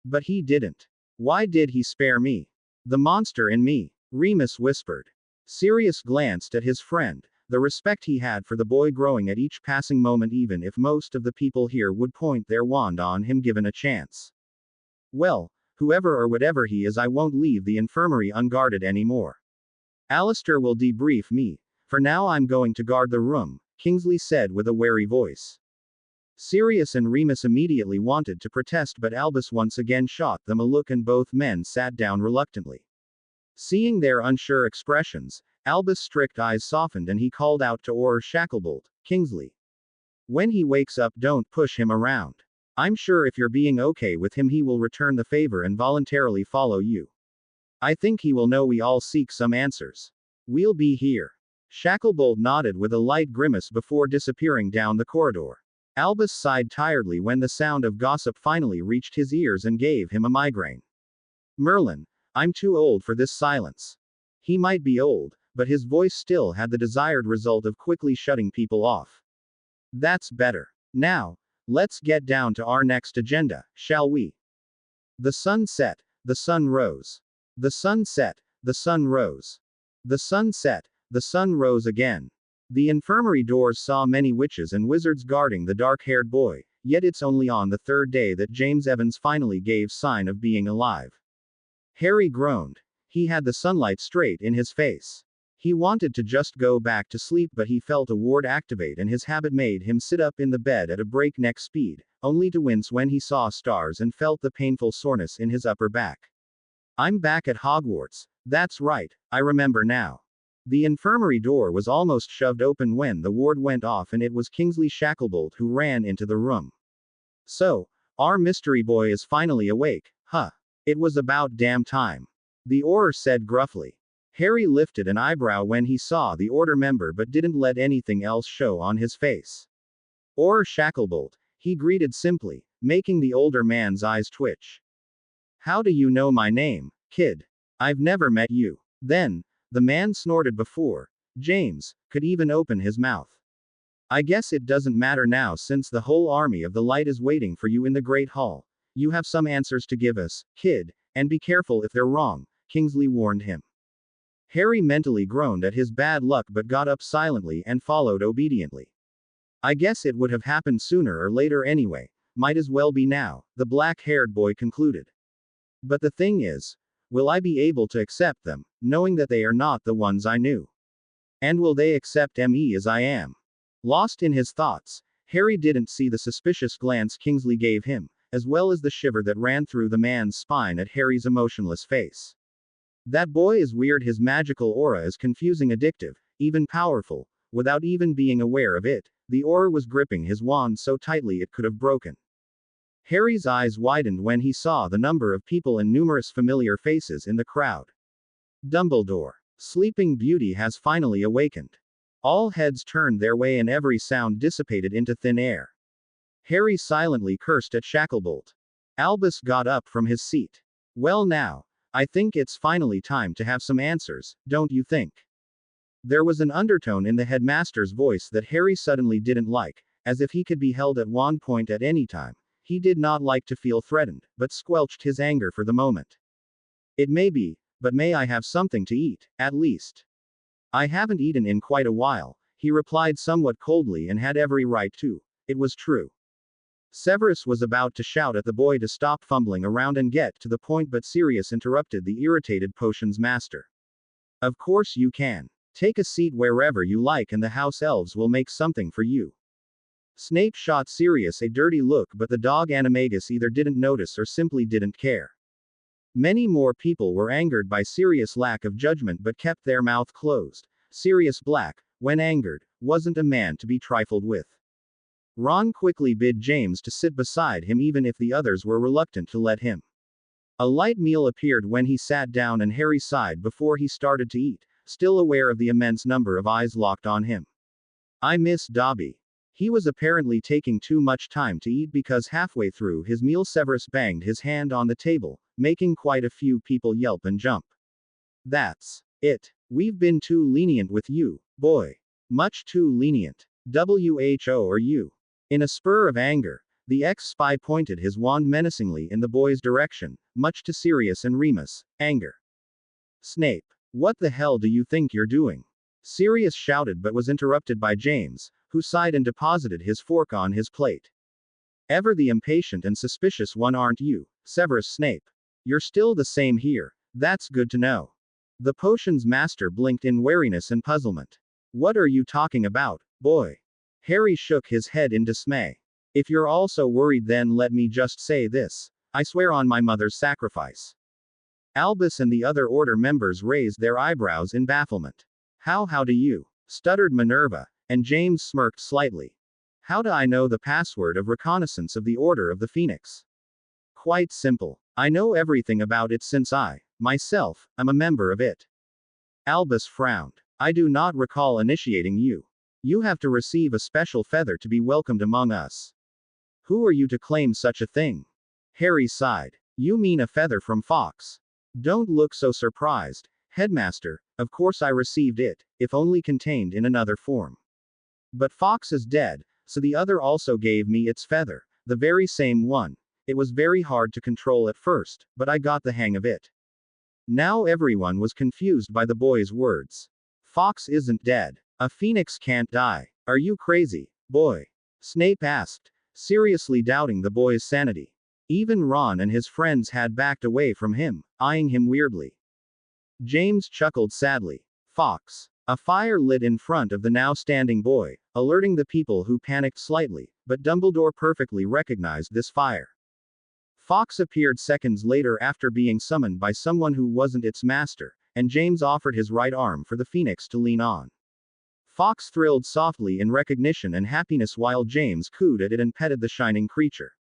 But he didn't. Why did he spare me? The monster in me, Remus whispered. Sirius glanced at his friend, the respect he had for the boy growing at each passing moment, even if most of the people here would point their wand on him given a chance. Well, whoever or whatever he is, I won't leave the infirmary unguarded anymore. Alistair will debrief me. For now I'm going to guard the room, Kingsley said with a wary voice. Sirius and Remus immediately wanted to protest, but Albus once again shot them a look and both men sat down reluctantly. Seeing their unsure expressions, Albus' strict eyes softened and he called out to Orr Shacklebolt, Kingsley. When he wakes up, don't push him around. I'm sure if you're being okay with him, he will return the favor and voluntarily follow you. I think he will know we all seek some answers. We'll be here. Shacklebolt nodded with a light grimace before disappearing down the corridor. Albus sighed tiredly when the sound of gossip finally reached his ears and gave him a migraine. Merlin, I'm too old for this silence. He might be old, but his voice still had the desired result of quickly shutting people off. That's better. Now, let's get down to our next agenda, shall we? The sun set, the sun rose. The sun set, the sun rose. The sun set, the sun rose again. The infirmary doors saw many witches and wizards guarding the dark-haired boy, yet it's only on the third day that James Evans finally gave sign of being alive. Harry groaned. He had the sunlight straight in his face. He wanted to just go back to sleep, but he felt a ward activate and his habit made him sit up in the bed at a breakneck speed, only to wince when he saw stars and felt the painful soreness in his upper back. I'm back at Hogwarts. That's right, I remember now. The infirmary door was almost shoved open when the ward went off, and it was Kingsley Shacklebolt who ran into the room. So, our mystery boy is finally awake, huh? It was about damn time. The Auror said gruffly. Harry lifted an eyebrow when he saw the Order member but didn't let anything else show on his face. Auror Shacklebolt, he greeted simply, making the older man's eyes twitch. How do you know my name, kid? I've never met you. Then, the man snorted before James could even open his mouth. I guess it doesn't matter now, since the whole army of the light is waiting for you in the Great Hall. You have some answers to give us, kid, and be careful if they're wrong, Kingsley warned him. Harry mentally groaned at his bad luck but got up silently and followed obediently. I guess it would have happened sooner or later anyway, might as well be now, the black-haired boy concluded. But the thing is, will I be able to accept them, knowing that they are not the ones I knew? And will they accept me as I am? Lost in his thoughts, Harry didn't see the suspicious glance Kingsley gave him, as well as the shiver that ran through the man's spine at Harry's emotionless face. That boy is weird. His magical aura is confusing, addictive, even powerful. Without even being aware of it, the aura was gripping his wand so tightly it could have broken. Harry's eyes widened when he saw the number of people and numerous familiar faces in the crowd. Dumbledore. Sleeping Beauty has finally awakened. All heads turned their way and every sound dissipated into thin air. Harry silently cursed at Shacklebolt. Albus got up from his seat. Well now, I think it's finally time to have some answers, don't you think? There was an undertone in the headmaster's voice that Harry suddenly didn't like, as if he could be held at wand point at any time. He did not like to feel threatened, but squelched his anger for the moment. It may be, but may I have something to eat, at least? I haven't eaten in quite a while, he replied somewhat coldly, and had every right to. It was true. Severus was about to shout at the boy to stop fumbling around and get to the point, but Sirius interrupted the irritated potions master. Of course you can. Take a seat wherever you like and the house elves will make something for you. Snape shot Sirius a dirty look, but the dog Animagus either didn't notice or simply didn't care. Many more people were angered by Sirius' lack of judgment but kept their mouth closed. Sirius Black, when angered, wasn't a man to be trifled with. Ron quickly bid James to sit beside him even if the others were reluctant to let him. A light meal appeared when he sat down and Harry sighed before he started to eat, still aware of the immense number of eyes locked on him. I miss Dobby. He was apparently taking too much time to eat because halfway through his meal Severus banged his hand on the table, making quite a few people yelp and jump. That's it. We've been too lenient with you, boy. Much too lenient. WHO or you. In a spur of anger, the ex-spy pointed his wand menacingly in the boy's direction, much to Sirius and Remus' anger. Snape. What the hell do you think you're doing? Sirius shouted but was interrupted by James, who sighed and deposited his fork on his plate. Ever the impatient and suspicious one, aren't you, Severus Snape? You're still the same here. That's good to know. The potions master blinked in wariness and puzzlement. What are you talking about, boy? Harry shook his head in dismay. If you're also worried, then let me just say this. I swear on my mother's sacrifice. Albus and the other order members raised their eyebrows in bafflement. How do you? Stuttered Minerva, and James smirked slightly. How do I know the password of reconnaissance of the Order of the Phoenix? Quite simple. I know everything about it since I, myself, am a member of it. Albus frowned. I do not recall initiating you. You have to receive a special feather to be welcomed among us. Who are you to claim such a thing? Harry sighed. You mean a feather from Fawkes? Don't look so surprised, Headmaster. Of course I received it, if only contained in another form. But Fawkes is dead, so the other also gave me its feather, the very same one. It was very hard to control at first, but I got the hang of it. Now everyone was confused by the boy's words. Fawkes isn't dead. A phoenix can't die. Are you crazy, boy? Snape asked, seriously doubting the boy's sanity. Even Ron and his friends had backed away from him, eyeing him weirdly. James chuckled sadly. Fawkes. A fire lit in front of the now standing boy, alerting the people who panicked slightly, but Dumbledore perfectly recognized this fire. Fawkes appeared seconds later after being summoned by someone who wasn't its master, and James offered his right arm for the Phoenix to lean on. Fawkes thrilled softly in recognition and happiness while James cooed at it and petted the shining creature.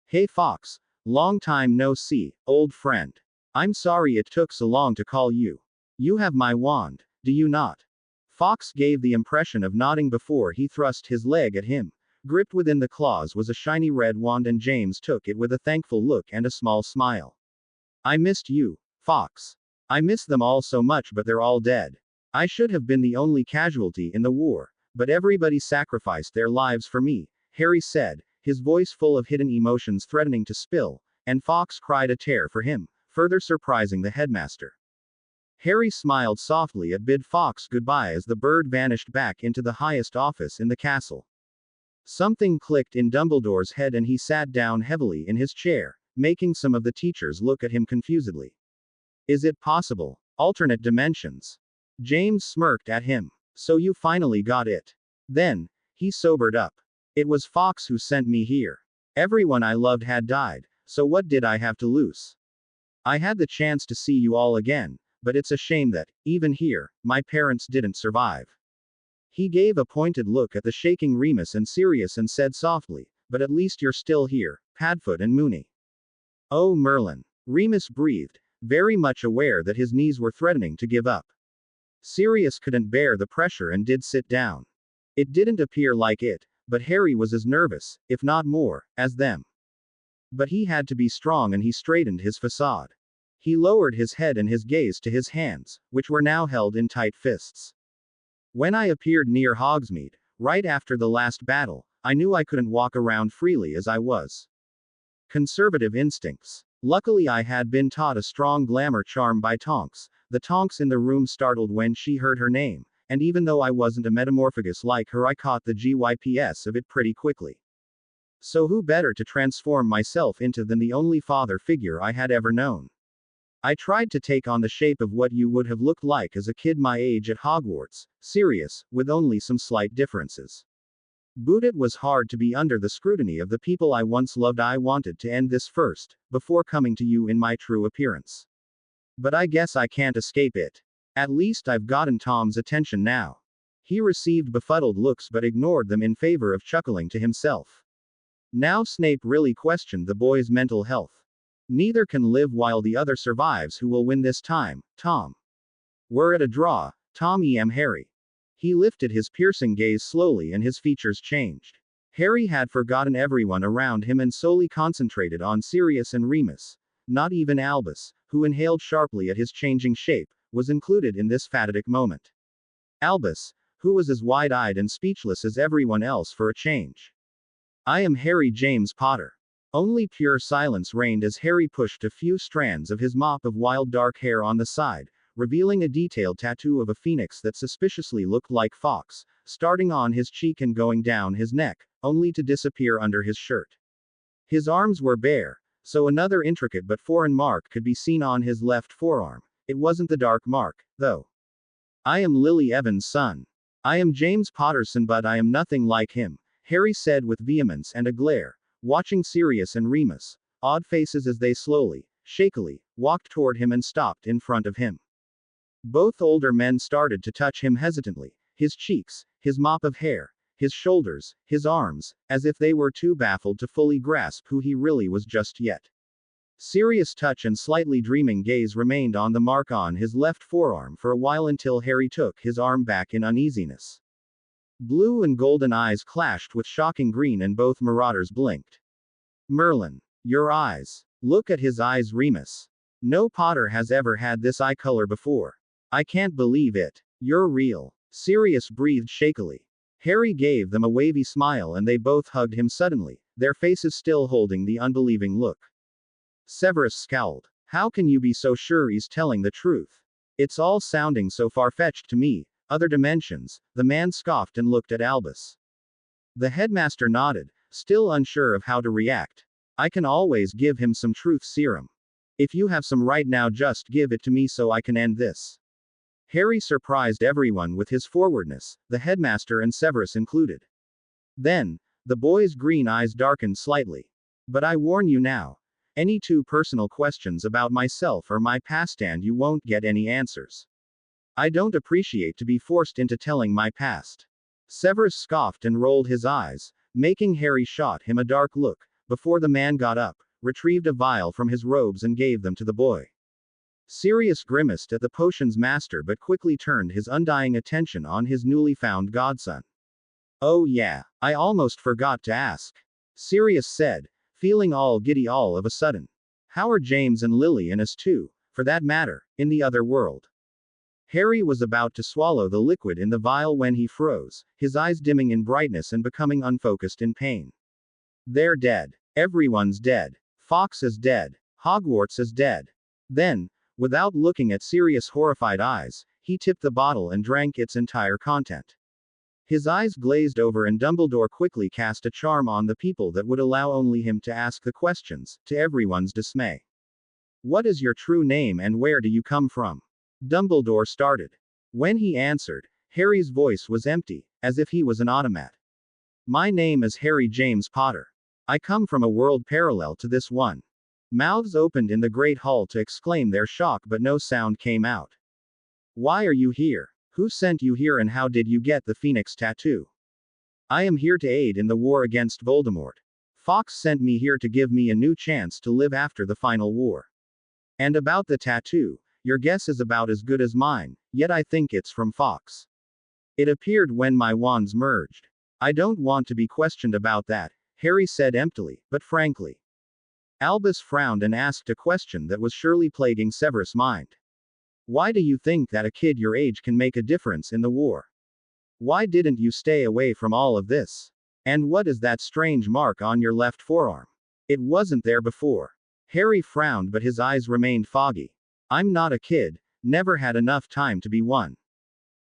Hey Fawkes, long time no see, old friend. I'm sorry it took so long to call you. You have my wand, do you not? Fawkes gave the impression of nodding before he thrust his leg at him. Gripped within the claws was a shiny red wand and James took it with a thankful look and a small smile. I missed you, Fawkes. I miss them all so much but they're all dead. I should have been the only casualty in the war, but everybody sacrificed their lives for me, Harry said, his voice full of hidden emotions threatening to spill, and Fawkes cried a tear for him, further surprising the headmaster. Harry smiled softly at bid Fawkes goodbye as the bird vanished back into the highest office in the castle. Something clicked in Dumbledore's head and he sat down heavily in his chair, making some of the teachers look at him confusedly. Is it possible? Alternate dimensions. James smirked at him. So you finally got it. Then, he sobered up. It was Fawkes who sent me here. Everyone I loved had died, so what did I have to lose? I had the chance to see you all again, but it's a shame that, even here, my parents didn't survive. He gave a pointed look at the shaking Remus and Sirius and said softly, but at least you're still here, Padfoot and Moony. Oh Merlin. Remus breathed, very much aware that his knees were threatening to give up. Sirius couldn't bear the pressure and did sit down. It didn't appear like it, but Harry was as nervous, if not more, as them. But he had to be strong and he straightened his facade. He lowered his head and his gaze to his hands, which were now held in tight fists. When I appeared near Hogsmeade, right after the last battle, I knew I couldn't walk around freely as I was. Conservative instincts. Luckily I had been taught a strong glamour charm by Tonks. The Tonks in the room startled when she heard her name, and even though I wasn't a metamorphagus like her I caught the GYPS of it pretty quickly. So who better to transform myself into than the only father figure I had ever known? I tried to take on the shape of what you would have looked like as a kid my age at Hogwarts, Sirius, with only some slight differences. But it was hard to be under the scrutiny of the people I once loved. I wanted to end this first, before coming to you in my true appearance. But I guess I can't escape it. At least I've gotten Tom's attention now. He received befuddled looks but ignored them in favor of chuckling to himself. Now Snape really questioned the boy's mental health. Neither can live while the other survives. Who will win this time, Tom? We're at a draw, Tom Harry. He lifted his piercing gaze slowly and his features changed. Harry had forgotten everyone around him and solely concentrated on Sirius and Remus. Not even Albus, who inhaled sharply at his changing shape, was included in this fatidic moment. Albus, who was as wide-eyed and speechless as everyone else for a change. I am Harry James Potter. Only pure silence reigned as Harry pushed a few strands of his mop of wild dark hair on the side, revealing a detailed tattoo of a phoenix that suspiciously looked like Fawkes, starting on his cheek and going down his neck, only to disappear under his shirt. His arms were bare, so another intricate but foreign mark could be seen on his left forearm. It wasn't the dark mark, though. I am Lily Evans' son. I am James Potter's son, but I am nothing like him, Harry said with vehemence and a glare, watching Sirius and Remus, odd faces as they slowly, shakily, walked toward him and stopped in front of him. Both older men started to touch him hesitantly, his cheeks, his mop of hair, his shoulders, his arms, as if they were too baffled to fully grasp who he really was just yet. Sirius' touch and slightly dreaming gaze remained on the mark on his left forearm for a while until Harry took his arm back in uneasiness. Blue and golden eyes clashed with shocking green and both marauders blinked. Merlin. Your eyes. Look at his eyes, Remus. No Potter has ever had this eye color before. I can't believe it. You're real. Sirius breathed shakily. Harry gave them a wavy smile and they both hugged him suddenly, their faces still holding the unbelieving look. Severus scowled. How can you be so sure he's telling the truth? It's all sounding so far-fetched to me. Other dimensions, the man scoffed and looked at Albus. The headmaster nodded, still unsure of how to react. I can always give him some truth serum. If you have some right now, just give it to me so I can end this. Harry surprised everyone with his forwardness, the headmaster and Severus included. Then, the boy's green eyes darkened slightly. But I warn you now. Any too personal questions about myself or my past and you won't get any answers. I don't appreciate to be forced into telling my past. Severus scoffed and rolled his eyes, making Harry shot him a dark look, before the man got up, retrieved a vial from his robes and gave them to the boy. Sirius grimaced at the potion's master but quickly turned his undying attention on his newly found godson. Oh yeah, I almost forgot to ask. Sirius said, feeling all giddy all of a sudden. How are James and Lily and us too, for that matter, in the other world? Harry was about to swallow the liquid in the vial when he froze, his eyes dimming in brightness and becoming unfocused in pain. They're dead. Everyone's dead. Fawkes is dead. Hogwarts is dead. Then, without looking at Sirius' horrified eyes, he tipped the bottle and drank its entire content. His eyes glazed over and Dumbledore quickly cast a charm on the people that would allow only him to ask the questions, to everyone's dismay. What is your true name and where do you come from? Dumbledore started. When he answered, Harry's voice was empty, as if he was an automat. My name is Harry James Potter. I come from a world parallel to this one. Mouths opened in the great hall to exclaim their shock but no sound came out. Why are you here? Who sent you here and how did you get the Phoenix tattoo? I am here to aid in the war against Voldemort. Fawkes sent me here to give me a new chance to live after the final war. And about the tattoo, your guess is about as good as mine, yet I think it's from Fawkes. It appeared when my wands merged. I don't want to be questioned about that, Harry said emptily, but frankly. Albus frowned and asked a question that was surely plaguing Severus' mind. Why do you think that a kid your age can make a difference in the war? Why didn't you stay away from all of this? And what is that strange mark on your left forearm? It wasn't there before. Harry frowned but his eyes remained foggy. I'm not a kid, never had enough time to be one.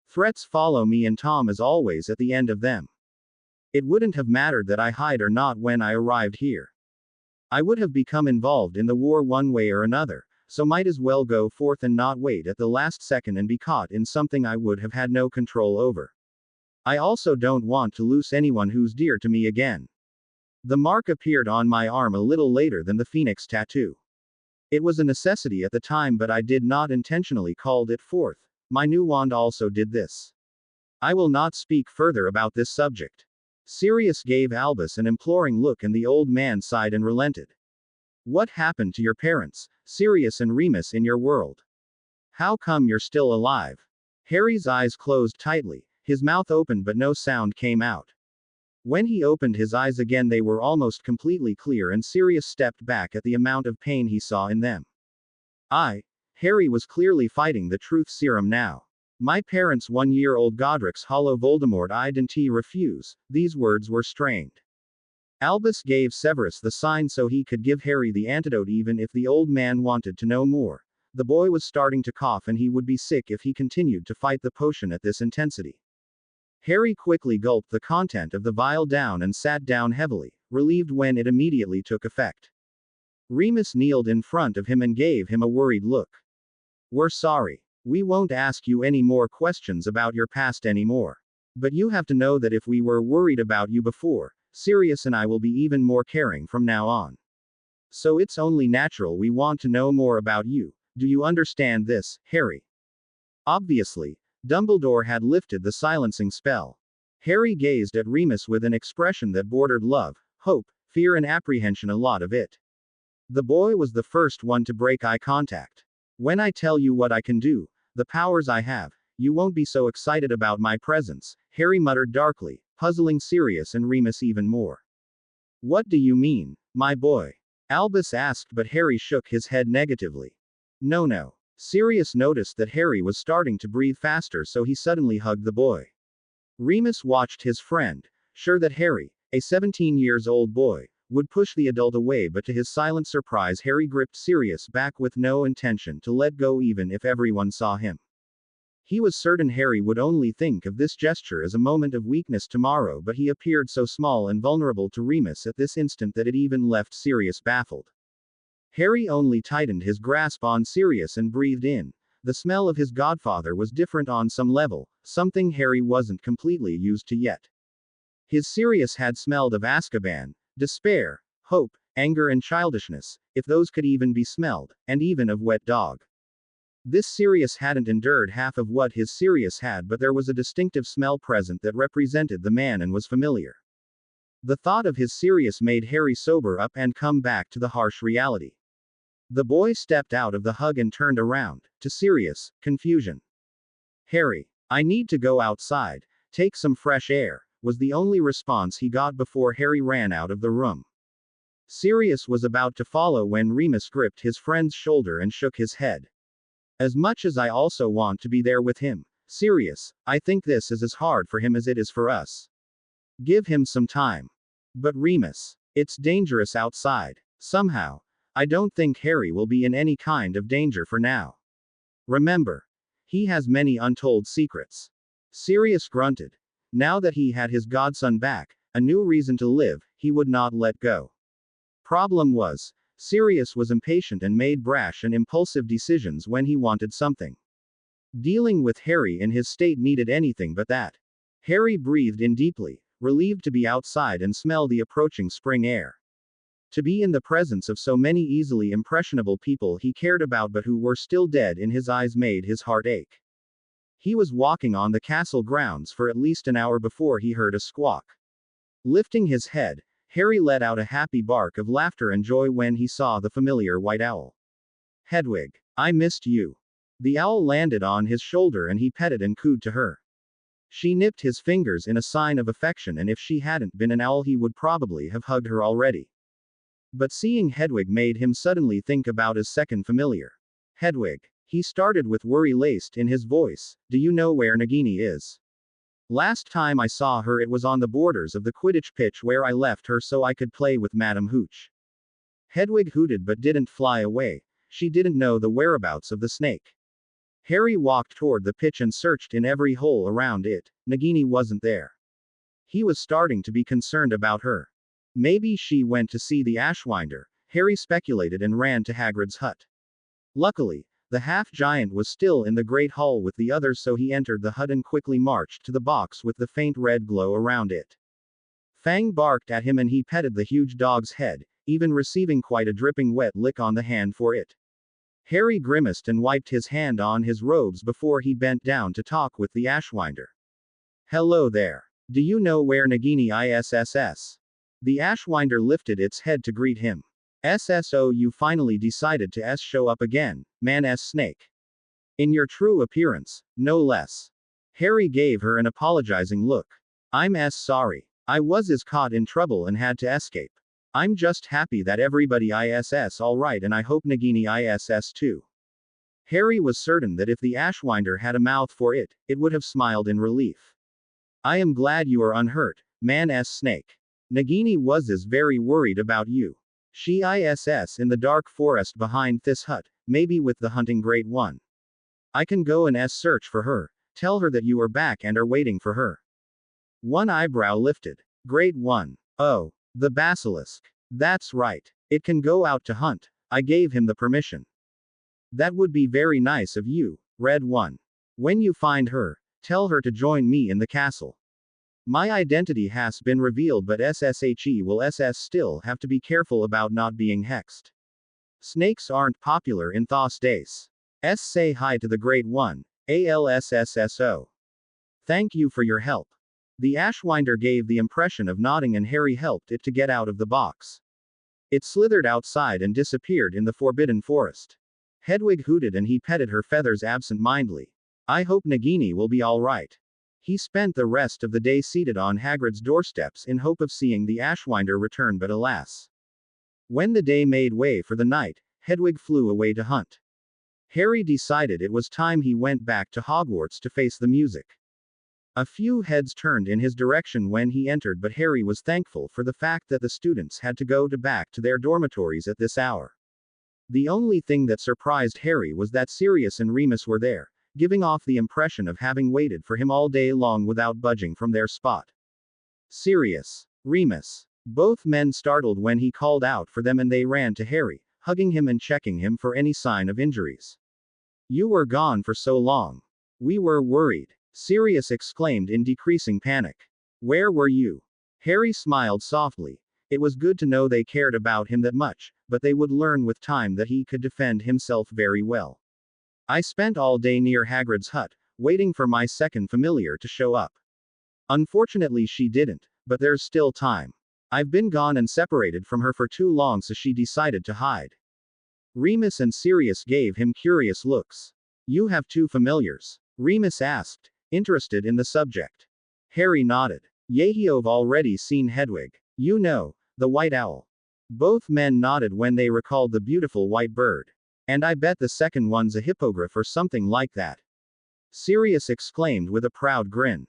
Threats follow me and Tom is always at the end of them. It wouldn't have mattered that I hide or not when I arrived here. I would have become involved in the war one way or another, so might as well go forth and not wait at the last second and be caught in something I would have had no control over. I also don't want to lose anyone who's dear to me again. The mark appeared on my arm a little later than the Phoenix tattoo. It was a necessity at the time but I did not intentionally call it forth. My new wand also did this. I will not speak further about this subject. Sirius gave Albus an imploring look and the old man sighed and relented. What happened to your parents, Sirius and Remus in your world? How come you're still alive? Harry's eyes closed tightly, his mouth opened but no sound came out. When he opened his eyes again they were almost completely clear and Sirius stepped back at the amount of pain he saw in them. Harry was clearly fighting the truth serum now. My parents 1-year-old Godric's hollow Voldemort didn't refuse, these words were strained. Albus gave Severus the sign so he could give Harry the antidote even if the old man wanted to know more. The boy was starting to cough and he would be sick if he continued to fight the potion at this intensity. Harry quickly gulped the content of the vial down and sat down heavily, relieved when it immediately took effect. Remus kneeled in front of him and gave him a worried look. We're sorry. We won't ask you any more questions about your past anymore. But you have to know that if we were worried about you before, Sirius and I will be even more caring from now on. So it's only natural we want to know more about you. Do you understand this, Harry? Obviously, Dumbledore had lifted the silencing spell. Harry gazed at Remus with an expression that bordered love, hope, fear and apprehension, a lot of it. The boy was the first one to break eye contact. When I tell you what I can do, the powers I have, you won't be so excited about my presence, Harry muttered darkly, puzzling Sirius and Remus even more. What do you mean, my boy? Albus asked but Harry shook his head negatively. No. Sirius noticed that Harry was starting to breathe faster so he suddenly hugged the boy. Remus watched his friend, sure that Harry, a 17-year-old boy, would push the adult away but to his silent surprise Harry gripped Sirius back with no intention to let go even if everyone saw him. He was certain Harry would only think of this gesture as a moment of weakness tomorrow but he appeared so small and vulnerable to Remus at this instant that it even left Sirius baffled. Harry only tightened his grasp on Sirius and breathed in, the smell of his godfather was different on some level, something Harry wasn't completely used to yet. His Sirius had smelled of Azkaban, despair, hope, anger, and childishness, if those could even be smelled, and even of wet dog. This Sirius hadn't endured half of what his Sirius had, but there was a distinctive smell present that represented the man and was familiar. The thought of his Sirius made Harry sober up and come back to the harsh reality. The boy stepped out of the hug and turned around, to Sirius, confusion. Harry, I need to go outside, take some fresh air, was the only response he got before Harry ran out of the room. Sirius was about to follow when Remus gripped his friend's shoulder and shook his head. As much as I also want to be there with him, Sirius, I think this is as hard for him as it is for us. Give him some time. But Remus, it's dangerous outside. Somehow, I don't think Harry will be in any kind of danger for now. Remember, he has many untold secrets. Sirius grunted. Now that he had his godson back, a new reason to live, he would not let go. Problem was, Sirius was impatient and made brash and impulsive decisions when he wanted something. Dealing with Harry in his state needed anything but that. Harry breathed in deeply, relieved to be outside and smell the approaching spring air. To be in the presence of so many easily impressionable people he cared about but who were still dead in his eyes made his heart ache. He was walking on the castle grounds for at least an hour before he heard a squawk. Lifting his head, Harry let out a happy bark of laughter and joy when he saw the familiar white owl. Hedwig, I missed you. The owl landed on his shoulder and he petted and cooed to her. She nipped his fingers in a sign of affection, and if she hadn't been an owl he would probably have hugged her already. But seeing Hedwig made him suddenly think about his second familiar. Hedwig, he started with worry laced in his voice, do you know where Nagini is? Last time I saw her it was on the borders of the Quidditch pitch where I left her so I could play with Madam Hooch. Hedwig hooted but didn't fly away. She didn't know the whereabouts of the snake. Harry walked toward the pitch and searched in every hole around it. Nagini wasn't there. He was starting to be concerned about her. Maybe she went to see the Ashwinder, Harry speculated and ran to Hagrid's hut. Luckily, the half-giant was still in the great hall with the others, so he entered the hut and quickly marched to the box with the faint red glow around it. Fang barked at him and he petted the huge dog's head, even receiving quite a dripping wet lick on the hand for it. Harry grimaced and wiped his hand on his robes before he bent down to talk with the Ashwinder. Hello there. Do you know where Nagini is? The Ashwinder lifted its head to greet him. SSO, you finally decided to show up again, man snake. In your true appearance, no less. Harry gave her an apologizing look. I'm sorry. I was caught in trouble and had to escape. I'm just happy that everybody is alright and I hope Nagini is too. Harry was certain that if the Ashwinder had a mouth for it, it would have smiled in relief. I am glad you are unhurt, man snake. Nagini was very worried about you. She is in the dark forest behind this hut, maybe with the hunting great one. I can go and search for her, tell her that you are back and are waiting for her. One eyebrow lifted. Great one. Oh, the basilisk. That's right. It can go out to hunt. I gave him the permission. That would be very nice of you, Red One. When you find her, tell her to join me in the castle. My identity has been revealed, but SSHE will still have to be careful about not being hexed. Snakes aren't popular in Thos Dace. Say hi to the Great One, ALSSSO. Thank you for your help. The Ashwinder gave the impression of nodding and Harry helped it to get out of the box. It slithered outside and disappeared in the forbidden forest. Hedwig hooted and he petted her feathers absent-mindedly. I hope Nagini will be alright. He spent the rest of the day seated on Hagrid's doorsteps in hope of seeing the Ashwinder return, but alas. When the day made way for the night, Hedwig flew away to hunt. Harry decided it was time he went back to Hogwarts to face the music. A few heads turned in his direction when he entered, but Harry was thankful for the fact that the students had to go back to their dormitories at this hour. The only thing that surprised Harry was that Sirius and Remus were there, giving off the impression of having waited for him all day long without budging from their spot. Sirius, Remus. Both men startled when he called out for them and they ran to Harry, hugging him and checking him for any sign of injuries. You were gone for so long. We were worried. Sirius exclaimed in decreasing panic. Where were you? Harry smiled softly. It was good to know they cared about him that much, but they would learn with time that he could defend himself very well. I spent all day near Hagrid's hut, waiting for my second familiar to show up. Unfortunately, she didn't, but there's still time. I've been gone and separated from her for too long, so she decided to hide. Remus and Sirius gave him curious looks. You have two familiars? Remus asked, interested in the subject. Harry nodded. You've already seen Hedwig. You know, the white owl. Both men nodded when they recalled the beautiful white bird. And I bet the second one's a hippogriff or something like that. Sirius exclaimed with a proud grin.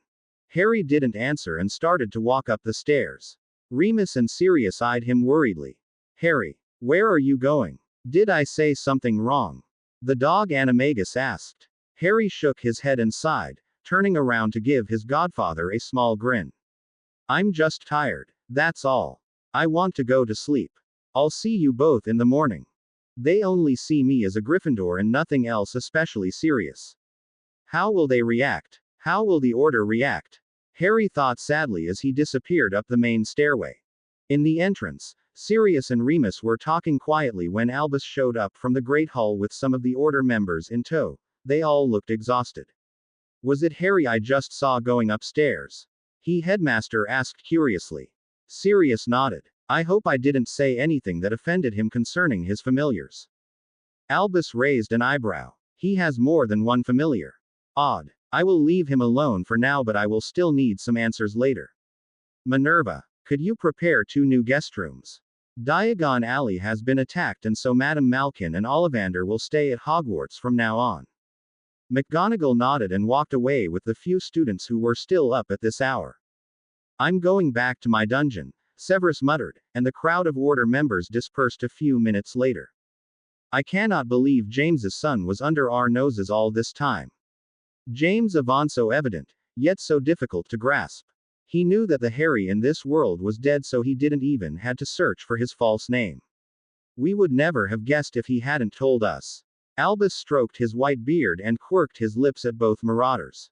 Harry didn't answer and started to walk up the stairs. Remus and Sirius eyed him worriedly. Harry, where are you going? Did I say something wrong? The dog Animagus asked. Harry shook his head and sighed, turning around to give his godfather a small grin. I'm just tired, that's all. I want to go to sleep. I'll see you both in the morning. They only see me as a Gryffindor and nothing else especially serious. How will they react? How will the Order react? Harry thought sadly as he disappeared up the main stairway. In the entrance, Sirius and Remus were talking quietly when Albus showed up from the Great Hall with some of the Order members in tow. They all looked exhausted. Was it Harry I just saw going upstairs? Headmaster asked curiously. Sirius nodded. I hope I didn't say anything that offended him concerning his familiars. Albus raised an eyebrow. He has more than one familiar. Odd. I will leave him alone for now, but I will still need some answers later. Minerva, could you prepare 2 new guest rooms? Diagon Alley has been attacked, and so Madame Malkin and Ollivander will stay at Hogwarts from now on. McGonagall nodded and walked away with the few students who were still up at this hour. I'm going back to my dungeon, Severus muttered, and the crowd of Order members dispersed a few minutes later. I cannot believe James's son was under our noses all this time. James Avon so evident, yet so difficult to grasp. He knew that the Harry in this world was dead, so he didn't even had to search for his false name. We would never have guessed if he hadn't told us. Albus stroked his white beard and quirked his lips at both marauders.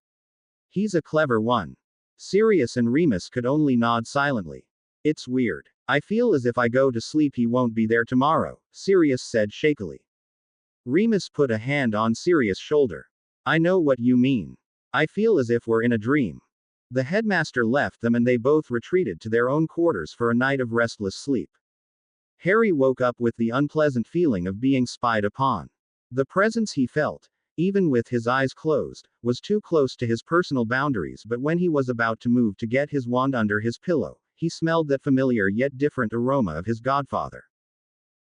He's a clever one. Sirius and Remus could only nod silently. It's weird. I feel as if I go to sleep he won't be there tomorrow, Sirius said shakily. Remus put a hand on Sirius' shoulder. I know what you mean. I feel as if we're in a dream. The headmaster left them and they both retreated to their own quarters for a night of restless sleep. Harry woke up with the unpleasant feeling of being spied upon. The presence he felt, even with his eyes closed, was too close to his personal boundaries, but when he was about to move to get his wand under his pillow, he smelled that familiar yet different aroma of his godfather.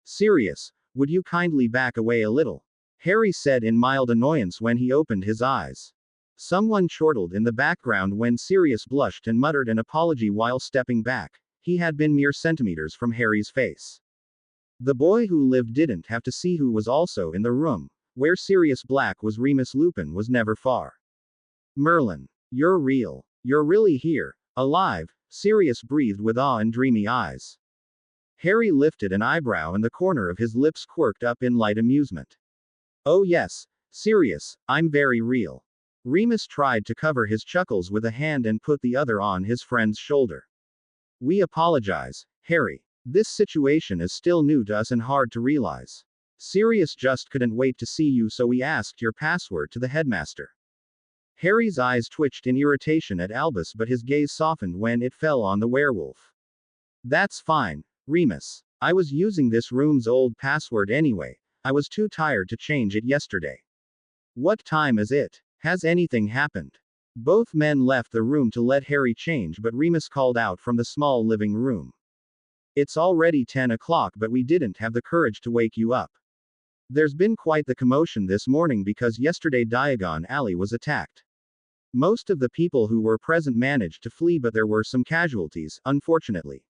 Sirius, would you kindly back away a little? Harry said in mild annoyance when he opened his eyes. Someone chortled in the background when Sirius blushed and muttered an apology while stepping back. He had been mere centimeters from Harry's face. The boy who lived didn't have to see who was also in the room. Where Sirius Black was, Remus Lupin was never far. Merlin, you're real. You're really here, alive, Sirius breathed with awe and dreamy eyes. Harry lifted an eyebrow and the corner of his lips quirked up in light amusement. Oh yes, Sirius, I'm very real. Remus tried to cover his chuckles with a hand and put the other on his friend's shoulder. We apologize, Harry. This situation is still new to us and hard to realize. Sirius just couldn't wait to see you, so we asked your password to the headmaster. Harry's eyes twitched in irritation at Albus, but his gaze softened when it fell on the werewolf. That's fine, Remus. I was using this room's old password anyway. I was too tired to change it yesterday. What time is it? Has anything happened? Both men left the room to let Harry change, but Remus called out from the small living room. It's already 10 o'clock, but we didn't have the courage to wake you up. There's been quite the commotion this morning because yesterday Diagon Alley was attacked. Most of the people who were present managed to flee, but there were some casualties, unfortunately.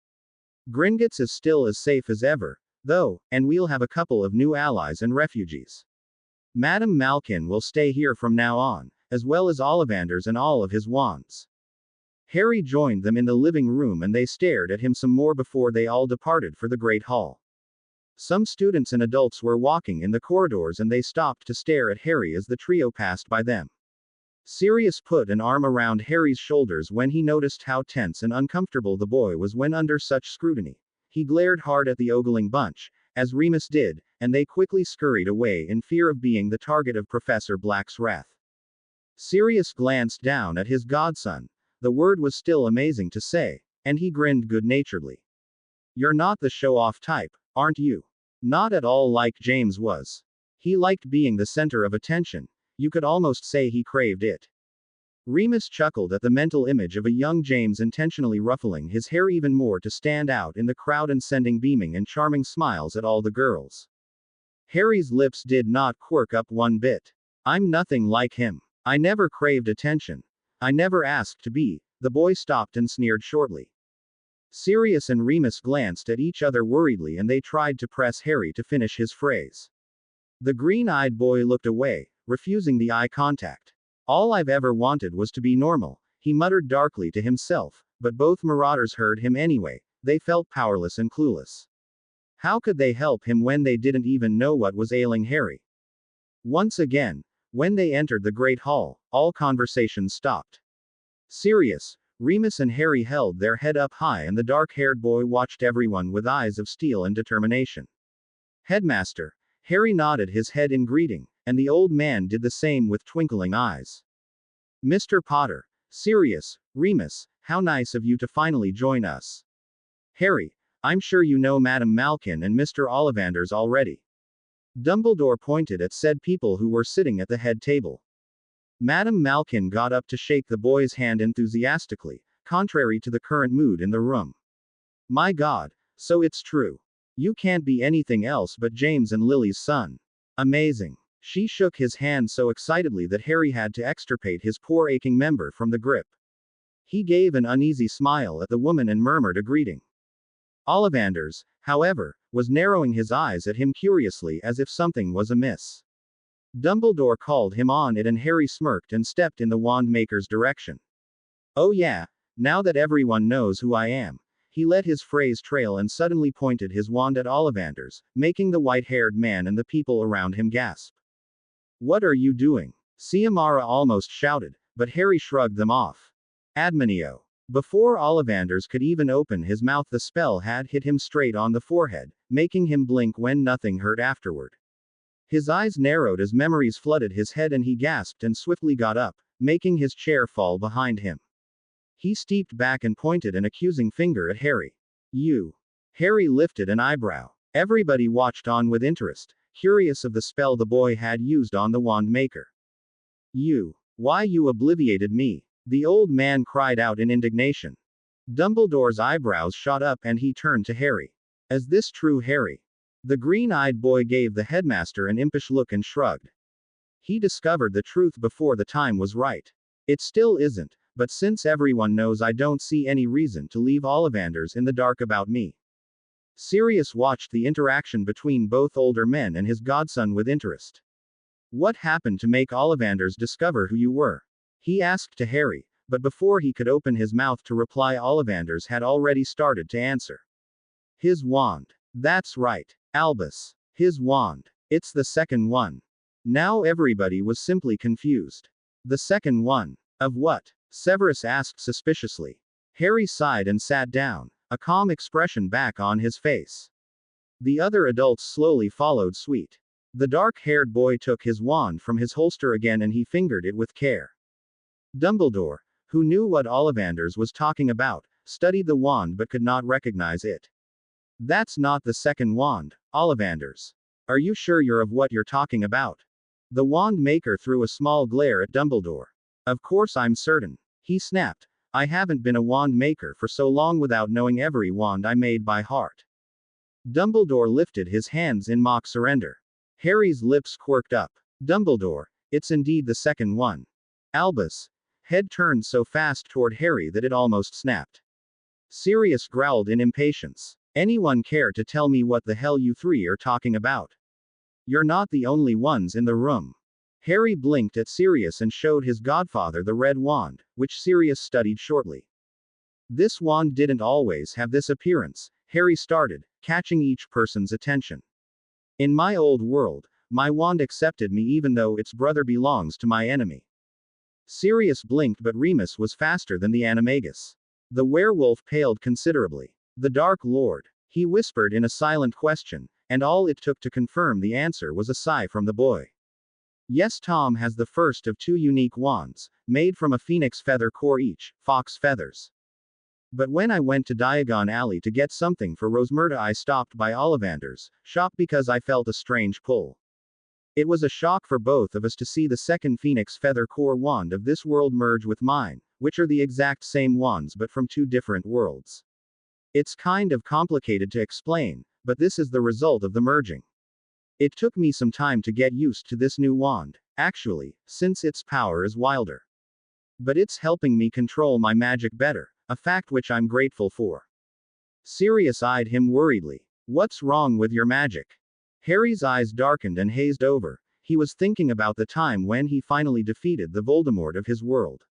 Gringotts is still as safe as ever, though, and we'll have a couple of new allies and refugees. Madame Malkin will stay here from now on, as well as Ollivanders and all of his wands. Harry joined them in the living room and they stared at him some more before they all departed for the Great Hall. Some students and adults were walking in the corridors and they stopped to stare at Harry as the trio passed by them. Sirius put an arm around Harry's shoulders when he noticed how tense and uncomfortable the boy was when under such scrutiny. He glared hard at the ogling bunch, as Remus did, and they quickly scurried away in fear of being the target of Professor Black's wrath. Sirius glanced down at his godson. The word was still amazing to say, and he grinned good-naturedly. "You're not the show-off type, aren't you? Not at all like James was. He liked being the center of attention. You could almost say he craved it." Remus chuckled at the mental image of a young James intentionally ruffling his hair even more to stand out in the crowd and sending beaming and charming smiles at all the girls. Harry's lips did not quirk up one bit. "I'm nothing like him. I never craved attention. I never asked to be." The boy stopped and sneered shortly. Sirius and Remus glanced at each other worriedly and they tried to press Harry to finish his phrase. The green-eyed boy looked away, refusing the eye contact. "All I've ever wanted was to be normal," he muttered darkly to himself, but both marauders heard him anyway. They felt powerless and clueless. How could they help him when they didn't even know what was ailing Harry? Once again, when they entered the Great Hall, all conversation stopped. Sirius, Remus and Harry held their head up high and the dark-haired boy watched everyone with eyes of steel and determination. "Headmaster." Harry nodded his head in greeting, and the old man did the same with twinkling eyes. "Mr. Potter." "Sirius, Remus, how nice of you to finally join us." "Harry, I'm sure you know Madame Malkin and Mr. Ollivanders already." Dumbledore pointed at said people who were sitting at the head table. Madame Malkin got up to shake the boy's hand enthusiastically, contrary to the current mood in the room. "My God, so it's true. You can't be anything else but James and Lily's son. Amazing." She shook his hand so excitedly that Harry had to extirpate his poor aching member from the grip. He gave an uneasy smile at the woman and murmured a greeting. Ollivanders, however, was narrowing his eyes at him curiously as if something was amiss. Dumbledore called him on it and Harry smirked and stepped in the wand maker's direction. "Oh yeah, now that everyone knows who I am." He let his phrase trail and suddenly pointed his wand at Ollivanders, making the white-haired man and the people around him gasp. "What are you doing?" Ciamara almost shouted, but Harry shrugged them off. "Admonio." Before Ollivanders could even open his mouth, the spell had hit him straight on the forehead, making him blink when nothing hurt afterward. His eyes narrowed as memories flooded his head and he gasped and swiftly got up, making his chair fall behind him. He stepped back and pointed an accusing finger at Harry. "You." Harry lifted an eyebrow. Everybody watched on with interest, curious of the spell the boy had used on the wand maker. "You. Why you obliviated me." The old man cried out in indignation. Dumbledore's eyebrows shot up and he turned to Harry. "Is this true, Harry?" The green-eyed boy gave the headmaster an impish look and shrugged. He discovered the truth before the time was right. "It still isn't, but since everyone knows, I don't see any reason to leave Ollivanders in the dark about me." Sirius watched the interaction between both older men and his godson with interest. "What happened to make Ollivanders discover who you were?" he asked to Harry, but before he could open his mouth to reply, Ollivanders had already started to answer. "His wand. That's right. Albus. His wand. It's the second one." Now everybody was simply confused. "The second one? Of what?" Severus asked suspiciously. Harry sighed and sat down, a calm expression back on his face. The other adults slowly followed suit. The dark-haired boy took his wand from his holster again and he fingered it with care. Dumbledore, who knew what Ollivanders was talking about, studied the wand but could not recognize it. "That's not the second wand, Ollivanders. Are you sure you're of what you're talking about?" The wand maker threw a small glare at Dumbledore. "Of course I'm certain," he snapped. "I haven't been a wand maker for so long without knowing every wand I made by heart." Dumbledore lifted his hands in mock surrender. Harry's lips quirked up. "Dumbledore, it's indeed the second one." Albus' head turned so fast toward Harry that it almost snapped. Sirius growled in impatience. "Anyone care to tell me what the hell you three are talking about? You're not the only ones in the room." Harry blinked at Sirius and showed his godfather the red wand, which Sirius studied shortly. "This wand didn't always have this appearance," Harry started, catching each person's attention. In my old world, my wand accepted me even though its brother belongs to my enemy. Sirius blinked, but Remus was faster than the animagus. The werewolf paled considerably. The Dark Lord, he whispered in a silent question, and all it took to confirm the answer was a sigh from the boy. Yes, Tom has the first of two unique wands, made from a phoenix feather core each, fox feathers. But when I went to Diagon Alley to get something for Rosmerta, I stopped by Ollivander's shop because I felt a strange pull. It was a shock for both of us to see the second phoenix feather core wand of this world merge with mine, which are the exact same wands but from two different worlds. It's kind of complicated to explain, but this is the result of the merging. It took me some time to get used to this new wand, actually, since its power is wilder. But it's helping me control my magic better, a fact which I'm grateful for. Sirius eyed him worriedly. What's wrong with your magic? Harry's eyes darkened and hazed over. He was thinking about the time when he finally defeated the Voldemort of his world.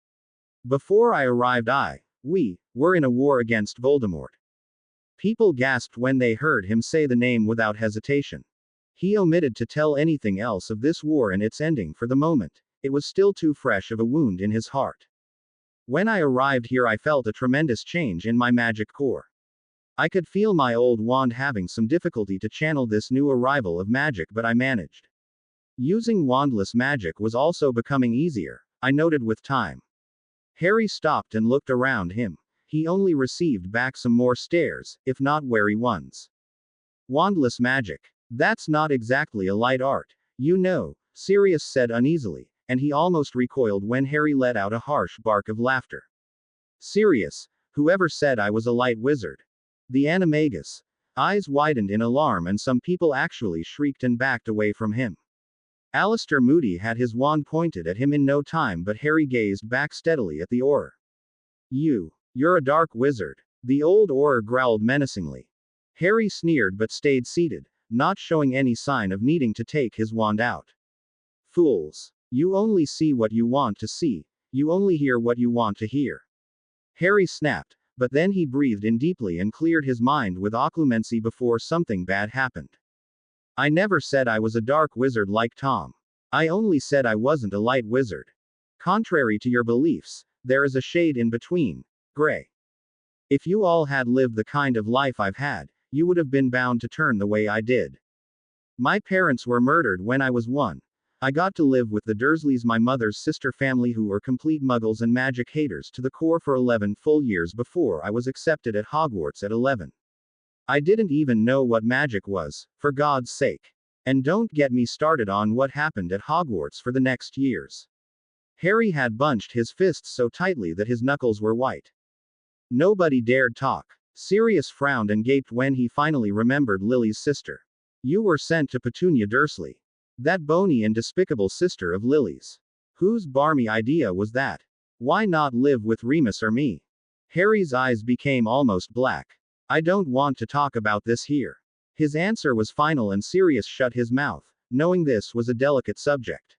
Before I arrived, we were in a war against Voldemort. People gasped when they heard him say the name without hesitation. He omitted to tell anything else of this war and its ending for the moment. It was still too fresh of a wound in his heart. When I arrived here, I felt a tremendous change in my magic core. I could feel my old wand having some difficulty to channel this new arrival of magic, but I managed. Using wandless magic was also becoming easier, I noted with time. Harry stopped and looked around him. He only received back some more stares, if not wary ones. Wandless magic. That's not exactly a light art, you know, Sirius said uneasily, and he almost recoiled when Harry let out a harsh bark of laughter. Sirius, whoever said I was a light wizard? The animagus. Eyes widened in alarm, and some people actually shrieked and backed away from him. Alistair Moody had his wand pointed at him in no time, but Harry gazed back steadily at the Auror. You're a dark wizard. The old Auror growled menacingly. Harry sneered but stayed seated, not showing any sign of needing to take his wand out. Fools. You only see what you want to see. You only hear what you want to hear. Harry snapped, but then he breathed in deeply and cleared his mind with occlumency before something bad happened. I never said I was a dark wizard like Tom. I only said I wasn't a light wizard. Contrary to your beliefs, there is a shade in between, gray. If you all had lived the kind of life I've had, you would have been bound to turn the way I did. My parents were murdered when I was 1. I got to live with the Dursleys, my mother's sister family, who were complete muggles and magic haters to the core, for 11 full years before I was accepted at Hogwarts at 11. I didn't even know what magic was, for God's sake. And don't get me started on what happened at Hogwarts for the next years. Harry had bunched his fists so tightly that his knuckles were white. Nobody dared talk. Sirius frowned and gaped when he finally remembered Lily's sister. You were sent to Petunia Dursley. That bony and despicable sister of Lily's. Whose barmy idea was that? Why not live with Remus or me? Harry's eyes became almost black. I don't want to talk about this here. His answer was final, and Sirius shut his mouth, knowing this was a delicate subject.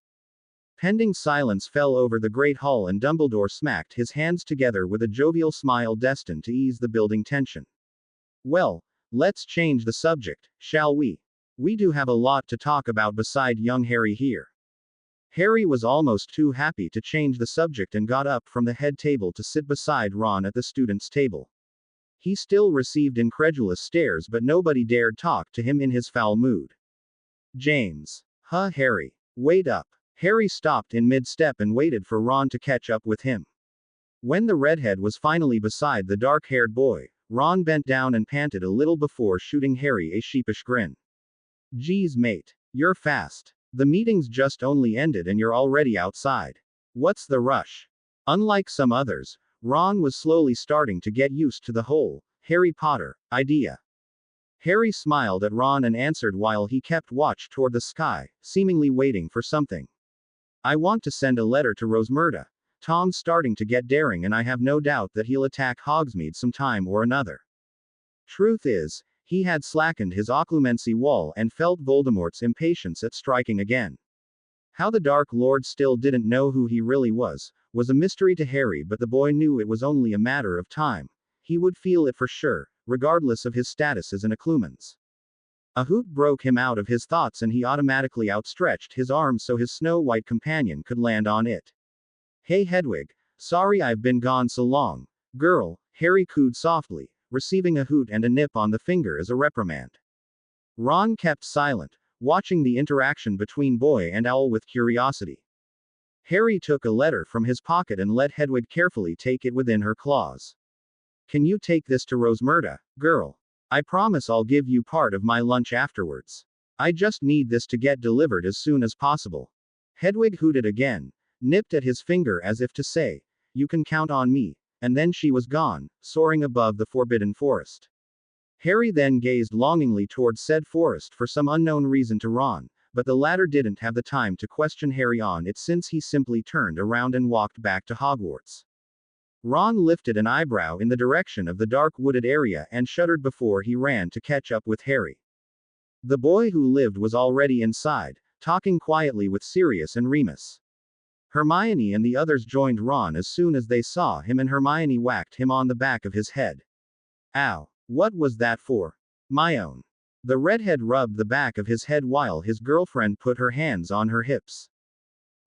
Pending silence fell over the great hall, and Dumbledore smacked his hands together with a jovial smile destined to ease the building tension. Well, let's change the subject, shall we? We do have a lot to talk about beside young Harry here. Harry was almost too happy to change the subject and got up from the head table to sit beside Ron at the students' table. He still received incredulous stares, but nobody dared talk to him in his foul mood. James. Harry. Wait up. Harry stopped in mid-step and waited for Ron to catch up with him. When the redhead was finally beside the dark-haired boy, Ron bent down and panted a little before shooting Harry a sheepish grin. Geez, mate. You're fast. The meeting's just only ended and you're already outside. What's the rush? Unlike some others, Ron was slowly starting to get used to the whole Harry Potter idea. Harry smiled at Ron and answered while he kept watch toward the sky, seemingly waiting for something. I want to send a letter to Rosmerta. Tom's starting to get daring, and I have no doubt that he'll attack Hogsmeade sometime or another. Truth is, he had slackened his occlumency wall and felt Voldemort's impatience at striking again. How the Dark Lord still didn't know who he really was a mystery to Harry, but the boy knew it was only a matter of time. He would feel it for sure, regardless of his status as an occlumens. A hoot broke him out of his thoughts and he automatically outstretched his arm so his snow-white companion could land on it. Hey Hedwig, sorry I've been gone so long. Girl, Harry cooed softly, receiving a hoot and a nip on the finger as a reprimand. Ron kept silent, watching the interaction between boy and owl with curiosity. Harry took a letter from his pocket and let Hedwig carefully take it within her claws. Can you take this to Rosmerta, girl? I promise I'll give you part of my lunch afterwards. I just need this to get delivered as soon as possible. Hedwig hooted again, nipped at his finger as if to say, you can count on me, and then she was gone, soaring above the forbidden forest. Harry then gazed longingly towards said forest for some unknown reason to Ron, but the latter didn't have the time to question Harry on it since he simply turned around and walked back to Hogwarts. Ron lifted an eyebrow in the direction of the dark wooded area and shuddered before he ran to catch up with Harry. The boy who lived was already inside, talking quietly with Sirius and Remus. Hermione and the others joined Ron as soon as they saw him and Hermione whacked him on the back of his head. Ow, what was that for? My own. The redhead rubbed the back of his head while his girlfriend put her hands on her hips.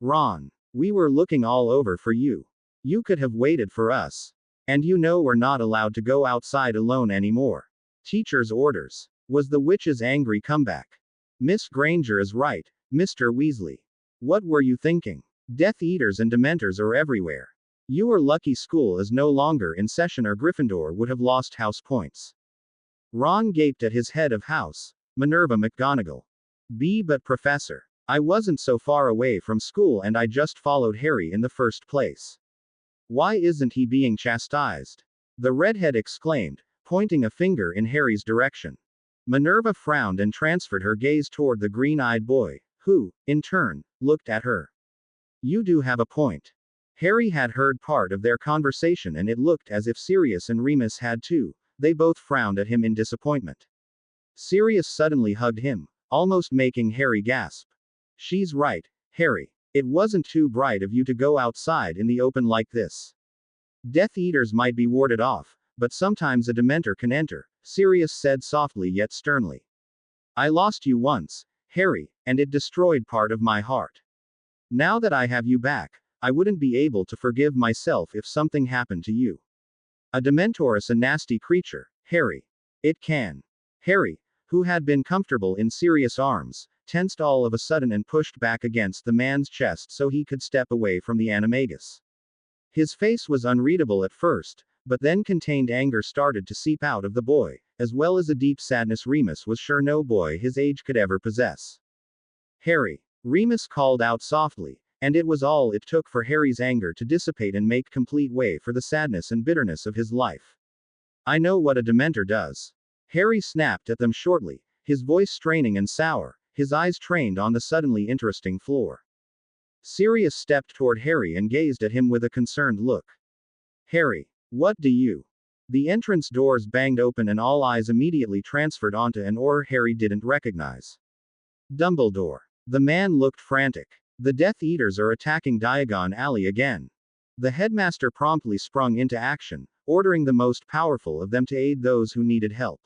Ron, we were looking all over for you. You could have waited for us. And you know we're not allowed to go outside alone anymore. Teacher's orders. Was the witch's angry comeback. Miss Granger is right, Mr. Weasley. What were you thinking? Death Eaters and Dementors are everywhere. You are lucky school is no longer in session or Gryffindor would have lost house points. Ron gaped at his head of house, Minerva McGonagall. But Professor, I wasn't so far away from school and I just followed Harry in the first place. Why isn't he being chastised? The redhead exclaimed, pointing a finger in Harry's direction. Minerva frowned and transferred her gaze toward the green-eyed boy, who, in turn, looked at her. You do have a point. Harry had heard part of their conversation and it looked as if Sirius and Remus had too. They both frowned at him in disappointment. Sirius suddenly hugged him, almost making Harry gasp. She's right, Harry. It wasn't too bright of you to go outside in the open like this. Death Eaters might be warded off, but sometimes a Dementor can enter, Sirius said softly yet sternly. I lost you once, Harry, and it destroyed part of my heart. Now that I have you back, I wouldn't be able to forgive myself if something happened to you. A Dementor is a nasty creature, Harry. It can. Harry, who had been comfortable in Sirius' arms, tensed all of a sudden and pushed back against the man's chest so he could step away from the animagus. His face was unreadable at first, but then contained anger started to seep out of the boy, as well as a deep sadness Remus was sure no boy his age could ever possess. Harry, Remus called out softly, and it was all it took for Harry's anger to dissipate and make complete way for the sadness and bitterness of his life. I know what a Dementor does. Harry snapped at them shortly, his voice straining and sour, his eyes trained on the suddenly interesting floor. Sirius stepped toward Harry and gazed at him with a concerned look. Harry, what do you? The entrance doors banged open and all eyes immediately transferred onto an aura Harry didn't recognize. Dumbledore. The man looked frantic. The Death Eaters are attacking Diagon Alley again. The headmaster promptly sprung into action, ordering the most powerful of them to aid those who needed help.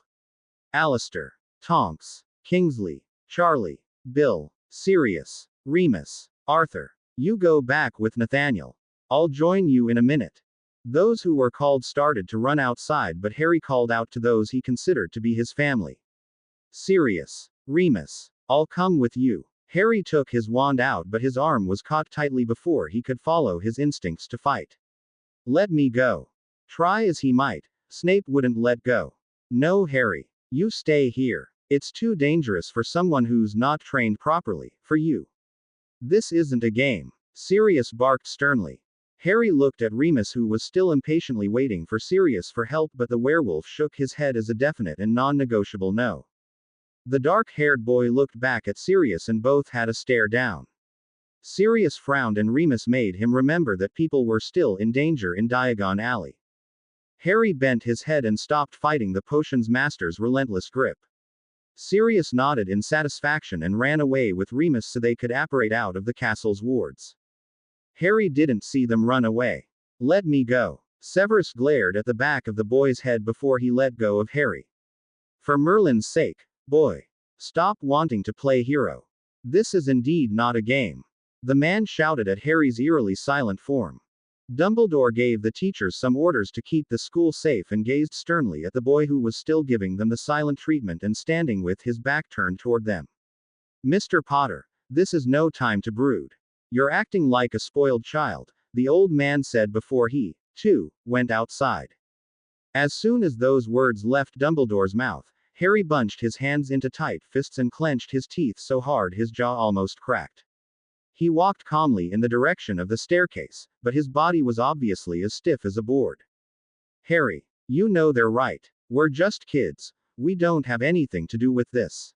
Alistair, Tonks, Kingsley, Charlie, Bill, Sirius, Remus, Arthur. You go back with Nathaniel. I'll join you in a minute. Those who were called started to run outside, but Harry called out to those he considered to be his family. Sirius, Remus, I'll come with you. Harry took his wand out, but his arm was caught tightly before he could follow his instincts to fight. Let me go. Try as he might, Snape wouldn't let go. No, Harry. You stay here. It's too dangerous for someone who's not trained properly, for you. This isn't a game. Sirius barked sternly. Harry looked at Remus, who was still impatiently waiting for Sirius for help, but the werewolf shook his head as a definite and non-negotiable no. The dark-haired boy looked back at Sirius and both had a stare down. Sirius frowned and Remus made him remember that people were still in danger in Diagon Alley. Harry bent his head and stopped fighting the potions master's relentless grip. Sirius nodded in satisfaction and ran away with Remus so they could apparate out of the castle's wards. Harry didn't see them run away. Let me go. Severus glared at the back of the boy's head before he let go of Harry. For Merlin's sake, boy. Stop wanting to play hero. This is indeed not a game. The man shouted at Harry's eerily silent form. Dumbledore gave the teachers some orders to keep the school safe and gazed sternly at the boy who was still giving them the silent treatment and standing with his back turned toward them. Mr. Potter, this is no time to brood. You're acting like a spoiled child, the old man said before he, too, went outside. As soon as those words left Dumbledore's mouth, Harry bunched his hands into tight fists and clenched his teeth so hard his jaw almost cracked. He walked calmly in the direction of the staircase, but his body was obviously as stiff as a board. Harry, you know they're right. We're just kids. We don't have anything to do with this.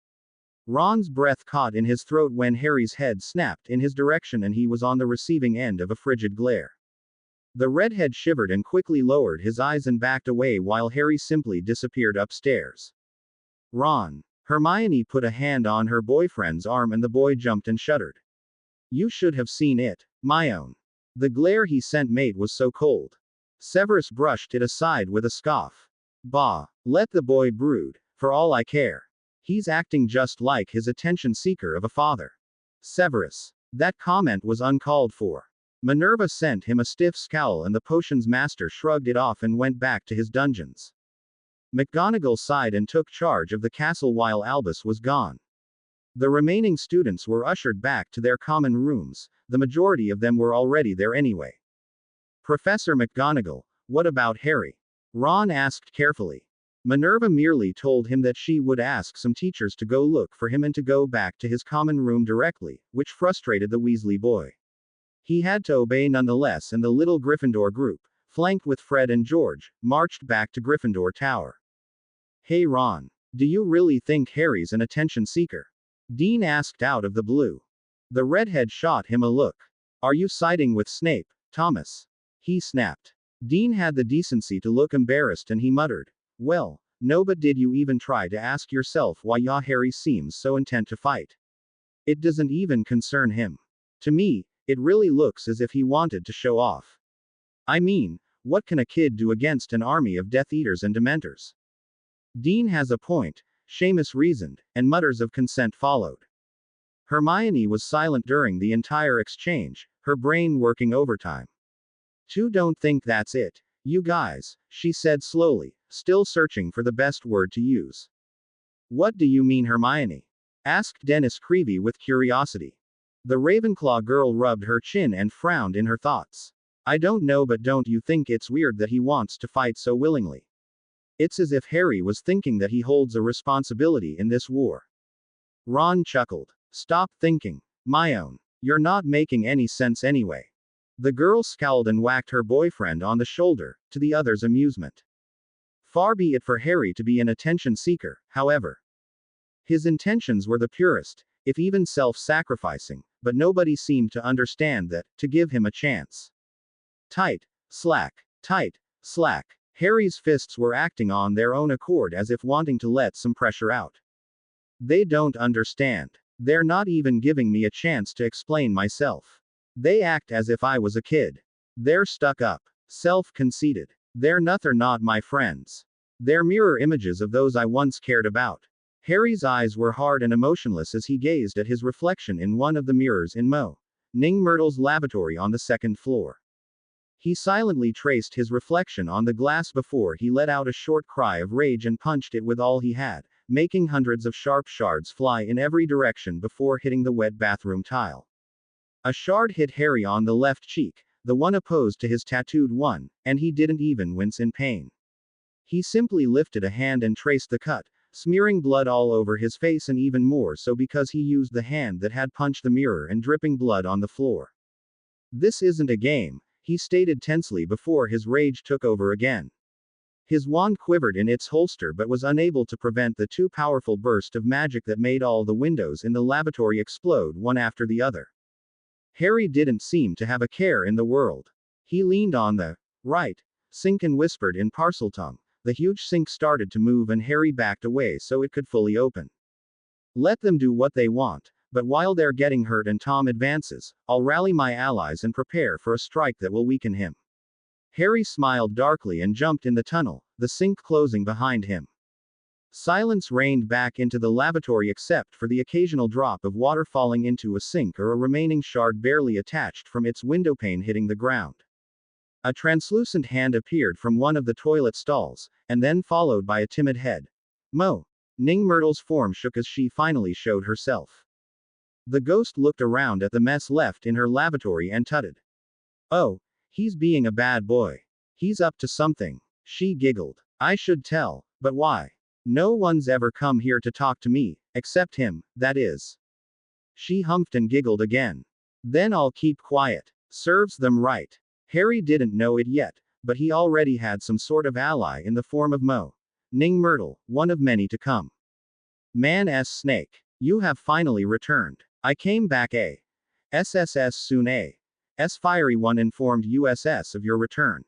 Ron's breath caught in his throat when Harry's head snapped in his direction and he was on the receiving end of a frigid glare. The redhead shivered and quickly lowered his eyes and backed away while Harry simply disappeared upstairs. Ron. Hermione put a hand on her boyfriend's arm and the boy jumped and shuddered. You should have seen it. My own. The glare he sent mate was so cold. Severus brushed it aside with a scoff. Bah. Let the boy brood, for all I care. He's acting just like his attention seeker of a father. Severus. That comment was uncalled for. Minerva sent him a stiff scowl and the potions master shrugged it off and went back to his dungeons. McGonagall sighed and took charge of the castle while Albus was gone. The remaining students were ushered back to their common rooms, the majority of them were already there anyway. Professor McGonagall, what about Harry? Ron asked carefully. Minerva merely told him that she would ask some teachers to go look for him and to go back to his common room directly, which frustrated the Weasley boy. He had to obey nonetheless and the little Gryffindor group, flanked with Fred and George, marched back to Gryffindor Tower. Hey Ron, do you really think Harry's an attention seeker? Dean asked out of the blue. The redhead shot him a look. Are you siding with Snape, Thomas? He snapped. Dean had the decency to look embarrassed and he muttered. Well, no, but did you even try to ask yourself why Harry seems so intent to fight? It doesn't even concern him. To me, it really looks as if he wanted to show off. I mean, what can a kid do against an army of Death Eaters and Dementors? Dean has a point, Seamus reasoned, and mutters of consent followed. Hermione was silent during the entire exchange, her brain working overtime. Don't think that's it, you guys, she said slowly, still searching for the best word to use. What do you mean, Hermione? Asked Dennis Creevy with curiosity. The Ravenclaw girl rubbed her chin and frowned in her thoughts. I don't know, but don't you think it's weird that he wants to fight so willingly? It's as if Harry was thinking that he holds a responsibility in this war. Ron chuckled. Stop thinking. My own. You're not making any sense anyway. The girl scowled and whacked her boyfriend on the shoulder, to the other's amusement. Far be it for Harry to be an attention seeker, however. His intentions were the purest, if even self-sacrificing, but nobody seemed to understand that, to give him a chance. Tight, slack, tight, slack. Harry's fists were acting on their own accord as if wanting to let some pressure out. They don't understand. They're not even giving me a chance to explain myself. They act as if I was a kid. They're stuck up, self-conceited. They're not my friends. They're mirror images of those I once cared about. Harry's eyes were hard and emotionless as he gazed at his reflection in one of the mirrors in Ning Myrtle's lavatory on the second floor. He silently traced his reflection on the glass before he let out a short cry of rage and punched it with all he had, making hundreds of sharp shards fly in every direction before hitting the wet bathroom tile. A shard hit Harry on the left cheek, the one opposed to his tattooed one, and he didn't even wince in pain. He simply lifted a hand and traced the cut, smearing blood all over his face and even more so because he used the hand that had punched the mirror and dripping blood on the floor. This isn't a game, he stated tensely before his rage took over again. His wand quivered in its holster but was unable to prevent the too powerful burst of magic that made all the windows in the lavatory explode one after the other. Harry didn't seem to have a care in the world. He leaned on the right sink and whispered in Parseltongue. The huge sink started to move and Harry backed away so it could fully open. Let them do what they want, but while they're getting hurt and Tom advances, I'll rally my allies and prepare for a strike that will weaken him. Harry smiled darkly and jumped in the tunnel, the sink closing behind him. Silence reigned back into the lavatory except for the occasional drop of water falling into a sink or a remaining shard barely attached from its windowpane hitting the ground. A translucent hand appeared from one of the toilet stalls, and then followed by a timid head. Mo. Ning Myrtle's form shook as she finally showed herself. The ghost looked around at the mess left in her lavatory and tutted. Oh, he's being a bad boy. He's up to something. She giggled. I should tell, but why? No one's ever come here to talk to me, except him, that is. She humphed and giggled again. Then I'll keep quiet. Serves them right. Harry didn't know it yet, but he already had some sort of ally in the form of Mo. Ning Myrtle, one of many to come. Man S. Snake. You have finally returned. I came back a. SSS soon a. S. Fiery One informed USS of your return.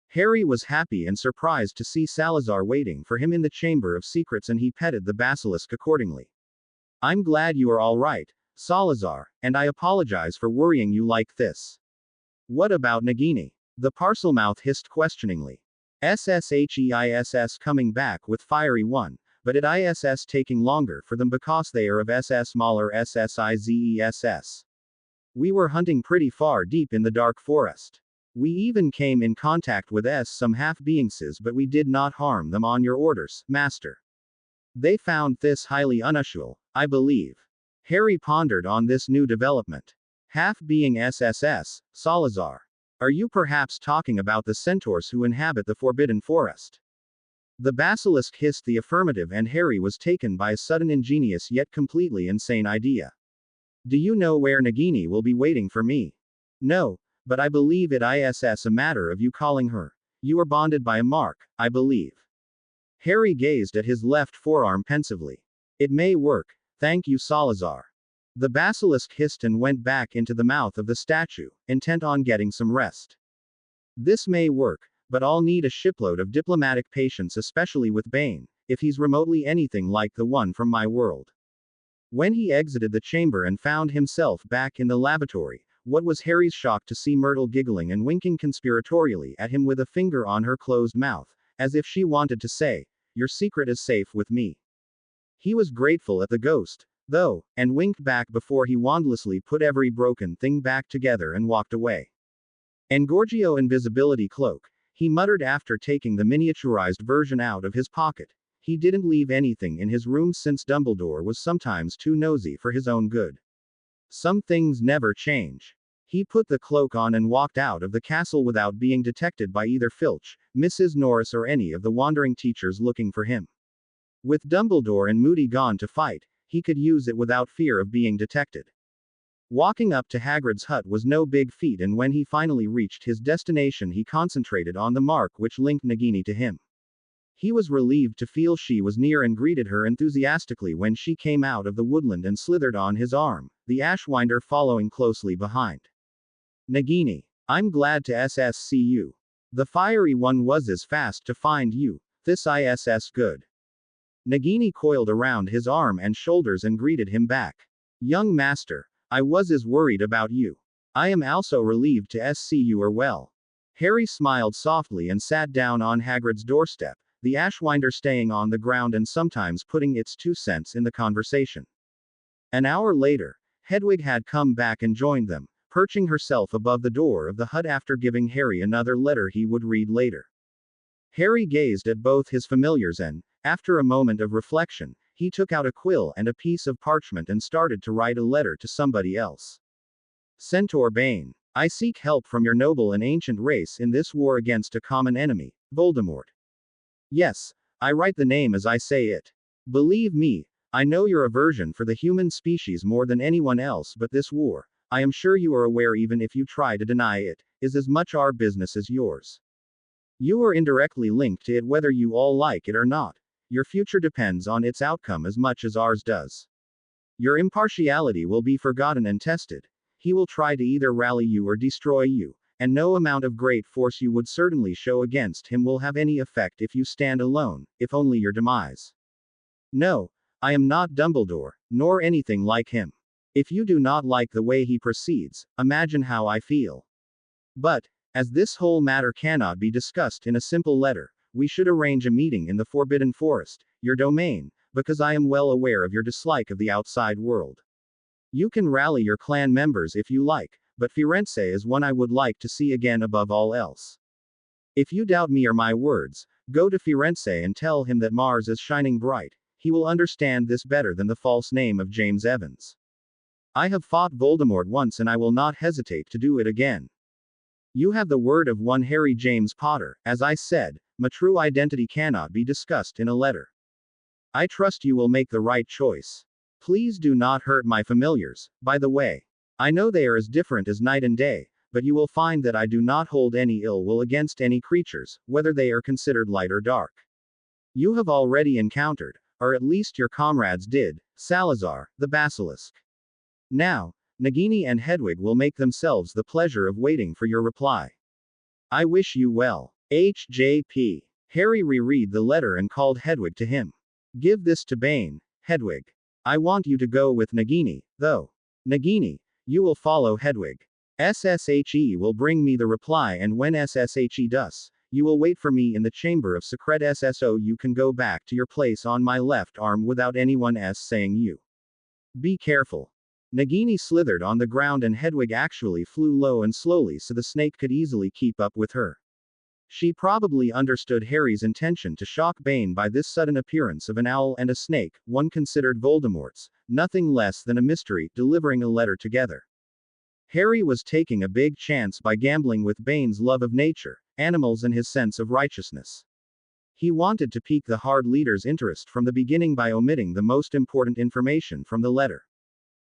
Harry was happy and surprised to see Salazar waiting for him in the Chamber of Secrets, and he petted the basilisk accordingly. I'm glad you are all right, Salazar, and I apologize for worrying you like this. What about Nagini? The parcelmouth hissed questioningly. SSHEISS coming back with Fiery One, but it ISS taking longer for them because they are of SS Mahler SSIZESS. We were hunting pretty far deep in the dark forest. We even came in contact with some half-beingses, but we did not harm them on your orders, Master. They found this highly unusual, I believe. Harry pondered on this new development. Half-being SSS, Salazar. Are you perhaps talking about the centaurs who inhabit the Forbidden Forest? The basilisk hissed the affirmative, and Harry was taken by a sudden ingenious yet completely insane idea. Do you know where Nagini will be waiting for me? No, but I believe it ISS a matter of you calling her. You are bonded by a mark, I believe. Harry gazed at his left forearm pensively. It may work, thank you Salazar. The basilisk hissed and went back into the mouth of the statue, intent on getting some rest. This may work, but I'll need a shipload of diplomatic patience, especially with Bane, if he's remotely anything like the one from my world. When he exited the chamber and found himself back in the lavatory, what was Harry's shock to see Myrtle giggling and winking conspiratorially at him with a finger on her closed mouth, as if she wanted to say, your secret is safe with me. He was grateful at the ghost, though, and winked back before he wandlessly put every broken thing back together and walked away. Engorgio invisibility cloak, he muttered after taking the miniaturized version out of his pocket. He didn't leave anything in his room since Dumbledore was sometimes too nosy for his own good. Some things never change. He put the cloak on and walked out of the castle without being detected by either Filch, Mrs. Norris, or any of the wandering teachers looking for him. With Dumbledore and Moody gone to fight, he could use it without fear of being detected. Walking up to Hagrid's hut was no big feat, and when he finally reached his destination, he concentrated on the mark which linked Nagini to him. He was relieved to feel she was near and greeted her enthusiastically when she came out of the woodland and slithered on his arm, the Ashwinder following closely behind. Nagini, I'm glad to see you. The Fiery One was as fast to find you, this ISS good. Nagini coiled around his arm and shoulders and greeted him back. Young master, I was as worried about you. I am also relieved to see you are well. Harry smiled softly and sat down on Hagrid's doorstep, the Ashwinder staying on the ground and sometimes putting its 2 cents in the conversation. An hour later, Hedwig had come back and joined them, perching herself above the door of the hut after giving Harry another letter he would read later. Harry gazed at both his familiars and, after a moment of reflection, he took out a quill and a piece of parchment and started to write a letter to somebody else. Centaur Bane, I seek help from your noble and ancient race in this war against a common enemy, Voldemort. Yes, I write the name as I say it. Believe me, I know your aversion for the human species more than anyone else, but this war, I am sure you are aware even if you try to deny it, is as much our business as yours. You are indirectly linked to it whether you all like it or not. Your future depends on its outcome as much as ours does. Your impartiality will be forgotten and tested. He will try to either rally you or destroy you, and no amount of great force you would certainly show against him will have any effect if you stand alone, if only your demise. No, I am not Dumbledore, nor anything like him. If you do not like the way he proceeds, imagine how I feel. But, as this whole matter cannot be discussed in a simple letter, we should arrange a meeting in the Forbidden Forest, your domain, because I am well aware of your dislike of the outside world. You can rally your clan members if you like, but Firenze is one I would like to see again above all else. If you doubt me or my words, go to Firenze and tell him that Mars is shining bright. He will understand this better than the false name of James Evans. I have fought Voldemort once and I will not hesitate to do it again. You have the word of one Harry James Potter. As I said, my true identity cannot be discussed in a letter. I trust you will make the right choice. Please do not hurt my familiars, by the way. I know they are as different as night and day, but you will find that I do not hold any ill will against any creatures, whether they are considered light or dark. You have already encountered, or at least your comrades did, Salazar, the basilisk. Now, Nagini and Hedwig will make themselves the pleasure of waiting for your reply. I wish you well. HJP. Harry reread the letter and called Hedwig to him. Give this to Bane, Hedwig. I want you to go with Nagini, though. Nagini, you will follow Hedwig. SSHE will bring me the reply, and when SSHE does, you will wait for me in the chamber of secret SSO. You can go back to your place on my left arm without anyone saying you. Be careful. Nagini slithered on the ground and Hedwig actually flew low and slowly so the snake could easily keep up with her. She probably understood Harry's intention to shock Bane by this sudden appearance of an owl and a snake, one considered Voldemort's, nothing less than a mystery, delivering a letter together. Harry was taking a big chance by gambling with Bane's love of nature, animals and his sense of righteousness. He wanted to pique the Hard Leader's interest from the beginning by omitting the most important information from the letter.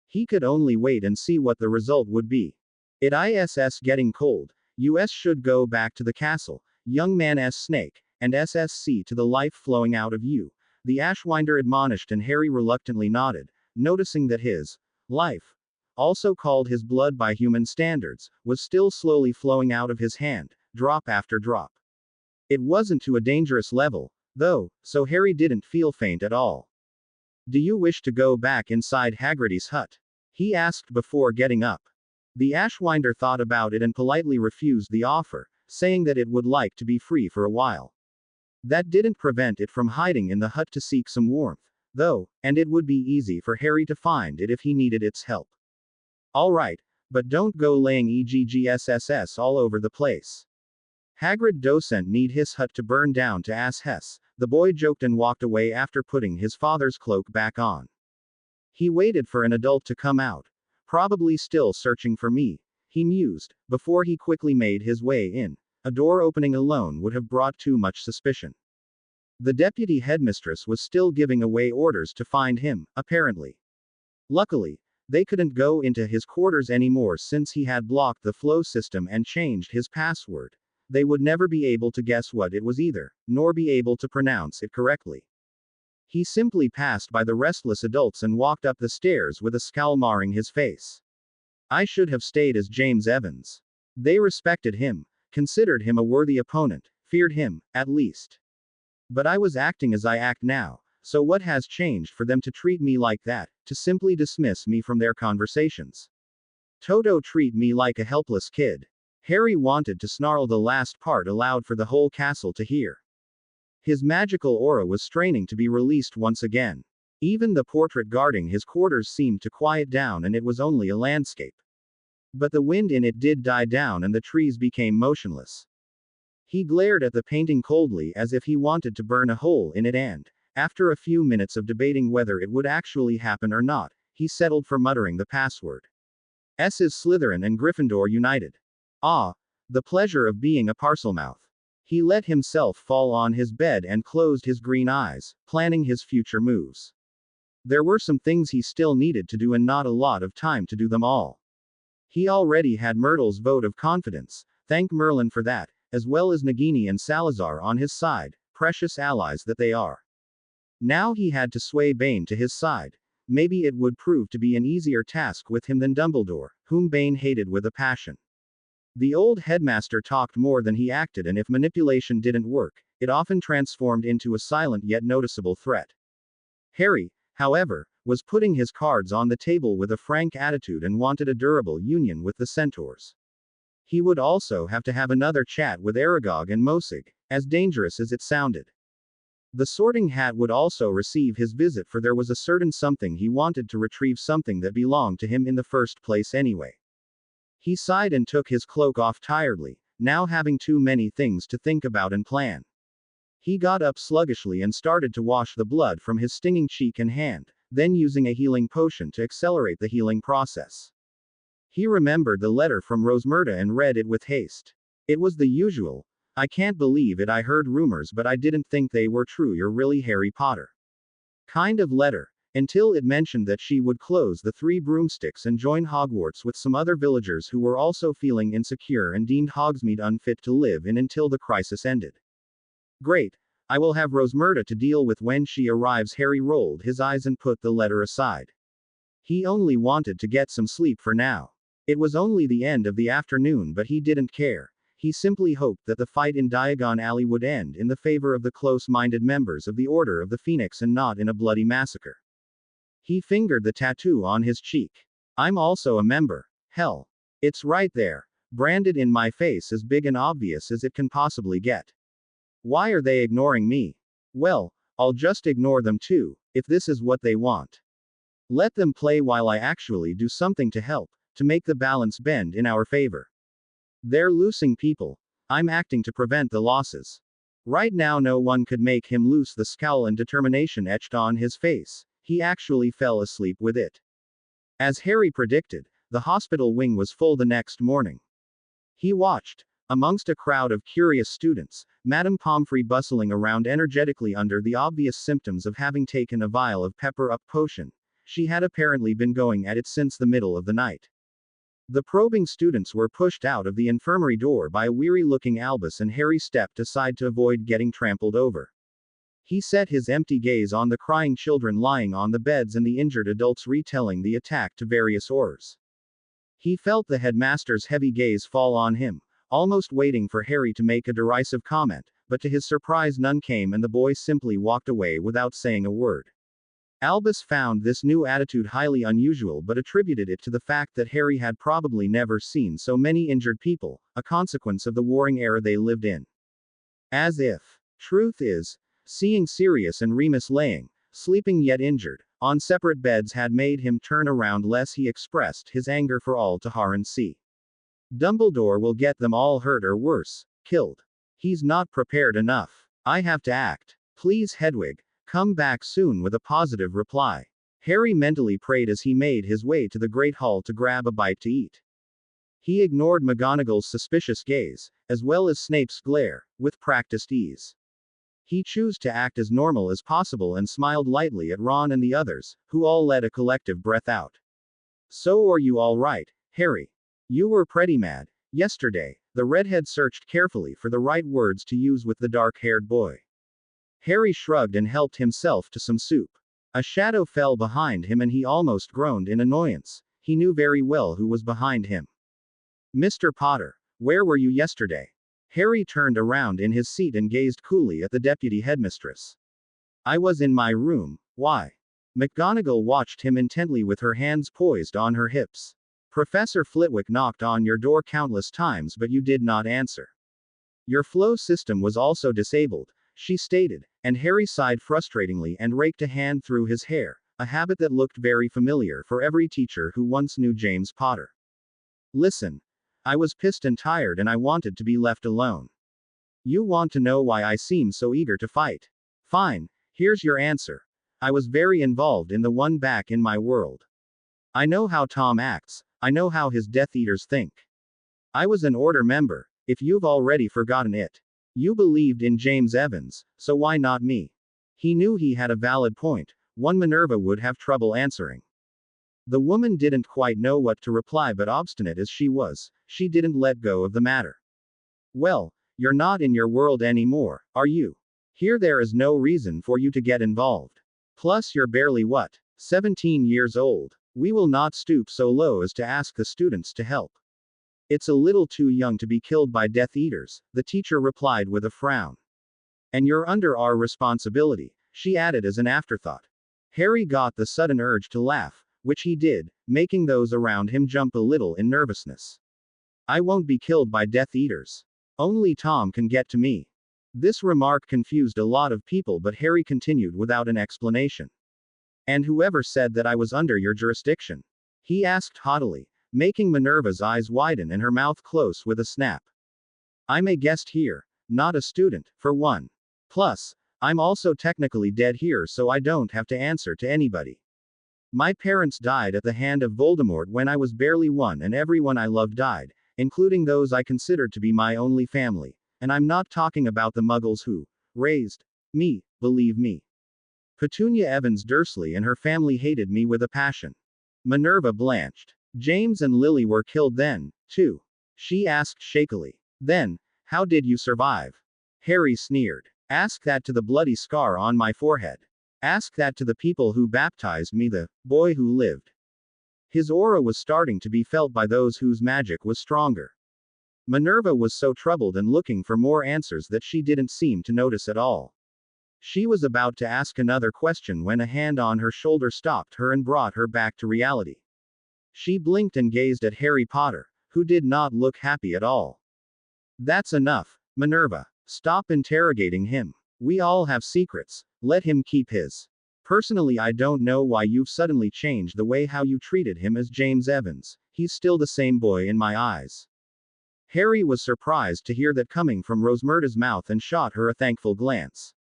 He could only wait and see what the result would be. It is getting cold. US should go back to the castle, young man snake, and SSC to the life flowing out of you, the Ashwinder admonished, and Harry reluctantly nodded, noticing that his life, also called his blood by human standards, was still slowly flowing out of his hand, drop after drop. It wasn't to a dangerous level, though, so Harry didn't feel faint at all. Do you wish to go back inside Hagrid's hut? He asked before getting up. The Ashwinder thought about it and politely refused the offer, saying that it would like to be free for a while. That didn't prevent it from hiding in the hut to seek some warmth, though, and it would be easy for Harry to find it if he needed its help. All right, but don't go laying EGGSSS all over the place. Hagrid doesn't need his hut to burn down to ass Hess, the boy joked and walked away after putting his father's cloak back on. He waited for an adult to come out, probably still searching for me, he mused, before he quickly made his way in. A door opening alone would have brought too much suspicion. The deputy headmistress was still giving away orders to find him, apparently. Luckily, they couldn't go into his quarters anymore since he had blocked the flow system and changed his password. They would never be able to guess what it was either, nor be able to pronounce it correctly. He simply passed by the restless adults and walked up the stairs with a scowl marring his face. I should have stayed as James Evans. They respected him, considered him a worthy opponent, feared him, at least. But I was acting as I act now, so what has changed for them to treat me like that, to simply dismiss me from their conversations? Toto treat me like a helpless kid. Harry wanted to snarl the last part aloud for the whole castle to hear. His magical aura was straining to be released once again. Even the portrait guarding his quarters seemed to quiet down, and it was only a landscape. But the wind in it did die down and the trees became motionless. He glared at the painting coldly as if he wanted to burn a hole in it, and, after a few minutes of debating whether it would actually happen or not, he settled for muttering the password. S is Slytherin and Gryffindor united. Ah, the pleasure of being a Parselmouth. He let himself fall on his bed and closed his green eyes, planning his future moves. There were some things he still needed to do and not a lot of time to do them all. He already had Myrtle's vote of confidence, thank Merlin for that, as well as Nagini and Salazar on his side, precious allies that they are. Now he had to sway Bane to his side. Maybe it would prove to be an easier task with him than Dumbledore, whom Bane hated with a passion. The old headmaster talked more than he acted, and if manipulation didn't work, it often transformed into a silent yet noticeable threat. Harry, however, was putting his cards on the table with a frank attitude and wanted a durable union with the centaurs. He would also have to have another chat with Aragog and Mosig, as dangerous as it sounded. The Sorting Hat would also receive his visit, for there was a certain something he wanted to retrieve, something that belonged to him in the first place anyway. He sighed and took his cloak off tiredly, now having too many things to think about and plan. He got up sluggishly and started to wash the blood from his stinging cheek and hand, then using a healing potion to accelerate the healing process. He remembered the letter from Rosmerta and read it with haste. It was the usual, "I can't believe it, I heard rumors but I didn't think they were true, you're really Harry Potter" kind of letter, until it mentioned that she would close the Three Broomsticks and join Hogwarts with some other villagers who were also feeling insecure and deemed Hogsmeade unfit to live in until the crisis ended. Great, I will have Rosmerta to deal with when she arrives. Harry rolled his eyes and put the letter aside. He only wanted to get some sleep for now. It was only the end of the afternoon, but he didn't care. He simply hoped that the fight in Diagon Alley would end in the favor of the close-minded members of the Order of the Phoenix and not in a bloody massacre. He fingered the tattoo on his cheek. I'm also a member. Hell. It's right there, branded in my face, as big and obvious as it can possibly get. Why are they ignoring me? Well, I'll just ignore them too, if this is what they want. Let them play while I actually do something to help, to make the balance bend in our favor. They're losing people. I'm acting to prevent the losses. Right now no one could make him lose. The scowl and determination etched on his face. He actually fell asleep with it. As Harry predicted, the hospital wing was full the next morning. He watched, amongst a crowd of curious students, Madame Pomfrey bustling around energetically under the obvious symptoms of having taken a vial of pepper-up potion. She had apparently been going at it since the middle of the night. The probing students were pushed out of the infirmary door by a weary-looking Albus, and Harry stepped aside to avoid getting trampled over. He set his empty gaze on the crying children lying on the beds and the injured adults retelling the attack to various oars. He felt the headmaster's heavy gaze fall on him, almost waiting for Harry to make a derisive comment, but to his surprise none came and the boy simply walked away without saying a word. Albus found this new attitude highly unusual but attributed it to the fact that Harry had probably never seen so many injured people, a consequence of the warring era they lived in. As if. Truth is, seeing Sirius and Remus laying, sleeping yet injured, on separate beds had made him turn around less. He expressed his anger for all to Har and see. Dumbledore will get them all hurt or worse, killed. He's not prepared enough. I have to act. Please Hedwig, come back soon. With a positive reply, Harry mentally prayed as he made his way to the Great Hall to grab a bite to eat. He ignored McGonagall's suspicious gaze, as well as Snape's glare, with practiced ease. He chose to act as normal as possible and smiled lightly at Ron and the others, who all let a collective breath out. So are you all right, Harry? You were pretty mad yesterday. The redhead searched carefully for the right words to use with the dark-haired boy. Harry shrugged and helped himself to some soup. A shadow fell behind him and he almost groaned in annoyance. He knew very well who was behind him. Mr. Potter, where were you yesterday? Harry turned around in his seat and gazed coolly at the deputy headmistress. I was in my room. Why? McGonagall watched him intently with her hands poised on her hips. Professor Flitwick knocked on your door countless times but you did not answer. Your flow system was also disabled, she stated, and Harry sighed frustratingly and raked a hand through his hair, a habit that looked very familiar for every teacher who once knew James Potter. Listen. I was pissed and tired and I wanted to be left alone. You want to know why I seem so eager to fight? Fine, here's your answer. I was very involved in the one back in my world. I know how Tom acts, I know how his Death Eaters think. I was an Order member, if you've already forgotten it. You believed in James Evans, so why not me? He knew he had a valid point, one Minerva would have trouble answering. The woman didn't quite know what to reply, but obstinate as she was, she didn't let go of the matter. Well, you're not in your world anymore, are you? Here there is no reason for you to get involved. Plus you're barely what? 17 years old. We will not stoop so low as to ask the students to help. It's a little too young to be killed by Death Eaters, the teacher replied with a frown. And you're under our responsibility, she added as an afterthought. Harry got the sudden urge to laugh, which he did, making those around him jump a little in nervousness. I won't be killed by Death Eaters. Only Tom can get to me. This remark confused a lot of people, but Harry continued without an explanation. And whoever said that I was under your jurisdiction? He asked haughtily, making Minerva's eyes widen and her mouth close with a snap. I'm a guest here, not a student, for one. Plus, I'm also technically dead here, so I don't have to answer to anybody. My parents died at the hand of Voldemort when I was barely one, and everyone I loved died, including those I considered to be my only family. And I'm not talking about the muggles who raised me, believe me. Petunia Evans Dursley and her family hated me with a passion. Minerva blanched. James and Lily were killed then, too. She asked shakily. Then, how did you survive? Harry sneered. Ask that to the bloody scar on my forehead. Ask that to the people who baptized me, the boy who lived. His aura was starting to be felt by those whose magic was stronger. Minerva was so troubled and looking for more answers that she didn't seem to notice at all. She was about to ask another question when a hand on her shoulder stopped her and brought her back to reality. She blinked and gazed at Harry Potter, who did not look happy at all. That's enough, Minerva. Stop interrogating him. We all have secrets. Let him keep his. Personally, I don't know why you've suddenly changed the way how you treated him as James Evans. He's still the same boy in my eyes. Harry was surprised to hear that coming from Rosmerta's mouth and shot her a thankful glance.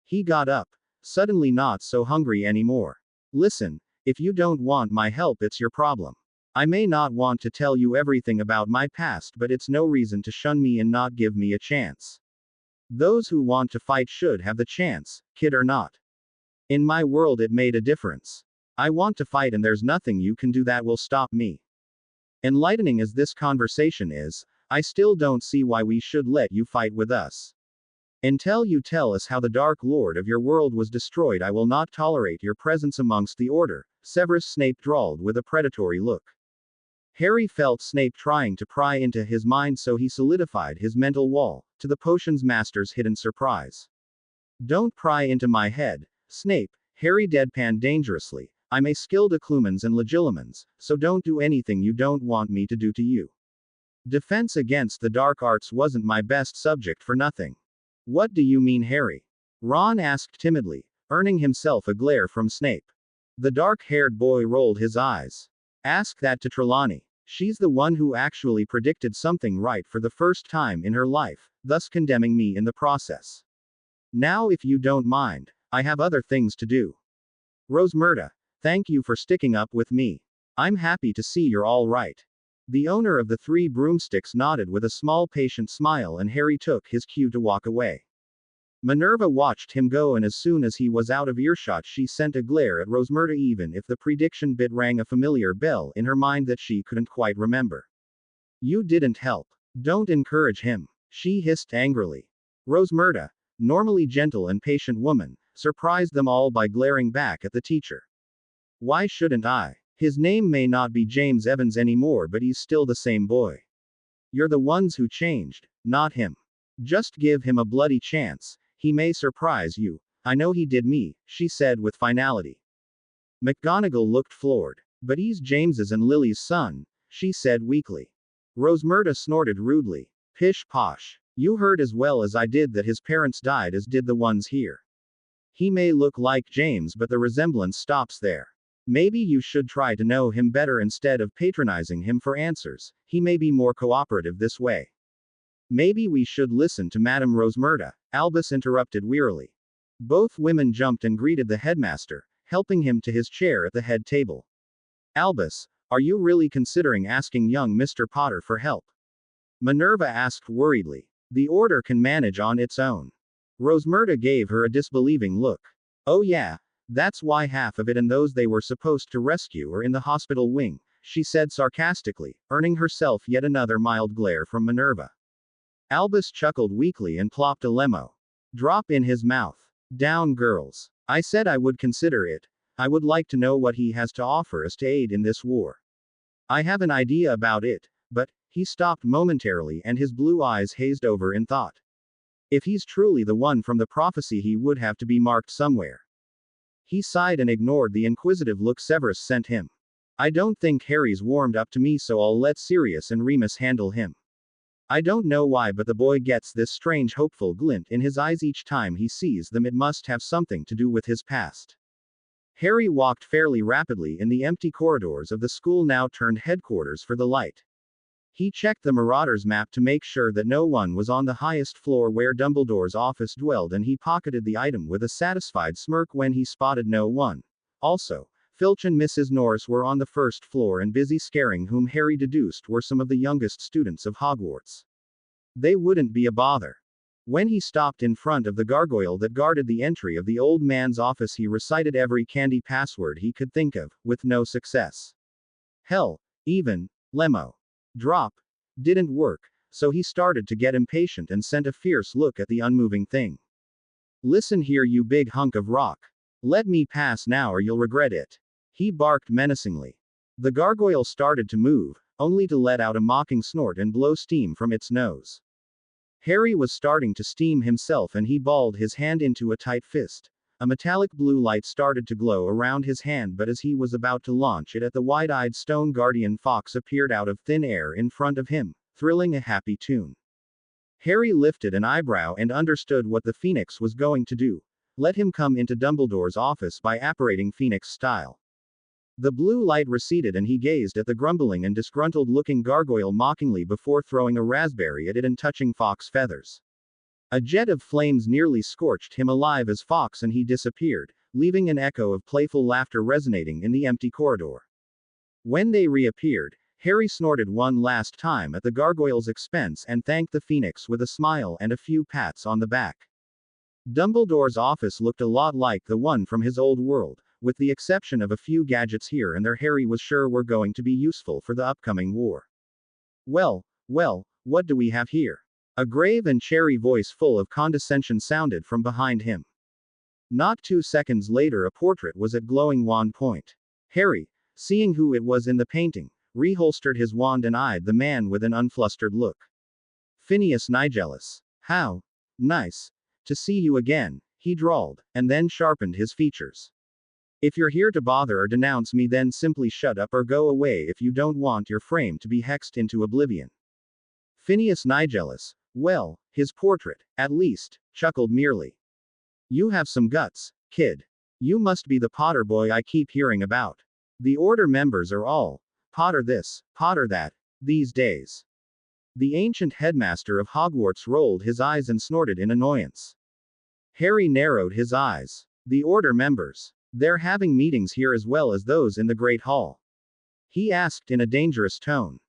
He got up, suddenly not so hungry anymore. Listen, if you don't want my help, it's your problem. I may not want to tell you everything about my past, but it's no reason to shun me and not give me a chance. Those who want to fight should have the chance, kid or not. In my world, it made a difference. I want to fight, and there's nothing you can do that will stop me. Enlightening as this conversation is, I still don't see why we should let you fight with us. Until you tell us how the Dark Lord of your world was destroyed, I will not tolerate your presence amongst the Order, Severus Snape drawled with a predatory look. Harry felt Snape trying to pry into his mind, so he solidified his mental wall, to the potions master's hidden surprise. Don't pry into my head, Snape, Harry deadpanned dangerously. I'm a skilled Occlumens and Legilimens, so don't do anything you don't want me to do to you. Defense against the dark arts wasn't my best subject for nothing. What do you mean, Harry? Ron asked timidly, earning himself a glare from Snape. The dark-haired boy rolled his eyes. Ask that to Trelawney. She's the one who actually predicted something right for the first time in her life, thus condemning me in the process. Now, if you don't mind, I have other things to do. Rosmerta, thank you for sticking up with me. I'm happy to see you're all right. The owner of the 3 broomsticks nodded with a small patient smile, and Harry took his cue to walk away. Minerva watched him go, and as soon as he was out of earshot, she sent a glare at Rosmerta, even if the prediction bit rang a familiar bell in her mind that she couldn't quite remember. You didn't help. Don't encourage him, she hissed angrily. Rosmerta, normally gentle and patient woman, surprised them all by glaring back at the teacher. Why shouldn't I? His name may not be James Evans anymore, but he's still the same boy. You're the ones who changed, not him. Just give him a bloody chance. He may surprise you. I know he did me, she said with finality. McGonagall looked floored. But he's James's and Lily's son, she said weakly. Rosmerta snorted rudely. Pish posh. You heard as well as I did that his parents died, as did the ones here. He may look like James, but the resemblance stops there. Maybe you should try to know him better instead of patronizing him for answers. He may be more cooperative this way. Maybe we should listen to Madame Rosmerta, Albus interrupted wearily. Both women jumped and greeted the headmaster, helping him to his chair at the head table. Albus, are you really considering asking young Mr. Potter for help? Minerva asked worriedly. The order can manage on its own. Rosmerta gave her a disbelieving look. Oh yeah, that's why half of it and those they were supposed to rescue are in the hospital wing, she said sarcastically, earning herself yet another mild glare from Minerva. Albus chuckled weakly and plopped a lemo drop in his mouth. Down, girls. I said I would consider it. I would like to know what he has to offer us to aid in this war. I have an idea about it, but, he stopped momentarily and his blue eyes hazed over in thought. If he's truly the one from the prophecy, he would have to be marked somewhere. He sighed and ignored the inquisitive look Severus sent him. I don't think Harry's warmed up to me, so I'll let Sirius and Remus handle him. I don't know why, but the boy gets this strange hopeful glint in his eyes each time he sees them. It must have something to do with his past. Harry walked fairly rapidly in the empty corridors of the school now turned headquarters for the light. He checked the Marauder's map to make sure that no one was on the highest floor where Dumbledore's office dwelled, and he pocketed the item with a satisfied smirk when he spotted no one. Also, Filch and Mrs. Norris were on the first floor and busy scaring whom Harry deduced were some of the youngest students of Hogwarts. They wouldn't be a bother. When he stopped in front of the gargoyle that guarded the entry of the old man's office, he recited every candy password he could think of, with no success. Hell, even Lemo drop didn't work, so he started to get impatient and sent a fierce look at the unmoving thing. Listen here, you big hunk of rock. Let me pass now or you'll regret it. He barked menacingly. The gargoyle started to move, only to let out a mocking snort and blow steam from its nose. Harry was starting to steam himself and he balled his hand into a tight fist. A metallic blue light started to glow around his hand, but as he was about to launch it at the wide-eyed stone guardian, Fox appeared out of thin air in front of him, thrilling a happy tune. Harry lifted an eyebrow and understood what the Phoenix was going to do. Let him come into Dumbledore's office by apparating Phoenix style. The blue light receded and he gazed at the grumbling and disgruntled-looking gargoyle mockingly before throwing a raspberry at it and touching Fox's feathers. A jet of flames nearly scorched him alive as Fox and he disappeared, leaving an echo of playful laughter resonating in the empty corridor. When they reappeared, Harry snorted one last time at the gargoyle's expense and thanked the Phoenix with a smile and a few pats on the back. Dumbledore's office looked a lot like the one from his old world, with the exception of a few gadgets here and there Harry was sure were going to be useful for the upcoming war. Well, what do we have here? A grave and cheery voice full of condescension sounded from behind him. Not 2 seconds later a portrait was at glowing wand point. Harry, seeing who it was in the painting, reholstered his wand and eyed the man with an unflustered look. Phineas Nigellus. How nice to see you again, he drawled, and then sharpened his features. If you're here to bother or denounce me, then simply shut up or go away if you don't want your frame to be hexed into oblivion. Phineas Nigellus, well, his portrait, at least, chuckled merely. You have some guts, kid. You must be the Potter boy I keep hearing about. The Order members are all Potter this, Potter that, these days. The ancient headmaster of Hogwarts rolled his eyes and snorted in annoyance. Harry narrowed his eyes. The Order members. They're having meetings here as well as those in the Great Hall? He asked in a dangerous tone.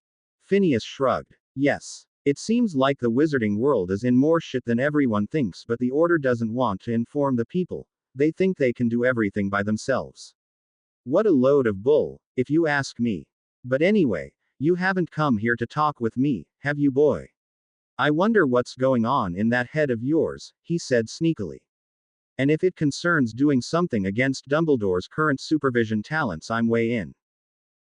Phineas shrugged. Yes. It seems like the wizarding world is in more shit than everyone thinks, but the Order doesn't want to inform the people. They think they can do everything by themselves. What a load of bull, if you ask me. But anyway, you haven't come here to talk with me, have you, boy? I wonder what's going on in that head of yours, he said sneakily. And if it concerns doing something against Dumbledore's current supervision talents, I'm way in.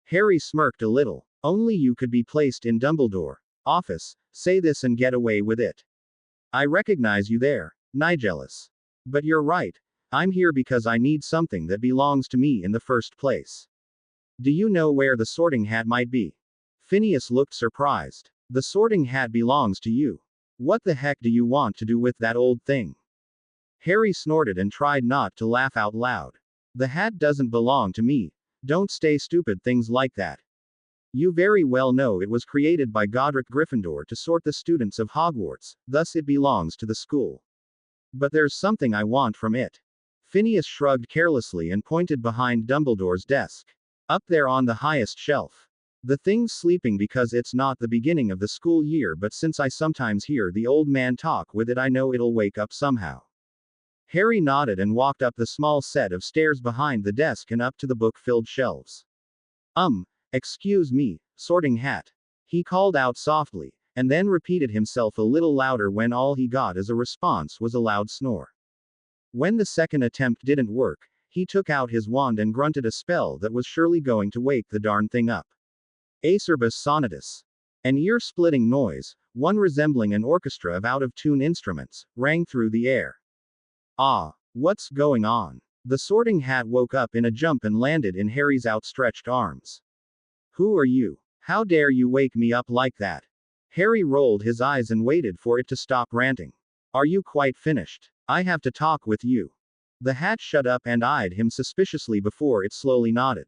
Harry smirked a little. Only you could be placed in Dumbledore's office, say this and get away with it. I recognize you there, Nigellus. But you're right. I'm here because I need something that belongs to me in the first place. Do you know where the Sorting Hat might be? Phineas looked surprised. The Sorting Hat belongs to you. What the heck do you want to do with that old thing? Harry snorted and tried not to laugh out loud. The hat doesn't belong to me. Don't say stupid things like that. You very well know it was created by Godric Gryffindor to sort the students of Hogwarts, thus it belongs to the school. But there's something I want from it. Phineas shrugged carelessly and pointed behind Dumbledore's desk. Up there on the highest shelf. The thing's sleeping because it's not the beginning of the school year, but since I sometimes hear the old man talk with it, I know it'll wake up somehow. Harry nodded and walked up the small set of stairs behind the desk and up to the book-filled shelves. Excuse me, Sorting Hat. He called out softly, and then repeated himself a little louder when all he got as a response was a loud snore. When the second attempt didn't work, he took out his wand and grunted a spell that was surely going to wake the darn thing up. Acerbus Sonatus. An ear-splitting noise, one resembling an orchestra of out-of-tune instruments, rang through the air. Ah, what's going on? The Sorting Hat woke up in a jump and landed in Harry's outstretched arms. Who are you? How dare you wake me up like that? Harry rolled his eyes and waited for it to stop ranting. Are you quite finished? I have to talk with you. The hat shut up and eyed him suspiciously before it slowly nodded.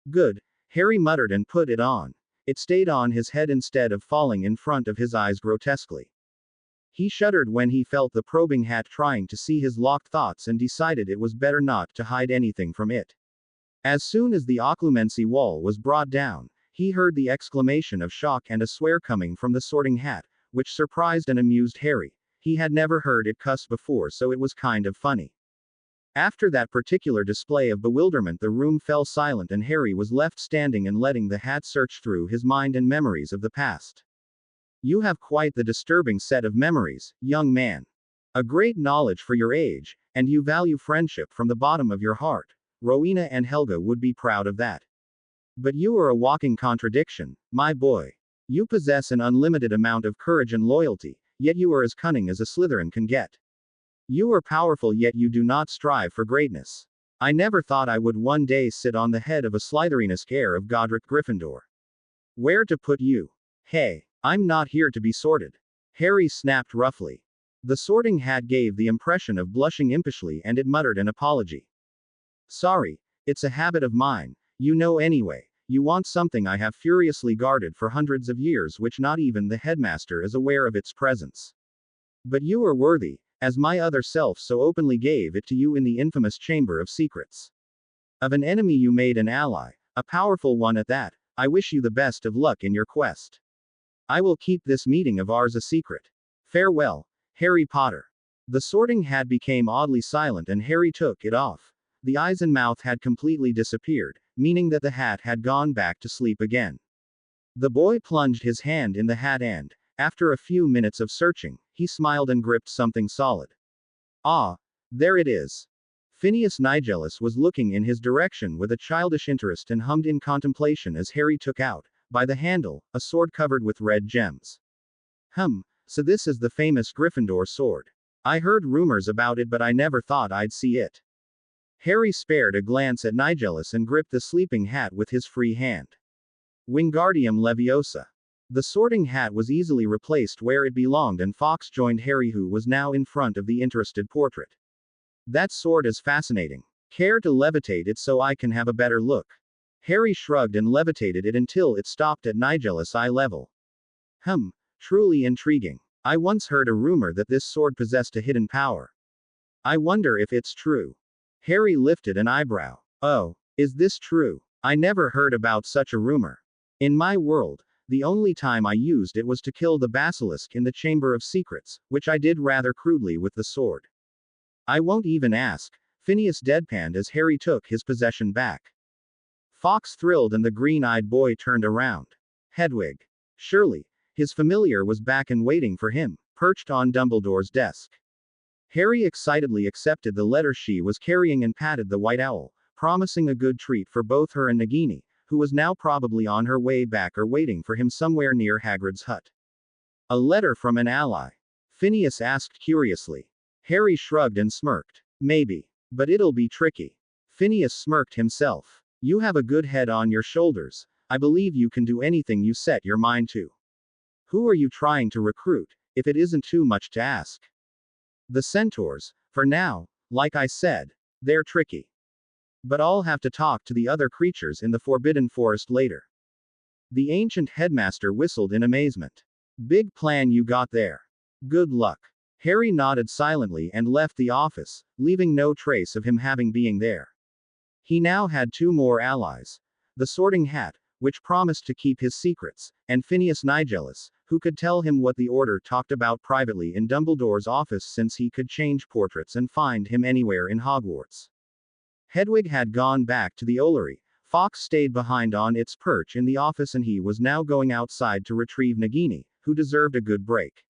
Good, Harry muttered and put it on. It stayed on his head instead of falling in front of his eyes grotesquely. He shuddered when he felt the probing hat trying to see his locked thoughts and decided it was better not to hide anything from it. As soon as the occlumency wall was brought down, he heard the exclamation of shock and a swear coming from the sorting hat, which surprised and amused Harry. He had never heard it cuss before, so it was kind of funny. After that particular display of bewilderment, the room fell silent and Harry was left standing and letting the hat search through his mind and memories of the past. You have quite the disturbing set of memories, young man. A great knowledge for your age, and you value friendship from the bottom of your heart. Rowena and Helga would be proud of that. But you are a walking contradiction, my boy. You possess an unlimited amount of courage and loyalty, yet you are as cunning as a Slytherin can get. You are powerful, yet you do not strive for greatness. I never thought I would one day sit on the head of a Slytherinesque heir of Godric Gryffindor. Where to put you? Hey, I'm not here to be sorted. Harry snapped roughly. The sorting hat gave the impression of blushing impishly and it muttered an apology. Sorry, it's a habit of mine, you know anyway. You want something I have furiously guarded for hundreds of years, which not even the headmaster is aware of its presence. But you are worthy, as my other self so openly gave it to you in the infamous Chamber of Secrets. Of an enemy you made an ally, a powerful one at that. I wish you the best of luck in your quest. I will keep this meeting of ours a secret. Farewell, Harry Potter. The sorting hat became oddly silent and Harry took it off. The eyes and mouth had completely disappeared, meaning that the hat had gone back to sleep again. The boy plunged his hand in the hat and, after a few minutes of searching, he smiled and gripped something solid. Ah, there it is. Phineas Nigellus was looking in his direction with a childish interest and hummed in contemplation as Harry took out, by the handle, a sword covered with red gems. So this is the famous Gryffindor sword. I heard rumors about it, but I never thought I'd see it. Harry spared a glance at Nigellus and gripped the sleeping hat with his free hand. Wingardium Leviosa. The sorting hat was easily replaced where it belonged and Fawkes joined Harry, who was now in front of the interested portrait. That sword is fascinating. Care to levitate it so I can have a better look? Harry shrugged and levitated it until it stopped at Nigellus' eye level. Truly intriguing. I once heard a rumor that this sword possessed a hidden power. I wonder if it's true. Harry lifted an eyebrow. Oh, is this true? I never heard about such a rumor. In my world, the only time I used it was to kill the basilisk in the Chamber of Secrets, which I did rather crudely with the sword. I won't even ask. Phineas deadpanned as Harry took his possession back. Fawkes thrilled and the green-eyed boy turned around. Hedwig. Surely, his familiar was back and waiting for him, perched on Dumbledore's desk. Harry excitedly accepted the letter she was carrying and patted the white owl, promising a good treat for both her and Nagini, who was now probably on her way back or waiting for him somewhere near Hagrid's hut. A letter from an ally? Phineas asked curiously. Harry shrugged and smirked. Maybe. But it'll be tricky. Phineas smirked himself. You have a good head on your shoulders. I believe you can do anything you set your mind to. Who are you trying to recruit, if it isn't too much to ask? The centaurs, for now, like I said, they're tricky. But I'll have to talk to the other creatures in the Forbidden Forest later. The ancient headmaster whistled in amazement. Big plan you got there. Good luck. Harry nodded silently and left the office, leaving no trace of him having been there. He now had two more allies. The sorting hat, which promised to keep his secrets, and Phineas Nigellus, who could tell him what the Order talked about privately in Dumbledore's office since he could change portraits and find him anywhere in Hogwarts. Hedwig had gone back to the Ollery. Fawkes stayed behind on its perch in the office and he was now going outside to retrieve Nagini, who deserved a good break.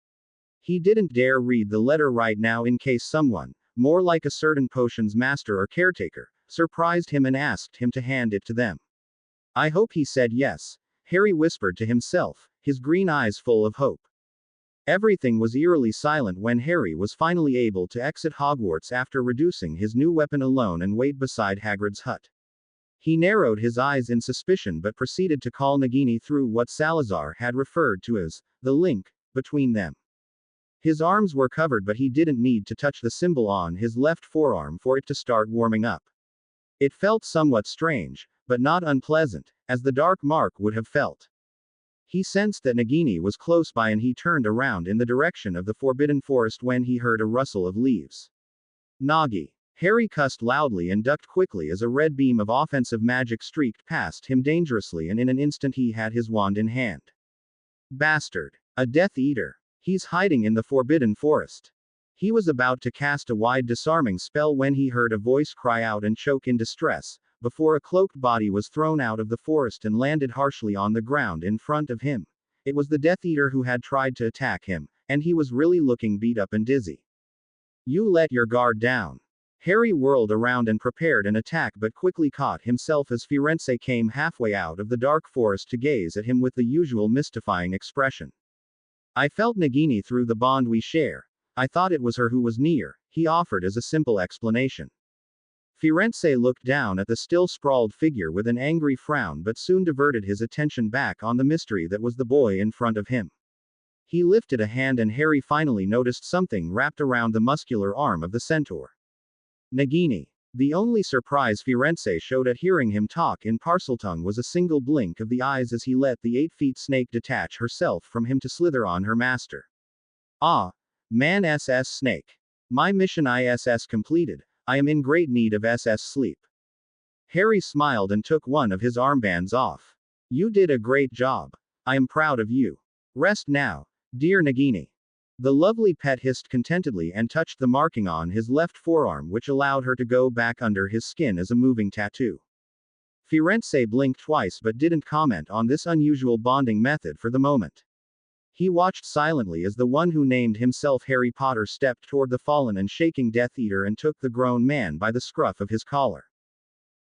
He didn't dare read the letter right now in case someone, more like a certain potions master or caretaker, surprised him and asked him to hand it to them. I hope he said yes, Harry whispered to himself, his green eyes full of hope. Everything was eerily silent when Harry was finally able to exit Hogwarts after reducing his new weapon alone and wait beside Hagrid's hut. He narrowed his eyes in suspicion but proceeded to call Nagini through what Salazar had referred to as the link between them. His arms were covered, but he didn't need to touch the symbol on his left forearm for it to start warming up. It felt somewhat strange, but not unpleasant, as the dark mark would have felt. He sensed that Nagini was close by and he turned around in the direction of the forbidden forest when he heard a rustle of leaves. Nagi. Harry cussed loudly and ducked quickly as a red beam of offensive magic streaked past him dangerously, and in an instant he had his wand in hand. Bastard. A Death Eater. He's hiding in the forbidden forest. He was about to cast a wide disarming spell when he heard a voice cry out and choke in distress, before a cloaked body was thrown out of the forest and landed harshly on the ground in front of him. It was the Death Eater who had tried to attack him, and he was really looking beat up and dizzy. You let your guard down. Harry whirled around and prepared an attack, but quickly caught himself as Firenze came halfway out of the dark forest to gaze at him with the usual mystifying expression. I felt Nagini through the bond we share. I thought it was her who was near, he offered as a simple explanation. Firenze looked down at the still sprawled figure with an angry frown, but soon diverted his attention back on the mystery that was the boy in front of him. He lifted a hand and Harry finally noticed something wrapped around the muscular arm of the centaur. Nagini. The only surprise Firenze showed at hearing him talk in Parseltongue was a single blink of the eyes as he let the 8-feet snake detach herself from him to slither on her master. Ah, man, SS Snake. My mission ISS completed. I am in great need of SS sleep. Harry smiled and took one of his armbands off. You did a great job. I am proud of you. Rest now, dear Nagini. The lovely pet hissed contentedly and touched the marking on his left forearm, which allowed her to go back under his skin as a moving tattoo. Firenze blinked twice but didn't comment on this unusual bonding method for the moment. He watched silently as the one who named himself Harry Potter stepped toward the fallen and shaking Death Eater and took the grown man by the scruff of his collar.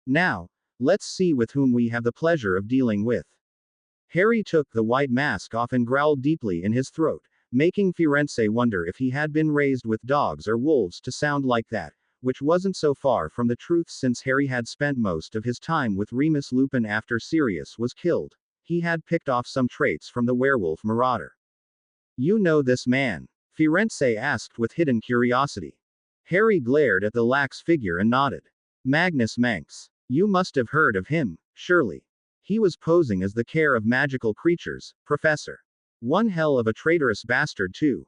Now, let's see with whom we have the pleasure of dealing with. Harry took the white mask off and growled deeply in his throat, making Firenze wonder if he had been raised with dogs or wolves to sound like that, which wasn't so far from the truth since Harry had spent most of his time with Remus Lupin after Sirius was killed. He had picked off some traits from the werewolf marauder. You know this man? Firenze asked with hidden curiosity. Harry glared at the lax figure and nodded. Magnus Manx. You must have heard of him, surely. He was posing as the care of magical creatures, Professor. One hell of a traitorous bastard too.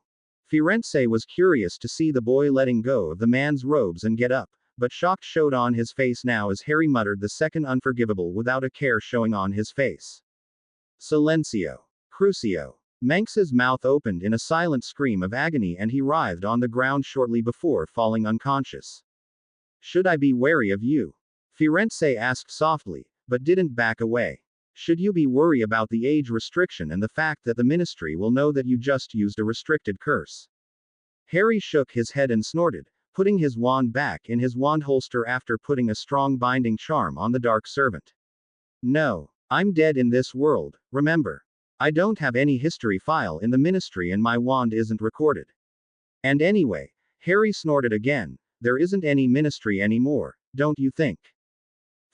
Firenze was curious to see the boy letting go of the man's robes and get up, but shock showed on his face now as Harry muttered the second unforgivable without a care showing on his face. Silencio. Crucio. Manx's mouth opened in a silent scream of agony and he writhed on the ground shortly before falling unconscious. Should I be wary of you? Firenze asked softly, but didn't back away. Should you be worried about the age restriction and the fact that the ministry will know that you just used a restricted curse? Harry shook his head and snorted, putting his wand back in his wand holster after putting a strong binding charm on the dark servant. No, I'm dead in this world, remember. I don't have any history file in the ministry and my wand isn't recorded. And anyway, Harry snorted again, there isn't any ministry anymore, don't you think?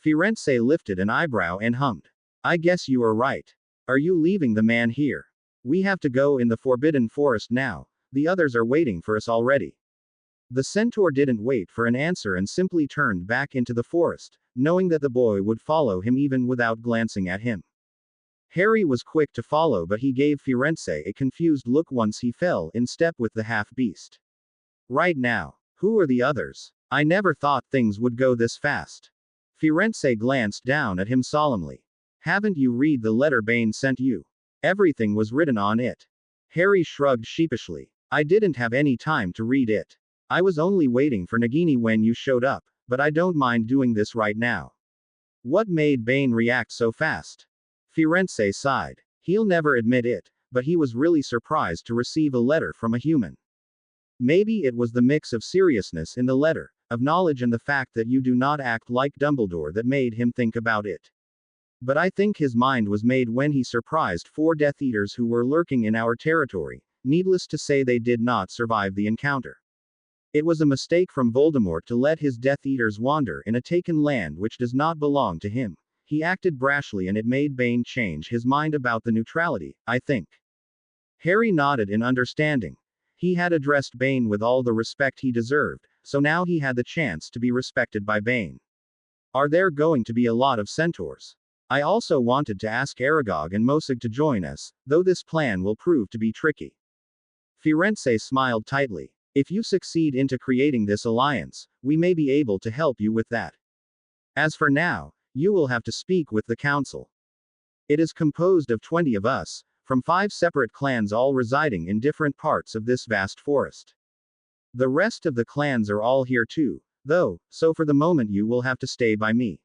Firenze lifted an eyebrow and hummed. I guess you are right. Are you leaving the man here? We have to go in the forbidden forest now, the others are waiting for us already. The centaur didn't wait for an answer and simply turned back into the forest, knowing that the boy would follow him even without glancing at him. Harry was quick to follow, but he gave Firenze a confused look once he fell in step with the half-beast. Right now. Who are the others? I never thought things would go this fast. Firenze glanced down at him solemnly. Haven't you read the letter Bane sent you? Everything was written on it. Harry shrugged sheepishly. I didn't have any time to read it. I was only waiting for Nagini when you showed up, but I don't mind doing this right now. What made Bane react so fast? Firenze sighed. He'll never admit it, but he was really surprised to receive a letter from a human. Maybe it was the mix of seriousness in the letter, of knowledge and the fact that you do not act like Dumbledore that made him think about it. But I think his mind was made when he surprised 4 Death Eaters who were lurking in our territory. Needless to say, they did not survive the encounter. It was a mistake from Voldemort to let his Death Eaters wander in a taken land which does not belong to him. He acted brashly and it made Bane change his mind about the neutrality, I think. Harry nodded in understanding. He had addressed Bane with all the respect he deserved, so now he had the chance to be respected by Bane. Are there going to be a lot of centaurs? I also wanted to ask Aragog and Mosig to join us, though this plan will prove to be tricky. Firenze smiled tightly. If you succeed into creating this alliance, we may be able to help you with that. As for now, you will have to speak with the council. It is composed of 20 of us, from 5 separate clans all residing in different parts of this vast forest. The rest of the clans are all here too, though, so for the moment you will have to stay by me.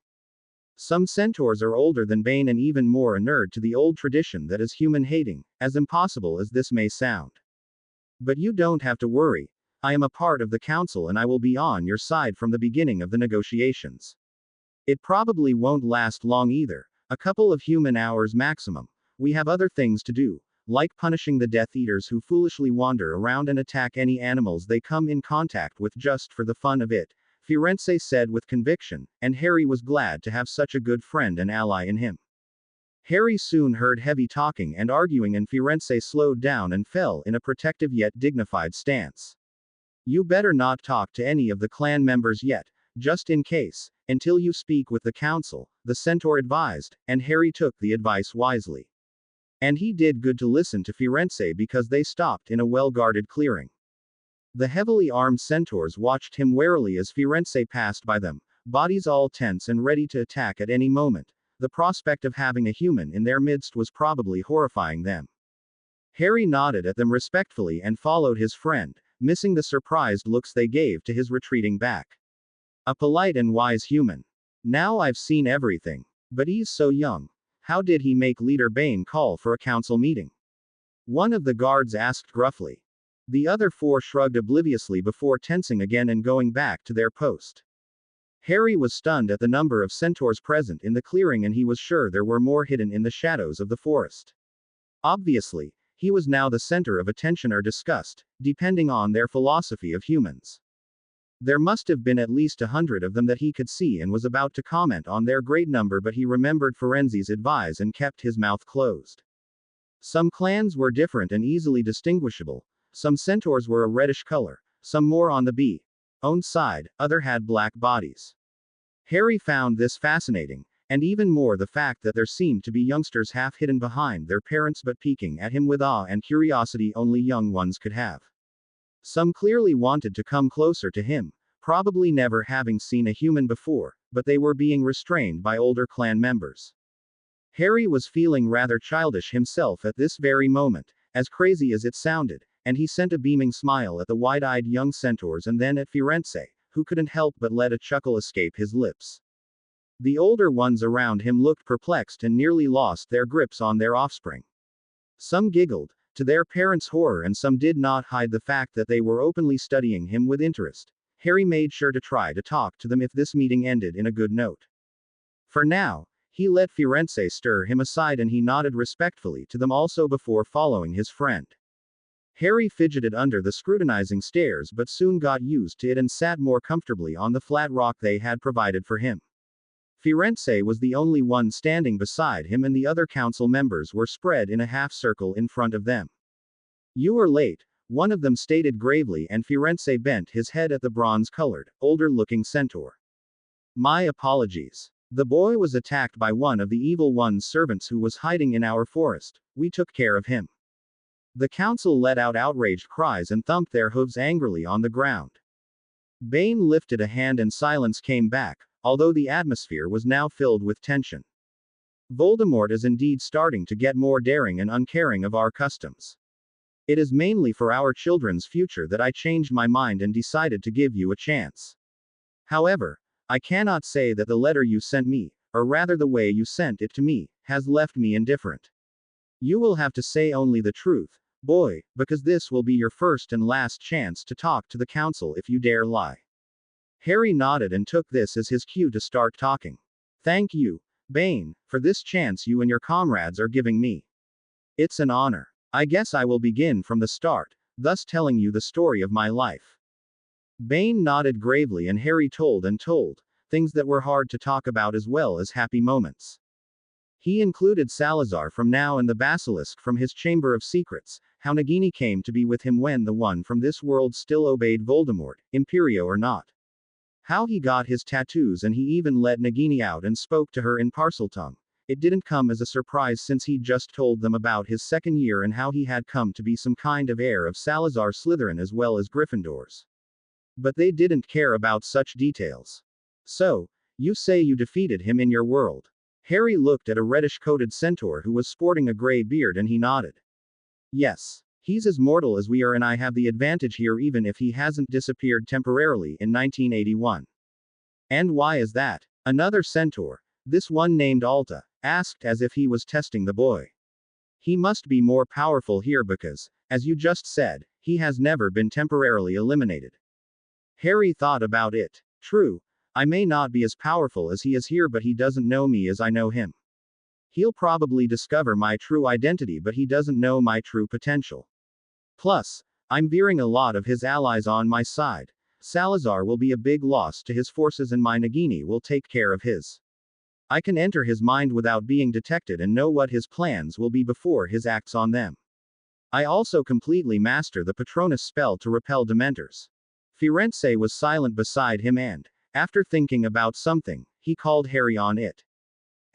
Some centaurs are older than Bane and even more inured to the old tradition that is human-hating, as impossible as this may sound. But you don't have to worry. I am a part of the council and I will be on your side from the beginning of the negotiations. It probably won't last long either, a couple of human hours maximum. We have other things to do, like punishing the Death Eaters who foolishly wander around and attack any animals they come in contact with just for the fun of it, Firenze said with conviction, and Harry was glad to have such a good friend and ally in him. Harry soon heard heavy talking and arguing and Firenze slowed down and fell in a protective yet dignified stance. You better not talk to any of the clan members yet, just in case, until you speak with the council, the centaur advised, and Harry took the advice wisely. And he did good to listen to Firenze because they stopped in a well-guarded clearing. The heavily armed centaurs watched him warily as Firenze passed by them, bodies all tense and ready to attack at any moment. The prospect of having a human in their midst was probably horrifying them. Harry nodded at them respectfully and followed his friend, missing the surprised looks they gave to his retreating back. A polite and wise human. Now I've seen everything. But he's so young. How did he make Leader Bane call for a council meeting? One of the guards asked gruffly. The other 4 shrugged obliviously before tensing again and going back to their post. Harry was stunned at the number of centaurs present in the clearing and he was sure there were more hidden in the shadows of the forest. Obviously, he was now the center of attention or disgust, depending on their philosophy of humans. There must have been at least 100 of them that he could see and was about to comment on their great number, but he remembered Firenze's advice and kept his mouth closed. Some clans were different and easily distinguishable. Some centaurs were a reddish color, some more on the own side, other had black bodies. Harry found this fascinating, and even more the fact that there seemed to be youngsters half hidden behind their parents but peeking at him with awe and curiosity only young ones could have. Some clearly wanted to come closer to him, probably never having seen a human before, but they were being restrained by older clan members. Harry was feeling rather childish himself at this very moment, as crazy as it sounded, and he sent a beaming smile at the wide-eyed young centaurs and then at Firenze, who couldn't help but let a chuckle escape his lips. The older ones around him looked perplexed and nearly lost their grips on their offspring. Some giggled, to their parents' horror, and some did not hide the fact that they were openly studying him with interest. Harry made sure to try to talk to them if this meeting ended in a good note. For now, he let Firenze stir him aside and he nodded respectfully to them also before following his friend. Harry fidgeted under the scrutinizing stares but soon got used to it and sat more comfortably on the flat rock they had provided for him. Firenze was the only one standing beside him and the other council members were spread in a half-circle in front of them. You are late, one of them stated gravely, and Firenze bent his head at the bronze-colored, older-looking centaur. My apologies. The boy was attacked by one of the Evil One's servants who was hiding in our forest. We took care of him. The council let out outraged cries and thumped their hooves angrily on the ground. Bane lifted a hand and silence came back, although the atmosphere was now filled with tension. Voldemort is indeed starting to get more daring and uncaring of our customs. It is mainly for our children's future that I changed my mind and decided to give you a chance. However, I cannot say that the letter you sent me, or rather the way you sent it to me, has left me indifferent. You will have to say only the truth, boy, because this will be your first and last chance to talk to the council if you dare lie. Harry nodded and took this as his cue to start talking. Thank you, Bane, for this chance you and your comrades are giving me. It's an honor. I guess I will begin from the start, thus telling you the story of my life. Bane nodded gravely and Harry told things that were hard to talk about as well as happy moments. He included Salazar from now and the basilisk from his chamber of secrets, how Nagini came to be with him when the one from this world still obeyed Voldemort, Imperio or not. How he got his tattoos and he even let Nagini out and spoke to her in Parseltongue. It didn't come as a surprise since he'd just told them about his second year and how he had come to be some kind of heir of Salazar Slytherin as well as Gryffindor's. But they didn't care about such details. So, you say you defeated him in your world. Harry looked at a reddish-coated centaur who was sporting a gray beard and he nodded. Yes. He's as mortal as we are and I have the advantage here even if he hasn't disappeared temporarily in 1981. And why is that? Another centaur, this one named Alta, asked as if he was testing the boy. He must be more powerful here because, as you just said, he has never been temporarily eliminated. Harry thought about it. True, I may not be as powerful as he is here but he doesn't know me as I know him. He'll probably discover my true identity but he doesn't know my true potential. Plus, I'm veering a lot of his allies on my side. Salazar will be a big loss to his forces and my Nagini will take care of his. I can enter his mind without being detected and know what his plans will be before his acts on them. I also completely master the Patronus spell to repel Dementors. Firenze was silent beside him and, after thinking about something, he called Harry on it.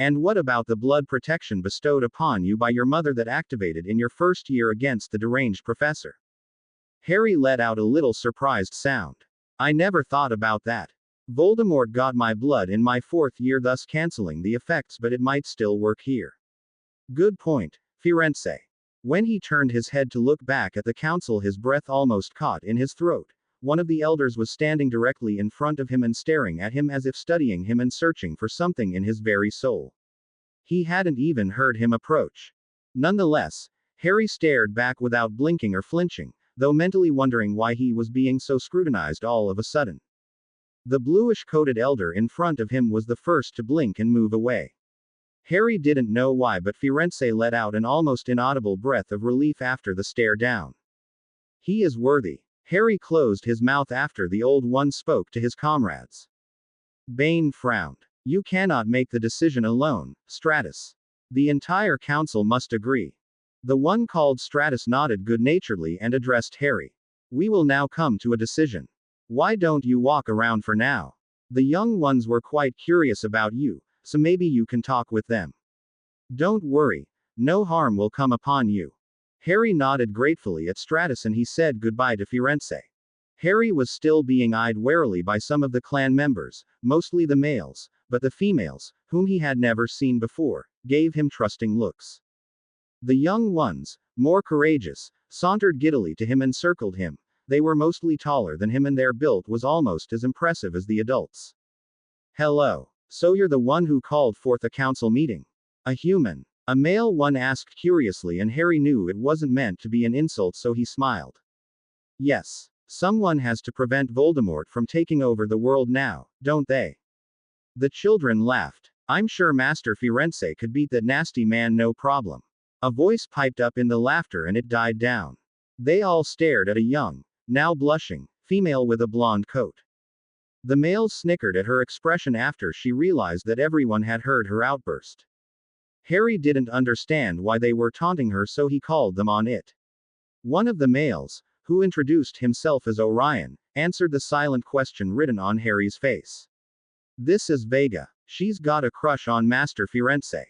And what about the blood protection bestowed upon you by your mother that activated in your first year against the deranged professor? Harry let out a little surprised sound. I never thought about that. Voldemort got my blood in my fourth year thus cancelling the effects but it might still work here. Good point, Firenze. When he turned his head to look back at the council his breath almost caught in his throat. One of the elders was standing directly in front of him and staring at him as if studying him and searching for something in his very soul. He hadn't even heard him approach. Nonetheless, Harry stared back without blinking or flinching, though mentally wondering why he was being so scrutinized all of a sudden. The bluish-coated elder in front of him was the first to blink and move away. Harry didn't know why but Firenze let out an almost inaudible breath of relief after the stare down. He is worthy. Harry closed his mouth after the old one spoke to his comrades. Bane frowned. You cannot make the decision alone, Stratus. The entire council must agree. The one called Stratus nodded good-naturedly and addressed Harry. We will now come to a decision. Why don't you walk around for now? The young ones were quite curious about you, so maybe you can talk with them. Don't worry. No harm will come upon you. Harry nodded gratefully at Stratus and he said goodbye to Firenze. Harry was still being eyed warily by some of the clan members, mostly the males, but the females, whom he had never seen before, gave him trusting looks. The young ones, more courageous, sauntered giddily to him and circled him. They were mostly taller than him and their build was almost as impressive as the adults. Hello. So you're the one who called forth a council meeting? A human? A male one asked curiously and Harry knew it wasn't meant to be an insult so he smiled. Yes. Someone has to prevent Voldemort from taking over the world now, don't they? The children laughed. I'm sure Master Firenze could beat that nasty man no problem. A voice piped up in the laughter and it died down. They all stared at a young, now blushing, female with a blonde coat. The males snickered at her expression after she realized that everyone had heard her outburst. Harry didn't understand why they were taunting her so he called them on it. One of the males, who introduced himself as Orion, answered the silent question written on Harry's face. This is Vega. She's got a crush on Master Firenze.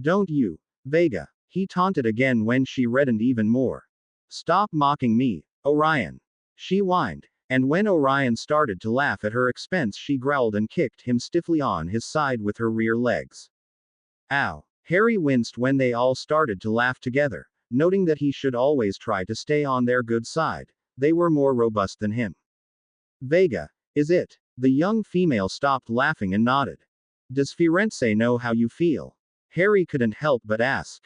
Don't you, Vega? He taunted again when she reddened even more. Stop mocking me, Orion. She whined, and when Orion started to laugh at her expense she growled and kicked him stiffly on his side with her rear legs. Ow. Harry winced when they all started to laugh together, noting that he should always try to stay on their good side. They were more robust than him. Vega, is it? The young female stopped laughing and nodded. Does Firenze know how you feel? Harry couldn't help but ask.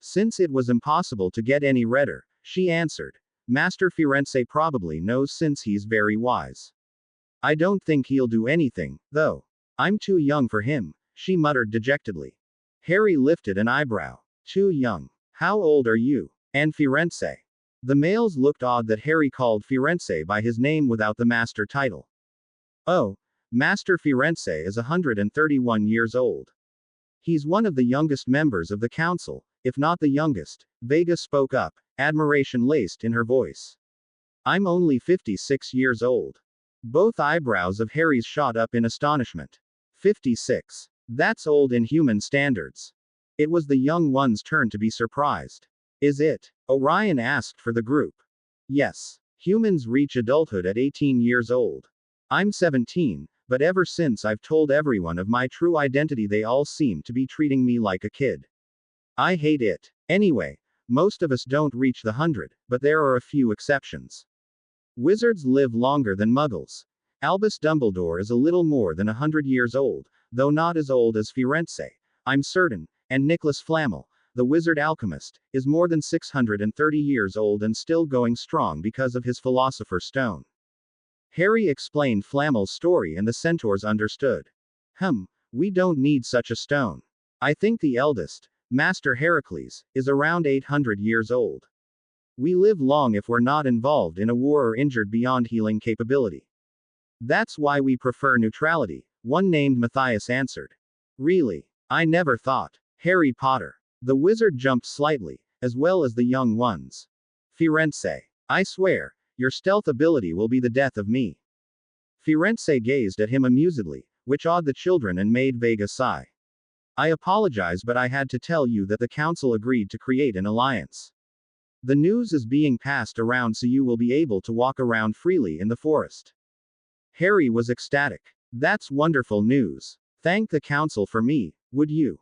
Since it was impossible to get any redder, she answered. Master Firenze probably knows since he's very wise. I don't think he'll do anything, though. I'm too young for him, she muttered dejectedly. Harry lifted an eyebrow. Too young. How old are you? And Firenze? The males looked odd that Harry called Firenze by his name without the master title. Oh, Master Firenze is 131 years old. He's one of the youngest members of the council, if not the youngest. Vega spoke up, admiration laced in her voice. I'm only 56 years old. Both eyebrows of Harry's shot up in astonishment. 56. That's old in human standards. It was the young one's turn to be surprised. Is it? Orion asked for the group. Yes. Humans reach adulthood at 18 years old. I'm 17, but ever since I've told everyone of my true identity, they all seem to be treating me like a kid. I hate it. Anyway, most of us don't reach the 100, but there are a few exceptions. Wizards live longer than muggles. Albus Dumbledore is a little more than 100 years old, though not as old as Firenze, I'm certain, and Nicholas Flamel, the wizard alchemist, is more than 630 years old and still going strong because of his Philosopher's Stone. Harry explained Flamel's story and the centaurs understood. We don't need such a stone. I think the eldest, Master Heracles, is around 800 years old. We live long if we're not involved in a war or injured beyond healing capability. That's why we prefer neutrality, one named Matthias answered. Really? I never thought. Harry Potter. The wizard jumped slightly, as well as the young ones. Firenze. I swear, your stealth ability will be the death of me. Firenze gazed at him amusedly, which awed the children and made Vega sigh. I apologize, but I had to tell you that the council agreed to create an alliance. The news is being passed around so you will be able to walk around freely in the forest. Harry was ecstatic. That's wonderful news. Thank the council for me, would you?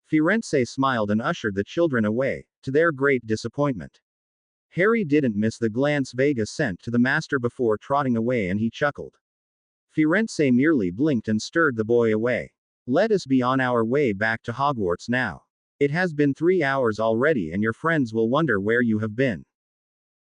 Firenze smiled and ushered the children away, to their great disappointment. Harry didn't miss the glance Vega sent to the master before trotting away, and he chuckled. Firenze merely blinked and stirred the boy away. Let us be on our way back to Hogwarts now. It has been 3 hours already and your friends will wonder where you have been.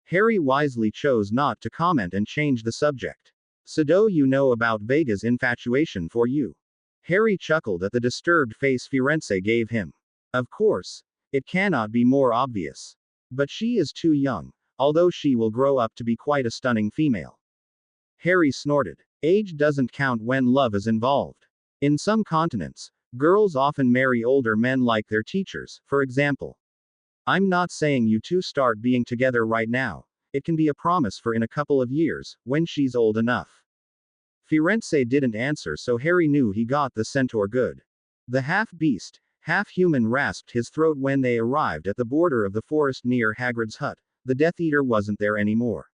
Harry wisely chose not to comment and change the subject. So do you know about Vega's infatuation for you? Harry chuckled at the disturbed face Firenze gave him. Of course. It cannot be more obvious. But she is too young, although she will grow up to be quite a stunning female. Harry snorted. Age doesn't count when love is involved. In some continents, girls often marry older men like their teachers, for example. I'm not saying you two start being together right now. It can be a promise for in a couple of years, when she's old enough. Firenze didn't answer, so Harry knew he got the centaur good. The half-beast, half-human rasped his throat when they arrived at the border of the forest near Hagrid's hut. The Death Eater wasn't there anymore.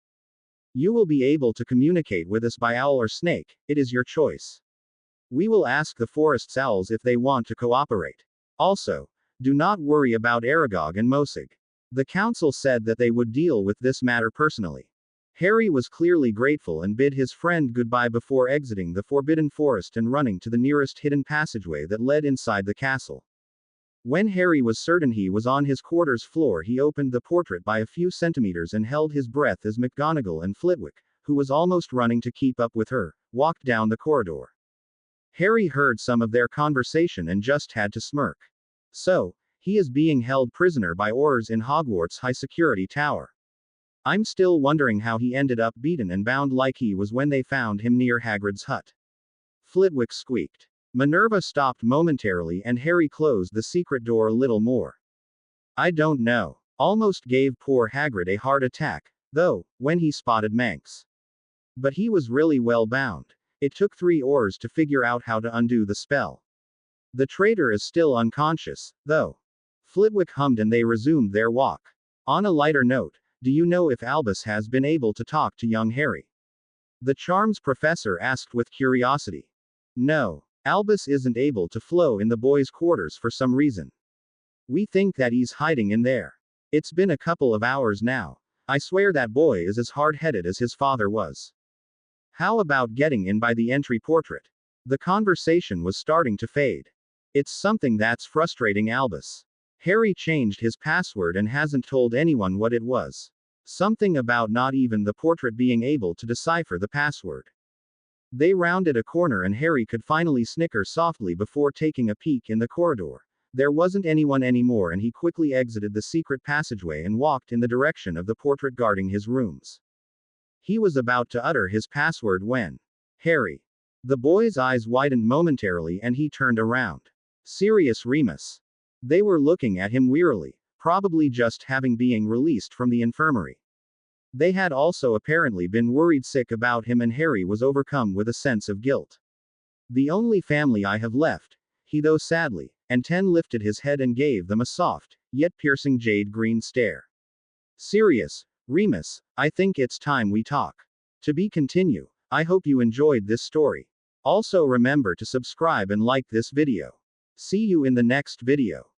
You will be able to communicate with us by owl or snake, it is your choice. We will ask the forest's owls if they want to cooperate. Also, do not worry about Aragog and Mosig. The council said that they would deal with this matter personally. Harry was clearly grateful and bid his friend goodbye before exiting the forbidden forest and running to the nearest hidden passageway that led inside the castle. When Harry was certain he was on his quarters floor, he opened the portrait by a few centimeters and held his breath as McGonagall and Flitwick, who was almost running to keep up with her, walked down the corridor. Harry heard some of their conversation and just had to smirk. So, he is being held prisoner by Aurors in Hogwarts' high-security tower. I'm still wondering how he ended up beaten and bound like he was when they found him near Hagrid's hut. Flitwick squeaked. Minerva stopped momentarily and Harry closed the secret door a little more. I don't know. Almost gave poor Hagrid a heart attack, though, when he spotted Manx. But he was really well bound. It took 3 Aurors to figure out how to undo the spell. The traitor is still unconscious, though. Flitwick hummed and they resumed their walk. On a lighter note, do you know if Albus has been able to talk to young Harry? The charms professor asked with curiosity. No. Albus isn't able to flow in the boys' quarters for some reason. We think that he's hiding in there. It's been a couple of hours now. I swear that boy is as hard-headed as his father was. How about getting in by the entry portrait? The conversation was starting to fade. It's something that's frustrating Albus. Harry changed his password and hasn't told anyone what it was. Something about not even the portrait being able to decipher the password. They rounded a corner and Harry could finally snicker softly before taking a peek in the corridor. There wasn't anyone anymore and he quickly exited the secret passageway and walked in the direction of the portrait guarding his rooms. He was about to utter his password when Harry. The boy's eyes widened momentarily and he turned around. Sirius Remus. They were looking at him wearily, probably just having being released from the infirmary. They had also apparently been worried sick about him, and Harry was overcome with a sense of guilt. The only family I have left, he though sadly, and Ten lifted his head and gave them a soft, yet piercing jade green stare. Sirius, Remus, I think it's time we talk. To be continue. I hope you enjoyed this story. Also remember to subscribe and like this video. See you in the next video.